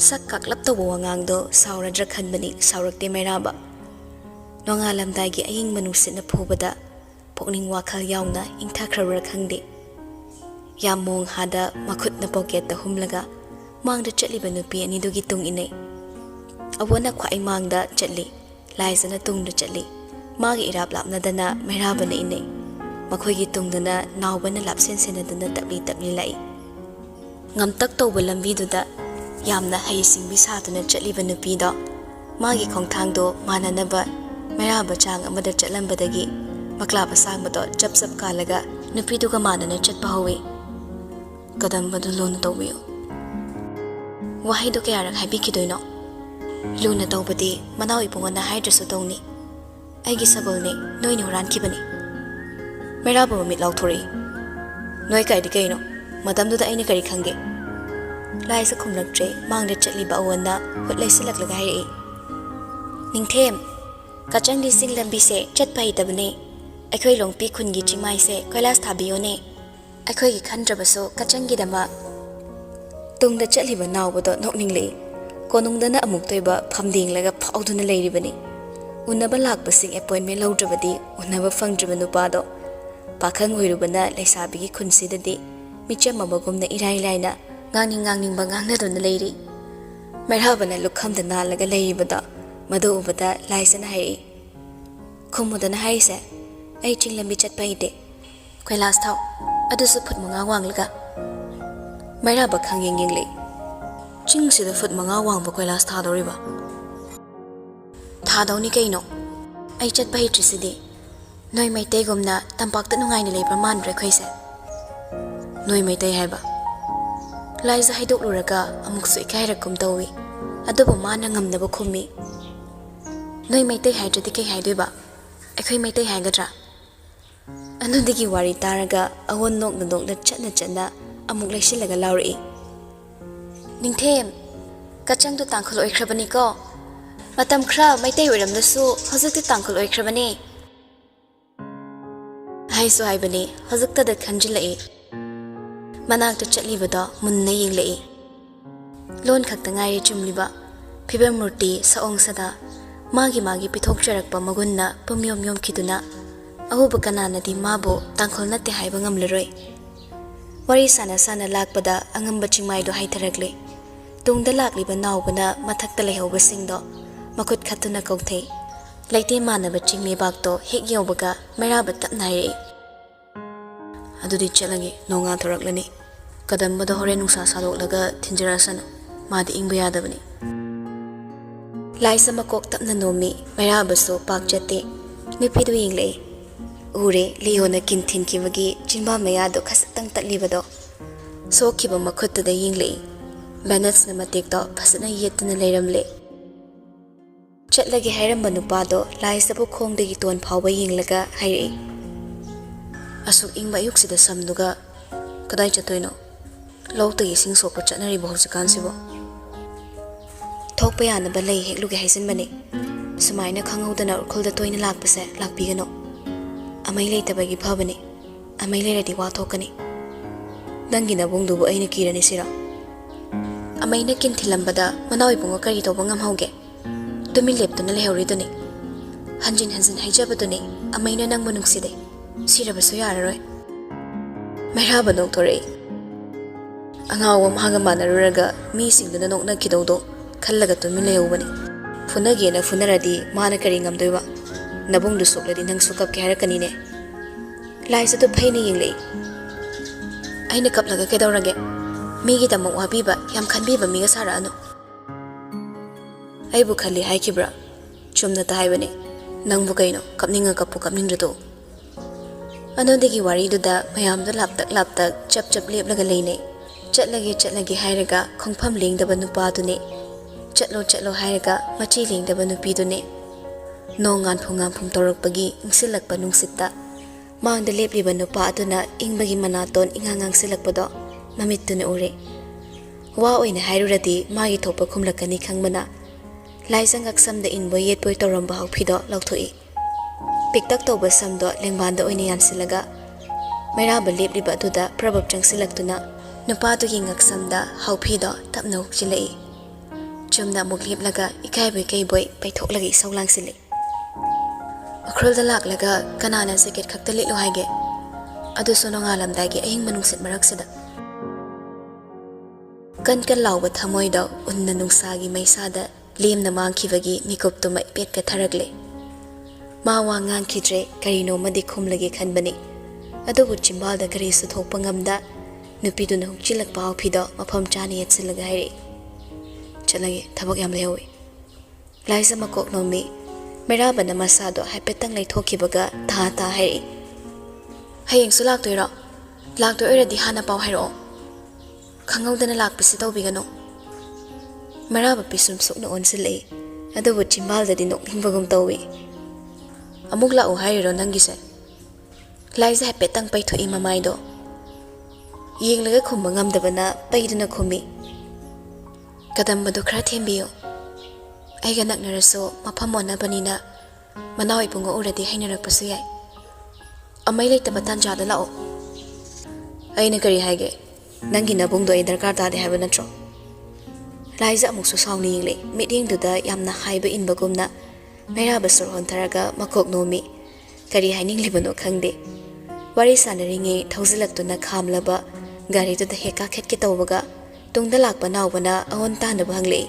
sak kaklap tawo wangangdo sauradra khanbani saurakte mairaba nongalamdagi aying manusina phubada pokning wakhal yauna ingthakhrabra khangde yamong hada makhutna pocket ta humlaga mangda chatliba nupi ani dogi tung inai awona khwai mangda chatli laisana tungda chatli magi irap lapna dana mairaba na inai makhoigi tungdana nawbana lapsen senadana tabli lai ngamtak tawba lambi duda yamna haising bisatuna chatliba nupi do magi khongthangdo mananaba mairaba chang amada chatlambadagi maklaba sangbado chap kalaga nupi duga manana chatpa hawi kadam badu luna tawbiyo wahai do kaya habi kidoino luna tawbadi manaw ipungana haidrasu tawni aigi sagolne noini horan kibani mairaba mamit lauthori noi kaidi kaino madamduda aina kari khange laisa khumlaktre mangda chatliba awana hutlaisilaklaga hairei ningthem kachangdi sing lambi se chatpa hitabane akhoi longpi khungi chimai se kailas thabiyone akhoi gi khandrabaso kachangi dama tungda chatliba nawbodo nokningle konungdana amuk toiba phamdinglaga phauduna leiribani unaba lakpasing appointment lawdrabadi unaba phangdraba nupado pakhang hoirubana laisabigi khunsidadi micham mabagumna irai laina ngangning bangangnaduna leiri mairhabana lukhamda nalaga leiribada madu ubada laisana hai khumudana haise ai chinglambi chatpa ide kailas thau adusu phut manga wanglaga mairaba khangyeng yengle chingsida phut manga wangba kailas thadoriba thadawni kaino ai chatpa hitrisidi noi maitei gomna tampakta nungaina leibra manbre khoise noi maitai haiba laisa haidokluraga amuksu ikairakum tawi adubu mana ngamnaba khummi noi maitai haidradi kai haidoiba akhoi maitai haigadra anudigi wari taraga awon nokna chatna amuk laisilaga lauri ningthem kachangdu tangkhol oikhrabani ko matam khra maitai oiramdasu hojukti tangkhol oikhrabani haisu haibani hojukta da khanjilai manakta chatlibada munna yenglai lon khakta ngai chumliba phibam murti saong sada magi pithokcharakpa magunna pumyom khiduna ahuba kananadi mabo tangkhol natte haiba ngamleroi wari sana lakpada angamba chingmai do haitharakle tungda lakliba nawbana mathakta lehoba singdo makut khatuna kauthei laite manaba chingme bakto hek yobaga mairaba tapnaire ꯑꯗꯨꯗꯤ ꯆꯠꯂꯒꯦ ꯅꯣꯡꯉꯥ ꯊꯣꯔꯛꯂꯅꯤ ꯀꯗꯝꯕꯗ ꯍꯣꯔꯦꯟ ꯅꯨꯡꯁꯥ ꯁꯥꯗꯣꯛꯂꯒ ꯊꯤꯟꯖꯔꯁꯅꯨ ꯃꯥꯗꯤ ꯏꯪꯕ ꯌꯥꯗꯕꯅꯤ ꯂꯥꯏꯁ ꯃꯀꯣꯛ ꯇꯞꯅ ꯅꯣꯝꯃꯤ ꯃꯩꯔꯥꯕꯁꯨ ꯄꯥꯛ ꯆꯠꯇꯦ ꯅꯨꯄꯤꯗꯨ ꯌꯦꯡꯂꯛꯏ ꯎꯔꯦ ꯂꯤꯌꯣꯅ ꯀꯤꯟ ꯊꯤꯟꯈꯤꯕꯒꯤ ꯆꯤꯟꯕꯥ ꯃꯌꯥꯗꯣ ꯈꯖꯤꯛꯇꯪ ꯇꯠꯂꯤꯕꯗꯣ ꯁꯣꯛꯈꯤꯕ ꯃꯈꯨꯠꯇꯨꯗ ꯌꯦꯡꯂꯛꯏ ꯕꯦꯅꯦꯠꯁꯅ ꯃꯇꯦꯛꯇꯣ ꯐꯖꯅ ꯌꯦꯠꯇꯨꯅ ꯂꯩꯔꯝꯂꯦ ꯆꯠꯂꯒꯦ ꯍꯥꯏꯔꯝꯕ ꯅꯨꯄꯥꯗꯣ ꯂꯥꯏꯁꯇꯕꯨ ꯈꯣꯡꯗꯒꯤ ꯇꯣꯟ ꯐꯥꯎꯕ ꯌꯦꯡꯂꯒ ꯍꯥꯏꯔꯛꯏ ꯑꯁꯨꯛ ꯏꯪꯕ ꯑꯌꯨꯛꯁꯤꯗ ꯁꯝꯗꯨꯒ ꯀꯗꯥꯏ ꯆꯠꯇꯣꯏꯅꯣ ꯂꯧꯇꯒꯤ ꯏꯁꯤꯡ ꯁꯣꯛꯄ ꯆꯠꯅꯔꯤꯕ ꯍꯧꯖꯤꯛꯀꯥꯟꯁꯤꯕꯣ ꯊꯣꯛꯄ ꯌꯥꯅꯕ ꯂꯩ ꯍꯦꯛꯂꯨꯒꯦ ꯍꯥꯏꯖꯟꯕꯅꯤ ꯁꯨꯃꯥꯏꯅ ꯈꯪꯍꯧꯗꯅ ꯎꯔꯈꯨꯜꯗ ꯇꯣꯏꯅ ꯂꯥꯛꯄꯁꯦ ꯂꯥꯛꯄꯤꯒꯅꯨ ꯑꯃꯩ ꯂꯩꯇꯕꯒꯤ ꯐꯕꯅꯤ ꯑꯃꯩ ꯂꯩꯔꯗꯤ ꯋꯥ ꯊꯣꯛꯀꯅꯤ ꯅꯪꯒꯤ ꯅꯕꯨꯡꯗꯨꯕꯨ ꯑꯩꯅ ꯀꯤꯔꯅꯤ ꯁꯤꯔꯣ ꯑꯃꯩꯅ ꯀꯤꯟ ꯊꯤꯜꯂꯝꯕꯗ ꯃꯅꯥꯎ ꯏꯕꯨꯡꯉꯣ ꯀꯔꯤ ꯇꯧꯕ ꯉꯝꯍꯧꯒꯦ ꯇꯨꯃꯤꯟ ꯂꯦꯞꯇꯨꯅ ꯂꯩꯍꯧꯔꯤꯗꯨꯅꯤ ꯍꯟꯖꯤꯟ ꯍꯟꯖꯤꯟ ꯍꯥꯏꯖꯕꯗꯨꯅꯤ ꯑꯃꯩꯅ ꯅꯪꯕꯨ ꯅꯨꯡꯁꯤꯗꯦ ꯁꯤꯔꯕꯁꯨ ꯌꯥꯔꯔꯣꯏ ꯃꯩꯔꯥꯕ ꯅꯣꯛꯊꯣꯔꯛꯏ ꯑꯉꯥꯎꯕ ꯃꯍꯥꯛꯒ ꯃꯥꯟꯅꯔꯨꯔꯒ ꯃꯤꯁꯤꯡꯗꯨꯅ ꯅꯣꯛꯅꯈꯤꯗꯧꯗꯣ ꯈꯜꯂꯒ ꯇꯨꯃꯤꯟ ꯂꯩꯍꯧꯕꯅꯤ ꯐꯨꯅꯒꯦꯅ ꯐꯨꯅꯔꯗꯤ ꯃꯥꯅ ꯀꯔꯤ ꯉꯝꯗꯣꯏꯕ ꯅꯕꯨꯡꯗꯨ ꯁꯣꯛꯂꯗꯤ ꯅꯪꯁꯨ ꯀꯞꯀꯦ ꯍꯥꯏꯔꯛꯀꯅꯤꯅꯦ ꯂꯥꯏꯁꯗꯨ ꯐꯩꯅ ꯌꯦꯡꯂꯛꯏ ꯑꯩꯅ ꯀꯞꯂꯒ ꯀꯩꯗꯧꯔꯒꯦ ꯃꯤꯒꯤꯗꯃꯛ ꯋꯥꯕꯤꯕ ꯌꯥꯝ ꯈꯟꯕꯤꯕ ꯃꯤꯒ ꯁꯥꯔꯛꯑꯅꯨ ꯑꯩꯕꯨ ꯈꯜꯂꯤ ꯍꯥꯏꯈꯤꯕ꯭ꯔꯥ ꯆꯨꯝꯅꯇ ꯍꯥꯏꯕꯅꯤ ꯅꯪꯕꯨ ꯀꯩꯅꯣ ꯀꯞꯅꯤꯡꯉ ꯀꯞꯄꯨ ꯀꯞꯅꯤꯡꯗ꯭ꯔꯗꯣ ꯑꯅꯣꯗꯒꯤ ꯋꯥꯔꯤꯗꯨꯗ ꯃꯌꯥꯝꯗꯣ ꯂꯥꯞꯇꯛ ꯂꯥꯞꯇꯛ ꯆꯞ ꯆꯞ ꯂꯦꯞꯂꯒ ꯂꯩꯅꯩ ꯆꯠꯂꯒꯦ ꯍꯥꯏꯔꯒ ꯈꯣꯡꯐꯝ ꯂꯦꯡꯗꯕ ꯅꯨꯄꯥꯗꯨꯅꯤ ꯆꯠꯂꯣ ꯍꯥꯏꯔꯒ ꯃꯆꯤ ꯂꯦꯡꯗꯕ ꯅꯨꯄꯤꯗꯨꯅꯤ ꯅꯣꯡ ꯉꯥꯟꯐꯨꯡ ꯇꯧꯔꯛꯄꯒꯤ ꯏꯪꯁꯤꯜꯂꯛꯄ ꯅꯨꯡꯁꯤꯠꯇ ꯃꯥꯡꯗ ꯂꯦꯞꯂꯤꯕ ꯅꯨꯄꯥ ꯑꯗꯨꯅ ꯏꯪꯕꯒꯤ ꯃꯅꯥꯇꯣꯟ ꯉꯥꯡꯁꯤꯜꯂꯛꯄꯗꯣ ꯃꯃꯤꯠꯇꯨꯅ ꯎꯔꯦ ꯋꯥ ꯑꯣꯏꯅ ꯍꯥꯏꯔꯨꯔꯗꯤ ꯃꯥꯒꯤ ꯊꯣꯛꯄ ꯈꯨꯝꯂꯛꯀꯅꯤ ꯈꯪꯕꯅ ꯂꯥꯏꯁ ꯉꯛꯁꯝꯗ ꯏꯟꯕꯣꯏ ꯌꯦꯠꯄꯣꯏ ꯇꯧꯔꯝꯕ ꯍꯥꯎꯐꯤꯗꯣ ꯂꯧꯊꯣꯛꯏ ꯄꯤꯛꯇꯛ ꯇꯧꯕ ꯁꯝꯗꯣ ꯂꯦꯡꯕꯥꯟꯗ ꯑꯣꯏꯅ ꯌꯥꯟꯁꯤꯜꯂꯒ ꯃꯩꯔꯥꯕ ꯂꯦꯞꯂꯤꯕ ꯑꯗꯨꯗ ꯄ꯭ꯔꯕꯞ ꯆꯪꯁꯤꯜꯂꯛꯇꯨꯅ ꯅꯨꯄꯥꯗꯨꯒꯤ ꯉꯛꯁꯝꯗ ꯍꯥꯎꯐꯤꯗꯣ ꯇꯞꯅ ꯍꯨꯛꯆꯤꯜꯂꯛꯏ ꯆꯨꯝꯅ ꯑꯃꯨꯛ ꯂꯦꯞꯂꯒ ꯏꯀꯥꯏꯕꯣꯏ ꯀꯩꯕꯣꯏ ꯄꯩꯊꯣꯛꯂꯒ ꯏꯁꯧ ꯂꯥꯡꯁꯤꯜꯂꯤ ꯎꯈ꯭ꯔꯨꯜꯗ ꯂꯥꯛꯂꯒ ꯀꯅꯥꯅ ꯖꯦꯀꯦꯠ ꯈꯛꯇ ꯂꯤꯠꯂꯨ ꯍꯥꯏꯒꯦ ꯑꯗꯨꯁꯨ ꯅꯣꯡꯉꯥꯜꯂꯝꯗꯥꯏꯒꯤ ꯑꯏꯪꯕ ꯅꯨꯡꯁꯤꯠ ꯃꯔꯛꯁꯤꯗ ꯀꯟ ꯂꯥꯎꯕ ꯊꯃꯣꯏꯗꯣ ꯎꯟꯅ ꯅꯨꯡꯁꯥꯒꯤ ꯃꯩꯁꯥꯗ ꯂꯦꯝꯅ ꯃꯥꯡꯈꯤꯕꯒꯤ ꯃꯤꯀꯨꯞꯇꯨꯃ ꯏꯄꯦꯠꯀ ꯊꯔꯛꯂꯦ ꯃꯥ ꯋꯥ ꯉꯥꯡꯈꯤꯗ꯭ꯔꯦ ꯀꯔꯤꯅꯣꯃꯗꯤ ꯈꯨꯝꯂꯒꯦ ꯈꯟꯕꯅꯤ ꯑꯗꯨꯕꯨ ꯆꯤꯝꯕꯥꯜꯗ ꯀꯔꯤꯁꯨ ꯊꯣꯛꯄ ꯉꯝꯗ ꯅꯨꯄꯤꯗꯨꯅ ꯍꯨꯛꯆꯤꯜꯂꯛꯄ ꯍꯥꯎꯐꯤꯗꯣ ꯃꯐꯝ ꯆꯥꯅ ꯌꯦꯠꯁꯤꯜꯂꯒ ꯍꯥꯏꯔꯛꯏ ꯆꯠꯂꯒꯦ ꯊꯕꯛ ꯌꯥꯝ ꯂꯩꯍꯧꯏ ꯂꯥꯏꯁ ꯃꯀꯣꯛ ꯅꯣꯝꯃꯤ ꯃꯩꯔꯥꯕꯅ ꯃꯁꯥꯗꯣ ꯍꯥꯏꯐꯦꯠꯇꯪ ꯂꯩꯊꯣꯛꯈꯤꯕꯒ ꯊꯥ ꯍꯥꯏꯔꯛꯏ ꯍꯌꯦꯡꯁꯨ ꯂꯥꯛꯇꯣꯏꯔꯣ ꯂꯥꯛꯇꯣꯏ ꯑꯣꯏꯔꯗꯤ ꯍꯥꯟꯅ ꯄꯥꯎ ꯍꯥꯏꯔꯛꯑꯣ ꯈꯪꯍꯧꯗꯅ ꯂꯥꯛꯄꯁꯤ ꯇꯧꯕꯤꯒꯅꯨ ꯃꯩꯔꯥꯕ ꯄꯤꯁꯨꯝ ꯁꯨꯛꯅ ꯑꯣꯟꯁꯤꯜꯂꯛꯏ ꯑꯗꯨꯕꯨ ꯆꯤꯝꯕꯥꯜꯗꯗꯤ ꯅꯣꯛꯅꯤꯡꯕꯒꯨꯝ ꯇꯧꯏ ꯑꯃꯨꯛ ꯂꯥꯛꯎ ꯍꯥꯏꯔꯤꯔꯣ ꯅꯪꯒꯤꯁꯦ ꯂꯥꯏꯁꯦ ꯍꯥꯏꯐꯦꯠꯇꯪ ꯄꯩꯊꯣꯛꯏ ꯃꯃꯥꯏꯗꯣ ꯌꯦꯡꯂꯒ ꯈꯨꯝꯕ ꯉꯝꯗꯕꯅ ꯄꯩꯗꯨꯅ ꯈꯨꯝꯃꯤ ꯀꯗꯝꯕꯗꯨ ꯈꯔ ꯊꯦꯝꯕꯤꯌꯨ ꯑꯩꯒ ꯅꯛꯅꯔꯁꯨ ꯃꯐꯝ ꯑꯣꯟꯅꯕꯅꯤꯅ ꯃꯅꯥꯎ ꯏꯕꯨꯡꯉꯣ ꯎꯔꯗꯤ ꯍꯩꯅꯔꯛꯄꯁꯨ ꯌꯥꯏ ꯑꯃꯩ ꯂꯩꯇꯕ ꯇꯥꯟꯖꯥꯗ ꯂꯥꯛꯑꯣ ꯑꯩꯅ ꯀꯔꯤ ꯍꯥꯏꯒꯦ ꯅꯪꯒꯤ ꯅꯕꯨꯡꯗꯣ ꯑꯩ ꯗꯔꯀꯥꯔ ꯇꯥꯗꯦ ꯍꯥꯏꯕ ꯅꯠꯇ꯭ꯔꯣ ꯂꯥꯏꯖ ꯑꯃꯨꯛꯁꯨ ꯁꯥꯎꯅ ꯌꯦꯡꯂꯛꯏ ꯃꯤꯠꯌꯦꯡꯗꯨꯗ ꯌꯥꯝꯅ ꯍꯥꯏꯕ ꯏꯟꯕꯒꯨꯝꯅ ꯃꯩꯔꯥꯕ ꯁꯣꯔ ꯍꯣꯟꯊꯔꯒ ꯃꯀꯣꯛ ꯅꯣꯝꯃꯤ ꯀꯔꯤ ꯍꯥꯏꯅꯤꯡꯂꯤꯕꯅꯣ ꯈꯪꯗꯦ ꯋꯥꯔꯤ ꯁꯥꯟꯅꯔꯤꯉꯩ ꯊꯧꯖꯤꯜꯂꯛꯇꯨꯅ ꯈꯥꯝꯂꯕ ꯒꯥꯔꯤꯗꯨꯗ ꯍꯦꯛ ꯀꯥꯈꯠꯀꯦ ꯇꯧꯕꯒ ꯇꯨꯡꯗ ꯂꯥꯛꯄ ꯅꯥꯎꯕꯅ ꯑꯑꯣꯟ ꯇꯥꯅꯕ ꯍꯪꯂꯛꯏ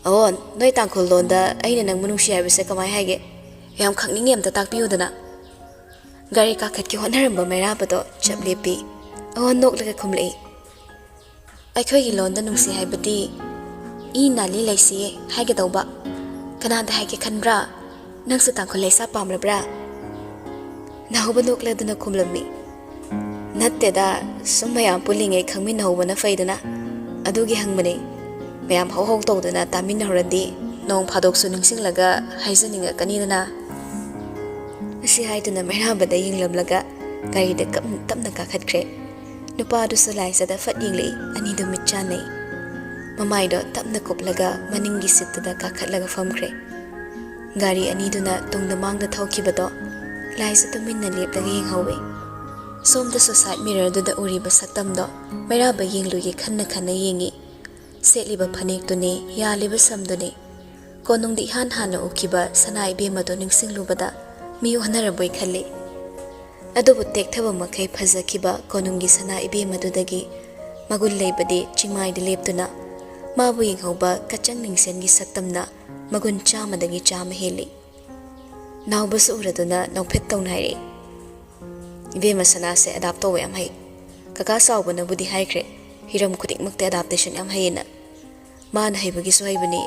ꯑꯑꯣꯟ ꯅꯣꯏ ꯇꯥꯡꯈꯨꯜ ꯂꯣꯟꯗ ꯑꯩꯅ ꯅꯪꯕꯨ ꯅꯨꯡꯁꯤ ꯍꯥꯏꯕꯁꯦ ꯀꯃꯥꯏ ꯍꯥꯏꯒꯦ ꯌꯥꯝ ꯈꯪꯅꯤꯡꯉꯦ ꯑꯝꯇ ꯇꯥꯛꯄꯤꯌꯨꯗꯅ ꯒꯥꯔꯤ ꯀꯥꯈꯠꯀꯦ ꯍꯣꯠꯅꯔꯝꯕ ꯃꯩꯔꯥꯕꯗꯣ ꯆꯞ ꯂꯦꯞꯄꯤ ꯑꯑꯣꯟ ꯅꯣꯛꯂꯒ ꯈꯨꯝꯂꯛꯏ ꯑꯩꯈꯣꯏꯒꯤ ꯂꯣꯟꯗ ꯅꯨꯡꯁꯤ ꯍꯥꯏꯕꯗꯤ ꯏ ꯅꯥꯂꯤ ꯂꯩꯁꯤꯌꯦ ꯍꯥꯏꯒꯗꯧꯕ ꯀꯅꯥꯗ ꯍꯥꯏꯒꯦ ꯈꯟꯕ꯭ꯔꯥ ꯅꯪꯁꯨ ꯇꯥꯡꯈꯨꯜ ꯂꯩꯁꯥ ꯄꯥꯝꯂꯕ꯭ꯔꯥ ꯅꯥꯎꯕ ꯅꯣꯛꯂꯗꯨꯅ ꯈꯨꯝꯂꯝꯃꯤ ꯅꯠꯇꯦꯗ ꯁꯨꯝ ꯃꯌꯥꯝ ꯄꯨꯜꯂꯤꯉꯩ ꯈꯪꯃꯤꯟꯅꯍꯧꯕꯅ ꯐꯩꯗꯅ ꯑꯗꯨꯒꯤ ꯍꯪꯕꯅꯦ ꯃꯌꯥꯝ ꯍꯧ ꯇꯧꯗꯅ ꯇꯥꯃꯤꯟꯅꯍꯧꯔꯗꯤ ꯅꯣꯡ ꯐꯥꯗꯣꯛꯁꯨ ꯅꯤꯡꯁꯤꯡꯂꯒ ꯍꯥꯏꯖꯅꯤꯡꯉꯛꯀꯅꯤꯗꯅ ꯑꯁꯤ ꯍꯥꯏꯗꯨꯅ ꯃꯩꯔꯥꯕꯗ ꯌꯦꯡꯂꯝꯂꯒ ꯒꯥꯔꯤꯗ ꯇꯞꯅ ꯀꯥꯈꯠꯈ꯭ꯔꯦ ꯅꯨꯄꯥꯗꯨꯁꯨ ꯂꯥꯏꯁꯗ ꯐꯠ ꯌꯦꯡꯂꯛꯏ ꯑꯅꯤꯗꯨ ꯃꯤꯠ ꯆꯥꯟꯅꯩ ꯃꯃꯥꯏꯗꯣ ꯇꯞꯅ ꯀꯨꯞꯂꯒ ꯃꯅꯤꯡꯒꯤ ꯁꯤꯠꯇꯨꯗ ꯀꯥꯈꯠꯂꯒ ꯐꯝꯈ꯭ꯔꯦ ꯒꯥꯔꯤ ꯑꯅꯤꯗꯨꯅ ꯇꯨꯡꯗ ꯃꯥꯡꯗ ꯊꯧꯈꯤꯕꯗꯣ ꯂꯥꯏꯁ ꯇꯨꯃꯤꯟꯅ ꯂꯦꯞꯂꯒ ꯌꯦꯡꯍꯧꯏ ꯁꯣꯝꯗꯁꯨ ꯁꯥꯏꯠ ꯃꯤꯔꯔꯗꯨꯗ ꯎꯔꯤꯕ ꯁꯛꯇꯝꯗꯣ ꯃꯩꯔꯥꯕ ꯌꯦꯡꯂꯨꯒꯦ ꯈꯟꯅ ꯌꯦꯡꯉꯤ ꯁꯦꯠꯂꯤꯕ ꯐꯅꯦꯛꯇꯨꯅꯤ ꯌꯥꯜꯂꯤꯕ ꯁꯝꯗꯨꯅꯤ ꯀꯣꯅꯨꯡꯗ ꯏꯍꯥꯟ ꯍꯥꯟꯅ ꯎꯈꯤꯕ ꯁꯅꯥ ꯏꯕꯦꯝꯃꯗꯣ ꯅꯤꯡꯁꯤꯡꯂꯨꯕꯗ ꯃꯤ ꯑꯣꯟꯅꯔꯕꯣꯏ ꯈꯜꯂꯤ ꯑꯗꯨꯕꯨ ꯇꯦꯛꯊꯕ ꯃꯈꯩ ꯐꯖꯈꯤꯕ ꯀꯣꯅꯨꯡꯒꯤ ꯁꯅꯥ ꯏꯕꯦꯝꯃꯗꯨꯗꯒꯤ ꯃꯒꯨꯟ ꯂꯩꯕꯗꯤ ꯆꯤꯡꯃꯥꯏꯗ ꯂꯦꯞꯇꯨꯅ ꯃꯥꯕꯨ ꯌꯦꯡꯍꯧꯕ ꯀꯆꯪ ꯅꯤꯡꯁꯦꯟꯒꯤ ꯁꯛꯇꯝꯅ ꯃꯒꯨꯟ 100ꯗꯒꯤ 100 ꯍꯦꯜꯂꯤ ꯅꯥꯎꯕꯁꯨ ꯎꯔꯗꯨꯅ ꯅꯣꯛꯐꯦꯠ ꯇꯧꯅ ꯍꯥꯏꯔꯛꯏ Ibema sanase adapt tawwe yam hai. Kaka sawbana budi haikre. Hiram khudikmakte adaptation yam haina. Mana haibagi so haibani.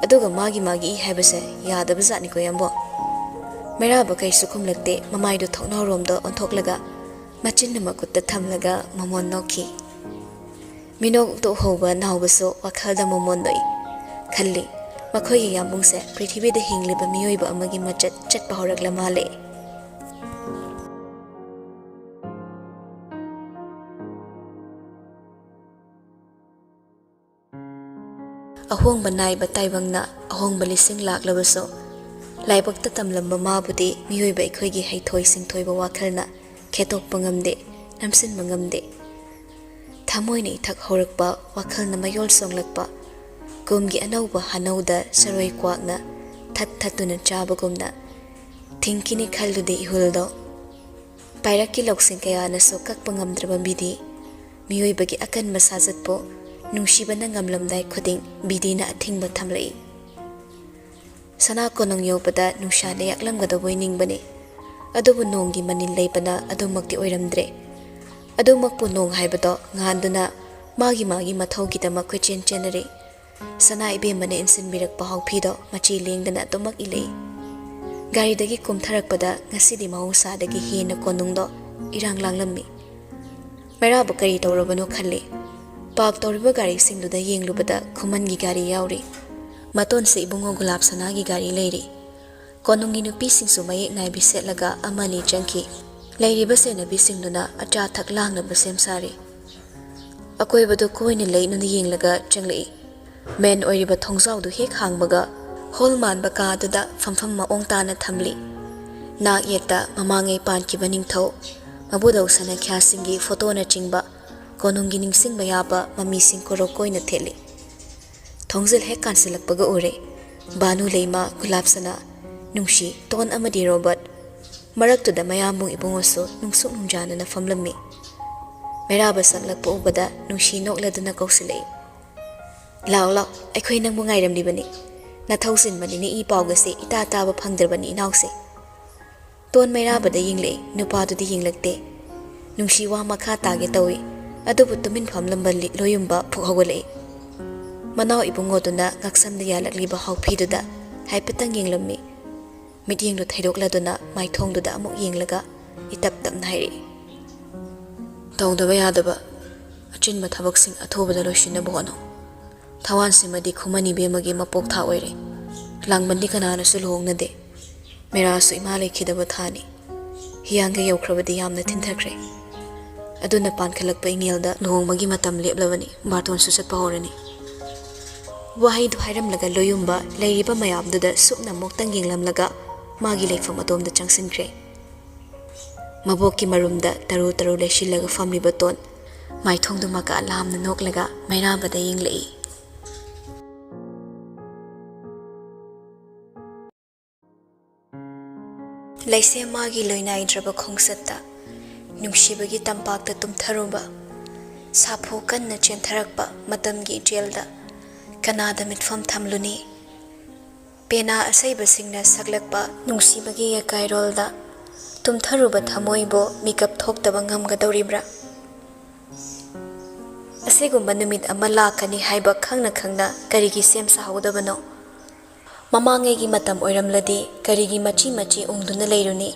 Aduga magi haibase yadaba zatni ko yambo. Meraba kaisu khumlakte mamaidu thokna romda onthoklaga machinna makutta thamlaga mamon nokhi. Minok to hoba nawbaso wakhalda mamon doi. Khalli makhoi yambungse prithibida hingliba miyoiba amagi machat chatpa horakla male. Ahongba naiba taibangna ahongba lising laklabaso laibakta tamlamba mabudi miyoiba ikhoigi haithoi singthoiba wakhalna khetokpa ngamde namsinba ngamde thamoina ithak horakpa wakhalna mayol songlakpa gumgi anauba hanauda saroi kwakna thattuna chabagumna thingkini khallude ihuldo pairaki loksing kayana so kakpa ngamdraba bidi miyoibagi akan masajatpo nungsibana ngamlamdai khuding bidina athingba thamlai sana konong yopada nushane yaklamgadaboi ningbani adubu nonggi manin leibana adumakti oiramdre adumakpu nong haibado nganduna magi mathaugidamak kwechen chenare sana ibemane insinbirakpa hawphido machi lengdana adumak ilei garidagi kumtharakpada ngasidi mahausadagi hena konungdo irang langlammi meraba kari tawrabano khalli Park tawriba gari singduda yenglubada khumangi gari yauri maton se ibungo gulab sanagi gari leiri konungi nupi singsu mayek naibi setlaga amani changki leiriba senabi singduna acha thak langna basem sari akoi badu koine leinu yenglaga changlei men oiriba thongjaw du hek hangbaga holman baka duda famfam ma ongtana thamli nak yekta mamangai panki baningthau mabudaw sana khya singi photo na chingba konungi ningsing bayaba mami sing korokoina theli thongjil he kansilakpaga ure banu leima gulabsana nungshi ton amadi robot maraktu da mayamung ibungoso nungsuk nungjana na famlammi meraba sanglakpa ubada nungshi nokladuna kausilei law aikhoi nangbu ngairamni bani na thausin mani ni I pawgase ita taba phangdrbani inause ton meraba da yingle nupa du di yinglakte nungshi wa makha tage tawi adubu tumin famlambali loyumba phukhawale Manau ibungo duna ngaksamda yalakliba hawphiduda haipatang yenglammi mityengdu thaidokladuna maithongduda amuk yenglaga itap tapna hairi tawdaba yadaba achinba thabaksing athobada loishinaba hono thawan simadi khumani bemagi mapok tha oire langbandi kanana su lohngnade merasu imalai khidaba thani hiyanga yaukrabadi yamna thinthakre aduna pankhalakpa ingelda lohongmagi matam leplabani barton su satpa horani Wahai du hairam laga loyumba leiriba mayamduda sukna moktang yenglamlaga magi leifam atomda changsinkre mabokki marumda taru leisilaga famli baton maithongdu maka lamna noklaga mairabada yenglei leise magi loinaidraba khongsatta nungsibagi tampakta tumtharuba sapho kanna chentharakpa matamgi jelda Kanada mitfam thamluni pena asaiba singna saglakpa nungsibagi yakairolda tumtharuba thamoibo mikap thoktaba ngamgadoribra asigumba numit ama lakani haiba khangna karigi sem sahudabano mamangegi matam oiramladi karigi machi ungduna leiruni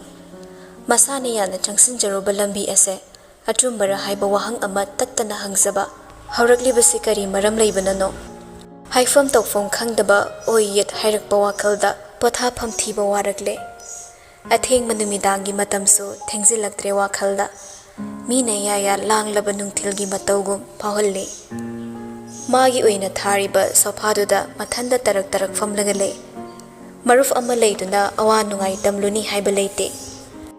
masane yana changsinjaruba lambi ase achumbara haiba wahang ama tattana hangzaba haurakliba kari maram leibanano Haifam tokfom khangdaba oyet hairakpa wakalda pothafam thiba warakle atheng manumidangi matamsu thengzilaktre wakhalda mina ya langlaba nungthilgi matawgum phawalle magi oina thariba sofaduda mathanda tarak famlagale maruf ama leiduna awa nungai tamluni haiba leite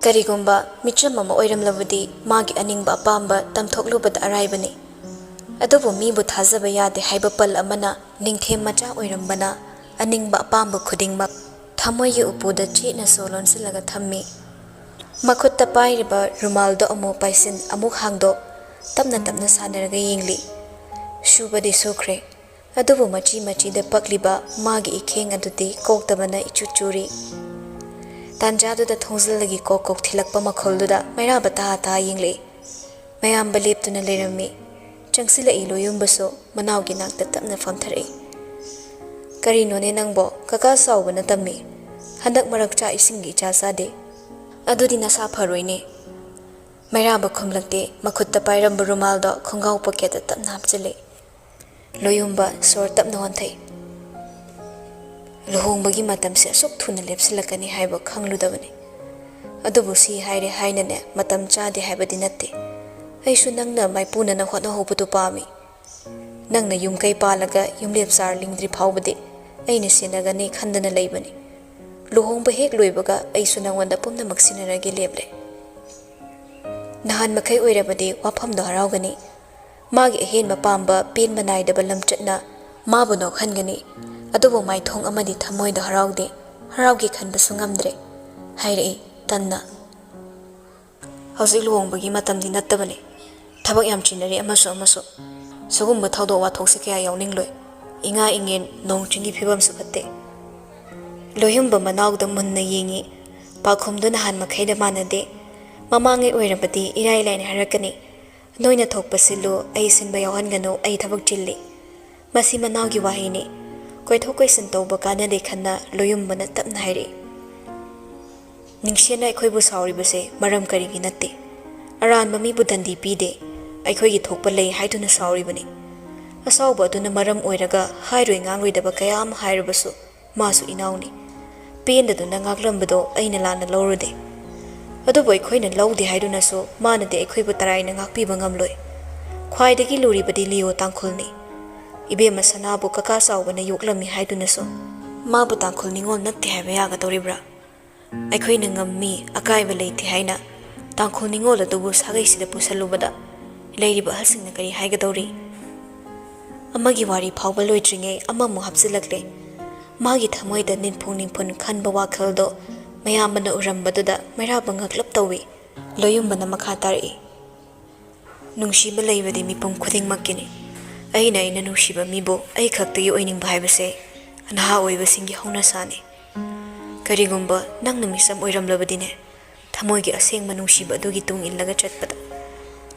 karigumba micham ama oiramlabudi magi aningba apamba tamthoklubada araibani adubu mibu thazaba yade haiba pal amana ningthem macha oirambana aningba apamba khudingmak thamoyi upuda china solon silaga thammi makhutta pairiba rumaldo amo paisin amuk hangdo tamna sanaraga yingli shubadi sukre adubu machi da pakliba magi ikheng aduti koktabana ichuchuri ꯇꯥꯟꯖꯥꯗꯨꯗ ꯊꯣꯡꯖꯤꯜꯂꯒꯤ ꯀꯣꯛ ꯊꯤꯜꯂꯛꯄ ꯃꯈꯣꯜꯗꯨꯗ ꯃꯩꯔꯥꯕ ꯇꯥ ꯌꯦꯡꯂꯛꯏ ꯃꯌꯥꯝꯕ ꯂꯦꯞꯇꯨꯅ ꯂꯩꯔꯝꯃꯤ ꯆꯪꯁꯤꯜꯂꯛꯏ ꯂꯣꯌꯨꯝꯕꯁꯨ ꯃꯅꯥꯎꯒꯤ ꯅꯥꯛꯇ ꯇꯞꯅ ꯐꯝꯊꯔꯛꯏ ꯀꯔꯤꯅꯣꯅꯦ ꯅꯪꯕꯣ ꯀꯀꯥ ꯆꯥꯎꯕꯅ ꯇꯝꯃꯤ ꯍꯟꯗꯛ ꯃꯔꯛ ꯆꯥꯛ ꯏꯁꯤꯡꯒꯤ ꯏꯆꯥ ꯆꯥꯗꯦ ꯑꯗꯨꯗꯤ ꯅꯁꯥ ꯐꯔꯣꯏꯅꯦ ꯃꯩꯔꯥꯕ ꯈꯨꯝꯂꯛꯇꯦ ꯃꯈꯨꯠꯇ ꯄꯥꯏꯔꯝꯕ ꯔꯨꯃꯥꯜꯗꯣ ꯈꯣꯡꯒꯥꯎ ꯄꯣꯀꯦꯠꯇ ꯇꯞꯅ ꯍꯥꯞꯆꯤꯜꯂꯤ ꯂꯣꯌꯨꯝꯕ ꯁꯣꯔ ꯇꯞꯅ ꯍꯣꯟꯊꯩ ꯂꯨꯍꯣꯡꯕꯒꯤ ꯃꯇꯝꯁꯦ ꯑꯁꯨꯛ ꯊꯨꯅ ꯂꯦꯞꯁꯤꯜꯂꯛꯀꯅꯤ ꯍꯥꯏꯕ ꯈꯪꯂꯨꯗꯕꯅꯤ ꯑꯗꯨꯕꯨ ꯁꯤ ꯍꯥꯏꯔꯦ ꯍꯥꯏꯅꯅꯦ ꯃꯇꯝ ꯆꯥꯗꯦ ꯍꯥꯏꯕꯗꯤ ꯅꯠꯇꯦ ꯑꯩꯁꯨ ꯅꯪꯅ ꯃꯥꯏꯄꯨꯅꯅ ꯍꯣꯠꯅꯍꯧꯕꯗꯨ ꯄꯥꯝꯃꯤ ꯅꯪꯅ ꯌꯨꯝꯀꯩ ꯄꯥꯜꯂꯒ ꯌꯨꯝꯂꯦꯞ ꯆꯥꯔꯂꯤꯡꯗ꯭ꯔꯤ ꯐꯥꯎꯕꯗꯤ ꯑꯩꯅ ꯁꯦꯟꯅꯒꯅꯤ ꯈꯟꯗꯅ ꯂꯩꯕꯅꯤ ꯂꯨꯍꯣꯡꯕ ꯍꯦꯛ ꯂꯣꯏꯕꯒ ꯑꯩꯁꯨ ꯅꯪꯉꯣꯟꯗ ꯄꯨꯝꯅꯃꯛ ꯁꯤꯟꯅꯔꯒꯦ ꯂꯦꯞꯂꯦ ꯅꯍꯥꯟ ꯃꯈꯩ ꯑꯣꯏꯔꯕꯗꯤ ꯋꯥꯐꯝꯗꯣ ꯍꯔꯥꯎꯒꯅꯤ ꯃꯥꯒꯤ ꯑꯍꯦꯟꯕ ꯄꯥꯝꯕ ꯄꯦꯟꯕ ꯅꯥꯏꯗꯕ ꯂꯝꯆꯠꯅ ꯃꯥꯕꯨ ꯅꯣꯛꯍꯟꯒꯅꯤ ꯑꯗꯨꯕꯨ ꯃꯥꯏꯊꯣꯡ ꯑꯃꯗꯤ ꯊꯃꯣꯏꯗ ꯍꯔꯥꯎꯗꯦ ꯍꯔꯥꯎꯒꯦ ꯈꯟꯕꯁꯨ ꯉꯝꯗ꯭ꯔꯦ ꯍꯥꯏꯔꯛꯏ ꯇꯟꯅ ꯍꯧꯖꯤꯛ ꯂꯨꯍꯣꯡꯕꯒꯤ ꯃꯇꯝꯗꯤ ꯅꯠꯇꯕꯅꯤ ꯊꯕꯛ ꯌꯥꯝ ꯆꯤꯟꯅꯔꯤ ꯑꯃꯁꯨ ꯁꯤꯒꯨꯝꯕ ꯊꯧꯗꯣꯛ ꯋꯥꯊꯣꯛꯁꯦ ꯀꯌꯥ ꯌꯥꯎꯅꯤꯡꯂꯣꯏ ꯏꯉꯥ ꯏꯉꯦꯟ ꯅꯣꯡ ꯆꯤꯡꯒꯤ ꯐꯤꯕꯝꯁꯨ ꯐꯠꯇꯦ ꯂꯣꯌꯨꯝꯕ ꯃꯅꯥꯎꯗ ꯃꯨꯟꯅ ꯌꯦꯡꯉꯤ ꯄꯥꯎꯈꯨꯝꯗꯨ ꯅꯍꯥꯟ ꯃꯈꯩꯗ ꯃꯥꯟꯅꯗꯦ ꯃꯃꯥꯡꯉꯩ ꯑꯣꯏꯔꯕꯗꯤ ꯏꯔꯥꯏ ꯂꯥꯏꯅ ꯍꯥꯏꯔꯛꯀꯅꯤ ꯅꯣꯏꯅ ꯊꯣꯛꯄ ꯁꯤꯜꯂꯨ ꯑꯩ ꯁꯤꯟꯕ ꯌꯥꯎꯍꯟꯒꯅꯨ ꯑꯩ ꯊꯕꯛ ꯆꯤꯜꯂꯤ ꯃꯁꯤ ꯃꯅꯥꯎꯒꯤ ꯋꯥꯍꯩꯅꯤ ꯀꯣꯏꯊꯣꯛ ꯀꯣꯏꯁꯤꯟ ꯇꯧꯕ ꯀꯥꯟꯅꯗꯦ ꯈꯟꯅ ꯂꯣꯌꯨꯝꯕꯅ ꯇꯞꯅ ꯍꯥꯏꯔꯛꯏ ꯅꯤꯡꯁꯦꯟꯅ ꯑꯩꯈꯣꯏꯕꯨ ꯁꯥꯎꯔꯤꯕꯁꯦ ꯃꯔꯝ ꯀꯔꯤꯒꯤ ꯅꯠꯇꯦ ꯑꯔꯥꯟꯕ ꯃꯤꯕꯨ ꯗꯟꯗꯤ ꯄꯤꯗꯦ ꯑꯩꯈꯣꯏꯒꯤ ꯊꯣꯛꯄ ꯂꯩ ꯍꯥꯏꯗꯨꯅ ꯁꯥꯎꯔꯤꯕꯅꯤ ꯑꯁꯥꯎꯕ ꯑꯗꯨꯅ ꯃꯔꯝ ꯑꯣꯏꯔꯒ ꯍꯥꯏꯔꯣꯏ ꯉꯥꯡꯂꯣꯏꯗꯕ ꯀꯌా ꯑꯃ ꯍꯥꯏꯔꯕꯁꯨ ꯃꯥꯁꯨ ꯏꯅꯥꯎꯅꯤ ꯄꯦꯟꯗꯗꯨꯅ ꯉꯥꯛꯂꯝꯕꯗꯣ ꯑꯩꯅ ꯂꯥꯟꯅ ꯂꯧꯔꯨꯗꯦ ꯑꯗꯨꯕꯨ ꯑꯩꯈꯣꯏꯅ ꯂꯧꯗꯦ ꯍꯥꯏꯗꯨꯅꯁꯨ ꯃꯥꯅꯗꯤ ꯑꯩꯈꯣꯏꯕꯨ ꯇꯔꯥꯏꯅ ꯉꯥꯛꯄꯤꯕ ꯉꯝꯂꯣꯏ ꯈ꯭ꯋꯥꯏꯗꯒꯤ ꯂꯨꯔꯤꯕꯗꯤ ꯂꯤꯌꯣ ꯇꯥꯡꯈꯨꯜꯅꯤ ꯏꯕꯦꯝꯃ ꯁꯅꯥꯕꯨ ꯀꯀꯥ ꯆꯥꯎꯕꯅ ꯌꯣꯛꯂꯝꯃꯤ ꯍꯥꯏꯗꯨꯅꯁꯨ ꯃꯥꯕꯨ ꯇꯥꯡꯈꯨꯜ ꯅꯤꯉꯣꯜ ꯅꯠꯇꯦ ꯍꯥꯏꯕ ꯌꯥꯒꯗꯧꯔꯤꯕ꯭ꯔꯥ ꯑꯩꯈꯣꯏꯅ ꯉꯝꯃꯤ ꯑꯀꯥꯏꯕ ꯂꯩꯇꯦ ꯍꯥꯏꯅ ꯇꯥꯡꯈꯨꯜ ꯅꯤꯉꯣꯜ ꯑꯗꯨꯕꯨ ꯁꯥꯒꯩꯁꯤꯗ ꯄꯨꯁꯜꯂꯨꯕꯗ ꯂꯩꯔꯤꯕ ꯑꯍꯜꯁꯤꯡꯅ ꯀꯔꯤ ꯍꯥꯏꯒꯗꯧꯔꯤ ꯑꯃꯒꯤ ꯋꯥꯔꯤ ꯐꯥꯎꯕ ꯂꯣꯏꯗ꯭ꯔꯤꯉꯩ ꯑꯃꯃꯨꯛ ꯍꯥꯞꯆꯤꯜꯂꯛꯂꯦ ꯃꯥꯒꯤ ꯊꯃꯣꯏꯗ ꯅꯤꯡꯐꯨꯡ ꯈꯟꯕ ꯋꯥꯈꯜꯗꯣ ꯃꯌꯥꯝꯕꯅ ꯎꯔꯝꯕꯗꯨꯗ ꯃꯩꯔꯥꯕ ꯉꯛꯂꯞ ꯇꯧꯏ ꯂꯣꯌꯨꯝꯕꯅ ꯃꯈꯥ ꯇꯥꯔꯛꯏ ꯅꯨꯡꯁꯤꯕ ꯂꯩꯕꯗꯤ ꯃꯤꯄꯨꯝ ꯈꯨꯗꯤꯡꯃꯛꯀꯤꯅꯤ ꯑꯩꯅ ꯅꯨꯡꯁꯤꯕ ꯃꯤꯕꯨ ꯑꯩ ꯈꯛꯇꯒꯤ ꯑꯣꯏꯅꯤꯡꯕ ꯍꯥꯏꯕꯁꯦ ꯅꯍꯥ ꯑꯣꯏꯕꯁꯤꯡꯒꯤ ꯍꯧꯅꯁꯥꯅꯤ ꯀꯔꯤꯒꯨꯝꯕ ꯅꯪꯅ ꯃꯤꯆꯝ ꯑꯣꯏꯔꯝꯂꯕꯗꯤꯅꯦ ꯊꯃꯣꯏꯒꯤ ꯑꯁꯦꯡꯕ ꯅꯨꯡꯁꯤꯕ ꯑꯗꯨꯒꯤ ꯇꯨꯡ ꯏꯜꯂꯒ ꯆꯠꯄꯗ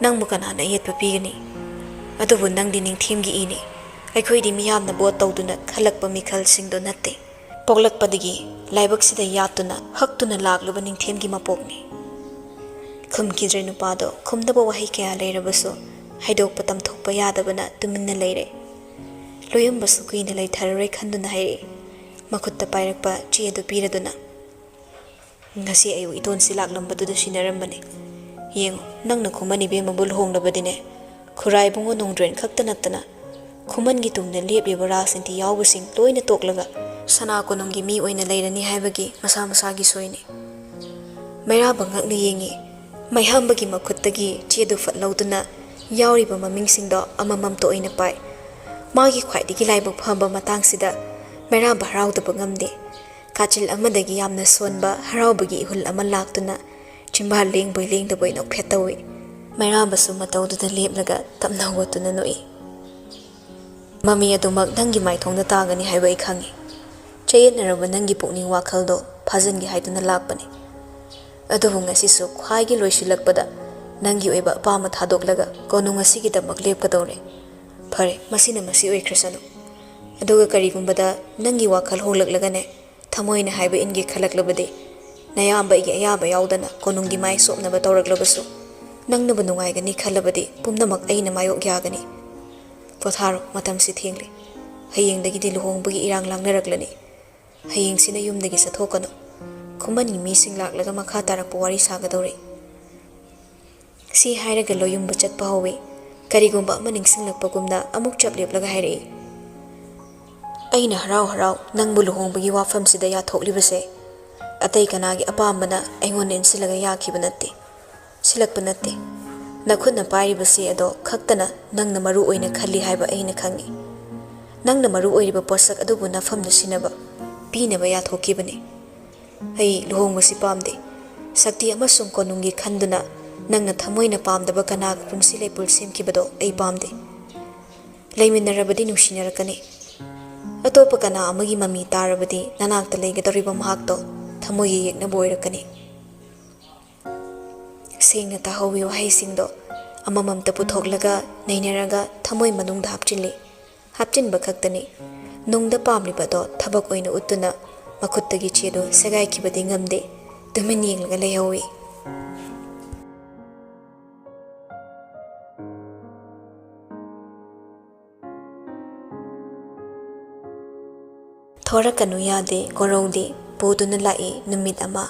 ꯅꯪꯕꯨ ꯀꯅꯥꯅ ꯌꯦꯠꯄ ꯄꯤꯒꯅꯤ ꯑꯗꯨꯕꯨ ꯅꯪꯗꯤ ꯅꯤꯡꯊꯦꯝꯒꯤ ꯏꯅꯤ ꯑꯩꯈꯣꯏꯗꯤ ꯃꯤꯌꯥꯝꯅ ꯕꯣꯠ ꯇꯧꯗꯨꯅ ꯈꯜꯂꯛꯄ ꯃꯤꯈꯜꯁꯤꯡꯗꯣ ꯅꯠꯇꯦ ꯄꯣꯛꯂꯛꯄꯗꯒꯤ ꯂꯥꯏꯕꯛꯁꯤꯗ ꯌꯥꯠꯇꯨꯅ ꯍꯛꯇꯨꯅ ꯂꯥꯛꯂꯨꯕ ꯅꯤꯡꯊꯦꯝꯒꯤ ꯃꯄꯣꯛꯅꯤ ꯈꯨꯝꯈꯤꯗ꯭ꯔꯦ ꯅꯨꯄꯥꯗꯣ ꯈꯨꯝꯗꯕ ꯋꯥꯍꯩ ꯀꯌꯥ ꯂꯩꯔꯕꯁꯨ ꯍꯥꯏꯗꯣꯛꯄ ꯇꯝꯊꯣꯛꯄ ꯌꯥꯗꯕꯅ ꯇꯨꯃꯤꯟꯅ ꯂꯩꯔꯦ ꯂꯣꯌꯨꯝꯕꯁꯨ ꯀꯨꯏꯅ ꯂꯩꯊꯔꯔꯣꯏ ꯈꯟꯗꯨꯅ ꯍꯥꯏꯔꯛꯏ ꯃꯈꯨꯠꯇ ꯄꯥꯏꯔꯛꯄ ꯆꯦꯗꯨ ꯄꯤꯔꯗꯨꯅ ꯉꯁꯤ ꯑꯌꯨꯛ ꯏꯇꯣꯟꯁꯤ ꯂꯥꯛꯂꯝꯕꯗꯨꯗ ꯁꯤꯟꯅꯔꯝꯕꯅꯤ ꯌꯦꯡꯉꯨ ꯅꯪꯅ ꯈꯨꯃꯟ ꯏꯕꯦꯝꯃꯕꯨ ꯂꯨꯍꯣꯡꯂꯕꯗꯤꯅꯦ ꯈꯨꯔꯥꯏꯕꯨꯡꯉꯣ ꯅꯣꯡꯗ꯭ꯔꯦꯟ ꯈꯛꯇ ꯅꯠꯇꯅ ꯈꯨꯃꯟꯒꯤ ꯇꯨꯡꯗ ꯂꯦꯞꯂꯤꯕ ꯔꯥꯖꯅꯤꯇꯤ ꯌꯥꯎꯕꯁꯤꯡ ꯂꯣꯏꯅ ꯇꯣꯛꯂꯒ ꯁꯅꯥ ꯀꯣꯅꯨꯡꯒꯤ ꯃꯤ ꯑꯣꯏꯅ ꯂꯩꯔꯅꯤ ꯍꯥꯏꯕꯒꯤ ꯃꯁꯥ ꯃꯁꯥꯒꯤ ꯁꯣꯏꯅꯤ ꯃꯩꯔꯥꯕ ꯉꯛꯅ ꯌꯦꯡꯉꯤ ꯃꯩꯍꯥꯝꯕꯒꯤ ꯃꯈꯨꯠꯇꯒꯤ ꯆꯦꯗꯨ ꯐꯠ ꯂꯧꯗꯨꯅ ꯌꯥꯎꯔꯤꯕ ꯃꯃꯤꯡꯁꯤꯡꯗꯣ ꯑꯃꯃꯝꯇ ꯑꯣꯏꯅ ꯄꯥꯏ ꯃꯥꯒꯤ ꯈ꯭ꯋꯥꯏꯗꯒꯤ ꯂꯥꯏꯕꯛ ꯐꯕ ꯃꯇꯥꯡꯁꯤꯗ ꯃꯩꯔꯥꯕ ꯍꯔꯥꯎꯗꯕ ꯉꯝꯗꯦ ꯀꯥꯆꯤꯜ ꯑꯃꯗꯒꯤ ꯌꯥꯝꯅ ꯁꯣꯟꯕ ꯍꯔꯥꯎꯕꯒꯤ ꯏꯍꯨꯜ ꯑꯃ ꯂꯥꯛꯇꯨꯅ ꯆꯤꯝꯕꯥꯜ ꯂꯦꯡꯕꯣꯏ ꯂꯦꯡꯗꯕꯣꯏ ꯅꯣꯛꯐꯦꯠ ꯇꯧꯏ ꯃꯩꯔꯥꯕꯁꯨ ꯃꯇꯧꯗꯨꯗ ꯂꯦꯞꯂꯒ ꯇꯞꯅ ꯍꯧꯒꯠꯇꯨꯅ ꯅꯣꯛꯏ ꯃꯃꯤ ꯑꯗꯨꯃꯛ ꯅꯪꯒꯤ ꯃꯥꯏꯊꯣꯡꯗ ꯇꯥꯒꯅꯤ ꯍꯥꯏꯕ ꯑꯩ ꯈꯪꯉꯤ ꯆꯌꯦꯠꯅꯔꯕ ꯅꯪꯒꯤ ꯄꯨꯛꯅꯤꯡ ꯋꯥꯈꯜꯗꯣ ꯐꯥꯖꯤꯟꯒꯦ ꯍꯥꯏꯗꯨꯅ ꯂꯥꯛꯄꯅꯤ ꯑꯗꯨꯕꯨ ꯉꯁꯤꯁꯨ ꯈ꯭ꯋꯥꯏꯒꯤ ꯂꯣꯏꯁꯤꯜꯂꯛꯄꯗ ꯅꯪꯒꯤ ꯑꯣꯏꯕ ꯑꯄꯥꯝꯕ ꯊꯥꯗꯣꯛꯂꯒ ꯀꯣꯅꯨꯡ ꯑꯁꯤꯒꯤꯗꯃꯛ ꯂꯦꯞꯀꯗꯧꯔꯦ ꯐꯔꯦ ꯃꯁꯤꯅ ꯃꯁꯤ ꯑꯣꯏꯈ꯭ꯔꯁꯅꯨ ꯑꯗꯨꯒ ꯀꯔꯤꯒꯨꯝꯕꯗ ꯅꯪꯒꯤ ꯋꯥꯈꯜ ꯍꯣꯡꯂꯛꯂꯒꯅꯦ ꯊꯃꯣꯏꯅ ꯍꯥꯏꯕ ꯏꯟꯒꯦ ꯈꯜꯂꯛꯂꯕꯗꯤ ꯅꯌꯥꯝꯕ ꯑꯩꯒꯤ ꯑꯌꯥꯕ ꯌꯥꯎꯗꯅ ꯀꯣꯅꯨꯡꯒꯤ ꯃꯥꯏ ꯁꯣꯞꯅꯕ ꯇꯧꯔꯛꯂꯕꯁꯨ ꯅꯪꯅꯕꯨ ꯅꯨꯡꯉꯥꯏꯒꯅꯤ ꯈꯜꯂꯕꯗꯤ ꯄꯨꯝꯅꯃꯛ ꯑꯩꯅ ꯃꯥꯌꯣꯛ ꯌꯥꯒꯅꯤ ꯄꯣꯊꯥꯔꯣ ꯃꯇꯝꯁꯤ ꯊꯦꯡꯂꯤ ꯍꯌꯦꯡꯗꯒꯤꯗꯤ ꯂꯨꯍꯣꯡꯕꯒꯤ ꯏꯔꯥꯡ ꯂꯥꯡꯅꯔꯛꯂꯅꯤ ꯍꯌꯦꯡꯁꯤꯅ ꯌꯨꯝꯗꯒꯤ ꯆꯠꯊꯣꯛꯀꯅꯨ ꯈꯨꯃꯟꯒꯤ ꯃꯤꯁꯤꯡ ꯂꯥꯛꯂꯒ ꯃꯈꯥ ꯇꯥꯔꯛꯄ ꯋꯥꯔꯤ ꯁꯥꯒꯗꯧꯔꯤ ꯁꯤ ꯍꯥꯏꯔꯒ ꯂꯣꯌꯨꯝꯕ ꯆꯠꯄ ꯍꯧꯏ ꯀꯔꯤꯒꯨꯝꯕ ꯑꯃ ꯅꯤꯡꯁꯤꯡꯂꯛꯄꯒꯨꯝꯅ ꯑꯃꯨꯛ ꯆꯞ ꯂꯦꯞꯂꯒ ꯍꯥꯏꯔꯛꯏ ꯑꯩꯅ ꯍꯔꯥꯎ ꯅꯪꯕꯨ ꯂꯨꯍꯣꯡꯕꯒꯤ ꯋꯥꯐꯝꯁꯤꯗ ꯌꯥꯊꯣꯛꯂꯤꯕꯁꯦ ꯑꯇꯩ ꯀꯅꯥꯒꯤ ꯑꯄꯥꯝꯕꯅ ꯑꯩꯉꯣꯟꯗ ꯏꯟꯁꯤꯜꯂꯒ ꯌꯥꯈꯤꯕ ꯅꯠꯇꯦ ꯁꯤꯜꯂꯛꯄ ꯅꯠꯇꯦ ꯅꯈꯨꯠꯅ ꯄꯥꯏꯔꯤꯕꯁꯤ ꯑꯗꯣ ꯈꯛꯇꯅ ꯅꯪꯅ ꯃꯔꯨ ꯑꯣꯏꯅ ꯈꯜꯂꯤ ꯍꯥꯏꯕ ꯑꯩꯅ ꯈꯪꯏ ꯅꯪꯅ ꯃꯔꯨ ꯑꯣꯏꯔꯤꯕ ꯄꯣꯠꯁꯛ ꯑꯗꯨꯕꯨ ꯅꯐꯝꯗ ꯁꯤꯟꯅꯕ ꯄꯤꯅꯕ ꯌꯥꯊꯣꯛꯈꯤꯕꯅꯤ ꯑꯩ ꯂꯨꯍꯣꯡꯕꯁꯤ ꯄꯥꯝꯗꯦ ꯁꯛꯇꯤ ꯑꯃꯁꯨꯡ ꯀꯣꯅꯨꯡꯒꯤ ꯈꯟꯗꯨꯅ ꯅꯪꯅ ꯊꯃꯣꯏꯅ ꯄꯥꯝꯗꯕ ꯀꯅꯥꯒ ꯄꯨꯟꯁꯤ ꯂꯩꯄꯨꯜ ꯁꯦꯝꯈꯤꯕꯗꯣ ꯑꯩ ꯄꯥꯝꯗꯦ ꯂꯩꯃꯤꯟꯅꯔꯕꯗꯤ ꯅꯨꯡꯁꯤꯅꯔꯛꯀꯅꯤ ꯑꯇꯣꯞꯄ ꯀꯅꯥ ꯑꯃꯒꯤ ꯃꯃꯤ ꯇꯥꯔꯕꯗꯤ ꯅꯅꯥꯛꯇ ꯂꯩꯒꯗꯧꯔꯤꯕ ꯃꯍꯥꯛꯇꯣ ꯊꯃꯣꯏꯒꯤ ꯌꯦꯛꯅꯕ ꯑꯣꯏꯔꯛꯀꯅꯤ ꯁꯦꯡꯅ ꯇꯥꯍꯧꯋꯤ ꯋꯥꯍꯩꯁꯤꯡꯗꯣ ꯑꯃꯃꯝꯇ ꯄꯨꯊꯣꯛꯂꯒ ꯅꯩꯅꯔꯒ ꯊꯃꯣꯏ ꯃꯅꯨꯡꯗ ꯍꯥꯞꯆꯤꯟꯕ ꯈꯛꯇꯅꯤ ꯅꯨꯡꯗ ꯄꯥꯝꯂꯤꯕꯗꯣ ꯊꯕꯛ ꯑꯣꯏꯅ ꯎꯠꯇꯨꯅ ꯃꯈꯨꯠꯇꯒꯤ ꯆꯦꯗꯣ ꯁꯦꯒꯥꯏꯈꯤꯕꯗꯤ ꯉꯝꯗꯦ ꯇꯨꯃꯤꯟ ꯌꯦꯡꯂꯒ ꯂꯩꯍꯧꯋꯤ ꯊꯣꯔꯛꯀꯅꯨ ꯌꯥꯗꯦ ꯀꯣꯔꯧꯗꯤ ꯄꯨꯗꯨꯅ ꯂꯥꯛꯏ ꯅꯨꯃꯤꯠ ꯑꯃ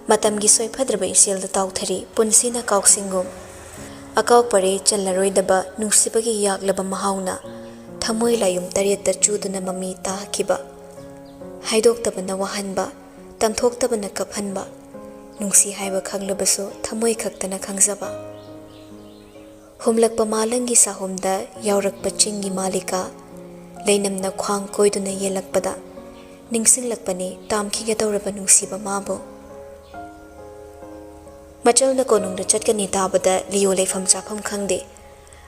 ꯃꯇꯝꯒꯤ ꯁꯣꯏꯐꯗ꯭ꯔꯕ ꯏꯆꯦꯜꯗ ꯇꯥꯎꯊꯔꯤ ꯄꯨꯟꯁꯤꯅ ꯀꯥꯎꯁꯤꯡꯒꯨꯝ ꯑꯀꯥꯎ ꯄꯔꯦ ꯆꯜꯂꯔꯣꯏꯗꯕ ꯅꯨꯡꯁꯤꯕꯒꯤ ꯌꯥꯛꯂꯕ ꯃꯍꯥꯎꯅ ꯊꯃꯣꯏ ꯂꯥꯌꯨꯝ ꯇꯔꯦꯠꯇ ꯆꯨꯗꯨꯅ ꯃꯃꯤ ꯇꯥꯈꯤꯕ ꯍꯥꯏꯗꯣꯛꯇꯕꯅ ꯋꯥꯍꯟꯕ ꯇꯝꯊꯣꯛꯇꯕꯅ ꯀꯞꯍꯟꯕ ꯅꯨꯡꯁꯤ ꯍꯥꯏꯕ ꯈꯪꯂꯕꯁꯨ ꯊꯃꯣꯏ ꯈꯛꯇꯅ ꯈꯪꯖꯕ ꯍꯨꯝꯂꯛꯄ ꯃꯥꯂꯪꯒꯤ ꯁꯥꯍꯨꯝꯗ ꯌꯥꯎꯔꯛꯄ ꯆꯤꯡꯒꯤ ꯃꯥꯂꯤꯀꯥ ꯂꯩꯅꯝꯅ ꯈ꯭ꯋꯥꯡ ꯀꯣꯏꯗꯨꯅ ꯌꯦꯜꯂꯛꯄꯗ ꯅꯤꯡꯁꯤꯡꯂꯛꯄꯅꯤ ꯇꯥꯝꯈꯤꯒꯗꯧꯔꯕ ꯅꯨꯡꯁꯤꯕ ꯃꯥꯕꯨ ꯃꯆꯜꯅ ꯀꯣꯅꯨꯡꯗ ꯆꯠꯀꯅꯤ ꯇꯥꯕꯗ ꯂꯤꯌꯣ ꯂꯩꯐꯝ ꯆꯥꯐꯝ ꯈꯪꯗꯦ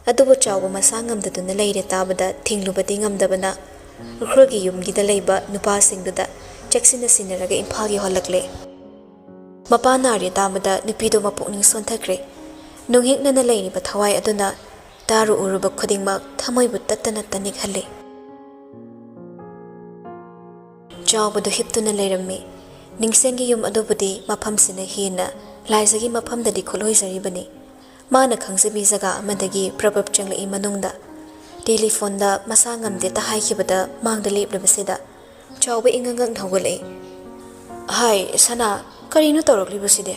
ꯑꯗꯨꯕꯨ ꯆꯥꯎꯕ ꯃꯁꯥ ꯉꯝꯗꯗꯨꯅ ꯂꯩꯔꯦ ꯇꯥꯕꯗ ꯊꯤꯡꯂꯨꯕꯗꯤ ꯉꯝꯗꯕꯅ ꯎꯈ꯭ꯔꯨꯜꯒꯤ ꯌꯨꯝꯒꯤꯗ ꯂꯩꯕ ꯅꯨꯄꯥꯁꯤꯡꯗꯨꯗ ꯆꯦꯛꯁꯤꯟꯅ ꯁꯤꯟꯅꯔꯒ ꯏꯝꯐꯥꯜ ꯌꯧꯍꯜꯂꯛꯂꯦ ꯃꯄꯥ ꯅꯥꯔꯦ ꯇꯥꯕꯗ ꯅꯨꯄꯤꯗꯣ ꯃꯄꯨꯛꯅꯤꯡ ꯁꯣꯟꯊꯈ꯭ꯔꯦ ꯅꯨꯡꯍꯦꯛꯅꯅ ꯂꯩꯔꯤꯕ ꯊꯋꯥꯏ ꯑꯗꯨꯅ ꯇꯥꯔꯨ ꯎꯔꯨꯕ ꯈꯨꯗꯤꯡꯃꯛ ꯊꯃꯣꯏꯕꯨ ꯇꯠꯇꯅ ꯇꯅꯤꯛꯍꯜꯂꯤ ꯆꯥꯎꯕꯗꯨ ꯍꯤꯞꯇꯨꯅ ꯂꯩꯔꯝꯃꯤ ꯅꯤꯡꯁꯦꯡꯒꯤ ꯌꯨꯝ ꯑꯗꯨꯕꯨꯗꯤ ꯃꯐꯝꯁꯤꯅ ꯍꯦꯟꯅ ꯂꯥꯏꯖꯒꯤ ꯃꯐꯝꯗꯗꯤ ꯈꯨꯠꯂꯣꯏꯖꯔꯤꯕꯅꯤ ꯃꯥꯅ ꯈꯪꯖꯕꯤ ꯖꯒꯥ ꯑꯃꯗꯒꯤ ꯄ꯭ꯔꯕꯞ ꯆꯪꯂꯛꯏ ꯃꯅꯨꯡꯗ ꯇꯦꯂꯤꯐꯣꯟꯗ ꯃꯁꯥ ꯉꯝꯗꯦꯇ ꯍꯥꯏꯈꯤꯕꯗ ꯃꯥꯡꯗ ꯂꯦꯞꯂꯕꯁꯤꯗ ꯆꯥꯎꯕ ꯏꯉꯪꯉꯪ ꯍꯧꯒꯠꯂꯛꯏ ꯍꯥꯏ ꯁꯅꯥ ꯀꯔꯤꯅꯣ ꯇꯧꯔꯛꯂꯤꯕꯁꯤꯗꯤ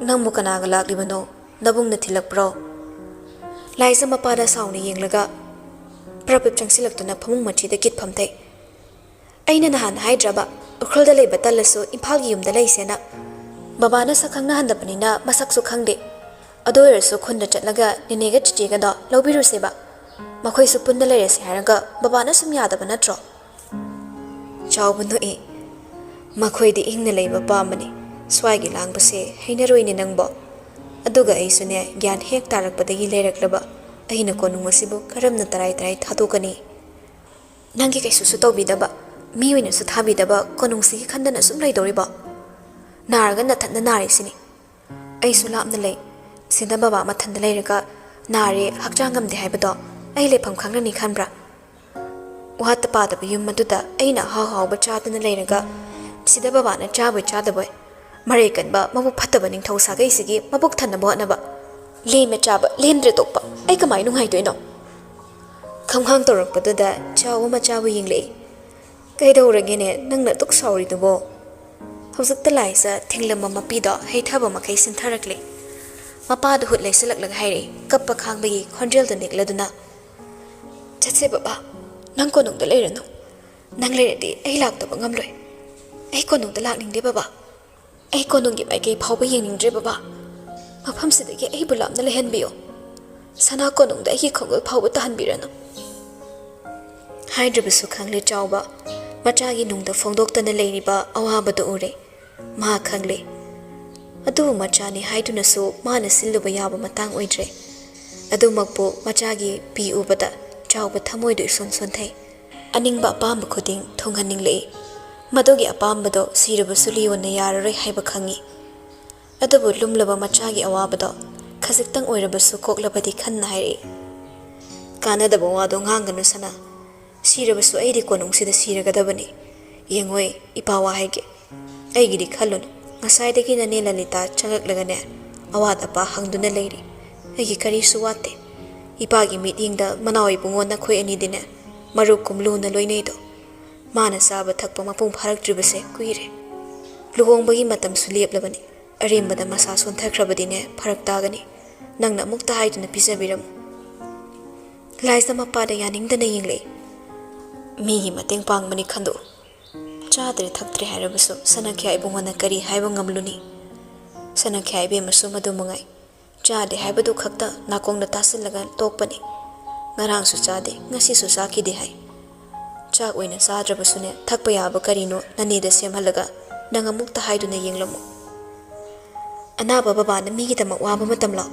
ꯅꯪꯕꯨ ꯀꯅꯥꯒ ꯂꯥꯛꯂꯤꯕꯅꯣ ꯅꯕꯨꯡꯅ ꯊꯤꯜꯂꯛꯄ꯭ꯔꯣ ꯂꯥꯏꯖ ꯃꯄꯥꯗ ꯁꯥꯎꯅ ꯌꯦꯡꯂꯒ ꯄ꯭ꯔꯕꯞ ꯆꯪꯁꯤꯜꯂꯛꯇꯨꯅ ꯐꯃꯨꯡ ꯃꯆꯤꯗ ꯀꯤꯠ ꯐꯝꯊꯩ ꯑꯩꯅ ꯅꯍꯥꯟ ꯍꯥꯏꯗ꯭ꯔꯕ ꯎꯈ꯭ꯔꯨꯜꯗ ꯂꯩꯕ ꯇꯜꯂꯁꯨ ꯏꯝꯐꯥꯜꯒꯤ ꯌꯨꯝꯗ ꯂꯩꯁꯦꯅ ꯕꯕꯥꯅ ꯁꯛ ꯈꯪꯅꯍꯟꯗꯕꯅꯤꯅ ꯃꯁꯛꯁꯨ ꯈꯪꯗꯦ ꯑꯗꯨ ꯑꯣꯏꯔꯁꯨ ꯈꯨꯟꯗ ꯆꯠꯂꯒ ꯅꯦꯅꯦꯒ ꯆꯤꯆꯦꯒꯗꯣ ꯂꯧꯕꯤꯔꯨꯁꯦꯕ ꯃꯈꯣꯏꯁꯨ ꯄꯨꯟꯅ ꯂꯩꯔꯁꯦ ꯍꯥꯏꯔꯒ ꯕꯕꯥꯅ ꯁꯨꯝ ꯌꯥꯗꯕ ꯅꯠꯇ꯭ꯔꯣ ꯆꯥꯎꯕ ꯅꯣꯛꯏ ꯃꯈꯣꯏꯗꯤ ꯏꯪꯅ ꯂꯩꯕ ꯄꯥꯝꯕꯅꯤ ꯁ꯭ꯋꯥꯏꯒꯤ ꯂꯥꯡꯕꯁꯦ ꯍꯩꯅꯔꯣꯏꯅꯦ ꯅꯪꯕꯣ ꯑꯗꯨꯒ ꯑꯩꯁꯨꯅꯦ ꯒ꯭ꯌꯥꯟ ꯍꯦꯛ ꯇꯥꯔꯛꯄꯗꯒꯤ ꯂꯩꯔꯛꯂꯕ ꯑꯩꯅ ꯀꯣꯅꯨꯡ ꯑꯁꯤꯕꯨ ꯀꯔꯝꯅ ꯇꯔꯥꯏ ꯊꯥꯗꯣꯛꯀꯅꯤ ꯅꯪꯒꯤ ꯀꯩꯁꯨꯁꯨ ꯇꯧꯕꯤꯗꯕ ꯃꯤ ꯑꯣꯏꯅꯁꯨ ꯊꯥꯕꯤꯗꯕ ꯀꯣꯅꯨꯡꯁꯤꯒꯤ ꯈꯟꯗꯅ ꯁꯨꯝ ꯂꯩꯗꯧꯔꯤꯕꯣ ꯅꯥꯔꯒ ꯅꯊꯟꯗ ꯅꯥꯔꯤꯁꯤꯅꯤ ꯑꯩꯁꯨ ꯂꯥꯞꯅ ꯂꯩ ꯁꯤꯗ ꯕꯕꯥ ꯃꯊꯟꯗ ꯂꯩꯔꯒ ꯅꯥꯔꯦ ꯍꯛꯆꯥꯡ ꯉꯝꯗꯦ ꯍꯥꯏꯕꯗꯣ ꯑꯩ ꯂꯩꯐꯝ ꯈꯪꯂꯅꯤ ꯈꯟꯕ꯭ꯔꯥ ꯋꯥꯠꯇ ꯄꯥꯗꯕ ꯌꯨꯝ ꯑꯗꯨꯗ ꯑꯩꯅ ꯑꯍꯥꯎ ꯍꯥꯎꯕ ꯆꯥꯗꯨꯅ ꯂꯩꯔꯒ ꯁꯤꯗ ꯕꯕꯥꯅ ꯆꯥꯕꯣꯏ ꯆꯥꯗꯕꯣꯏ ꯃꯔꯩ ꯀꯟꯕ ꯃꯕꯨꯛ ꯐꯠꯇꯕ ꯅꯤꯡꯊꯧ ꯁꯥꯒꯩꯁꯤꯒꯤ ꯃꯕꯨꯛ ꯊꯟꯅꯕ ꯍꯣꯠꯅꯕ ꯂꯦꯝꯃ ꯆꯥꯕ ꯂꯦꯝꯗ꯭ꯔꯦ ꯇꯣꯛꯄ ꯑꯩ ꯀꯃꯥꯏꯅ ꯅꯨꯡꯉꯥꯏꯗꯣꯏꯅꯣ ꯈꯝꯈꯥꯡ ꯇꯧꯔꯛꯄꯗꯨꯗ ꯆꯥꯎꯕ ꯃꯆꯥꯕꯨ ꯌꯦꯡꯂꯛꯏ ꯀꯩꯗꯧꯔꯒꯦꯅꯦ ꯅꯪꯅ ꯑꯗꯨꯛ ꯁꯥꯎꯔꯤꯗꯨꯕꯣ ꯍꯧꯖꯤꯛꯇ ꯂꯥꯏꯖ ꯊꯤꯡꯂꯝꯕ ꯃꯄꯤꯗꯣ ꯍꯩꯊꯕ ꯃꯈꯩ ꯁꯤꯟꯊꯔꯛꯂꯤ ꯃꯄꯥꯗ ꯍꯨꯠ ꯂꯩꯁꯤꯜꯂꯛꯂꯒ ꯍꯥꯏꯔꯛꯏ ꯀꯞꯄ ꯈꯥꯡꯕꯒꯤ ꯈꯣꯟꯖꯦꯜꯗ ꯅꯤꯛꯂꯗꯨꯅ ꯆꯠꯁꯦ ꯕꯕꯥ ꯅꯪ ꯀꯣꯅꯨꯡꯗ ꯂꯩꯔꯅꯨ ꯅꯪ ꯂꯩꯔꯗꯤ ꯑꯩ ꯂꯥꯛꯇꯕ ꯉꯝꯂꯣꯏ ꯑꯩ ꯀꯣꯅꯨꯡꯗ ꯂꯥꯛꯅꯤꯡꯗꯦ ꯕꯕꯥ ꯑꯩ ꯀꯣꯅꯨꯡꯒꯤ ꯃꯥꯏꯀꯩ ꯐꯥꯎꯕ ꯌꯦꯡꯅꯤꯡꯗ꯭ꯔꯦ ꯕꯕꯥ ꯃꯐꯝꯁꯤꯗꯒꯤ ꯑꯩꯕꯨ ꯂꯥꯞꯅ ꯂꯩꯍꯟꯕꯤꯌꯨ ꯁꯅꯥ ꯀꯣꯅꯨꯡꯗ ꯑꯩꯒꯤ ꯈꯣꯡꯒꯨꯜ ꯐꯥꯎꯕ ꯇꯥꯍꯟꯕꯤꯔꯅꯨ ꯍꯥꯏꯗ꯭ꯔꯕꯁꯨ ꯈꯪꯂꯦ ꯆꯥꯎꯕ ꯃꯆꯥꯒꯤ ꯅꯨꯡꯗ ꯐꯣꯡꯗꯣꯛꯇꯅ ꯂꯩꯔꯤꯕ ꯑꯋꯥꯕꯗꯨ ꯎꯔꯦ ꯃꯥ ꯈꯪꯂꯦ ꯑꯗꯨꯕꯨ ꯃꯆꯥꯅꯤ ꯍꯥꯏꯗꯨꯅꯁꯨ ꯃꯥꯅ ꯁꯤꯜꯂꯨꯕ ꯌꯥꯕ ꯃꯇꯥꯡ ꯑꯣꯏꯗ꯭ꯔꯦ ꯑꯗꯨꯃꯛꯄꯨ ꯃꯆꯥꯒꯤ ꯄꯤ ꯎꯕꯗ ꯆꯥꯎꯕ ꯊꯃꯣꯏꯗꯨ ꯏꯁꯣꯟ ꯁꯣꯟꯊꯩ ꯑꯅꯤꯡꯕ ꯑꯄꯥꯝꯕ ꯈꯨꯗꯤꯡ ꯊꯨꯡꯍꯟꯅꯤꯡꯂꯛꯏ ꯃꯗꯨꯒꯤ ꯑꯄꯥꯝꯕꯗꯣ ꯁꯤꯔꯕꯁꯨ ꯂꯤꯌꯣꯟꯅ ꯌꯥꯔꯔꯣꯏ ꯍꯥꯏꯕ ꯈꯪꯉꯤ ꯑꯗꯨꯕꯨ ꯂꯨꯝꯂꯕ ꯃꯆꯥꯒꯤ ꯑꯋꯥꯕꯗꯣ ꯈꯖꯤꯛꯇꯪ ꯑꯣꯏꯔꯕꯁꯨ ꯀꯣꯛꯂꯕꯗꯤ ꯈꯟꯅ ꯍꯥꯏꯔꯛꯏ ꯀꯥꯟꯅꯗꯕ ꯋꯥꯗꯣ ꯉꯥꯡꯒꯅꯨ ꯁꯅꯥ ꯁꯤꯔꯕꯁꯨ ꯑꯩꯗꯤ ꯀꯣꯅꯨꯡꯁꯤꯗ ꯁꯤꯔꯒꯗꯕꯅꯤ ꯌꯦꯡꯉꯣꯏ ꯏꯄꯥ ꯋꯥ ꯍꯥꯏꯒꯦ ꯑꯩꯒꯤꯗꯤ ꯈꯜꯂꯨꯅꯨ ꯉꯁꯥꯏꯗꯒꯤ ꯅꯅꯦ ꯂꯂꯤꯇꯥ ꯆꯪꯉꯛꯂꯒꯅꯦ ꯑꯋꯥꯠ ꯑꯄꯥ ꯍꯪꯗꯨꯅ ꯂꯩꯔꯤ ꯑꯩꯒꯤ ꯀꯔꯤꯁꯨ ꯋꯥꯠꯇꯦ ꯏꯄꯥꯒꯤ ꯃꯤꯠꯌꯦꯡꯗ ꯃꯅꯥꯎ ꯏꯕꯨꯡꯉꯣ ꯅꯈꯣꯏ ꯑꯅꯤꯗꯤꯅꯦ ꯃꯔꯨꯞꯀꯨꯝ ꯂꯨꯅ ꯂꯣꯏꯅꯩꯗꯣ ꯃꯥꯅ ꯆꯥꯕ ꯊꯛꯄ ꯃꯄꯨꯡ ꯐꯥꯔꯛꯇ꯭ꯔꯤꯕꯁꯦ ꯀꯨꯏꯔꯦ ꯂꯨꯍꯣꯡꯕꯒꯤ ꯃꯇꯝꯁꯨ ꯂꯦꯞꯂꯕꯅꯤ ꯑꯔꯦꯝꯕꯗ ꯃꯁꯥ ꯁꯣꯟꯊꯈ꯭ꯔꯕꯗꯤꯅꯦ ꯐꯔꯛ ꯇꯥꯒꯅꯤ ꯅꯪꯅ ꯑꯃꯨꯛꯇ ꯍꯥꯏꯗꯨꯅ ꯄꯤꯖꯕꯤꯔꯝꯃꯨ ꯂꯥꯏꯖ ꯃꯄꯥꯗ ꯌꯥꯅꯤꯡꯗꯅ ꯌꯦꯡꯂꯛꯏ ꯃꯤꯒꯤ ꯃꯇꯦꯡ ꯄꯥꯡꯕꯅꯤ ꯈꯟꯗꯣꯛꯎ ꯆꯥꯗ꯭ꯔꯦ ꯊꯛꯇ꯭ꯔꯦ ꯍꯥꯏꯔꯕꯁꯨ ꯁꯅꯥꯈ꯭ꯌꯥ ꯏꯕꯨꯡꯉꯣꯅ ꯀꯔꯤ ꯍꯥꯏꯕ ꯉꯝꯂꯨꯅꯤ ꯁꯅꯥꯈ꯭ꯌꯥ ꯏꯕꯦꯝꯃꯁꯨ ꯃꯗꯨ ꯃꯉꯥꯏ ꯆꯥꯗꯦ ꯍꯥꯏꯕꯗꯨ ꯈꯛꯇ ꯅꯥꯀꯣꯡꯗ ꯇꯥꯁꯤꯜꯂꯒ ꯇꯣꯛꯄꯅꯤ ꯉꯔꯥꯡꯁꯨ ꯆꯥꯗꯦ ꯉꯁꯤꯁꯨ ꯆꯥꯈꯤꯗꯦ ꯍꯥꯏ ꯆꯥꯛ ꯑꯣꯏꯅ ꯆꯥꯗ꯭ꯔꯕꯁꯨꯅꯦ ꯊꯛꯄ ꯌꯥꯕ ꯀꯔꯤꯅꯣ ꯅꯅꯦꯗ ꯁꯦꯝꯍꯜꯂꯒ ꯅꯪ ꯑꯃꯨꯛꯇ ꯍꯥꯏꯗꯨꯅ ꯌꯦꯡꯂꯝꯃꯨ ꯑꯅꯥꯕ ꯕꯕꯥꯅ ꯃꯤꯒꯤꯗꯃꯛ ꯋꯥꯕ ꯃꯇꯝꯂꯣ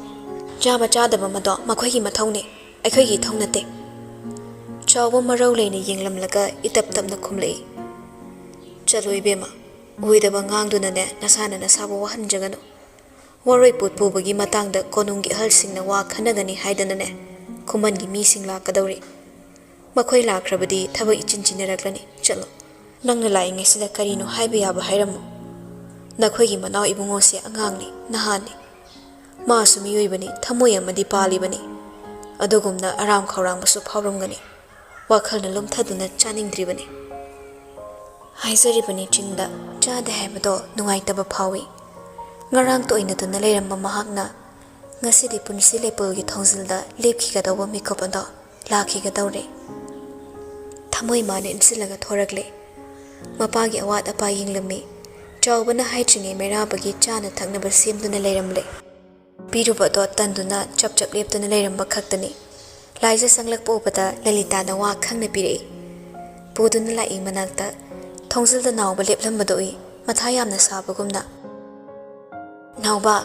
ꯆꯥꯕ ꯆꯥꯗꯕ ꯃꯗꯣ ꯃꯈꯣꯏꯒꯤ ꯃꯊꯧꯅꯤ ꯑꯩꯈꯣꯏꯒꯤ ꯏꯊꯧ ꯅꯠꯇꯦ ꯆꯥꯎꯕ ꯃꯔꯧ ꯂꯩꯅ ꯌꯦꯡꯂꯝꯂꯒ ꯏꯇꯞ ꯇꯞꯅ ꯈꯨꯝꯂꯛꯏ ꯆꯠꯂꯣ ꯏꯕꯦꯝꯃ uidaba ngangdunane nasana nasaba wahanjagano waroi put pubagi matangda konunggi ahalsingna wa khanagani haidanane kumangi mising lakadauri makhoi lakrabadi thaba ichinchinaраklani chalo nangna laingai sida karino haiba yaba hairamu nakhoigi manau ibungo se angangni nahani masu miyoibani thamoy amadi palibani adugumna aram khawrang basu phawramgani wakhalna lumthaduna chaningdribani haizaribani chingda chada haibado nungaitaba phawi ngarang to ina tuna leiramba mahakna ngasidi punsi lepolgi thongsilda lepkhigadawa mikopanda lakhigadawre thamoy mane insilaga thorakle mapagi awat apa yinglami chawbana haitringe merabagi chana thaknaba semduna leiramle pirubado tanduna chapchap leptuna leiramba khaktani laisa sanglakpa upata lalita na wa khangna pire puduna lai manakta thongsilda nawba leplambado i matha yamna sabagumna nawba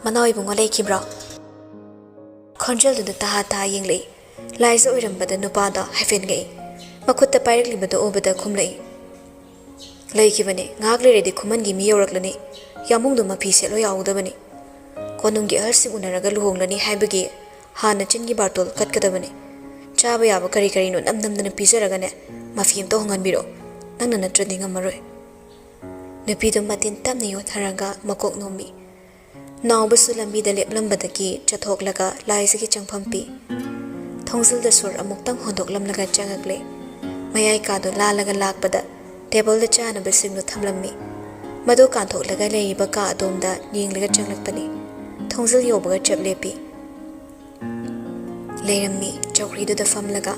manawi bungo leikibra khonjal du taha ta yingle laisa oirambada nupada hafengai makutta pairaklibado obada khumlei leikibane ngagle redi khumangi mi yoraklani yamungdu mafi selo yaudabani konunggi ahalsing unaraga luhonglani haibagi hana chingi bartol katkadabani chaba yaba kari kari no namnamdana pijaragane mafi amto honganbiro nangna natradi ngamaroi nupido matin tamna yotharaga makok nomi nawbasu lambida leplambadagi chathoklaga laisagi changphampi thongsilda sur amuktang hondoklamlaga changakle mayai kado lalaga lakpada table da chana basingno thamlammi madu kanthoklaga leiba ka adomda yinglaga changlakpani thongsil yobaga chaplepi leirammi chawridu da famlaga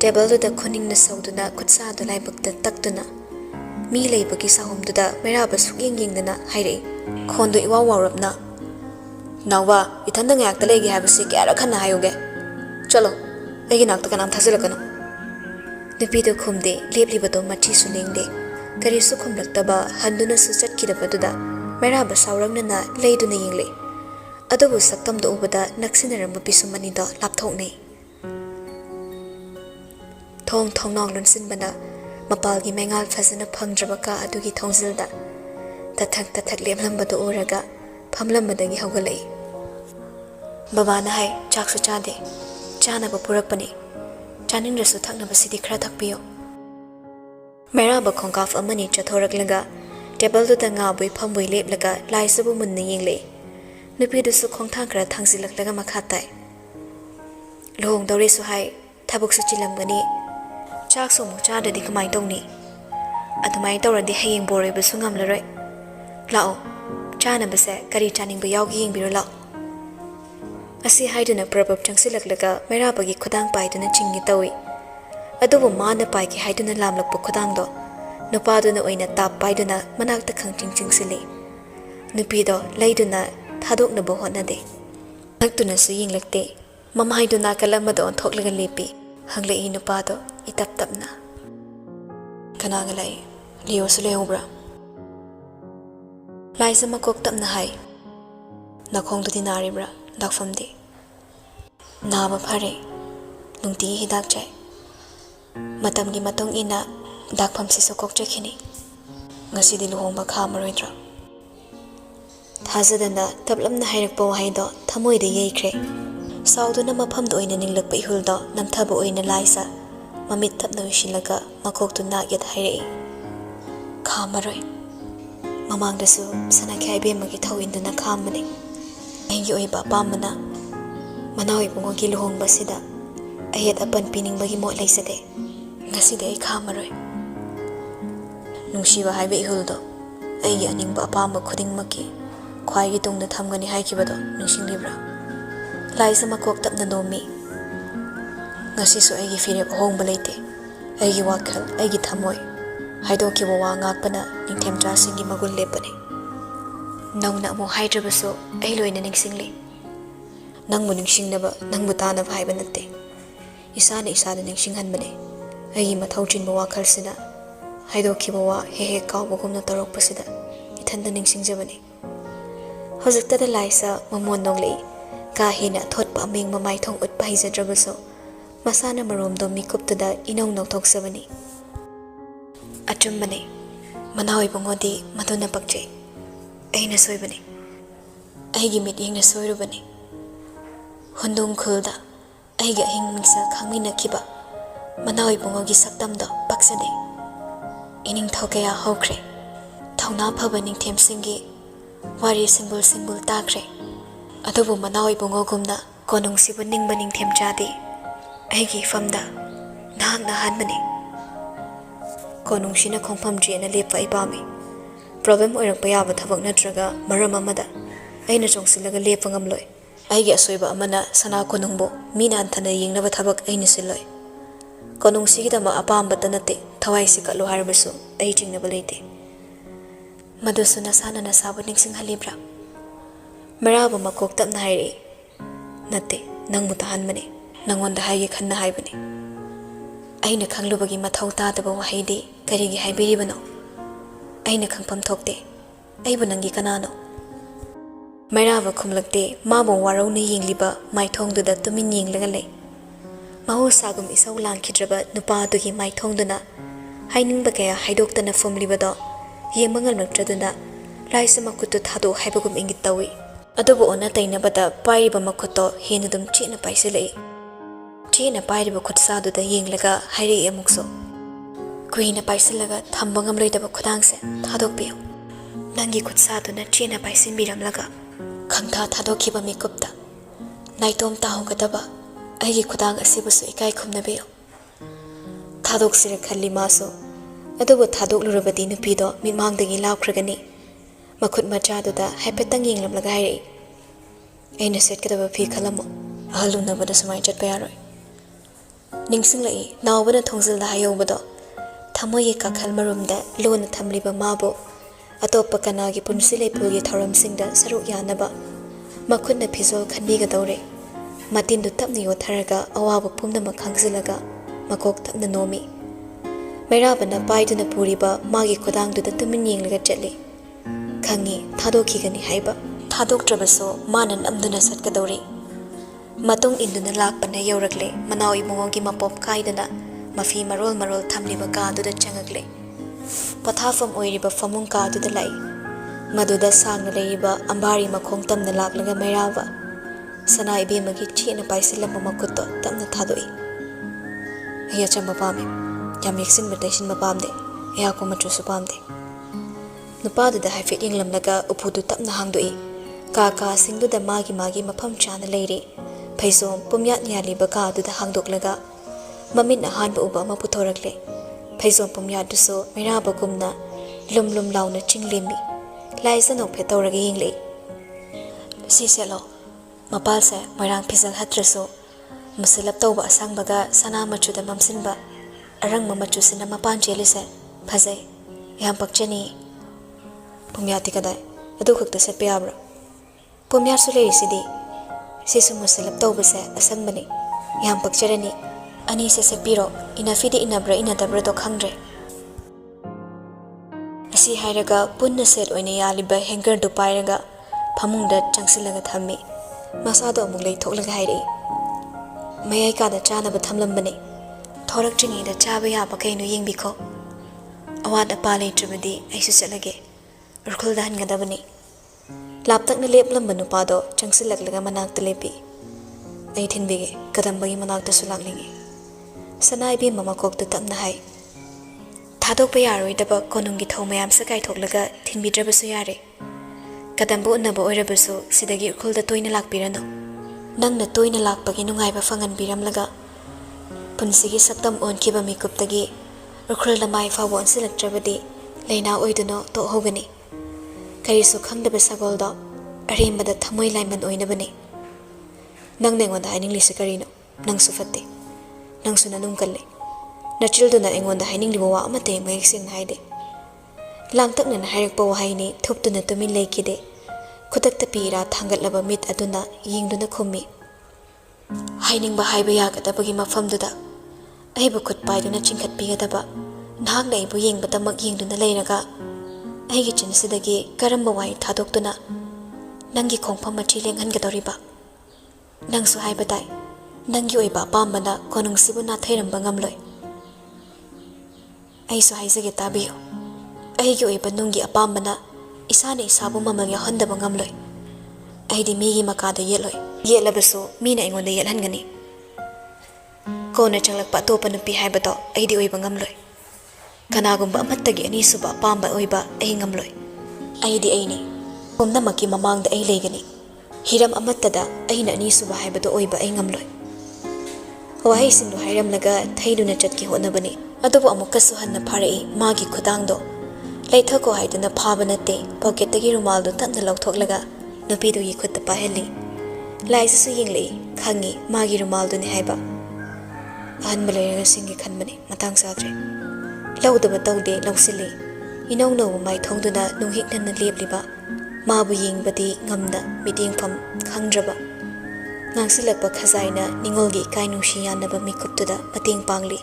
table da khoningna sauduna khutsa da laibakta taktuna mi leibagi sahumduda meraba sukyeng yengdana hairei khondo iwa warapna nawba ithanda ngakta legi habasi kyara khanna hayoge chalo egi nakta kanam thazilakano nupido khumde leplibado mathi sulengde karisu khumlaktaba handuna su chatkidabadуда meraba saurangna leiduna yengle adubu saktamdo ubada naksinaramba pisumanido lapthokne thong thongnong lunsinbana mapalgi mengal fazana phangrabaka adugi thongsilda tathak leplambado uraga phamlambadagi haugalai babana hai chaksu chade chanaba purakpani chanindrasu thaknabasidi khara thakpiyo meraba khongkaf amani chathoraklaga table du tanga boi phamboi leplaga laisabu munna yengle nupidusu khongthang khara thangsilaklaga makhatai lohong dore su hai thabuk su chilamgani chaksu mu chadadi kamai tongni adumai tawradi hayeng boroi basu ngamlaroi lao chana base kari chaningba yawgi yengbiro lao asi haiduna prabab changsilaklaga merabagi khudang paiduna chingi tawi adubu mana paiki haiduna lamlakpu khudangdo nupaduna oina tap paiduna manakta khangching chingsili nupido leiduna thadoknabo hotnade naktuna su yinglakte mamaiduna kalamado onthoklaga lepi hanglei nupado itap tapna kanaga lai liyo su lehobra laisa makok tapna hai nakhongdudi naribra dakfamdi naba phare nungti hidak chai matamgi matong ina dakfam si sokok chekhini ngasidi luhongba kha maroidra thazadana tablamna hairakpa wahaido thamoida yeikre sauduna mafamdo oina ninglakpa ihuldo namthaba oina laisa mamit thapna wishilaga makoktu nagyat hairei kha maroi mamangdasu sanakhai bemagi thawinduna khambani aigi oiba pamana manawi bungogi luhongbasida ayat apan piningbagi mo laisade ngaside ai kha maroi nungsiba haibe ihuldo aigi aningba apamba khudingmaki khwaigi tungda thamgani haikibado nungsinglibra laisa makok tapna nomi ngasisu aigi firep ahongba leite aigi wakhal aigi thamoi haidokiba wa ngakpana ningthemtrasingi magul lepani nangna mo haidrabaso ai loina ningsingli nangbu ningsingnaba nangbu tanaba haiba natte isana isada ningsinghanbane aigi mathau chinba wakhalsina haidokiba wa hehe kawbagumna tarokpasida ithanda ningsingjabani hojiktada laisa mamon nonglei ka hina thotpa ameng mamai thong utpa hijadrabaso masana maromdo mikuptada inong nokthok sabani achumbane Manawi bungodi maduna pakje. Aina soibani. Aigi mityengna soirubani. Hundung khulda aiga hing mingsa khangmina kiba. Manawi bungogi saktamdo paksade. Ining thokaya hokre. Thauna phaba ningthem singgi wari simbul takre. Adubu manawi bungogumna konung sibu ningba ningthem chade. Aigi famda nahak nahanbani. Konung shina khongpham jena lepa ipami. Problem oirakpa yaba thabak natraga maram amada aina chongsilaga lepa ngamloi. Aigi asoiba amana sana konungbo mina anthana yengnaba thabak aina siloi. Konung sigidama apambata nate thawai sikatlo harabasu ai jingnaba leite. Madusu nasana nasabu ningsinghalibra. Maraba makok tapna hairi. Nate nangmu tahanbani. Nangonda haigi khanna haibani. Aina khanglubagi mathau tadaba wahaidi karigi haibiribano. Aina khangpam thokte. Aibu nangi kanano. Maraba khumlakte mabo warauna yengliba maithongduda tumin yenglaga lei. Mahosagum isau langkidraba nupadugi maithongduna hainingba kaya haidoktana fumlibado yengmangal naktraduna laisa makutu thado haibagum ingit tawi. Adubu ona tainabada pairiba makuto henudum chena paisilei. Chena pairiba khutsaduda yenglaga hairi amukso. Kuina paisilaga thambangam loidaba khudangse thadokpiyo. Nangi khutsaduna chena paisinbiramlaga khangtha thadokhiba mikupta naitom tahogadaba aigi khudang asibusu ikai khumnabiyo. Thadoksira khalli maso adubu thadoklurabadi nupido mimangdagi laukragani. Makut machaduda haipetang yenglamlaga hairi. Aina setkadaba phi khalamo ahalunabada sumai chatpa yaroi. Ningsinglai nawbana thongzilda hayobado thamoye kakhal marumda lona thamliba mabo atoppa kanagi punsi leipulgi thoramsingda saruk yanaba makhutna phizol khanbigadore. Matindu tapna yotharaga awabu pumnama khangzilaga makok tapna nomi. Mairabana paiduna puriba magi khudangduda tumin yenglaga chatli. Khangi thadokhigani haiba thadoktrabaso mana namduna satkadori. Matung induna lakpana yaurakle manawi bungogi mapop kaidana mafi marol thamliba kaduda changagle. Pathafam oiriba famung kaduda lai. Maduda sangna leiba ambari makhong tamna laklaga mairaba. Sana ibemagi chena paisilamba makuto tamna thadoi. Aya chamba pame. Yam yaksin bertaisin mapamde. Aya ko matrusu pamde. Nupaduda haifit yenglamlaga upudu tapna hangdoi. Kaka singduda magi mapam chana leiri. Paizom pumyat nyaliba kaduda hangdoklaga. Mamit hanba uba maputorakle. Paizom pumyat duso mairaba gumna lum launa chinglimi. Laisa no petauraga yengli. Si selo. Mapalse moirang pizal hatraso. Musilap tauba asangbaga sana machuda mamsinba. Arang mamachusina mapan chelise. Phazai. Yam pakchani. Pumyati kadai. Adu khakta setpa yabra. Pumyat su lerisidi. Sisu musilap taubase asangbani. Yam pakcharani. Ani se sepiro. Inafidi inabra inadabra do khangre. Asi hairaga punna set oina yaliba hanger do pairaga phamungda changsilaga thammi. Masado amuk lei thoklaga hairi. Mayai kada chanaba thamlambani. Thorak chingida chaba yaba kainu yengbikho. Awada pale tribadi aisu chalage. Urkhulda hangadabani. Laptakna leplamba nupado changsilaklaga manakta lepi. Ai thinbige kadambagi manakta sulaklingi. Sanai bi mama kokta tapna hai. Thadokpa yaroidaba konungi thau mayam sakai thoklaga thinbidrabasu yare. Kadambu unnaba oirabasu sidagi urkhulda toina lakpirano. Nangna toina lakpagi nungaiba fanganbiramlaga. Punsigi saktam onkiba mikuptagi urkhulda mai fawo onsilaktrabadi leina oiduno tohogani. Karisu khangdaba sagoldo arimbada thamoi laiman oinabani. Nang nengonda hainingli karino nang sufatte. Nang sunanum kalle. Nachilduna engonda hainingli wa amate mayeksin haide. Langtakna hairakpa wahaini thuptuna tumin leikide. Khutakta pira thangatlaba mit aduna yingduna khummi. Hainingba haiba yagadabagi mafamduda aibu khut paiduna chingkhatpigadaba. Nahakna aibu yengbadamak yingduna leiraga. Aigi chinsidagi karamba wai thadoktuna nangi khongpham machi lenghangadoriba. Nangsu haibadai nangi oiba pambana konungsibu na thairamba ngamloi. Aisu haizage tabiyo. ꯑꯩꯒꯤ ꯑꯣꯏꯕ ꯅꯨꯡꯒꯤ ꯑꯄꯥꯝꯕꯅ ꯏꯁꯥꯅ ꯏꯁꯥꯕꯨ ꯃꯃꯜ ꯌꯥꯎꯍꯟꯗꯕ ꯉꯝꯂꯣꯏ ꯑꯩꯗꯤ ꯃꯤꯒꯤ ꯃꯀꯥꯗ ꯌꯦꯠꯂꯣꯏ ꯌꯦꯠꯂꯕꯁꯨ ꯃꯤꯅ ꯑꯩꯉꯣꯟꯗ ꯌꯦꯠꯍꯟꯒꯅꯤ ꯀꯣꯟꯅ ꯆꯪꯂꯛꯄ ꯑꯇꯣꯞꯄ ꯅꯨꯄꯤ ꯍꯥꯏꯕꯗꯣ ꯑꯩꯗꯤ ꯑꯣꯏꯕ ꯉꯝꯂꯣꯏ ꯀꯅꯥꯒꯨꯝꯕ ꯑꯃꯠꯇꯒꯤ ꯑꯅꯤꯁꯨꯕ ꯑꯄꯥꯝꯕ ꯑꯣꯏꯕ ꯑꯩ ꯉꯝꯂꯣꯏ ꯑꯩꯗꯤ ꯑꯩꯅꯤ ꯄꯨꯝꯅꯃꯛꯀꯤ ꯃꯃꯥꯡꯗ ꯑꯩ ꯂꯩꯒꯅꯤ ꯍꯤꯔꯝ ꯑꯃꯠꯇꯗ ꯑꯩꯅ ꯑꯅꯤꯁꯨꯕ ꯍꯥꯏꯕꯗꯣ ꯑꯣꯏꯕ ꯑꯩ ꯉꯝꯂꯣꯏ ꯋꯥꯍꯩꯁꯤꯡꯗꯨ ꯍꯥꯏꯔꯝꯂꯒ ꯊꯩꯗꯨꯅ ꯆꯠꯀꯦ ꯍꯣꯠꯅꯕꯅꯤ ꯑꯗꯨꯕꯨ ꯑꯃꯨꯛꯀꯁꯨ ꯍꯟꯅ ꯐꯥꯔꯛꯏ ꯃꯥꯒꯤ ꯈꯨꯗꯥꯡꯗꯣ ꯂꯩꯊꯈꯣ ꯍꯥꯏꯗꯨꯅ ꯐꯥꯕ ꯅꯠꯇꯦ ꯄꯣꯀꯦꯠꯇꯒꯤ ꯔꯨꯃꯥꯜꯗꯨ ꯇꯞꯅ ꯂꯧꯊꯣꯛꯂꯒ ꯅꯨꯄꯤꯗꯨꯒꯤ ꯈꯨꯠꯇ ꯄꯥꯏꯍꯜꯂꯤ ꯂꯥꯏꯁꯤꯁꯨ ꯌꯦꯡꯂꯛꯏ ꯈꯪꯉꯤ ꯃꯥꯒꯤ ꯔꯨꯃꯥꯜꯗꯨꯅꯤ ꯍꯥꯏꯕ ꯑꯍꯟꯕ ꯂꯩꯔꯒ ꯁꯤꯡꯒꯤ ꯈꯟꯕꯅꯤ ꯃꯇꯥꯡ ꯆꯥꯗ꯭ꯔꯦ ꯂꯧꯗꯕ ꯇꯧꯗꯦ ꯂꯧꯁꯤꯜꯂꯤ ꯏꯅꯧ ꯅꯧꯕ ꯃꯥꯏꯊꯣꯡꯗꯨꯅ ꯅꯨꯡꯍꯤꯛꯅꯅ ꯂꯦꯞꯂꯤꯕ ꯃꯥꯕꯨ ꯌꯦꯡꯕꯗꯤ ꯉꯝꯗ ꯃꯤꯠꯌꯦꯡꯐꯝ ꯈꯪꯗ꯭ꯔꯕ ꯉꯥꯡꯁꯤꯜꯂꯛꯄ ꯈꯖꯥꯏꯅ ꯅꯤꯡꯉꯣꯜꯒꯤ ꯏꯀꯥꯏ ꯅꯨꯡꯁꯤ ꯌꯥꯟꯅꯕ ꯃꯤꯀꯨꯞꯇꯨꯗ ꯃꯇꯦꯡ ꯄꯥꯡꯂꯤ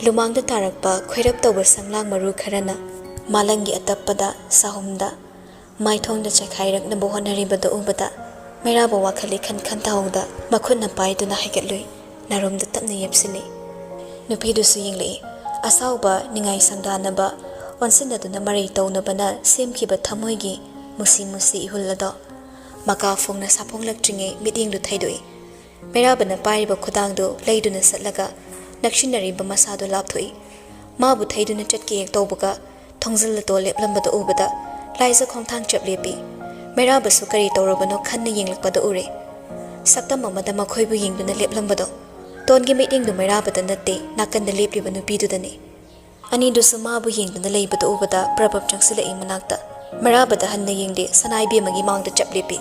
ꯂꯨꯃꯥꯡꯗ ꯇꯥꯔꯛꯄ ꯈꯣꯏꯔꯞ ꯇꯧꯕ ꯁꯪꯂꯥꯡ ꯃꯔꯨ ꯈꯔꯅ ꯃꯥꯂꯪꯒꯤ ꯑꯇꯞꯄꯗ ꯁꯥꯍꯨꯝꯗ ꯃꯥꯏꯊꯣꯡꯗ ꯆꯈꯥꯏꯔꯛꯅꯕ ꯍꯣꯠꯅꯔꯤꯕꯗꯨ ꯎꯕꯗ ꯃꯩꯔꯥꯕ ꯋꯥꯈꯜ ꯏꯈꯟ ꯈꯟꯊꯍꯧꯗ ꯃꯈꯨꯠꯅ ꯄꯥꯏꯗꯨꯅ ꯍꯥꯏꯒꯠꯂꯨꯏ ꯅꯥꯔꯣꯝꯗ ꯇꯞꯅ ꯌꯦꯞꯁꯤꯜꯂꯤ ꯅꯨꯄꯤꯗꯨꯁꯨ ꯌꯦꯡꯂꯛꯏ ꯑꯁꯥꯎꯕ ꯅꯤꯡꯉꯥꯏ ꯁꯪꯗꯥꯅꯕ ꯑꯣꯟꯁꯤꯟꯅꯗꯨꯅ ꯃꯔꯩ ꯇꯧꯅꯕꯅ ꯁꯦꯝꯈꯤꯕ ꯊꯃꯣꯏꯒꯤ ꯃꯨꯁꯤ ꯃꯨꯁꯤ ꯏꯍꯨꯜ ꯑꯗꯣ ꯃꯀꯥ ꯐꯣꯡꯅ ꯁꯥꯐꯣꯡꯂꯛꯇ꯭ꯔꯤꯉꯩ ꯃꯤꯠꯌꯦꯡꯗꯨ ꯊꯩꯗꯣꯛꯏ ꯃꯩꯔꯥꯕꯅ ꯄꯥꯏꯔꯤꯕ ꯈꯨꯗꯥꯡꯗꯨ ꯂꯩꯗꯨꯅ ꯆꯠꯂꯒ ꯅꯛꯁꯤꯟꯅꯔꯤꯕ ꯃꯁꯥꯗꯨ ꯂꯥꯞꯊꯣꯛꯏ ꯃꯥꯕꯨ ꯊꯩꯗꯨꯅ ꯆꯠꯀꯦ ꯍꯦꯛ ꯇꯧꯕꯒ ꯊꯣꯡꯖꯤꯜꯂꯇꯣ ꯂꯦꯞꯂꯝꯕꯗꯨ ꯎꯕꯗ ꯂꯥꯏꯖ ꯈꯣꯡꯊꯥꯡ ꯆꯞ ꯂꯦꯞꯄꯤ ꯃꯩꯔꯥꯕꯁꯨ ꯀꯔꯤ ꯇꯧꯔꯕꯅꯣ ꯈꯟꯅ ꯌꯦꯡꯂꯛꯄꯗ ꯎꯔꯦ ꯁꯛꯇꯝ ꯑꯃꯗ ꯃꯈꯣꯏꯕꯨ ꯌꯦꯡꯗꯨꯅ ꯂꯦꯞꯂꯝꯕꯗꯣ ꯇꯣꯟꯒꯤ ꯃꯤꯠꯌꯦꯡꯗꯨ ꯃꯩꯔꯥꯕꯗ ꯅꯠꯇꯦ ꯅꯥꯀꯟꯗ ꯂꯦꯞꯂꯤꯕ ꯅꯨꯄꯤꯗꯨꯗꯅꯤ ꯑꯅꯤꯗꯨꯁꯨ ꯃꯥꯕు ꯌꯦꯡꯗꯨꯅ ꯂꯩꯕꯗꯨ ꯎꯕꯗ ꯄ꯭ꯔꯕꯞ ꯆꯪꯁꯤꯜꯂꯛꯏ ꯃꯅꯥꯛꯇ ꯃꯩꯔꯥꯕꯗ ꯍꯟꯅ ꯌꯦꯡꯗꯦ ꯁꯅꯥꯏꯕꯦꯝꯃꯒꯤ ꯃꯥꯡꯗ ꯆꯞ ꯂꯦꯞꯄꯤ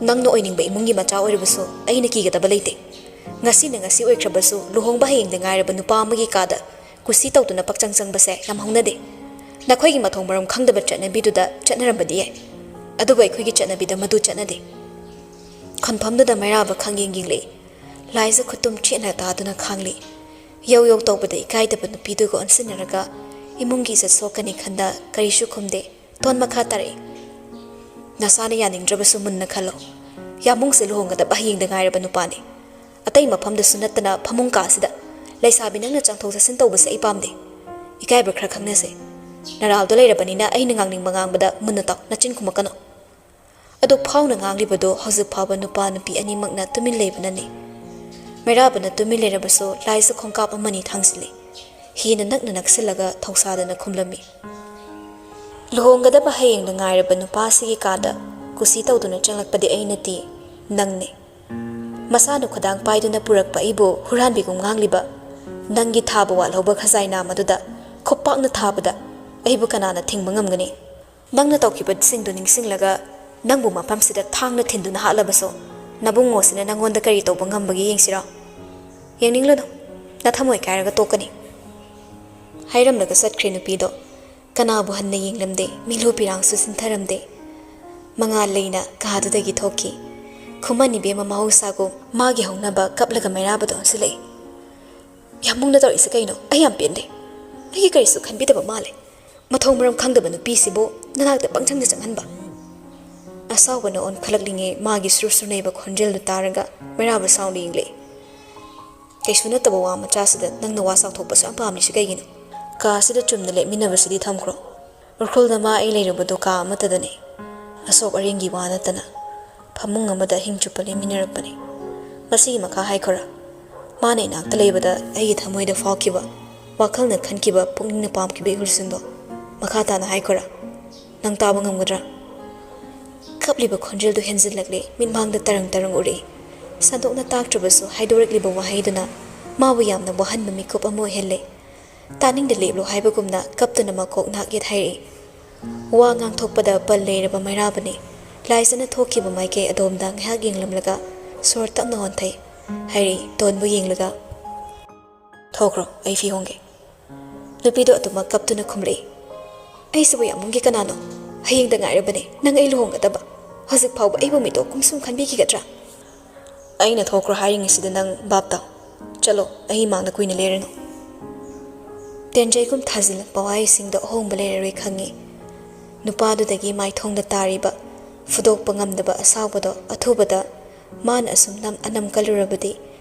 ꯅꯪꯅ ꯑꯣꯏꯅꯤꯡꯕ ꯏꯃꯨꯡꯒꯤ ꯃꯆꯥ ꯑꯣꯏꯔꯕꯁꯨ ꯑꯩꯅ ꯀꯤꯒꯗꯕ ꯂꯩꯇꯦ ꯉꯁꯤꯅ ꯉꯁꯤ ꯑꯣꯏꯈ꯭ꯔꯕꯁꯨ ꯂꯨꯍꯣꯡꯕ ꯍꯌꯦꯡꯗ ꯉꯥꯏꯔꯕ ꯅꯨꯄꯥ ꯑꯃꯒꯤ ꯀꯥꯗ ꯀꯨꯁꯤ ꯇꯧꯗꯨꯅ ꯄꯛꯆꯪ ꯆꯪꯕꯁꯦ ꯌꯥꯝ ꯍꯧꯅꯗꯦ ꯅꯈꯣꯏꯒꯤ ꯃꯊꯣꯡ ꯃꯔꯝ ꯈꯪꯗꯕ ꯆꯠꯅꯕꯤꯗꯨꯗ ꯆꯠꯅꯔꯝꯕꯗꯤ ꯌꯥꯏ ꯑꯗꯨꯕꯨ ꯑꯩꯈꯣꯏꯒꯤ ꯆꯠꯅꯕꯤꯗ ꯃꯗꯨ ꯆꯠꯅꯗꯦ ꯈꯟꯐꯝꯗꯨꯗ ꯃꯩꯔꯥꯕ ꯈꯪꯌꯦꯡ ꯌꯦꯡꯂꯛꯏ ꯂꯥꯏꯖ ꯈꯨꯠꯇꯨꯝ ꯆꯦꯠꯅ ꯇꯥꯗꯨꯅ ꯈꯥꯡꯂꯤ ꯌꯧ ꯌꯧ ꯇꯧꯕꯗ ꯏꯀꯥꯏꯗꯕ ꯅꯨꯄꯤꯗꯨꯒ ꯑꯣꯟꯁꯤꯟꯅꯔꯒ ꯏꯃꯨꯡꯒꯤ ꯏꯖꯠ ꯁꯣꯛꯀꯅꯤ ꯈꯟꯗ ꯀꯔꯤꯁꯨ ꯈꯨꯝꯗꯦ ꯇꯣꯟ ꯃꯈꯥ ꯇꯥꯔꯛꯏ ꯅꯁꯥꯅ ꯌꯥꯅꯤꯡꯗ꯭ꯔꯕꯁꯨ ꯃꯨꯟꯅ ꯈꯜꯂꯣ ꯌꯥꯃꯨꯡꯁꯦ ꯂꯨꯍꯣꯡꯒꯗꯕ ꯍꯌꯦꯡꯗ ꯉꯥꯏꯔꯕ ꯅꯨꯄꯥꯅꯤ ꯑꯇꯩ ꯃꯐꯝꯗꯁꯨ ꯅꯠꯇꯅ ꯐꯃꯨꯡ ꯀꯥꯁꯤꯗ ꯂꯩꯁꯥꯕꯤ ꯅꯪꯅ ꯆꯪꯊꯣꯛ ꯆꯠꯁꯤꯟ ꯇꯧꯕꯁꯦ ꯑꯩ ꯄꯥꯝꯗꯦ ꯏꯀꯥꯏꯕ ꯈꯔ ꯈꯪꯅꯁꯦ ꯅꯔꯥꯜꯗꯣ ꯂꯩꯔꯕꯅꯤꯅ ꯑꯩꯅ ꯉꯥꯡꯅꯤꯡꯕ ꯉꯥꯡꯕꯗ ꯃꯨꯟꯅ ꯇꯥꯎ ꯅꯆꯤꯟ ꯈꯨꯝꯃꯛꯀꯅꯣ ꯑꯗꯨ ꯐꯥꯎꯅ ꯉꯥꯡꯂꯤꯕꯗꯣ ꯍꯧꯖꯤꯛ ꯐꯥꯎꯕ ꯅꯨꯄꯥ ꯅꯨꯄꯤ ꯑꯅꯤꯃꯛꯅ ꯇꯨꯃꯤꯟ ꯂꯩꯕꯅꯅꯤ ꯃꯩꯔꯥꯕꯅ ꯇꯨꯃꯤꯟ ꯂꯩꯔꯕꯁꯨ ꯂꯥꯏꯖ ꯈꯣꯡꯀꯥꯞ ꯑꯃꯅꯤ ꯊꯥꯡꯖꯤꯜꯂꯤ ꯍꯦꯟꯅ ꯅꯛꯅ ꯅꯛꯁꯤꯜꯂꯒ ꯊꯧꯁꯥꯗꯅ ꯈꯨꯝꯂꯝꯃꯤ ꯂꯨꯍꯣꯡꯒꯗꯕ ꯍꯌꯦꯡꯗ ꯉꯥꯏꯔꯕ ꯅꯨꯄꯥꯁꯤꯒꯤ ꯀꯥꯗ ꯀꯨꯁꯤ ꯇꯧꯗꯨꯅ ꯆꯪꯂꯛꯄꯗꯤ ꯑꯩ ꯅꯠꯇꯦ ꯅꯪꯅꯤ ꯃꯁꯥꯅ ꯈꯨꯗꯥꯡ ꯄꯥꯏꯗꯨꯅ ꯄꯨꯔꯛꯄ ꯑꯩꯕꯨ ꯍꯨꯔꯥꯟꯕꯤꯒꯨꯝ ꯉꯥꯡꯂꯤꯕ ꯅꯪꯒꯤ ꯊꯥꯕ ꯋꯥꯠꯍꯧꯕ ꯈꯖꯥꯏ ꯅꯥꯝꯃꯗꯨꯗ ꯈꯨꯞꯄꯥꯛꯅ ꯊꯥꯕꯗ ꯑꯩꯕꯨ ꯀꯅꯥꯅ ꯊꯤꯡꯕ ꯉꯝꯒꯅꯤ ꯅꯪꯅ ꯇꯧꯈꯤꯕꯁꯤꯡꯗꯨ ꯅꯤꯡꯁꯤꯡꯂꯒ ꯅꯪꯕꯨ ꯃꯐꯝꯁꯤꯗ ꯊꯥꯡꯅ ꯊꯤꯟꯗꯨꯅ ꯍꯥꯠꯂꯕꯁꯨ ꯅꯕꯨꯡꯉꯣꯁꯤꯅ ꯅꯪꯉꯣꯟꯗ ꯀꯔꯤ ꯇꯧꯕ ꯉꯝꯕꯒꯦ ꯌꯦꯡꯁꯤꯔꯣ ꯌꯦꯡꯅꯤꯡꯂꯨꯅꯨ ꯅꯊꯃꯣꯏ ꯀꯥꯏꯔꯒ ꯇꯣꯛꯀꯅꯤ ꯍꯥꯏꯔꯝꯂꯒ ꯆꯠꯈ꯭ꯔꯦ ꯅꯨꯄꯤꯗꯣ ꯀꯅꯥꯕꯨ ꯍꯟꯅ ꯌꯦꯡꯂꯝꯗꯦ ꯃꯤꯂꯨ ꯄꯤꯔꯥꯡꯁꯨ ꯁꯤꯟꯊꯔꯝꯗꯦ ꯃꯉꯥꯜ ꯂꯩꯅ ꯀꯥꯗꯨꯗꯒꯤ ꯊꯣꯛꯈꯤ ꯈꯨꯃꯟ ꯏꯕꯦꯝꯃ ꯃꯍꯧꯁꯥꯒꯨꯝ ꯃꯥꯒꯤ ꯍꯧꯅꯕ ꯀꯞꯂꯒ ꯃꯩꯔꯥꯕꯗ ꯑꯣꯟꯁꯤꯜꯂꯛꯏ ꯌꯥꯃꯨꯡꯅ ꯇꯧꯔꯤꯁꯦ ꯀꯩꯅꯣ ꯑꯩ ꯌꯥꯝ ꯄꯦꯟꯗꯦ ꯑꯩꯒꯤ ꯀꯔꯤꯁꯨ ꯈꯟꯕꯤꯗꯕ ꯃꯥꯜꯂꯦ ꯃꯊꯣꯡ ꯃꯔꯝ ꯈꯪꯗꯕ ꯅꯨꯄꯤꯁꯤꯕꯨ ꯅꯅꯥꯛꯇ ꯄꯪꯆꯪꯗ ꯆꯪꯍꯟꯕ ꯑꯁꯥꯎꯕꯅ ꯑꯣꯟꯈꯠꯂꯛꯂꯤꯉꯩ ꯃꯥꯒꯤ ꯁꯨꯔꯁꯨꯔꯅꯩꯕ ꯈꯣꯟꯖꯦꯜꯗꯨ ꯇꯥꯔꯒ ꯃꯩꯔꯥꯕ ꯁꯥꯎꯅ ꯌꯦꯡꯂꯛꯏ ꯀꯩꯁꯨ ꯅꯠꯇꯕ ꯋꯥ ꯃꯆꯥꯁꯤꯗ ꯅꯪꯅ ꯋꯥ ꯆꯥꯎꯊꯣꯛꯄꯁꯨ ꯌꯥꯝ ꯄꯥꯝꯂꯤꯁꯤ ꯀꯩꯒꯤꯅꯣ ꯀꯥꯁꯤꯗ ꯆꯨꯝꯅ ꯂꯦꯞꯃꯤꯟꯅꯕꯁꯤꯗꯤ ꯊꯝꯈ꯭ꯔꯣ ꯎꯔꯈꯨꯜꯗ ꯃꯥ ꯑꯩ ꯂꯩꯔꯨꯕꯗꯣ ꯀꯥ ꯑꯃꯠꯇꯗꯅꯤ ꯑꯁꯣꯛ ꯑꯔꯦꯡꯒꯤ ꯋꯥ ꯅꯠꯇꯅ ꯐꯃꯨꯡ ꯑꯃꯗ ꯑꯍꯤꯡ ꯆꯨꯞꯄ ꯂꯩꯃꯤꯟꯅꯔꯛꯄꯅꯤ ꯃꯁꯤꯒꯤ ꯃꯈꯥ ꯍꯥꯏꯈꯣꯔꯥ ꯃꯥꯅ ꯏꯅꯥꯛꯇ ꯂꯩꯕꯗ ꯑꯩꯒꯤ ꯊꯃꯣꯏꯗ ꯐꯥꯎꯈꯤꯕ ꯋꯥꯈꯜꯅ ꯈꯟꯈꯤꯕ ꯄꯨꯛꯅꯤꯡꯅ ꯄꯥꯝꯈꯤꯕ ꯏꯍꯨꯜꯁꯤꯡꯗꯣ ꯃꯈꯥ ꯇꯥꯅ ꯍꯥꯏꯈꯣꯔꯥ ꯅꯪ ꯇꯥꯕ ꯉꯝꯒꯗ꯭ꯔꯥ ꯀꯞꯂꯤꯕ ꯈꯣꯟꯖꯦꯜꯗꯨ ꯍꯦꯟꯖꯤꯜꯂꯛꯂꯤ ꯃꯤꯠꯃꯥꯡꯗ ꯇꯔꯪ ꯇꯔꯪ ꯎꯔꯛꯏ ꯁꯟꯗꯣꯛꯅ ꯇꯥꯛꯇ꯭ꯔꯕꯁꯨ ꯍꯥꯏꯗꯣꯔꯛꯂꯤꯕ ꯋꯥꯍꯩꯗꯨꯅ ꯃꯥꯕꯨ ꯌꯥꯝꯅ ꯋꯥꯍꯟꯕ ꯃꯤꯀꯨꯞ ꯑꯃ ꯑꯣꯏꯍꯜꯂꯦ ꯇꯥꯅꯤꯡꯗ ꯂꯦꯞꯂꯣ ꯍꯥꯏꯕꯒꯨꯝꯅ ꯀꯞꯇꯨꯅ ꯃꯀꯣꯛ ꯅꯥꯛ ꯌꯦꯠ ꯍꯥꯏꯔꯛꯏ ꯋꯥ ꯉꯥꯡꯊꯣꯛꯄꯗ ꯄꯜ ꯂꯩꯔꯕ ꯃꯩꯔꯥꯕꯅꯤ ꯂꯥꯏꯖꯅ ꯊꯣꯛꯈꯤꯕ ꯃꯥꯏꯀꯩ ꯑꯗꯣꯝꯗ ꯉꯥꯏꯍꯥꯛ ꯌꯦꯡꯂꯝꯂꯒ ꯁꯣꯔ ꯇꯞꯅ ꯍꯣꯟꯊꯩ ꯍꯥꯏꯔꯛꯏ ꯇꯣꯟꯕꯨ ꯌꯦꯡꯂꯒ ꯊꯣꯛꯈ꯭ꯔꯣ ꯑꯩ ꯐꯤ ꯍꯣꯡꯒꯦ ꯅꯨꯄꯤꯗꯣ ꯑꯗꯨꯃꯛ ꯀꯞꯇꯨꯅ ꯈꯨꯝꯂꯛꯏ ꯑꯩꯁꯤꯕꯨ ꯌꯥꯃꯨꯡꯒꯤ ꯀꯅꯥꯅꯣ ꯍꯌꯦꯡꯗ ꯉꯥꯏꯔꯕꯅꯦ ꯅꯪ ꯑꯩ ꯂꯨꯍꯣꯡꯒꯗꯕ ꯍꯧꯖꯤꯛ ꯐꯥꯎꯕ ꯑꯩꯕꯨ ꯃꯤꯇꯣꯞ ꯀꯨꯝꯁꯨꯝ ꯈꯟꯕꯤꯈꯤꯒꯗ꯭ꯔꯥ ꯑꯩꯅ ꯊꯣꯛꯈ꯭ꯔꯣ ꯍꯥꯏꯔꯤꯉꯩꯁꯤꯗ ꯅꯪ ꯚꯥꯞ ꯇꯥꯎ ꯆꯠꯂꯣ ꯑꯩ ꯃꯥꯡꯗ ꯀꯨꯏꯅ ꯂꯩꯔꯅꯨ ꯇꯦꯟꯖꯩꯒꯨꯝ ꯊꯥꯖꯤꯜꯂꯛꯄ ꯋꯥꯍꯩꯁꯤꯡꯗ ꯑꯍꯣꯡꯕ ꯂꯩꯔꯔꯣꯏ ꯈꯪꯉꯤ ꯅꯨꯄꯥꯗꯨꯗꯒꯤ ꯃꯥꯏꯊꯣꯡꯗ ꯇꯥꯔꯤꯕ ꯐꯨꯗꯣꯛꯄ ꯉꯝꯗꯕ ꯑꯁꯥꯎꯕꯗꯣ ꯑꯊꯨꯕꯗ ꯃꯥꯅ ꯑꯁꯨꯝ ꯑꯅꯝ ꯀꯜꯂꯨꯔꯕꯗꯤ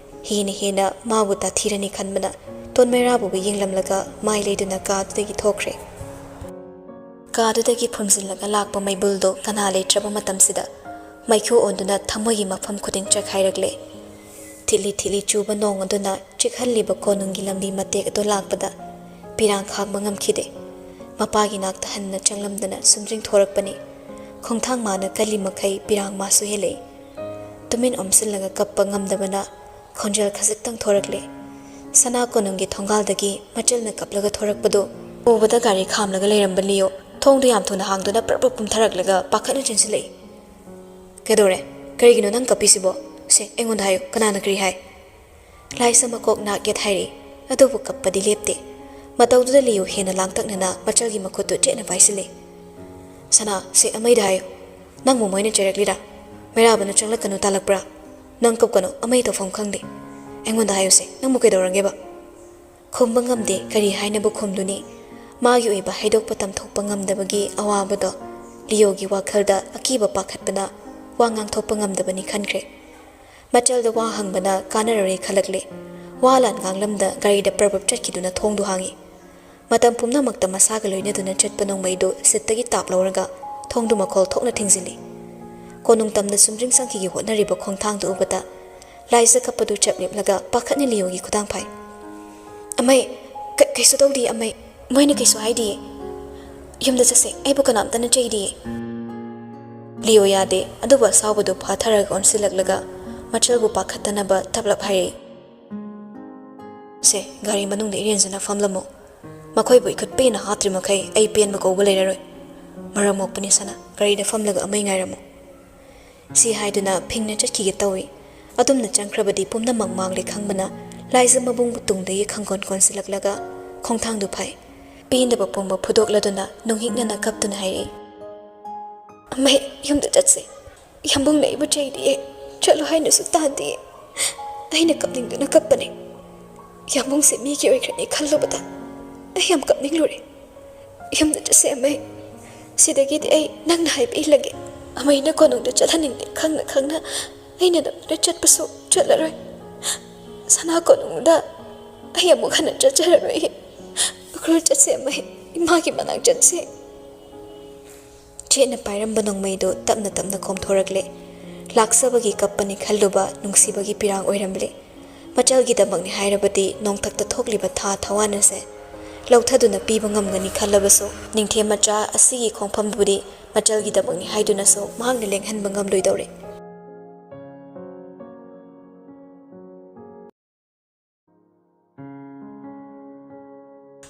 ꯍꯦꯟꯅ ꯃꯥꯕꯨ ꯇꯥꯊꯤꯔꯅꯤ ꯈꯟꯕꯅ ꯇꯣꯟ ꯃꯩꯔꯥꯕꯨ ꯌꯦꯡꯂꯝꯂꯒ ꯃꯥꯏ ꯂꯩꯗꯨꯅ ꯀꯥꯗꯨꯗꯒꯤ ꯊꯣꯛꯈ꯭ꯔꯦ ꯀꯥꯗꯨꯗꯒꯤ ꯐꯨꯝꯖꯤꯜꯂꯒ ꯂꯥꯛꯄ ꯃꯩꯕꯨꯜꯗꯣ ꯀꯅꯥ ꯂꯩꯇ꯭ꯔꯕ ꯃꯇꯝꯁꯤꯗ ꯃꯩꯈꯨ ꯑꯣꯟꯗꯨꯅ ꯊꯃꯣꯏꯒꯤ ꯃꯐꯝ ꯈꯨꯗꯤꯡ ꯆꯈꯥꯏꯔꯛꯂꯦ ꯊꯤꯠꯂꯤ ꯊꯤꯠꯂꯤ ꯆꯨꯕ ꯅꯣꯡ ꯑꯗꯨꯅ ꯆꯤꯛꯍꯜꯂꯤꯕ ꯀꯣꯅꯨꯡꯒꯤ ꯂꯝꯕꯤ ꯃꯇꯦꯛ ꯑꯗꯨ ꯂꯥꯛꯄꯗ ꯄꯤꯔꯥꯡ ꯈꯥꯡꯕ ꯉꯝꯈꯤꯗꯦ ꯃꯄꯥꯒꯤ ꯅꯥꯛꯇ ꯍꯟꯅ ꯆꯪꯂꯝꯗꯅ ꯁꯨꯝꯗ꯭ꯔꯤꯡꯊꯣꯔꯛꯄꯅꯤ ꯈꯣꯡꯊꯥꯡ ꯃꯥꯅ ꯀꯜꯂꯤ ꯃꯈꯩ ꯄꯤꯔꯥꯡ ꯃꯥꯁꯨ ꯍꯦꯜꯂꯛꯏ ꯇꯨꯃꯤꯟ ꯑꯣꯝꯁꯤꯜꯂꯒ ꯀꯞꯄ ꯉꯝꯗꯕꯅ ꯈꯣꯟꯖꯦꯜ ꯈꯖꯤꯛꯇꯪ ꯊꯣꯔꯛꯂꯦ ꯁꯅꯥ ꯀꯣꯅꯨꯡꯒꯤ ꯊꯣꯡꯒꯥꯜꯗꯒꯤ ꯃꯆꯜꯅ ꯀꯞꯂꯒ ꯊꯣꯔꯛꯄꯗꯣ ꯎꯕꯗ ꯒꯥꯔꯤ ꯈꯥꯝꯂꯒ ꯂꯩꯔꯝꯕ ꯂꯤꯌꯣ ꯊꯣꯡꯗꯣ ꯌꯥꯝ ꯊꯨꯅ ꯍꯥꯡꯗꯨꯅ ꯄ꯭ꯔꯞ ꯄꯨꯝꯊꯔꯛꯂꯒ ꯄꯥꯈꯠꯅ ꯆꯦꯟꯁꯤꯜꯂꯛꯏ ꯀꯩꯗꯧꯔꯦ ꯀꯔꯤꯒꯤꯅꯣ ꯅꯪ ꯀꯞꯄꯤꯁꯤꯕꯣ ꯁꯦ ꯑꯩꯉꯣꯟꯗ ꯍꯥꯏꯌꯨ ꯀꯅꯥꯅ ꯀꯔꯤ ꯍꯥꯏ ꯂꯥꯏꯁ ꯃꯀꯣꯛ ꯅꯥꯛ ꯌꯦꯠ ꯍꯥꯏꯔꯤ ꯑꯗꯨꯕꯨ ꯀꯞꯄꯗꯤ ꯂꯦꯞꯇꯦ ꯃꯇꯧꯗꯨꯗ ꯂꯤꯌꯣ ꯍꯦꯟꯅ ꯂꯥꯡꯇꯛꯅꯅ ꯃꯆꯜꯒꯤ ꯃꯈꯨꯠꯇꯨ ꯆꯦꯠꯅ ꯄꯥꯏꯁꯤꯜꯂꯤ ꯁꯅꯥ ꯁꯦ ꯑꯃꯩꯗ ꯍꯥꯏꯌꯨ ꯅꯪꯕꯨ ꯃꯣꯏꯅ ꯆꯩꯔꯛꯂꯤꯔꯥ ꯃꯩꯔꯥꯕꯅ ꯆꯪꯂꯛꯀꯅꯨ ꯇꯥꯜꯂꯛꯄ꯭ꯔꯥ ꯅꯪ ꯀꯞꯀꯅꯨ ꯑꯃꯩ ꯇꯧꯐꯝ ꯈꯪꯗꯦ ꯑꯩꯉꯣꯟꯗ ꯍꯥꯏꯌꯨꯁꯦ ꯅꯪꯕꯨ ꯀꯩꯗꯧꯔꯒꯦꯕ ꯈꯨꯝꯕ ꯉꯝꯗꯦ ꯀꯔꯤ ꯍꯥꯏꯅꯕ ꯈꯨꯝꯂꯨꯅꯤ ꯃꯥꯒꯤ ꯑꯣꯏꯕ ꯍꯥꯏꯗꯣꯛꯄ ꯇꯝꯊꯣꯛꯄ ꯉꯝꯗꯕꯒꯤ ꯑꯋꯥꯕꯗꯣ ꯂꯤꯌꯣꯒꯤ ꯋꯥꯈꯜꯗ ꯑꯀꯤꯕ ꯄꯥꯈꯠꯄꯅ ꯋꯥ ꯉꯥꯡꯊꯣꯛꯄ ꯉꯝꯗꯕꯅꯤ ꯈꯟꯈ꯭ꯔꯦ ꯃꯆꯜꯗ ꯋꯥ ꯍꯪꯕꯅ ꯀꯥꯟꯅꯔꯣꯏ ꯈꯜꯂꯛꯂꯦ ꯋꯥ ꯂꯥꯟ ꯉꯥꯡꯂꯝꯗ ꯒꯥꯔꯤꯗ ꯄ꯭ꯔꯕꯞ ꯆꯠꯈꯤꯗꯨꯅ ꯊꯣꯡꯗꯨ ꯍꯥꯡꯉꯤ ꯃꯇꯝ ꯄꯨꯝꯅꯃꯛꯇ ꯃꯁꯥꯒ ꯂꯣꯏꯅꯗꯨꯅ ꯆꯠꯄ ꯅꯣꯡꯃꯩꯗꯨ ꯁꯤꯠꯇꯒꯤ ꯇꯥꯞ ꯂꯧꯔꯒ ꯊꯣꯡꯗꯨ ꯃꯈꯣꯜ ꯊꯣꯛꯅ ꯊꯤꯡꯖꯤꯜꯂꯤ ꯀꯣꯅꯨꯡ ꯇꯝꯅ ꯁꯨꯝꯗ꯭ꯔꯤꯡ ꯆꯪꯈꯤꯒꯦ ꯍꯣꯠꯅꯔꯤꯕ ꯈꯣꯡꯊꯥꯡꯗꯨ ꯎꯕꯗ ꯂꯥꯏꯖ ꯀꯞꯄꯗꯨ ꯆꯞ ꯂꯦꯞꯂꯒ ꯄꯥꯈꯠꯅ ꯂꯤꯌꯣꯒꯤ ꯈꯨꯗꯥꯡ ꯐꯥꯏ ꯑꯃꯩ ꯀꯩꯁꯨ ꯇꯧꯗꯤꯌꯦ ꯑꯃꯩ ꯃꯣꯏꯅ ꯀꯩꯁꯨ ꯍꯥꯏꯗꯤꯌꯦ ꯌꯨꯝꯗ ꯆꯠꯁꯦ ꯑꯩꯕꯨ ꯀꯅꯥꯝꯇꯅ ꯆꯩꯗꯤꯌꯦ ꯂꯤꯌꯣ ꯌꯥꯗꯦ ꯑꯗꯨꯕꯨ ꯑꯁꯥꯎꯕꯗꯨ ꯐꯥꯊꯔꯒ ꯑꯣꯟꯁꯤꯜꯂꯛꯂꯒ ꯃꯆꯜꯕꯨ ꯄꯥꯈꯠꯇꯅꯕ ꯇꯞꯂꯞ ꯍꯥꯏꯔꯛꯏ ꯁꯦ ꯒꯥꯔꯤ ꯃꯅꯨꯡꯗ ꯏꯔꯦꯟꯖꯅ ꯐꯝꯂꯝꯃꯨ ꯃꯈꯣꯏꯕꯨ ꯏꯈꯨꯠ ꯄꯦꯟꯅ ꯍꯥꯠꯇ꯭ꯔꯤ ꯃꯈꯩ ꯑꯩ ꯄꯦꯟꯕ ꯀꯧꯕ ꯂꯩꯔꯔꯣꯏ ꯃꯔꯝ ꯃꯣꯛꯄꯅꯤ ꯁꯅꯥ ꯒꯥꯔꯤꯗ ꯐꯝꯂꯒ ꯑꯃꯩ ꯉꯥꯏꯔꯝꯃꯨ ꯁꯤ ꯍꯥꯏꯗꯨꯅ ꯐꯤꯡꯅ ꯆꯠꯈꯤꯒꯦ ꯇꯧꯏ ꯑꯗꯨꯝꯅ ꯆꯪꯈ꯭ꯔꯕꯗꯤ ꯄꯨꯝꯅꯃꯛ ꯃꯥꯡꯂꯦ ꯈꯪꯕꯅ ꯂꯥꯏꯖ ꯃꯕꯨꯡꯕꯨ ꯇꯨꯡꯗꯒꯤ ꯈꯪꯒꯣꯟ ꯀꯣꯟꯁꯤꯜꯂꯛꯂꯒ ꯈꯣꯡꯊꯥꯡꯗꯨ ꯐꯥꯏ ꯄꯦꯟꯗꯕ ꯄꯨꯝꯕ ꯐꯨꯗꯣꯛꯂꯗꯨꯅ ꯅꯨꯡꯍꯤꯛꯅꯅ ꯀꯞꯇꯨꯅ ꯍꯥꯏꯔꯛꯏ ꯑꯃꯩ ꯌꯨꯝꯗ ꯆꯠꯁꯦ ꯌꯥꯝꯕꯨꯡꯅ ꯑꯩꯕꯨ ꯆꯩꯗꯤꯌꯦ ꯆꯠꯂꯣ ꯍꯥꯏꯅꯁꯨ ꯇꯥꯗꯤꯌꯦ ꯑꯩꯅ ꯀꯞꯅꯤꯡꯗꯨꯅ ꯀꯞꯄꯅꯦ ꯌꯥꯝꯕꯨꯡꯁꯦ ꯃꯤꯒꯤ ꯑꯣꯏꯈ꯭ꯔꯅꯤ ꯈꯜꯂꯨꯕꯗ ꯑꯩ ꯌꯥꯝ ꯀꯞꯅꯤꯡꯂꯨꯔꯦ ꯌꯨꯝꯗ ꯆꯠꯁꯦ ꯑꯃꯩ ꯁꯤꯗꯒꯤꯗꯤ ꯑꯩ ꯅꯪꯅ ꯍꯥꯏꯕ ꯏꯜꯂꯒꯦ ꯑꯃꯩꯅ ꯀꯣꯅꯨꯡꯗ ꯆꯠꯍꯟꯅꯤꯡꯗꯦ ꯈꯪꯅ ꯈꯪꯅ ꯑꯩꯅ ꯅꯝꯗꯨꯅ ꯆꯠꯄꯁꯨ ꯆꯠꯂꯔꯣꯏ ꯁꯅꯥ ꯀꯣꯅꯨꯡꯗ ꯑꯩ ꯑꯃꯨꯛ ꯍꯟꯅ ꯆꯠꯆꯔꯔꯣꯏ ꯎꯈ꯭ꯔꯨꯜ ꯆꯠꯁꯦ ꯑꯃꯩ ꯏꯃꯥꯒꯤ ꯃꯅꯥꯛ ꯆꯠꯁꯦ ꯆꯦꯠꯅ ꯄꯥꯏꯔꯝꯕ ꯅꯣꯡꯃꯩꯗꯨ ꯇꯞꯅ ꯇꯞꯅ ꯈꯣꯝꯊꯣꯔꯛꯂꯦ ꯂꯥꯛꯆꯕꯒꯤ ꯀꯞꯄꯅꯤ ꯈꯜꯂꯨꯕ ꯅꯨꯡꯁꯤꯕꯒꯤ ꯄꯤꯔꯥꯡ ꯑꯣꯏꯔꯝꯂꯦ ꯃꯆꯜꯒꯤꯗꯃꯛꯅꯤ ꯍꯥꯏꯔꯕꯗꯤ ꯅꯣꯡꯊꯛꯇ ꯊꯣꯛꯂꯤꯕ ꯊꯥ ꯊꯋꯥꯟ ꯑꯁꯦ ꯂꯧꯊꯗꯨꯅ ꯄꯤꯕ ꯉꯝꯒꯅꯤ ꯈꯜꯂꯕꯁꯨ ꯅꯤꯡꯊꯦꯝ ꯃꯆꯥ ꯑꯁꯤꯒꯤ ꯈꯣꯡꯐꯝꯕꯨꯗꯤ ꯃꯆꯜꯒꯤꯗꯃꯛꯅꯤ ꯍꯥꯏꯗꯨꯅꯁꯨ ꯃꯍꯥꯛꯅ ꯂꯦꯡꯍꯟꯕ ꯉꯝꯂꯣꯏꯗꯧꯔꯦ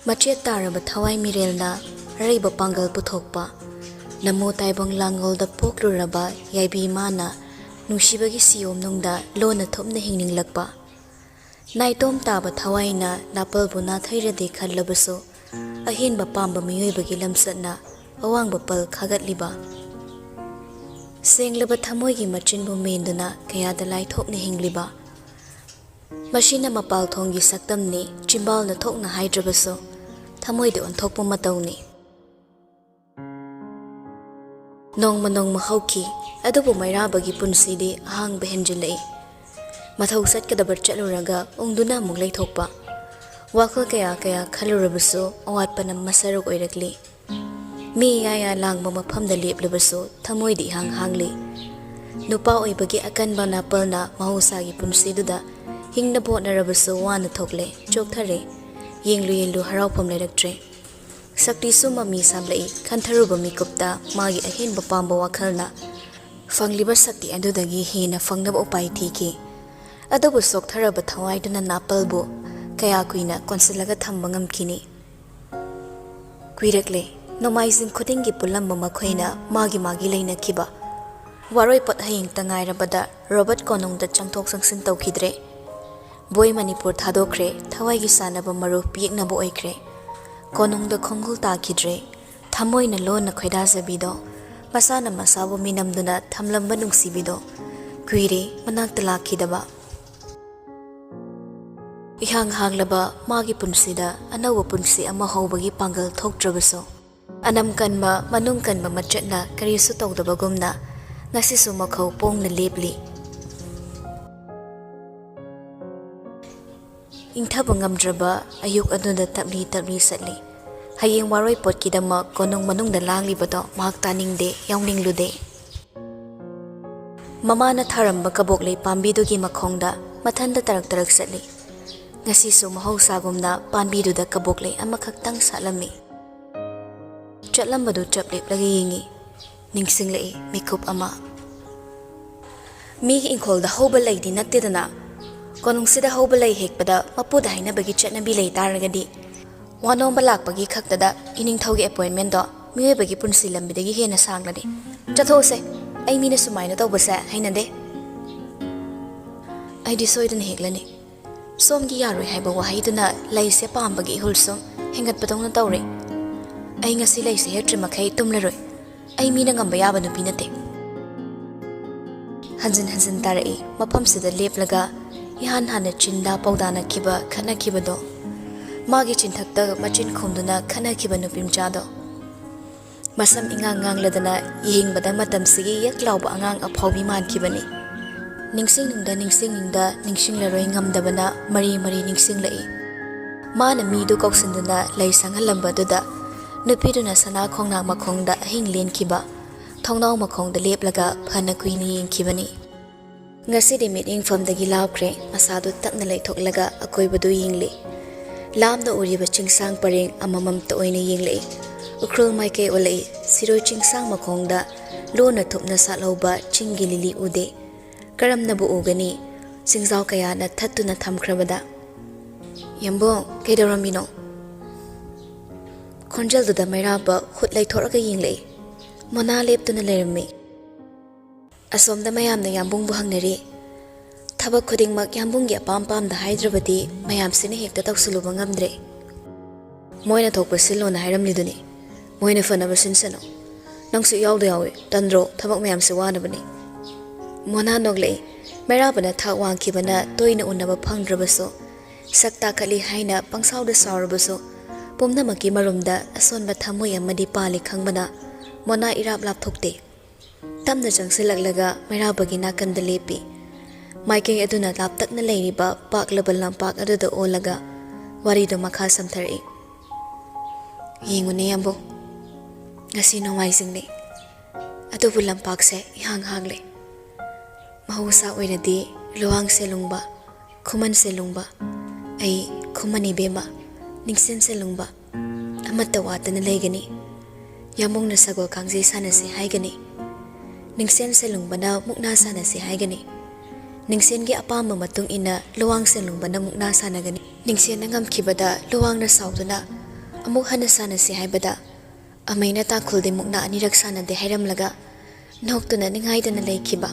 ꯃꯆꯦꯠ ꯇꯥꯔꯕ ꯊꯋꯥꯏ ꯃꯤꯔꯦꯜꯅ ꯑꯔꯩꯕ ꯄꯥꯡꯒꯜ ꯄꯨꯊꯣꯛꯄ ꯅꯃꯣ ꯇꯥꯏꯕꯪ ꯂꯥꯡꯒꯣꯜꯗ ꯄꯣꯛꯂꯨꯔꯕ ꯌꯥꯏꯕꯤ ꯃꯥꯅ ꯅꯨꯡꯁꯤꯕꯒꯤ ꯁꯤꯌꯣꯝꯅꯨꯡꯗ ꯂꯣꯟꯅ ꯊꯨꯞꯅ ꯍꯤꯡꯅꯤꯡꯂꯛꯄ ꯅꯥꯏꯇꯣꯝ ꯇꯥꯕ ꯊꯋꯥꯏꯅ ꯅꯥꯄꯜꯕꯨ ꯅꯥꯊꯩꯔꯗꯤ ꯈꯜꯂꯕꯁꯨ ꯑꯍꯦꯟꯕ ꯄꯥꯝꯕ ꯃꯤꯑꯣꯏꯕꯒꯤ ꯂꯝꯆꯠꯅ ꯑꯋꯥꯡꯕ ꯄꯜ ꯈꯥꯒꯠꯂꯤꯕ ꯁꯦꯡꯂꯕ ꯊꯃꯣꯏꯒꯤ ꯃꯆꯤꯟꯕꯨ ꯃꯦꯟꯗꯨꯅ ꯀꯌꯥꯗ ꯂꯥꯏꯊꯣꯛꯅ ꯍꯤꯡꯂꯤꯕ ꯃꯁꯤꯅ ꯃꯄꯥꯜꯊꯣꯡꯒꯤ ꯁꯛꯇꯝꯅꯤ ꯆꯤꯝꯕꯥꯜꯅ ꯊꯣꯛꯅ ꯍꯥꯏꯗ꯭ꯔꯕꯁꯨ ꯊꯃꯣꯏꯗ ꯑꯣꯟꯊꯣꯛꯄ ꯃꯇꯧꯅꯤ ꯅꯣꯡꯃ ꯅꯣꯡꯃ ꯍꯧꯈꯤ ꯑꯗꯨꯕꯨ ꯃꯩꯔꯥꯕꯒꯤ ꯄꯨꯟꯁꯤꯗꯤ ꯑꯍꯥꯡꯕ ꯍꯦꯟꯖꯤꯜꯂꯛꯏ ꯃꯊꯧ ꯆꯠꯀꯗꯕ ꯆꯠꯂꯨꯔꯒ ꯎꯪꯗꯨꯅ ꯑꯃꯨꯛ ꯂꯩꯊꯣꯛꯄ ꯋꯥꯈꯜ ꯀꯌꯥ ꯀꯌꯥ ꯈꯜꯂꯨꯔꯕꯁꯨ ꯑꯋꯥꯠꯄꯅ ꯃꯁꯔꯨꯛ ꯑꯣꯏꯔꯛꯂꯤ ꯃꯤ ꯌꯥꯌꯥ ꯂꯥꯡꯕ ꯃꯐꯝꯗ ꯂꯦꯞꯂꯕꯁꯨ ꯊꯃꯣꯏꯗ ꯏꯍꯥꯡ ꯍꯥꯡꯂꯤ ꯅꯨꯄꯥ ꯑꯣꯏꯕꯒꯤ ꯑꯀꯟꯕ ꯅꯥꯄꯜꯅ ꯃꯍꯧꯁꯥꯒꯤ ꯄꯨꯟꯁꯤꯗꯨꯗ ꯍꯤꯡꯅꯕ ꯍꯣꯠꯅꯔꯕꯁꯨ ꯋꯥꯅ ꯊꯣꯛꯂꯦ ꯆꯣꯛꯊꯔꯦ ꯌꯦꯡꯂꯨ ꯌꯦꯡꯂꯨ ꯍꯔꯥꯎꯐꯝ ꯂꯩꯔꯛꯇ꯭ꯔꯦ ꯁꯛꯇꯤꯁꯨ ꯃꯃꯤ ꯁꯥꯝꯂꯛꯏ ꯈꯟꯊꯔꯨꯕ ꯃꯤꯀꯨꯞꯇ ꯃꯥꯒꯤ ꯑꯍꯦꯟꯕ ꯄꯥꯝꯕ ꯋꯥꯈꯜꯅ ꯐꯪꯂꯤꯕ ꯁꯛꯇꯤ ꯑꯗꯨꯗꯒꯤ ꯍꯦꯟꯅ ꯐꯪꯅꯕ ꯎꯄꯥꯏ ꯊꯤꯈꯤ ꯑꯗꯨꯕꯨ ꯁꯣꯛꯊꯔꯕ ꯊꯋꯥꯏꯗꯨꯅ ꯅꯥꯄꯜꯕꯨ ꯀꯌꯥ ꯀꯨꯏꯅ ꯀꯣꯟꯁꯤꯜꯂꯒ ꯊꯝꯕ ꯉꯝꯈꯤꯅꯤ ꯀꯨꯏꯔꯛꯂꯦ ꯅꯣꯡꯃꯥꯏꯖꯤꯡ ꯈꯨꯗꯤꯡꯒꯤ ꯄꯨꯜꯂꯝꯕ ꯃꯈꯣꯏꯅ ꯃꯥꯒꯤ ꯂꯩꯅꯈꯤꯕ ꯋꯥꯔꯣꯏꯄꯣꯠ ꯍꯌꯦꯡꯇ ꯉꯥꯏꯔꯕꯗ ꯔꯣꯕꯔꯠ ꯀꯣꯅꯨꯡꯗ ꯆꯪꯊꯣꯛ ꯆꯪꯁꯤꯟ ꯇꯧꯈꯤꯗ꯭ꯔꯦ ꯕꯣꯏ ꯃꯅꯤꯄꯨꯔ ꯊꯥꯗꯣꯛꯈ꯭ꯔꯦ ꯊꯋꯥꯏꯒꯤ ꯁꯥꯟꯅꯕ ꯃꯔꯨꯞ ꯌꯦꯛꯅꯕ ꯑꯣꯏꯈ꯭ꯔꯦ ꯀꯣꯅꯨꯡꯗ ꯈꯣꯡꯒꯨꯜ ꯇꯥꯈꯤꯗ꯭ꯔꯦ ꯊꯃꯣꯏꯅ ꯂꯣꯟꯅ ꯈꯣꯏꯗꯥꯖꯕꯤꯗꯣ ꯃꯁꯥꯅ ꯃꯁꯥꯕꯨ ꯃꯤꯅꯝꯗꯨꯅ ꯊꯝꯂꯝꯕ ꯅꯨꯡꯁꯤꯕꯤꯗꯣ ꯀꯨꯏꯔꯦ ꯃꯅꯥꯛꯇ ꯂꯥꯛꯈꯤꯗꯕ ꯏꯍꯥꯡ ꯍꯥꯡꯂꯕ ꯃꯥꯒꯤ ꯄꯨꯟꯁꯤꯗ ꯑꯅꯧꯕ ꯄꯨꯟꯁꯤ ꯑꯃ ꯍꯧꯕꯒꯤ ꯄꯥꯡꯒꯜ ꯊꯣꯛꯇ꯭ꯔꯕꯁꯨ ꯑꯅꯝ ꯀꯟꯕ ꯃꯅꯨꯡ ꯀꯟꯕ ꯃꯆꯠꯅ ꯀꯔꯤꯁꯨ ꯇꯧꯗꯕꯒꯨꯝꯅ ꯉꯁꯤꯁꯨ ꯃꯈꯧ ꯄꯣꯡꯅ ꯂꯦꯞꯂꯤ ꯏꯪꯊꯕ ꯉꯝꯗ꯭ꯔꯕ ꯑꯌꯨꯛ ꯑꯗꯨꯗ ꯇꯞꯂꯤ ꯇꯞꯂꯤ ꯆꯠꯂꯤ Hayeng waroi potkidamak konong manungda langlibado mahak taningde yawninglude. Mamana tharamba kaboklei pambidugi makhongda mathanda tarak satli. Ngasisu mahausagumna pambiduda kaboklei amakhaktang satlami. Chatlambadu chapleplagi yingi. Ningsinglei mikup ama. Migi ingkolda hauba laidi nattidana. Konungsida hauba lai hekpada mapuda hainabagi chatnabi lei taragadi. Wanomba lakpagi khaktada iningthaugi appointment do miyoibagi punsi lambidagi hena sanglani. Chathose ai mina sumaina tawbase hainade. Ai disoidana heklani. Somgi yaroi haiba wahaiduna laise pambagi hulsum hengatpadongna tawre. Ai ngasi laise hetrimakhai tumlaroi. Ai mina ngamba yaba nupi nate. Hanjin tarai mapamsida leplaga ihan hana chinda pawdana kiba khana kibado. Magi chinthakta machin khumduna khana kiba nupimchado. Masam ingang ladana yingbada matamsigi yaklauba angang aphawbi mankibani. Ningsingda ningsinglaroi ngamdabana mari ningsinglai. Mana midu kauksinduna laisangalambaduda nupiduna sana khongnang makhongda ahing lenkiba thongnau makhongda leplaga phana kuini yengkibani. Ngasidi meeting famdagi laukre masadu tapna leithoklaga akoibadu yingli. Lamda uriba chingsang pareng amamam ta oina yinglei. Ukrul maike olai siroi chingsang makhongda lona thupna satlauba chingi lili ude. Karamnabu ugani singzaw kaya na thattuna thamkrabada. Yambong kaidaramino. Khonjalduda mairaba hutlai thoraga yinglei. Mona leptuna lerami. Asomda mayamna yambungbu hangnari. Thabak khudingmak yambunggi apam-pamda haidrabadi mayamsina hekta tawsuluba ngamdre. Moina thokpa silona hairamliduni. Moina fanaba sinsano. Nangsu yawda yawe tandro thabak mayamse wanabani. Mona noglei mairabana thak wangkibana toina unaba phangdrabaso. Sakta khali haina pangsawda sawrabaso. Pumnamaki marumda asonba thamoy amadi pali khangbana mona irap lapthokte. Tamna jangsilaglaga mairabagi nakanda lepi. Maikeng aduna laptakna leiriba paklaba lampak aduda olaga warido makha samthari. Yengune yambo. Ngasi nomaisingni. Adubu lampakse ihang hangle. Mahusa oiradi luwang selungba, kuman selungba, ay kumani bema, ningsin selungba, amata watana laygani. Yamong na sagol kangzi sana si haygani. Ningsin selungba na mukna sana si haygani. Ningsin gi apama matung ina luwang selungba na mukna sana gani. Ningsin na ngamkibada luwang na sawduna, amuk hana sana si haybada. Amay na takuldi mukna anirag sana de hayramlaga, nahuktuna ninghayda na laykiba.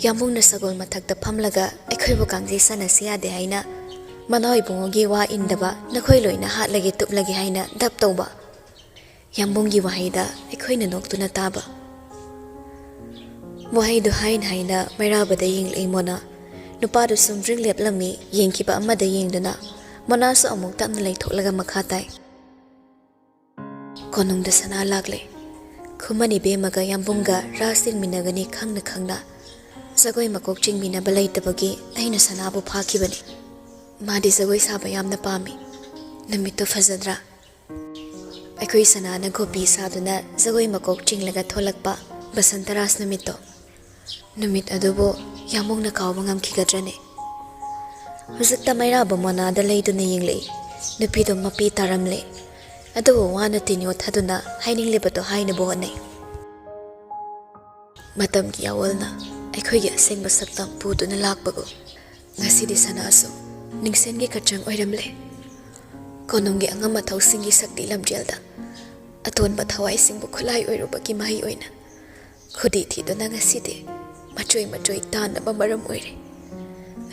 Yamung na sagol mathagda phamlaga aikhoibu kangji sana siya de haina manoi bungogi wa indaba nakhoi loina hatlagi tuplagi haina dap tawba yambunggi wahaida aikhoina noktuna taba wahaidu haina mairabada yinglei mona nupadu sumdring leplami yengkiba amada yengduna monasu amuk tapna leitholaga makhatai konungda sana lagle khumani bemaga yambunga rasing minagani khangna Sagoi makok chingmina balai tabagi aina sanabu phakibani. Madi sagoi saba yamna pami. Namito fazadra. Aikoi sanana gopi saduna sagoi makok chinglaga tholakpa basantaras namito. Namit adubo yamong na kauba ngamkigadrane. Huzakta mairaba mona da layduna yinglei. Nupido mapi taramle. Adubo wana tinyo thaduna haininglibato haina bohonay. Matamgi awalna. Aikhoigi asengba saktam puduna lakbago ngasidi sanaso ningsengi kachang oiramle kononggi angama thausingi sakti lamjelda atonba thawai singbu khulai oirubaki mahi oina khudi thidona ngasidi machoi tanaba maram oire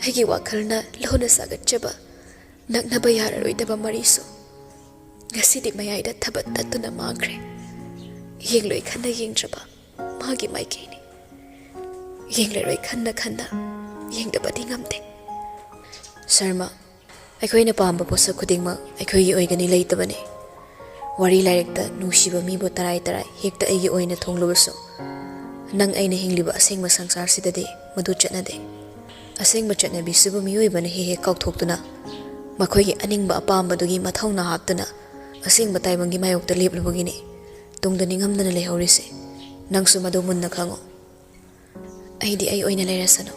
aigi wakhalna lohna sagatchaba naknaba yararoidaba mariso ngasidi mayaida thabat tatuna magre yengloi khana yengdraba magi maikeni Yengleroi khanda yengdabadi ngamte. Sarma, aikhoina pamba posa khudingma aikhoigi oigani leitabane. Wari lairekta nungsiba mibo tarai hekta aigi oina thonglubaso. Nang aina hingliba asengma sangsar sidade madu chatnade. Asengma chatnabi sibu miyoibana he kauthokduna. Makhoigi aningba apambadugi mathongna haptuna ꯑꯁꯦꯡꯕ ꯇꯥꯏꯕꯪꯒꯤ ꯃꯥꯌꯣꯛꯇ ꯂꯦꯞꯂꯨꯕꯒꯤꯅꯤ ꯇꯨꯡꯗ ꯅꯤꯡꯉꯝꯗꯅ ꯂꯩꯍꯧꯔꯤꯁꯦ ꯅꯪꯁꯨ ꯃꯗꯨ ꯃꯨꯟꯅ ꯈꯪꯉꯣ ꯑꯩꯗꯤ ꯑꯩ ꯑꯣꯏꯅ ꯂꯩꯔꯁꯅꯨ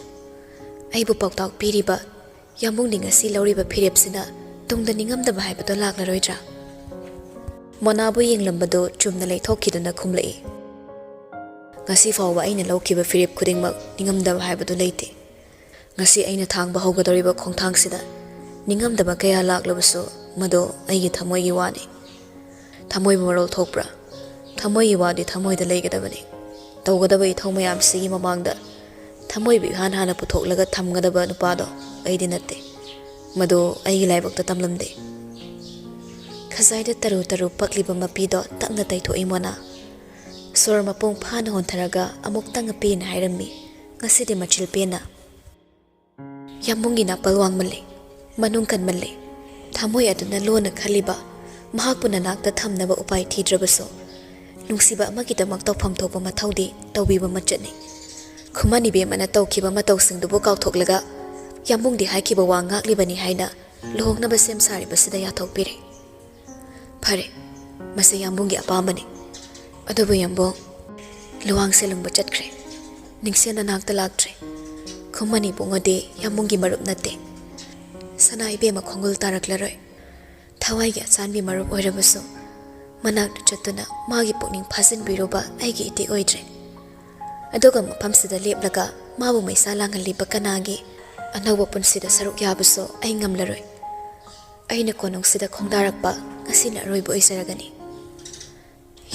ꯑꯩꯕꯨ ꯄꯥꯎꯇꯥꯛ ꯄꯤꯔꯤꯕ ꯌꯥꯝꯕꯨꯡꯅ ꯉꯁꯤ ꯂꯧꯔꯤꯕ ꯐꯤꯔꯦꯞꯁꯤꯅ ꯇꯨꯡꯗ ꯅꯤꯡꯉꯝꯗꯕ ꯍꯥꯏꯕꯗꯣ ꯂꯥꯛꯂꯔꯣꯏꯗ꯭ꯔꯥ ꯃꯣꯅꯥꯕꯨ ꯌꯦꯡꯂꯝꯕꯗꯨ ꯆꯨꯝꯅ ꯂꯩꯊꯣꯛꯈꯤꯗꯨꯅ ꯈꯨꯝꯂꯛꯏ ngasi fawba aina laukiba firip khudingmak ningamdaba haibadu leite ngasi aina thangba haugadoriba khongthangsida ningamdaba kaya laklabasu mado aigi thamoigi wani thamoibu marol thokpra thamoigi wadi thamoida leigadabani tawgadaba ithau mayam sigi mamangda thamoibi hana puthoklaga thamgadaba nupado aidi natte mado aigi laibakta tamlamde khazaida taru pakliba mapido takna taitho imona Sor mapung phana hontaraga amuktang pin hairami ngasidi machil pena yambungi na palwang male manungkan male thamoi aduna lona khaliba mahakpuna nakta thamnaba upai thidrabaso nungsiba amagidamak tawpham thokba mathaudi tawbiba machani khumani be mana tawkhiba matawsingdubu kawthoklaga yambungdi haikiba wa ngaklibani haina lohnaba sem sari basida ya thokpire phare mase yambungi apamani Adubu yambong luwang selungba chatkre ningsena nakta laktre khumani bungode yambungi marup nate sana ibe ma khongul taraklaroi thawai gi chanbi marup oirabasu manak chatuna magi pokning phasin biroba aigi iti oidre aduga mapamsida leplaga mabu maisa langali bakanagi anawba punsida saruk yabasu ai ngamlaroi aina konungsida khongdarakpa ngasina roibo isaragani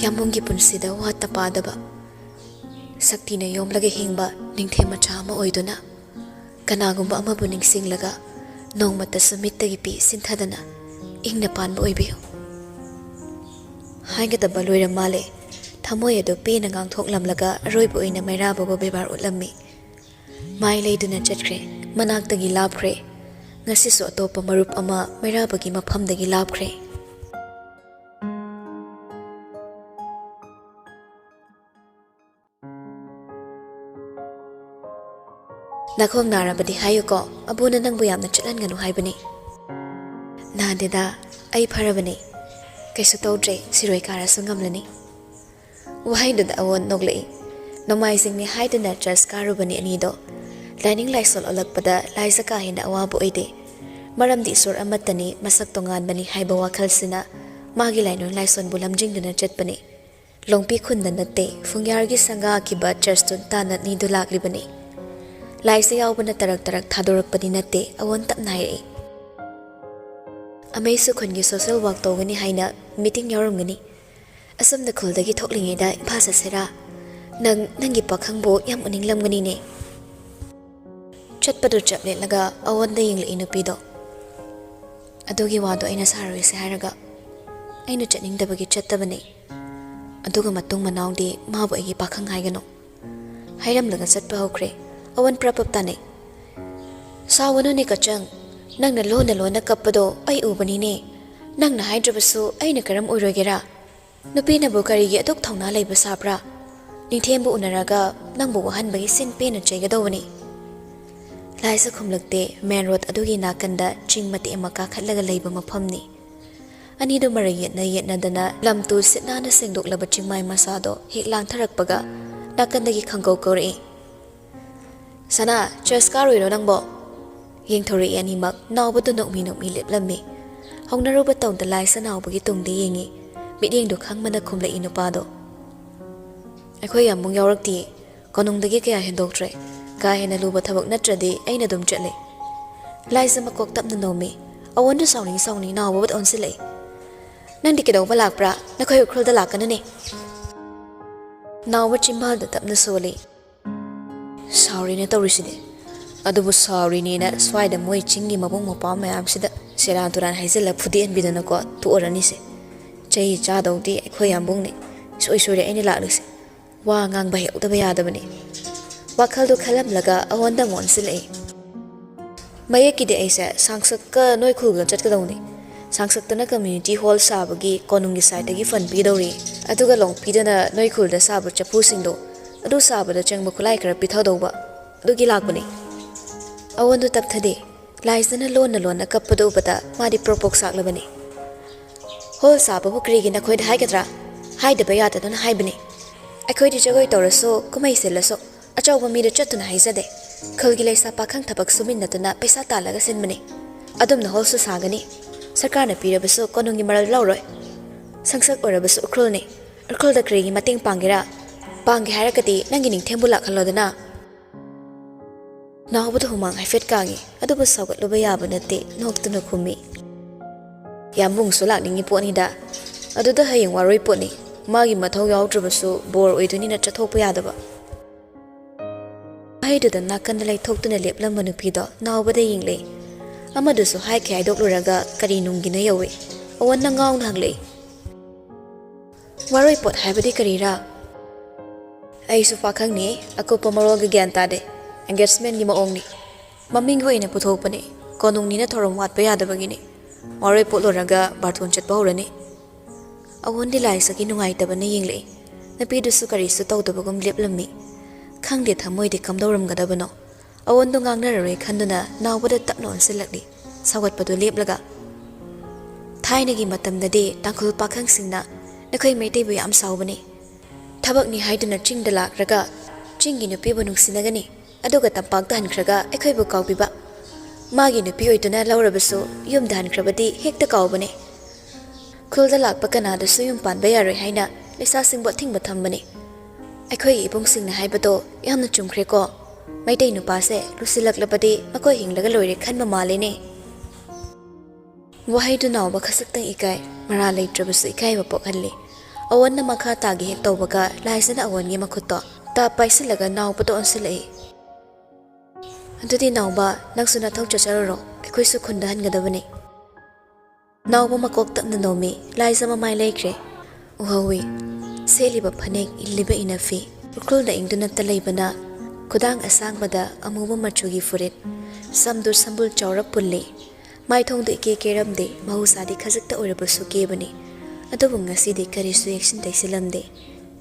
Yambungi punsida wata padaba sakti na yomlaga hingba ningthe macha ama oiduna kanagumba amabu ningsinglaga nongmata sumittagi pi sinthadana ingna panba oibiyo haigadaba loira male thamoi ado pena ngangthoklamlaga aroibo oina mairababa bebar utlammi mai leiduna chatkre manaktagi labkhre ngasisu atopa marup ama mairabagi maphamdagi labkhre Nakhong narabadi hayuko abuna nangbu yamna chatlangganu haibani nadeda ai pharabani kaisu tawdre siroi karasu ngamlani wahaiduda awon noglei nomaisingni haiduna church karubani anido lining laisol olakpada laisaka hina awabu oide maramdi isor amatani masak tonganbani haiba wakhalsina magi lainong laison bulamjingduna chatpani longpi khunda natte fungyargi sanga kiba church tun tanat nidu laklibani Laisa yaubana tarak thadorakpadi natte awon tapnai Amaisu khungi social work tawgani haina meeting yaramgani Asamda khuldagi thoklingaida phasa sera nangi pakhangbo yam uninglamgani ne Chatpadu chapletlaga awonda yingla inupido Adugi wado aina saroise haraga aina chatningdabagi chattabani Aduga matung manawdi mabu aigi pakhang haigano Hairamlaga chatpa hokre Awan prapap tane Sawano ni kachang Nangna lona kapado ay ubani ne Nangna hydrabasu ay nakaram urogera Nupina bukarigi atok thongna layba sabra Ningthembu unaraga Nangbu wahan bagi sin pena chaygadawani Laisa khumlagte main road adugi nakanda Chingmati emaka khatlaga layba maphamni Anido marayetna dana Lamtu sitnana singdoklaba chingmay masado Hiklang tharakpaga Nakandagi khanggaw kawri Sana church karoiro nangbo yengthori animak nawbadu nokmi leplammi hongnaruba tawda laisa nawbagi tungdi yengi midengdu khangmana khumla inupado akhoi yambung yawrakti konungdagi kaya hendoktre ka hena luba thabak natradi aina dum chatle laisa makok tapna nomi awondu sawning nawbat onsilai nangdi kedawba lakpra nakhoi ukhrulda lakana ne nawba chimbalda tapna soli Sorry na tawriside adubu sorry ni na swaida moi chingi mabung mapa mayam sida seran turan haizela phudi an bidana ko tu orani se chai cha dawdi akhoi yambung ne soi ani lakluse wa ngang ba hewda ba yadabani wakhal do khalam laga awonda mon silai mayeki de aisa sangsak ka noi khulga chatkadawni sangsak tana community hall sabagi konungi side gi fund bidawri aduga long pidana noi khulda sabu chapu singdo Adu sabada changba khulai kara pithadawba adugi lakbani awandu tapthade laisana lona kapado bata madi propok saklabani ꯍꯣꯜ ꯁꯥꯕꯕꯨ ꯀꯔꯤꯒꯤ ꯅꯈꯣꯏꯗ ꯍꯥꯏꯒꯗ꯭ꯔꯥ ꯍꯥꯏꯗꯕ ꯌꯥꯗꯗꯅ ꯍꯥꯏꯕꯅꯤ ꯑꯩꯈꯣꯏꯗꯤ ꯖꯒꯣꯏ ꯇꯧꯔꯁꯨ ꯀꯨꯝꯍꯩ ꯁꯤꯜꯂꯁꯨ ꯑꯆꯧꯕ ꯃꯤꯗ ꯆꯠꯇꯨꯅ ꯍꯥꯏꯖꯗꯦ ꯈꯨꯜꯒꯤ ꯂꯩꯁꯥ ꯄꯥꯈꯪ ꯊꯕꯛ ꯁꯨꯃꯤꯟꯅꯗꯨꯅ ꯄꯩꯁꯥ ꯇꯥꯜꯂꯒ ꯁꯤꯟꯕꯅꯤ ꯑꯗꯨꯝꯅ ꯍꯣꯜꯁꯨ ꯁꯥꯒꯅꯤ ꯁꯔꯀꯥꯔꯅ ꯄꯤꯔꯕꯁꯨ ꯀꯣꯅꯨꯡꯒꯤ ꯃꯔꯜ ꯂꯧꯔꯣꯏ ꯁꯪꯁꯛ ꯑꯣꯏꯔꯕꯁꯨ ꯎꯈ꯭ꯔꯨꯜꯅꯤ ꯎꯈ꯭ꯔꯨꯜꯗ ꯀꯔꯤꯒꯤ ꯃꯇꯦꯡ ꯄꯥꯡꯒꯦꯔꯥ ꯄꯥꯡꯒꯦ ꯍꯥꯏꯔꯒꯗꯤ ꯅꯪꯒꯤ ꯅꯤꯡꯊꯦꯝꯕꯨ ꯂꯥꯛꯍꯜꯂꯣꯗꯅ ꯅꯥꯎꯕꯗ ꯍꯨꯃꯥꯡ ꯍꯥꯏꯐꯦꯠ ꯀꯥꯡꯉꯤ ꯑꯗꯨꯕꯨ ꯁꯧꯒꯠꯂꯨꯕ ꯌꯥꯕ ꯅꯠꯇꯦ ꯅꯣꯛꯇꯨꯅ ꯈꯨꯝꯃꯤ ꯌꯥꯝꯕꯨꯡꯁꯨ ꯂꯥꯛꯅꯤꯡꯉꯤ ꯄꯣꯠꯅꯤꯗ ꯑꯗꯨꯗ ꯍꯌꯦꯡ ꯋꯥꯔꯣꯏ ꯄꯣꯠꯅꯤ ꯃꯥꯒꯤ ꯃꯊꯧ ꯌꯥꯎꯗ꯭ꯔꯕꯁꯨ ꯕꯣꯔ ꯑꯣꯏꯗꯣꯏꯅꯤꯅ ꯆꯠꯊꯣꯛꯄ ꯌꯥꯗꯕ ꯋꯥꯍꯩꯗꯨꯗ ꯅꯥꯀꯟꯗ ꯂꯩꯊꯣꯛꯇꯨꯅ ꯂꯦꯞꯂꯝꯕ ꯅꯨꯄꯤꯗꯣ ꯅꯥꯎꯕꯗ ꯌꯦꯡꯂꯛꯏ ꯑꯃꯗꯨꯁꯨ ꯍꯥꯏꯈꯤ ꯍꯥꯏꯗꯣꯛꯂꯨꯔꯒ ꯀꯔꯤ ꯅꯨꯡꯒꯤꯅ ꯌꯧꯏ ꯑꯋꯟꯅ ꯉꯥꯎꯅ ꯍꯪꯂꯛꯏ ꯋꯥꯔꯣꯏ ꯄꯣꯠ ꯍꯥꯏꯕꯗꯤ ꯀꯔꯤꯔꯥ ꯑꯩꯁꯨ ꯄꯥꯈꯪꯅꯤ ꯑꯀꯨꯞꯄ ꯃꯔꯣꯜꯒ ꯒ꯭ꯌꯥꯟ ꯇꯥꯗꯦ ꯑꯦꯡꯒꯦꯖꯃꯦꯟꯒꯤ ꯃꯑꯣꯡꯅꯤ ꯃꯃꯤꯡꯒꯤ ꯑꯣꯏꯅ ꯄꯨꯊꯣꯛꯄꯅꯤ ꯀꯣꯅꯨꯡꯅꯤꯅ ꯊꯧꯔꯝ ꯋꯥꯠꯄ ꯌꯥꯗꯕꯒꯤꯅꯤ ꯋꯥꯔꯣꯏ ꯄꯣꯠ ꯂꯣꯏꯔꯒ ꯕꯥꯔꯇꯣꯟ ꯆꯠꯄ ꯍꯧꯔꯅꯤ ꯑꯋꯣꯟꯗꯤ ꯂꯥꯏꯁꯛꯀꯤ ꯅꯨꯡꯉꯥꯏꯇꯕꯅ ꯌꯦꯡꯂꯛꯏ ꯅꯨꯄꯤꯗꯨꯁꯨ ꯀꯔꯤꯁꯨ ꯇꯧꯗꯕꯒꯨꯝ ꯂꯦꯞꯂꯝꯃꯤ ꯈꯪꯗꯦ ꯊꯃꯣꯏꯗꯤ ꯀꯝꯗꯧꯔꯝꯒꯗꯕꯅꯣ ꯑꯋꯣꯟꯗꯣ ꯉꯥꯡꯅꯔꯔꯣꯏ ꯈꯟꯗꯨꯅ ꯅꯥꯎꯕꯗ ꯇꯞꯅ ꯑꯣꯟꯁꯤꯜꯂꯛꯂꯤ ꯁꯧꯒꯠꯄꯗꯨ ꯂꯦꯞꯂꯒ ꯊꯥꯏꯅꯒꯤ ꯃꯇꯝꯗꯗꯤ ꯇꯥꯡꯈꯨꯜ ꯄꯥꯈꯪꯁꯤꯡꯅ ꯅꯈꯣꯏ ꯃꯩꯇꯩꯕꯨ ꯌꯥꯝ ꯁꯥꯎꯕꯅꯤ ꯊꯕꯛꯅꯤ ꯍꯥꯏꯗꯨꯅ ꯆꯤꯡꯗ ꯂꯥꯛꯂꯒ ꯆꯤꯡꯒꯤ ꯅꯨꯄꯤꯕꯨ ꯅꯨꯡꯁꯤꯅꯒꯅꯤ ꯑꯗꯨꯒ ꯇꯝꯄꯥꯛꯇ ꯍꯟꯈ꯭ꯔꯒ ꯑꯩꯈꯣꯏꯕꯨ ꯀꯥꯎꯕꯤꯕ ꯃꯥꯒꯤ ꯅꯨꯄꯤ ꯑꯣꯏꯗꯨꯅ ꯂꯧꯔꯕꯁꯨ ꯌꯨꯝꯗ ꯍꯟꯈ꯭ꯔꯕꯗꯤ ꯍꯦꯛꯇ ꯀꯥꯎꯕꯅꯤ ꯈꯨꯜꯗ ꯂꯥꯛꯄ ꯀꯅꯥꯗꯁꯨ ꯌꯨꯝ ꯄꯥꯟꯕ ꯌꯥꯔꯣꯏ ꯍꯥꯏꯅ ꯂꯩꯁꯥꯁꯤꯡꯕꯨ ꯑꯊꯤꯡꯕ ꯊꯝꯕꯅꯤ ꯑꯩꯈꯣꯏꯒꯤ ꯏꯕꯨꯡꯁꯤꯡꯅ ꯍꯥꯏꯕꯗꯣ ꯌꯥꯝꯅ ꯆꯨꯝꯈ꯭ꯔꯦꯀꯣ ꯃꯩꯇꯩ ꯅꯨꯄꯥꯁꯦ ꯂꯨꯁꯤꯜꯂꯛꯂꯕꯗꯤ ꯃꯈꯣꯏ ꯍꯤꯡꯂꯒ ꯂꯣꯏꯔꯦ ꯈꯟꯕ ꯃꯥꯜꯂꯦꯅꯦ ꯋꯥꯍꯩꯗꯨ ꯅꯥꯎꯕ ꯈꯖꯤꯛꯇꯪ ꯏꯀꯥꯏ ꯃꯔꯥ ꯂꯩꯇ꯭ꯔꯕꯁꯨ ꯏꯀꯥꯏꯕ ꯄꯣꯛꯍꯜꯂꯤ ꯑꯋꯟꯅ ꯃꯈꯥ ꯇꯥꯒꯤ ꯍꯦꯛ ꯇꯧꯕꯒ ꯂꯥꯏꯖꯅ ꯑꯋꯟꯒꯤ ꯃꯈꯨꯠꯇꯣ ꯇꯥꯞ ꯄꯥꯏꯁꯤꯜꯂꯒ ꯅꯥꯎꯕꯗ ꯑꯣꯟꯁꯤꯜꯂꯛꯏ ꯑꯗꯨꯗꯤ ꯅꯥꯎꯕ ꯅꯪꯁꯨ ꯅꯊꯧ ꯆꯠꯆꯔꯨꯔꯣ ꯑꯩꯈꯣꯏꯁꯨ ꯈꯨꯟꯗ ꯍꯟꯒꯗꯕꯅꯤ ꯅꯥꯎꯕ ꯃꯀꯣꯛ ꯇꯞꯅ ꯅꯣꯝꯃꯤ ꯂꯥꯏꯖ ꯃꯃꯥꯏ ꯂꯩꯈ꯭ꯔꯦ ꯎꯍꯧꯏ ꯁꯦꯠꯂꯤꯕ ꯐꯅꯦꯛ ꯏꯜꯂꯤꯕ ꯏꯅꯐꯤ ꯎꯈ꯭ꯔꯨꯜꯗ ꯏꯪꯗꯨꯅꯇ ꯂꯩꯕꯅ ꯈꯨꯗꯥꯡ ꯑꯁꯥꯡꯕꯗ ꯑꯃꯨꯕ ꯃꯆꯨꯒꯤ ꯐꯨꯔꯤꯠ ꯁꯝꯗꯨ ꯁꯝꯕꯨꯜ ꯆꯥꯎꯔꯞ ꯄꯨꯜꯂꯤ ꯃꯥꯏꯊꯣꯡꯗ ꯏꯀꯦ ꯀꯦꯔꯝꯗꯦ ꯃꯍꯧꯁꯥꯗꯤ ꯈꯖꯤꯛꯇ ꯑꯣꯏꯔꯕꯁꯨ ꯀꯦꯕꯅꯤ ꯑꯗꯨꯕꯨ ꯉꯁꯤꯗꯤ ꯀꯔꯤꯁꯨ ꯌꯦꯛꯁꯤꯟ ꯇꯩꯁꯤꯜꯂꯝꯗꯦ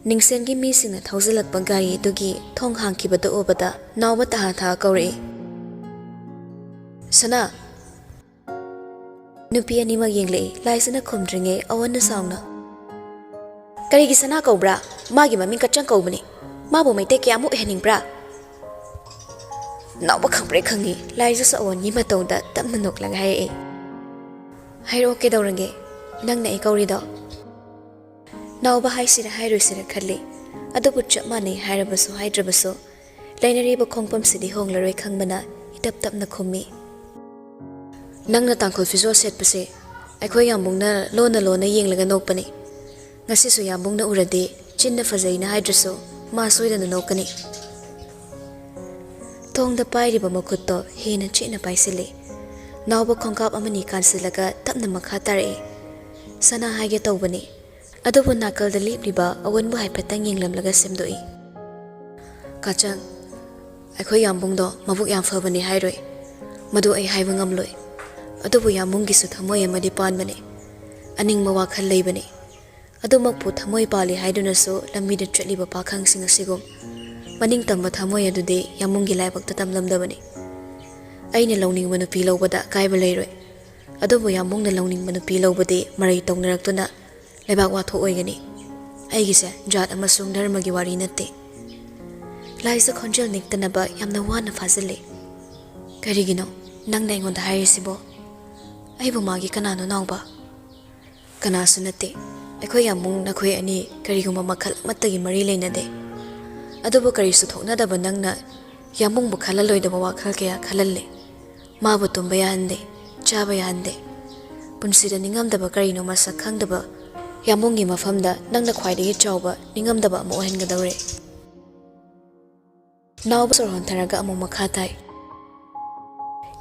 ꯅꯤꯡꯁꯦꯟꯒꯤ ꯃꯤꯁꯤꯡꯅ ꯊꯧꯖꯤꯜꯂꯛꯄ ꯒꯥꯔꯤ ꯑꯗꯨꯒꯤ ꯊꯣꯡ ꯍꯥꯡꯈꯤꯕꯗ ꯎꯕꯗ ꯅꯥꯎꯕ ꯇꯍꯥ ꯇꯍꯥ ꯀꯧꯔꯛꯏ ꯁꯅꯥ ꯅꯨꯄꯤ ꯑꯅꯤꯃꯛ ꯌꯦꯡꯂꯛꯏ ꯂꯥꯏꯖꯅ ꯈꯨꯝꯗ꯭ꯔꯤꯉꯩ ꯑꯋꯟꯅ ꯁꯥꯎꯅ ꯀꯔꯤꯒꯤ ꯁꯅꯥ ꯀꯧꯕ꯭ꯔꯥ ꯃꯥꯒꯤ ꯃꯃꯤꯡ ꯀꯆꯪ ꯀꯧꯕꯅꯤ ꯃꯥꯕꯨ ꯃꯩꯇꯩ ꯀꯌꯥꯃꯨꯛ ꯑꯣꯏꯍꯟꯅꯤꯡꯕ꯭ꯔꯥ ꯅꯥꯎꯕ ꯈꯪꯕ꯭ꯔꯦ ꯈꯪꯉꯤ ꯂꯥꯏꯖꯁꯨ ꯑꯋꯟꯒꯤ ꯃꯇꯧꯗ ꯇꯞꯅ ꯅꯣꯛꯂꯒ ꯍꯥꯏꯔꯛꯏ ꯍꯥꯏꯔꯛꯑꯣ ꯀꯩꯗꯧꯔꯒꯦ ꯅꯪꯅ ꯑꯩ ꯀꯧꯔꯤꯗꯣ ꯅꯥꯎꯕ ꯍꯥꯏꯁꯤꯔ ꯍꯥꯏꯔꯣꯏꯁꯤꯔ ꯈꯜꯂꯤ ꯑꯗꯨꯕꯨ ꯆꯞ ꯃꯥꯟꯅꯩ ꯍꯥꯏꯔꯕꯁꯨ ꯍꯥꯏꯗ꯭ꯔꯕꯁꯨ ꯂꯩꯅꯔꯤꯕ ꯈꯣꯡꯐꯝꯁꯤꯗꯤ ꯍꯣꯡꯂꯔꯣꯏ ꯈꯪꯕꯅ ꯏꯇꯞ ꯇꯞꯅ ꯈꯨꯝꯃꯤ ꯅꯪꯅ ꯇꯥꯡꯈꯨꯜ ꯐꯤꯖꯣꯜ ꯁꯦꯠꯄꯁꯦ ꯑꯩꯈꯣꯏ ꯌꯥꯝꯕꯨꯡꯅ ꯂꯣꯟꯅ ꯂꯣꯟꯅ ꯌꯦꯡꯂꯒ ꯅꯣꯛꯄꯅꯤ ꯉꯁꯤꯁꯨ ꯌꯥꯝꯕꯨꯡꯅ ꯎꯔꯗꯤ ꯆꯤꯟꯅ ꯐꯖꯩꯅ ꯍꯥꯏꯗ꯭ꯔꯁꯨ ꯃꯥ ꯁꯣꯏꯗꯅ ꯅꯣꯛꯀꯅꯤ ꯊꯣꯡꯗ ꯄꯥꯏꯔꯤꯕ ꯃꯈꯨꯠꯇꯣ ꯍꯦꯟꯅ ꯆꯦꯠꯅ ꯄꯥꯏꯁꯤꯜꯂꯤ ꯅꯥꯎꯕ ꯈꯣꯡꯀꯥꯞ ꯑꯃꯅꯤ ꯀꯥꯟꯁꯤꯜꯂꯒ ꯇꯞꯅ ꯃꯈꯥ ꯇꯥꯔꯛꯏ ꯁꯅꯥ ꯍꯥꯏꯒꯦ ꯇꯧꯕꯅꯤ ꯑꯗꯨꯕꯨ ꯅꯥꯀꯜꯗ ꯂꯦꯞꯂꯤꯕ ꯑꯋꯟꯕꯨ ꯍꯥꯏꯐꯦꯠꯇꯪ ꯌꯦꯡꯂꯝꯂꯒ ꯁꯦꯝꯗꯣꯛꯏ ꯀꯥꯆꯪ ꯑꯩꯈꯣꯏ ꯌꯥꯝꯕꯨꯡꯗꯣ ꯃꯕꯨꯛ ꯌꯥꯝ ꯐꯕꯅꯤ ꯍꯥꯏꯔꯣꯏ ꯃꯗꯨ ꯑꯩ ꯍꯥꯏꯕ ꯉꯝꯂꯣꯏ ꯑꯗꯨꯕꯨ ꯌꯥꯝꯕꯨꯡꯒꯤꯁꯨ ꯊꯃꯣꯏ ꯑꯃꯗꯤ ꯄꯥꯟꯕꯅꯤ ꯑꯅꯤꯡꯕ ꯋꯥꯈꯜ ꯂꯩꯕꯅꯤ ꯑꯗꯨꯃꯛꯄꯨ ꯊꯃꯣꯏ ꯄꯥꯜꯂꯤ ꯍꯥꯏꯗꯨꯅꯁꯨ ꯂꯝꯕꯤꯗ ꯆꯠꯂꯤꯕ ꯄꯥꯈꯪꯁꯤꯡ ꯑꯁꯤꯒꯨꯝ ꯃꯅꯤꯡ ꯇꯝꯕ ꯊꯃꯣꯏ ꯑꯗꯨꯗꯤ ꯌꯥꯝꯕꯨꯡꯒꯤ ꯂꯥꯏꯕꯛꯇ ꯇꯝꯂꯝꯗꯕꯅꯤ ꯑꯩꯅ ꯂꯧꯅꯤꯡꯕ ꯅꯨꯄꯤ ꯂꯧꯕꯗ ꯑꯀꯥꯏꯕ ꯂꯩꯔꯣꯏ ꯑꯗꯨꯕꯨ ꯌꯥꯝꯕꯨꯡꯅ ꯂꯧꯅꯤꯡꯕ ꯅꯨꯄꯤ ꯂꯧꯕꯗꯤ ꯃꯔꯩ ꯇꯧꯅꯔꯛꯇꯨꯅ ꯂꯩꯕꯥꯛ ꯋꯥꯊꯣꯛ ꯑꯣꯏꯒꯅꯤ ꯑꯩꯒꯤꯁꯦ ꯖꯥꯠ ꯑꯃꯁꯨꯡ ꯙꯔꯃꯒꯤ ꯋꯥꯔꯤ ꯅꯠꯇꯦ ꯂꯥꯏꯖ ꯈꯣꯟꯖꯦꯜ ꯅꯤꯛꯇꯅꯕ ꯌꯥꯝꯅ ꯋꯥꯅ ꯐꯥꯖꯤꯜꯂꯤ ꯀꯔꯤꯒꯤꯅꯣ ꯅꯪꯅ ꯑꯩꯉꯣꯟꯗ ꯍꯥꯏꯔꯤꯁꯤꯕꯣ ꯑꯩꯕꯨ ꯃꯥꯒꯤ ꯀꯅꯥꯅꯣ ꯅꯥꯎꯕ ꯀꯅꯥꯁꯨ ꯅꯠꯇꯦ ꯑꯩꯈꯣꯏ ꯌꯥꯝꯕꯨꯡ ꯅꯈꯣꯏ ꯑꯅꯤ ꯀꯔꯤꯒꯨꯝꯕ ꯃꯈꯜ ꯑꯃꯠꯇꯒꯤ ꯃꯔꯤ ꯂꯩꯅꯗꯦ ꯑꯗꯨꯕꯨ ꯀꯔꯤꯁꯨ ꯊꯣꯛꯅꯗꯕ ꯅꯪꯅ ꯌꯥꯝꯕꯨꯡꯕꯨ ꯈꯜꯂꯂꯣꯏꯗꯕ ꯋꯥꯈꯜ ꯀꯌꯥ ꯈꯜꯍꯜꯂꯦ ꯃꯥꯕꯨ ꯇꯨꯝꯕ ꯌꯥꯍꯟꯗꯦ ꯆꯥꯕ ꯌꯥꯍꯟꯗꯦ ꯄꯨꯟꯁꯤꯗ ꯅꯤꯡꯉꯝꯗꯕ ꯀꯔꯤꯅꯣ ꯃꯁꯛ ꯈꯪꯗꯕ ꯌꯥꯝꯕꯨꯡꯒꯤ ꯃꯐꯝꯗ ꯅꯪꯅ ꯈ꯭ꯋꯥꯏꯗꯒꯤ ꯆꯥꯎꯕ ꯅꯤꯡꯉꯝꯗꯕ ꯑꯃ ꯑꯣꯏꯍꯟꯒꯗꯧꯔꯦ ꯅꯥꯎꯕ ꯁꯣꯔ ꯍꯣꯟꯊꯔꯒ ꯑꯃꯨꯛ ꯃꯈꯥ ꯇꯥꯏ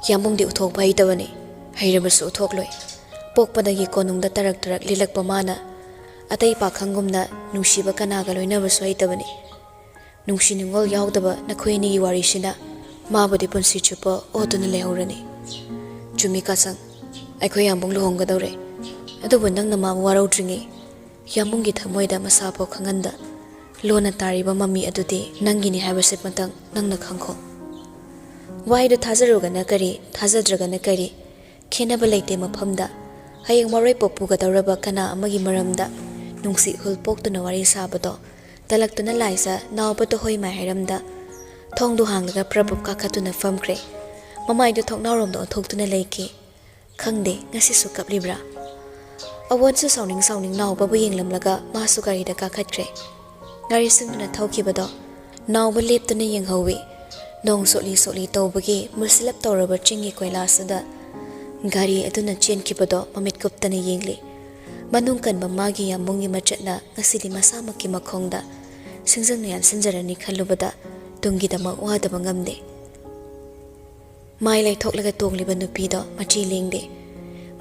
ꯌꯥꯝꯕꯨꯡꯗꯤ ꯎꯠꯊꯣꯛꯄ ꯍꯩꯇꯕꯅꯤ ꯍꯩꯔꯕꯁꯨ ꯎꯠꯊꯣꯛꯂꯣꯏ ꯄꯣꯛꯄꯗꯒꯤ ꯀꯣꯅꯨꯡꯗ ꯇꯔꯛ ꯇꯔꯛ ꯂꯤꯜꯂꯛꯄ ꯃꯥꯅ ꯑꯇꯩ ꯄꯥꯈꯪꯒꯨꯝꯅ ꯅꯨꯡꯁꯤꯕ ꯀꯅꯥꯒ ꯂꯣꯏꯅꯕꯁꯨ ꯍꯩꯇꯕꯅꯤ ꯅꯨꯡꯁꯤ ꯅꯨꯡꯒꯣꯜ ꯌꯥꯎꯗꯕ ꯅꯈꯣꯏ ꯑꯅꯤꯒꯤ ꯋꯥꯔꯤꯁꯤꯅ ꯃꯥꯕꯨꯗꯤ ꯄꯨꯟꯁꯤ ꯆꯨꯞꯄ ꯑꯣꯠꯇꯨꯅ ꯂꯩꯍꯧꯔꯅꯤ ꯆꯨꯝꯃꯤ ꯀꯥꯆꯪ ꯑꯩꯈꯣꯏ ꯌꯥꯝꯕꯨꯡ ꯂꯨꯍꯣꯡꯒꯗꯧꯔꯦ ꯑꯗꯨꯕꯨ ꯅꯪꯅ ꯃꯥꯕꯨ ꯋꯥꯔꯧꯗ꯭ꯔꯤꯉꯩ ꯌꯥꯝꯕꯨꯡꯒꯤ ꯊꯃꯣꯏꯗ ꯃꯁꯥꯐꯥꯎ ꯈꯪꯍꯟꯗ ꯂꯣꯟꯅ ꯇꯥꯔꯤꯕ ꯃꯃꯤ ꯑꯗꯨꯗꯤ ꯅꯪꯒꯤꯅꯤ ꯍꯥꯏꯕꯁꯤꯃꯇꯪ ꯅꯪꯅ ꯈꯪꯈꯣ ꯋꯥꯍꯩꯗꯨ ꯊꯥꯖꯔꯨꯒꯅ ꯀꯔꯤ ꯊꯥꯖꯗ꯭ꯔꯒꯅ ꯀꯔꯤ ꯈꯦꯟꯅꯕ ꯂꯩꯇꯦ ꯃꯐꯝꯗ hayeng maray popuga dawraba kana amagi maramda nungsi hulpoktuna wari sabado talaktuna laisa nawbato hoi mai hairamda thongdu hanglaga prabhup kakatuna famkre mamaidu thoknaromda othoktuna leiki khangde ngasi su kaplibra awon su sauning nawba bu yenglamlaga masu garida kakatkre ngari singduna thokibado nawba leptuna yenghawi nong soli tawbagi musilap tawraba chingi koilasada gari aduna chenkibado mamit kuptana yengli manung kanba magi yamungi machatna ngasidi masamaki makhongda singjang nayan sinjarani khalubada tungidama wadaba ngamde mai lai thoklaga tongliba nupido machi lengde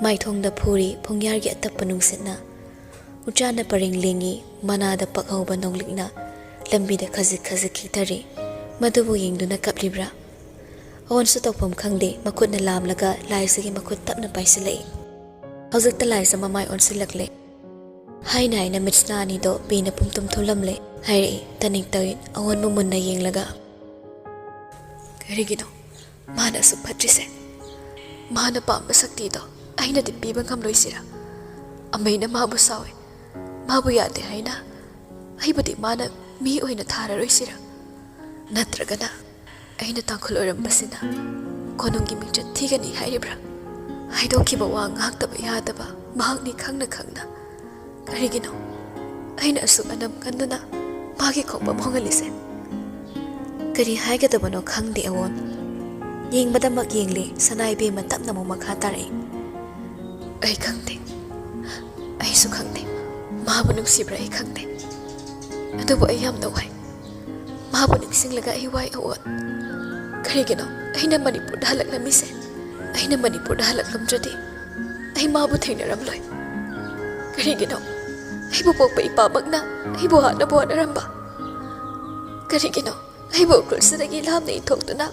mai thongda phuri phongyargi atappa nungsitna uchana paring lengi manada pakhauba nonglikna lambida khazik khitari madubu yengduna kaplibra awan su tokpam khangde makutna lamlaga laisagi makut tapna paisilai hojikta laisa mamai onsilakle haina ina mitsna ani do bina pumtum thulamle hairi taning tawin awan mumunna yenglaga karigino mana su phatrise mana pamba sakti do aina de piba ngamloisira amaina mabu sawe mabu yade haina aibudi mana mi oina thararoisira natragana aina tangkhul oirambasina konungi mingchat thigani hairibra haidokkiba wa ngaktaba yadaba mahakni khangna karigino aina asu anam kanduna magi khokba mongalise kari haigadabano khangde awon yengbadamak yengli sanaibe matapna mo makha tarai ai khangde ai su khangde mahabu nungsibra ai khangde adubu ai yam dawai mahabu ningsinglaga ai wai awon karigino aina manipur halaknamise aina manipur halaklamjadi ai mahabu thengnaramloi karigino ai bu pokpa ipabakna ai bu hana ramba karigino ai bu kursadagi lamna ithoktuna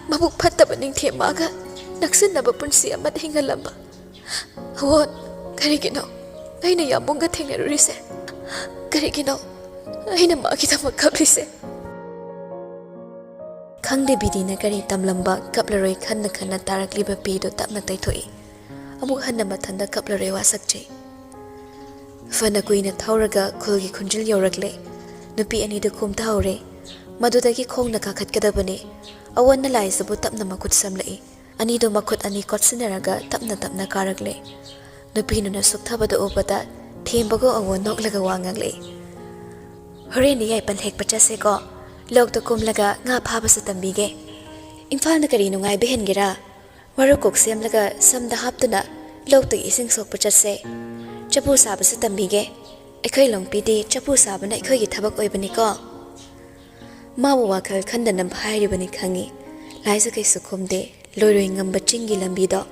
mabuk phattaba ningthemaga naksinaba punsi amat hingalamba awon karigino aina yamunga thengnarurise karigino aina magidama kaplise khangde bidina kari tamlamba kaplaroi khanna tarakliba pido tapna taithoi amuk hanna mathanda kaplaroi wasakchei fana kuina thauraga khulgi khunjil yorakle nupi ani de khumta hore madudagi khongna kakhatkadabane awanna laisabu tapna makut samlai ani do makut ani kotsinaraga tapna karakle nupi nuna sukthabada obada thembago awon noklaga wangagle hore ni yai panhek pachase ko lok to kumlaga nga phabasa tambige imphal na kari nungai behengera warukok semlaga samda haptuna lok to ising sok pachase chapu sabase tambige ekhoi longpidi chapu sabana ekhoi gi thabak oibani ko mawu wakhal khandana bhairibani khangi laisa kai sukhumde loiroi ngamba chingi lambido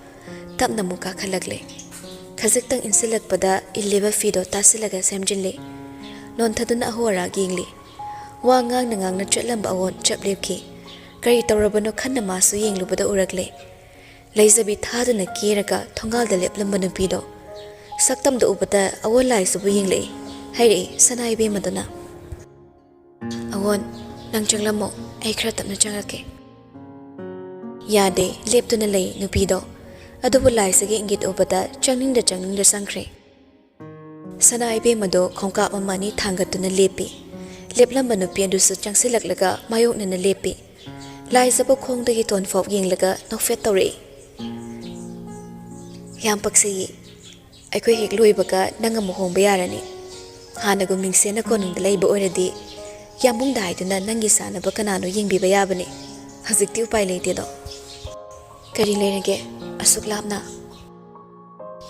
tapna muka khalagle khajiktang insilakpada illeba fido tasilaga semjinle nonthaduna ahora gingli wa ngang na chatlamba awon chaplepki kari tawrabano khanna masu yenglubada urakle leizabi thaduna kiraga thongalda leplamba nupido saktamda ubada awon laisabu yenglei hairi sanaibe madana awon nang changlamo ai khra tapna changake yade leptuna lei nupido adubu laisage ingit ubada changningda sangkhre sanaibe mado khongka mamani thangatuna lepi leplamba nupi adusu changsilaklaga mayoknana lepi laisaba khongdagi tonfop yenglaga nokfet tawre yam paksi aikoi hek loibaga nanga mohomba yarani hanagu mingsena konungda leiba oiradi yamung daiduna nangi sanaba kanano yengbiba yabani hajikti upai leite do kari leirage asuk lapna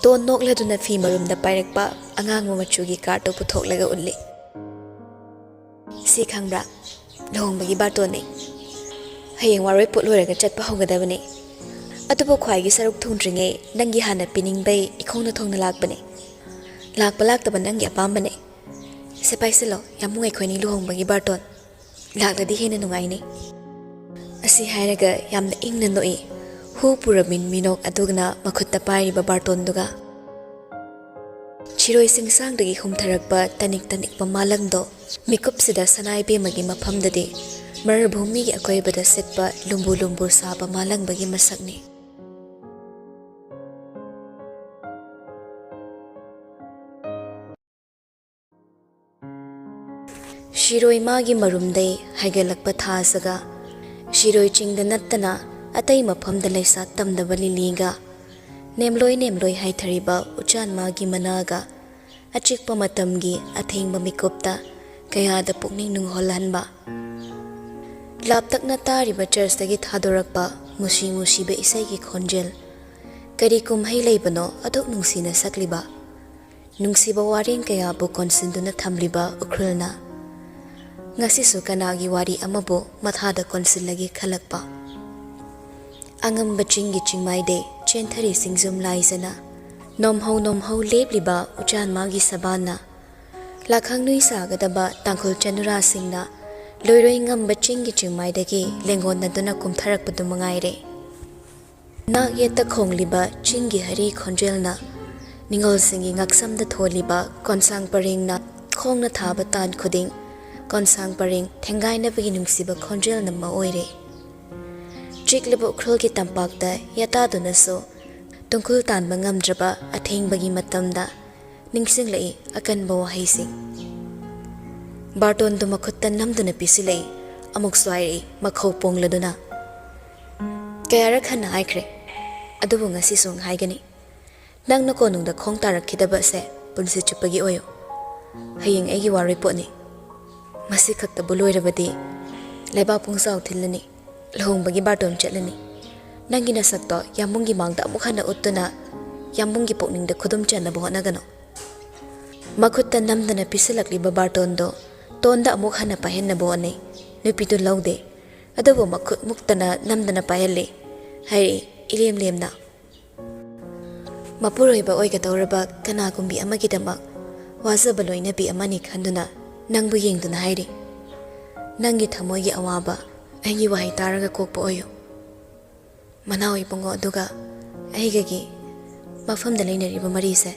ton nokladuna fi marumda pairakpa angang machugi karto puthoklaga unli si khangbra lohongbagi bartone hayeng waroi putloiraga chatpa hogadabani atubo khwaigi saruk thungdringe nangi hana piningbai ikhongna thongna lakbane lakba nangi apambane sepaisilo yamungai khoini lohongbagi barton lakladi hena nungaini asi hairaga yamna ingna noi hu puramin minok adugna makhutta pairiba barton duga chiroi singsangdagi humtharakpa tanik pamalangdo mikupsida sanaibe magi maphamdadi marabhumi gi akoibada setpa lumbu saba malangbagi masakni Shiroi magi marumdai haigalakpa thasaga Shiroi chingda nattana atai mafamda laisa tamdaba liliga nemloi haithariba uchan magi managa achikpa matamgi athengba mikopta kayada pukning nungholhanba laptakna tariba churchdagi thadorakpa musiba isaigi khonjel kari kumhai leibano adok nungsina sakliba nungsiba wareng kaya bu konsinduna thamliba ukrulna ngasisu kanagi wari amabu mathada konsilagi khalakpa angamba chinggi chingmaide chenthari singjum laisana nomhau lebliba uchan magi sabana lakhangnui sagadaba tangkhul chanura singna loiroi ngamba chinggi chingmaidagi lengonnaduna kumtharakpadu mangaire nak yeta khongliba chinggi hari khonjelna ningol singi ngaksamda tholiba konsang paringna khongna thaba tan khuding konsang paring thengaina bagi nungsiba khonjel namma oire chiklebo khrolgi tampakta yata dunaso tungkul tanba ngamdraba athengbagi matamda ningsinglai akanba wahaising barton du makhutta namduna pisilai amuk swairi makhau pongladuna kayara khana haikre adubu ngasi sung haigani nangna konungda khong tarakhidaba se punsi chupagi oyo hayeng aigi wari potni masi khakta buloirabadi leba pungsaw thilani lohongbagi barton chatlani nangi nasakto yamungi mangda amuk hana uttuna yamungi pokningda khudum chanaba honagano makhutta namdana pisilakliba bartondo tonda amuk hana pahennaba honai nupidu laude adubu makhut muktana namdana pahelle hairi ilemlemna mapuroiba oigadoraba kanagumbi amagidamak wazaba loinabi amani khanduna nangbu yengduna hairi nangi thamoigi awaba aigi wahai taraga kokpa oyo manawi pongo aduga aigagi mafamda leinariba marise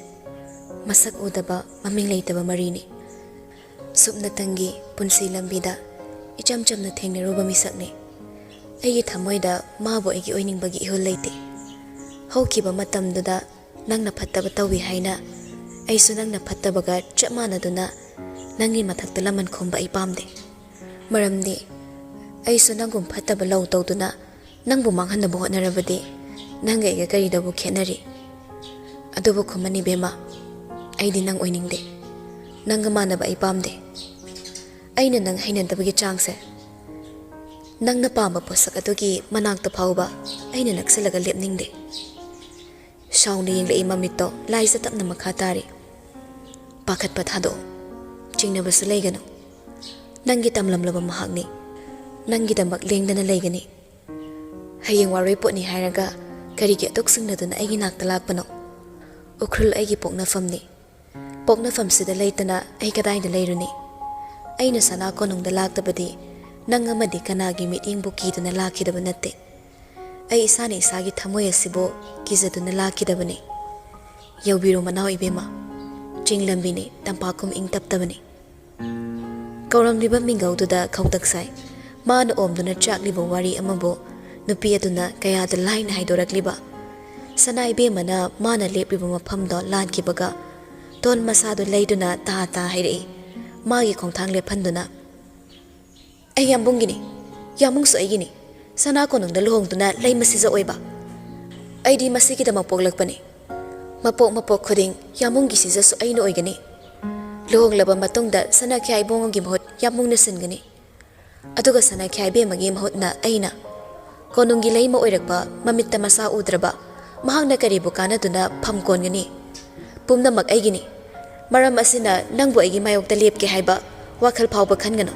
masak udaba maming leitaba marini supnatangi punsi lambida icham chamna thengnaruba misakne aigi thamoida mabu aigi oiningbagi ihul leite haukiba matamduda nangna phattaba tawi haina aisu nangna phattabaga chapmanaduna nangi mathakta laman khomba ai pamde maramdi aisu nangum phattaba lau tawduna nangbu manghanna bo honarabadi nanga iga karidabu khenari adubu khumani bema aidi nang oiningde nanga manaba ai pamde aina nang hainadabagi changse nangna pamba posak adugi manakta phauba aina naksalaga lepningde shauna yenglei mamito laisa tapna makha tari pakhat pathado chingnabasu leigano nangi tamlamlaba mahakni nangi damak lengdana leigani hayeng waroi potni hairaga karigi adoksingna aigi nakta lakpano ukrul aigi poknafam sida leitana ai kadaida leiruni aina sana konungda laktabadi nang amadi kanagi miting bukiduna lakidaba natte ai isani isagi thamoy asibo kizaduna lakidabani yaubiro manaw ibema chinglambini tampakum ing taptabani kauramliba mingaududa khawtaksai mana omduna chakliba wari amabo nupi aduna kayada line haidorakliba sanai be mana mana lepliba mafamdo lankibaga ton masado leiduna ta hairei magi khongthang lephanduna ai yambungini yamungsu aigini sana konungda lohongduna leimasija oiba aidi masigidama poglakpani mapok khuding yamungi sijasu aina oigani lohonglaba matungda sana khyai bongogi mahut yamungna singani aduga sana khyai be magi mahutna aina konungi leima oirakpa mamitta masa udraba mahangna karibu kanaduna phamkongani pumnamak aigini maram asina nangbu aigi mayokta lepke haiba wakhal phawba khangano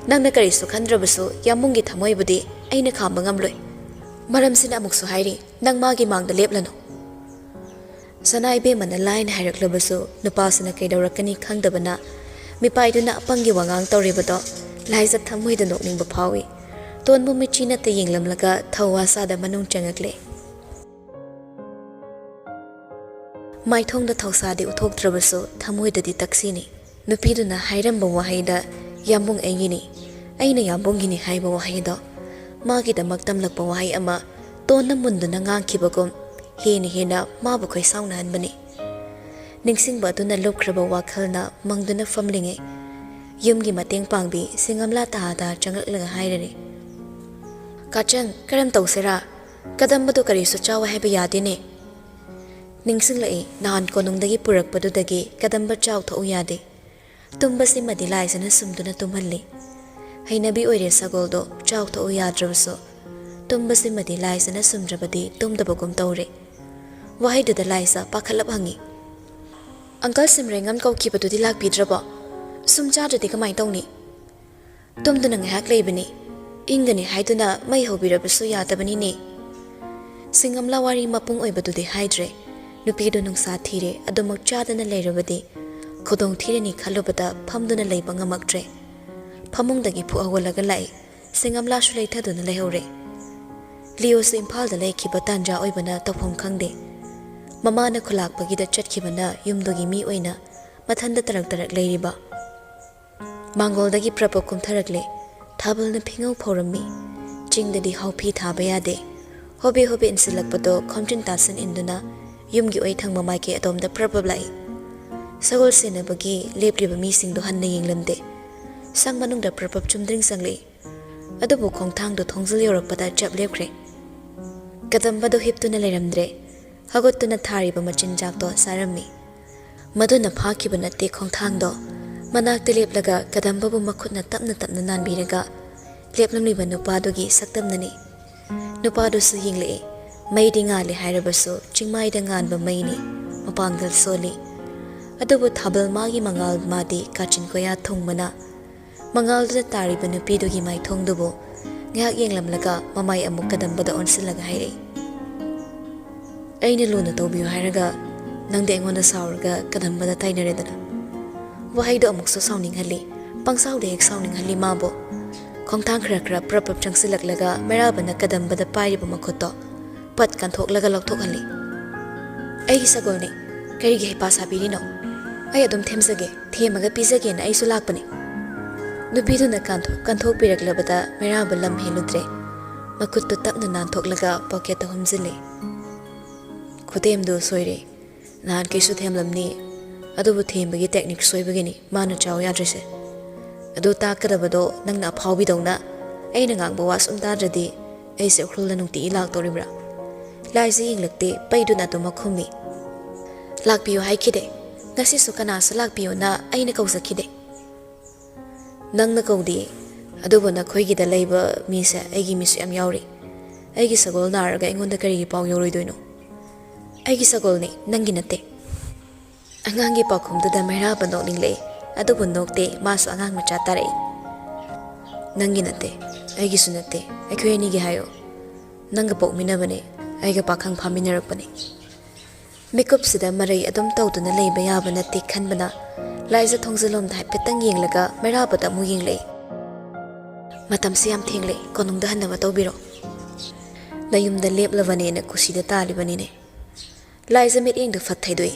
nangna karisu khandrabasu yamungi thamoibudi aina khamba ngamloi maram sina amuksu hairi nang magi mangda leplano sanai be mana line hairaklobasu nupasina kaidorakani khangdabana mipaiduna apangi wangang tawribado laisa thamoida nokningba phawi tonbu michina te yenglamlaga thawasa da manung changakle maithongda thawsadi uthoktrabasu thamoidadi taksini nupiduna hairamba wahaida yambung aigini aina yambungini haiba wahaido magidamak tamlakpa wahai ama tonna munduna ngangkhibagum hena mabu khoi saunanbani ningsingba duna lopkraba wakhalna mangduna famlinge Yumgi mateng pangbi singamla tahada changaklaga hairani. Kachang karam tausera kadambadu kari suchawa haiba yadine. Ningsing lai nahan konungdagi purakpadudagi kadamba chaw thau yade. Tumbasi madilai sana sumduna tumhalli. Hainabi oire sagoldo chaw thau yadrabaso. Tumbasi madilai sana sumdrabadi tumdabagum taure. Wahaiduda laisa pakhalap hangi. Uncle Simrengam kau kibadudi lak bidraba. Sumchadadi kamai tawni. Tumduna ngahak laibani. Ingani haiduna mai hobirabaso yadabani ne. Singamla wari mapung oibadudi haidre. Nupido nungsa thire adumak chadana lairabadi. Kodong thire ni khalubada phamduna laiba ngamaktre. Phamungdagi phu awalaga lai. Singamla shulai thaduna laihore. Leo su Imphal da laikhiba tanja oibana tawpham khangde. Mamana khulakpagida chatkibana yumdogi mi oina mathanda tarak lairiba. Mangoldagi prapap kumtharakle. Thabalna phingau phaurammi. Chingdadi haupi thaba yade. Hobe insilakpado khomjin tasan induna yumgi oi thangma maike adomda prapap lai. Sagol senabagi lepriba mi singdo hanna yenglamde. Sang manungda prapap chumdring sangle. Adubu khongthangdo thongzil yorakpada chap lepkre. Kadambado hiptuna leiramdre. Hagotuna thariba machinjakdo sarammi. Maduna phakiba natte khongthangdo. Manakta leplaga kadambabu makhutna tapna nanbiraga. Leplamliba nupadogi saktamnani. Nupado su yingle. Maidi ngale hairabaso chingmaida nganba maini. Mapangal soli. Adubu thabal magi mangal madi kachin koya thongmana. Mangal da tariba nupidogi mai thongdubo. Ngak yenglamlaga mamay amuk kadambada onsilaga haire. Aina luna tawbiyo hairaga nangde engonda sauraga kadambada tainaredana. Wahaido amuk so sauning hali, pangsaude hek sauning hali mabo. Khongthang khra prapap changsilaklaga merabana kadambada pairiba makhoto pat kanthok lokthok hali. Aigi sagolni karigi hepa sabirino. Ay adum themsage themaga pizage na aisu lakpani. Nupiduna kanthok piraklabada meraba lam heludre. Makuttu tapna nanthoklaga pocket humzile. Khutemdu soire nahan kaisu themlamni adubu thembagi technique soibagini mana chaw yadrese. Adu takadabado nangna phawbidawna aina ngangba wasum tadradi aise ukhlulna nungti ilak toribra. Laisi hinglakte paiduna tuma khumi. Lakpiyo haikide ngasi su kanasu lakpiyo na aina kausakide. Nangna kaudi adubu na khoigida leiba mise aigi misu yam yauri. Aigi sagol naraga ingonda karigi paw yoroidoino. Aigi sagolni nangi nate. Angangi pakhumduda meraba nokningle adubu nokte masu angang macha tarai. Nangi nate aigi su nate aikhoi ni gi hayo. Nanga pokminabane aiga pakhang phaminarapane. Makeup sida marai adum tawduna leiba yaba nate khanbana laisa thongzalom dai petang yenglaga meraba da mu yengle. Matam siam thengle konungda hanna tawbiro. Nayumda leplabane na kusida talibani ne. Laisa mit yeng du fat thaidoi.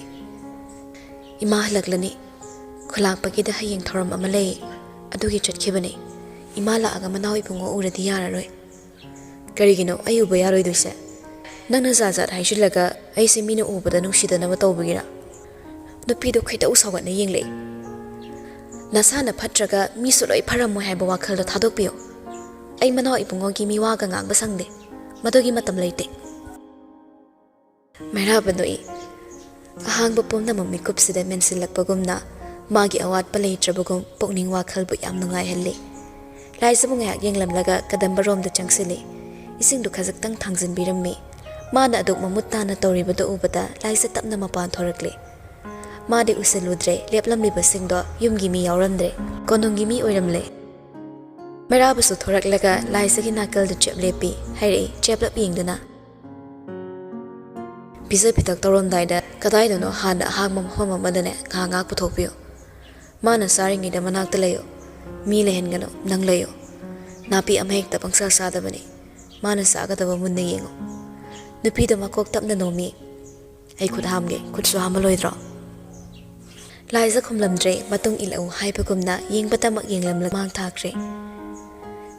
Ima halaklani khulakpagida hayeng thoram amalei adugi chatkhibane. Ima laaga manaw ipungo uradi yararoi. Karigino ayuba yaroi duise. Nangna zazat haishilaga aise mina ubada nungsidana tawbagira. Nupido khaita usawatna yengle. Nasana phatraga misu loi pharammo haiba wakhalda thadokpiyo. Ai manaw ipungo gi miwaga ngangba sangde. Madogi matam leite. Merabandoi ahangba pumna mamikup sida mensilakpagumna magi awat palei trabagum pokning wakhalbu yam nungai halle. Laisabu ngayak yenglamlaga kadambarom da changsile. Ising du khajaktang thangjin birammi. Mana aduk mamutta tawribada ubada laisa tapna mapan thorakle. Madi usaludre leplamliba singdo yumgi mi yawramdre konunggi mi oiramle. Merabasu thoraklaga laisagi nakalda cheplepi haire cheplap yengduna. Pisa pitak tawramdaida kadaidano hana ahagmam homa madane ngangak puthokpiyo. Mana saringida manakta layo. Mi lehengano nang layo. Napi amhekta pangsal sadabani. Mana sagadaba munna yengo. Nupida makok tapna nomi. Ay khud hamge khudsu hamaloidro. Laisa khumlamdre matung ilau haipagumna yengpatamak yenglamlag mang thakre.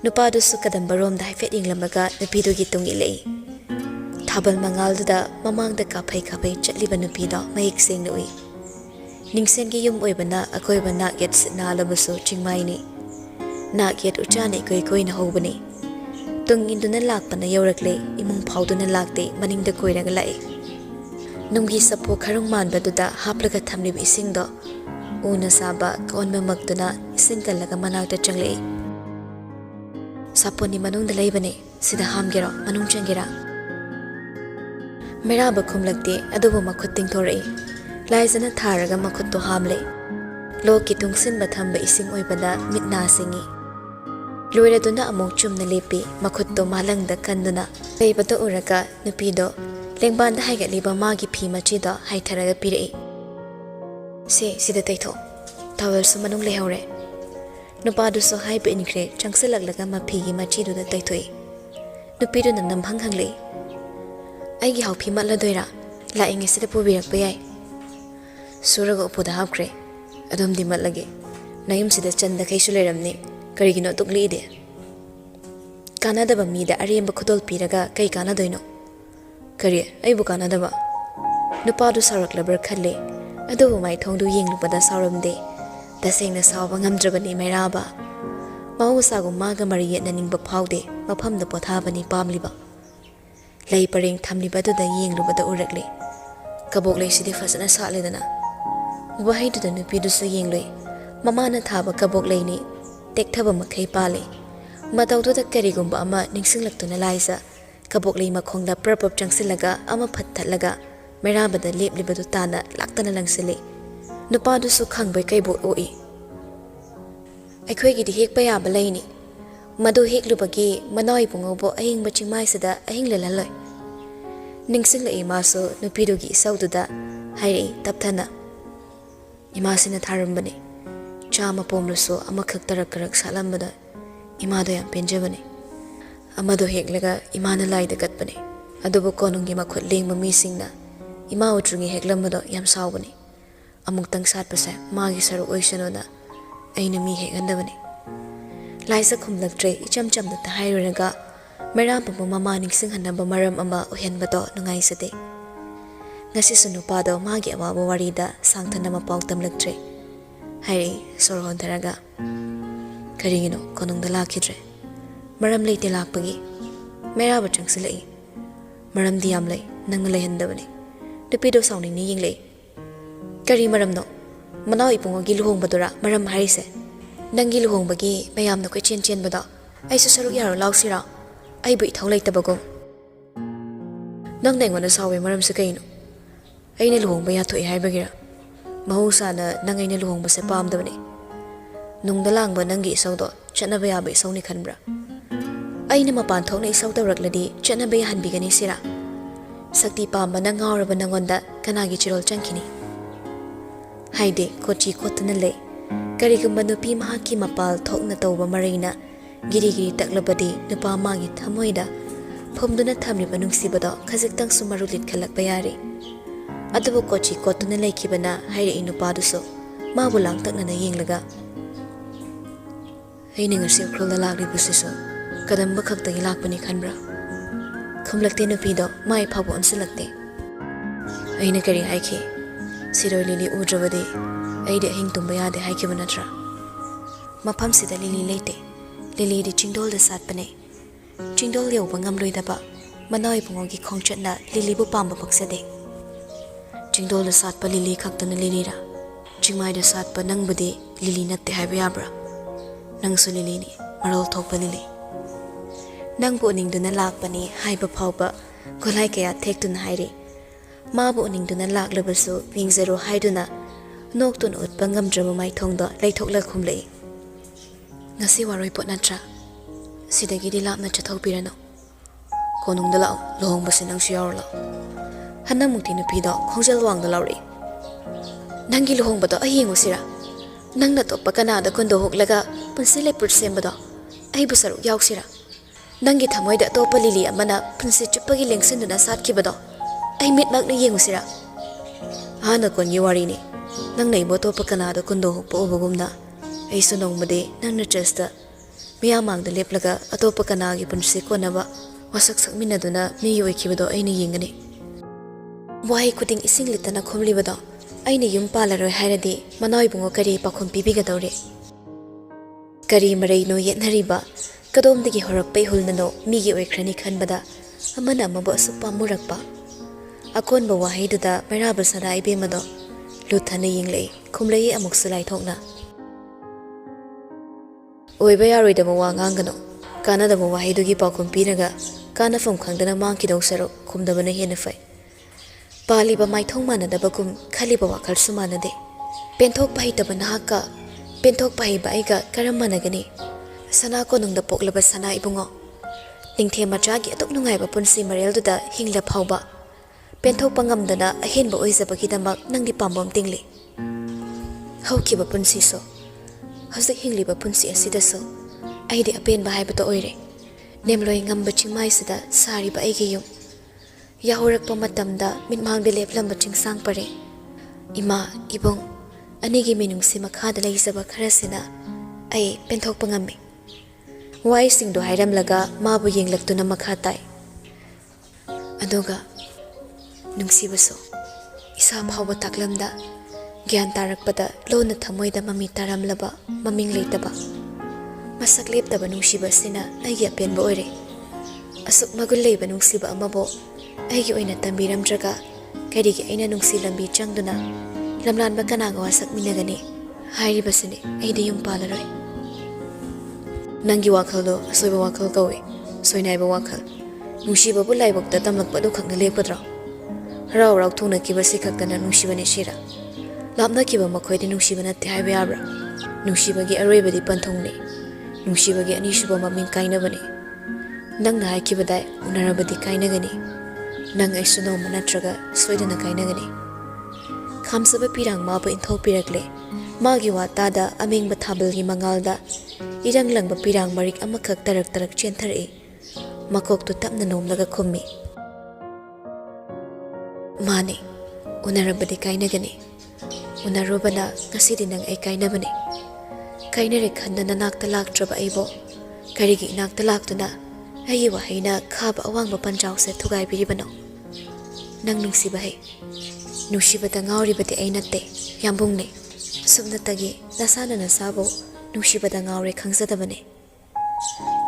Nupadusu kadambarom da haifet yenglamlaga nupido gitung ilai. Thabal mangal da mamang da kapai chatliba nupido mayik sing nui. ningsengi yum oibana akoiba nak yet na labusu chingmai ni nak yet uchane koi na hobani tung induna lakpana yaurakle imung phauduna lakte maningda koiraga lai nunggi sapo kharung manbaduda haplaga thamlib isingdo una saba konma magduna isingkalaga manakta changle saponi manungda leibane sida hamgero manung changira meraba khumlakte adubu makhut tingthore laizana tharaga makhut to hamle loki tungsin bathamba ising oibada mitna singi loiraduna among chumna lepi makhut to malangda kanduna leibado uraka nupido lengbanda haiga liba magi phi machida haitharaga pirei se sida taitho tawel su manung lehore nupadu so haibe inkre changselaglaga maphigi machidu da taithoi nupidu nam hangle aigi hau phi matla doira la inge sida pubirak payai suraga upuda hapkre adum di matlage nayum sida chanda kaisu leramni karigino tukli de kanada ba mi da aremba khudol piraga kai kana doino kari ai bu kana da ba nupadu sarak labar khalle adu mai thongdu yenglupada sauramde tasengna sawa ngamdrabani mairaba mausa gu maga mari yetnaning ba phaude mafam da pothabani pamliba lei pareng thamliba du da yenglubada urakle kabok lei sidi fasana saledana wahai du da nupi du su yengloi mama na thaba kabok lei ni tekthaba makhai pale matau du da karigumba ama ningsinglaktuna laisa kabok lei makhongda prapap changsilaga ama phattalaga merabada leplibadu tana laktana langsile nupa du su khangbai kaibo oi aikhoi gi di hek paya balaini madu hek lubagi manoi bungobo ahing bachimai sada ahing lelaloi ningsingla imaso nupi du gi saududa hairi tapthana imasina tharambane chama pomluso amakhak tarak karak salambada imado yam penjabane amado heklaga imana laida katbane adubu konungi makhut lengma misingna ima utrungi heklambado yam sawbane amuktang satpase magi saru oisanona aina mi hekandabane laisa khumlaktre icham chamda tahairaga merabbu mama ningsing hanaba maram ama ohenbado nungai sade ngasi sunupado magi awabo warida sangthana mapau tamlaktre hairi sorhon tharaga karigino konungda lakhidre maram leite lakpagi meraba changsilai maram diam lei nang lehendabani depido sawni ni yinglei kari maram no manau ipungo gi luhong badura maram harise nangi luhong bagi mayam no koi chen bada aisu saru yaro lausira ai bu ithau leitabago nang nengona sawe maram se kaino aina luhong ba ya thoi haibagira mahusa na nang aina luhong ba se pamdabani nungdalang ba nangi sawdo chanaba ya ba sawni khanbra aina mapan thokna isaw tawrakladi chanaba ya hanbigani sira sakti pamba na ngawraba nangonda kanagi chirol changkini haide kochi kotna le karigumba nupi mahaki mapal thokna tawba marina giri taklabadi nupa magi thamoida phomduna thamriba nungsibada khajiktang sumarulit khalak bayari adubu kochi kotna lekhibana haire inupa duso mabu lang takna na yenglaga aina ngasi khrola lagri busiso kadamba khakta ilakpani khanbra khumlakte nupido mai phabu onsilakte aina kari haiki siroi lili udrabadi aide hing tumba yade haiki banatra mafam sida lili leite lili di chingdol da satpane chingdol yauba ngamloi daba manoi pungogi khongchatna lili bu pamba paksade chingdol da satpa lili khaktana lili ra chingmai da satpa nangbudi lili natte haiba yabra nangsu lili ni marol thokpa lili nangbu ningduna lakpani haiba phauba golai kaya thektuna hairi mabu ningduna laklabasu wingzero haiduna noktun utpa ngamdrama mai thongdo leithokla khumlei ngasi waroi pot natra sidagi di lapna chathau pirano konungda lao lohong basi nang siyawla hanna mukti nupido khongjal wangda lauri nangi lohong bado ayengu sira nangna toppa kanada kondo hoklaga punsile pursembado ai busaru yauksira nangi thamoida topa lili amana punsi chuppagi lengsinduna satkibado ai mitmakna yengusira hana kon yiwari ni nang nei bo topa kanada kondo hokpa obagumna ai sunongmade nangna chesta miyamangda leplaga atopa kanagi punsi konaba wasak sakminaduna mi yoikibado aina yengani wai kuting ising litana khomlibado ꯑꯩꯅ ꯌꯨꯝ ꯄꯥꯜꯂꯔꯣꯏ ꯍꯥꯏꯔꯗꯤ ꯃꯅꯥꯎꯏꯕꯨꯡꯉꯣ ꯀꯔꯤ ꯄꯥꯎꯈꯨꯝ ꯄꯤꯕꯤꯒꯗꯧꯔꯤ? ꯀꯔꯤ ꯃꯔꯩꯅꯣ ꯌꯦꯠꯅꯔꯤꯕ? ꯀꯗꯣꯝꯗꯒꯤ ꯍꯧꯔꯛꯄ ꯏꯍꯨꯜꯅꯅꯣ ꯃꯤꯒꯤ ꯑꯣꯏꯈ꯭ꯔꯅꯤ ꯈꯟꯕꯗ ꯑꯃꯅ ꯑꯃꯕꯨ ꯑꯁꯨꯛ ꯄꯥꯝꯃꯨꯔꯛꯄ? ꯑꯀꯣꯟꯕ ꯋꯥꯍꯩꯗꯨꯗ ꯃꯩꯔꯥꯕ ꯁꯅꯥ ꯏꯕꯦꯝꯃꯗꯣ ꯂꯨꯊꯅ ꯌꯦꯡꯂꯛꯏ, ꯈꯨꯝꯂꯛꯏ ꯑꯃꯨꯛꯁꯨ ꯂꯥꯏꯊꯣꯛꯅ꯫ ꯑꯣꯏꯕ ꯌꯥꯔꯣꯏꯗꯕ ꯋꯥ ꯉꯥꯡꯒꯅꯣ꯫ ꯀꯥꯟꯅꯗꯕ ꯋꯥꯍꯩꯗꯨꯒꯤ ꯄꯥꯎꯈꯨꯝ ꯄꯤꯔꯒ ꯀꯥꯟꯅꯐꯝ ꯈꯪꯗꯅ ꯃꯥꯡꯈꯤꯗꯧ ꯁꯔꯨꯛ ꯈꯨꯝꯗꯕꯅ ꯍꯦꯟꯅ ꯐꯩ꯫ ꯄꯥꯜꯂꯤꯕ ꯃꯥꯏꯊꯣꯡ ꯃꯥꯟꯅꯗꯕꯒꯨꯝ ꯈꯜꯂꯤꯕ ꯋꯥꯈꯜꯁꯨ ꯃꯥꯟꯅꯗꯦ꯫ ꯄꯦꯟꯊꯣꯛꯄ ꯍꯩꯇꯕ ꯅꯍꯥꯛꯀ ꯄꯦꯟꯊꯣꯛꯄ ꯍꯩꯕ ꯑꯩꯒ ꯀꯔꯝ ꯃꯥꯟꯅꯒꯅꯤ? ꯁꯅꯥ ꯀꯣꯅꯨꯡꯗ ꯄꯣꯛꯂꯕ ꯁꯅꯥ ꯏꯕꯨꯡꯉꯣ, ꯅꯤꯡꯊꯦꯝ ꯃꯆꯥꯒꯤ ꯑꯗꯨꯛ ꯅꯨꯡꯉꯥꯏꯕ ꯄꯨꯟꯁꯤ ꯃꯔꯦꯜꯗꯨꯗ ꯍꯤꯡꯂ ꯐꯥꯎꯕ ꯄꯦꯟꯊꯣꯛꯄ ꯉꯝꯗꯅ ꯑꯍꯦꯟꯕ ꯑꯣꯏꯖꯕꯒꯤꯗꯃꯛ ꯅꯪꯗꯤ ꯄꯥꯝꯕꯣꯝ ꯇꯤꯡꯂꯤ꯫ ꯍꯧꯈꯤꯕ ꯄꯨꯟꯁꯤꯁꯨ ꯍꯧꯖꯤꯛ ꯍꯤꯡꯂꯤꯕ ꯄꯨꯟꯁꯤ ꯑꯁꯤꯗꯁꯨ ꯑꯩꯗꯤ ꯑꯄꯦꯟꯕ ꯍꯥꯏꯕꯗꯣ ꯑꯣꯏꯔꯦ꯫ ꯅꯦꯝꯂꯣꯏ ꯉꯝꯕ ꯆꯤꯡꯃꯥꯏꯁꯤꯗ ꯁꯥꯔꯤꯕ ꯑꯩꯒꯤ ꯌꯨꯝ, ꯌꯥꯍꯧꯔꯛꯄ ꯃꯇꯝꯗ ꯃꯤꯠꯃꯥꯡꯗ ꯂꯦꯞꯂꯝꯕ ꯆꯤꯡꯁꯥꯡ ꯄꯔꯦꯡ, ꯏꯃꯥ ꯏꯕꯨꯡ ꯑꯅꯤꯒꯤ ꯃꯤꯅꯨꯡꯁꯤ ꯃꯈꯥꯗ ꯂꯩꯖꯕ ꯈꯔꯁꯤꯅ ꯑꯩ ꯄꯦꯟꯊꯣꯛꯄ ꯉꯝꯃꯤ꯫ ꯋꯥꯍꯩꯁꯤꯡꯗꯣ ꯍꯥꯏꯔꯝꯂꯒ ꯃꯥꯕꯨ ꯌꯦꯡꯂꯛꯇꯨꯅ ꯃꯈꯥ ꯇꯥꯏ꯫ ꯑꯗꯨꯒ ꯅꯨꯡꯁꯤꯕꯁꯨ ꯏꯁꯥ ꯐꯥꯎꯕ ꯇꯥꯛꯂꯝꯗ ꯒ꯭ꯌꯥꯟ ꯇꯥꯔꯛꯄꯗ ꯂꯣꯟꯅ ꯊꯃꯣꯏꯗ ꯃꯃꯤ ꯇꯥꯔꯝꯂꯕ ꯃꯃꯤꯡ ꯂꯩꯇꯕ ꯃꯁꯛ ꯂꯦꯞꯇꯕ ꯅꯨꯡꯁꯤꯕ ꯑꯁꯤꯅ ꯑꯩꯒꯤ ꯑꯄꯦꯟꯕ ꯑꯣꯏꯔꯦ꯫ ꯑꯁꯨꯛ ꯃꯒꯨꯟ ꯂꯩꯕ ꯅꯨꯡꯁꯤꯕ ꯑꯃꯕꯨ ꯑꯩꯒꯤ ꯑꯣꯏꯅ ꯇꯝꯕꯤꯔꯝꯗ꯭ꯔꯒ ꯀꯔꯤꯒꯤ ꯑꯩꯅ ꯅꯨꯡꯁꯤ ꯂꯝꯕꯤ ꯆꯪꯗꯨꯅ ꯂꯝꯂꯥꯟꯕ ꯀꯅꯥꯒ ꯋꯥꯁꯛꯃꯤꯟꯅꯒꯅꯤ? ꯍꯥꯏꯔꯤꯕꯁꯤꯅꯤ ꯑꯩꯗꯤ ꯌꯨꯝ ꯄꯥꯜꯂꯔꯣꯏ꯫ ꯅꯪꯒꯤ ꯋꯥꯈꯜꯗꯣ ꯑꯁꯣꯏꯕ ꯋꯥꯈꯜ ꯀꯧꯏ, ꯁꯣꯏꯅꯥꯏꯕ ꯋꯥꯈꯜ꯫ ꯅꯨꯡꯁꯤꯕꯕꯨ ꯂꯥꯏꯕꯛꯇ ꯇꯝꯂꯛꯄ ꯑꯗꯨ ꯈꯛꯅ ꯂꯦꯞꯀꯗ꯭ꯔꯣ? ꯍꯔꯥꯎ ꯍꯔꯥꯎ ꯊꯨꯡꯅꯈꯤꯕꯁꯤ ꯈꯛꯇꯅ ꯅꯨꯡꯁꯤꯕꯅꯤ ꯁꯤꯔꯥ? ꯂꯥꯞꯅꯈꯤꯕ ꯃꯈꯣꯏꯗꯤ ꯅꯨꯡꯁꯤꯕ ꯅꯠꯇꯦ ꯍꯥꯏꯕ ꯌꯥꯕ꯭ꯔꯥ? ꯅꯨꯡꯁꯤꯕꯒꯤ ꯑꯔꯣꯏꯕꯗꯤ ꯄꯟꯊꯨꯡꯅꯤ, ꯅꯨꯡꯁꯤꯕꯒꯤ ꯑꯅꯤꯁꯨꯕ ꯃꯃꯤꯡ ꯀꯥꯏꯅꯕꯅꯤ꯫ ꯅꯪꯅ ꯍꯥꯏꯈꯤꯕꯗꯥꯏ ꯎꯅꯔꯕꯗꯤ ꯀꯥꯏꯅꯒꯅꯤ꯫ ꯅꯪ ꯑꯩꯁꯨ ꯅꯣꯡꯃ ꯅꯠꯇ꯭ꯔꯒ ꯁꯣꯏꯗꯅ ꯀꯥꯏꯅꯒꯅꯤ꯫ ꯈꯥꯝꯖꯕ ꯄꯤꯔꯥꯡ ꯃꯥꯕꯨ ꯏꯟꯊꯣꯛꯄꯤꯔꯛꯂꯦ꯫ ꯃꯥꯒꯤ ꯋꯥꯇꯥꯗ ꯑꯃꯦꯡꯕ ꯊꯥꯕꯜꯒꯤ ꯃꯉꯥꯜꯗ ꯏꯔꯪ ꯂꯪꯕ ꯄꯤꯔꯥꯡ ꯃꯔꯤꯛ ꯑꯃꯈꯛ ꯇꯔꯛ ꯇꯔꯛ ꯆꯦꯟꯊꯔꯛꯏ꯫ ꯃꯀꯣꯛꯇꯨ ꯇꯞꯅ ꯅꯣꯝꯂꯒ ꯈꯨꯝꯃꯤ, ꯃꯥꯅꯤ, ꯎꯅꯔꯕꯗꯤ ꯀꯥꯏꯅꯒꯅꯤ꯫ ꯎꯅꯔꯨꯕꯅ ꯉꯁꯤꯗꯤ ꯅꯪ ꯑꯩ ꯀꯥꯏꯅꯕꯅꯤ꯫ ꯀꯥꯏꯅꯔꯦ ꯈꯟꯅ ꯅꯅꯥꯛꯇ ꯂꯥꯛꯇ꯭ꯔꯕ ꯑꯩꯕꯨ ꯀꯔꯤꯒꯤ ꯏꯅꯥꯛꯇ ꯂꯥꯛꯇꯨꯅ ꯑꯩꯒꯤ ꯋꯥꯍꯩꯅ ꯈꯥꯕ ꯑꯋꯥꯡꯕ ꯄꯟꯖꯥꯎꯁꯦ ꯊꯨꯒꯥꯏꯕꯤꯔꯤꯕꯅꯣ? ꯅꯪ ꯅꯨꯡꯁꯤꯕ ꯍꯩ, ꯅꯨꯡꯁꯤꯕꯗ ꯉꯥꯎꯔꯤꯕꯗꯤ ꯑꯩ ꯅꯠꯇꯦ, ꯌꯥꯝꯕꯨꯡꯅꯤ꯫ ꯁꯨꯞꯅꯇꯒꯤ ꯅꯁꯥꯅ ꯅꯁꯥꯕꯨ ꯅꯨꯡꯁꯤꯕꯗ ꯉꯥꯎꯔꯦ ꯈꯪꯖꯗꯕꯅꯤ꯫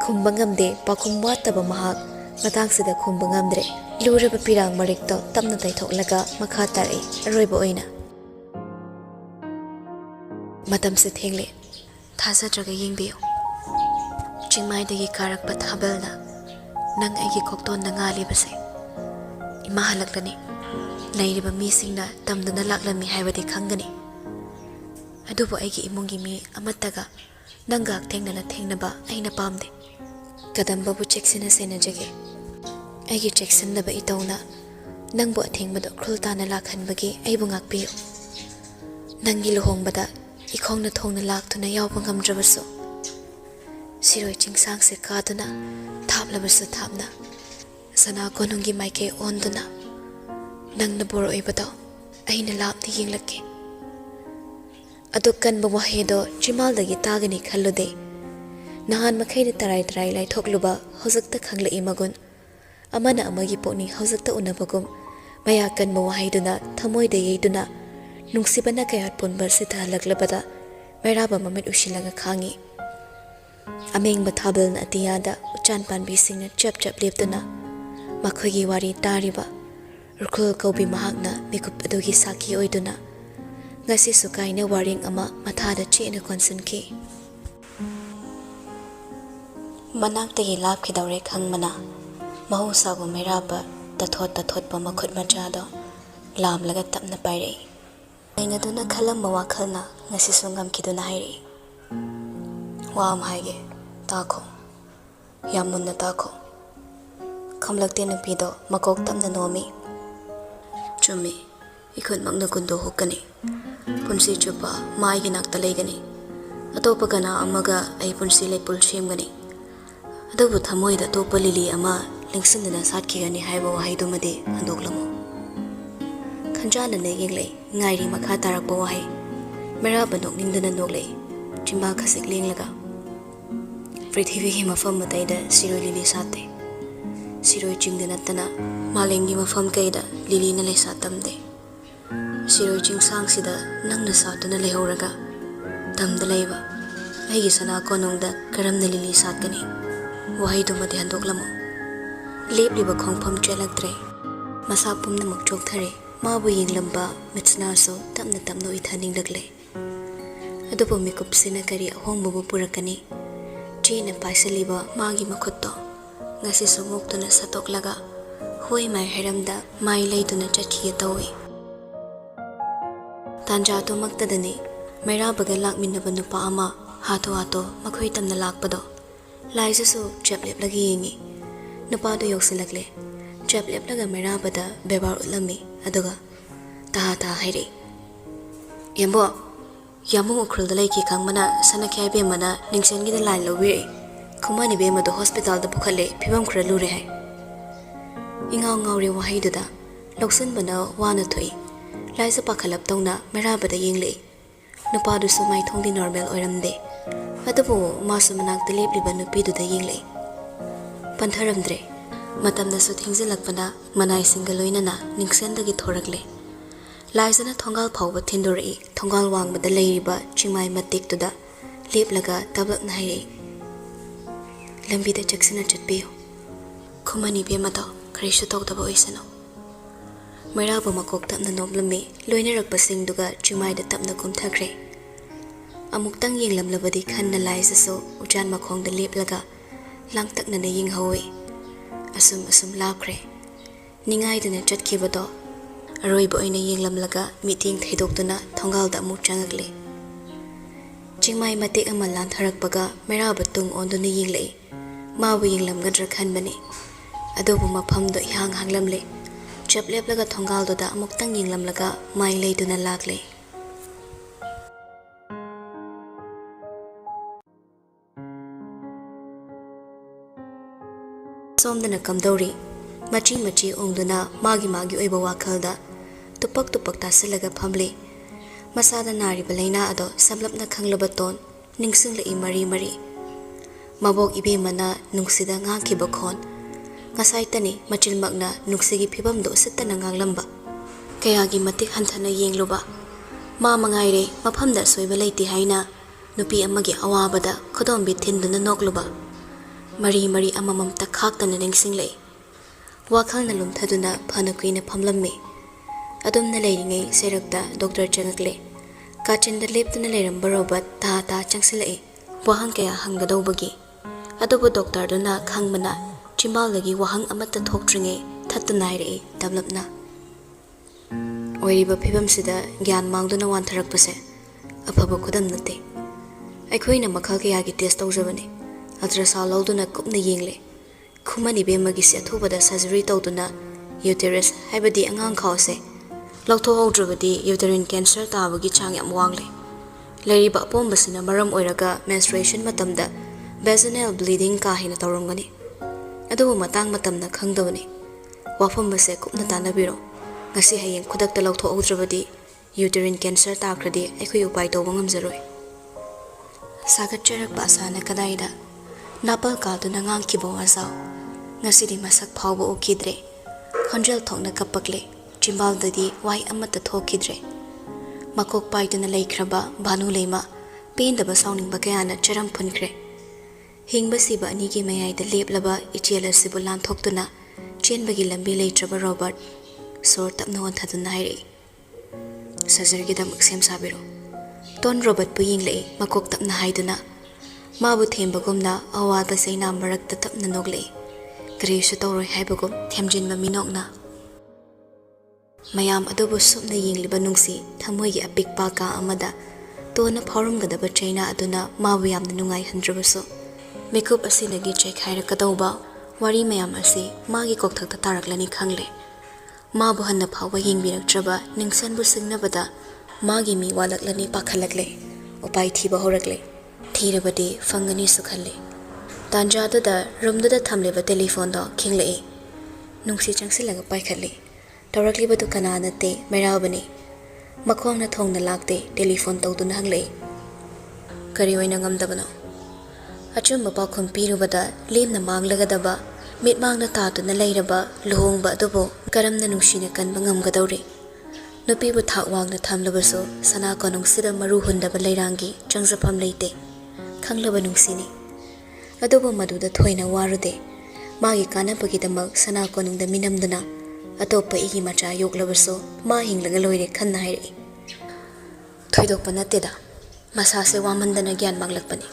ꯈꯨꯝꯕ ꯉꯝꯗꯦ ꯄꯥꯎꯈꯨꯝ ꯋꯥꯠꯇꯕ ꯃꯍꯥꯛ ꯃꯇꯥꯡꯁꯤꯗ ꯈꯨꯝꯕ ꯉꯝꯗ꯭ꯔꯦ꯫ ꯂꯨꯔꯕ ꯄꯤꯔꯥꯡ ꯃꯔꯤꯛꯇꯣ ꯇꯞꯅ ꯇꯩꯊꯣꯛꯂꯒ ꯃꯈꯥ ꯇꯥꯔꯛꯏ ꯑꯔꯣꯏꯕ ꯑꯣꯏꯅ, ꯃꯇꯝꯁꯦ ꯊꯦꯡꯂꯦ, ꯊꯥꯖꯗ꯭ꯔꯒ ꯌꯦꯡꯕꯤꯌꯨ꯫ ꯆꯤꯡꯃꯥꯏꯗꯒꯤ ꯀꯥꯔꯛꯄ ꯊꯥꯕꯜꯅ ꯅꯪ ꯑꯩꯒꯤ ꯀꯣꯛꯇꯣꯟꯗ ꯉꯥꯜꯂꯤꯕꯁꯦ꯫ ꯏꯃꯥ ꯍꯜꯂꯛꯂꯅꯤ, ꯂꯩꯔꯤꯕ ꯃꯤꯁꯤꯡꯅ ꯇꯝꯗꯨꯅ ꯂꯥꯛꯂꯝꯃꯤ ꯍꯥꯏꯕꯗꯤ ꯈꯪꯒꯅꯤ꯫ ꯑꯗꯨꯕꯨ ꯑꯩꯒꯤ ꯏꯃꯨꯡꯒꯤ ꯃꯤ ꯑꯃꯠꯇꯒ ꯅꯪꯒ ꯍꯛꯊꯦꯡꯅꯅ ꯊꯦꯡꯅꯕ ꯑꯩꯅ ꯄꯥꯝꯗꯦ꯫ ꯀꯗꯝꯕꯕꯨ ꯆꯦꯛꯁꯤꯟꯅ ꯁꯦꯟꯅꯖꯒꯦ꯫ ꯑꯩꯒꯤ ꯆꯦꯛꯁꯤꯟꯗꯕ ꯏꯇꯧꯅ ꯅꯪꯕꯨ ꯑꯊꯦꯡꯕꯗ ꯎꯈ꯭ꯔꯨꯜ ꯇꯥꯅ ꯂꯥꯛꯍꯟꯕꯒꯤ ꯑꯩꯕꯨ ꯉꯥꯛꯄꯤꯌꯨ꯫ ꯅꯪꯒꯤ ꯂꯨꯍꯣꯡꯕꯗ ꯏꯈꯣꯡꯅ ꯊꯣꯡꯅ ꯂꯥꯛꯇꯨꯅ ꯌꯥꯎꯕ ꯉꯝꯗ꯭ꯔꯕꯁꯨ ꯁꯤꯔꯣꯏ ꯆꯤꯡꯁꯥꯡꯁꯦ ꯀꯥꯗꯨꯅ ꯊꯥꯞꯂꯕꯁꯨ ꯊꯥꯞꯅ ꯁꯅꯥ ꯀꯣꯅꯨꯡꯒꯤ ꯃꯥꯏꯀꯩ ꯑꯣꯟꯗꯨꯅ ꯅꯪꯅ ꯕꯣꯔ ꯑꯣꯏꯕꯗꯣ ꯑꯩꯅ ꯂꯥꯞꯅ ꯌꯦꯡꯂꯛꯀꯦ꯫ ꯑꯗꯨ ꯀꯟꯕ ꯋꯥꯍꯩꯗꯣ ꯆꯤꯃꯥꯜꯗꯒꯤ ꯇꯥꯒꯅꯤ ꯈꯜꯂꯨꯗꯦ꯫ ꯅꯍꯥꯟ ꯃꯈꯩꯗ ꯇꯔꯥꯏ ꯇꯔꯥꯏ ꯂꯥꯏꯊꯣꯛꯂꯨꯕ ꯍꯧꯖꯤꯛꯇ ꯈꯪꯂꯛꯏ ꯃꯒꯨꯟ꯫ ꯑꯃꯅ ꯑꯃꯒꯤ ꯄꯨꯛꯅꯤꯡ ꯍꯧꯖꯤꯛꯇ ꯎꯅꯕꯒꯨꯝ ꯃꯌꯥ ꯀꯟꯕ ꯋꯥꯍꯩꯗꯨꯅ ꯊꯃꯣꯏꯗ ꯌꯩꯗꯨꯅ ꯅꯨꯡꯁꯤꯕꯅ ꯀꯌꯥꯠ ꯄꯨꯟꯕ ꯁꯤꯊꯍꯜꯂꯛꯂꯕꯗ ꯃꯩꯔꯥꯕ ꯃꯃꯤꯠ ꯎꯏꯁꯤꯜꯂꯒ ꯈꯥꯡꯉꯤ꯫ ꯑꯃꯦꯡꯕ ꯊꯥꯕꯜꯅ ꯑꯇꯤꯌꯥꯗ ꯎꯆꯥꯟ ꯄꯥꯟꯕꯤꯁꯤꯡꯅ ꯆꯞ ꯆꯞ ꯂꯦꯞꯇꯨꯅ ꯃꯈꯣꯏꯒꯤ ꯋꯥꯔꯤ ꯇꯥꯔꯤꯕ ꯎꯈ꯭ꯔꯨꯜ ꯀꯧꯕꯤ ꯃꯍꯥꯛꯅ ꯃꯤꯀꯨꯞ ꯑꯗꯨꯒꯤ ꯁꯥꯈꯤ ꯑꯣꯏꯗꯨꯅ ꯉꯁꯤꯁꯨ ꯀꯥꯏꯅ ꯋꯥꯔꯦꯡ ꯑꯃ ꯃꯊꯥꯗ ꯆꯦꯠꯅ ꯀꯣꯟꯁꯤꯟꯈꯤ꯫ ꯃꯅꯥꯛꯇꯒꯤ ꯂꯥꯞꯈꯤꯗꯧꯔꯦ ꯈꯪꯕꯅ ꯃꯍꯧꯁꯥꯕꯨ ꯃꯩꯔꯥꯕ ꯇꯊꯣꯠ ꯇꯊꯣꯠꯄ ꯃꯈꯨꯠ ꯃꯆꯥꯗꯣ ꯂꯥꯝꯂꯒ ꯇꯞꯅ ꯄꯥꯏꯔꯛꯏ꯫ ꯂꯩꯅꯗꯨꯅ ꯈꯜꯂꯝꯕ ꯋꯥꯈꯜꯅ ꯉꯁꯤꯁꯨ ꯉꯝꯈꯤꯗꯨꯅ ꯍꯥꯏꯔꯛꯏ, ꯋꯥ ꯑꯃ ꯍꯥꯏꯒꯦ, ꯇꯥꯈꯣ, ꯌꯥꯝ ꯃꯨꯟꯅ ꯇꯥꯈꯣ꯫ ꯈꯝꯂꯛꯇꯦ ꯅꯨꯄꯤꯗꯣ ꯃꯀꯣꯛ ꯇꯞꯅ ꯅꯣꯝꯃꯤ꯫ ꯆꯨꯝꯃꯤ, ꯏꯈꯨꯠꯃꯛꯅ ꯀꯨꯟꯗꯣ ꯍꯨꯛꯀꯅꯤ꯫ ꯄꯨꯟꯁꯤ ꯆꯨꯞꯄ ꯃꯥ ꯑꯩꯒꯤ ꯅꯥꯛꯇ ꯂꯩꯒꯅꯤ꯫ ꯑꯇꯣꯞꯄ ꯀꯅꯥ ꯑꯃꯒ ꯑꯩ ꯄꯨꯟꯁꯤ ꯂꯩꯄꯨꯜ ꯁꯦꯝꯒꯅꯤ꯫ ꯑꯗꯨꯕꯨ ꯊꯃꯣꯏꯗ ꯑꯇꯣꯞꯄ ꯂꯤꯂꯤ ꯑꯃ ꯂꯦꯡꯁꯤꯟꯗꯨꯅ ꯁꯥꯠꯈꯤꯒꯅꯤ ꯍꯥꯏꯕ ꯋꯥꯍꯩꯗꯨꯃꯗꯤ ꯍꯟꯗꯣꯛꯂꯝꯃꯨ꯫ ꯈꯟꯖꯥꯟꯅꯅ ꯌꯦꯡꯂꯛꯏ, ꯉꯥꯏꯔꯤ ꯃꯈꯥ ꯇꯥꯔꯛꯄ ꯋꯥꯍꯩ꯫ ꯃꯩꯔꯥꯕ ꯅꯣꯛꯅꯤꯡꯗꯅ ꯅꯣꯛꯂꯛꯏ, ꯆꯤꯝꯕꯥꯜ ꯈꯖꯤꯛ ꯂꯦꯡꯂꯒ꯫ ꯄ꯭ꯔꯤꯊꯤꯕꯤꯒꯤ ꯃꯐꯝ ꯑꯇꯩꯗ ꯁꯤꯔꯣꯏ ꯂꯤꯂꯤ ꯁꯥꯠꯇꯦ꯫ ꯁꯤꯔꯣꯏ ꯆꯤꯡꯗ ꯅꯠꯇꯅ ꯃꯥꯂꯦꯝꯒꯤ ꯃꯐꯝ ꯀꯩꯗ ꯂꯤꯂꯤꯅ ꯂꯩꯁꯥ ꯇꯝꯗꯦ꯫ Siroi chingsang-sida nangna satuna lehoraga tamda leiba aigi sana konongda karamna lili satkani wahidumadi handoklamo lepliba khongpham chelaktre masa pumnamak chokthare mabu yenglamba mitsnaso tamna tamno ithaninglagle adubo mikupsina kari ahongbubu purakani china paisaliba magi makhutto ngasi somoktuna satoklaga hoi mai heramda mai leiduna chakhiya tawi Tanja to maktadani Mairabaga lakminaba nupa ama hato makhoi tamna lakpado laisa so chapleplaga yengi nupa do yoksilakle chapleplaga Mairabada bebar utlami aduga ta hairi yambo yamu ukrulda laiki kangmana sanakhya be mana ningsengi da line lobire khumani be mado hospital da bukhale phibam khra lure hai ingaw ngawre wahaiduda loksan bana wana thoi Laisa pakhalap tawna Mairabada yengle nupadu sumai thongdi normal oiramde adabu masu manakta lepliba nupiduda yengle pantharamdre matamda su thingzilakpana manai singa loinana ningsendagi thorakle laisana thongal phawba thindorai thongal wangbada leiriba chimai matektuda leplaga tablak naire lambida chaksina chatpiyo khumani bemado karisu tawdaba oisano Mairabu makok tapna noblami loinarakpa singduga chimai da tapna kumthakre amuktang yenglamlabadi khanna laisaso ujan makhongda leplaga langtakna na yinghawi asum lapkre ningaiduna chatkibado aroiba oina yenglamlaga meeting thaidoktuna thongalda amu changakle chimai matek ama lantharakpaga Mairabu tung onduna yenglei mabu yenglamgadra khanbani adobu maphamdo ihang hanglamle Chapleplaga thongaldo da amuktang yinglamlaga mai leiduna lakle somdana kamdori machi ongduna magi oiba wakhalda tupak tasalaga phamle masada nariba leina ado samlapna khanglaba ton ningsingla I mari mabok ibe mana nungsida ngakhiba khon ngasai tani machilmakna nuksigi phibamdo sittana nganglamba kayagi matik hanthana yengluba ma mangaire maphamda soiba leiti haina nupi amagi awabada khodom bi thinduna nokluba mari amamam ta khaktana ningsinglei wakhalna lumthaduna phana kuina phamlamme adumna leiringai serakta doctor changakle kachinda leptuna leiramba robot ta changsilai wahang kaya hangadobagi adobo doctor duna khangmana Chimbalagi wahang amata thokdringe thattunaire developna oiriba phibam sida gyan mangduna wantharakpase afaba khudam nate aikhoina makhal kayagi test tawjabani ultrasound lawduna kupna yengle khumani bemagi se thubada surgery tawduna uterus haibadi angang khawse lawtho hawdrabadi uterine cancer tabagi chang yam wangle leiriba pombasina maram oiraga menstruation matamda vaginal bleeding ka hina tawrangani adubu matang matamna khangdawani wafam base kupna tanabiro ngasi hayeng khudakta lawtho awdrabadi uterine cancer takradi aikhoi upai tawba ngamjaroi sagatcharak basana kadaida napal kaduna ngangkibo wasaw ngasi di masak phawba ukidre khonjal thokna kapakle chimbaldadi wai amata thokidre makok paiduna leikraba banu leima pendaba sawningba kayana charam phunkhre Hingba siba anigi mayayda leplaba ichela sibu lanthokduna chenbagi lambi leitraba Robert sor tapna wanthaduna hairi surgery-gidamak sem sabiro ton Robert pu yinglei makok tapna haiduna mabu thembagumna awaba saina marakta tapna noglei karisu tawroi haibagum themjinba minokna mayam adobo supna yingliba nungsi thamoigi apikpa ka amada tona phawramgadaba chaina aduna mabu yamna nungai handrabaso Mekup asinagi chekhaira kadauba wari mayam asi magi kokthakta taraklani khangle mabu hanna phawba yingbiraktraba ningsanbu singnabada magi mi walaklani pakhalakle upai thiba horakle thirabadi fangani sukhalle tanjada da rumda thamleba telephone do khingle nungsi changsilaga paikhalle tawraklibadu kanana te Mairabani makhongna thongna lakte telephone tawduna hangle kari oina ngamdabano achumba pakhum pirubada lemna manglagadaba mitmangna tatuna leiraba luhongba adubo karamna nungsina kanba ngamgadawre ꯅꯨꯄꯤꯕꯨ ꯊꯥꯛ ꯋꯥꯡꯅ ꯊꯝꯂꯕꯁꯨ ꯁꯅꯥ ꯀꯣꯅꯨꯡꯁꯤꯗ ꯃꯔꯨ ꯍꯨꯟꯗꯕ ꯂꯩꯔꯥꯡꯒꯤ ꯆꯪꯖꯐꯝ ꯂꯩꯇꯦ ꯈꯪꯂꯕ ꯅꯨꯡꯁꯤꯅꯤ ꯑꯗꯨꯕꯨ ꯃꯗꯨꯗ ꯊꯣꯏꯅ ꯋꯥꯔꯨꯗꯦ ꯃꯥꯒꯤ ꯀꯥꯟꯅꯕꯒꯤꯗꯃꯛ ꯁꯅꯥ ꯀꯣꯅꯨꯡꯗ ꯃꯤꯅꯝꯗꯨꯅ ꯑꯇꯣꯞꯄ ꯏꯒꯤ ꯃꯆꯥ ꯌꯣꯛꯂꯕꯁꯨ ꯃꯥ ꯍꯤꯡꯂꯒ ꯂꯣꯏꯔꯦ ꯈꯟꯅ ꯍꯥꯏꯔꯛꯏ ꯊꯣꯏꯗꯣꯛꯄ ꯅꯠꯇꯦꯗ ꯃꯁꯥꯁꯦ ꯋꯥꯃꯟꯗꯅ ꯒ꯭ꯌꯥꯟ ꯃꯥꯡꯂꯛꯄꯅꯤ